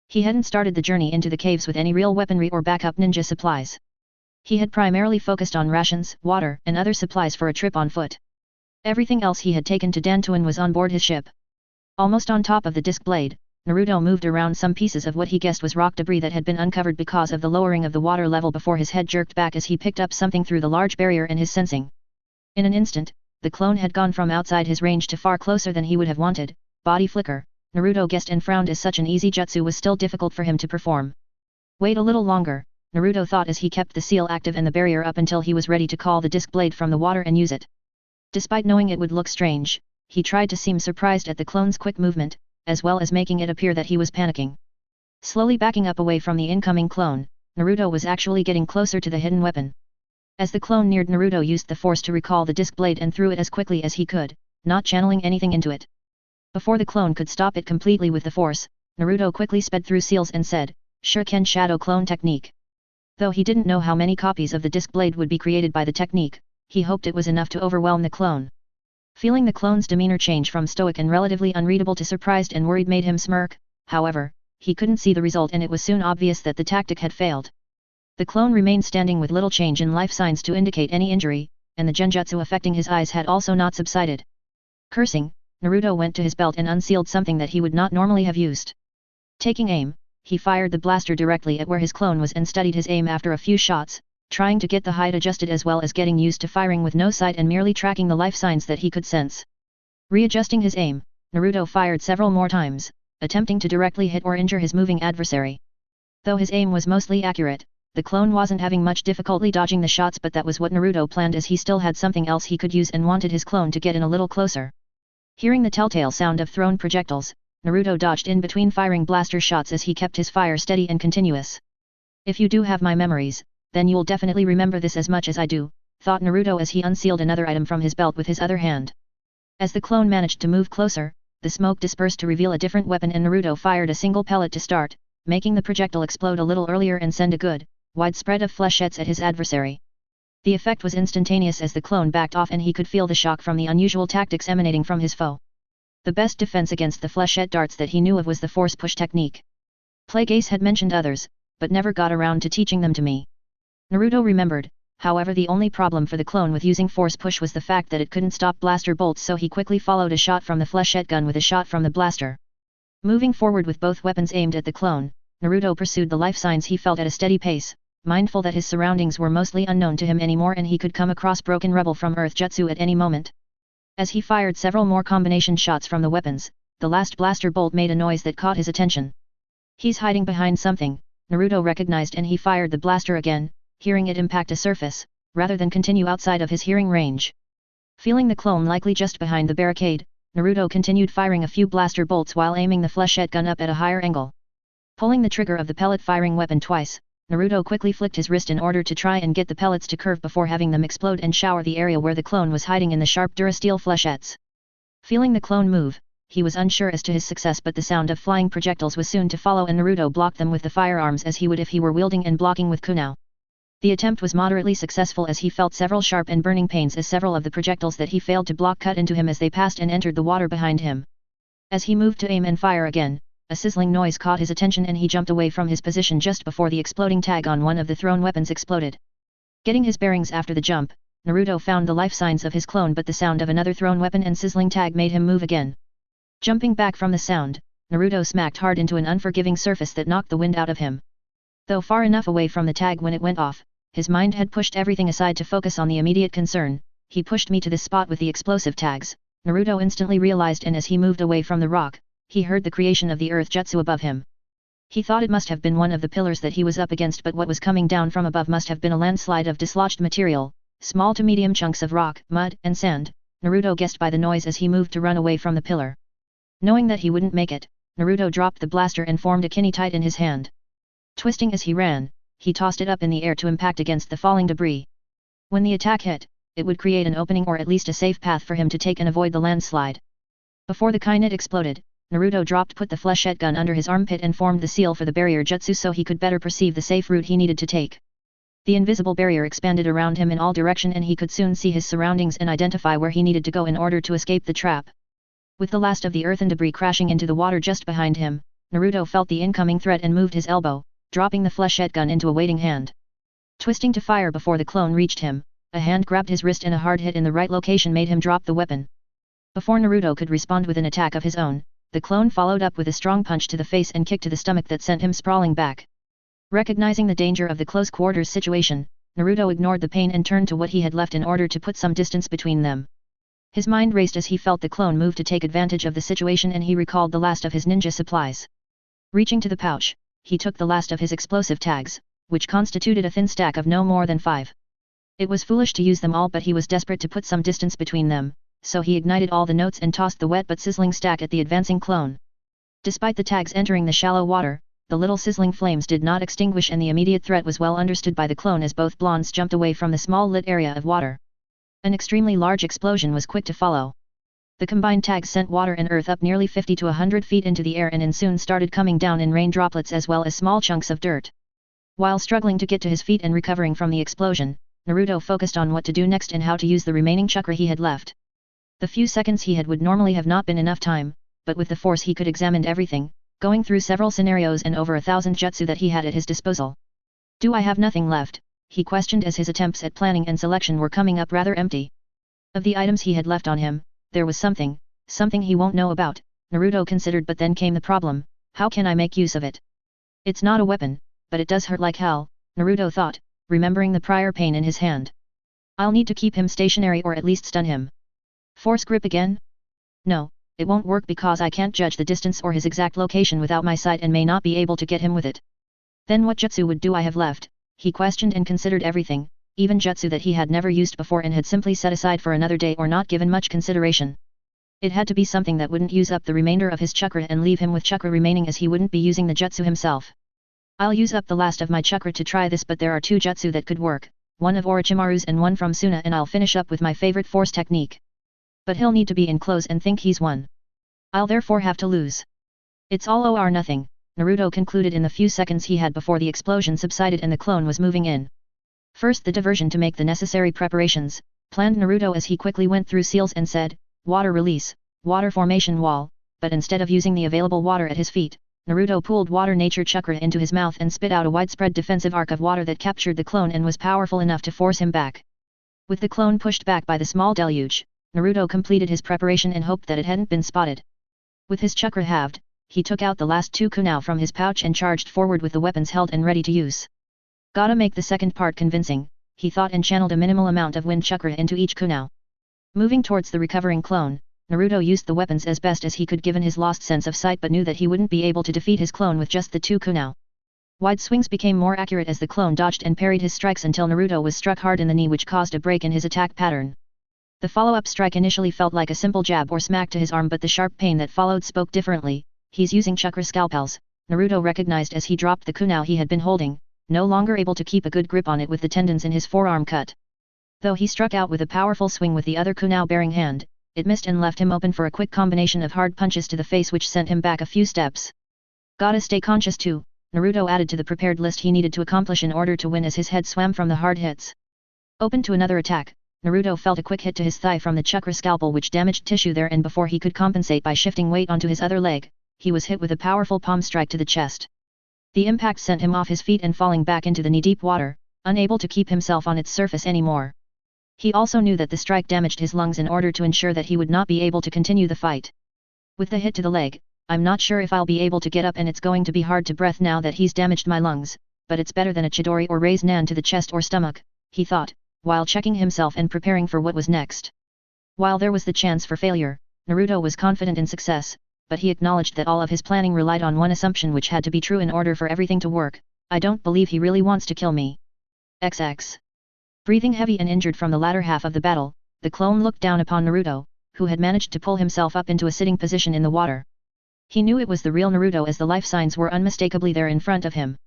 He hadn't started the journey into the caves with any real weaponry or backup ninja supplies. He had primarily focused on rations, water, and other supplies for a trip on foot. Everything else he had taken to Dantuan was on board his ship. Almost on top of the disc blade, Naruto moved around some pieces of what he guessed was rock debris that had been uncovered because of the lowering of the water level before his head jerked back as he picked up something through the large barrier in his sensing. In an instant, the clone had gone from outside his range to far closer than he would have wanted. Body flicker, Naruto guessed and frowned as such an easy jutsu was still difficult for him to perform. Wait a little longer, Naruto thought as he kept the seal active and the barrier up until he was ready to call the disc blade from the water and use it. Despite knowing it would look strange, he tried to seem surprised at the clone's quick movement, as well as making it appear that he was panicking. Slowly backing up away from the incoming clone, Naruto was actually getting closer to the hidden weapon. As the clone neared, Naruto used the force to recall the disc blade and threw it as quickly as he could, not channeling anything into it. Before the clone could stop it completely with the force, Naruto quickly sped through seals and said, "Shuriken Shadow Clone Technique." Though he didn't know how many copies of the disc blade would be created by the technique, he hoped it was enough to overwhelm the clone. Feeling the clone's demeanor change from stoic and relatively unreadable to surprised and worried made him smirk. However, he couldn't see the result and it was soon obvious that the tactic had failed. The clone remained standing with little change in life signs to indicate any injury, and the genjutsu affecting his eyes had also not subsided. Cursing, Naruto went to his belt and unsealed something that he would not normally have used. Taking aim, he fired the blaster directly at where his clone was and studied his aim after a few shots, trying to get the height adjusted as well as getting used to firing with no sight and merely tracking the life signs that he could sense. Readjusting his aim, Naruto fired several more times, attempting to directly hit or injure his moving adversary. Though his aim was mostly accurate, the clone wasn't having much difficulty dodging the shots, but that was what Naruto planned as he still had something else he could use and wanted his clone to get in a little closer. Hearing the telltale sound of thrown projectiles, Naruto dodged in between firing blaster shots as he kept his fire steady and continuous. "If you do have my memories, then you'll definitely remember this as much as I do," thought Naruto as he unsealed another item from his belt with his other hand. As the clone managed to move closer, the smoke dispersed to reveal a different weapon and Naruto fired a single pellet to start, making the projectile explode a little earlier and send a good, wide spread of flechettes at his adversary. The effect was instantaneous as the clone backed off and he could feel the shock from the unusual tactics emanating from his foe. The best defense against the flechette darts that he knew of was the force push technique. Plague Ace had mentioned others, but never got around to teaching them to me. Naruto remembered. However, the only problem for the clone with using force push was the fact that it couldn't stop blaster bolts, so he quickly followed a shot from the flechette gun with a shot from the blaster. Moving forward with both weapons aimed at the clone, Naruto pursued the life signs he felt at a steady pace, mindful that his surroundings were mostly unknown to him anymore and he could come across Broken Rebel from Earth Jutsu at any moment. As he fired several more combination shots from the weapons, the last blaster bolt made a noise that caught his attention. "He's hiding behind something," Naruto recognized, and he fired the blaster again, hearing it impact a surface, rather than continue outside of his hearing range. Feeling the clone likely just behind the barricade, Naruto continued firing a few blaster bolts while aiming the flechette gun up at a higher angle. Pulling the trigger of the pellet-firing weapon twice, Naruto quickly flicked his wrist in order to try and get the pellets to curve before having them explode and shower the area where the clone was hiding in the sharp Durasteel flechettes. Feeling the clone move, he was unsure as to his success, but the sound of flying projectiles was soon to follow and Naruto blocked them with the firearms as he would if he were wielding and blocking with kunai. The attempt was moderately successful as he felt several sharp and burning pains as several of the projectiles that he failed to block cut into him as they passed and entered the water behind him. As he moved to aim and fire again, a sizzling noise caught his attention and he jumped away from his position just before the exploding tag on one of the thrown weapons exploded. Getting his bearings after the jump, Naruto found the life signs of his clone, but the sound of another thrown weapon and sizzling tag made him move again. Jumping back from the sound, Naruto smacked hard into an unforgiving surface that knocked the wind out of him. Though far enough away from the tag when it went off, his mind had pushed everything aside to focus on the immediate concern. He pushed me to this spot with the explosive tags, Naruto instantly realized, and as he moved away from the rock, he heard the creation of the earth jutsu above him. He thought it must have been one of the pillars that he was up against, but what was coming down from above must have been a landslide of dislodged material, small to medium chunks of rock, mud, and sand, Naruto guessed by the noise as he moved to run away from the pillar. Knowing that he wouldn't make it, Naruto dropped the blaster and formed a kini tight in his hand. Twisting as he ran, he tossed it up in the air to impact against the falling debris. When the attack hit, it would create an opening or at least a safe path for him to take and avoid the landslide. Before the Kainet exploded, Naruto put the flechette gun under his armpit and formed the seal for the barrier jutsu so he could better perceive the safe route he needed to take. The invisible barrier expanded around him in all directions and he could soon see his surroundings and identify where he needed to go in order to escape the trap. With the last of the earth and debris crashing into the water just behind him, Naruto felt the incoming threat and moved his elbow, dropping the flechette gun into a waiting hand. Twisting to fire before the clone reached him, a hand grabbed his wrist and a hard hit in the right location made him drop the weapon. Before Naruto could respond with an attack of his own, the clone followed up with a strong punch to the face and kick to the stomach that sent him sprawling back. Recognizing the danger of the close quarters situation, Naruto ignored the pain and turned to what he had left in order to put some distance between them. His mind raced as he felt the clone move to take advantage of the situation and he recalled the last of his ninja supplies. Reaching to the pouch, he took the last of his explosive tags, which constituted a thin stack of no more than 5. It was foolish to use them all, but he was desperate to put some distance between them, so he ignited all the notes and tossed the wet but sizzling stack at the advancing clone. Despite the tags entering the shallow water, the little sizzling flames did not extinguish and the immediate threat was well understood by the clone as both blondes jumped away from the small lit area of water. An extremely large explosion was quick to follow. The combined tags sent water and earth up nearly 50 to 100 feet into the air and soon started coming down in rain droplets as well as small chunks of dirt. While struggling to get to his feet and recovering from the explosion, Naruto focused on what to do next and how to use the remaining chakra he had left. The few seconds he had would normally have not been enough time, but with the force he could examine everything, going through several scenarios and over 1,000 jutsu that he had at his disposal. Do I have nothing left? He questioned as his attempts at planning and selection were coming up rather empty. Of the items he had left on him, there was something he won't know about, Naruto considered, but then came the problem: how can I make use of it? It's not a weapon, but it does hurt like hell, Naruto thought, remembering the prior pain in his hand. I'll need to keep him stationary or at least stun him. Force grip again? No, it won't work because I can't judge the distance or his exact location without my sight and may not be able to get him with it. Then what jutsu would do I have left? He questioned and considered everything, even jutsu that he had never used before and had simply set aside for another day or not given much consideration. It had to be something that wouldn't use up the remainder of his chakra and leave him with chakra remaining, as he wouldn't be using the jutsu himself. I'll use up the last of my chakra to try this, but there are 2 jutsu that could work, one of Orochimaru's and one from Suna, and I'll finish up with my favorite force technique. But he'll need to be in close and think he's won. I'll therefore have to lose. It's all or nothing, Naruto concluded in the few seconds he had before the explosion subsided and the clone was moving in. First the diversion to make the necessary preparations, planned Naruto as he quickly went through seals and said, water release, water formation wall, but instead of using the available water at his feet, Naruto pooled water nature chakra into his mouth and spit out a widespread defensive arc of water that captured the clone and was powerful enough to force him back. With the clone pushed back by the small deluge, Naruto completed his preparation and hoped that it hadn't been spotted. With his chakra halved, he took out the last 2 kunai from his pouch and charged forward with the weapons held and ready to use. Gotta make the second part convincing, he thought, and channeled a minimal amount of wind chakra into each kunai. Moving towards the recovering clone, Naruto used the weapons as best as he could given his lost sense of sight, but knew that he wouldn't be able to defeat his clone with just the 2 kunai. Wide swings became more accurate as the clone dodged and parried his strikes until Naruto was struck hard in the knee, which caused a break in his attack pattern. The follow-up strike initially felt like a simple jab or smack to his arm, but the sharp pain that followed spoke differently. He's using chakra scalpels, Naruto recognized as he dropped the kunai he had been holding, no longer able to keep a good grip on it with the tendons in his forearm cut. Though he struck out with a powerful swing with the other kunai-bearing hand, it missed and left him open for a quick combination of hard punches to the face which sent him back a few steps. Gotta stay conscious too, Naruto added to the prepared list he needed to accomplish in order to win as his head swam from the hard hits. Open to another attack, Naruto felt a quick hit to his thigh from the chakra scalpel which damaged tissue there, and before he could compensate by shifting weight onto his other leg, he was hit with a powerful palm strike to the chest. The impact sent him off his feet and falling back into the knee-deep water, unable to keep himself on its surface anymore. He also knew that the strike damaged his lungs in order to ensure that he would not be able to continue the fight. With the hit to the leg, I'm not sure if I'll be able to get up and it's going to be hard to breathe now that he's damaged my lungs, but it's better than a chidori or raise nan to the chest or stomach, he thought, while checking himself and preparing for what was next. While there was the chance for failure, Naruto was confident in success, but he acknowledged that all of his planning relied on one assumption which had to be true in order for everything to work. I don't believe he really wants to kill me. XX. Breathing heavy and injured from the latter half of the battle, the clone looked down upon Naruto, who had managed to pull himself up into a sitting position in the water. He knew it was the real Naruto as the life signs were unmistakably there in front of him.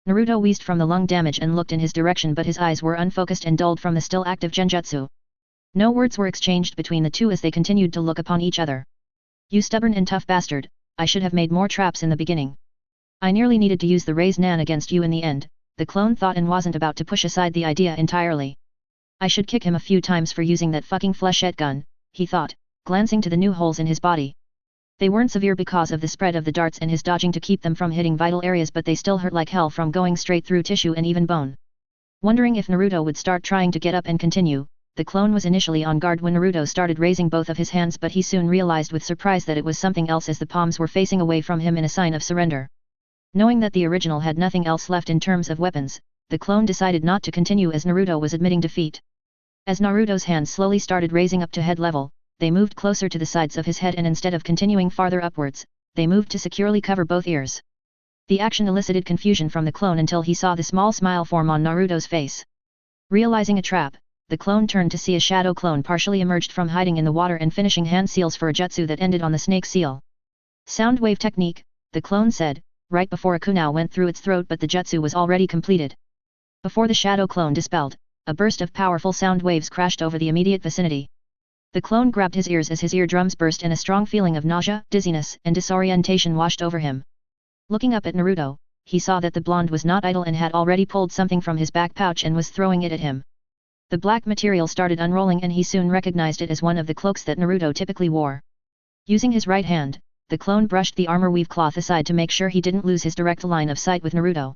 Naruto wheezed from the lung damage and looked in his direction, but his eyes were unfocused and dulled from the still active genjutsu. No words were exchanged between the two as they continued to look upon each other. You stubborn and tough bastard, I should have made more traps in the beginning. I nearly needed to use the raise nan against you in the end, the clone thought and wasn't about to push aside the idea entirely. I should kick him a few times for using that fucking flechette gun, he thought, glancing to the new holes in his body. They weren't severe because of the spread of the darts and his dodging to keep them from hitting vital areas, but they still hurt like hell from going straight through tissue and even bone. Wondering if Naruto would start trying to get up and continue, the clone was initially on guard when Naruto started raising both of his hands, but he soon realized with surprise that it was something else as the palms were facing away from him in a sign of surrender. Knowing that the original had nothing else left in terms of weapons, the clone decided not to continue as Naruto was admitting defeat. As Naruto's hands slowly started raising up to head level, they moved closer to the sides of his head, and instead of continuing farther upwards, they moved to securely cover both ears. The action elicited confusion from the clone until he saw the small smile form on Naruto's face. Realizing a trap, the clone turned to see a shadow clone partially emerged from hiding in the water and finishing hand seals for a jutsu that ended on the snake seal. Sound wave technique, the clone said, right before a kunao went through its throat, but the jutsu was already completed. Before the shadow clone dispelled, a burst of powerful sound waves crashed over the immediate vicinity. The clone grabbed his ears as his eardrums burst and a strong feeling of nausea, dizziness, and disorientation washed over him. Looking up at Naruto, he saw that the blonde was not idle and had already pulled something from his back pouch and was throwing it at him. The black material started unrolling and he soon recognized it as one of the cloaks that Naruto typically wore. Using his right hand, the clone brushed the armor weave cloth aside to make sure he didn't lose his direct line of sight with Naruto.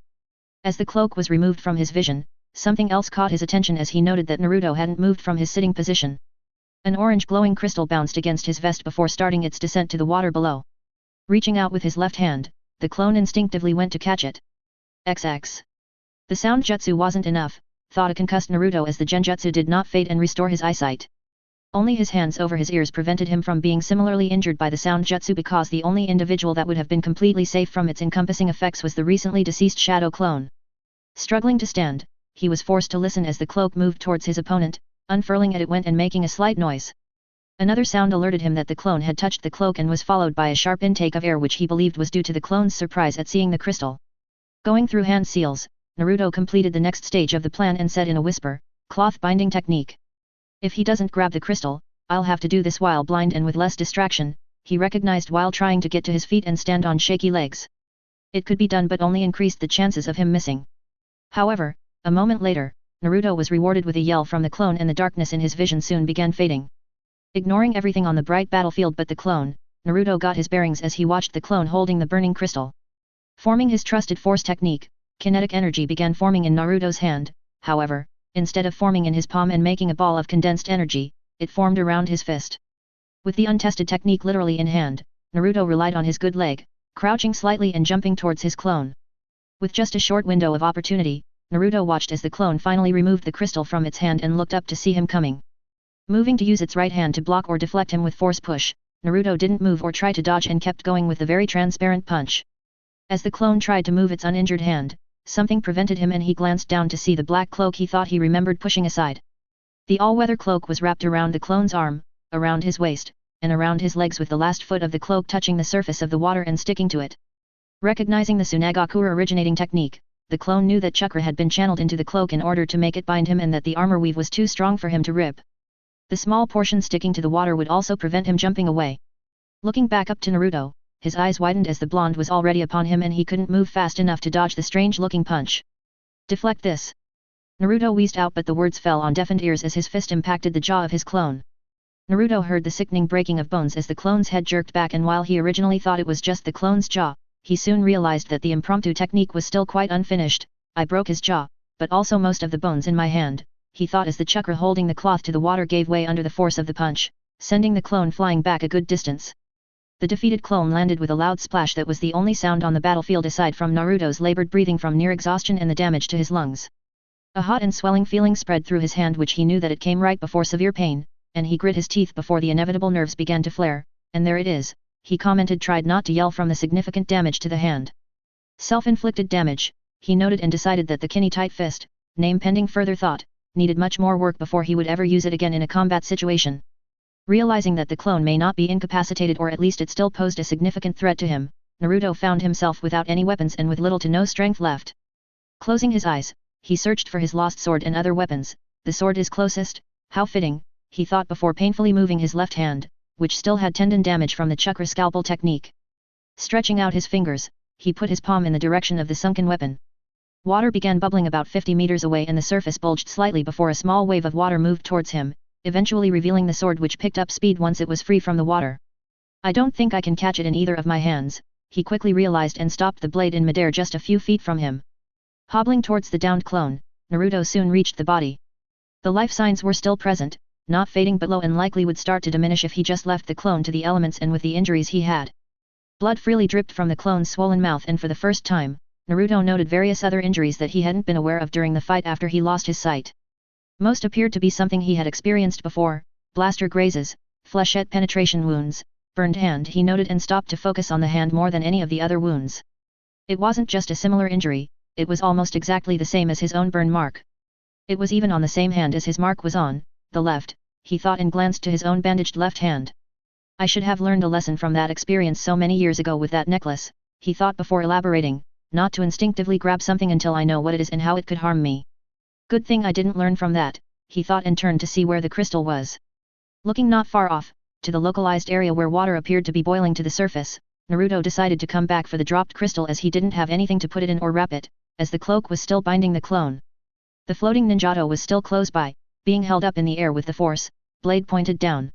As the cloak was removed from his vision, something else caught his attention as he noted that Naruto hadn't moved from his sitting position. An orange glowing crystal bounced against his vest before starting its descent to the water below. Reaching out with his left hand, the clone instinctively went to catch it. XX. The sound jutsu wasn't enough, thought a concussed Naruto, as the genjutsu did not fade and restore his eyesight. Only his hands over his ears prevented him from being similarly injured by the sound jutsu, because the only individual that would have been completely safe from its encompassing effects was the recently deceased shadow clone. Struggling to stand, he was forced to listen as the cloak moved towards his opponent, unfurling as it went and making a slight noise. Another sound alerted him that the clone had touched the cloak and was followed by a sharp intake of air, which he believed was due to the clone's surprise at seeing the crystal. Going through hand seals, Naruto completed the next stage of the plan and said in a whisper, "Cloth binding technique. If he doesn't grab the crystal, I'll have to do this while blind and with less distraction," he recognized while trying to get to his feet and stand on shaky legs. It could be done, but only increased the chances of him missing. However, a moment later, Naruto was rewarded with a yell from the clone, and the darkness in his vision soon began fading. Ignoring everything on the bright battlefield but the clone, Naruto got his bearings as he watched the clone holding the burning crystal. Forming his trusted force technique, kinetic energy began forming in Naruto's hand. However, instead of forming in his palm and making a ball of condensed energy, it formed around his fist. With the untested technique literally in hand, Naruto relied on his good leg, crouching slightly and jumping towards his clone. With just a short window of opportunity, Naruto watched as the clone finally removed the crystal from its hand and looked up to see him coming. Moving to use its right hand to block or deflect him with force push, Naruto didn't move or try to dodge and kept going with the very transparent punch. As the clone tried to move its uninjured hand, something prevented him and he glanced down to see the black cloak he thought he remembered pushing aside. The all-weather cloak was wrapped around the clone's arm, around his waist, and around his legs, with the last foot of the cloak touching the surface of the water and sticking to it. Recognizing the Tsunagakura originating technique, the clone knew that chakra had been channeled into the cloak in order to make it bind him and that the armor weave was too strong for him to rip. The small portion sticking to the water would also prevent him jumping away. Looking back up to Naruto, his eyes widened as the blonde was already upon him and he couldn't move fast enough to dodge the strange-looking punch. "Deflect this!" Naruto wheezed out, but the words fell on deafened ears as his fist impacted the jaw of his clone. Naruto heard the sickening breaking of bones as the clone's head jerked back, and while he originally thought it was just the clone's jaw, he soon realized that the impromptu technique was still quite unfinished. "I broke his jaw, but also most of the bones in my hand," he thought as the chakra holding the cloth to the water gave way under the force of the punch, sending the clone flying back a good distance. The defeated clone landed with a loud splash that was the only sound on the battlefield aside from Naruto's labored breathing from near exhaustion and the damage to his lungs. A hot and swelling feeling spread through his hand, which he knew that it came right before severe pain, and he grit his teeth before the inevitable nerves began to flare. And there it is, he commented, tried not to yell from the significant damage to the hand. Self-inflicted damage, he noted, and decided that the kini tight fist, name pending further thought, needed much more work before he would ever use it again in a combat situation. Realizing that the clone may not be incapacitated, or at least it still posed a significant threat to him, Naruto found himself without any weapons and with little to no strength left. Closing his eyes, he searched for his lost sword and other weapons. The sword is closest, how fitting, he thought before painfully moving his left hand, which still had tendon damage from the chakra scalpel technique. Stretching out his fingers, he put his palm in the direction of the sunken weapon. Water began bubbling about 50 meters away, and the surface bulged slightly before a small wave of water moved towards him, eventually revealing the sword, which picked up speed once it was free from the water. I don't think I can catch it in either of my hands, he quickly realized, and stopped the blade in midair just a few feet from him. Hobbling towards the downed clone, Naruto soon reached the body. The life signs were still present, not fading but low, and likely would start to diminish if he just left the clone to the elements and with the injuries he had. Blood freely dripped from the clone's swollen mouth, and for the first time, Naruto noted various other injuries that he hadn't been aware of during the fight after he lost his sight. Most appeared to be something he had experienced before: blaster grazes, flechette penetration wounds, burned hand. He noted and stopped to focus on the hand more than any of the other wounds. It wasn't just a similar injury, it was almost exactly the same as his own burn mark. It was even on the same hand as his mark was on, the left, he thought, and glanced to his own bandaged left hand. I should have learned a lesson from that experience so many years ago with that necklace, he thought before elaborating, not to instinctively grab something until I know what it is and how it could harm me. Good thing I didn't learn from that, he thought, and turned to see where the crystal was. Looking not far off, to the localized area where water appeared to be boiling to the surface, Naruto decided to come back for the dropped crystal, as he didn't have anything to put it in or wrap it, as the cloak was still binding the clone. The floating ninjato was still close by, being held up in the air with the force, blade pointed down.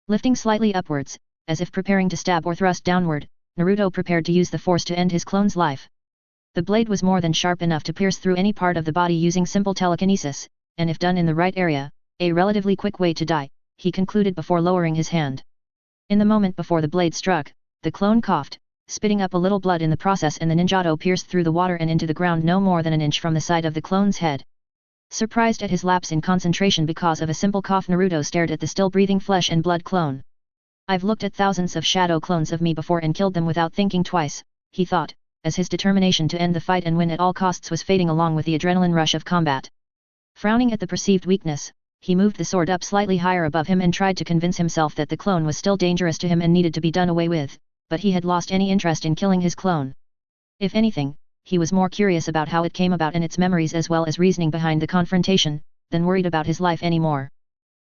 Lifting slightly upwards, as if preparing to stab or thrust downward, Naruto prepared to use the force to end his clone's life. The blade was more than sharp enough to pierce through any part of the body using simple telekinesis, and if done in the right area, a relatively quick way to die, he concluded before lowering his hand. In the moment before the blade struck, the clone coughed, spitting up a little blood in the process, and the ninjato pierced through the water and into the ground no more than an inch from the side of the clone's head. Surprised at his lapse in concentration because of a simple cough, Naruto stared at the still-breathing flesh and blood clone. I've looked at thousands of shadow clones of me before and killed them without thinking twice, he thought, as his determination to end the fight and win at all costs was fading along with the adrenaline rush of combat. Frowning at the perceived weakness, he moved the sword up slightly higher above him and tried to convince himself that the clone was still dangerous to him and needed to be done away with, but he had lost any interest in killing his clone. If anything, he was more curious about how it came about and its memories, as well as reasoning behind the confrontation, than worried about his life anymore.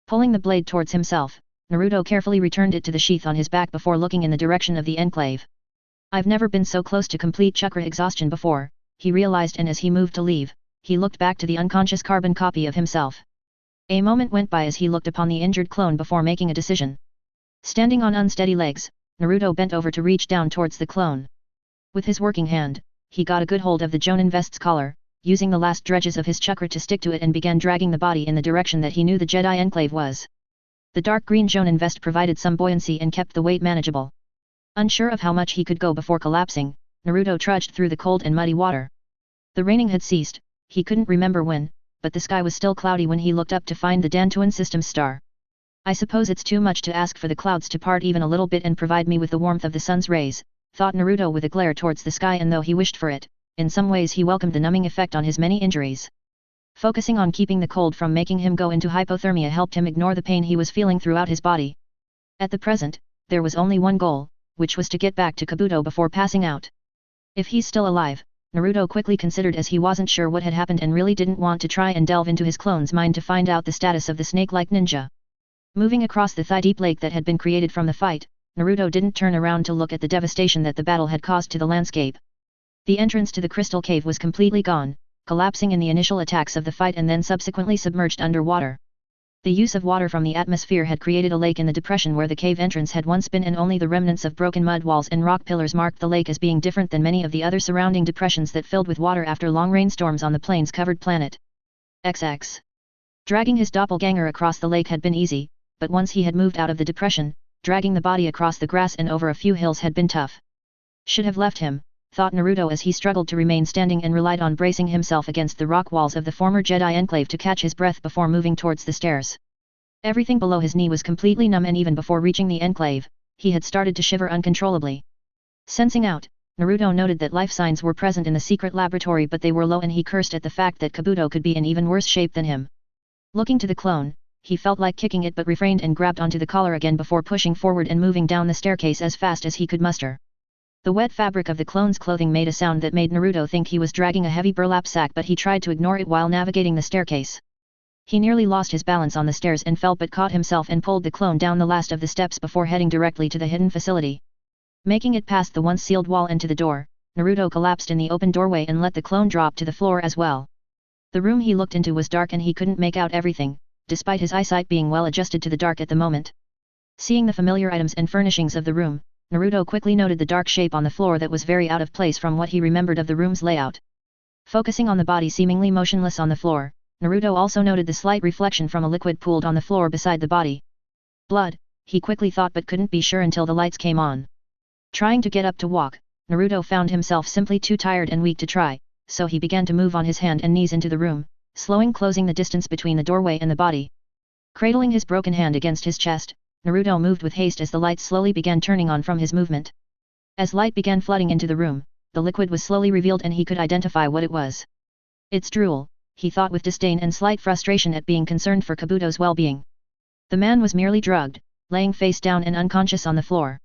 Pulling the blade towards himself, Naruto carefully returned it to the sheath on his back before looking in the direction of the enclave. I've never been so close to complete chakra exhaustion before, he realized, and as he moved to leave, he looked back to the unconscious carbon copy of himself. A moment went by as he looked upon the injured clone before making a decision. Standing on unsteady legs, Naruto bent over to reach down towards the clone. With his working hand, he got a good hold of the Jonin vest's collar, using the last dredges of his chakra to stick to it, and began dragging the body in the direction that he knew the Jedi enclave was. The dark green Jonin vest provided some buoyancy and kept the weight manageable. Unsure of how much he could go before collapsing, Naruto trudged through the cold and muddy water. The raining had ceased, he couldn't remember when, but the sky was still cloudy when he looked up to find the Dantuan System's star. I suppose it's too much to ask for the clouds to part even a little bit and provide me with the warmth of the sun's rays, thought Naruto with a glare towards the sky, and though he wished for it, in some ways he welcomed the numbing effect on his many injuries. Focusing on keeping the cold from making him go into hypothermia helped him ignore the pain he was feeling throughout his body. At the present, there was only one goal, which was to get back to Kabuto before passing out. If he's still alive, Naruto quickly considered, as he wasn't sure what had happened and really didn't want to try and delve into his clone's mind to find out the status of the snake-like ninja. Moving across the thigh-deep lake that had been created from the fight, Naruto didn't turn around to look at the devastation that the battle had caused to the landscape. The entrance to the crystal cave was completely gone, collapsing in the initial attacks of the fight and then subsequently submerged underwater. The use of water from the atmosphere had created a lake in the depression where the cave entrance had once been, and only the remnants of broken mud walls and rock pillars marked the lake as being different than many of the other surrounding depressions that filled with water after long rainstorms on the plains-covered planet. XX. Dragging his doppelganger across the lake had been easy, but once he had moved out of the depression, dragging the body across the grass and over a few hills had been tough. Should have left him, thought Naruto as he struggled to remain standing and relied on bracing himself against the rock walls of the former Jedi enclave to catch his breath before moving towards the stairs. Everything below his knee was completely numb, and even before reaching the enclave, he had started to shiver uncontrollably. Sensing out, Naruto noted that life signs were present in the secret laboratory, but they were low, and he cursed at the fact that Kabuto could be in even worse shape than him. Looking to the clone, he felt like kicking it but refrained and grabbed onto the collar again before pushing forward and moving down the staircase as fast as he could muster. The wet fabric of the clone's clothing made a sound that made Naruto think he was dragging a heavy burlap sack, but he tried to ignore it while navigating the staircase. He nearly lost his balance on the stairs and fell, but caught himself and pulled the clone down the last of the steps before heading directly to the hidden facility. Making it past the once sealed wall and to the door, Naruto collapsed in the open doorway and let the clone drop to the floor as well. The room he looked into was dark and he couldn't make out everything, despite his eyesight being well adjusted to the dark at the moment. Seeing the familiar items and furnishings of the room, Naruto quickly noted the dark shape on the floor that was very out of place from what he remembered of the room's layout. Focusing on the body seemingly motionless on the floor, Naruto also noted the slight reflection from a liquid pooled on the floor beside the body. Blood, he quickly thought, but couldn't be sure until the lights came on. Trying to get up to walk, Naruto found himself simply too tired and weak to try, so he began to move on his hand and knees into the room, closing the distance between the doorway and the body. Cradling his broken hand against his chest, Naruto moved with haste as the lights slowly began turning on from his movement. As light began flooding into the room, the liquid was slowly revealed and he could identify what it was. It's drool, he thought with disdain and slight frustration at being concerned for Kabuto's well-being. The man was merely drugged, laying face down and unconscious on the floor.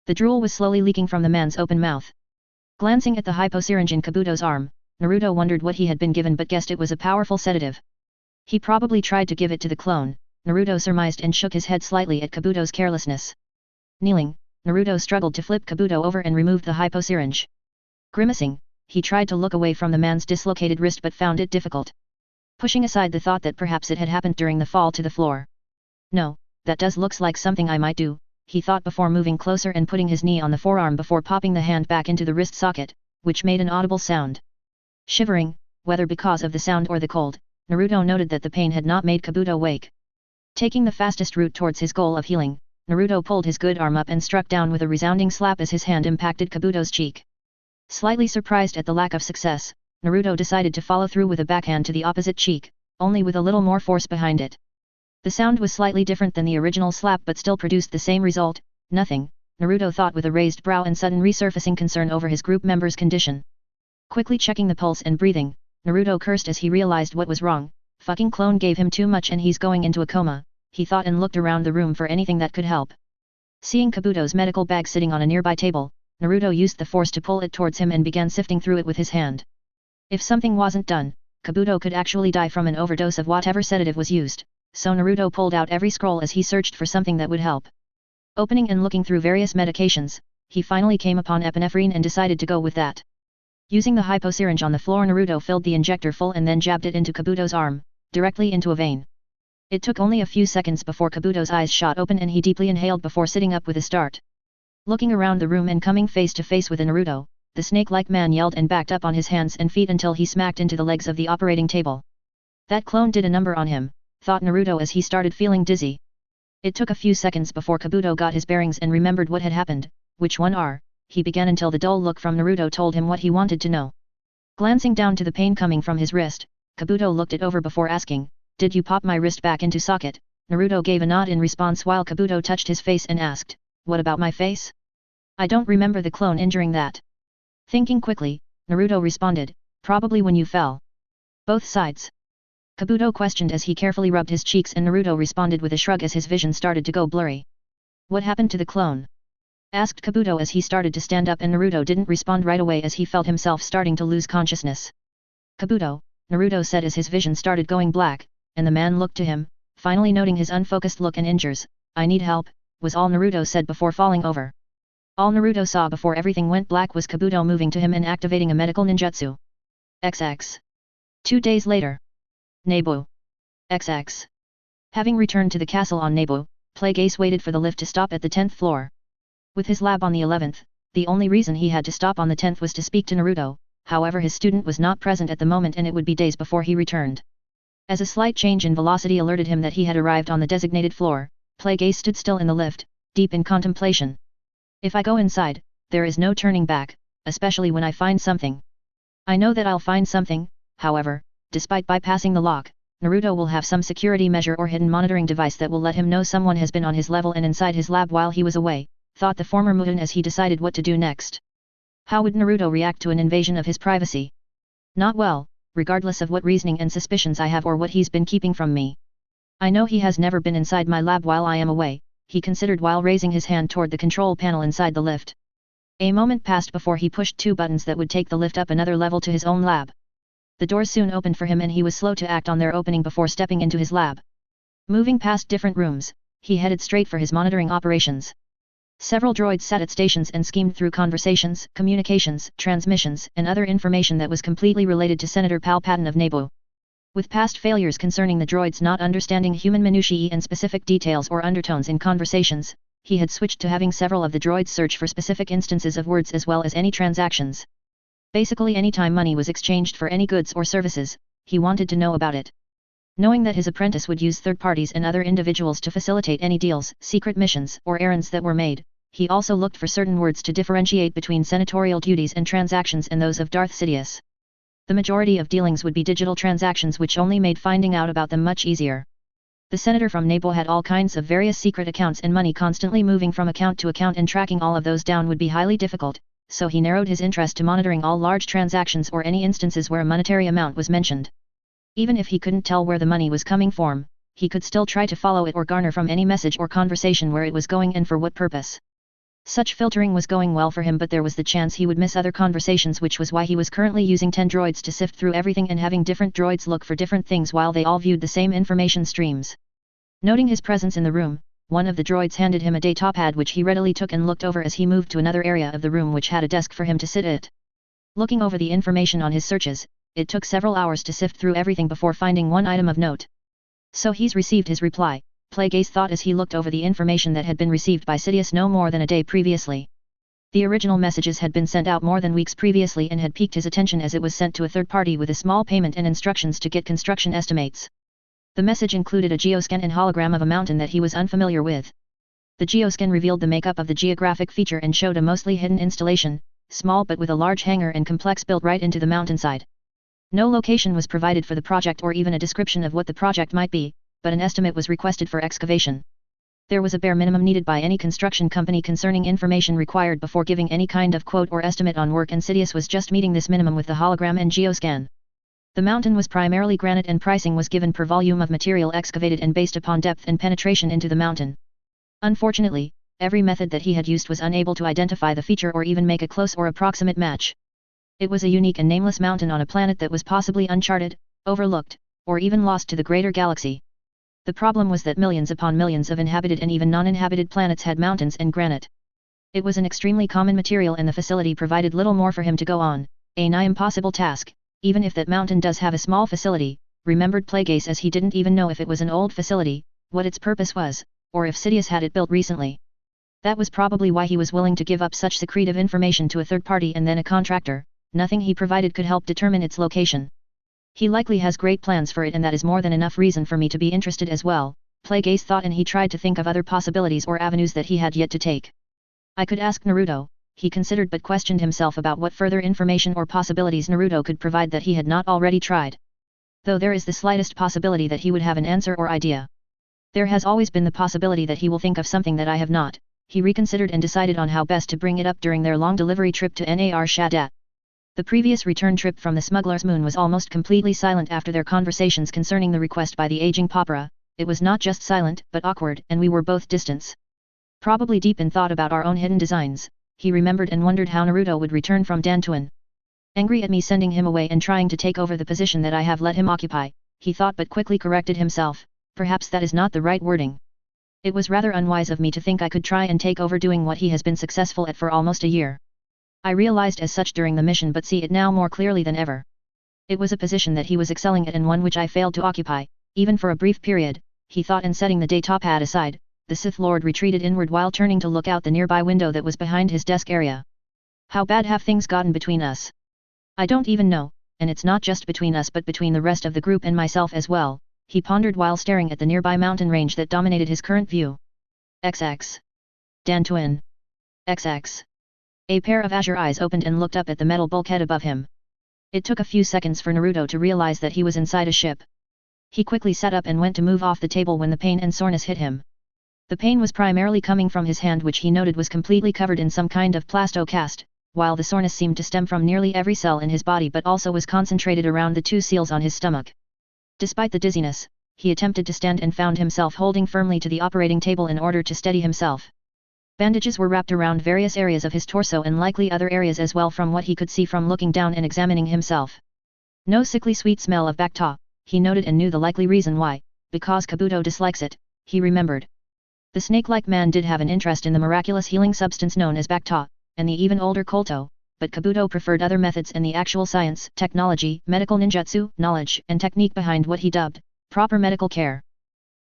The drool was slowly leaking from the man's open mouth. Glancing at the hyposyringe in Kabuto's arm, Naruto wondered what he had been given but guessed it was a powerful sedative. He probably tried to give it to the clone, Naruto surmised, and shook his head slightly at Kabuto's carelessness. Kneeling, Naruto struggled to flip Kabuto over and removed the hyposyringe. Grimacing, he tried to look away from the man's dislocated wrist but found it difficult. Pushing aside the thought that perhaps it had happened during the fall to the floor. No, that does looks like something I might do, he thought before moving closer and putting his knee on the forearm before popping the hand back into the wrist socket, which made an audible sound. Shivering, whether because of the sound or the cold, Naruto noted that the pain had not made Kabuto wake. Taking the fastest route towards his goal of healing, Naruto pulled his good arm up and struck down with a resounding slap as his hand impacted Kabuto's cheek. Slightly surprised at the lack of success, Naruto decided to follow through with a backhand to the opposite cheek, only with a little more force behind it. The sound was slightly different than the original slap but still produced the same result, nothing, Naruto thought with a raised brow and sudden resurfacing concern over his group member's condition. Quickly checking the pulse and breathing, Naruto cursed as he realized what was wrong. Fucking clone gave him too much and he's going into a coma, he thought and looked around the room for anything that could help. Seeing Kabuto's medical bag sitting on a nearby table, Naruto used the force to pull it towards him and began sifting through it with his hand. If something wasn't done, Kabuto could actually die from an overdose of whatever sedative was used, so Naruto pulled out every scroll as he searched for something that would help. Opening and looking through various medications, he finally came upon epinephrine and decided to go with that. Using the hyposyringe on the floor, Naruto filled the injector full and then jabbed it into Kabuto's arm, directly into a vein. It took only a few seconds before Kabuto's eyes shot open and he deeply inhaled before sitting up with a start. Looking around the room and coming face to face with Naruto, the snake-like man yelled and backed up on his hands and feet until he smacked into the legs of the operating table. That clone did a number on him, thought Naruto as he started feeling dizzy. It took a few seconds before Kabuto got his bearings and remembered what had happened. Which one are, he began until the dull look from Naruto told him what he wanted to know. Glancing down to the pain coming from his wrist, Kabuto looked it over before asking, "Did you pop my wrist back into socket?" Naruto gave a nod in response while Kabuto touched his face and asked, "What about my face? I don't remember the clone injuring that." Thinking quickly, Naruto responded, "Probably when you fell." "Both sides?" Kabuto questioned as he carefully rubbed his cheeks and Naruto responded with a shrug as his vision started to go blurry. "What happened to the clone?" asked Kabuto as he started to stand up and Naruto didn't respond right away as he felt himself starting to lose consciousness. "Kabuto," Naruto said as his vision started going black, and the man looked to him, finally noting his unfocused look and injures. "I need help," was all Naruto said before falling over. All Naruto saw before everything went black was Kabuto moving to him and activating a medical ninjutsu. XX. 2 days later. Nebu. XX. Having returned to the castle on Nebu, Plague Ace waited for the lift to stop at the 10th floor. With his lab on the 11th, the only reason he had to stop on the 10th was to speak to Naruto, however his student was not present at the moment and it would be days before he returned. As a slight change in velocity alerted him that he had arrived on the designated floor, Plague Ace stood still in the lift, deep in contemplation. If I go inside, there is no turning back, especially when I find something. I know that I'll find something, however, despite bypassing the lock, Naruto will have some security measure or hidden monitoring device that will let him know someone has been on his level and inside his lab while he was away, thought the former Mugen as he decided what to do next. How would Naruto react to an invasion of his privacy? Not well, regardless of what reasoning and suspicions I have or what he's been keeping from me. I know he has never been inside my lab while I am away, he considered while raising his hand toward the control panel inside the lift. A moment passed before he pushed two buttons that would take the lift up another level to his own lab. The doors soon opened for him and he was slow to act on their opening before stepping into his lab. Moving past different rooms, he headed straight for his monitoring operations. Several droids sat at stations and schemed through conversations, communications, transmissions, and other information that was completely related to Senator Palpatine of Naboo. With past failures concerning the droids not understanding human minutiae and specific details or undertones in conversations, he had switched to having several of the droids search for specific instances of words as well as any transactions. Basically any time money was exchanged for any goods or services, he wanted to know about it. Knowing that his apprentice would use third parties and other individuals to facilitate any deals, secret missions, or errands that were made, he also looked for certain words to differentiate between senatorial duties and transactions and those of Darth Sidious. The majority of dealings would be digital transactions which only made finding out about them much easier. The senator from Naboo had all kinds of various secret accounts and money constantly moving from account to account and tracking all of those down would be highly difficult, so he narrowed his interest to monitoring all large transactions or any instances where a monetary amount was mentioned. Even if he couldn't tell where the money was coming from, he could still try to follow it or garner from any message or conversation where it was going and for what purpose. Such filtering was going well for him, but there was the chance he would miss other conversations, which was why he was currently using 10 droids to sift through everything and having different droids look for different things while they all viewed the same information streams. Noting his presence in the room, one of the droids handed him a datapad which he readily took and looked over as he moved to another area of the room which had a desk for him to sit at. Looking over the information on his searches, it took several hours to sift through everything before finding one item of note. So he's received his reply, Plagueis thought as he looked over the information that had been received by Sidious no more than a day previously. The original messages had been sent out more than weeks previously and had piqued his attention as it was sent to a third party with a small payment and instructions to get construction estimates. The message included a geoscan and hologram of a mountain that he was unfamiliar with. The geoscan revealed the makeup of the geographic feature and showed a mostly hidden installation, small but with a large hangar and complex built right into the mountainside. No location was provided for the project or even a description of what the project might be, but an estimate was requested for excavation. There was a bare minimum needed by any construction company concerning information required before giving any kind of quote or estimate on work, and Sidious was just meeting this minimum with the hologram and geoscan. The mountain was primarily granite and pricing was given per volume of material excavated and based upon depth and penetration into the mountain. Unfortunately, every method that he had used was unable to identify the feature or even make a close or approximate match. It was a unique and nameless mountain on a planet that was possibly uncharted, overlooked, or even lost to the greater galaxy. The problem was that millions upon millions of inhabited and even non-inhabited planets had mountains and granite. It was an extremely common material and the facility provided little more for him to go on, a nigh impossible task, even if that mountain does have a small facility, remembered Plagueis as he didn't even know if it was an old facility, what its purpose was, or if Sidious had it built recently. That was probably why he was willing to give up such secretive information to a third party and then a contractor. Nothing he provided could help determine its location. He likely has great plans for it, and that is more than enough reason for me to be interested as well, Plagueis thought, and he tried to think of other possibilities or avenues that he had yet to take. I could ask Naruto, he considered, but questioned himself about what further information or possibilities Naruto could provide that he had not already tried. Though there is the slightest possibility that he would have an answer or idea. There has always been the possibility that he will think of something that I have not. He reconsidered and decided on how best to bring it up during their long delivery trip to Nar Shaddaa. The previous return trip from the smuggler's moon was almost completely silent after their conversations concerning the request by the aging Papara. It was not just silent but awkward, and we were both distant. Probably deep in thought about our own hidden designs, he remembered and wondered how Naruto would return from Dantooine. Angry at me sending him away and trying to take over the position that I have let him occupy, he thought, but quickly corrected himself, perhaps that is not the right wording. It was rather unwise of me to think I could try and take over doing what he has been successful at for almost a year. I realized as such during the mission, but see it now more clearly than ever. It was a position that he was excelling at and one which I failed to occupy, even for a brief period, he thought, and setting the datapad aside, the Sith Lord retreated inward while turning to look out the nearby window that was behind his desk area. How bad have things gotten between us? I don't even know, and it's not just between us but between the rest of the group and myself as well, he pondered while staring at the nearby mountain range that dominated his current view. XX. Dan Twin. XX. A pair of azure eyes opened and looked up at the metal bulkhead above him. It took a few seconds for Naruto to realize that he was inside a ship. He quickly sat up and went to move off the table when the pain and soreness hit him. The pain was primarily coming from his hand, which he noted was completely covered in some kind of plasto cast, while the soreness seemed to stem from nearly every cell in his body but also was concentrated around the 2 seals on his stomach. Despite the dizziness, he attempted to stand and found himself holding firmly to the operating table in order to steady himself. Bandages were wrapped around various areas of his torso and likely other areas as well from what he could see from looking down and examining himself. No sickly sweet smell of bacta, he noted and knew the likely reason why, because Kabuto dislikes it, he remembered. The snake-like man did have an interest in the miraculous healing substance known as bacta, and the even older Kolto, but Kabuto preferred other methods and the actual science, technology, medical ninjutsu, knowledge, and technique behind what he dubbed proper medical care.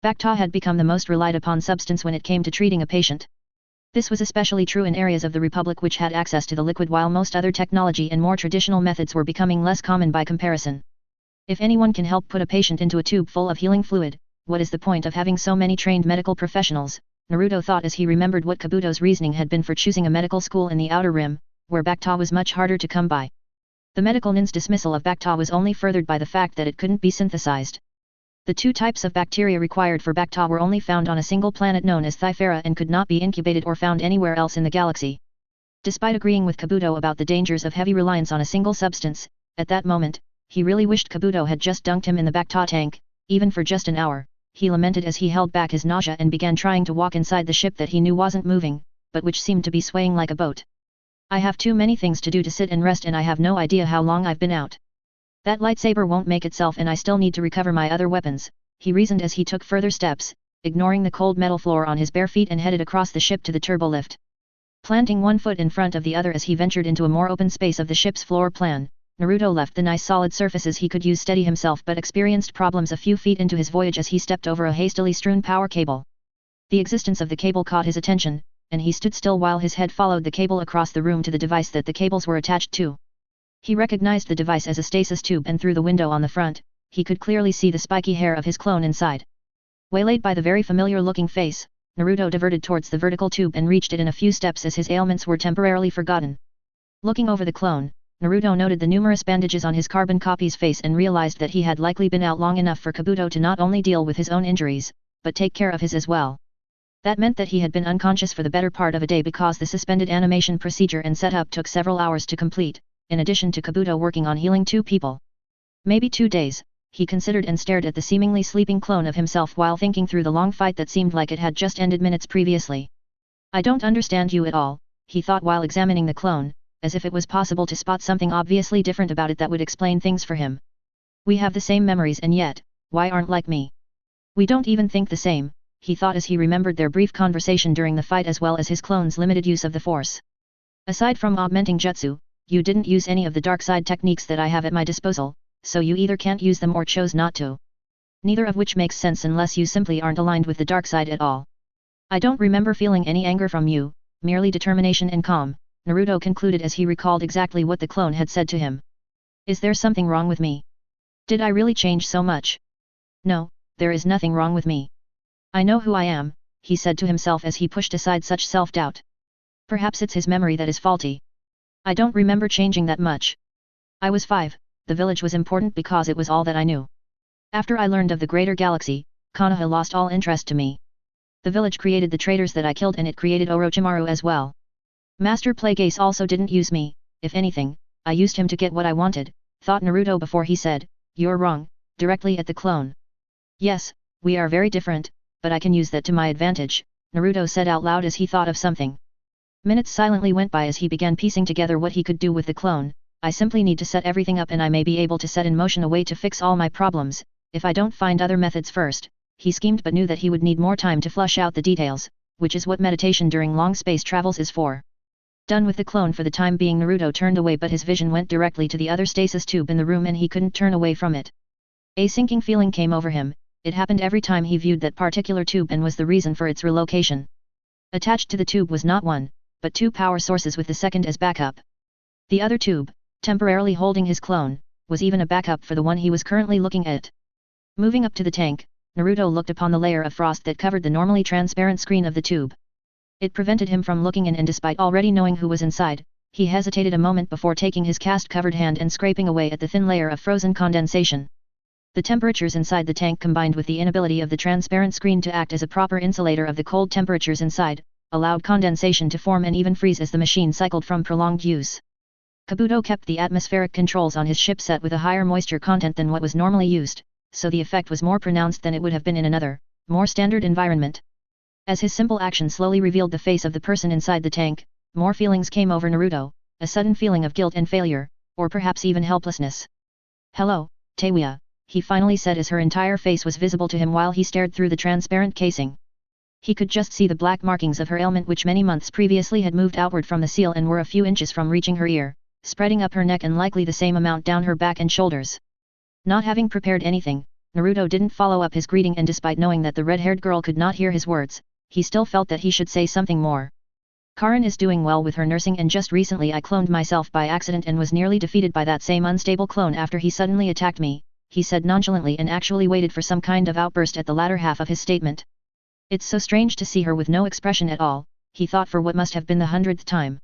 Bacta had become the most relied upon substance when it came to treating a patient. This was especially true in areas of the Republic which had access to the liquid, while most other technology and more traditional methods were becoming less common by comparison. If anyone can help put a patient into a tube full of healing fluid, what is the point of having so many trained medical professionals? Naruto thought as he remembered what Kabuto's reasoning had been for choosing a medical school in the Outer Rim, where bacta was much harder to come by. The medical nin's dismissal of bacta was only furthered by the fact that it couldn't be synthesized. The 2 types of bacteria required for bacta were only found on a single planet known as Thyphera and could not be incubated or found anywhere else in the galaxy. Despite agreeing with Kabuto about the dangers of heavy reliance on a single substance, at that moment, he really wished Kabuto had just dunked him in the bacta tank, even for just an hour. He lamented as he held back his nausea and began trying to walk inside the ship that he knew wasn't moving, but which seemed to be swaying like a boat. I have too many things to do to sit and rest, and I have no idea how long I've been out. That lightsaber won't make itself, and I still need to recover my other weapons, he reasoned as he took further steps, ignoring the cold metal floor on his bare feet and headed across the ship to the turbolift. Planting one foot in front of the other as he ventured into a more open space of the ship's floor plan, Naruto left the nice solid surfaces he could use steady himself but experienced problems a few feet into his voyage as he stepped over a hastily strewn power cable. The existence of the cable caught his attention, and he stood still while his head followed the cable across the room to the device that the cables were attached to. He recognized the device as a stasis tube, and through the window on the front, he could clearly see the spiky hair of his clone inside. Waylaid by the very familiar-looking face, Naruto diverted towards the vertical tube and reached it in a few steps as his ailments were temporarily forgotten. Looking over the clone, Naruto noted the numerous bandages on his carbon copy's face and realized that he had likely been out long enough for Kabuto to not only deal with his own injuries, but take care of his as well. That meant that he had been unconscious for the better part of a day because the suspended animation procedure and setup took several hours to complete, in addition to Kabuto working on healing 2 people. Maybe 2 days, he considered and stared at the seemingly sleeping clone of himself while thinking through the long fight that seemed like it had just ended minutes previously. I don't understand you at all, he thought while examining the clone, as if it was possible to spot something obviously different about it that would explain things for him. We have the same memories, and yet, why aren't like me? We don't even think the same, he thought as he remembered their brief conversation during the fight as well as his clone's limited use of the Force. Aside from augmenting jutsu, you didn't use any of the dark side techniques that I have at my disposal, so you either can't use them or chose not to. Neither of which makes sense unless you simply aren't aligned with the dark side at all. I don't remember feeling any anger from you, merely determination and calm, Naruto concluded as he recalled exactly what the clone had said to him. Is there something wrong with me? Did I really change so much? No, there is nothing wrong with me. I know who I am, he said to himself as he pushed aside such self-doubt. Perhaps it's his memory that is faulty. I don't remember changing that much. I was 5, the village was important because it was all that I knew. After I learned of the greater galaxy, Konoha lost all interest to me. The village created the traitors that I killed, and it created Orochimaru as well. Master Plagueis also didn't use me, if anything, I used him to get what I wanted, thought Naruto before he said, "You're wrong," directly at the clone. Yes, we are very different, but I can use that to my advantage, Naruto said out loud as he thought of something. Minutes silently went by as he began piecing together what he could do with the clone. I simply need to set everything up and I may be able to set in motion a way to fix all my problems, if I don't find other methods first, he schemed but knew that he would need more time to flush out the details, which is what meditation during long space travels is for. Done with the clone for the time being, Naruto turned away, but his vision went directly to the other stasis tube in the room and he couldn't turn away from it. A sinking feeling came over him. It happened every time he viewed that particular tube and was the reason for its relocation. Attached to the tube was not one, but 2 power sources with the second as backup. The other tube, temporarily holding his clone, was even a backup for the one he was currently looking at. Moving up to the tank, Naruto looked upon the layer of frost that covered the normally transparent screen of the tube. It prevented him from looking in, and despite already knowing who was inside, he hesitated a moment before taking his cast-covered hand and scraping away at the thin layer of frozen condensation. The temperatures inside the tank combined with the inability of the transparent screen to act as a proper insulator of the cold temperatures inside, allowed condensation to form and even freeze as the machine cycled from prolonged use. Kabuto kept the atmospheric controls on his ship set with a higher moisture content than what was normally used, so the effect was more pronounced than it would have been in another, more standard environment. As his simple action slowly revealed the face of the person inside the tank, more feelings came over Naruto, a sudden feeling of guilt and failure, or perhaps even helplessness. "Hello, Teiwa," he finally said as her entire face was visible to him while he stared through the transparent casing. He could just see the black markings of her ailment, which many months previously had moved outward from the seal and were a few inches from reaching her ear, spreading up her neck and likely the same amount down her back and shoulders. Not having prepared anything, Naruto didn't follow up his greeting, and despite knowing that the red-haired girl could not hear his words, he still felt that he should say something more. "Karin is doing well with her nursing, and just recently I cloned myself by accident and was nearly defeated by that same unstable clone after he suddenly attacked me," he said nonchalantly, and actually waited for some kind of outburst at the latter half of his statement. It's so strange to see her with no expression at all, he thought for what must have been the 100th time.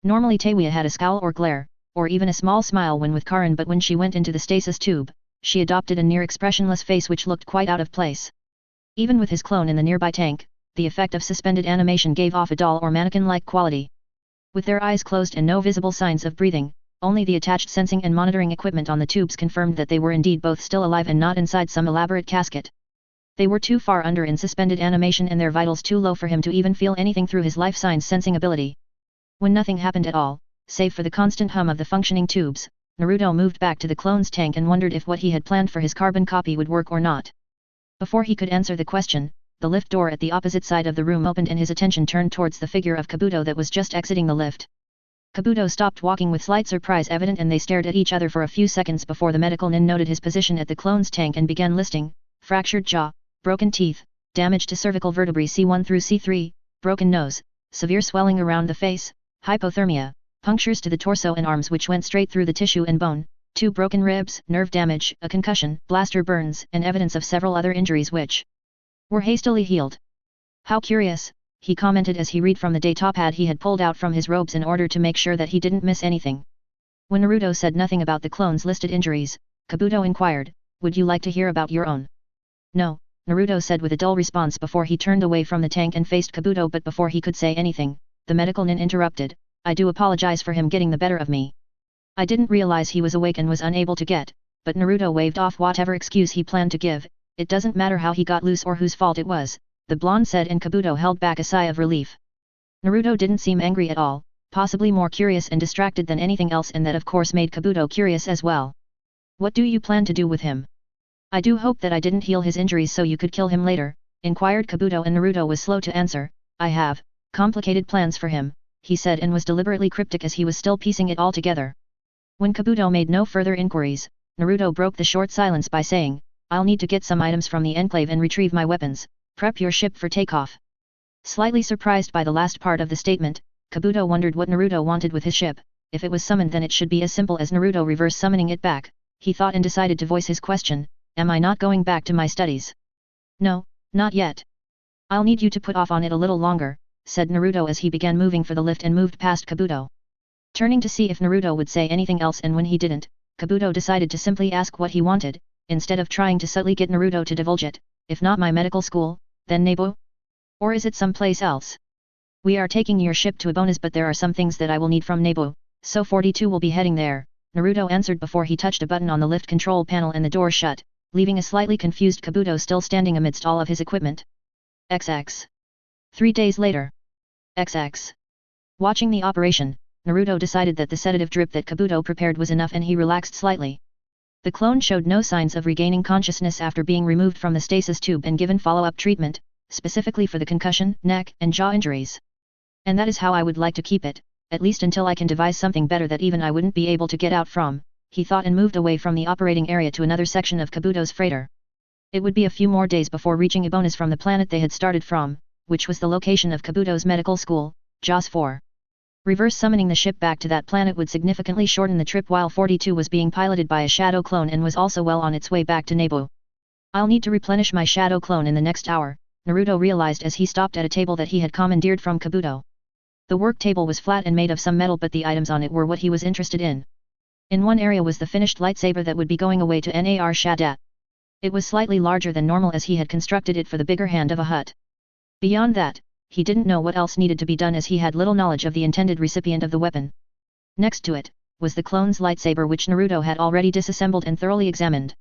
Normally Teiwa had a scowl or glare, or even a small smile when with Karin, but when she went into the stasis tube, she adopted a near expressionless face which looked quite out of place. Even with his clone in the nearby tank, the effect of suspended animation gave off a doll or mannequin-like quality. With their eyes closed and no visible signs of breathing, only the attached sensing and monitoring equipment on the tubes confirmed that they were indeed both still alive and not inside some elaborate casket. They were too far under in suspended animation and their vitals too low for him to even feel anything through his life signs sensing ability. When nothing happened at all, save for the constant hum of the functioning tubes, Naruto moved back to the clone's tank and wondered if what he had planned for his carbon copy would work or not. Before he could answer the question, the lift door at the opposite side of the room opened and his attention turned towards the figure of Kabuto that was just exiting the lift. Kabuto stopped walking with slight surprise evident, and they stared at each other for a few seconds before the medical nin noted his position at the clone's tank and began listing: fractured jaw, broken teeth, damage to cervical vertebrae C1 through C3, broken nose, severe swelling around the face, hypothermia, punctures to the torso and arms which went straight through the tissue and bone, 2 broken ribs, nerve damage, a concussion, blaster burns, and evidence of several other injuries which were hastily healed. "How curious," he commented as he read from the data pad he had pulled out from his robes in order to make sure that he didn't miss anything. When Naruto said nothing about the clone's listed injuries, Kabuto inquired, "Would you like to hear about your own?" "No," Naruto said with a dull response before he turned away from the tank and faced Kabuto, but before he could say anything, the medical nin interrupted, "I do apologize for him getting the better of me. I didn't realize he was awake and was unable to get," but Naruto waved off whatever excuse he planned to give. "It doesn't matter how he got loose or whose fault it was," the blonde said, and Kabuto held back a sigh of relief. Naruto didn't seem angry at all, possibly more curious and distracted than anything else, and that of course made Kabuto curious as well. "What do you plan to do with him?" "I do hope that I didn't heal his injuries so you could kill him later," inquired Kabuto, and Naruto was slow to answer. "I have complicated plans for him," he said, and was deliberately cryptic as he was still piecing it all together. When Kabuto made no further inquiries, Naruto broke the short silence by saying, "I'll need to get some items from the enclave and retrieve my weapons. Prep your ship for takeoff." Slightly surprised by the last part of the statement, Kabuto wondered what Naruto wanted with his ship. If it was summoned, then it should be as simple as Naruto reverse summoning it back, he thought, and decided to voice his question, "Am I not going back to my studies?" "No, not yet. I'll need you to put off on it a little longer," said Naruto as he began moving for the lift and moved past Kabuto. Turning to see if Naruto would say anything else, and when he didn't, Kabuto decided to simply ask what he wanted, instead of trying to subtly get Naruto to divulge it. "If not my medical school, then Nebo? Or is it someplace else?" "We are taking your ship to Ebonis, but there are some things that I will need from Nebo, so 42 will be heading there," Naruto answered before he touched a button on the lift control panel and the door shut, leaving a slightly confused Kabuto still standing amidst all of his equipment. XX. 3 days later. XX. Watching the operation, Naruto decided that the sedative drip that Kabuto prepared was enough, and he relaxed slightly. The clone showed no signs of regaining consciousness after being removed from the stasis tube and given follow-up treatment, specifically for the concussion, neck, and jaw injuries. "And that is how I would like to keep it, at least until I can devise something better that even I wouldn't be able to get out from," he thought, and moved away from the operating area to another section of Kabuto's freighter. It would be a few more days before reaching Ebonis from the planet they had started from, which was the location of Kabuto's medical school, JAS 4. Reverse summoning the ship back to that planet would significantly shorten the trip, while 42 was being piloted by a shadow clone and was also well on its way back to Nebo. "I'll need to replenish my shadow clone in the next hour," Naruto realized as he stopped at a table that he had commandeered from Kabuto. The work table was flat and made of some metal, but the items on it were what he was interested in. In one area was the finished lightsaber that would be going away to Nar Shaddaa. It was slightly larger than normal as he had constructed it for the bigger hand of a hut. Beyond that, he didn't know what else needed to be done as he had little knowledge of the intended recipient of the weapon. Next to it, was the clone's lightsaber which Naruto had already disassembled and thoroughly examined.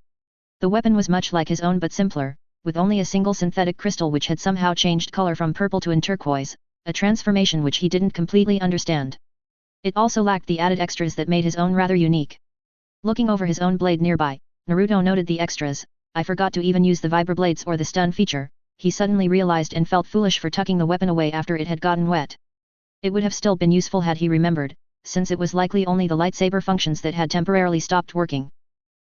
The weapon was much like his own but simpler, with only a single synthetic crystal which had somehow changed color from purple to turquoise, a transformation which he didn't completely understand. It also lacked the added extras that made his own rather unique. Looking over his own blade nearby, Naruto noted the extras. I forgot to even use the vibroblades or the stun feature, he suddenly realized and felt foolish for tucking the weapon away after it had gotten wet. It would have still been useful had he remembered, since it was likely only the lightsaber functions that had temporarily stopped working.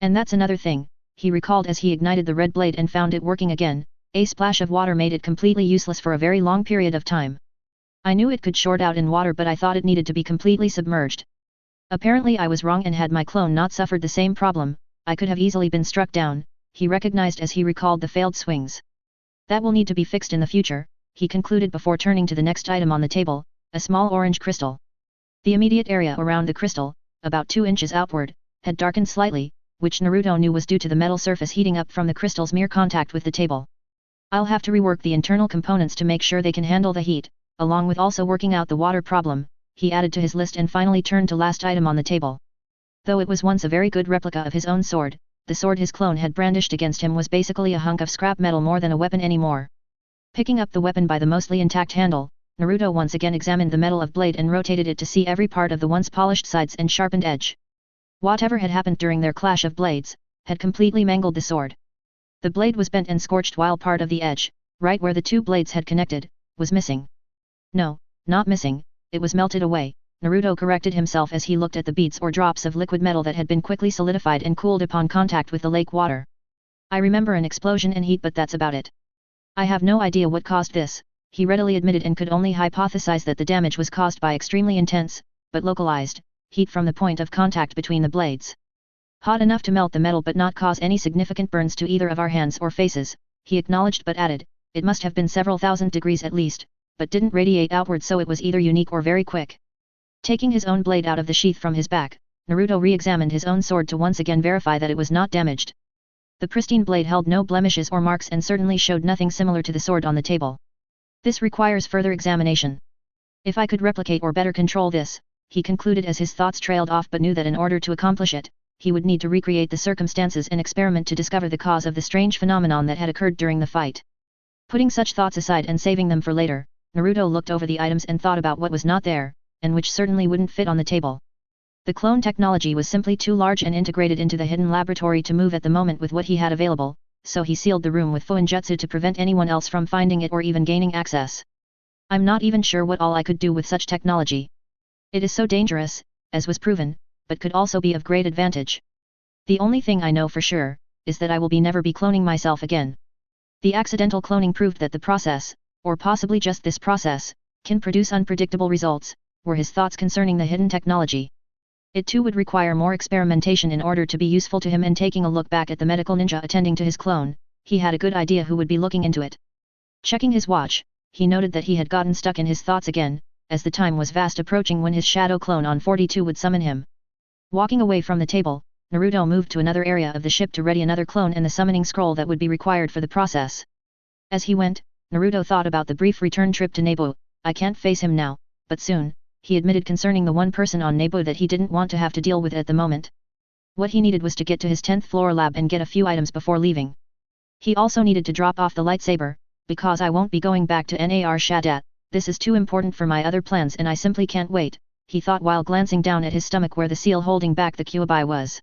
And that's another thing, he recalled as he ignited the red blade and found it working again. A splash of water made it completely useless for a very long period of time. I knew it could short out in water, but I thought it needed to be completely submerged. Apparently I was wrong, and had my clone not suffered the same problem, I could have easily been struck down, he recognized as he recalled the failed swings. That will need to be fixed in the future, he concluded before turning to the next item on the table, a small orange crystal. The immediate area around the crystal, about 2 inches outward, had darkened slightly, which Naruto knew was due to the metal surface heating up from the crystal's mere contact with the table. I'll have to rework the internal components to make sure they can handle the heat, along with also working out the water problem, he added to his list and finally turned to last item on the table. Though it was once a very good replica of his own sword, the sword his clone had brandished against him was basically a hunk of scrap metal more than a weapon anymore. Picking up the weapon by the mostly intact handle, Naruto once again examined the metal of blade and rotated it to see every part of the once polished sides and sharpened edge. Whatever had happened during their clash of blades, had completely mangled the sword. The blade was bent and scorched while part of the edge, right where the two blades had connected, was missing. No, not missing, it was melted away, Naruto corrected himself as he looked at the beads or drops of liquid metal that had been quickly solidified and cooled upon contact with the lake water. I remember an explosion and heat, but that's about it. I have no idea what caused this, he readily admitted, and could only hypothesize that the damage was caused by extremely intense, but localized, heat from the point of contact between the blades. Hot enough to melt the metal but not cause any significant burns to either of our hands or faces, he acknowledged, but added, it must have been several thousand degrees at least, but didn't radiate outward, so it was either unique or very quick. Taking his own blade out of the sheath from his back, Naruto re-examined his own sword to once again verify that it was not damaged. The pristine blade held no blemishes or marks and certainly showed nothing similar to the sword on the table. This requires further examination. If I could replicate or better control this, he concluded as his thoughts trailed off, but knew that in order to accomplish it, he would need to recreate the circumstances and experiment to discover the cause of the strange phenomenon that had occurred during the fight. Putting such thoughts aside and saving them for later, Naruto looked over the items and thought about what was not there, and which certainly wouldn't fit on the table. The clone technology was simply too large and integrated into the hidden laboratory to move at the moment with what he had available, so he sealed the room with Fuinjutsu to prevent anyone else from finding it or even gaining access. I'm not even sure what all I could do with such technology. It is so dangerous, as was proven, but could also be of great advantage. The only thing I know for sure, is that I will never be cloning myself again. The accidental cloning proved that the process, or possibly just this process, can produce unpredictable results, were his thoughts concerning the hidden technology. It too would require more experimentation in order to be useful to him, and taking a look back at the medical ninja attending to his clone, he had a good idea who would be looking into it. Checking his watch, he noted that he had gotten stuck in his thoughts again, as the time was fast approaching when his shadow clone on 42 would summon him. Walking away from the table, Naruto moved to another area of the ship to ready another clone and the summoning scroll that would be required for the process. As he went, Naruto thought about the brief return trip to Naboo. I can't face him now, but soon, he admitted concerning the one person on Naboo that he didn't want to have to deal with at the moment. What he needed was to get to his 10th floor lab and get a few items before leaving. He also needed to drop off the lightsaber, because I won't be going back to Nar Shaddaa, this is too important for my other plans and I simply can't wait, he thought while glancing down at his stomach where the seal holding back the Kyuubi was.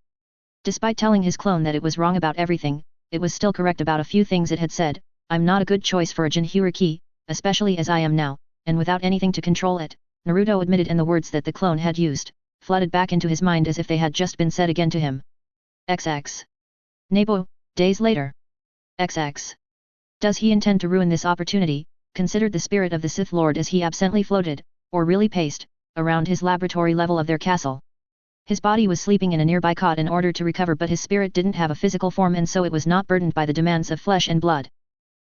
Despite telling his clone that it was wrong about everything, it was still correct about a few things it had said. I'm not a good choice for a Jinhyuriki, especially as I am now, and without anything to control it, Naruto admitted, and the words that the clone had used, flooded back into his mind as if they had just been said again to him. XX. Naboo, days later. XX. Does he intend to ruin this opportunity, considered the spirit of the Sith Lord as he absently floated, or really paced, around his laboratory level of their castle. His body was sleeping in a nearby cot in order to recover, but his spirit didn't have a physical form and so it was not burdened by the demands of flesh and blood.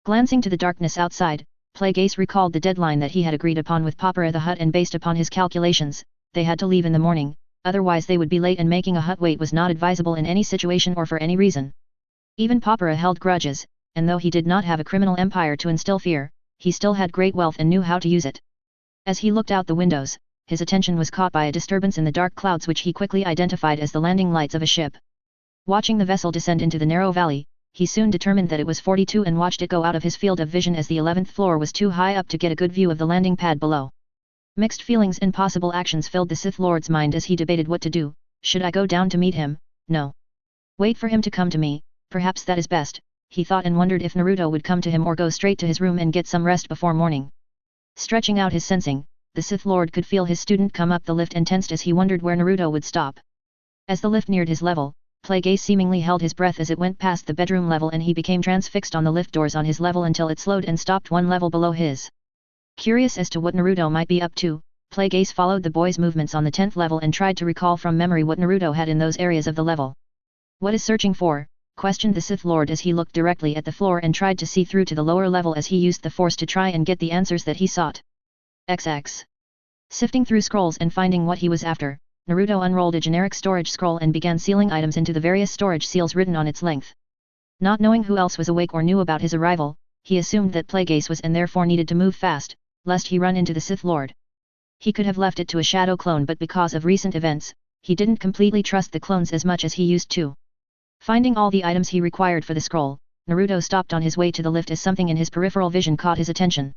Glancing to the darkness outside, Plague Ace recalled the deadline that he had agreed upon with Popper at the hut, and based upon his calculations, they had to leave in the morning, otherwise they would be late, and making a hut wait was not advisable in any situation or for any reason. Even Popper held grudges, and though he did not have a criminal empire to instill fear, he still had great wealth and knew how to use it. As he looked out the windows, his attention was caught by a disturbance in the dark clouds which he quickly identified as the landing lights of a ship. Watching the vessel descend into the narrow valley, he soon determined that it was 42 and watched it go out of his field of vision as the 11th floor was too high up to get a good view of the landing pad below. Mixed feelings and possible actions filled the Sith Lord's mind as he debated what to do. Should I go down to meet him? No. Wait for him to come to me, perhaps that is best, he thought, and wondered if Naruto would come to him or go straight to his room and get some rest before morning. Stretching out his sensing, the Sith Lord could feel his student come up the lift and tensed as he wondered where Naruto would stop. As the lift neared his level, Plague Ace seemingly held his breath as it went past the bedroom level, and he became transfixed on the lift doors on his level until it slowed and stopped one level below his. Curious as to what Naruto might be up to, Plague Ace followed the boy's movements on the 10th level and tried to recall from memory what Naruto had in those areas of the level. What is searching for? Questioned the Sith Lord as he looked directly at the floor and tried to see through to the lower level as he used the Force to try and get the answers that he sought. XX. Sifting through scrolls and finding what he was after, Naruto unrolled a generic storage scroll and began sealing items into the various storage seals written on its length. Not knowing who else was awake or knew about his arrival, he assumed that Plague Ace was and therefore needed to move fast, lest he run into the Sith Lord. He could have left it to a shadow clone, but because of recent events, he didn't completely trust the clones as much as he used to. Finding all the items he required for the scroll, Naruto stopped on his way to the lift as something in his peripheral vision caught his attention.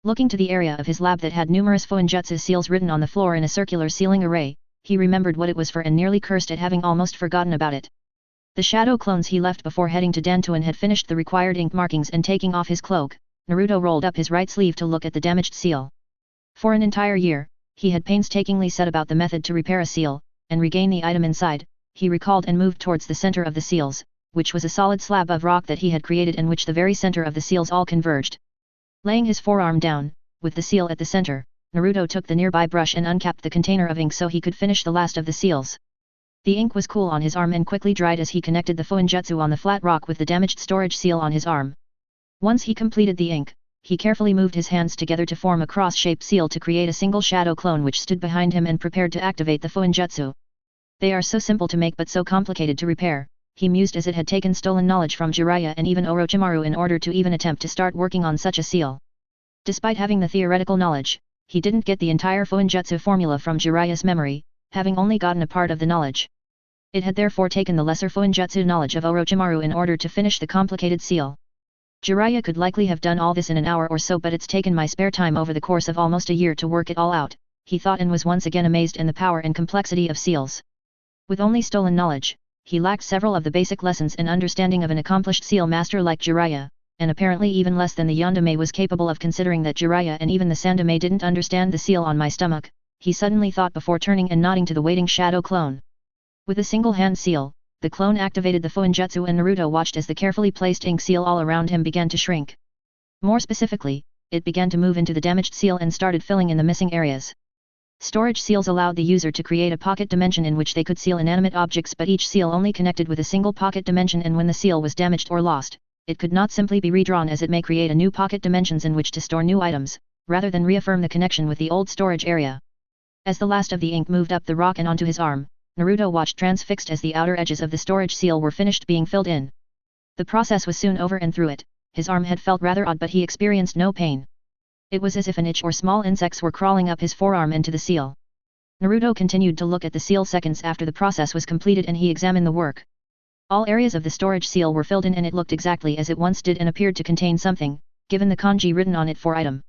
Looking to the area of his lab that had numerous Fuinjutsu seals written on the floor in a circular sealing array, he remembered what it was for and nearly cursed at having almost forgotten about it. The shadow clones he left before heading to Dantuan had finished the required ink markings, and taking off his cloak, Naruto rolled up his right sleeve to look at the damaged seal. For an entire year, he had painstakingly set about the method to repair a seal, and regain the item inside. He recalled and moved towards the center of the seals, which was a solid slab of rock that he had created and which the very center of the seals all converged. Laying his forearm down, with the seal at the center, Naruto took the nearby brush and uncapped the container of ink so he could finish the last of the seals. The ink was cool on his arm and quickly dried as he connected the Fuinjutsu on the flat rock with the damaged storage seal on his arm. Once he completed the ink, he carefully moved his hands together to form a cross-shaped seal to create a single shadow clone which stood behind him and prepared to activate the Fuinjutsu. They are so simple to make but so complicated to repair, he mused as it had taken stolen knowledge from Jiraiya and even Orochimaru in order to even attempt to start working on such a seal. Despite having the theoretical knowledge, he didn't get the entire Fuinjutsu formula from Jiraiya's memory, having only gotten a part of the knowledge. It had therefore taken the lesser Fuinjutsu knowledge of Orochimaru in order to finish the complicated seal. Jiraiya could likely have done all this in an hour or so, but it's taken my spare time over the course of almost a year to work it all out, he thought, and was once again amazed in the power and complexity of seals. With only stolen knowledge, he lacked several of the basic lessons and understanding of an accomplished seal master like Jiraiya, and apparently even less than the Yondaime was capable of, considering that Jiraiya and even the Sandaime didn't understand the seal on my stomach, he suddenly thought before turning and nodding to the waiting shadow clone. With a single hand seal, the clone activated the Fuinjutsu and Naruto watched as the carefully placed ink seal all around him began to shrink. More specifically, it began to move into the damaged seal and started filling in the missing areas. Storage seals allowed the user to create a pocket dimension in which they could seal inanimate objects, but each seal only connected with a single pocket dimension, and when the seal was damaged or lost, it could not simply be redrawn, as it may create a new pocket dimensions in which to store new items, rather than reaffirm the connection with the old storage area. As the last of the ink moved up the rock and onto his arm, Naruto watched transfixed as the outer edges of the storage seal were finished being filled in. The process was soon over, and through it, his arm had felt rather odd, but he experienced no pain. It was as if an itch or small insects were crawling up his forearm into the seal. Naruto continued to look at the seal seconds after the process was completed, and he examined the work. All areas of the storage seal were filled in, and it looked exactly as it once did and appeared to contain something, given the kanji written on it for item.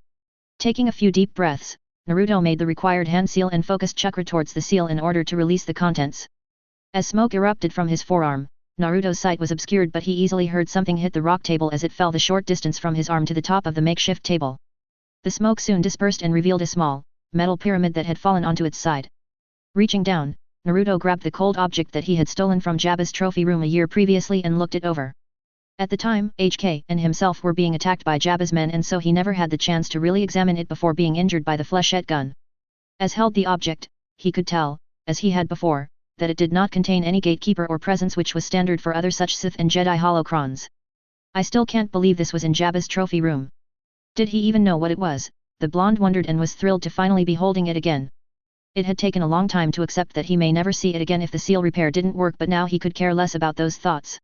Taking a few deep breaths, Naruto made the required hand seal and focused chakra towards the seal in order to release the contents. As smoke erupted from his forearm, Naruto's sight was obscured, but he easily heard something hit the rock table as it fell the short distance from his arm to the top of the makeshift table. The smoke soon dispersed and revealed a small, metal pyramid that had fallen onto its side. Reaching down, Naruto grabbed the cold object that he had stolen from Jabba's trophy room a year previously and looked it over. At the time, HK and himself were being attacked by Jabba's men, and so he never had the chance to really examine it before being injured by the flechette gun. As held the object, he could tell, as he had before, that it did not contain any gatekeeper or presence, which was standard for other such Sith and Jedi holocrons. I still can't believe this was in Jabba's trophy room. Did he even know what it was? The blonde wondered and was thrilled to finally be holding it again. It had taken a long time to accept that he may never see it again if the seal repair didn't work, but now he could care less about those thoughts.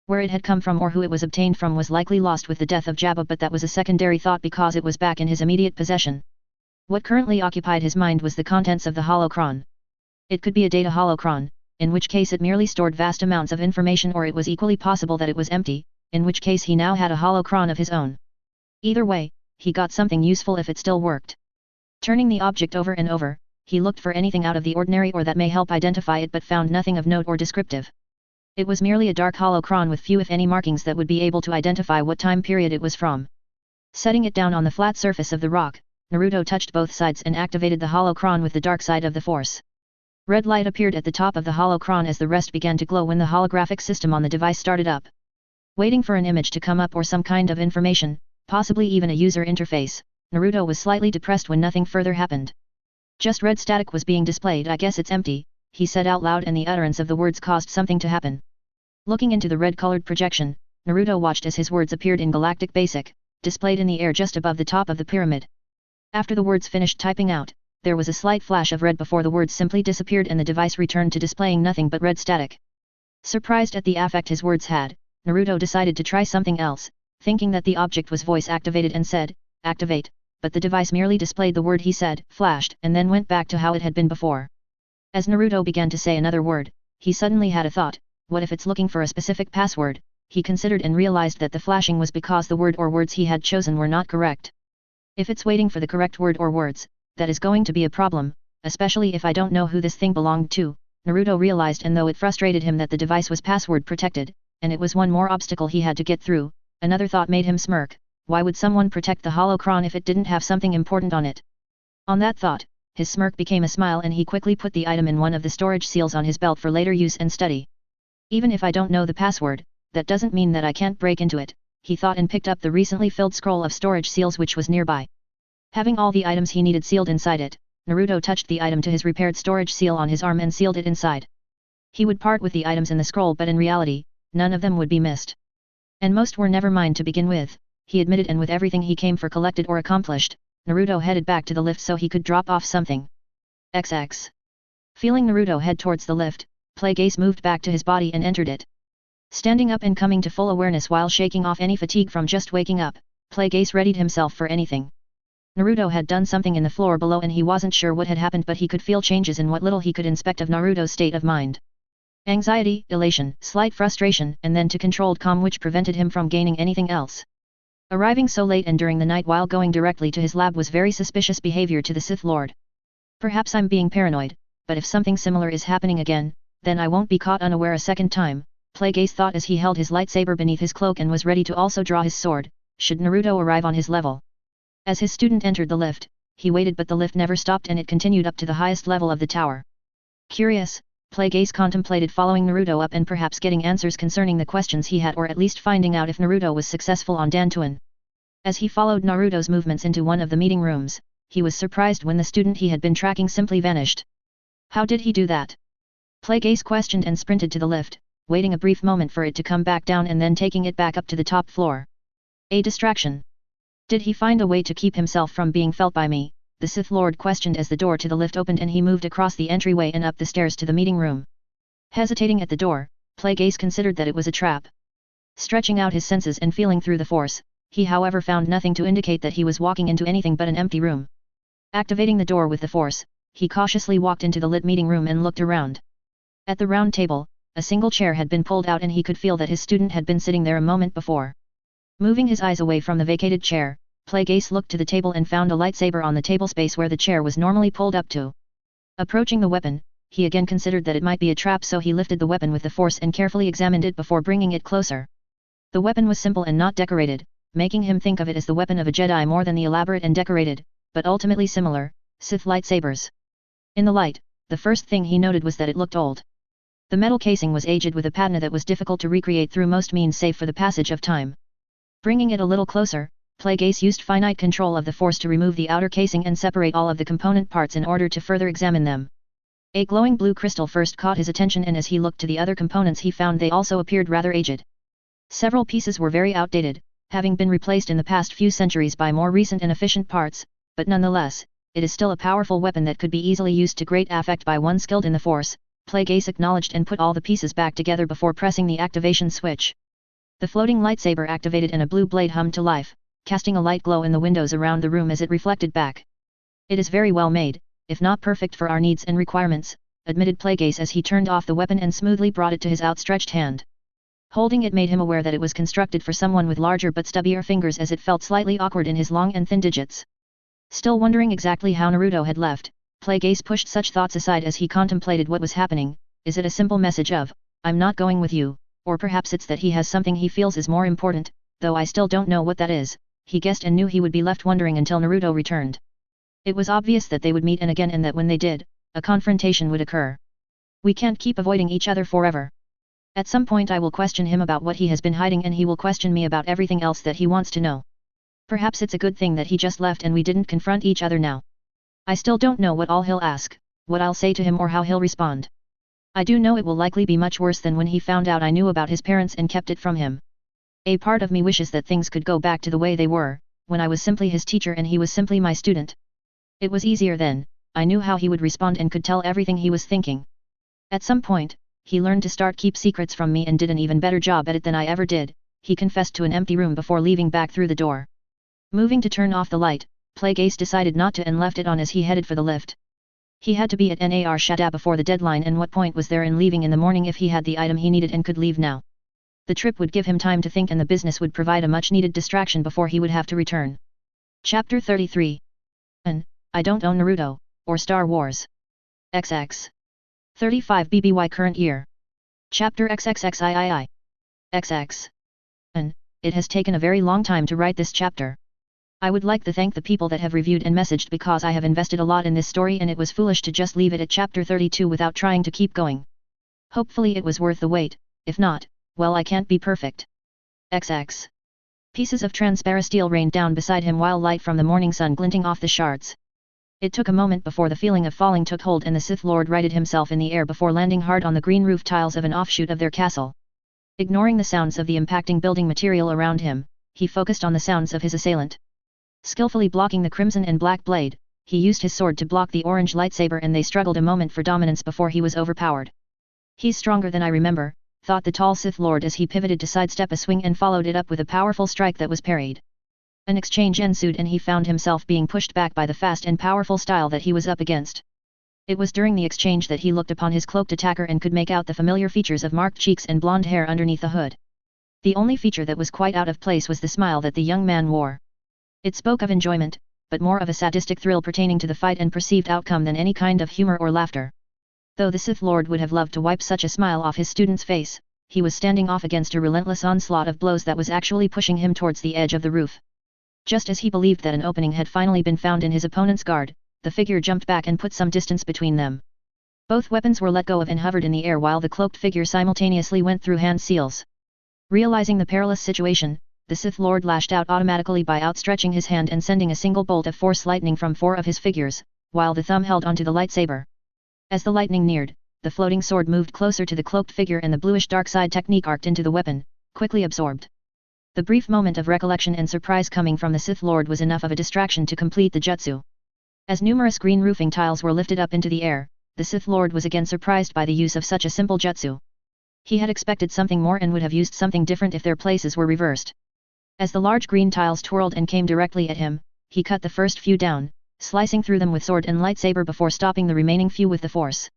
Where it had come from or who it was obtained from was likely lost with the death of Jabba, but that was a secondary thought because it was back in his immediate possession. What currently occupied his mind was the contents of the holocron. It could be a data holocron, in which case it merely stored vast amounts of information, or it was equally possible that it was empty, in which case he now had a holocron of his own. Either way, he got something useful if it still worked. Turning the object over and over, he looked for anything out of the ordinary or that may help identify it, but found nothing of note or descriptive. It was merely a dark holocron with few if any markings that would be able to identify what time period it was from. Setting it down on the flat surface of the rock, Naruto touched both sides and activated the holocron with the dark side of the force. Red light appeared at the top of the holocron as the rest began to glow when the holographic system on the device started up. Waiting for an image to come up or some kind of information, possibly even a user interface, Naruto was slightly depressed when nothing further happened. Just red static was being displayed. I guess it's empty, he said out loud, and the utterance of the words caused something to happen. Looking into the red-colored projection, Naruto watched as his words appeared in Galactic Basic, displayed in the air just above the top of the pyramid. After the words finished typing out, there was a slight flash of red before the words simply disappeared and the device returned to displaying nothing but red static. Surprised at the effect his words had, Naruto decided to try something else, thinking that the object was voice-activated, and said, "Activate," but the device merely displayed the word he said, flashed, and then went back to how it had been before. As Naruto began to say another word, he suddenly had a thought: what if it's looking for a specific password? He considered and realized that the flashing was because the word or words he had chosen were not correct. If it's waiting for the correct word or words, that is going to be a problem, especially if I don't know who this thing belonged to, Naruto realized, and though it frustrated him that the device was password protected, and it was one more obstacle he had to get through, another thought made him smirk: why would someone protect the holocron if it didn't have something important on it? On that thought, his smirk became a smile and he quickly put the item in one of the storage seals on his belt for later use and study. Even if I don't know the password, that doesn't mean that I can't break into it, he thought, and picked up the recently filled scroll of storage seals which was nearby. Having all the items he needed sealed inside it, Naruto touched the item to his repaired storage seal on his arm and sealed it inside. He would part with the items in the scroll, but in reality, none of them would be missed. And most were never mine to begin with, he admitted, and with everything he came for collected or accomplished, Naruto headed back to the lift so he could drop off something. XX. Feeling Naruto head towards the lift, Plagueis moved back to his body and entered it. Standing up and coming to full awareness while shaking off any fatigue from just waking up, Plagueis readied himself for anything. Naruto had done something in the floor below and he wasn't sure what had happened, but he could feel changes in what little he could inspect of Naruto's state of mind. Anxiety, elation, slight frustration, and then to controlled calm, which prevented him from gaining anything else. Arriving so late and during the night while going directly to his lab was very suspicious behavior to the Sith Lord. Perhaps I'm being paranoid, but if something similar is happening again, then I won't be caught unaware a second time, Plagueis thought as he held his lightsaber beneath his cloak and was ready to also draw his sword, should Naruto arrive on his level. As his student entered the lift, he waited, but the lift never stopped and it continued up to the highest level of the tower. Curious, Plagueis contemplated following Naruto up and perhaps getting answers concerning the questions he had, or at least finding out if Naruto was successful on Dantooine. As he followed Naruto's movements into one of the meeting rooms, he was surprised when the student he had been tracking simply vanished. How did he do that? Plagueis questioned and sprinted to the lift, waiting a brief moment for it to come back down and then taking it back up to the top floor. A distraction. Did he find a way to keep himself from being felt by me? The Sith Lord questioned as the door to the lift opened and he moved across the entryway and up the stairs to the meeting room. Hesitating at the door, Plagueis considered that it was a trap. Stretching out his senses and feeling through the force, he however found nothing to indicate that he was walking into anything but an empty room. Activating the door with the force, he cautiously walked into the lit meeting room and looked around. At the round table, a single chair had been pulled out and he could feel that his student had been sitting there a moment before. Moving his eyes away from the vacated chair, Plagueis looked to the table and found a lightsaber on the table space where the chair was normally pulled up to. Approaching the weapon, he again considered that it might be a trap, so he lifted the weapon with the force and carefully examined it before bringing it closer. The weapon was simple and not decorated, making him think of it as the weapon of a Jedi more than the elaborate and decorated, but ultimately similar, Sith lightsabers. In the light, the first thing he noted was that it looked old. The metal casing was aged with a patina that was difficult to recreate through most means save for the passage of time. Bringing it a little closer, Plagueis used finite control of the force to remove the outer casing and separate all of the component parts in order to further examine them. A glowing blue crystal first caught his attention, and as he looked to the other components he found they also appeared rather aged. Several pieces were very outdated, having been replaced in the past few centuries by more recent and efficient parts, but nonetheless, it is still a powerful weapon that could be easily used to great effect by one skilled in the force. Plague Ace acknowledged and put all the pieces back together before pressing the activation switch. The floating lightsaber activated and a blue blade hummed to life, casting a light glow in the windows around the room as it reflected back. It is very well made, if not perfect for our needs and requirements, admitted Plague Ace as he turned off the weapon and smoothly brought it to his outstretched hand. Holding it made him aware that it was constructed for someone with larger but stubbier fingers as it felt slightly awkward in his long and thin digits. Still wondering exactly how Naruto had left, Plague Ace pushed such thoughts aside as he contemplated what was happening. Is it a simple message of, "I'm not going with you," or perhaps it's that he has something he feels is more important, though I still don't know what that is, he guessed and knew he would be left wondering until Naruto returned. It was obvious that they would meet again and that when they did, a confrontation would occur. We can't keep avoiding each other forever. At some point I will question him about what he has been hiding and he will question me about everything else that he wants to know. Perhaps it's a good thing that he just left and we didn't confront each other now. I still don't know what all he'll ask, what I'll say to him or how he'll respond. I do know it will likely be much worse than when he found out I knew about his parents and kept it from him. A part of me wishes that things could go back to the way they were, when I was simply his teacher and he was simply my student. It was easier then, I knew how he would respond and could tell everything he was thinking. At some point, he learned to keep secrets from me and did an even better job at it than I ever did, he confessed to an empty room before leaving back through the door. Moving to turn off the light, Plague Ace decided not to and left it on as he headed for the lift. He had to be at Nar Shaddaa before the deadline and what point was there in leaving in the morning if he had the item he needed and could leave now. The trip would give him time to think and the business would provide a much needed distraction before he would have to return. Chapter 33. I don't own Naruto, or Star Wars. XX. 35 BBY current year. Chapter XXXIII. XX. It has taken a very long time to write this chapter. I would like to thank the people that have reviewed and messaged because I have invested a lot in this story and it was foolish to just leave it at chapter 32 without trying to keep going. Hopefully it was worth the wait, if not, well I can't be perfect. XX. Pieces of transparent steel rained down beside him while light from the morning sun glinting off the shards. It took a moment before the feeling of falling took hold and the Sith Lord righted himself in the air before landing hard on the green roof tiles of an offshoot of their castle. Ignoring the sounds of the impacting building material around him, he focused on the sounds of his assailant. Skillfully blocking the crimson and black blade, he used his sword to block the orange lightsaber and they struggled a moment for dominance before he was overpowered. He's stronger than I remember, thought the tall Sith Lord as he pivoted to sidestep a swing and followed it up with a powerful strike that was parried. An exchange ensued and he found himself being pushed back by the fast and powerful style that he was up against. It was during the exchange that he looked upon his cloaked attacker and could make out the familiar features of marked cheeks and blonde hair underneath the hood. The only feature that was quite out of place was the smile that the young man wore. It spoke of enjoyment, but more of a sadistic thrill pertaining to the fight and perceived outcome than any kind of humor or laughter. Though the Sith Lord would have loved to wipe such a smile off his student's face, he was standing off against a relentless onslaught of blows that was actually pushing him towards the edge of the roof. Just as he believed that an opening had finally been found in his opponent's guard, the figure jumped back and put some distance between them. Both weapons were let go of and hovered in the air while the cloaked figure simultaneously went through hand seals. Realizing the perilous situation, the Sith Lord lashed out automatically by outstretching his hand and sending a single bolt of force lightning from 4 of his figures, while the thumb held onto the lightsaber. As the lightning neared, the floating sword moved closer to the cloaked figure and the bluish dark side technique arced into the weapon, quickly absorbed. The brief moment of recollection and surprise coming from the Sith Lord was enough of a distraction to complete the jutsu. As numerous green roofing tiles were lifted up into the air, the Sith Lord was again surprised by the use of such a simple jutsu. He had expected something more and would have used something different if their places were reversed. As the large green tiles twirled and came directly at him, he cut the first few down, slicing through them with sword and lightsaber before stopping the remaining few with the force.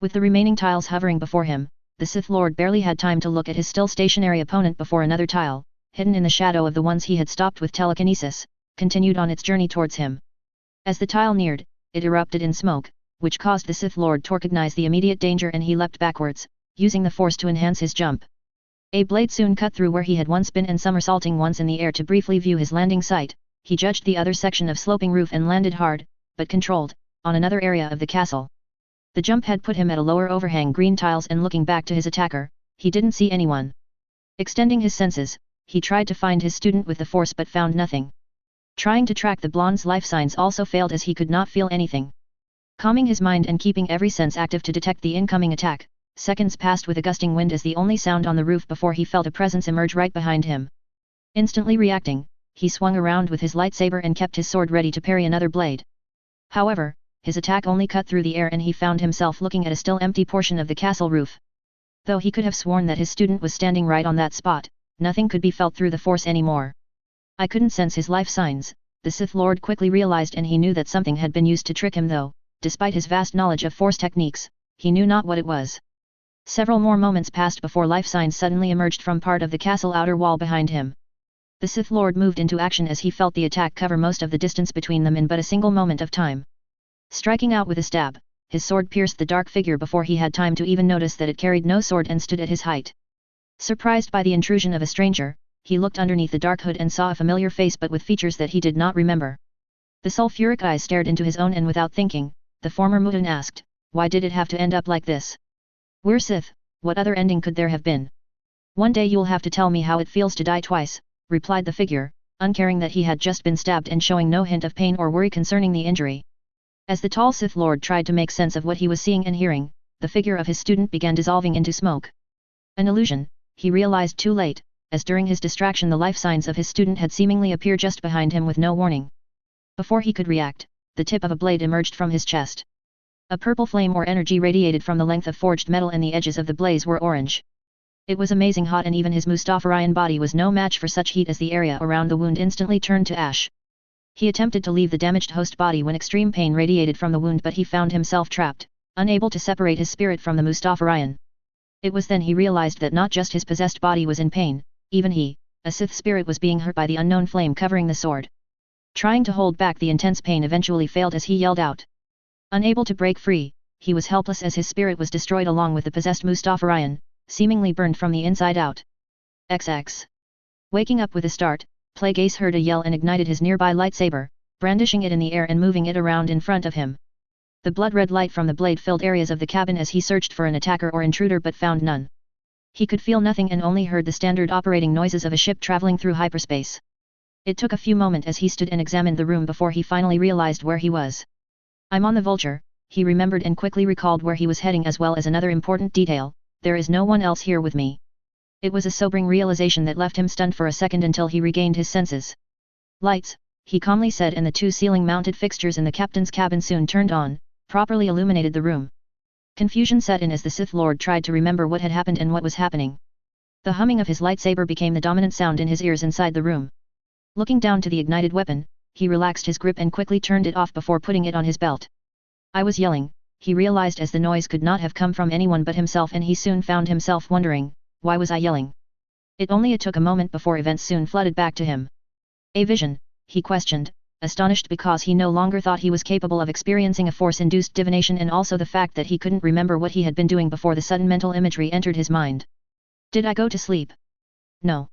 With the remaining tiles hovering before him, the Sith Lord barely had time to look at his still stationary opponent before another tile, hidden in the shadow of the ones he had stopped with telekinesis, continued on its journey towards him. As the tile neared, it erupted in smoke, which caused the Sith Lord to recognize the immediate danger and he leapt backwards, using the force to enhance his jump. A blade soon cut through where he had once been and somersaulting once in the air to briefly view his landing site, he judged the other section of sloping roof and landed hard, but controlled, on another area of the castle. The jump had put him at a lower overhang green tiles and looking back to his attacker, he didn't see anyone. Extending his senses, he tried to find his student with the force but found nothing. Trying to track the blonde's life signs also failed as he could not feel anything. Calming his mind and keeping every sense active to detect the incoming attack, Seconds passed with a gusting wind as the only sound on the roof before he felt a presence emerge right behind him. Instantly reacting, he swung around with his lightsaber and kept his sword ready to parry another blade. However, his attack only cut through the air and he found himself looking at a still empty portion of the castle roof. Though he could have sworn that his student was standing right on that spot, nothing could be felt through the force anymore. I couldn't sense his life signs, the Sith Lord quickly realized, and he knew that something had been used to trick him, though, despite his vast knowledge of force techniques, he knew not what it was. Several more moments passed before life signs suddenly emerged from part of the castle outer wall behind him. The Sith Lord moved into action as he felt the attack cover most of the distance between them in but a single moment of time. Striking out with a stab, his sword pierced the dark figure before he had time to even notice that it carried no sword and stood at his height. Surprised by the intrusion of a stranger, he looked underneath the dark hood and saw a familiar face but with features that he did not remember. The sulfuric eyes stared into his own and without thinking, the former Mutan asked, "Why did it have to end up like this? We're Sith, what other ending could there have been?" "One day you'll have to tell me how it feels to die twice," replied the figure, uncaring that he had just been stabbed and showing no hint of pain or worry concerning the injury. As the tall Sith Lord tried to make sense of what he was seeing and hearing, the figure of his student began dissolving into smoke. An illusion, he realized too late, as during his distraction the life signs of his student had seemingly appeared just behind him with no warning. Before he could react, the tip of a blade emerged from his chest. A purple flame or energy radiated from the length of forged metal and the edges of the blaze were orange. It was amazing hot, and even his Mustafarian body was no match for such heat as the area around the wound instantly turned to ash. He attempted to leave the damaged host body when extreme pain radiated from the wound, but he found himself trapped, unable to separate his spirit from the Mustafarian. It was then he realized that not just his possessed body was in pain, even he, a Sith spirit, was being hurt by the unknown flame covering the sword. Trying to hold back the intense pain eventually failed as he yelled out. Unable to break free, he was helpless as his spirit was destroyed along with the possessed Mustafarian, seemingly burned from the inside out. XX. Waking up with a start, Plague Ace heard a yell and ignited his nearby lightsaber, brandishing it in the air and moving it around in front of him. The blood-red light from the blade filled areas of the cabin as he searched for an attacker or intruder but found none. He could feel nothing and only heard the standard operating noises of a ship traveling through hyperspace. It took a few moments as he stood and examined the room before he finally realized where he was. "I'm on the Vulture," he remembered and quickly recalled where he was heading as well as another important detail: "There is no one else here with me." It was a sobering realization that left him stunned for a second until he regained his senses. "Lights," he calmly said, and the two ceiling-mounted fixtures in the captain's cabin soon turned on, properly illuminated the room. Confusion set in as the Sith Lord tried to remember what had happened and what was happening. The humming of his lightsaber became the dominant sound in his ears inside the room. Looking down to the ignited weapon, he relaxed his grip and quickly turned it off before putting it on his belt. "I was yelling," he realized, as the noise could not have come from anyone but himself, and he soon found himself wondering, why was I yelling? It only took a moment before events soon flooded back to him. "A vision?" he questioned, astonished because he no longer thought he was capable of experiencing a force-induced divination, and also the fact that he couldn't remember what he had been doing before the sudden mental imagery entered his mind. "Did I go to sleep? No.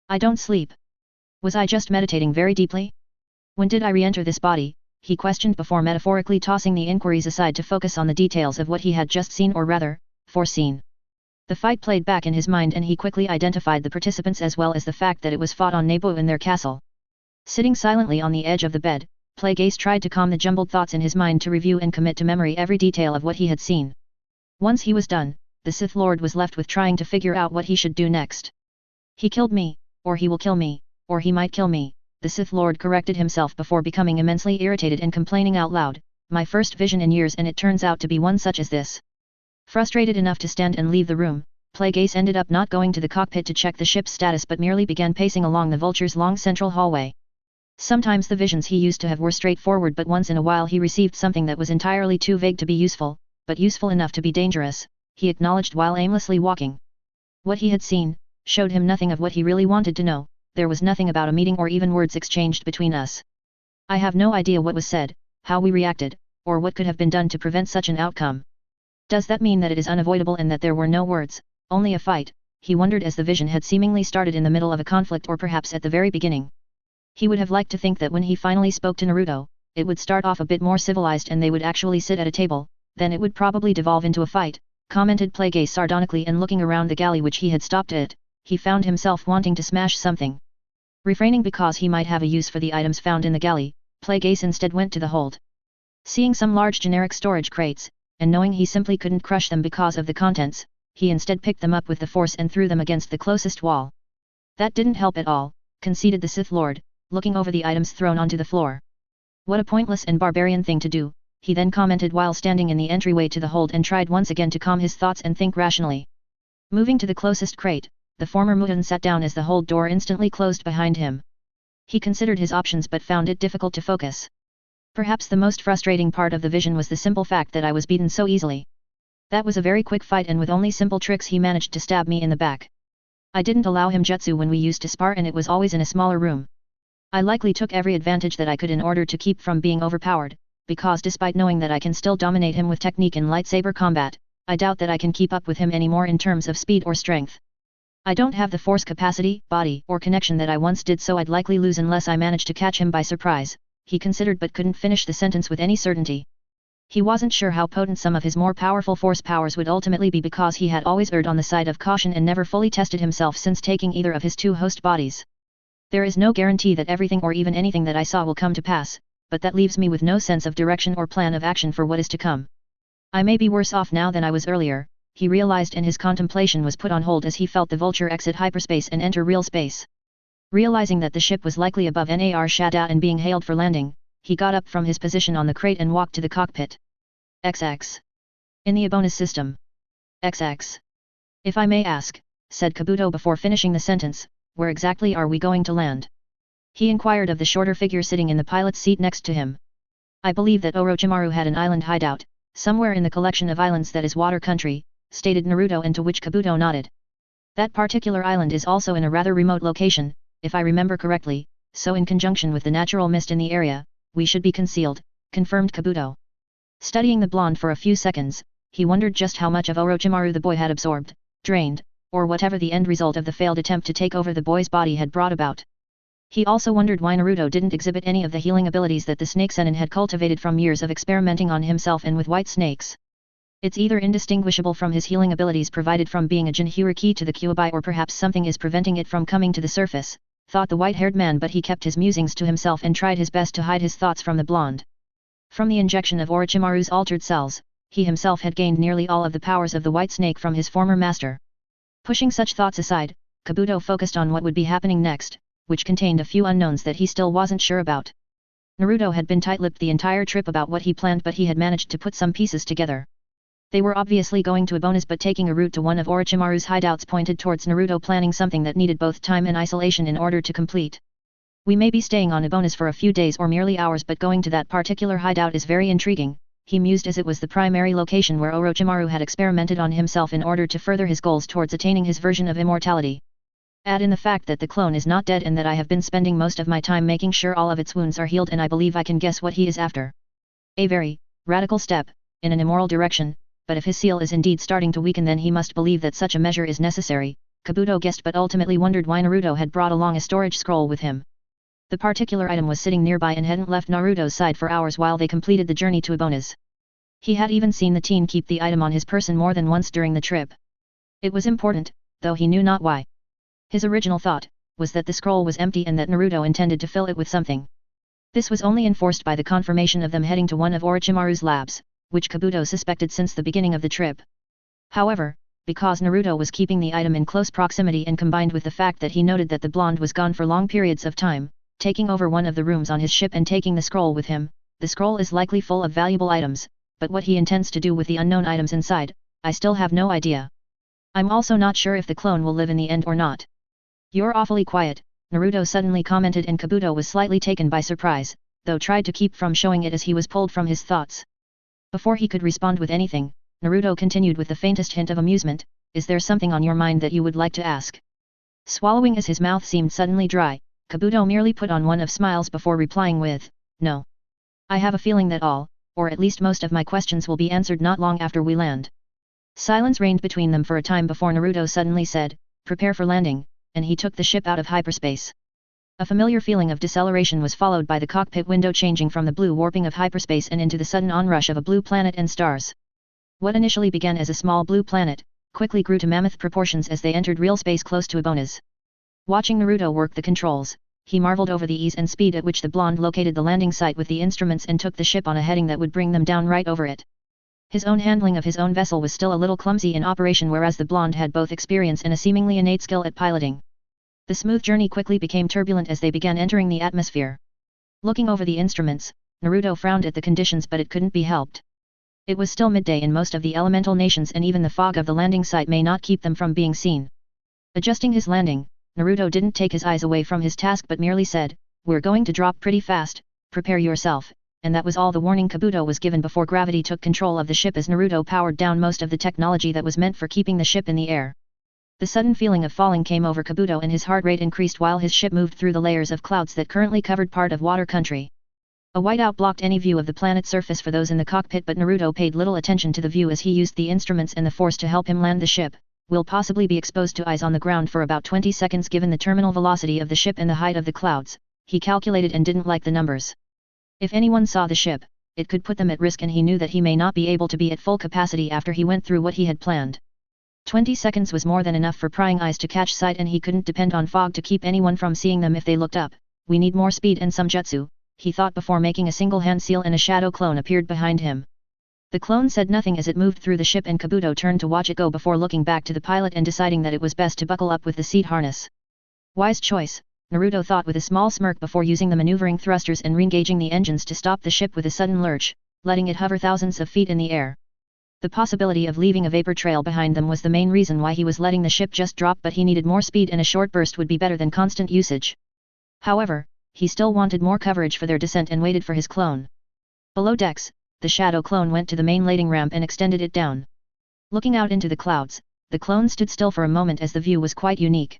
I don't sleep. Was I just meditating very deeply? When did I re-enter this body?" he questioned before metaphorically tossing the inquiries aside to focus on the details of what he had just seen, or rather, foreseen. The fight played back in his mind and he quickly identified the participants as well as the fact that it was fought on Naboo in their castle. Sitting silently on the edge of the bed, Plague Ace tried to calm the jumbled thoughts in his mind to review and commit to memory every detail of what he had seen. Once he was done, the Sith Lord was left with trying to figure out what he should do next. "He killed me, or he will kill me, or he might kill me," the Sith Lord corrected himself before becoming immensely irritated and complaining out loud, "My first vision in years, and it turns out to be one such as this." Frustrated enough to stand and leave the room, Plague Ace ended up not going to the cockpit to check the ship's status but merely began pacing along the Vulture's long central hallway. Sometimes the visions he used to have were straightforward, but once in a while he received something that was entirely too vague to be useful, but useful enough to be dangerous, he acknowledged while aimlessly walking. What he had seen showed him nothing of what he really wanted to know. There was nothing about a meeting or even words exchanged between us. I have no idea what was said, how we reacted, or what could have been done to prevent such an outcome. Does that mean that it is unavoidable and that there were no words, only a fight? He wondered as the vision had seemingly started in the middle of a conflict, or perhaps at the very beginning. He would have liked to think that when he finally spoke to Naruto, it would start off a bit more civilized and they would actually sit at a table, then it would probably devolve into a fight, commented Plague Ace sardonically, and looking around the galley which he had stopped at, he found himself wanting to smash something. Refraining because he might have a use for the items found in the galley, Plague Ace instead went to the hold. Seeing some large generic storage crates, and knowing he simply couldn't crush them because of the contents, he instead picked them up with the force and threw them against the closest wall. That didn't help at all, conceded the Sith Lord, looking over the items thrown onto the floor. What a pointless and barbarian thing to do, he then commented while standing in the entryway to the hold and tried once again to calm his thoughts and think rationally. Moving to the closest crate, the former Mutan sat down as the hold door instantly closed behind him. He considered his options but found it difficult to focus. Perhaps the most frustrating part of the vision was the simple fact that I was beaten so easily. That was a very quick fight and with only simple tricks he managed to stab me in the back. I didn't allow him jutsu when we used to spar and it was always in a smaller room. I likely took every advantage that I could in order to keep from being overpowered, because despite knowing that I can still dominate him with technique in lightsaber combat, I doubt that I can keep up with him anymore in terms of speed or strength. I don't have the force capacity, body, or connection that I once did, so I'd likely lose unless I managed to catch him by surprise, he considered but couldn't finish the sentence with any certainty. He wasn't sure how potent some of his more powerful force powers would ultimately be because he had always erred on the side of caution and never fully tested himself since taking either of his two host bodies. There is no guarantee that everything or even anything that I saw will come to pass, but that leaves me with no sense of direction or plan of action for what is to come. I may be worse off now than I was earlier, he realized, and his contemplation was put on hold as he felt the vulture exit hyperspace and enter real space. Realizing that the ship was likely above Nar Shaddaa and being hailed for landing, he got up from his position on the crate and walked to the cockpit. XX. In the Abonis system. XX. If I may ask, said Kabuto before finishing the sentence, where exactly are we going to land? He inquired of the shorter figure sitting in the pilot's seat next to him. I believe that Orochimaru had an island hideout, somewhere in the collection of islands that is water country, stated Naruto, and to which Kabuto nodded. That particular island is also in a rather remote location, if I remember correctly, so in conjunction with the natural mist in the area, we should be concealed, confirmed Kabuto. Studying the blonde for a few seconds, he wondered just how much of Orochimaru the boy had absorbed, drained, or whatever the end result of the failed attempt to take over the boy's body had brought about. He also wondered why Naruto didn't exhibit any of the healing abilities that the snake Sennin had cultivated from years of experimenting on himself and with white snakes. It's either indistinguishable from his healing abilities provided from being a Jinhyuriki to the Kyuubi, or perhaps something is preventing it from coming to the surface, thought the white-haired man, but he kept his musings to himself and tried his best to hide his thoughts from the blonde. From the injection of Orochimaru's altered cells, he himself had gained nearly all of the powers of the white snake from his former master. Pushing such thoughts aside, Kabuto focused on what would be happening next, which contained a few unknowns that he still wasn't sure about. Naruto had been tight-lipped the entire trip about what he planned, but he had managed to put some pieces together. They were obviously going to Abonis, but taking a route to one of Orochimaru's hideouts pointed towards Naruto planning something that needed both time and isolation in order to complete. We may be staying on Abonis for a few days or merely hours, but going to that particular hideout is very intriguing, he mused, as it was the primary location where Orochimaru had experimented on himself in order to further his goals towards attaining his version of immortality. Add in the fact that the clone is not dead and that I have been spending most of my time making sure all of its wounds are healed, and I believe I can guess what he is after. A very radical step in an immoral direction, but if his seal is indeed starting to weaken, then he must believe that such a measure is necessary, Kabuto guessed, but ultimately wondered why Naruto had brought along a storage scroll with him. The particular item was sitting nearby and hadn't left Naruto's side for hours while they completed the journey to Abonis. He had even seen the teen keep the item on his person more than once during the trip. It was important, though he knew not why. His original thought was that the scroll was empty and that Naruto intended to fill it with something. This was only enforced by the confirmation of them heading to one of Orochimaru's labs, which Kabuto suspected since the beginning of the trip. However, because Naruto was keeping the item in close proximity, and combined with the fact that he noted that the blonde was gone for long periods of time, taking over one of the rooms on his ship and taking the scroll with him, the scroll is likely full of valuable items, but what he intends to do with the unknown items inside, I still have no idea. I'm also not sure if the clone will live in the end or not. You're awfully quiet, Naruto suddenly commented, and Kabuto was slightly taken by surprise, though tried to keep from showing it as he was pulled from his thoughts. Before he could respond with anything, Naruto continued with the faintest hint of amusement, "Is there something on your mind that you would like to ask?" Swallowing as his mouth seemed suddenly dry, Kabuto merely put on one of smiles before replying with, "No. I have a feeling that all, or at least most of my questions will be answered not long after we land." Silence reigned between them for a time before Naruto suddenly said, "Prepare for landing," and he took the ship out of hyperspace. A familiar feeling of deceleration was followed by the cockpit window changing from the blue warping of hyperspace and into the sudden onrush of a blue planet and stars. What initially began as a small blue planet, quickly grew to mammoth proportions as they entered real space close to Abonis. Watching Naruto work the controls, he marveled over the ease and speed at which the blonde located the landing site with the instruments and took the ship on a heading that would bring them down right over it. His own handling of his own vessel was still a little clumsy in operation, whereas the blonde had both experience and a seemingly innate skill at piloting. The smooth journey quickly became turbulent as they began entering the atmosphere. Looking over the instruments, Naruto frowned at the conditions, but it couldn't be helped. It was still midday in most of the elemental nations, and even the fog of the landing site may not keep them from being seen. Adjusting his landing, Naruto didn't take his eyes away from his task but merely said, "We're going to drop pretty fast, prepare yourself," and that was all the warning Kabuto was given before gravity took control of the ship as Naruto powered down most of the technology that was meant for keeping the ship in the air. The sudden feeling of falling came over Kabuto and his heart rate increased while his ship moved through the layers of clouds that currently covered part of water country. A whiteout blocked any view of the planet's surface for those in the cockpit, but Naruto paid little attention to the view as he used the instruments and the force to help him land the ship. Will possibly be exposed to eyes on the ground for about 20 seconds given the terminal velocity of the ship and the height of the clouds, he calculated and didn't like the numbers. If anyone saw the ship, it could put them at risk, and he knew that he may not be able to be at full capacity after he went through what he had planned. 20 seconds was more than enough for prying eyes to catch sight, and he couldn't depend on fog to keep anyone from seeing them if they looked up. We need more speed and some jutsu, he thought before making a single hand seal, and a shadow clone appeared behind him. The clone said nothing as it moved through the ship, and Kabuto turned to watch it go before looking back to the pilot and deciding that it was best to buckle up with the seat harness. Wise choice, Naruto thought with a small smirk before using the maneuvering thrusters and re-engaging the engines to stop the ship with a sudden lurch, letting it hover thousands of feet in the air. The possibility of leaving a vapor trail behind them was the main reason why he was letting the ship just drop, but he needed more speed, and a short burst would be better than constant usage. However, he still wanted more coverage for their descent and waited for his clone. Below decks, the shadow clone went to the main landing ramp and extended it down. Looking out into the clouds, the clone stood still for a moment as the view was quite unique.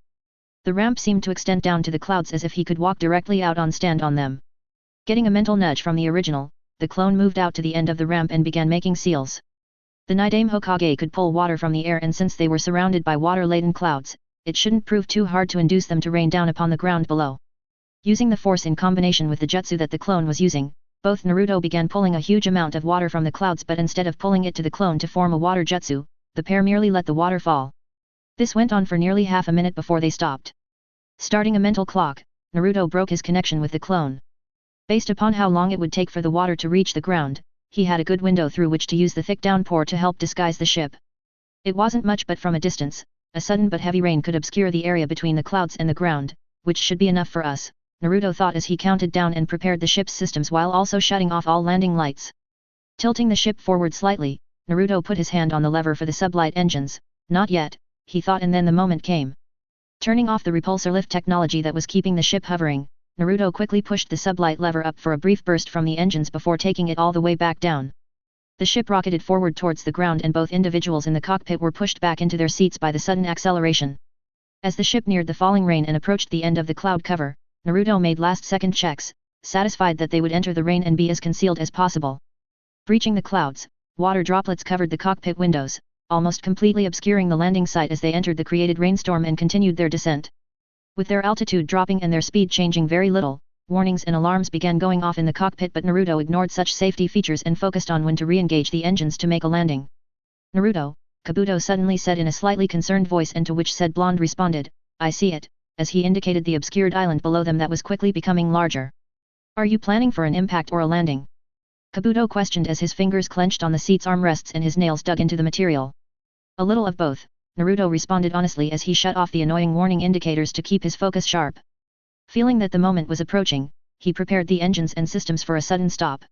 The ramp seemed to extend down to the clouds as if he could walk directly out on them. Getting a mental nudge from the original, the clone moved out to the end of the ramp and began making seals. The Nidaime Hokage could pull water from the air, and since they were surrounded by water-laden clouds, it shouldn't prove too hard to induce them to rain down upon the ground below. Using the force in combination with the jutsu that the clone was using, both Naruto began pulling a huge amount of water from the clouds, but instead of pulling it to the clone to form a water jutsu, the pair merely let the water fall. This went on for nearly half a minute before they stopped. Starting a mental clock, Naruto broke his connection with the clone. Based upon how long it would take for the water to reach the ground, he had a good window through which to use the thick downpour to help disguise the ship. It wasn't much, but from a distance, a sudden but heavy rain could obscure the area between the clouds and the ground, which should be enough for us, Naruto thought as he counted down and prepared the ship's systems while also shutting off all landing lights. Tilting the ship forward slightly, Naruto put his hand on the lever for the sublight engines. Not yet, he thought, and then the moment came. Turning off the repulsor lift technology that was keeping the ship hovering, Naruto quickly pushed the sublight lever up for a brief burst from the engines before taking it all the way back down. The ship rocketed forward towards the ground, and both individuals in the cockpit were pushed back into their seats by the sudden acceleration. As the ship neared the falling rain and approached the end of the cloud cover, Naruto made last-second checks, satisfied that they would enter the rain and be as concealed as possible. Breaching the clouds, water droplets covered the cockpit windows, almost completely obscuring the landing site as they entered the created rainstorm and continued their descent. With their altitude dropping and their speed changing very little, warnings and alarms began going off in the cockpit, but Naruto ignored such safety features and focused on when to re-engage the engines to make a landing. "Naruto," Kabuto suddenly said in a slightly concerned voice, and to which said blonde responded, "I see it," as he indicated the obscured island below them that was quickly becoming larger. "Are you planning for an impact or a landing?" Kabuto questioned as his fingers clenched on the seat's armrests and his nails dug into the material. "A little of both," Naruto responded honestly as he shut off the annoying warning indicators to keep his focus sharp. Feeling that the moment was approaching, he prepared the engines and systems for a sudden stop.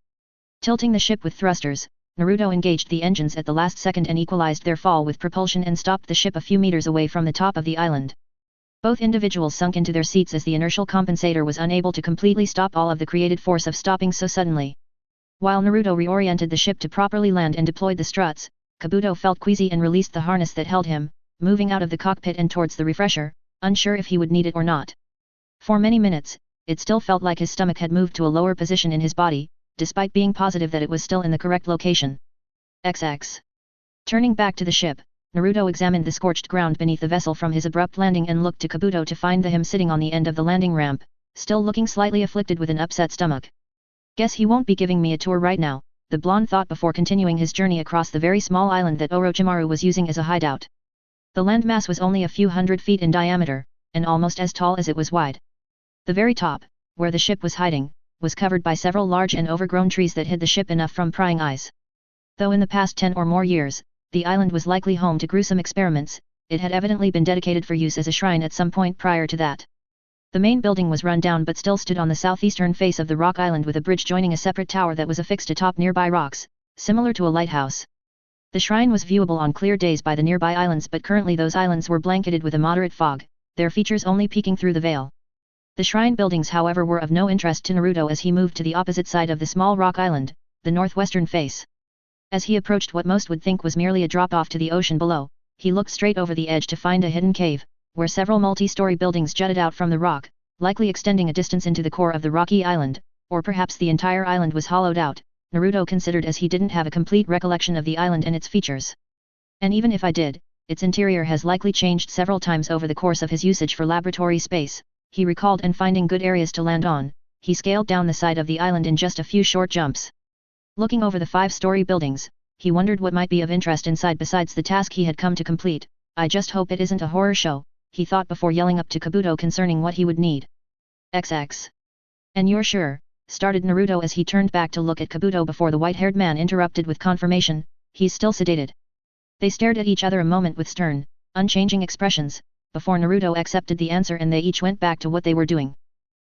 Tilting the ship with thrusters, Naruto engaged the engines at the last second and equalized their fall with propulsion and stopped the ship a few meters away from the top of the island. Both individuals sunk into their seats as the inertial compensator was unable to completely stop all of the created force of stopping so suddenly. While Naruto reoriented the ship to properly land and deployed the struts, Kabuto felt queasy and released the harness that held him, moving out of the cockpit and towards the refresher, unsure if he would need it or not. For many minutes, it still felt like his stomach had moved to a lower position in his body, despite being positive that it was still in the correct location. XX. Turning back to the ship, Naruto examined the scorched ground beneath the vessel from his abrupt landing and looked to Kabuto to find him sitting on the end of the landing ramp, still looking slightly afflicted with an upset stomach. "Guess he won't be giving me a tour right now," the blonde thought before continuing his journey across the very small island that Orochimaru was using as a hideout. The landmass was only a few hundred feet in diameter, and almost as tall as it was wide. The very top, where the ship was hiding, was covered by several large and overgrown trees that hid the ship enough from prying eyes. Though in the past 10 or more years, the island was likely home to gruesome experiments, it had evidently been dedicated for use as a shrine at some point prior to that. The main building was run down but still stood on the southeastern face of the rock island with a bridge joining a separate tower that was affixed atop nearby rocks, similar to a lighthouse. The shrine was viewable on clear days by the nearby islands, but currently those islands were blanketed with a moderate fog, their features only peeking through the veil. The shrine buildings, however, were of no interest to Naruto as he moved to the opposite side of the small rock island, the northwestern face. As he approached what most would think was merely a drop-off to the ocean below, he looked straight over the edge to find a hidden cave, where several multi-story buildings jutted out from the rock, likely extending a distance into the core of the rocky island, or perhaps the entire island was hollowed out, Naruto considered, as he didn't have a complete recollection of the island and its features. And even if I did, its interior has likely changed several times over the course of his usage for laboratory space, he recalled, and finding good areas to land on, he scaled down the side of the island in just a few short jumps. Looking over the 5-story buildings, he wondered what might be of interest inside besides the task he had come to complete. I just hope it isn't a horror show, he thought before yelling up to Kabuto concerning what he would need. XX. And you're sure? Started Naruto as he turned back to look at Kabuto before the white-haired man interrupted with confirmation, he's still sedated. They stared at each other a moment with stern, unchanging expressions, before Naruto accepted the answer and they each went back to what they were doing.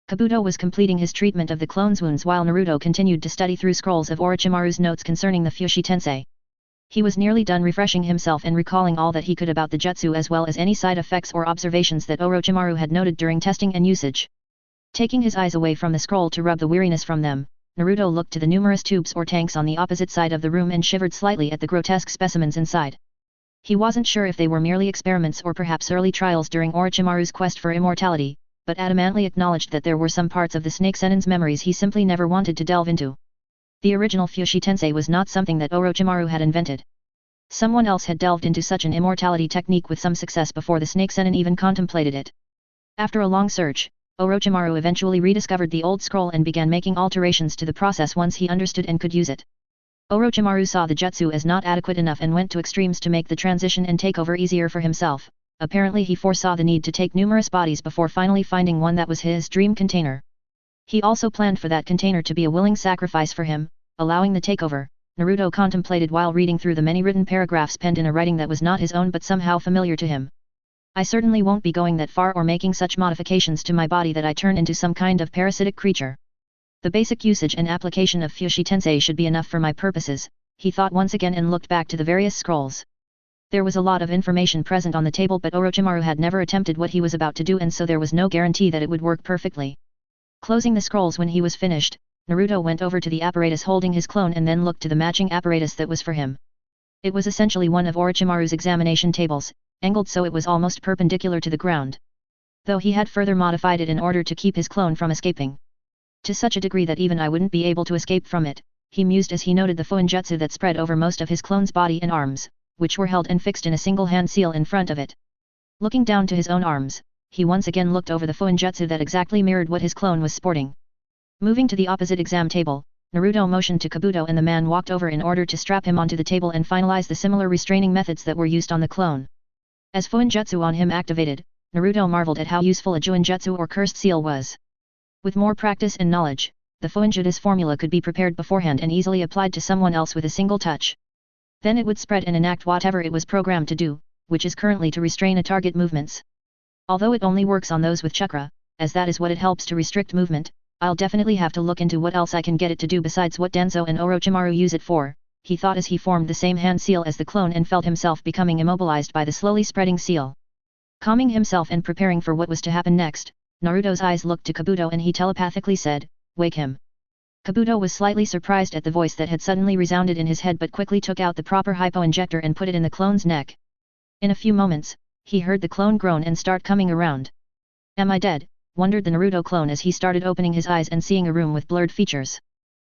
Kabuto was completing his treatment of the clone's wounds while Naruto continued to study through scrolls of Orochimaru's notes concerning the Fushi Tensei. He was nearly done refreshing himself and recalling all that he could about the jutsu as well as any side effects or observations that Orochimaru had noted during testing and usage. Taking his eyes away from the scroll to rub the weariness from them, Naruto looked to the numerous tubes or tanks on the opposite side of the room and shivered slightly at the grotesque specimens inside. He wasn't sure if they were merely experiments or perhaps early trials during Orochimaru's quest for immortality, but adamantly acknowledged that there were some parts of the Snake Zenin's memories he simply never wanted to delve into. The original Fushi Tensei was not something that Orochimaru had invented. Someone else had delved into such an immortality technique with some success before the Snake Zenin even contemplated it. After a long search, Orochimaru eventually rediscovered the old scroll and began making alterations to the process once he understood and could use it. Orochimaru saw the jutsu as not adequate enough and went to extremes to make the transition and takeover easier for himself. Apparently he foresaw the need to take numerous bodies before finally finding one that was his dream container. He also planned for that container to be a willing sacrifice for him, allowing the takeover, Naruto contemplated while reading through the many written paragraphs penned in a writing that was not his own but somehow familiar to him. I certainly won't be going that far or making such modifications to my body that I turn into some kind of parasitic creature. The basic usage and application of Fushi Tensei should be enough for my purposes, he thought once again and looked back to the various scrolls. There was a lot of information present on the table but Orochimaru had never attempted what he was about to do and so there was no guarantee that it would work perfectly. Closing the scrolls when he was finished, Naruto went over to the apparatus holding his clone and then looked to the matching apparatus that was for him. It was essentially one of Orochimaru's examination tables, angled so it was almost perpendicular to the ground. Though he had further modified it in order to keep his clone from escaping. To such a degree that even I wouldn't be able to escape from it, he mused as he noted the fuinjutsu that spread over most of his clone's body and arms, which were held and fixed in a single hand seal in front of it. Looking down to his own arms, he once again looked over the fuinjutsu that exactly mirrored what his clone was sporting. Moving to the opposite exam table, Naruto motioned to Kabuto and the man walked over in order to strap him onto the table and finalize the similar restraining methods that were used on the clone. As fuinjutsu on him activated, Naruto marveled at how useful a juinjutsu or cursed seal was. With more practice and knowledge, the fuinjutsu formula could be prepared beforehand and easily applied to someone else with a single touch. Then it would spread and enact whatever it was programmed to do, which is currently to restrain a target movements. Although it only works on those with chakra, as that is what it helps to restrict movement, I'll definitely have to look into what else I can get it to do besides what Danzo and Orochimaru use it for, he thought as he formed the same hand seal as the clone and felt himself becoming immobilized by the slowly spreading seal. Calming himself and preparing for what was to happen next, Naruto's eyes looked to Kabuto and he telepathically said, "Wake him." Kabuto was slightly surprised at the voice that had suddenly resounded in his head but quickly took out the proper hypo-injector and put it in the clone's neck. In a few moments, he heard the clone groan and start coming around. "Am I dead?" wondered the Naruto clone as he started opening his eyes and seeing a room with blurred features.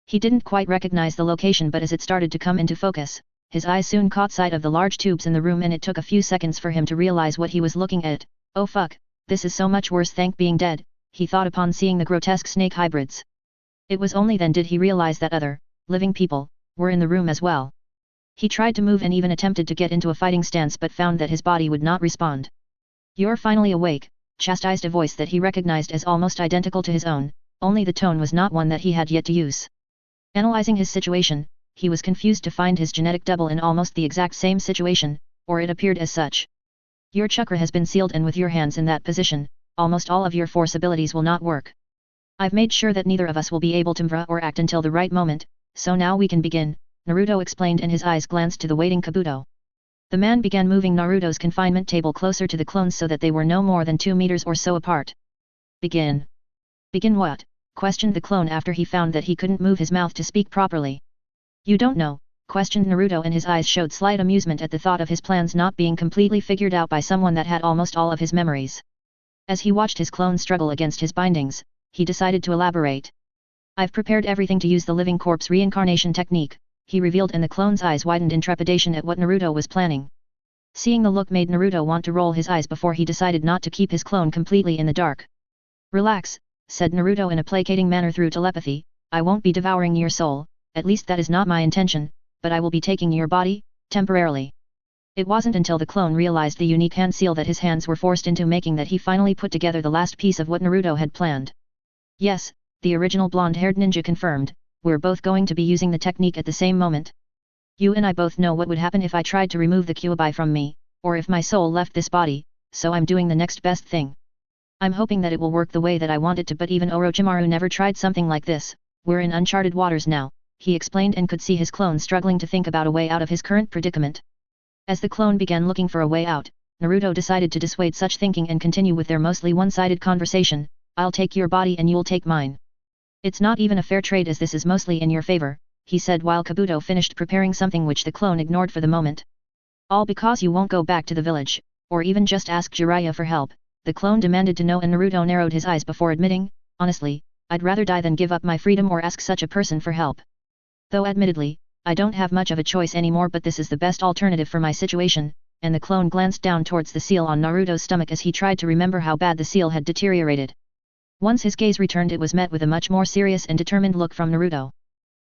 He didn't quite recognize the location but as it started to come into focus, his eyes soon caught sight of the large tubes in the room and it took a few seconds for him to realize what he was looking at. "Oh fuck, this is so much worse thank being dead," he thought upon seeing the grotesque snake hybrids. It was only then did he realize that other, living people, were in the room as well. He tried to move and even attempted to get into a fighting stance but found that his body would not respond. "You're finally awake," chastised a voice that he recognized as almost identical to his own, only the tone was not one that he had yet to use. Analyzing his situation, he was confused to find his genetic double in almost the exact same situation, or it appeared as such. Your chakra has been sealed, and with your hands in that position, almost all of your force abilities will not work. I've made sure that neither of us will be able to move or act until the right moment, so now we can begin, Naruto explained, and his eyes glanced to the waiting Kabuto. The man began moving Naruto's confinement table closer to the clones so that they were no more than 2 meters or so apart. Begin. Begin what? Questioned the clone after he found that he couldn't move his mouth to speak properly. You don't know? Questioned Naruto, and his eyes showed slight amusement at the thought of his plans not being completely figured out by someone that had almost all of his memories. As he watched his clone struggle against his bindings, he decided to elaborate. I've prepared everything to use the living corpse reincarnation technique, he revealed, and the clone's eyes widened in trepidation at what Naruto was planning. Seeing the look made Naruto want to roll his eyes before he decided not to keep his clone completely in the dark. Relax, said Naruto in a placating manner through telepathy, I won't be devouring your soul, at least that is not my intention, but I will be taking your body, temporarily. It wasn't until the clone realized the unique hand seal that his hands were forced into making that he finally put together the last piece of what Naruto had planned. Yes, the original blonde-haired ninja confirmed, we're both going to be using the technique at the same moment. You and I both know what would happen if I tried to remove the Kyuubi from me, or if my soul left this body, so I'm doing the next best thing. I'm hoping that it will work the way that I want it to, but even Orochimaru never tried something like this. We're in uncharted waters now, he explained, and could see his clone struggling to think about a way out of his current predicament. As the clone began looking for a way out, Naruto decided to dissuade such thinking and continue with their mostly one-sided conversation. I'll take your body and you'll take mine. It's not even a fair trade, as this is mostly in your favor, he said while Kabuto finished preparing something which the clone ignored for the moment. All because you won't go back to the village, or even just ask Jiraiya for help, the clone demanded to know, and Naruto narrowed his eyes before admitting, honestly, I'd rather die than give up my freedom or ask such a person for help. Though admittedly, I don't have much of a choice anymore, but this is the best alternative for my situation, and the clone glanced down towards the seal on Naruto's stomach as he tried to remember how bad the seal had deteriorated. Once his gaze returned, it was met with a much more serious and determined look from Naruto.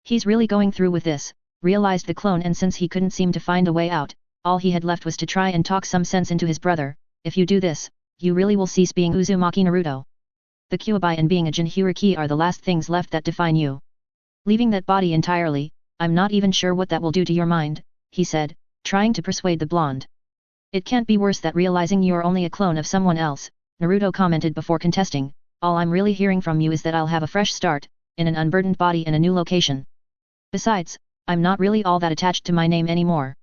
He's really going through with this, realized the clone, and since he couldn't seem to find a way out, all he had left was to try and talk some sense into his brother. If you do this, you really will cease being Uzumaki Naruto. The Kyuubi and being a Jinchuriki are the last things left that define you. Leaving that body entirely, I'm not even sure what that will do to your mind, he said, trying to persuade the blonde. It can't be worse that realizing you're only a clone of someone else, Naruto commented before contesting. All I'm really hearing from you is that I'll have a fresh start, in an unburdened body in a new location. Besides, I'm not really all that attached to my name anymore.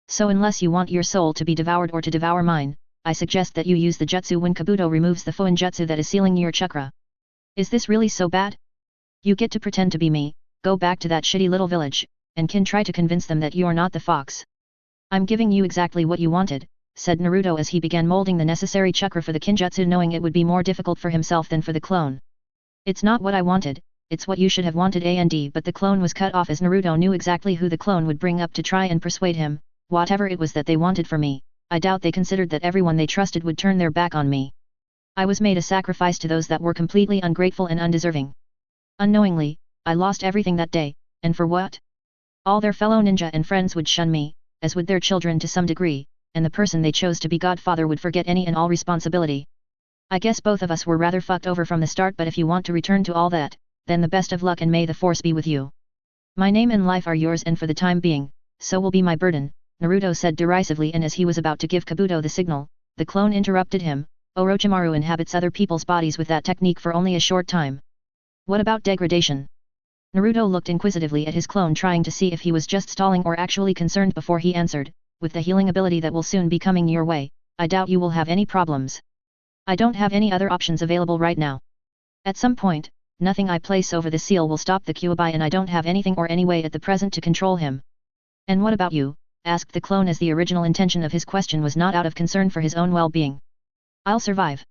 So unless you want your soul to be devoured or to devour mine, I suggest that you use the jutsu when Kabuto removes the Fuin jutsu that is sealing your chakra. Is this really so bad? You get to pretend to be me, go back to that shitty little village, and can try to convince them that you're not the fox. I'm giving you exactly what you wanted, said Naruto as he began molding the necessary chakra for the kinjutsu, knowing it would be more difficult for himself than for the clone. It's not what I wanted, it's what you should have wanted, but the clone was cut off as Naruto knew exactly who the clone would bring up to try and persuade him. Whatever it was that they wanted for me, I doubt they considered that everyone they trusted would turn their back on me. I was made a sacrifice to those that were completely ungrateful and undeserving. Unknowingly, I lost everything that day, and for what? All their fellow ninja and friends would shun me, as would their children to some degree, and the person they chose to be godfather would forget any and all responsibility. I guess both of us were rather fucked over from the start, but if you want to return to all that, then the best of luck and may the force be with you. My name and life are yours, and for the time being, so will be my burden, Naruto said derisively, and as he was about to give Kabuto the signal, the clone interrupted him. Orochimaru inhabits other people's bodies with that technique for only a short time. What about degradation? Naruto looked inquisitively at his clone, trying to see if he was just stalling or actually concerned before he answered, with the healing ability that will soon be coming your way, I doubt you will have any problems. I don't have any other options available right now. At some point, nothing I place over the seal will stop the Kyuubi, and I don't have anything or any way at the present to control him. And what about you? Asked the clone, as the original intention of his question was not out of concern for his own well-being. I'll survive.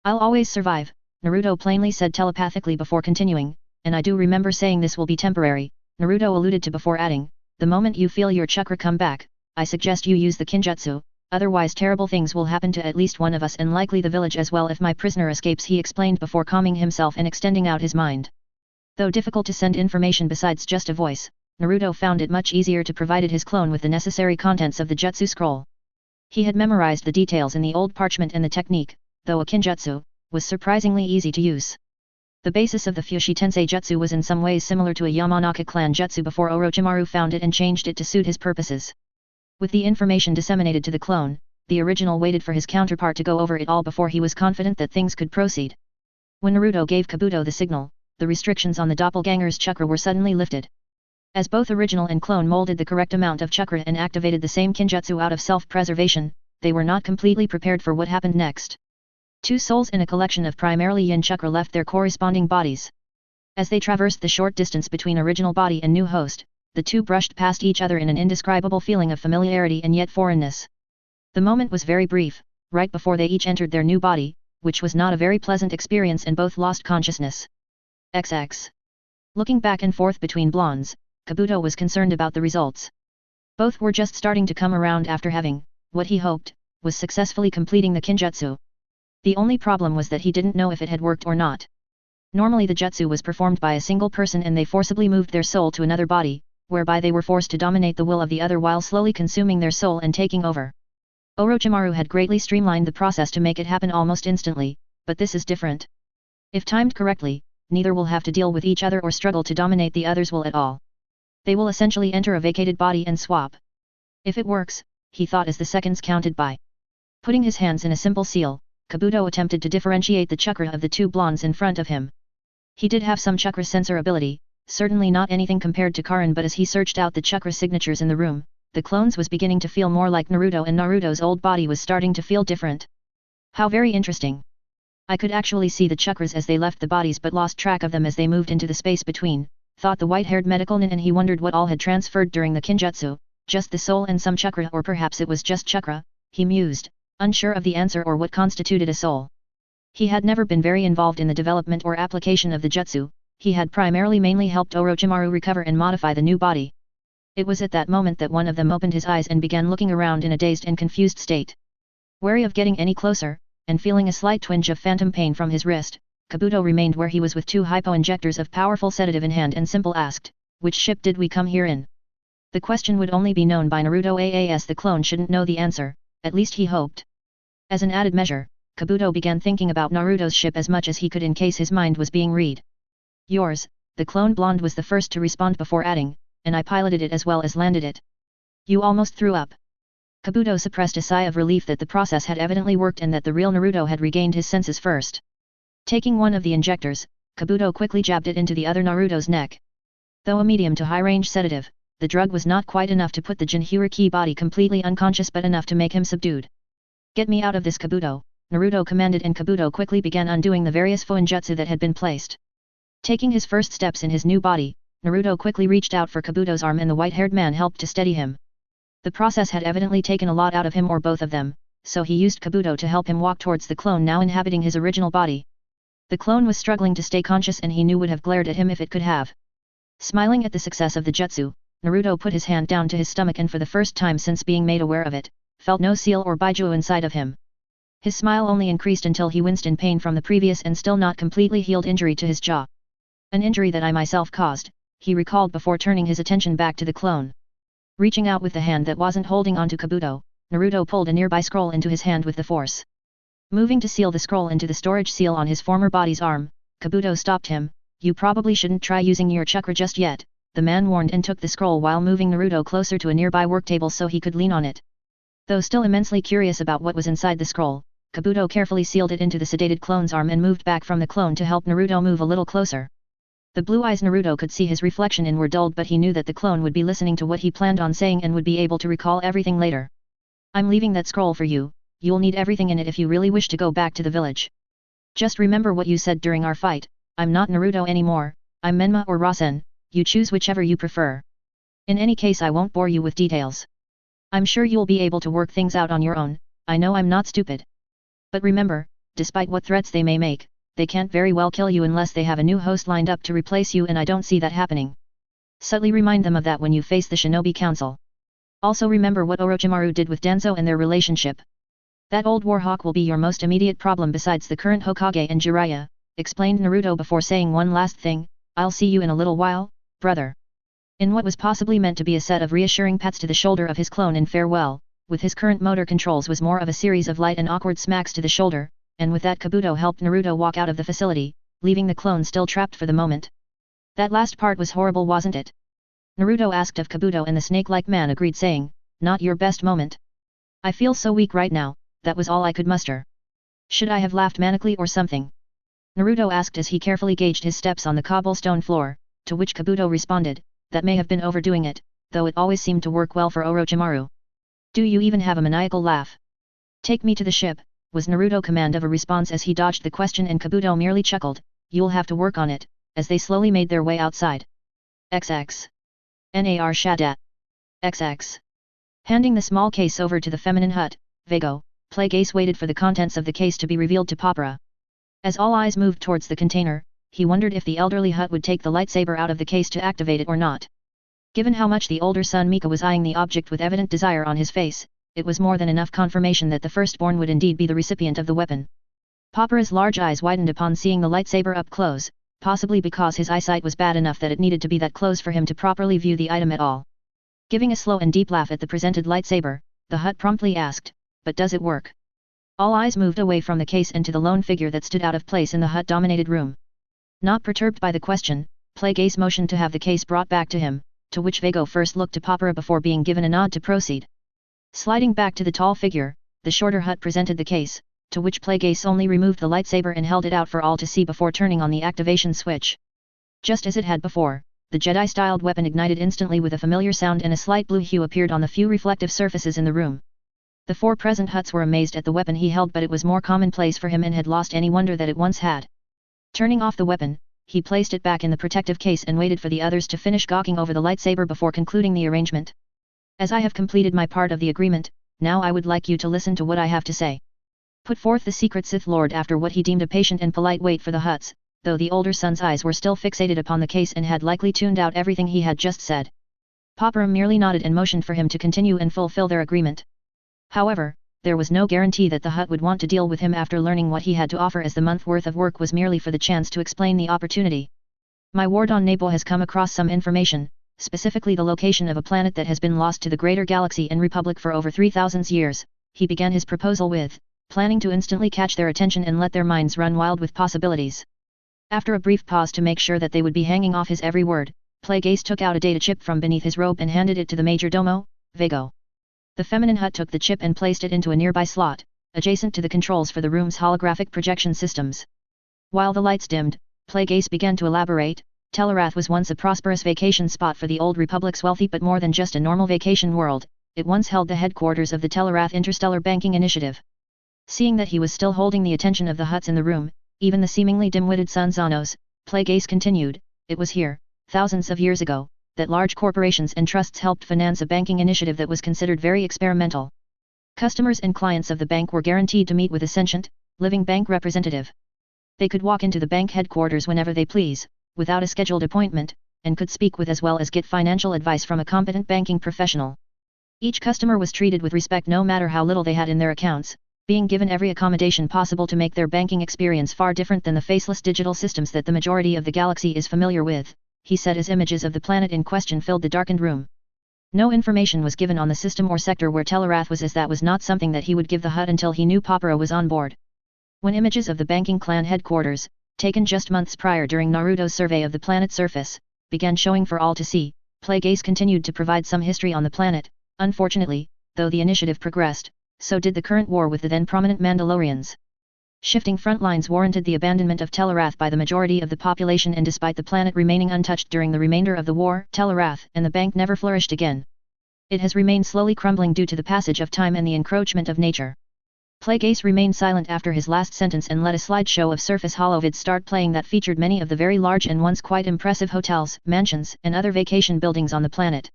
I'll always survive, Naruto plainly said telepathically before continuing, and I do remember saying this will be temporary, Naruto alluded to before adding, the moment you feel your chakra come back, I suggest you use the kinjutsu, otherwise terrible things will happen to at least one of us and likely the village as well if my prisoner escapes, he explained before calming himself and extending out his mind. Though difficult to send information besides just a voice, Naruto found it much easier to provide his clone with the necessary contents of the jutsu scroll. He had memorized the details in the old parchment, and the technique, though a kinjutsu, was surprisingly easy to use. The basis of the Fushi Tensei Jutsu was in some ways similar to a Yamanaka clan jutsu before Orochimaru found it and changed it to suit his purposes. With the information disseminated to the clone, the original waited for his counterpart to go over it all before he was confident that things could proceed. When Naruto gave Kabuto the signal, the restrictions on the doppelganger's chakra were suddenly lifted. As both original and clone molded the correct amount of chakra and activated the same kinjutsu out of self-preservation, they were not completely prepared for what happened next. Two souls in a collection of primarily yin chakra left their corresponding bodies. As they traversed the short distance between original body and new host, the two brushed past each other in an indescribable feeling of familiarity and yet foreignness. The moment was very brief, right before they each entered their new body, which was not a very pleasant experience and both lost consciousness. XX. Looking back and forth between blondes, Kabuto was concerned about the results. Both were just starting to come around after having, what he hoped, was successfully completing the kinjutsu. The only problem was that he didn't know if it had worked or not. Normally the jutsu was performed by a single person and they forcibly moved their soul to another body, whereby they were forced to dominate the will of the other while slowly consuming their soul and taking over. Orochimaru had greatly streamlined the process to make it happen almost instantly, but this is different. If timed correctly, neither will have to deal with each other or struggle to dominate the other's will at all. They will essentially enter a vacated body and swap. If it works, he thought as the seconds counted by. Putting his hands in a simple seal, Kabuto attempted to differentiate the chakra of the two blondes in front of him. He did have some chakra sensor ability, certainly not anything compared to Karin, but as he searched out the chakra signatures in the room, the clones was beginning to feel more like Naruto and Naruto's old body was starting to feel different. How very interesting. I could actually see the chakras as they left the bodies but lost track of them as they moved into the space between, thought the white-haired medical nin, and he wondered what all had transferred during the kinjutsu, just the soul and some chakra, or perhaps it was just chakra, he mused, unsure of the answer or what constituted a soul. He had never been very involved in the development or application of the jutsu, he had primarily mainly helped Orochimaru recover and modify the new body. It was at that moment that one of them opened his eyes and began looking around in a dazed and confused state. Wary of getting any closer, and feeling a slight twinge of phantom pain from his wrist, Kabuto remained where he was with two hypo-injectors of powerful sedative in hand and simple asked, "Which ship did we come here in?" The question would only be known by Naruto, as the clone shouldn't know the answer, at least he hoped. As an added measure, Kabuto began thinking about Naruto's ship as much as he could in case his mind was being read. "Yours," the clone blonde was the first to respond before adding, "and I piloted it as well as landed it." "You almost threw up." Kabuto suppressed a sigh of relief that the process had evidently worked and that the real Naruto had regained his senses first. Taking one of the injectors, Kabuto quickly jabbed it into the other Naruto's neck. Though a medium to high-range sedative, the drug was not quite enough to put the Jinhyuriki body completely unconscious but enough to make him subdued. "Get me out of this, Kabuto," Naruto commanded, and Kabuto quickly began undoing the various fuinjutsu that had been placed. Taking his first steps in his new body, Naruto quickly reached out for Kabuto's arm and the white-haired man helped to steady him. The process had evidently taken a lot out of him or both of them, so he used Kabuto to help him walk towards the clone now inhabiting his original body. The clone was struggling to stay conscious and he knew would have glared at him if it could have. Smiling at the success of the jutsu, Naruto put his hand down to his stomach and for the first time since being made aware of it, felt no seal or baijiu inside of him. His smile only increased until he winced in pain from the previous and still not completely healed injury to his jaw. "An injury that I myself caused," he recalled before turning his attention back to the clone. Reaching out with the hand that wasn't holding onto Kabuto, Naruto pulled a nearby scroll into his hand with the force. Moving to seal the scroll into the storage seal on his former body's arm, Kabuto stopped him. "You probably shouldn't try using your chakra just yet," the man warned and took the scroll while moving Naruto closer to a nearby worktable so he could lean on it. Though still immensely curious about what was inside the scroll, Kabuto carefully sealed it into the sedated clone's arm and moved back from the clone to help Naruto move a little closer. The blue eyes Naruto could see his reflection in were dulled, but he knew that the clone would be listening to what he planned on saying and would be able to recall everything later. "I'm leaving that scroll for you, you'll need everything in it if you really wish to go back to the village. Just remember what you said during our fight, I'm not Naruto anymore, I'm Menma or Rasen, you choose whichever you prefer. In any case I won't bore you with details. I'm sure you'll be able to work things out on your own, I know I'm not stupid. But remember, despite what threats they may make, they can't very well kill you unless they have a new host lined up to replace you, and I don't see that happening. Subtly remind them of that when you face the Shinobi Council. Also remember what Orochimaru did with Danzo and their relationship. That old warhawk will be your most immediate problem besides the current Hokage and Jiraiya," explained Naruto before saying one last thing, "I'll see you in a little while, brother." In what was possibly meant to be a set of reassuring pats to the shoulder of his clone in farewell, with his current motor controls was more of a series of light and awkward smacks to the shoulder, and with that Kabuto helped Naruto walk out of the facility, leaving the clone still trapped for the moment. That last part was horrible, wasn't it? Naruto asked of Kabuto, and the snake-like man agreed, saying, "Not your best moment. I feel so weak right now, that was all I could muster. Should I have laughed manically or something?" Naruto asked as he carefully gauged his steps on the cobblestone floor, to which Kabuto responded, "That may have been overdoing it, though it always seemed to work well for Orochimaru. Do you even have a maniacal laugh?" "Take me to the ship," was Naruto's command of a response as he dodged the question, and Kabuto merely chuckled, "You'll have to work on it," as they slowly made their way outside. XX. Nar Shadat. XX. Handing the small case over to the feminine hut, Vego, Plague Ace waited for the contents of the case to be revealed to Papara. As all eyes moved towards the container, he wondered if the elderly hut would take the lightsaber out of the case to activate it or not. Given how much the older son Mika was eyeing the object with evident desire on his face, it was more than enough confirmation that the firstborn would indeed be the recipient of the weapon. Papara's large eyes widened upon seeing the lightsaber up close, possibly because his eyesight was bad enough that it needed to be that close for him to properly view the item at all. Giving a slow and deep laugh at the presented lightsaber, the hut promptly asked, "But does it work?" All eyes moved away from the case and to the lone figure that stood out of place in the hut-dominated room. Not perturbed by the question, Plague Ace motioned to have the case brought back to him, to which Vego first looked to Papara before being given a nod to proceed. Sliding back to the tall figure, the shorter hut presented the case, to which Plague Ace only removed the lightsaber and held it out for all to see before turning on the activation switch. Just as it had before, the Jedi-styled weapon ignited instantly with a familiar sound, and a slight blue hue appeared on the few reflective surfaces in the room. The four present huts were amazed at the weapon he held, but it was more commonplace for him and had lost any wonder that it once had. Turning off the weapon, he placed it back in the protective case and waited for the others to finish gawking over the lightsaber before concluding the arrangement. "As I have completed my part of the agreement, now I would like you to listen to what I have to say," put forth the secret Sith Lord after what he deemed a patient and polite wait for the huts, though the older son's eyes were still fixated upon the case and had likely tuned out everything he had just said. Papara merely nodded and motioned for him to continue and fulfill their agreement. However, there was no guarantee that the hut would want to deal with him after learning what he had to offer, as the month worth of work was merely for the chance to explain the opportunity. "My ward on Nabo has come across some information, specifically the location of a planet that has been lost to the greater galaxy and Republic for over 3,000 years, he began his proposal with, planning to instantly catch their attention and let their minds run wild with possibilities. After a brief pause to make sure that they would be hanging off his every word, Plague Ace took out a data chip from beneath his robe and handed it to the Major Domo, Vego. The feminine hut took the chip and placed it into a nearby slot, adjacent to the controls for the room's holographic projection systems. While the lights dimmed, Plague Ace began to elaborate. Telarath was once a prosperous vacation spot for the old Republic's wealthy, but more than just a normal vacation world, it once held the headquarters of the Telarath Interstellar Banking Initiative. Seeing that he was still holding the attention of the huts in the room, even the seemingly dim-witted Sanzanos, Plague Ace continued, "It was here, thousands of years ago, that large corporations and trusts helped finance a banking initiative that was considered very experimental. Customers and clients of the bank were guaranteed to meet with a sentient, living bank representative. They could walk into the bank headquarters whenever they please, without a scheduled appointment, and could speak with as well as get financial advice from a competent banking professional. Each customer was treated with respect no matter how little they had in their accounts, being given every accommodation possible to make their banking experience far different than the faceless digital systems that the majority of the galaxy is familiar with," he said as images of the planet in question filled the darkened room. No information was given on the system or sector where Telarath was, as that was not something that he would give the hut until he knew Papara was on board. When images of the banking clan headquarters, taken just months prior during Naruto's survey of the planet's surface, began showing for all to see, Plague Ace continued to provide some history on the planet. Unfortunately, though the initiative progressed, so did the current war with the then prominent Mandalorians. Shifting front lines warranted the abandonment of Telarath by the majority of the population, and despite the planet remaining untouched during the remainder of the war, Telarath and the bank never flourished again. It has remained slowly crumbling due to the passage of time and the encroachment of nature. Plague Ace remained silent after his last sentence and let a slideshow of surface holovids start playing that featured many of the very large and once quite impressive hotels, mansions, and other vacation buildings on the planet.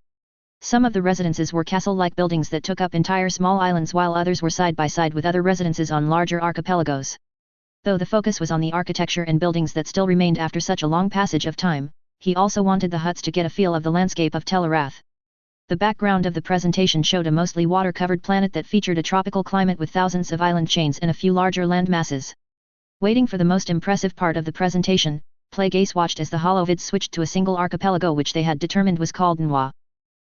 Some of the residences were castle-like buildings that took up entire small islands, while others were side by side with other residences on larger archipelagos. Though the focus was on the architecture and buildings that still remained after such a long passage of time, he also wanted the huts to get a feel of the landscape of Telarath. The background of the presentation showed a mostly water-covered planet that featured a tropical climate with thousands of island chains and a few larger land masses. Waiting for the most impressive part of the presentation, Plague Ace watched as the holovids switched to a single archipelago which they had determined was called Nwa.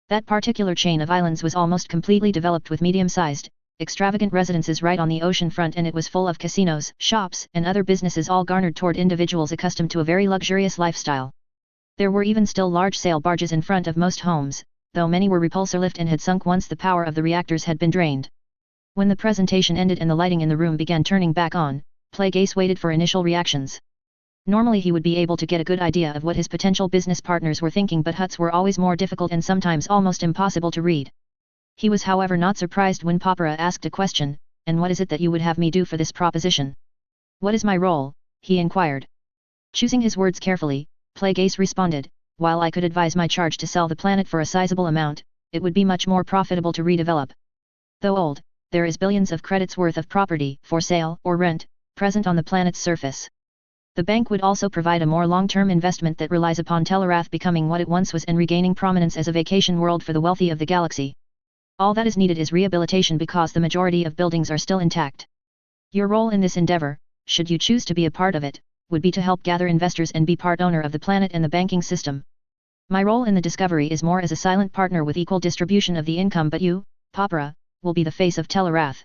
That particular chain of islands was almost completely developed with medium-sized, extravagant residences right on the ocean front, and it was full of casinos, shops, and other businesses all garnered toward individuals accustomed to a very luxurious lifestyle. There were even still large sail barges in front of most homes, though many were repulsor lift and had sunk once the power of the reactors had been drained. When the presentation ended and the lighting in the room began turning back on, Plagueis waited for initial reactions. Normally he would be able to get a good idea of what his potential business partners were thinking, but Huts were always more difficult and sometimes almost impossible to read. He was however not surprised when Papara asked a question, "And what is it that you would have me do for this proposition?" "What is my role?" he inquired. Choosing his words carefully, Plagueis responded, "While I could advise my charge to sell the planet for a sizable amount, it would be much more profitable to redevelop. Though old, there is billions of credits worth of property, for sale or rent, present on the planet's surface. The bank would also provide a more long-term investment that relies upon Telarath becoming what it once was and regaining prominence as a vacation world for the wealthy of the galaxy. All that is needed is rehabilitation because the majority of buildings are still intact. Your role in this endeavor, should you choose to be a part of it, would be to help gather investors and be part owner of the planet and the banking system. My role in the discovery is more as a silent partner with equal distribution of the income, but you, Papara, will be the face of Telarath.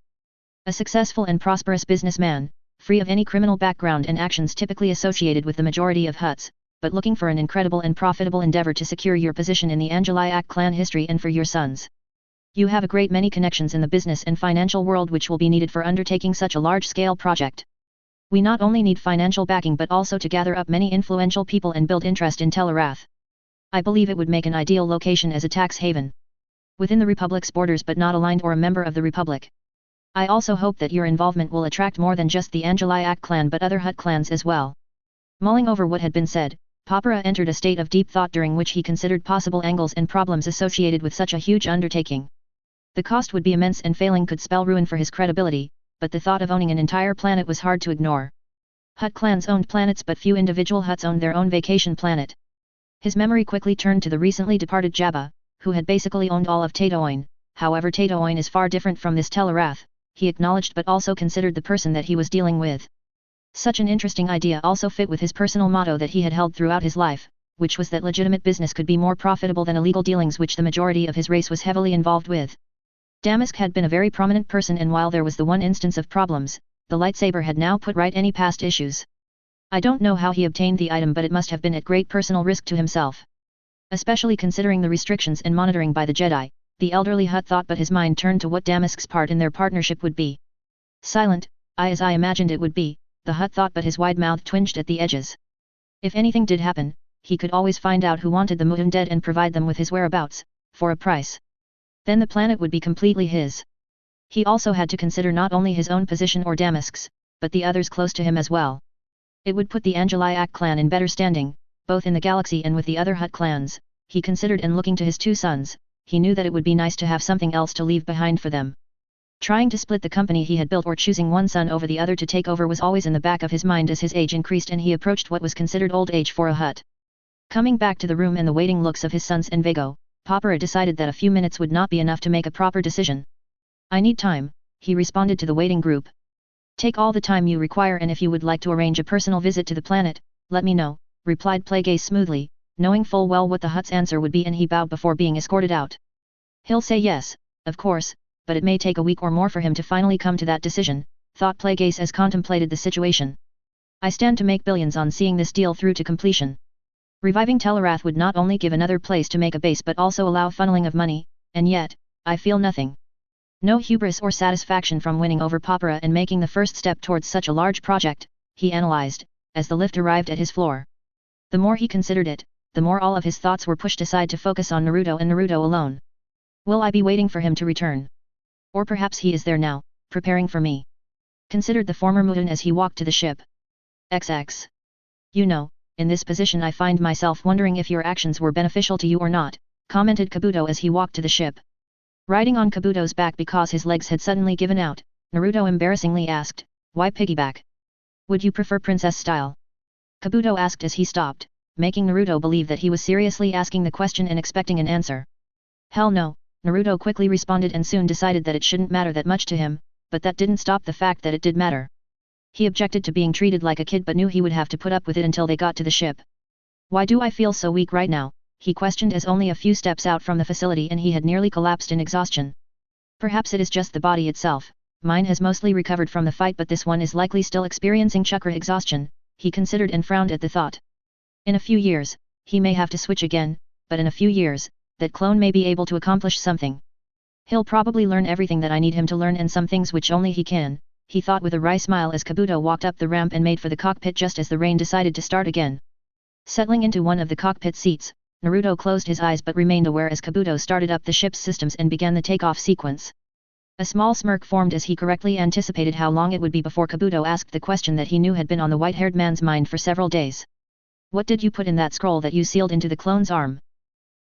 A successful and prosperous businessman, free of any criminal background and actions typically associated with the majority of Huts, but looking for an incredible and profitable endeavor to secure your position in the Angeliac clan history and for your sons. You have a great many connections in the business and financial world which will be needed for undertaking such a large-scale project. We not only need financial backing but also to gather up many influential people and build interest in Telarath. I believe it would make an ideal location as a tax haven. Within the Republic's borders but not aligned or a member of the Republic. I also hope that your involvement will attract more than just the Angeliac clan but other Hut clans as well." Mulling over what had been said, Papara entered a state of deep thought during which he considered possible angles and problems associated with such a huge undertaking. The cost would be immense and failing could spell ruin for his credibility, but the thought of owning an entire planet was hard to ignore. Hut clans owned planets but few individual Huts owned their own vacation planet. His memory quickly turned to the recently departed Jabba, who had basically owned all of Tatooine. However, Tatooine is far different from this Telarath, he acknowledged, but also considered the person that he was dealing with. Such an interesting idea also fit with his personal motto that he had held throughout his life, which was that legitimate business could be more profitable than illegal dealings which the majority of his race was heavily involved with. Damask had been a very prominent person, and while there was the one instance of problems, the lightsaber had now put right any past issues. I don't know how he obtained the item, but it must have been at great personal risk to himself. Especially considering the restrictions and monitoring by the Jedi, the elderly Hutt thought, but his mind turned to what Damask's part in their partnership would be. Silent, as I imagined it would be, the Hutt thought, but his wide mouth twinged at the edges. If anything did happen, he could always find out who wanted the Mutton dead and provide them with his whereabouts, for a price. Then the planet would be completely his. He also had to consider not only his own position or Damask's, but the others close to him as well. It would put the Angeliac clan in better standing, both in the galaxy and with the other Hutt clans, he considered, and looking to his two sons, he knew that it would be nice to have something else to leave behind for them. Trying to split the company he had built or choosing one son over the other to take over was always in the back of his mind as his age increased and he approached what was considered old age for a Hutt. Coming back to the room and the waiting looks of his sons and Vago, Papara decided that a few minutes would not be enough to make a proper decision. "I need time," he responded to the waiting group. "Take all the time you require, and if you would like to arrange a personal visit to the planet, let me know," replied Plagueis smoothly, knowing full well what the Hutt's answer would be, and he bowed before being escorted out. He'll say yes, of course, but it may take a week or more for him to finally come to that decision, thought Plagueis as contemplated the situation. "I stand to make billions on seeing this deal through to completion. Reviving Telarath would not only give another place to make a base but also allow funneling of money, and yet, I feel nothing. No hubris or satisfaction from winning over Papara and making the first step towards such a large project," he analyzed, as the lift arrived at his floor. The more he considered it, the more all of his thoughts were pushed aside to focus on Naruto and Naruto alone. Will I be waiting for him to return? Or perhaps he is there now, preparing for me? Considered the former Mutan as he walked to the ship. XX. "You know, in this position I find myself wondering if your actions were beneficial to you or not," commented Kabuto as he walked to the ship. Riding on Kabuto's back because his legs had suddenly given out, Naruto embarrassingly asked, "Why piggyback? Would you prefer princess style?" Kabuto asked as he stopped, making Naruto believe that he was seriously asking the question and expecting an answer. "Hell no," Naruto quickly responded, and soon decided that it shouldn't matter that much to him, but that didn't stop the fact that it did matter. He objected to being treated like a kid but knew he would have to put up with it until they got to the ship. "Why do I feel so weak right now?" he questioned as only a few steps out from the facility and he had nearly collapsed in exhaustion. Perhaps it is just the body itself. Mine has mostly recovered from the fight, but this one is likely still experiencing chakra exhaustion, he considered and frowned at the thought. In a few years, he may have to switch again, but in a few years, that clone may be able to accomplish something. He'll probably learn everything that I need him to learn and some things which only he can, he thought with a wry smile as Kabuto walked up the ramp and made for the cockpit just as the rain decided to start again. Settling into one of the cockpit seats, Naruto closed his eyes but remained aware as Kabuto started up the ship's systems and began the takeoff sequence. A small smirk formed as he correctly anticipated how long it would be before Kabuto asked the question that he knew had been on the white-haired man's mind for several days. What did you put in that scroll that you sealed into the clone's arm?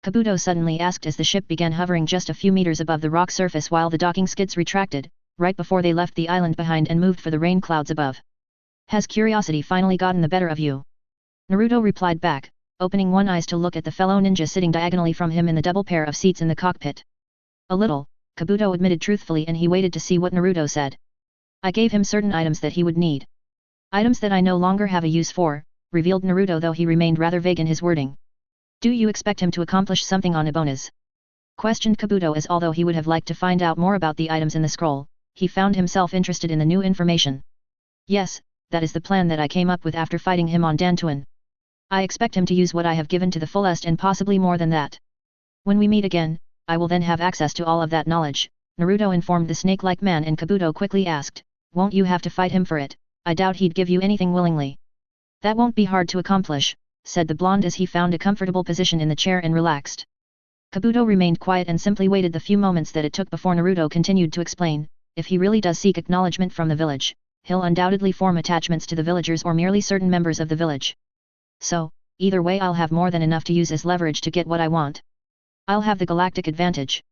Kabuto suddenly asked as the ship began hovering just a few meters above the rock surface while the docking skids retracted, right before they left the island behind and moved for the rain clouds above. Has curiosity finally gotten the better of you? Naruto replied back, opening one eye to look at the fellow ninja sitting diagonally from him in the double pair of seats in the cockpit. A little, Kabuto admitted truthfully, and he waited to see what Naruto said. I gave him certain items that he would need. Items that I no longer have a use for, revealed Naruto, though he remained rather vague in his wording. Do you expect him to accomplish something on Ebona's? Questioned Kabuto, as although he would have liked to find out more about the items in the scroll, he found himself interested in the new information. Yes, that is the plan that I came up with after fighting him on Dantuan. I expect him to use what I have given to the fullest and possibly more than that. When we meet again, I will then have access to all of that knowledge, Naruto informed the snake-like man, and Kabuto quickly asked, won't you have to fight him for it? I doubt he'd give you anything willingly. That won't be hard to accomplish, said the blonde as he found a comfortable position in the chair and relaxed. Kabuto remained quiet and simply waited the few moments that it took before Naruto continued to explain, if he really does seek acknowledgement from the village, he'll undoubtedly form attachments to the villagers or merely certain members of the village. So, either way I'll have more than enough to use as leverage to get what I want. I'll have the galactic advantage.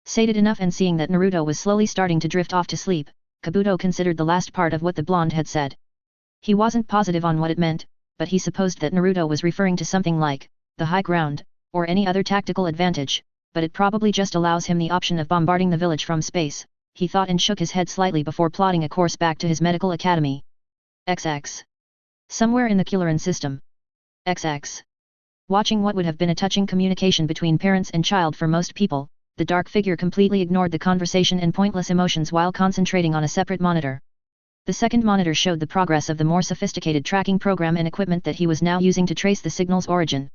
Sated enough, and seeing that Naruto was slowly starting to drift off to sleep, Kabuto considered the last part of what the blonde had said. He wasn't positive on what it meant, but he supposed that Naruto was referring to something like the high ground, or any other tactical advantage, but it probably just allows him the option of bombarding the village from space, he thought, and shook his head slightly before plotting a course back to his medical academy. XX. Somewhere in the Kularan system. XX. Watching what would have been a touching communication between parents and child for most people, the dark figure completely ignored the conversation and pointless emotions while concentrating on a separate monitor. The second monitor showed the progress of the more sophisticated tracking program and equipment that he was now using to trace the signal's origin.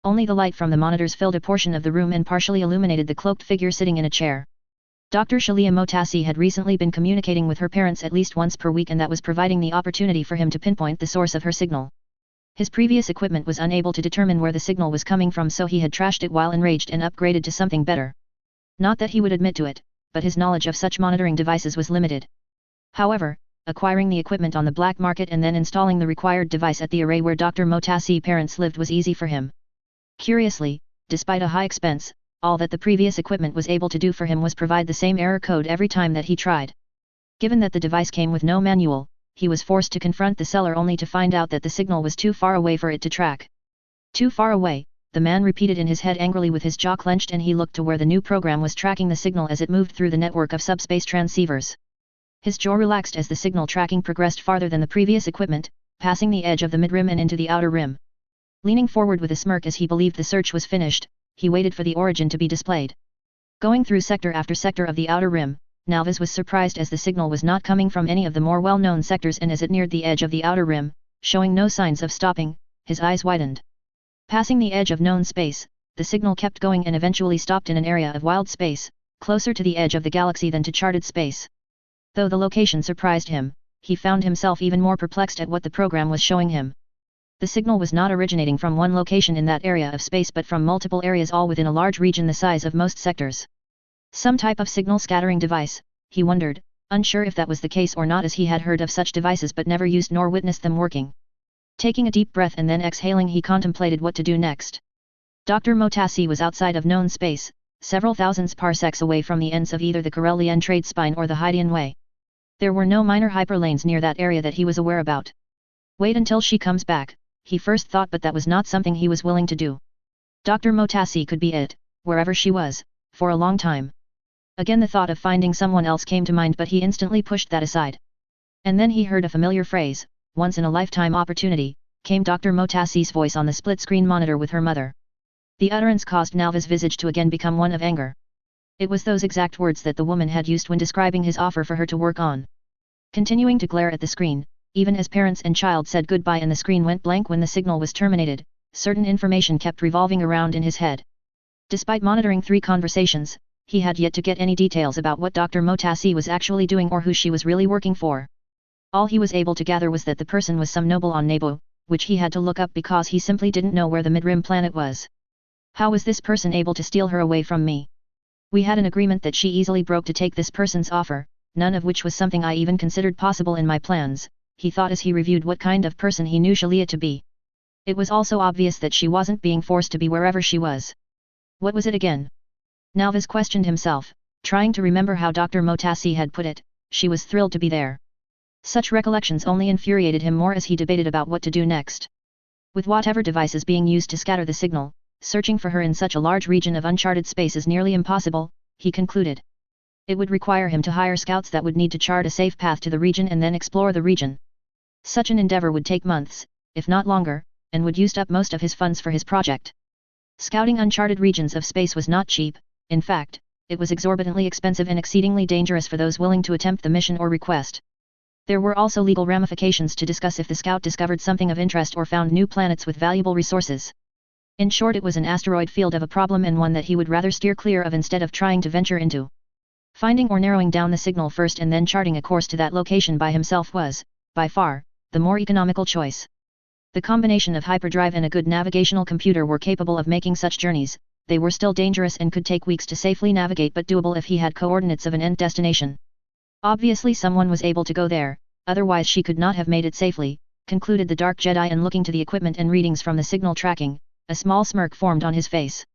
Only the light from the monitors filled a portion of the room and partially illuminated the cloaked figure sitting in a chair. Dr. Shalia Motasi had recently been communicating with her parents at least once per week, and that was providing the opportunity for him to pinpoint the source of her signal. His previous equipment was unable to determine where the signal was coming from, so he had trashed it while enraged and upgraded to something better. Not that he would admit to it, but his knowledge of such monitoring devices was limited. However, acquiring the equipment on the black market and then installing the required device at the array where Dr. Motasi parents lived was easy for him. Curiously, despite a high expense, all that the previous equipment was able to do for him was provide the same error code every time that he tried. Given that the device came with no manual, he was forced to confront the seller only to find out that the signal was too far away for it to track. Too far away, the man repeated in his head angrily with his jaw clenched, and he looked to where the new program was tracking the signal as it moved through the network of subspace transceivers. His jaw relaxed as the signal tracking progressed farther than the previous equipment, passing the edge of the mid-rim and into the outer rim. Leaning forward with a smirk as he believed the search was finished, he waited for the origin to be displayed. Going through sector after sector of the outer rim, Nalvez was surprised as the signal was not coming from any of the more well-known sectors, and as it neared the edge of the outer rim, showing no signs of stopping, his eyes widened. Passing the edge of known space, the signal kept going and eventually stopped in an area of wild space, closer to the edge of the galaxy than to charted space. Though the location surprised him, he found himself even more perplexed at what the program was showing him. The signal was not originating from one location in that area of space but from multiple areas, all within a large region the size of most sectors. Some type of signal scattering device, he wondered, unsure if that was the case or not, as he had heard of such devices but never used nor witnessed them working. Taking a deep breath and then exhaling, he contemplated what to do next. Dr. Motasi was outside of known space, several thousands parsecs away from the ends of either the Corellian trade spine or the Hydian Way. There were no minor hyperlanes near that area that he was aware about. Wait until she comes back, he first thought, but that was not something he was willing to do. Dr. Motasi could be it, wherever she was, for a long time. Again the thought of finding someone else came to mind, but he instantly pushed that aside. And then he heard a familiar phrase, once in a lifetime opportunity, came Dr. Motasi's voice on the split-screen monitor with her mother. The utterance caused Nalva's visage to again become one of anger. It was those exact words that the woman had used when describing his offer for her to work on. Continuing to glare at the screen, even as parents and child said goodbye and the screen went blank when the signal was terminated, certain information kept revolving around in his head. Despite monitoring 3 conversations, he had yet to get any details about what Dr. Motasi was actually doing or who she was really working for. All he was able to gather was that the person was some noble on Nebu, which he had to look up because he simply didn't know where the Midrim planet was. How was this person able to steal her away from me? We had an agreement that she easily broke to take this person's offer, none of which was something I even considered possible in my plans, he thought as he reviewed what kind of person he knew Shalia to be. It was also obvious that she wasn't being forced to be wherever she was. What was it again? Nalvis questioned himself, trying to remember how Dr. Motasi had put it, she was thrilled to be there. Such recollections only infuriated him more as he debated about what to do next. With whatever devices being used to scatter the signal, searching for her in such a large region of uncharted space is nearly impossible, he concluded. It would require him to hire scouts that would need to chart a safe path to the region and then explore the region. Such an endeavor would take months, if not longer, and would use up most of his funds for his project. Scouting uncharted regions of space was not cheap, in fact, it was exorbitantly expensive and exceedingly dangerous for those willing to attempt the mission or request. There were also legal ramifications to discuss if the scout discovered something of interest or found new planets with valuable resources. In short, it was an asteroid field of a problem and one that he would rather steer clear of instead of trying to venture into. Finding or narrowing down the signal first and then charting a course to that location by himself was, by far, the more economical choice. The combination of hyperdrive and a good navigational computer were capable of making such journeys. They were still dangerous and could take weeks to safely navigate, but doable if he had coordinates of an end destination. Obviously someone was able to go there, otherwise she could not have made it safely, concluded the Dark Jedi, and looking to the equipment and readings from the signal tracking, a small smirk formed on his face.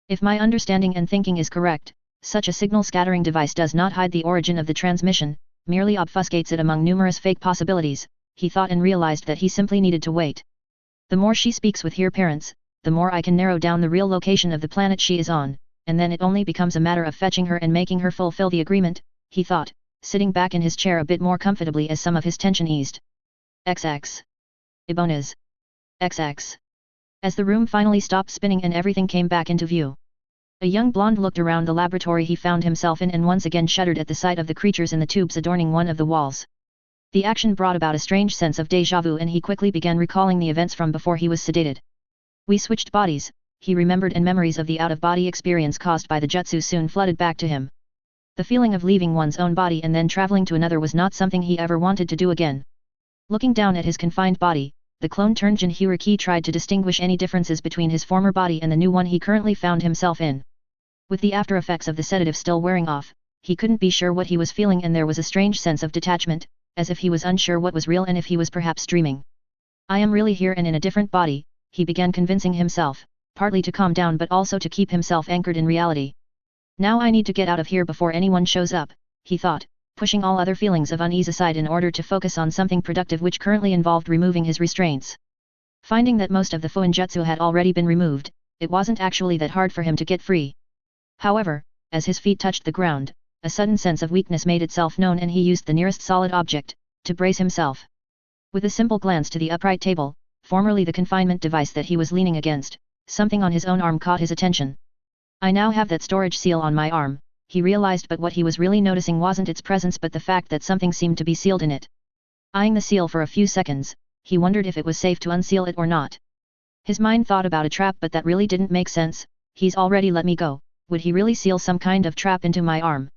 If my understanding and thinking is correct, such a signal scattering device does not hide the origin of the transmission, merely obfuscates it among numerous fake possibilities, he thought, and realized that he simply needed to wait. The more she speaks with her parents, the more I can narrow down the real location of the planet she is on, and then it only becomes a matter of fetching her and making her fulfill the agreement, he thought, sitting back in his chair a bit more comfortably as some of his tension eased. XX. Ibonas. XX. As the room finally stopped spinning and everything came back into view. A young blonde looked around the laboratory he found himself in and once again shuddered at the sight of the creatures in the tubes adorning one of the walls. The action brought about a strange sense of déjà vu and he quickly began recalling the events from before he was sedated. We switched bodies, he remembered, and memories of the out-of-body experience caused by the jutsu soon flooded back to him. The feeling of leaving one's own body and then traveling to another was not something he ever wanted to do again. Looking down at his confined body, the clone-turned Jinhyuriki tried to distinguish any differences between his former body and the new one he currently found himself in. With the after effects of the sedative still wearing off, he couldn't be sure what he was feeling, and there was a strange sense of detachment, as if he was unsure what was real and if he was perhaps dreaming. I am really here and in a different body, he began convincing himself, partly to calm down but also to keep himself anchored in reality. Now I need to get out of here before anyone shows up, he thought, pushing all other feelings of unease aside in order to focus on something productive which currently involved removing his restraints. Finding that most of the Fuinjutsu had already been removed, it wasn't actually that hard for him to get free. However, as his feet touched the ground, a sudden sense of weakness made itself known and he used the nearest solid object to brace himself. With a simple glance to the upright table, formerly the confinement device that he was leaning against, something on his own arm caught his attention. I now have that storage seal on my arm, he realized, but what he was really noticing wasn't its presence but the fact that something seemed to be sealed in it. Eyeing the seal for a few seconds, he wondered if it was safe to unseal it or not. His mind thought about a trap, but that really didn't make sense. He's already let me go, would he really seal some kind of trap into my arm?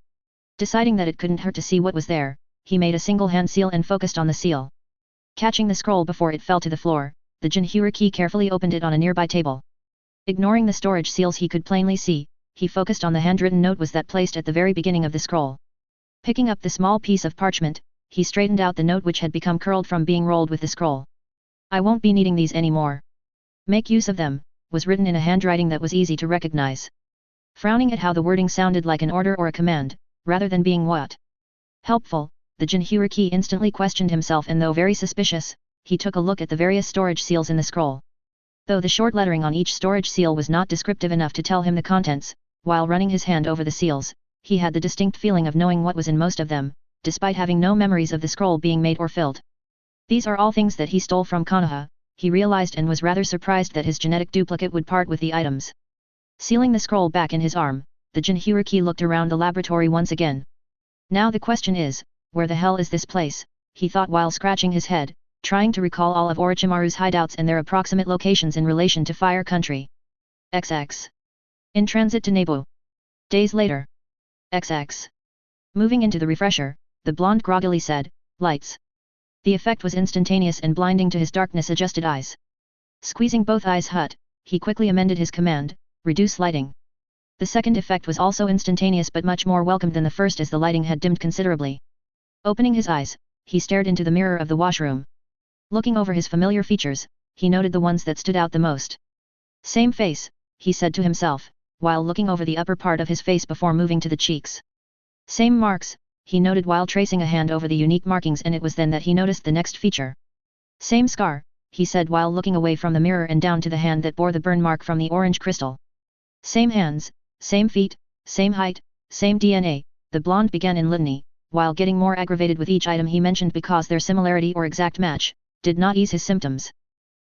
Deciding that it couldn't hurt to see what was there, he made a single hand seal and focused on the seal. Catching the scroll before it fell to the floor, the Jinhyuriki carefully opened it on a nearby table. Ignoring the storage seals he could plainly see, he focused on the handwritten note was that placed at the very beginning of the scroll. Picking up the small piece of parchment, he straightened out the note which had become curled from being rolled with the scroll. I won't be needing these anymore. Make use of them, was written in a handwriting that was easy to recognize. Frowning at how the wording sounded like an order or a command, rather than being what? Helpful, the Jinhyuriki instantly questioned himself, and though very suspicious, he took a look at the various storage seals in the scroll. Though the short lettering on each storage seal was not descriptive enough to tell him the contents, while running his hand over the seals, he had the distinct feeling of knowing what was in most of them, despite having no memories of the scroll being made or filled. These are all things that he stole from Konoha, he realized, and was rather surprised that his genetic duplicate would part with the items. Sealing the scroll back in his arm, the Jinhyuriki looked around the laboratory once again. Now the question is, where the hell is this place, he thought while scratching his head, trying to recall all of Orochimaru's hideouts and their approximate locations in relation to Fire Country. XX. In transit to Nebu. Days later. XX. Moving into the refresher, the blonde groggily said, "Lights." The effect was instantaneous and blinding to his darkness-adjusted eyes. Squeezing both eyes shut, he quickly amended his command, "Reduce lighting." The second effect was also instantaneous but much more welcome than the first as the lighting had dimmed considerably. Opening his eyes, he stared into the mirror of the washroom. Looking over his familiar features, he noted the ones that stood out the most. Same face, he said to himself, while looking over the upper part of his face before moving to the cheeks. Same marks, he noted while tracing a hand over the unique markings, and it was then that he noticed the next feature. Same scar, he said while looking away from the mirror and down to the hand that bore the burn mark from the orange crystal. Same hands, same feet, same height, same DNA, the blonde began in litany, while getting more aggravated with each item he mentioned because their similarity or exact match did not ease his symptoms.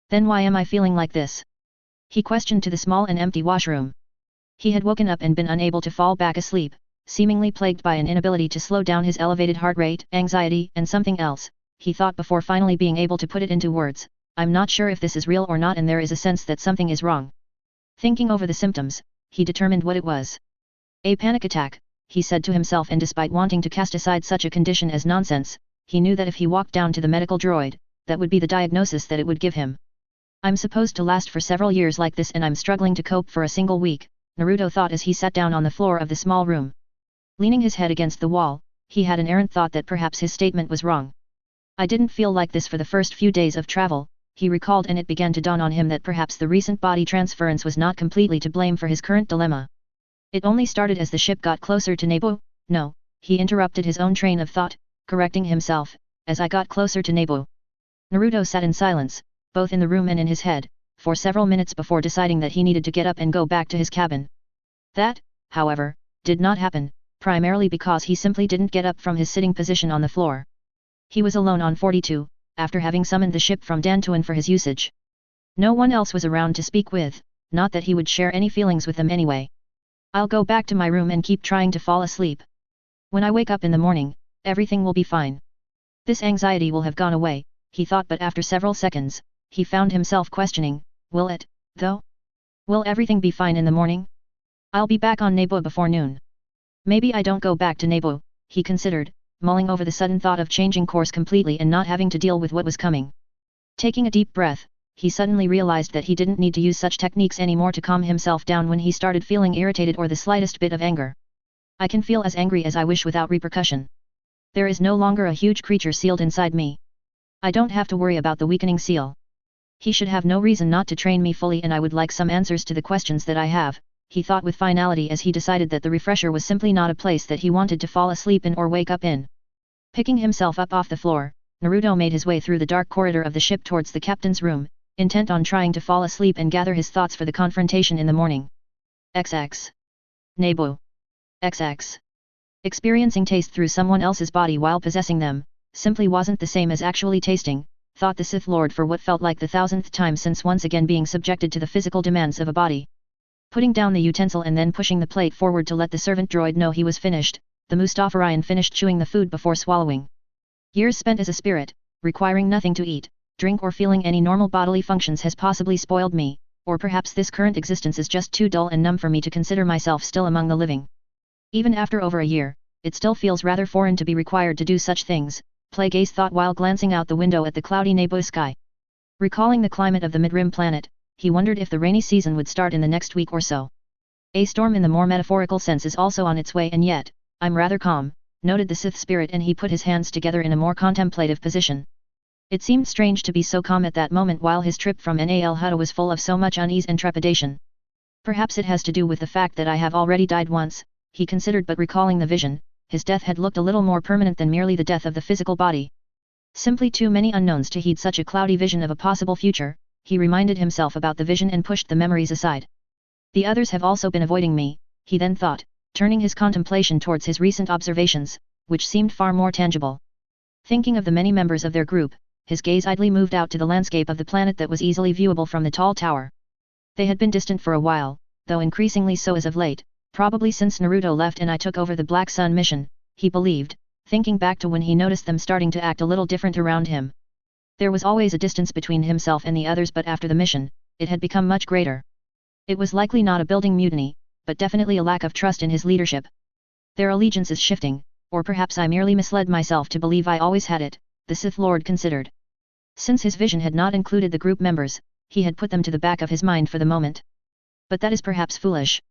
Then why am I feeling like this? He questioned to the small and empty washroom. He had woken up and been unable to fall back asleep, seemingly plagued by an inability to slow down his elevated heart rate, anxiety, and something else, he thought before finally being able to put it into words. I'm not sure if this is real or not, and there is a sense that something is wrong. Thinking over the symptoms, he determined what it was. A panic attack, he said to himself, and despite wanting to cast aside such a condition as nonsense, he knew that if he walked down to the medical droid, that would be the diagnosis that it would give him. I'm supposed to last for several years like this and I'm struggling to cope for a single week, Naruto thought as he sat down on the floor of the small room. Leaning his head against the wall, he had an errant thought that perhaps his statement was wrong. I didn't feel like this for the first few days of travel, he recalled, and it began to dawn on him that perhaps the recent body transference was not completely to blame for his current dilemma. It only started as the ship got closer to Nebu. No, he interrupted his own train of thought, correcting himself, as I got closer to Nebu. Naruto sat in silence, both in the room and in his head, for several minutes before deciding that he needed to get up and go back to his cabin. That, however, did not happen, primarily because he simply didn't get up from his sitting position on the floor. He was alone on 42, after having summoned the ship from Dantuan for his usage. No one else was around to speak with, not that he would share any feelings with them anyway. I'll go back to my room and keep trying to fall asleep. When I wake up in the morning, everything will be fine. This anxiety will have gone away, he thought, but after several seconds, he found himself questioning, will it, though? Will everything be fine in the morning? I'll be back on Nebu before noon. Maybe I don't go back to Nebu, he considered, mulling over the sudden thought of changing course completely and not having to deal with what was coming. Taking a deep breath, he suddenly realized that he didn't need to use such techniques anymore to calm himself down when he started feeling irritated or the slightest bit of anger. I can feel as angry as I wish without repercussion. There is no longer a huge creature sealed inside me. I don't have to worry about the weakening seal. He should have no reason not to train me fully, and I would like some answers to the questions that I have, he thought with finality as he decided that the refresher was simply not a place that he wanted to fall asleep in or wake up in. Picking himself up off the floor, Naruto made his way through the dark corridor of the ship towards the captain's room, intent on trying to fall asleep and gather his thoughts for the confrontation in the morning. XX. Nebu. XX. Experiencing taste through someone else's body while possessing them, simply wasn't the same as actually tasting, thought the Sith Lord for what felt like the 1000th time since once again being subjected to the physical demands of a body. Putting down the utensil and then pushing the plate forward to let the servant droid know he was finished, the Mustafarian finished chewing the food before swallowing. Years spent as a spirit, requiring nothing to eat, drink or feeling any normal bodily functions has possibly spoiled me, or perhaps this current existence is just too dull and numb for me to consider myself still among the living. Even after over a year, it still feels rather foreign to be required to do such things, Plague Ace thought while glancing out the window at the cloudy Nebu sky. Recalling the climate of the mid-rim planet, he wondered if the rainy season would start in the next week or so. A storm in the more metaphorical sense is also on its way, and yet, I'm rather calm, noted the Sith spirit, and he put his hands together in a more contemplative position. It seemed strange to be so calm at that moment while his trip from Nal Hutta was full of so much unease and trepidation. Perhaps it has to do with the fact that I have already died once, he considered, but recalling the vision, his death had looked a little more permanent than merely the death of the physical body. Simply too many unknowns to heed such a cloudy vision of a possible future, he reminded himself about the vision and pushed the memories aside. The others have also been avoiding me, he then thought, turning his contemplation towards his recent observations, which seemed far more tangible. Thinking of the many members of their group, his gaze idly moved out to the landscape of the planet that was easily viewable from the tall tower. They had been distant for a while, though increasingly so as of late, Probably since Naruto left and I took over the Black Sun mission, he believed, thinking back to when he noticed them starting to act a little different around him. There was always a distance between himself and the others, but after the mission, it had become much greater. It was likely not a building mutiny, but definitely a lack of trust in his leadership. Their allegiance is shifting, or perhaps I merely misled myself to believe I always had it, the Sith Lord considered. Since his vision had not included the group members, he had put them to the back of his mind for the moment. But that is perhaps foolish.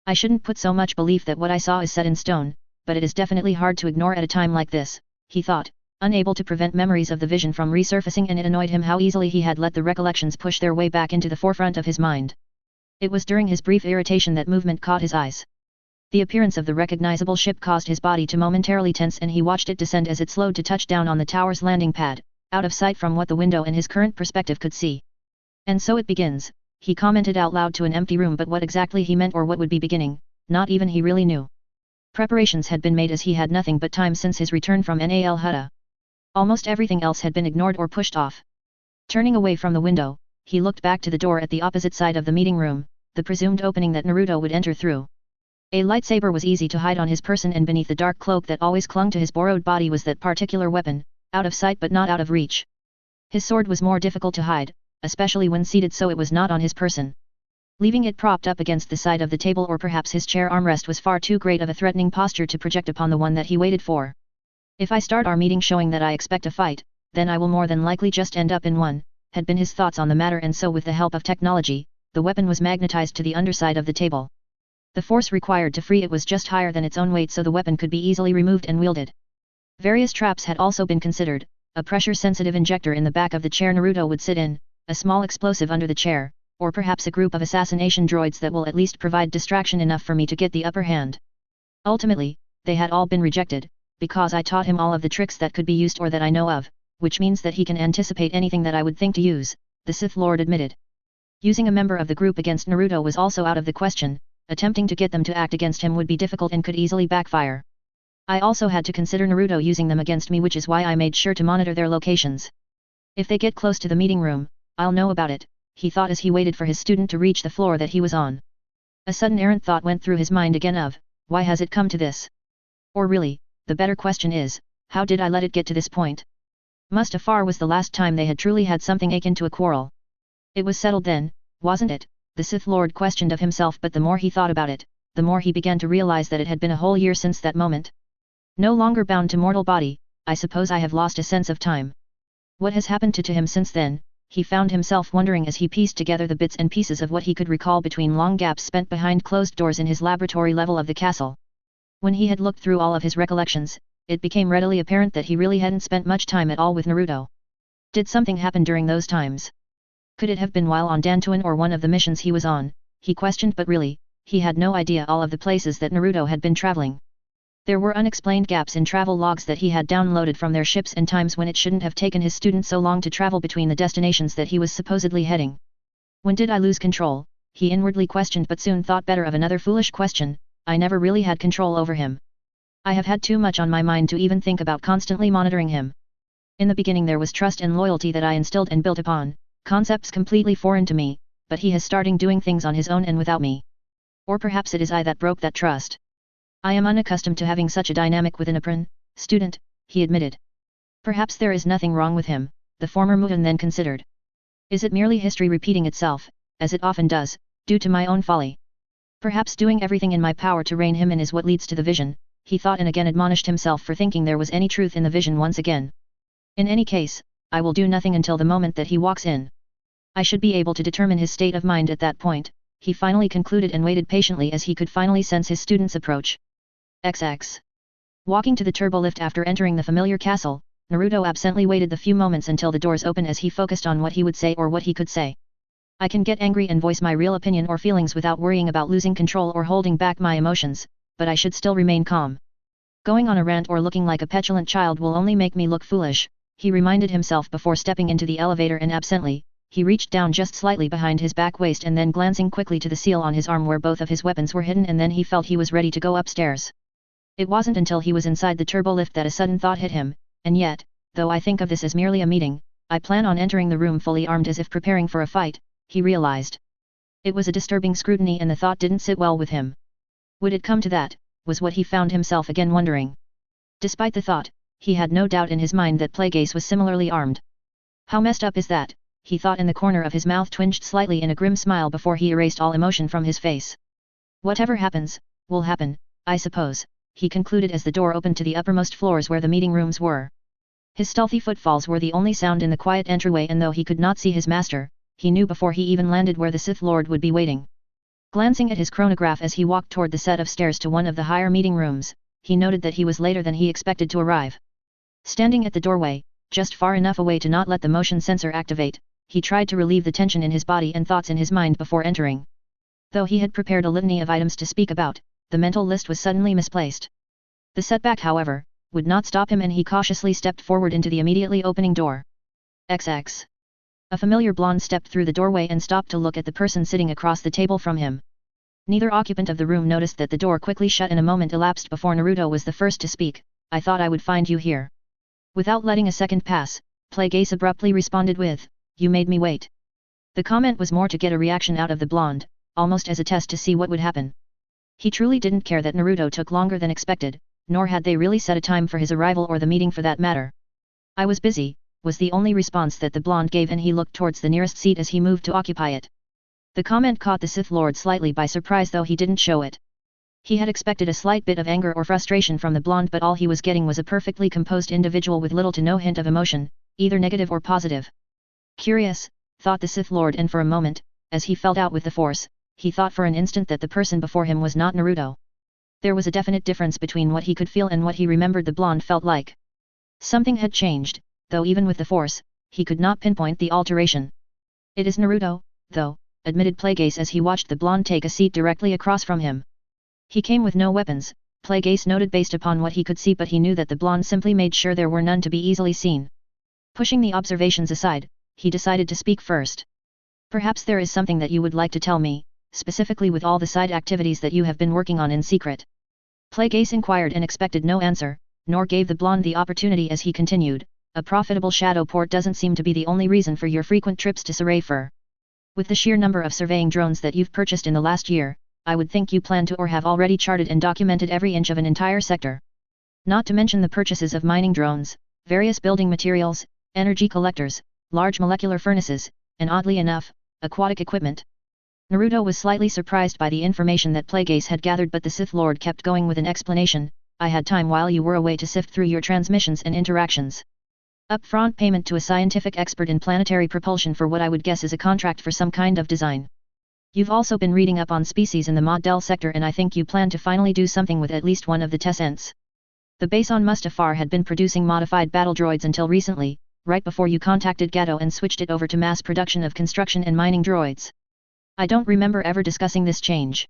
I shouldn't put so much belief that what I saw is set in stone, but it is definitely hard to ignore at a time like this, he thought, unable to prevent memories of the vision from resurfacing, and it annoyed him how easily he had let the recollections push their way back into the forefront of his mind. It was during his brief irritation that movement caught his eyes. The appearance of the recognizable ship caused his body to momentarily tense, and he watched it descend as it slowed to touch down on the tower's landing pad, out of sight from what the window in his current perspective could see. And so it begins, he commented out loud to an empty room, but what exactly he meant or what would be beginning, not even he really knew. Preparations had been made as he had nothing but time since his return from Nal Hutta. Almost everything else had been ignored or pushed off. Turning away from the window, he looked back to the door at the opposite side of the meeting room, the presumed opening that Naruto would enter through. A lightsaber was easy to hide on his person, and beneath the dark cloak that always clung to his borrowed body was that particular weapon, out of sight but not out of reach. His sword was more difficult to hide, especially when seated, so it was not on his person. Leaving it propped up against the side of the table, or perhaps his chair armrest, was far too great of a threatening posture to project upon the one that he waited for. If I start our meeting showing that I expect a fight, then I will more than likely just end up in one, had been his thoughts on the matter, and so with the help of technology, the weapon was magnetized to the underside of the table. The force required to free it was just higher than its own weight, so the weapon could be easily removed and wielded. Various traps had also been considered: a pressure-sensitive injector in the back of the chair Naruto would sit in, a small explosive under the chair, or perhaps a group of assassination droids that will at least provide distraction enough for me to get the upper hand. Ultimately, they had all been rejected, because I taught him all of the tricks that could be used or that I know of, which means that he can anticipate anything that I would think to use, the Sith Lord admitted. Using a member of the group against Naruto was also out of the question. Attempting to get them to act against him would be difficult and could easily backfire. I also had to consider Naruto using them against me, which is why I made sure to monitor their locations. If they get close to the meeting room, I'll know about it, he thought as he waited for his student to reach the floor that he was on. A sudden errant thought went through his mind again of, why has it come to this? Or really, the better question is, how did I let it get to this point? Mustafar was the last time they had truly had something akin to a quarrel. It was settled then, wasn't it? The Sith Lord questioned of himself, but the more he thought about it, the more he began to realize that it had been a whole year since that moment. No longer bound to mortal body, I suppose I have lost a sense of time. What has happened to him since then? He found himself wondering as he pieced together the bits and pieces of what he could recall between long gaps spent behind closed doors in his laboratory level of the castle. When he had looked through all of his recollections, it became readily apparent that he really hadn't spent much time at all with Naruto. Did something happen during those times? Could it have been while on Dantooine or one of the missions he was on? He questioned, but really, he had no idea all of the places that Naruto had been traveling. There were unexplained gaps in travel logs that he had downloaded from their ships, and times when it shouldn't have taken his student so long to travel between the destinations that he was supposedly heading. When did I lose control? He inwardly questioned, but soon thought better of another foolish question: I never really had control over him. I have had too much on my mind to even think about constantly monitoring him. In the beginning there was trust and loyalty that I instilled and built upon, concepts completely foreign to me, but he has started doing things on his own and without me. Or perhaps it is I that broke that trust. I am unaccustomed to having such a dynamic with an apprentice student, he admitted. Perhaps there is nothing wrong with him, the former Mutan then considered. Is it merely history repeating itself, as it often does, due to my own folly? Perhaps doing everything in my power to rein him in is what leads to the vision, he thought, and again admonished himself for thinking there was any truth in the vision once again. In any case, I will do nothing until the moment that he walks in. I should be able to determine his state of mind at that point, he finally concluded, and waited patiently as he could finally sense his student's approach. XX. Walking to the turbolift after entering the familiar castle, Naruto absently waited the few moments until the doors opened as he focused on what he would say or what he could say. I can get angry and voice my real opinion or feelings without worrying about losing control or holding back my emotions, but I should still remain calm. Going on a rant or looking like a petulant child will only make me look foolish, he reminded himself before stepping into the elevator, and absently, he reached down just slightly behind his back waist and then glancing quickly to the seal on his arm where both of his weapons were hidden, and then he felt he was ready to go upstairs. It wasn't until he was inside the turbolift that a sudden thought hit him, and yet, though I think of this as merely a meeting, I plan on entering the room fully armed as if preparing for a fight, he realized. It was a disturbing scrutiny and the thought didn't sit well with him. Would it come to that, was what he found himself again wondering. Despite the thought, he had no doubt in his mind that Plagueis was similarly armed. How messed up is that, he thought, and the corner of his mouth twinged slightly in a grim smile before he erased all emotion from his face. Whatever happens, will happen, I suppose, he concluded as the door opened to the uppermost floors where the meeting rooms were. His stealthy footfalls were the only sound in the quiet entryway, and though he could not see his master, he knew before he even landed where the Sith Lord would be waiting. Glancing at his chronograph as he walked toward the set of stairs to one of the higher meeting rooms, he noted that he was later than he expected to arrive. Standing at the doorway, just far enough away to not let the motion sensor activate, he tried to relieve the tension in his body and thoughts in his mind before entering. Though he had prepared a litany of items to speak about, the mental list was suddenly misplaced. The setback, however, would not stop him, and he cautiously stepped forward into the immediately opening door. XX. A familiar blonde stepped through the doorway and stopped to look at the person sitting across the table from him. Neither occupant of the room noticed that the door quickly shut and a moment elapsed before Naruto was the first to speak. I thought I would find you here. Without letting a second pass, Plagueis abruptly responded with, you made me wait. The comment was more to get a reaction out of the blonde, almost as a test to see what would happen. He truly didn't care that Naruto took longer than expected, nor had they really set a time for his arrival or the meeting for that matter. I was busy, was the only response that the blonde gave, and he looked towards the nearest seat as he moved to occupy it. The comment caught the Sith Lord slightly by surprise, though he didn't show it. He had expected a slight bit of anger or frustration from the blonde, but all he was getting was a perfectly composed individual with little to no hint of emotion, either negative or positive. Curious, thought the Sith Lord, and for a moment, as he felt out with the Force, he thought for an instant that the person before him was not Naruto. There was a definite difference between what he could feel and what he remembered the blonde felt like. Something had changed, though even with the Force, he could not pinpoint the alteration. It is Naruto, though, admitted Plagueis as he watched the blonde take a seat directly across from him. He came with no weapons, Plagueis noted based upon what he could see, but he knew that the blonde simply made sure there were none to be easily seen. Pushing the observations aside, he decided to speak first. Perhaps there is something that you would like to tell me, specifically with all the side activities that you have been working on in secret. Plagueis inquired and expected no answer, nor gave the blonde the opportunity as he continued, a profitable shadow port doesn't seem to be the only reason for your frequent trips to Sarayfur. With the sheer number of surveying drones that you've purchased in the last year, I would think you plan to or have already charted and documented every inch of an entire sector. Not to mention the purchases of mining drones, various building materials, energy collectors, large molecular furnaces, and oddly enough, aquatic equipment. Naruto was slightly surprised by the information that Plagueis had gathered, but the Sith Lord kept going with an explanation. I had time while you were away to sift through your transmissions and interactions. Upfront payment to a scientific expert in planetary propulsion for what I would guess is a contract for some kind of design. You've also been reading up on species in the Mod Del sector, and I think you plan to finally do something with at least one of the Tessents. The base on Mustafar had been producing modified battle droids until recently, right before you contacted Gatto and switched it over to mass production of construction and mining droids. I don't remember ever discussing this change.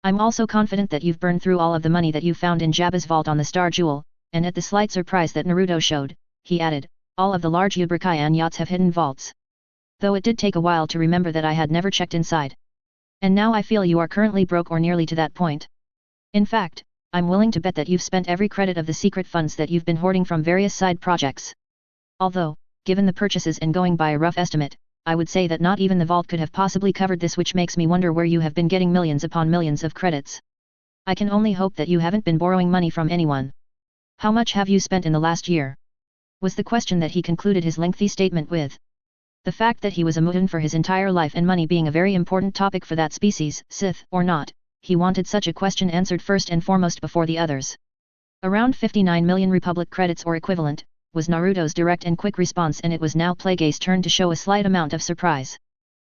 I'm also confident that you've burned through all of the money that you found in Jabba's vault on the Star Jewel, and at the slight surprise that Naruto showed, he added, all of the large Ubrakayan yachts have hidden vaults. Though it did take a while to remember that I had never checked inside. And now I feel you are currently broke or nearly to that point. In fact, I'm willing to bet that you've spent every credit of the secret funds that you've been hoarding from various side projects. Although, given the purchases and going by a rough estimate, I would say that not even the vault could have possibly covered this, which makes me wonder where you have been getting millions upon millions of credits. I can only hope that you haven't been borrowing money from anyone. How much have you spent in the last year? Was the question that he concluded his lengthy statement with. The fact that he was a mutant for his entire life, and money being a very important topic for that species, Sith or not, he wanted such a question answered first and foremost before the others. Around 59 million Republic credits or equivalent, was Naruto's direct and quick response, and it was now Plagueis' turn to show a slight amount of surprise.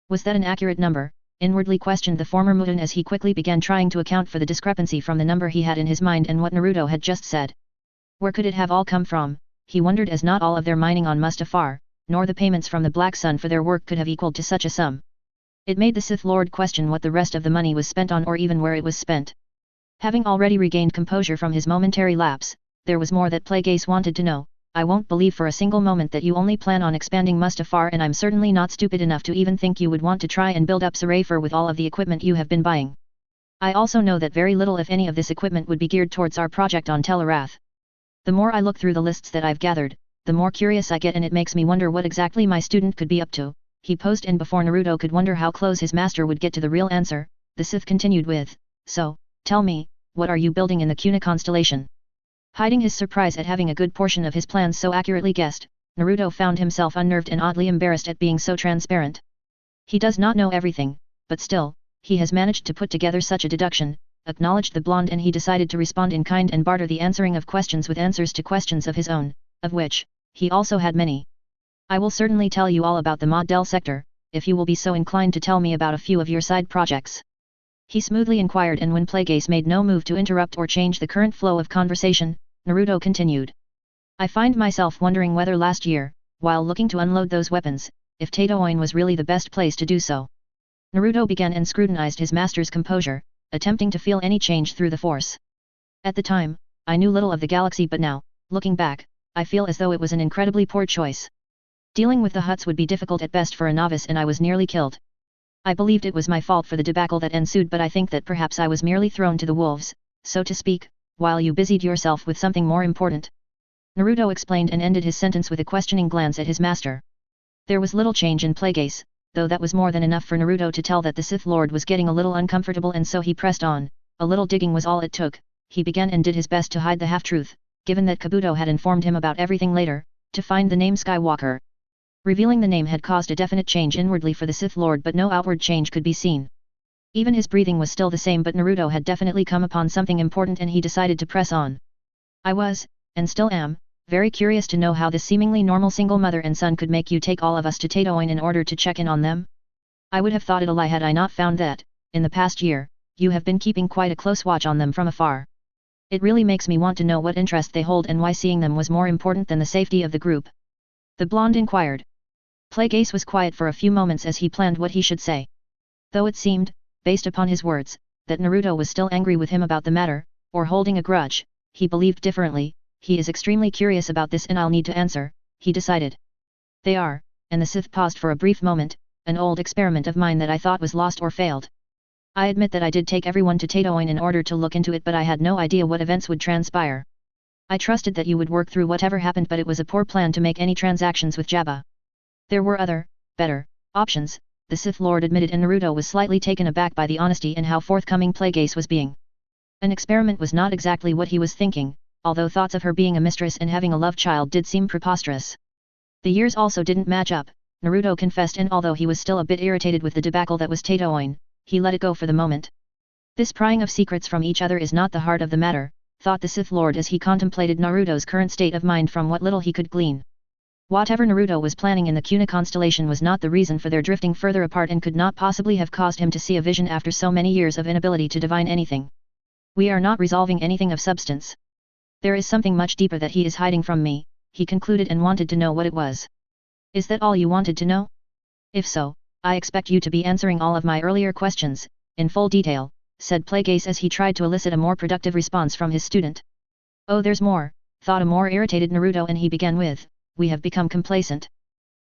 Was that an accurate number? Inwardly questioned the former mutant as he quickly began trying to account for the discrepancy from the number he had in his mind and what Naruto had just said. Where could it have all come from, he wondered, as not all of their mining on Mustafar, nor the payments from the Black Sun for their work could have equaled to such a sum. It made the Sith Lord question what the rest of the money was spent on, or even where it was spent. Having already regained composure from his momentary lapse, there was more that Plagueis wanted to know. I won't believe for a single moment that you only plan on expanding Mustafar, and I'm certainly not stupid enough to even think you would want to try and build up Sarayfur with all of the equipment you have been buying. I also know that very little if any of this equipment would be geared towards our project on Telarath. The more I look through the lists that I've gathered, the more curious I get, and it makes me wonder what exactly my student could be up to. He posed, and before Naruto could wonder how close his master would get to the real answer, the Sith continued with, so, Tell me, what are you building in the Kuna constellation? Hiding his surprise at having a good portion of his plans so accurately guessed, Naruto found himself unnerved and oddly embarrassed at being so transparent. He does not know everything, but still, he has managed to put together such a deduction, acknowledged the blonde, and he decided to respond in kind and barter the answering of questions with answers to questions of his own, of which, he also had many. I will certainly tell you all about the Mod-Del sector, if you will be so inclined to tell me about a few of your side projects. He smoothly inquired, and when Plagueis made no move to interrupt or change the current flow of conversation, Naruto continued. I find myself wondering whether last year, while looking to unload those weapons, if Tatoin was really the best place to do so. Naruto began and scrutinized his master's composure, attempting to feel any change through the force. At the time, I knew little of the galaxy, but now, looking back, I feel as though it was an incredibly poor choice. Dealing with the Hutts would be difficult at best for a novice, and I was nearly killed. I believed it was my fault for the debacle that ensued, but I think that perhaps I was merely thrown to the wolves, so to speak, while you busied yourself with something more important. Naruto explained and ended his sentence with a questioning glance at his master. There was little change in Plagueis, though that was more than enough for Naruto to tell that the Sith Lord was getting a little uncomfortable, and so he pressed on. A little digging was all it took. He began and did his best to hide the half-truth, given that Kabuto had informed him about everything later, to find the name Skywalker. Revealing the name had caused a definite change inwardly for the Sith Lord, but no outward change could be seen. Even his breathing was still the same, but Naruto had definitely come upon something important, and he decided to press on. I was, and still am, very curious to know how this seemingly normal single mother and son could make you take all of us to Tatoin in order to check in on them. I would have thought it a lie had I not found that, in the past year, you have been keeping quite a close watch on them from afar. It really makes me want to know what interest they hold and why seeing them was more important than the safety of the group. The blonde inquired. Plagueis was quiet for a few moments as he planned what he should say. Though it seemed, based upon his words, that Naruto was still angry with him about the matter, or holding a grudge, he believed differently. He is extremely curious about this and I'll need to answer, he decided. They are, and the Sith paused for a brief moment, an old experiment of mine that I thought was lost or failed. I admit that I did take everyone to Tatoin in order to look into it, but I had no idea what events would transpire. I trusted that you would work through whatever happened, but it was a poor plan to make any transactions with Jabba. There were other, better, options, the Sith Lord admitted, and Naruto was slightly taken aback by the honesty and how forthcoming Plagueis was being. An experiment was not exactly what he was thinking, although thoughts of her being a mistress and having a love child did seem preposterous. The years also didn't match up, Naruto confessed, and although he was still a bit irritated with the debacle that was Tatoin, he let it go for the moment. This prying of secrets from each other is not the heart of the matter, thought the Sith Lord as he contemplated Naruto's current state of mind from what little he could glean. Whatever Naruto was planning in the Kuna constellation was not the reason for their drifting further apart, and could not possibly have caused him to see a vision after so many years of inability to divine anything. We are not resolving anything of substance. There is something much deeper that he is hiding from me, he concluded, and wanted to know what it was. Is that all you wanted to know? If so, I expect you to be answering all of my earlier questions, in full detail, said Plagueis as he tried to elicit a more productive response from his student. Oh, there's more, thought a more irritated Naruto, and he began with, we have become complacent.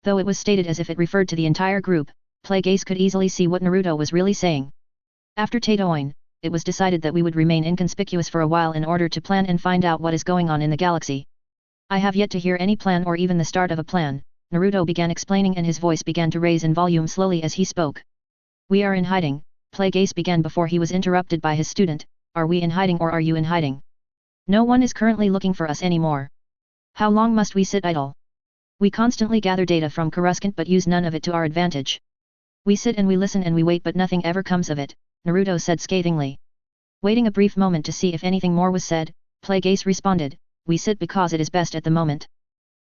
Though it was stated as if it referred to the entire group, Plagueis could easily see what Naruto was really saying. After Tatoin, it was decided that we would remain inconspicuous for a while in order to plan and find out what is going on in the galaxy. I have yet to hear any plan or even the start of a plan, Naruto began explaining, and his voice began to raise in volume slowly as he spoke. We are in hiding, Plagueis began before he was interrupted by his student. Are we in hiding, or are you in hiding? No one is currently looking for us anymore. How long must we sit idle? We constantly gather data from Coruscant but use none of it to our advantage. We sit and we listen and we wait, but nothing ever comes of it, Naruto said scathingly. Waiting a brief moment to see if anything more was said, Plagueis responded, we sit because it is best at the moment.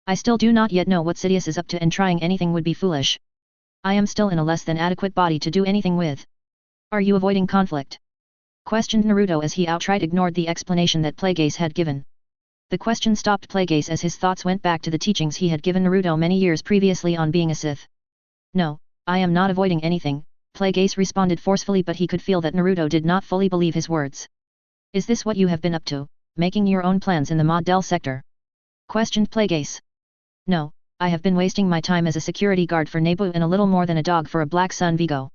I still do not yet know what Sidious is up to, and trying anything would be foolish. I am still in a less than adequate body to do anything with. Are you avoiding conflict? Questioned Naruto as he outright ignored the explanation that Plagueis had given. The question stopped Plagueis as his thoughts went back to the teachings he had given Naruto many years previously on being a Sith. No, I am not avoiding anything, Plagueis responded forcefully, but he could feel that Naruto did not fully believe his words. Is this what you have been up to, making your own plans in the Mod-Del sector? Questioned Plagueis. No, I have been wasting my time as a security guard for Nebu and a little more than a dog for a Black Sun Vigo.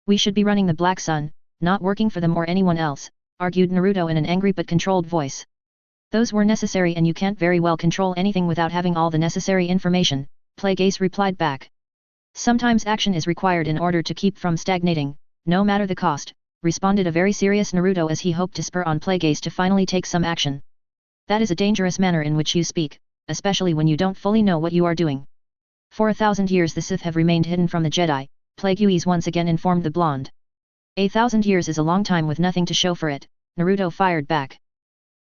We should be running the Black Sun, not working for them or anyone else, argued Naruto in an angry but controlled voice. Those were necessary, and you can't very well control anything without having all the necessary information, Plagueis replied back. Sometimes action is required in order to keep from stagnating, no matter the cost, responded a very serious Naruto as he hoped to spur on Plagueis to finally take some action. That is a dangerous manner in which you speak, especially when you don't fully know what you are doing. For 1,000 years the Sith have remained hidden from the Jedi, Plagueis once again informed the blonde. 1,000 years is a long time with nothing to show for it, Naruto fired back.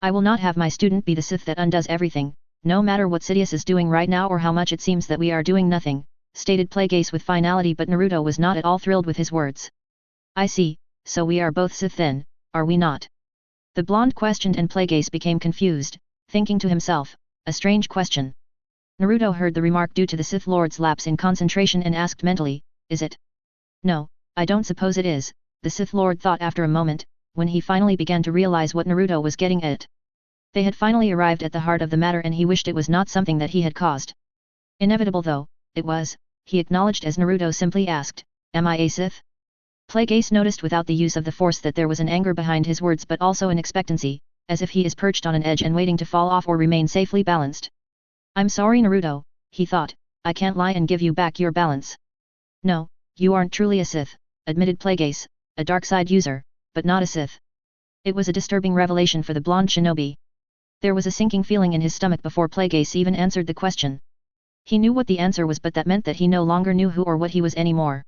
I will not have my student be the Sith that undoes everything, no matter what Sidious is doing right now or how much it seems that we are doing nothing, stated Plagueis with finality, but Naruto was not at all thrilled with his words. I see, so we are both Sith then, are we not? The blonde questioned and Plagueis became confused, thinking to himself, a strange question. Naruto heard the remark due to the Sith Lord's lapse in concentration and asked mentally, is it? No, I don't suppose it is, the Sith Lord thought after a moment, when he finally began to realize what Naruto was getting at. They had finally arrived at the heart of the matter and he wished it was not something that he had caused. Inevitable though, it was, he acknowledged as Naruto simply asked, am I a Sith? Plagueis noticed without the use of the Force that there was an anger behind his words but also an expectancy, as if he is perched on an edge and waiting to fall off or remain safely balanced. I'm sorry Naruto, he thought, I can't lie and give you back your balance. No, you aren't truly a Sith, admitted Plagueis, a dark side user, but not a Sith. It was a disturbing revelation for the blonde shinobi. There was a sinking feeling in his stomach before Plagueis even answered the question. He knew what the answer was, but that meant that he no longer knew who or what he was anymore.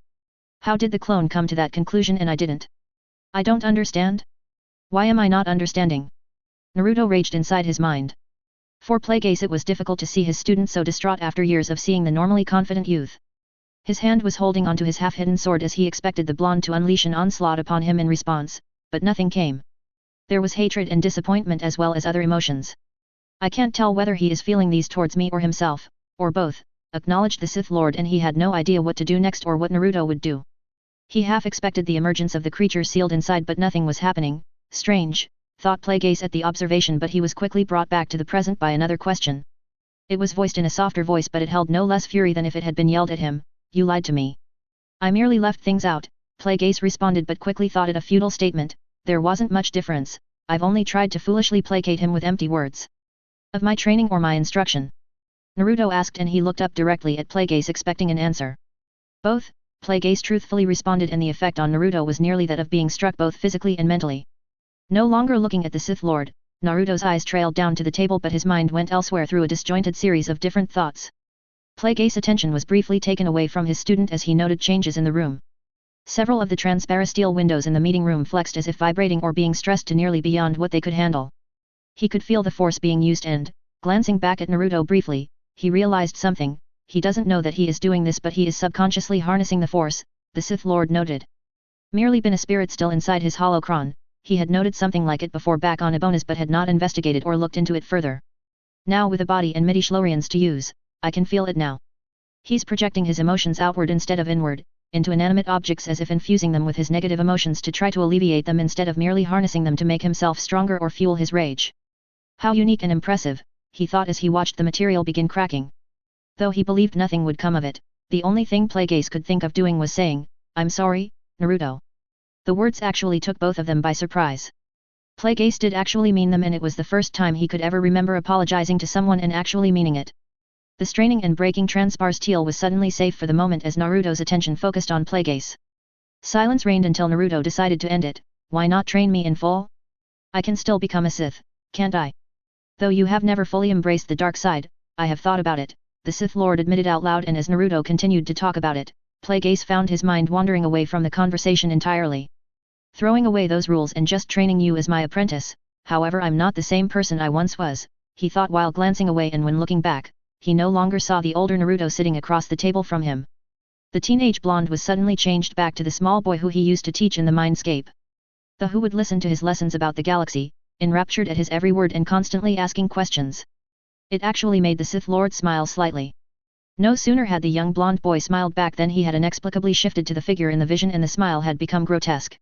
How did the clone come to that conclusion and I didn't? I don't understand. Why am I not understanding? Naruto raged inside his mind. For Plagueis it was difficult to see his student so distraught after years of seeing the normally confident youth. His hand was holding onto his half-hidden sword as he expected the blonde to unleash an onslaught upon him in response, but nothing came. There was hatred and disappointment as well as other emotions. I can't tell whether he is feeling these towards me or himself, or both, acknowledged the Sith Lord, and he had no idea what to do next or what Naruto would do. He half expected the emergence of the creature sealed inside, but nothing was happening. Strange, thought Plagueis at the observation, but he was quickly brought back to the present by another question. It was voiced in a softer voice, but it held no less fury than if it had been yelled at him. You lied to me. I merely left things out, Plagueis responded, but quickly thought it a futile statement. There wasn't much difference, I've only tried to foolishly placate him with empty words. Of my training or my instruction? Naruto asked, and he looked up directly at Plagueis expecting an answer. Both, Plagueis truthfully responded, and the effect on Naruto was nearly that of being struck both physically and mentally. No longer looking at the Sith Lord, Naruto's eyes trailed down to the table, but his mind went elsewhere through a disjointed series of different thoughts. Plagueis' attention was briefly taken away from his student as he noted changes in the room. Several of the transparent steel windows in the meeting room flexed as if vibrating or being stressed to nearly beyond what they could handle. He could feel the force being used and, glancing back at Naruto briefly, he realized something. He doesn't know that he is doing this, but he is subconsciously harnessing the Force, the Sith Lord noted. Merely been a spirit still inside his holocron, he had noted something like it before back on Ebonis but had not investigated or looked into it further. Now with a body and midi-chlorians to use, I can feel it now. He's projecting his emotions outward instead of inward, into inanimate objects, as if infusing them with his negative emotions to try to alleviate them instead of merely harnessing them to make himself stronger or fuel his rage. How unique and impressive, he thought as he watched the material begin cracking. Though he believed nothing would come of it, the only thing Plagueis could think of doing was saying, I'm sorry, Naruto. The words actually took both of them by surprise. Plagueis did actually mean them, and it was the first time he could ever remember apologizing to someone and actually meaning it. The straining and breaking transparsteel was suddenly safe for the moment as Naruto's attention focused on Plagueis. Silence reigned until Naruto decided to end it. Why not train me in full? I can still become a Sith, can't I? Though you have never fully embraced the dark side, I have thought about it, the Sith Lord admitted out loud, and as Naruto continued to talk about it, Plagueis found his mind wandering away from the conversation entirely. Throwing away those rules and just training you as my apprentice, however, I'm not the same person I once was, he thought while glancing away, and when looking back, he no longer saw the older Naruto sitting across the table from him. The teenage blonde was suddenly changed back to the small boy who he used to teach in the mindscape. The who would listen to his lessons about the galaxy, enraptured at his every word and constantly asking questions. It actually made the Sith Lord smile slightly. No sooner had the young blonde boy smiled back than he had inexplicably shifted to the figure in the vision, and the smile had become grotesque.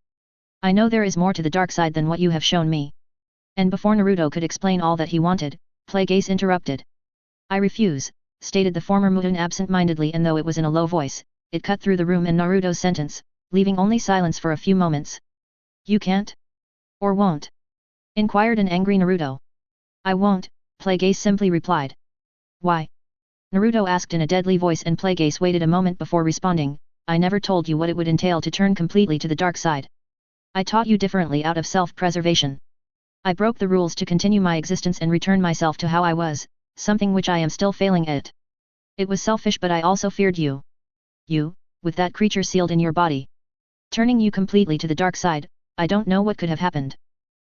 I know there is more to the dark side than what you have shown me. And before Naruto could explain all that he wanted, Plagueis interrupted. I refuse, stated the former Mutin absent-mindedly, and though it was in a low voice, it cut through the room and Naruto's sentence, leaving only silence for a few moments. You can't? Or won't? Inquired an angry Naruto. I won't, Plagueis simply replied. Why? Naruto asked in a deadly voice, and Plagueis waited a moment before responding. I never told you what it would entail to turn completely to the dark side. I taught you differently out of self-preservation. I broke the rules to continue my existence and return myself to how I was, something which I am still failing at. It was selfish, but I also feared you. You, with that creature sealed in your body. Turning you completely to the dark side, I don't know what could have happened.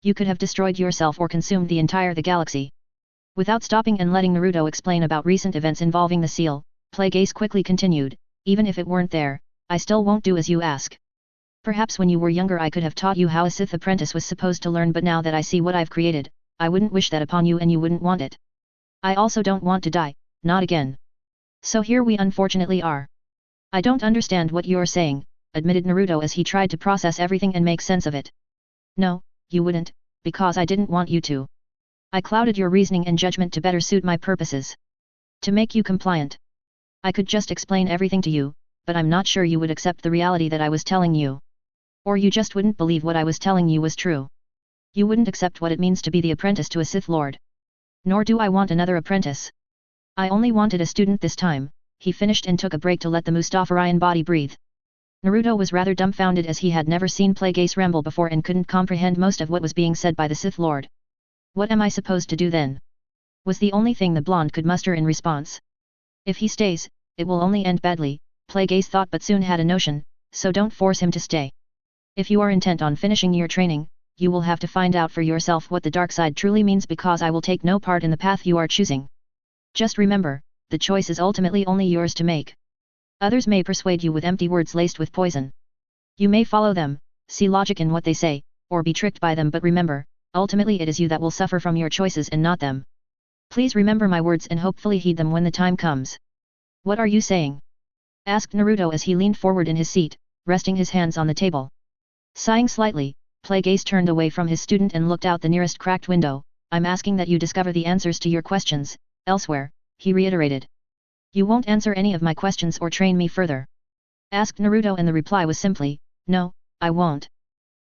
You could have destroyed yourself or consumed the entire galaxy. Without stopping and letting Naruto explain about recent events involving the seal, Plague Ace quickly continued, even if it weren't there, I still won't do as you ask. Perhaps when you were younger I could have taught you how a Sith apprentice was supposed to learn, but now that I see what I've created, I wouldn't wish that upon you and you wouldn't want it. I also don't want to die, not again. So here we unfortunately are. I don't understand what you're saying, admitted Naruto as he tried to process everything and make sense of it. No, you wouldn't, because I didn't want you to. I clouded your reasoning and judgment to better suit my purposes. To make you compliant. I could just explain everything to you, but I'm not sure you would accept the reality that I was telling you. Or you just wouldn't believe what I was telling you was true. You wouldn't accept what it means to be the apprentice to a Sith Lord. Nor do I want another apprentice. I only wanted a student this time, he finished and took a break to let the Mustafarian body breathe. Naruto was rather dumbfounded as he had never seen Plague Ace ramble before and couldn't comprehend most of what was being said by the Sith Lord. What am I supposed to do then? Was the only thing the blonde could muster in response. If he stays, it will only end badly, Plague Ace thought, but soon had a notion, so don't force him to stay. If you are intent on finishing your training, you will have to find out for yourself what the dark side truly means, because I will take no part in the path you are choosing. Just remember, the choice is ultimately only yours to make. Others may persuade you with empty words laced with poison. You may follow them, see logic in what they say, or be tricked by them, but remember, ultimately it is you that will suffer from your choices and not them. Please remember my words and hopefully heed them when the time comes. What are you saying? Asked Naruto as he leaned forward in his seat, resting his hands on the table. Sighing slightly, Plague Ace turned away from his student and looked out the nearest cracked window. I'm asking that you discover the answers to your questions, elsewhere, he reiterated. You won't answer any of my questions or train me further? Asked Naruto, and the reply was simply, no, I won't.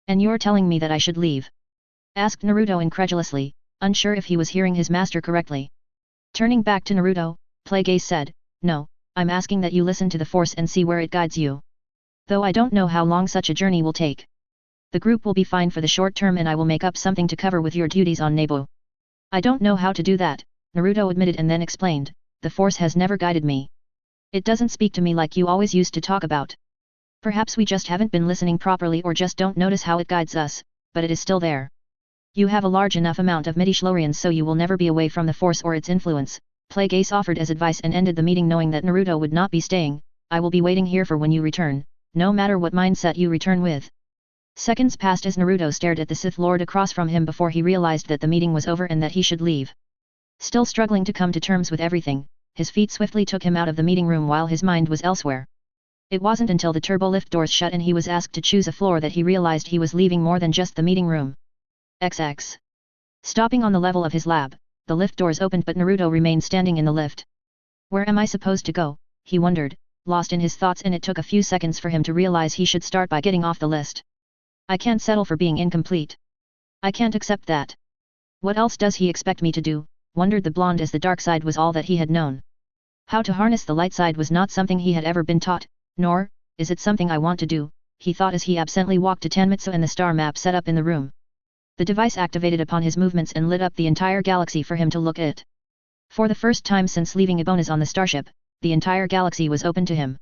And you're telling me that I should leave? Asked Naruto incredulously, unsure if he was hearing his master correctly. Turning back to Naruto, Plague Ace said, no, I'm asking that you listen to the Force and see where it guides you. Though I don't know how long such a journey will take. The group will be fine for the short term and I will make up something to cover with your duties on Naboo. I don't know how to do that, Naruto admitted and then explained, the Force has never guided me. It doesn't speak to me like you always used to talk about. Perhaps we just haven't been listening properly or just don't notice how it guides us, but it is still there. You have a large enough amount of midi-chlorians so you will never be away from the Force or its influence, Plague Ace offered as advice and ended the meeting knowing that Naruto would not be staying. I will be waiting here for when you return, no matter what mindset you return with. Seconds passed as Naruto stared at the Sith Lord across from him before he realized that the meeting was over and that he should leave. Still struggling to come to terms with everything, his feet swiftly took him out of the meeting room while his mind was elsewhere. It wasn't until the turbo lift doors shut and he was asked to choose a floor that he realized he was leaving more than just the meeting room. XX. Stopping on the level of his lab, the lift doors opened but Naruto remained standing in the lift. Where am I supposed to go, he wondered, lost in his thoughts, and it took a few seconds for him to realize he should start by getting off the list. I can't settle for being incomplete. I can't accept that. What else does he expect me to do, wondered the blonde as the dark side was all that he had known. How to harness the light side was not something he had ever been taught, nor, is it something I want to do, he thought as he absently walked to Tanmitsu and the star map set up in the room. The device activated upon his movements and lit up the entire galaxy for him to look at. For the first time since leaving Ibonas on the starship, the entire galaxy was open to him.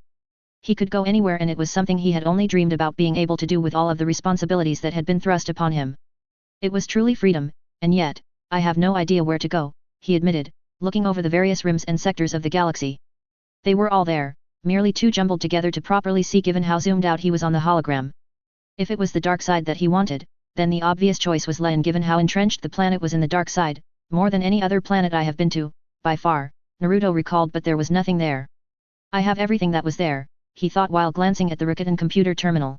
He could go anywhere and it was something he had only dreamed about being able to do with all of the responsibilities that had been thrust upon him. It was truly freedom, and yet, I have no idea where to go, he admitted, looking over the various rims and sectors of the galaxy. They were all there, merely too jumbled together to properly see given how zoomed out he was on the hologram. If it was the dark side that he wanted, then the obvious choice was Len given how entrenched the planet was in the dark side, more than any other planet I have been to, by far, Naruto recalled, but there was nothing there. I have everything that was there, he thought while glancing at the Rakuten computer terminal.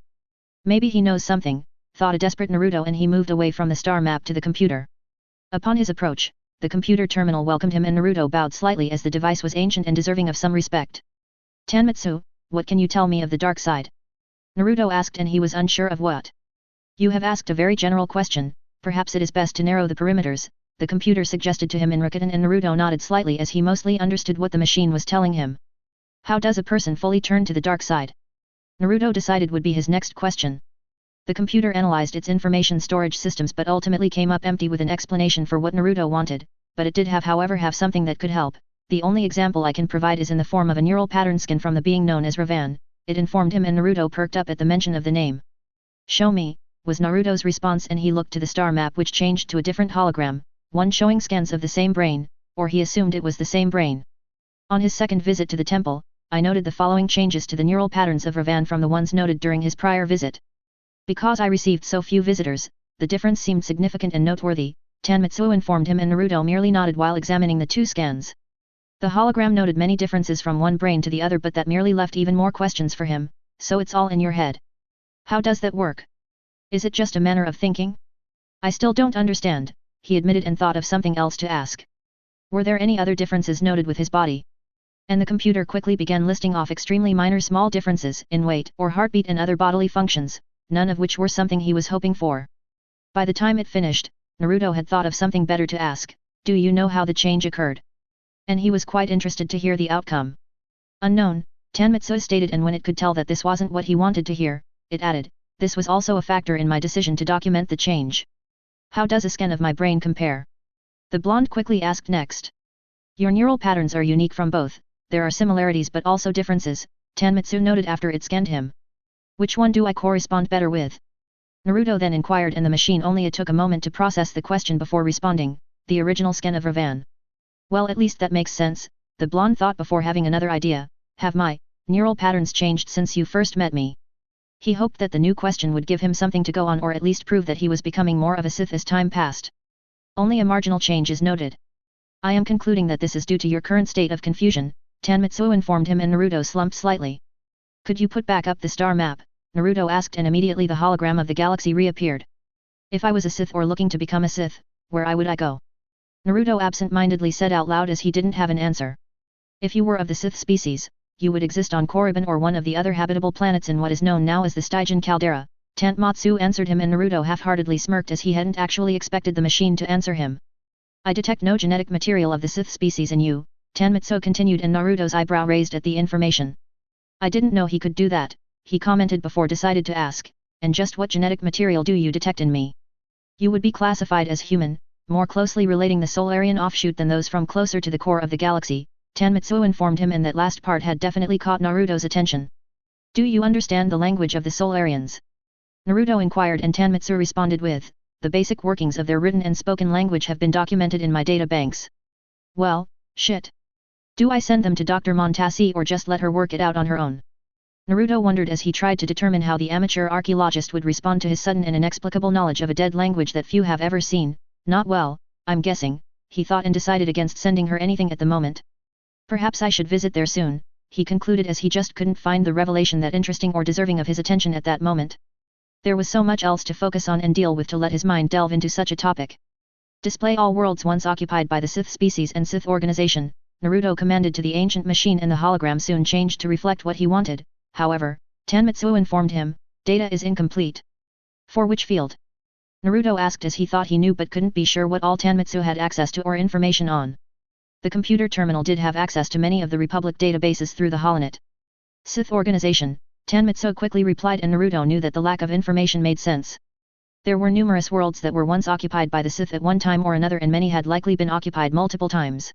Maybe he knows something, thought a desperate Naruto, and he moved away from the star map to the computer. Upon his approach, the computer terminal welcomed him and Naruto bowed slightly as the device was ancient and deserving of some respect. Tanmitsu, what can you tell me of the dark side? Naruto asked, and he was unsure of what. You have asked a very general question, perhaps it is best to narrow the perimeters, the computer suggested to him in Rakuten, and Naruto nodded slightly as he mostly understood what the machine was telling him. How does a person fully turn to the dark side? Naruto decided would be his next question. The computer analyzed its information storage systems but ultimately came up empty with an explanation for what Naruto wanted, but it did have something that could help. The only example I can provide is in the form of a neural pattern scan from the being known as Ravan, it informed him, and Naruto perked up at the mention of the name. Show me, was Naruto's response, and he looked to the star map, which changed to a different hologram, one showing scans of the same brain, or he assumed it was the same brain. On his second visit to the temple, I noted the following changes to the neural patterns of Ravan from the ones noted during his prior visit. Because I received so few visitors, the difference seemed significant and noteworthy, Tanmitsu informed him, and Naruto merely nodded while examining the two scans. The hologram noted many differences from one brain to the other, but that merely left even more questions for him. So it's all in your head. How does that work? Is it just a manner of thinking? I still don't understand, he admitted, and thought of something else to ask. Were there any other differences noted with his body? And the computer quickly began listing off extremely minor small differences in weight or heartbeat and other bodily functions, none of which were something he was hoping for. By the time it finished, Naruto had thought of something better to ask. Do you know how the change occurred? And he was quite interested to hear the outcome. Unknown, Tanmitsu stated, and when it could tell that this wasn't what he wanted to hear, it added, this was also a factor in my decision to document the change. How does a scan of my brain compare? The blonde quickly asked next. Your neural patterns are unique from both, there are similarities but also differences, Tanmitsu noted after it scanned him. Which one do I correspond better with? Naruto then inquired, and the machine only took a moment to process the question before responding, the original scan of Ravan. Well, at least that makes sense, the blonde thought before having another idea. Have my neural patterns changed since you first met me? He hoped that the new question would give him something to go on, or at least prove that he was becoming more of a Sith as time passed. Only a marginal change is noted. I am concluding that this is due to your current state of confusion, Tanmitsu informed him, and Naruto slumped slightly. Could you put back up the star map? Naruto asked, and immediately the hologram of the galaxy reappeared. If I was a Sith or looking to become a Sith, where would I go? Naruto absent-mindedly said out loud, as he didn't have an answer. If you were of the Sith species, you would exist on Korriban or one of the other habitable planets in what is known now as the Stygian caldera, Tanmitsu answered him, and Naruto half-heartedly smirked as he hadn't actually expected the machine to answer him. I detect no genetic material of the Sith species in you, Tanmitsu continued, and Naruto's eyebrow raised at the information. I didn't know he could do that, he commented before decided to ask, and just what genetic material do you detect in me? You would be classified as human, more closely relating the Solarian offshoot than those from closer to the core of the galaxy, Tanmitsu informed him, and that last part had definitely caught Naruto's attention. Do you understand the language of the Solarians? Naruto inquired, and Tanmitsu responded with, the basic workings of their written and spoken language have been documented in my data banks. Well, shit. Do I send them to Dr. Montasi or just let her work it out on her own? Naruto wondered as he tried to determine how the amateur archaeologist would respond to his sudden and inexplicable knowledge of a dead language that few have ever seen. Not well, I'm guessing, he thought, and decided against sending her anything at the moment. Perhaps I should visit there soon, he concluded, as he just couldn't find the revelation that interesting or deserving of his attention at that moment. There was so much else to focus on and deal with to let his mind delve into such a topic. Display all worlds once occupied by the Sith species and Sith organization, Naruto commanded to the ancient machine, and the hologram soon changed to reflect what he wanted. However, Tanmitsu informed him, data is incomplete. For which field? Naruto asked, as he thought he knew but couldn't be sure what all Tanmitsu had access to or information on. The computer terminal did have access to many of the Republic databases through the holonet. Sith organization, Tanmitsu quickly replied, and Naruto knew that the lack of information made sense. There were numerous worlds that were once occupied by the Sith at one time or another, and many had likely been occupied multiple times.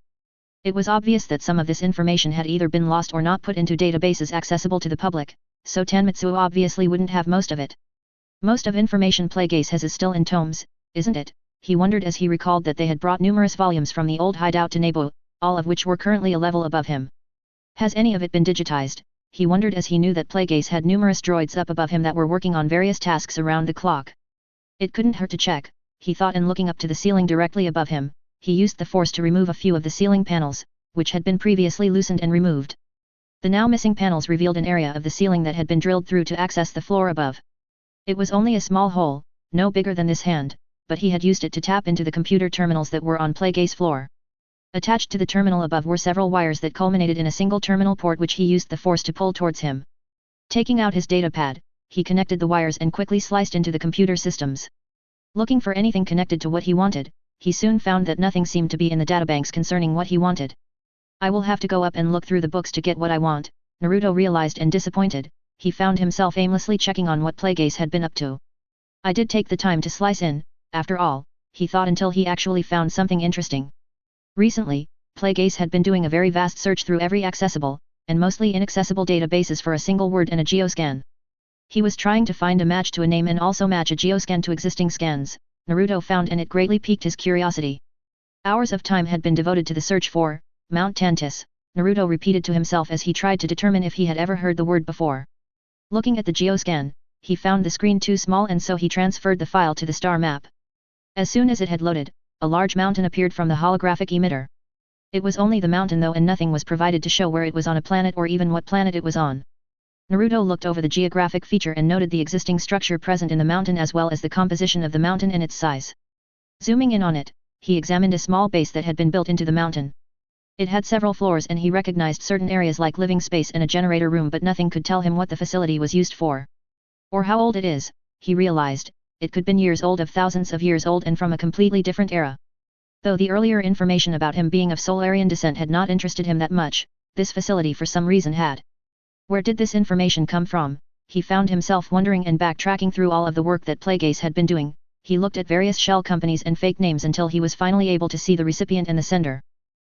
It was obvious that some of this information had either been lost or not put into databases accessible to the public, so Tanmitsu obviously wouldn't have most of it. Most of information Plagueis has is still in tomes, isn't it? He wondered as he recalled that they had brought numerous volumes from the old hideout to Naboo, all of which were currently a level above him. Has any of it been digitized? He wondered as he knew that Plagueis had numerous droids up above him that were working on various tasks around the clock. It couldn't hurt to check, he thought, and looking up to the ceiling directly above him, he used the force to remove a few of the ceiling panels, which had been previously loosened and removed. The now missing panels revealed an area of the ceiling that had been drilled through to access the floor above. It was only a small hole, no bigger than this hand, but he had used it to tap into the computer terminals that were on Plagueis' floor. Attached to the terminal above were several wires that culminated in a single terminal port, which he used the force to pull towards him. Taking out his datapad, he connected the wires and quickly sliced into the computer systems. Looking for anything connected to what he wanted, he soon found that nothing seemed to be in the databanks concerning what he wanted. I will have to go up and look through the books to get what I want, Naruto realized, and disappointed, he found himself aimlessly checking on what Plagueis had been up to. I did take the time to slice in, after all, he thought until he actually found something interesting. Recently, Plague Ace had been doing a very vast search through every accessible, and mostly inaccessible databases for a single word and a geoscan. He was trying to find a match to a name and also match a geoscan to existing scans, Naruto found, and it greatly piqued his curiosity. Hours of time had been devoted to the search for Mount Tantus, Naruto repeated to himself as he tried to determine if he had ever heard the word before. Looking at the geoscan, he found the screen too small and so he transferred the file to the star map. As soon as it had loaded, a large mountain appeared from the holographic emitter. It was only the mountain though, and nothing was provided to show where it was on a planet or even what planet it was on. Naruto looked over the geographic feature and noted the existing structure present in the mountain as well as the composition of the mountain and its size. Zooming in on it, he examined a small base that had been built into the mountain. It had several floors and he recognized certain areas like living space and a generator room, but nothing could tell him what the facility was used for. Or how old it is, he realized. It could been years old, of thousands of years old, and from a completely different era. Though the earlier information about him being of Solarian descent had not interested him that much, this facility for some reason had. Where did this information come from? He found himself wondering and backtracking through all of the work that Plague Ace had been doing. He looked at various shell companies and fake names until he was finally able to see the recipient and the sender.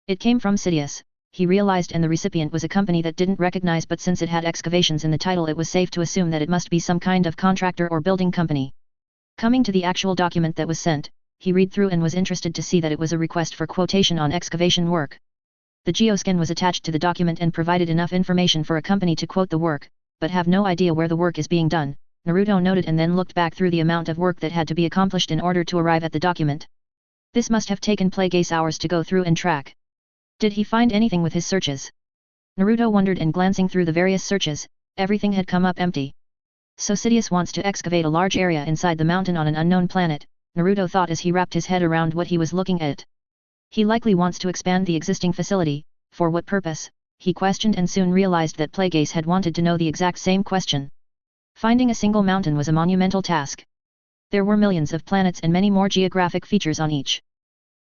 It came from Sidious, he realized, and the recipient was a company that didn't recognize, but since it had excavations in the title it was safe to assume that it must be some kind of contractor or building company. Coming to the actual document that was sent, he read through and was interested to see that it was a request for quotation on excavation work. The geoscan was attached to the document and provided enough information for a company to quote the work, but have no idea where the work is being done, Naruto noted, and then looked back through the amount of work that had to be accomplished in order to arrive at the document. This must have taken Plague Ace hours to go through and track. Did he find anything with his searches? Naruto wondered, and glancing through the various searches, everything had come up empty. So Sidious wants to excavate a large area inside the mountain on an unknown planet, Naruto thought as he wrapped his head around what he was looking at. He likely wants to expand the existing facility. For what purpose? He questioned, and soon realized that Plague Ace had wanted to know the exact same question. Finding a single mountain was a monumental task. There were millions of planets and many more geographic features on each.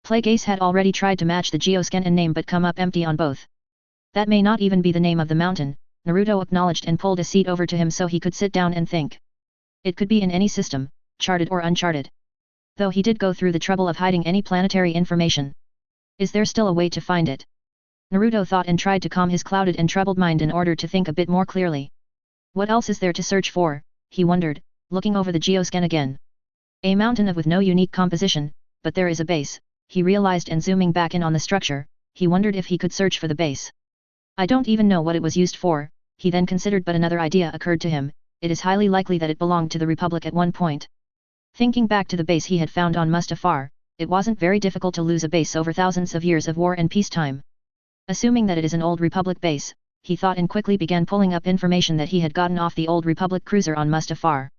Plague Ace had already tried to match the geoscan and name but come up empty on both. That may not even be the name of the mountain, Naruto acknowledged and pulled a seat over to him so he could sit down and think. It could be in any system, charted or uncharted. Though he did go through the trouble of hiding any planetary information. Is there still a way to find it? Naruto thought and tried to calm his clouded and troubled mind in order to think a bit more clearly. What else is there to search for, he wondered, looking over the geoscan again. A mountain with no unique composition, but there is a base, he realized, and zooming back in on the structure, he wondered if he could search for the base. I don't even know what it was used for, he then considered, but another idea occurred to him. It is highly likely that it belonged to the Republic at one point. Thinking back to the base he had found on Mustafar, it wasn't very difficult to lose a base over thousands of years of war and peacetime. Assuming that it is an old Republic base, he thought, and quickly began pulling up information that he had gotten off the old Republic cruiser on Mustafar.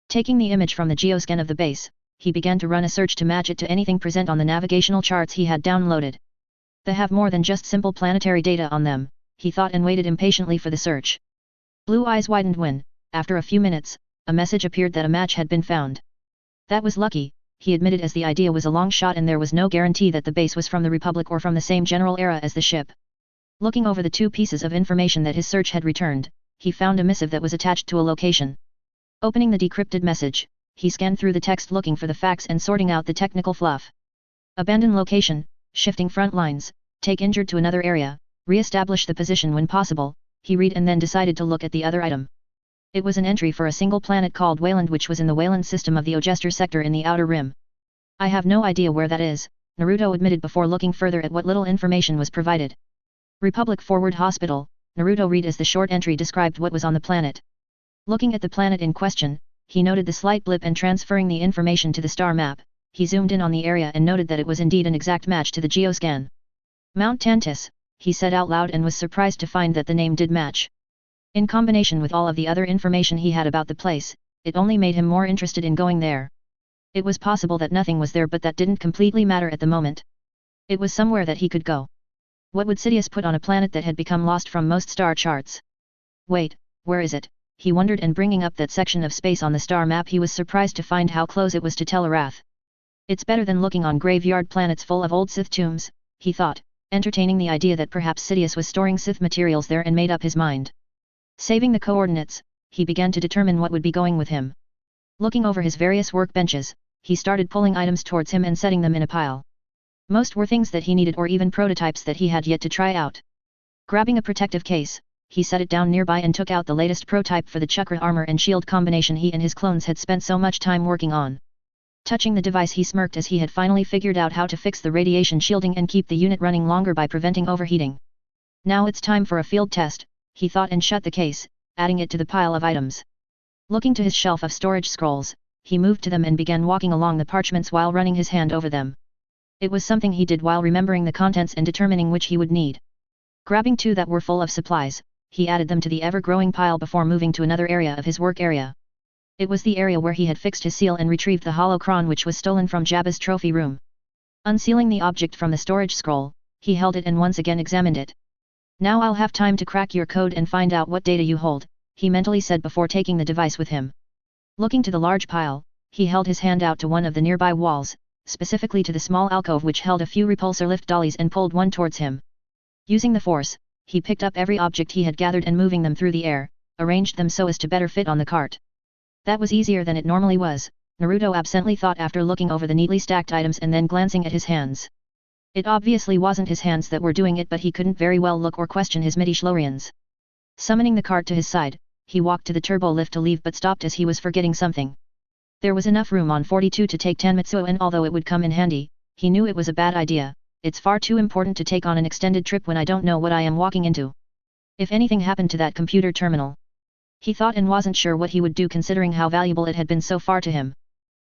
Taking the image from the geoscan of the base, he began to run a search to match it to anything present on the navigational charts he had downloaded. They have more than just simple planetary data on them, he thought, and waited impatiently for the search. Blue eyes widened when, after a few minutes, a message appeared that a match had been found. That was lucky, he admitted, as the idea was a long shot and there was no guarantee that the base was from the Republic or from the same general era as the ship. Looking over the two pieces of information that his search had returned, he found a missive that was attached to a location. Opening the decrypted message, he scanned through the text looking for the facts and sorting out the technical fluff. Abandon location, shifting front lines, take injured to another area, re-establish the position when possible, he read and then decided to look at the other item. It was an entry for a single planet called Wayland, which was in the Wayland system of the Ogester sector in the Outer Rim. I have no idea where that is, Naruto admitted before looking further at what little information was provided. Republic Forward Hospital, Naruto read as the short entry described what was on the planet. Looking at the planet in question, he noted the slight blip, and transferring the information to the star map, he zoomed in on the area and noted that it was indeed an exact match to the geoscan. Mount Tantus, he said out loud, and was surprised to find that the name did match. In combination with all of the other information he had about the place, it only made him more interested in going there. It was possible that nothing was there, but that didn't completely matter at the moment. It was somewhere that he could go. What would Sidious put on a planet that had become lost from most star charts? Wait, where is it? He wondered, and bringing up that section of space on the star map he was surprised to find how close it was to Telarath. It's better than looking on graveyard planets full of old Sith tombs, he thought, entertaining the idea that perhaps Sidious was storing Sith materials there, and made up his mind. Saving the coordinates, he began to determine what would be going with him. Looking over his various workbenches, he started pulling items towards him and setting them in a pile. Most were things that he needed or even prototypes that he had yet to try out. Grabbing a protective case, he set it down nearby and took out the latest prototype for the chakra armor and shield combination he and his clones had spent so much time working on. Touching the device, he smirked as he had finally figured out how to fix the radiation shielding and keep the unit running longer by preventing overheating. Now it's time for a field test, he thought, and shut the case, adding it to the pile of items. Looking to his shelf of storage scrolls, he moved to them and began walking along the parchments while running his hand over them. It was something he did while remembering the contents and determining which he would need. Grabbing two that were full of supplies, he added them to the ever-growing pile before moving to another area of his work area. It was the area where he had fixed his seal and retrieved the holocron which was stolen from Jabba's trophy room. Unsealing the object from the storage scroll, he held it and once again examined it. Now I'll have time to crack your code and find out what data you hold, he mentally said before taking the device with him. Looking to the large pile, he held his hand out to one of the nearby walls, specifically to the small alcove which held a few repulsor lift dollies, and pulled one towards him. Using the force, he picked up every object he had gathered and moving them through the air, arranged them so as to better fit on the cart. That was easier than it normally was, Naruto absently thought after looking over the neatly stacked items and then glancing at his hands. It obviously wasn't his hands that were doing it, but he couldn't very well look or question his midi-chlorians. Summoning the cart to his side, he walked to the turbo lift to leave but stopped as he was forgetting something. There was enough room on 42 to take Tanmitsu, and although it would come in handy, he knew it was a bad idea. It's far too important to take on an extended trip when I don't know what I am walking into. If anything happened to that computer terminal, he thought, and wasn't sure what he would do considering how valuable it had been so far to him.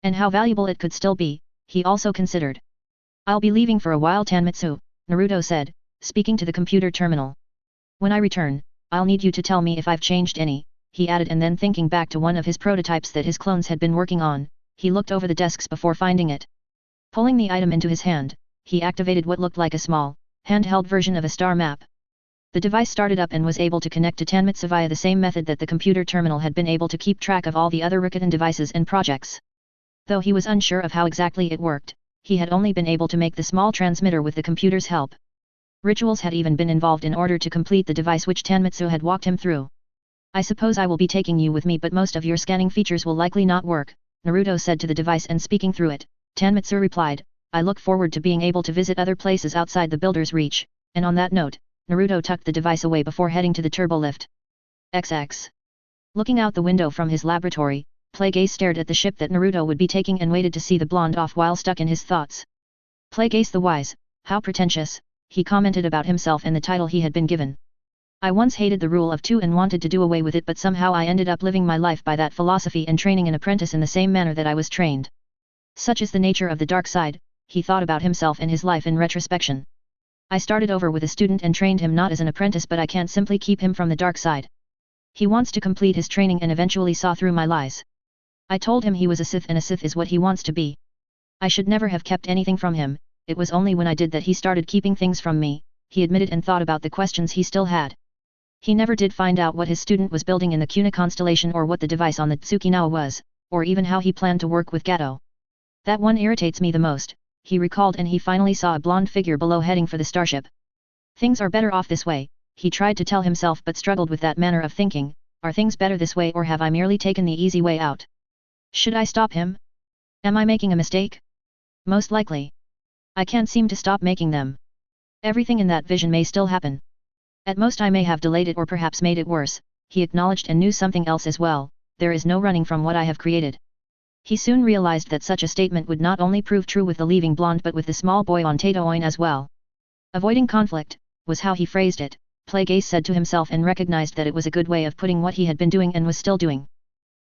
And how valuable it could still be, he also considered. I'll be leaving for a while, Tanmitsu, Naruto said, speaking to the computer terminal. When I return, I'll need you to tell me if I've changed any, he added, and then thinking back to one of his prototypes that his clones had been working on, he looked over the desks before finding it. Pulling the item into his hand, he activated what looked like a small, handheld version of a star map. The device started up and was able to connect to Tanmitsu via the same method that the computer terminal had been able to keep track of all the other Rikutan devices and projects. Though he was unsure of how exactly it worked, he had only been able to make the small transmitter with the computer's help. Rituals had even been involved in order to complete the device which Tanmitsu had walked him through. I suppose I will be taking you with me, but most of your scanning features will likely not work, Naruto said to the device, and speaking through it, Tanmitsu replied, I look forward to being able to visit other places outside the builder's reach, and on that note, Naruto tucked the device away before heading to the turbo lift. XX. Looking out the window from his laboratory, Plagueis stared at the ship that Naruto would be taking and waited to see the blonde off while stuck in his thoughts. Plagueis the Wise, how pretentious, he commented about himself and the title he had been given. I once hated the rule of two and wanted to do away with it, but somehow I ended up living my life by that philosophy and training an apprentice in the same manner that I was trained. Such is the nature of the dark side, he thought about himself and his life in retrospection. I started over with a student and trained him not as an apprentice, but I can't simply keep him from the dark side. He wants to complete his training and eventually saw through my lies. I told him he was a Sith, and a Sith is what he wants to be. I should never have kept anything from him. It was only when I did that he started keeping things from me, he admitted, and thought about the questions he still had. He never did find out what his student was building in the Kuna constellation, or what the device on the Tsukinawa was, or even how he planned to work with Gato. That one irritates me the most, he recalled, and he finally saw a blonde figure below heading for the starship. Things are better off this way, he tried to tell himself, but struggled with that manner of thinking. Are things better this way, or have I merely taken the easy way out? Should I stop him? Am I making a mistake? Most likely. I can't seem to stop making them. Everything in that vision may still happen. At most I may have delayed it or perhaps made it worse, he acknowledged, and knew something else as well. There is no running from what I have created. He soon realized that such a statement would not only prove true with the leaving blonde but with the small boy on Tatooine as well. Avoiding conflict, was how he phrased it, Plagueis said to himself, and recognized that it was a good way of putting what he had been doing and was still doing.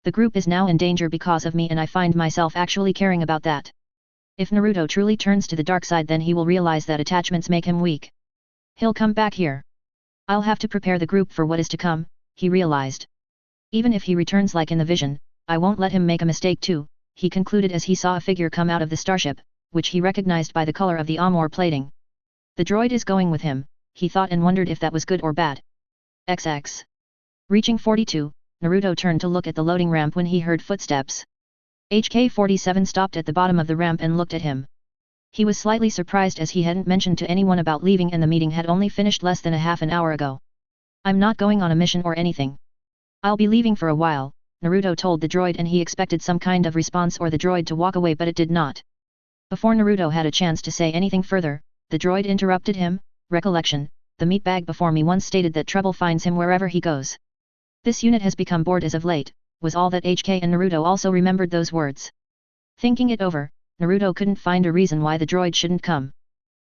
The group is now in danger because of me, and I find myself actually caring about that. If Naruto truly turns to the dark side, then he will realize that attachments make him weak. He'll come back here. I'll have to prepare the group for what is to come, he realized. Even if he returns like in the vision, I won't let him make a mistake too, he concluded as he saw a figure come out of the starship, which he recognized by the color of the armor plating. The droid is going with him, he thought, and wondered if that was good or bad. XX. Reaching 42, Naruto turned to look at the loading ramp when he heard footsteps. HK-47 stopped at the bottom of the ramp and looked at him. He was slightly surprised as he hadn't mentioned to anyone about leaving and the meeting had only finished less than a half an hour ago. I'm not going on a mission or anything. I'll be leaving for a while, Naruto told the droid, and he expected some kind of response or the droid to walk away, but it did not. Before Naruto had a chance to say anything further, the droid interrupted him. Recollection, the meat bag before me once stated that trouble finds him wherever he goes. This unit has become bored as of late, was all that HK, and Naruto also remembered those words. Thinking it over, Naruto couldn't find a reason why the droid shouldn't come.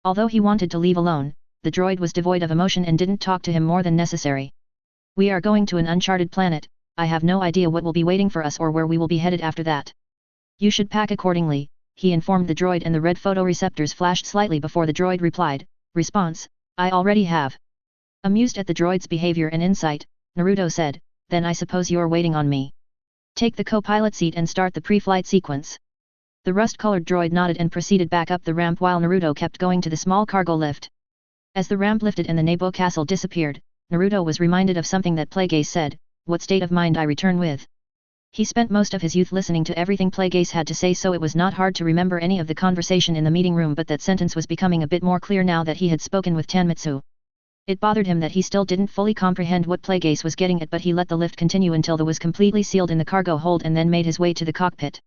Although he wanted to leave alone, the droid was devoid of emotion and didn't talk to him more than necessary. We are going to an uncharted planet. I have no idea what will be waiting for us or where we will be headed after that. You should pack accordingly, he informed the droid, and the red photoreceptors flashed slightly before the droid replied. Response, I already have. Amused at the droid's behavior and insight, Naruto said, then I suppose you're waiting on me. Take the co-pilot seat and start the pre-flight sequence. The rust-colored droid nodded and proceeded back up the ramp while Naruto kept going to the small cargo lift. As the ramp lifted and the Nebo castle disappeared, Naruto was reminded of something that Plagueis said, what state of mind I return with. He spent most of his youth listening to everything Plagueis had to say, so it was not hard to remember any of the conversation in the meeting room, but that sentence was becoming a bit more clear now that he had spoken with Tanmitsu. It bothered him that he still didn't fully comprehend what Plagueis was getting at, but he let the lift continue until the was completely sealed in the cargo hold and then made his way to the cockpit.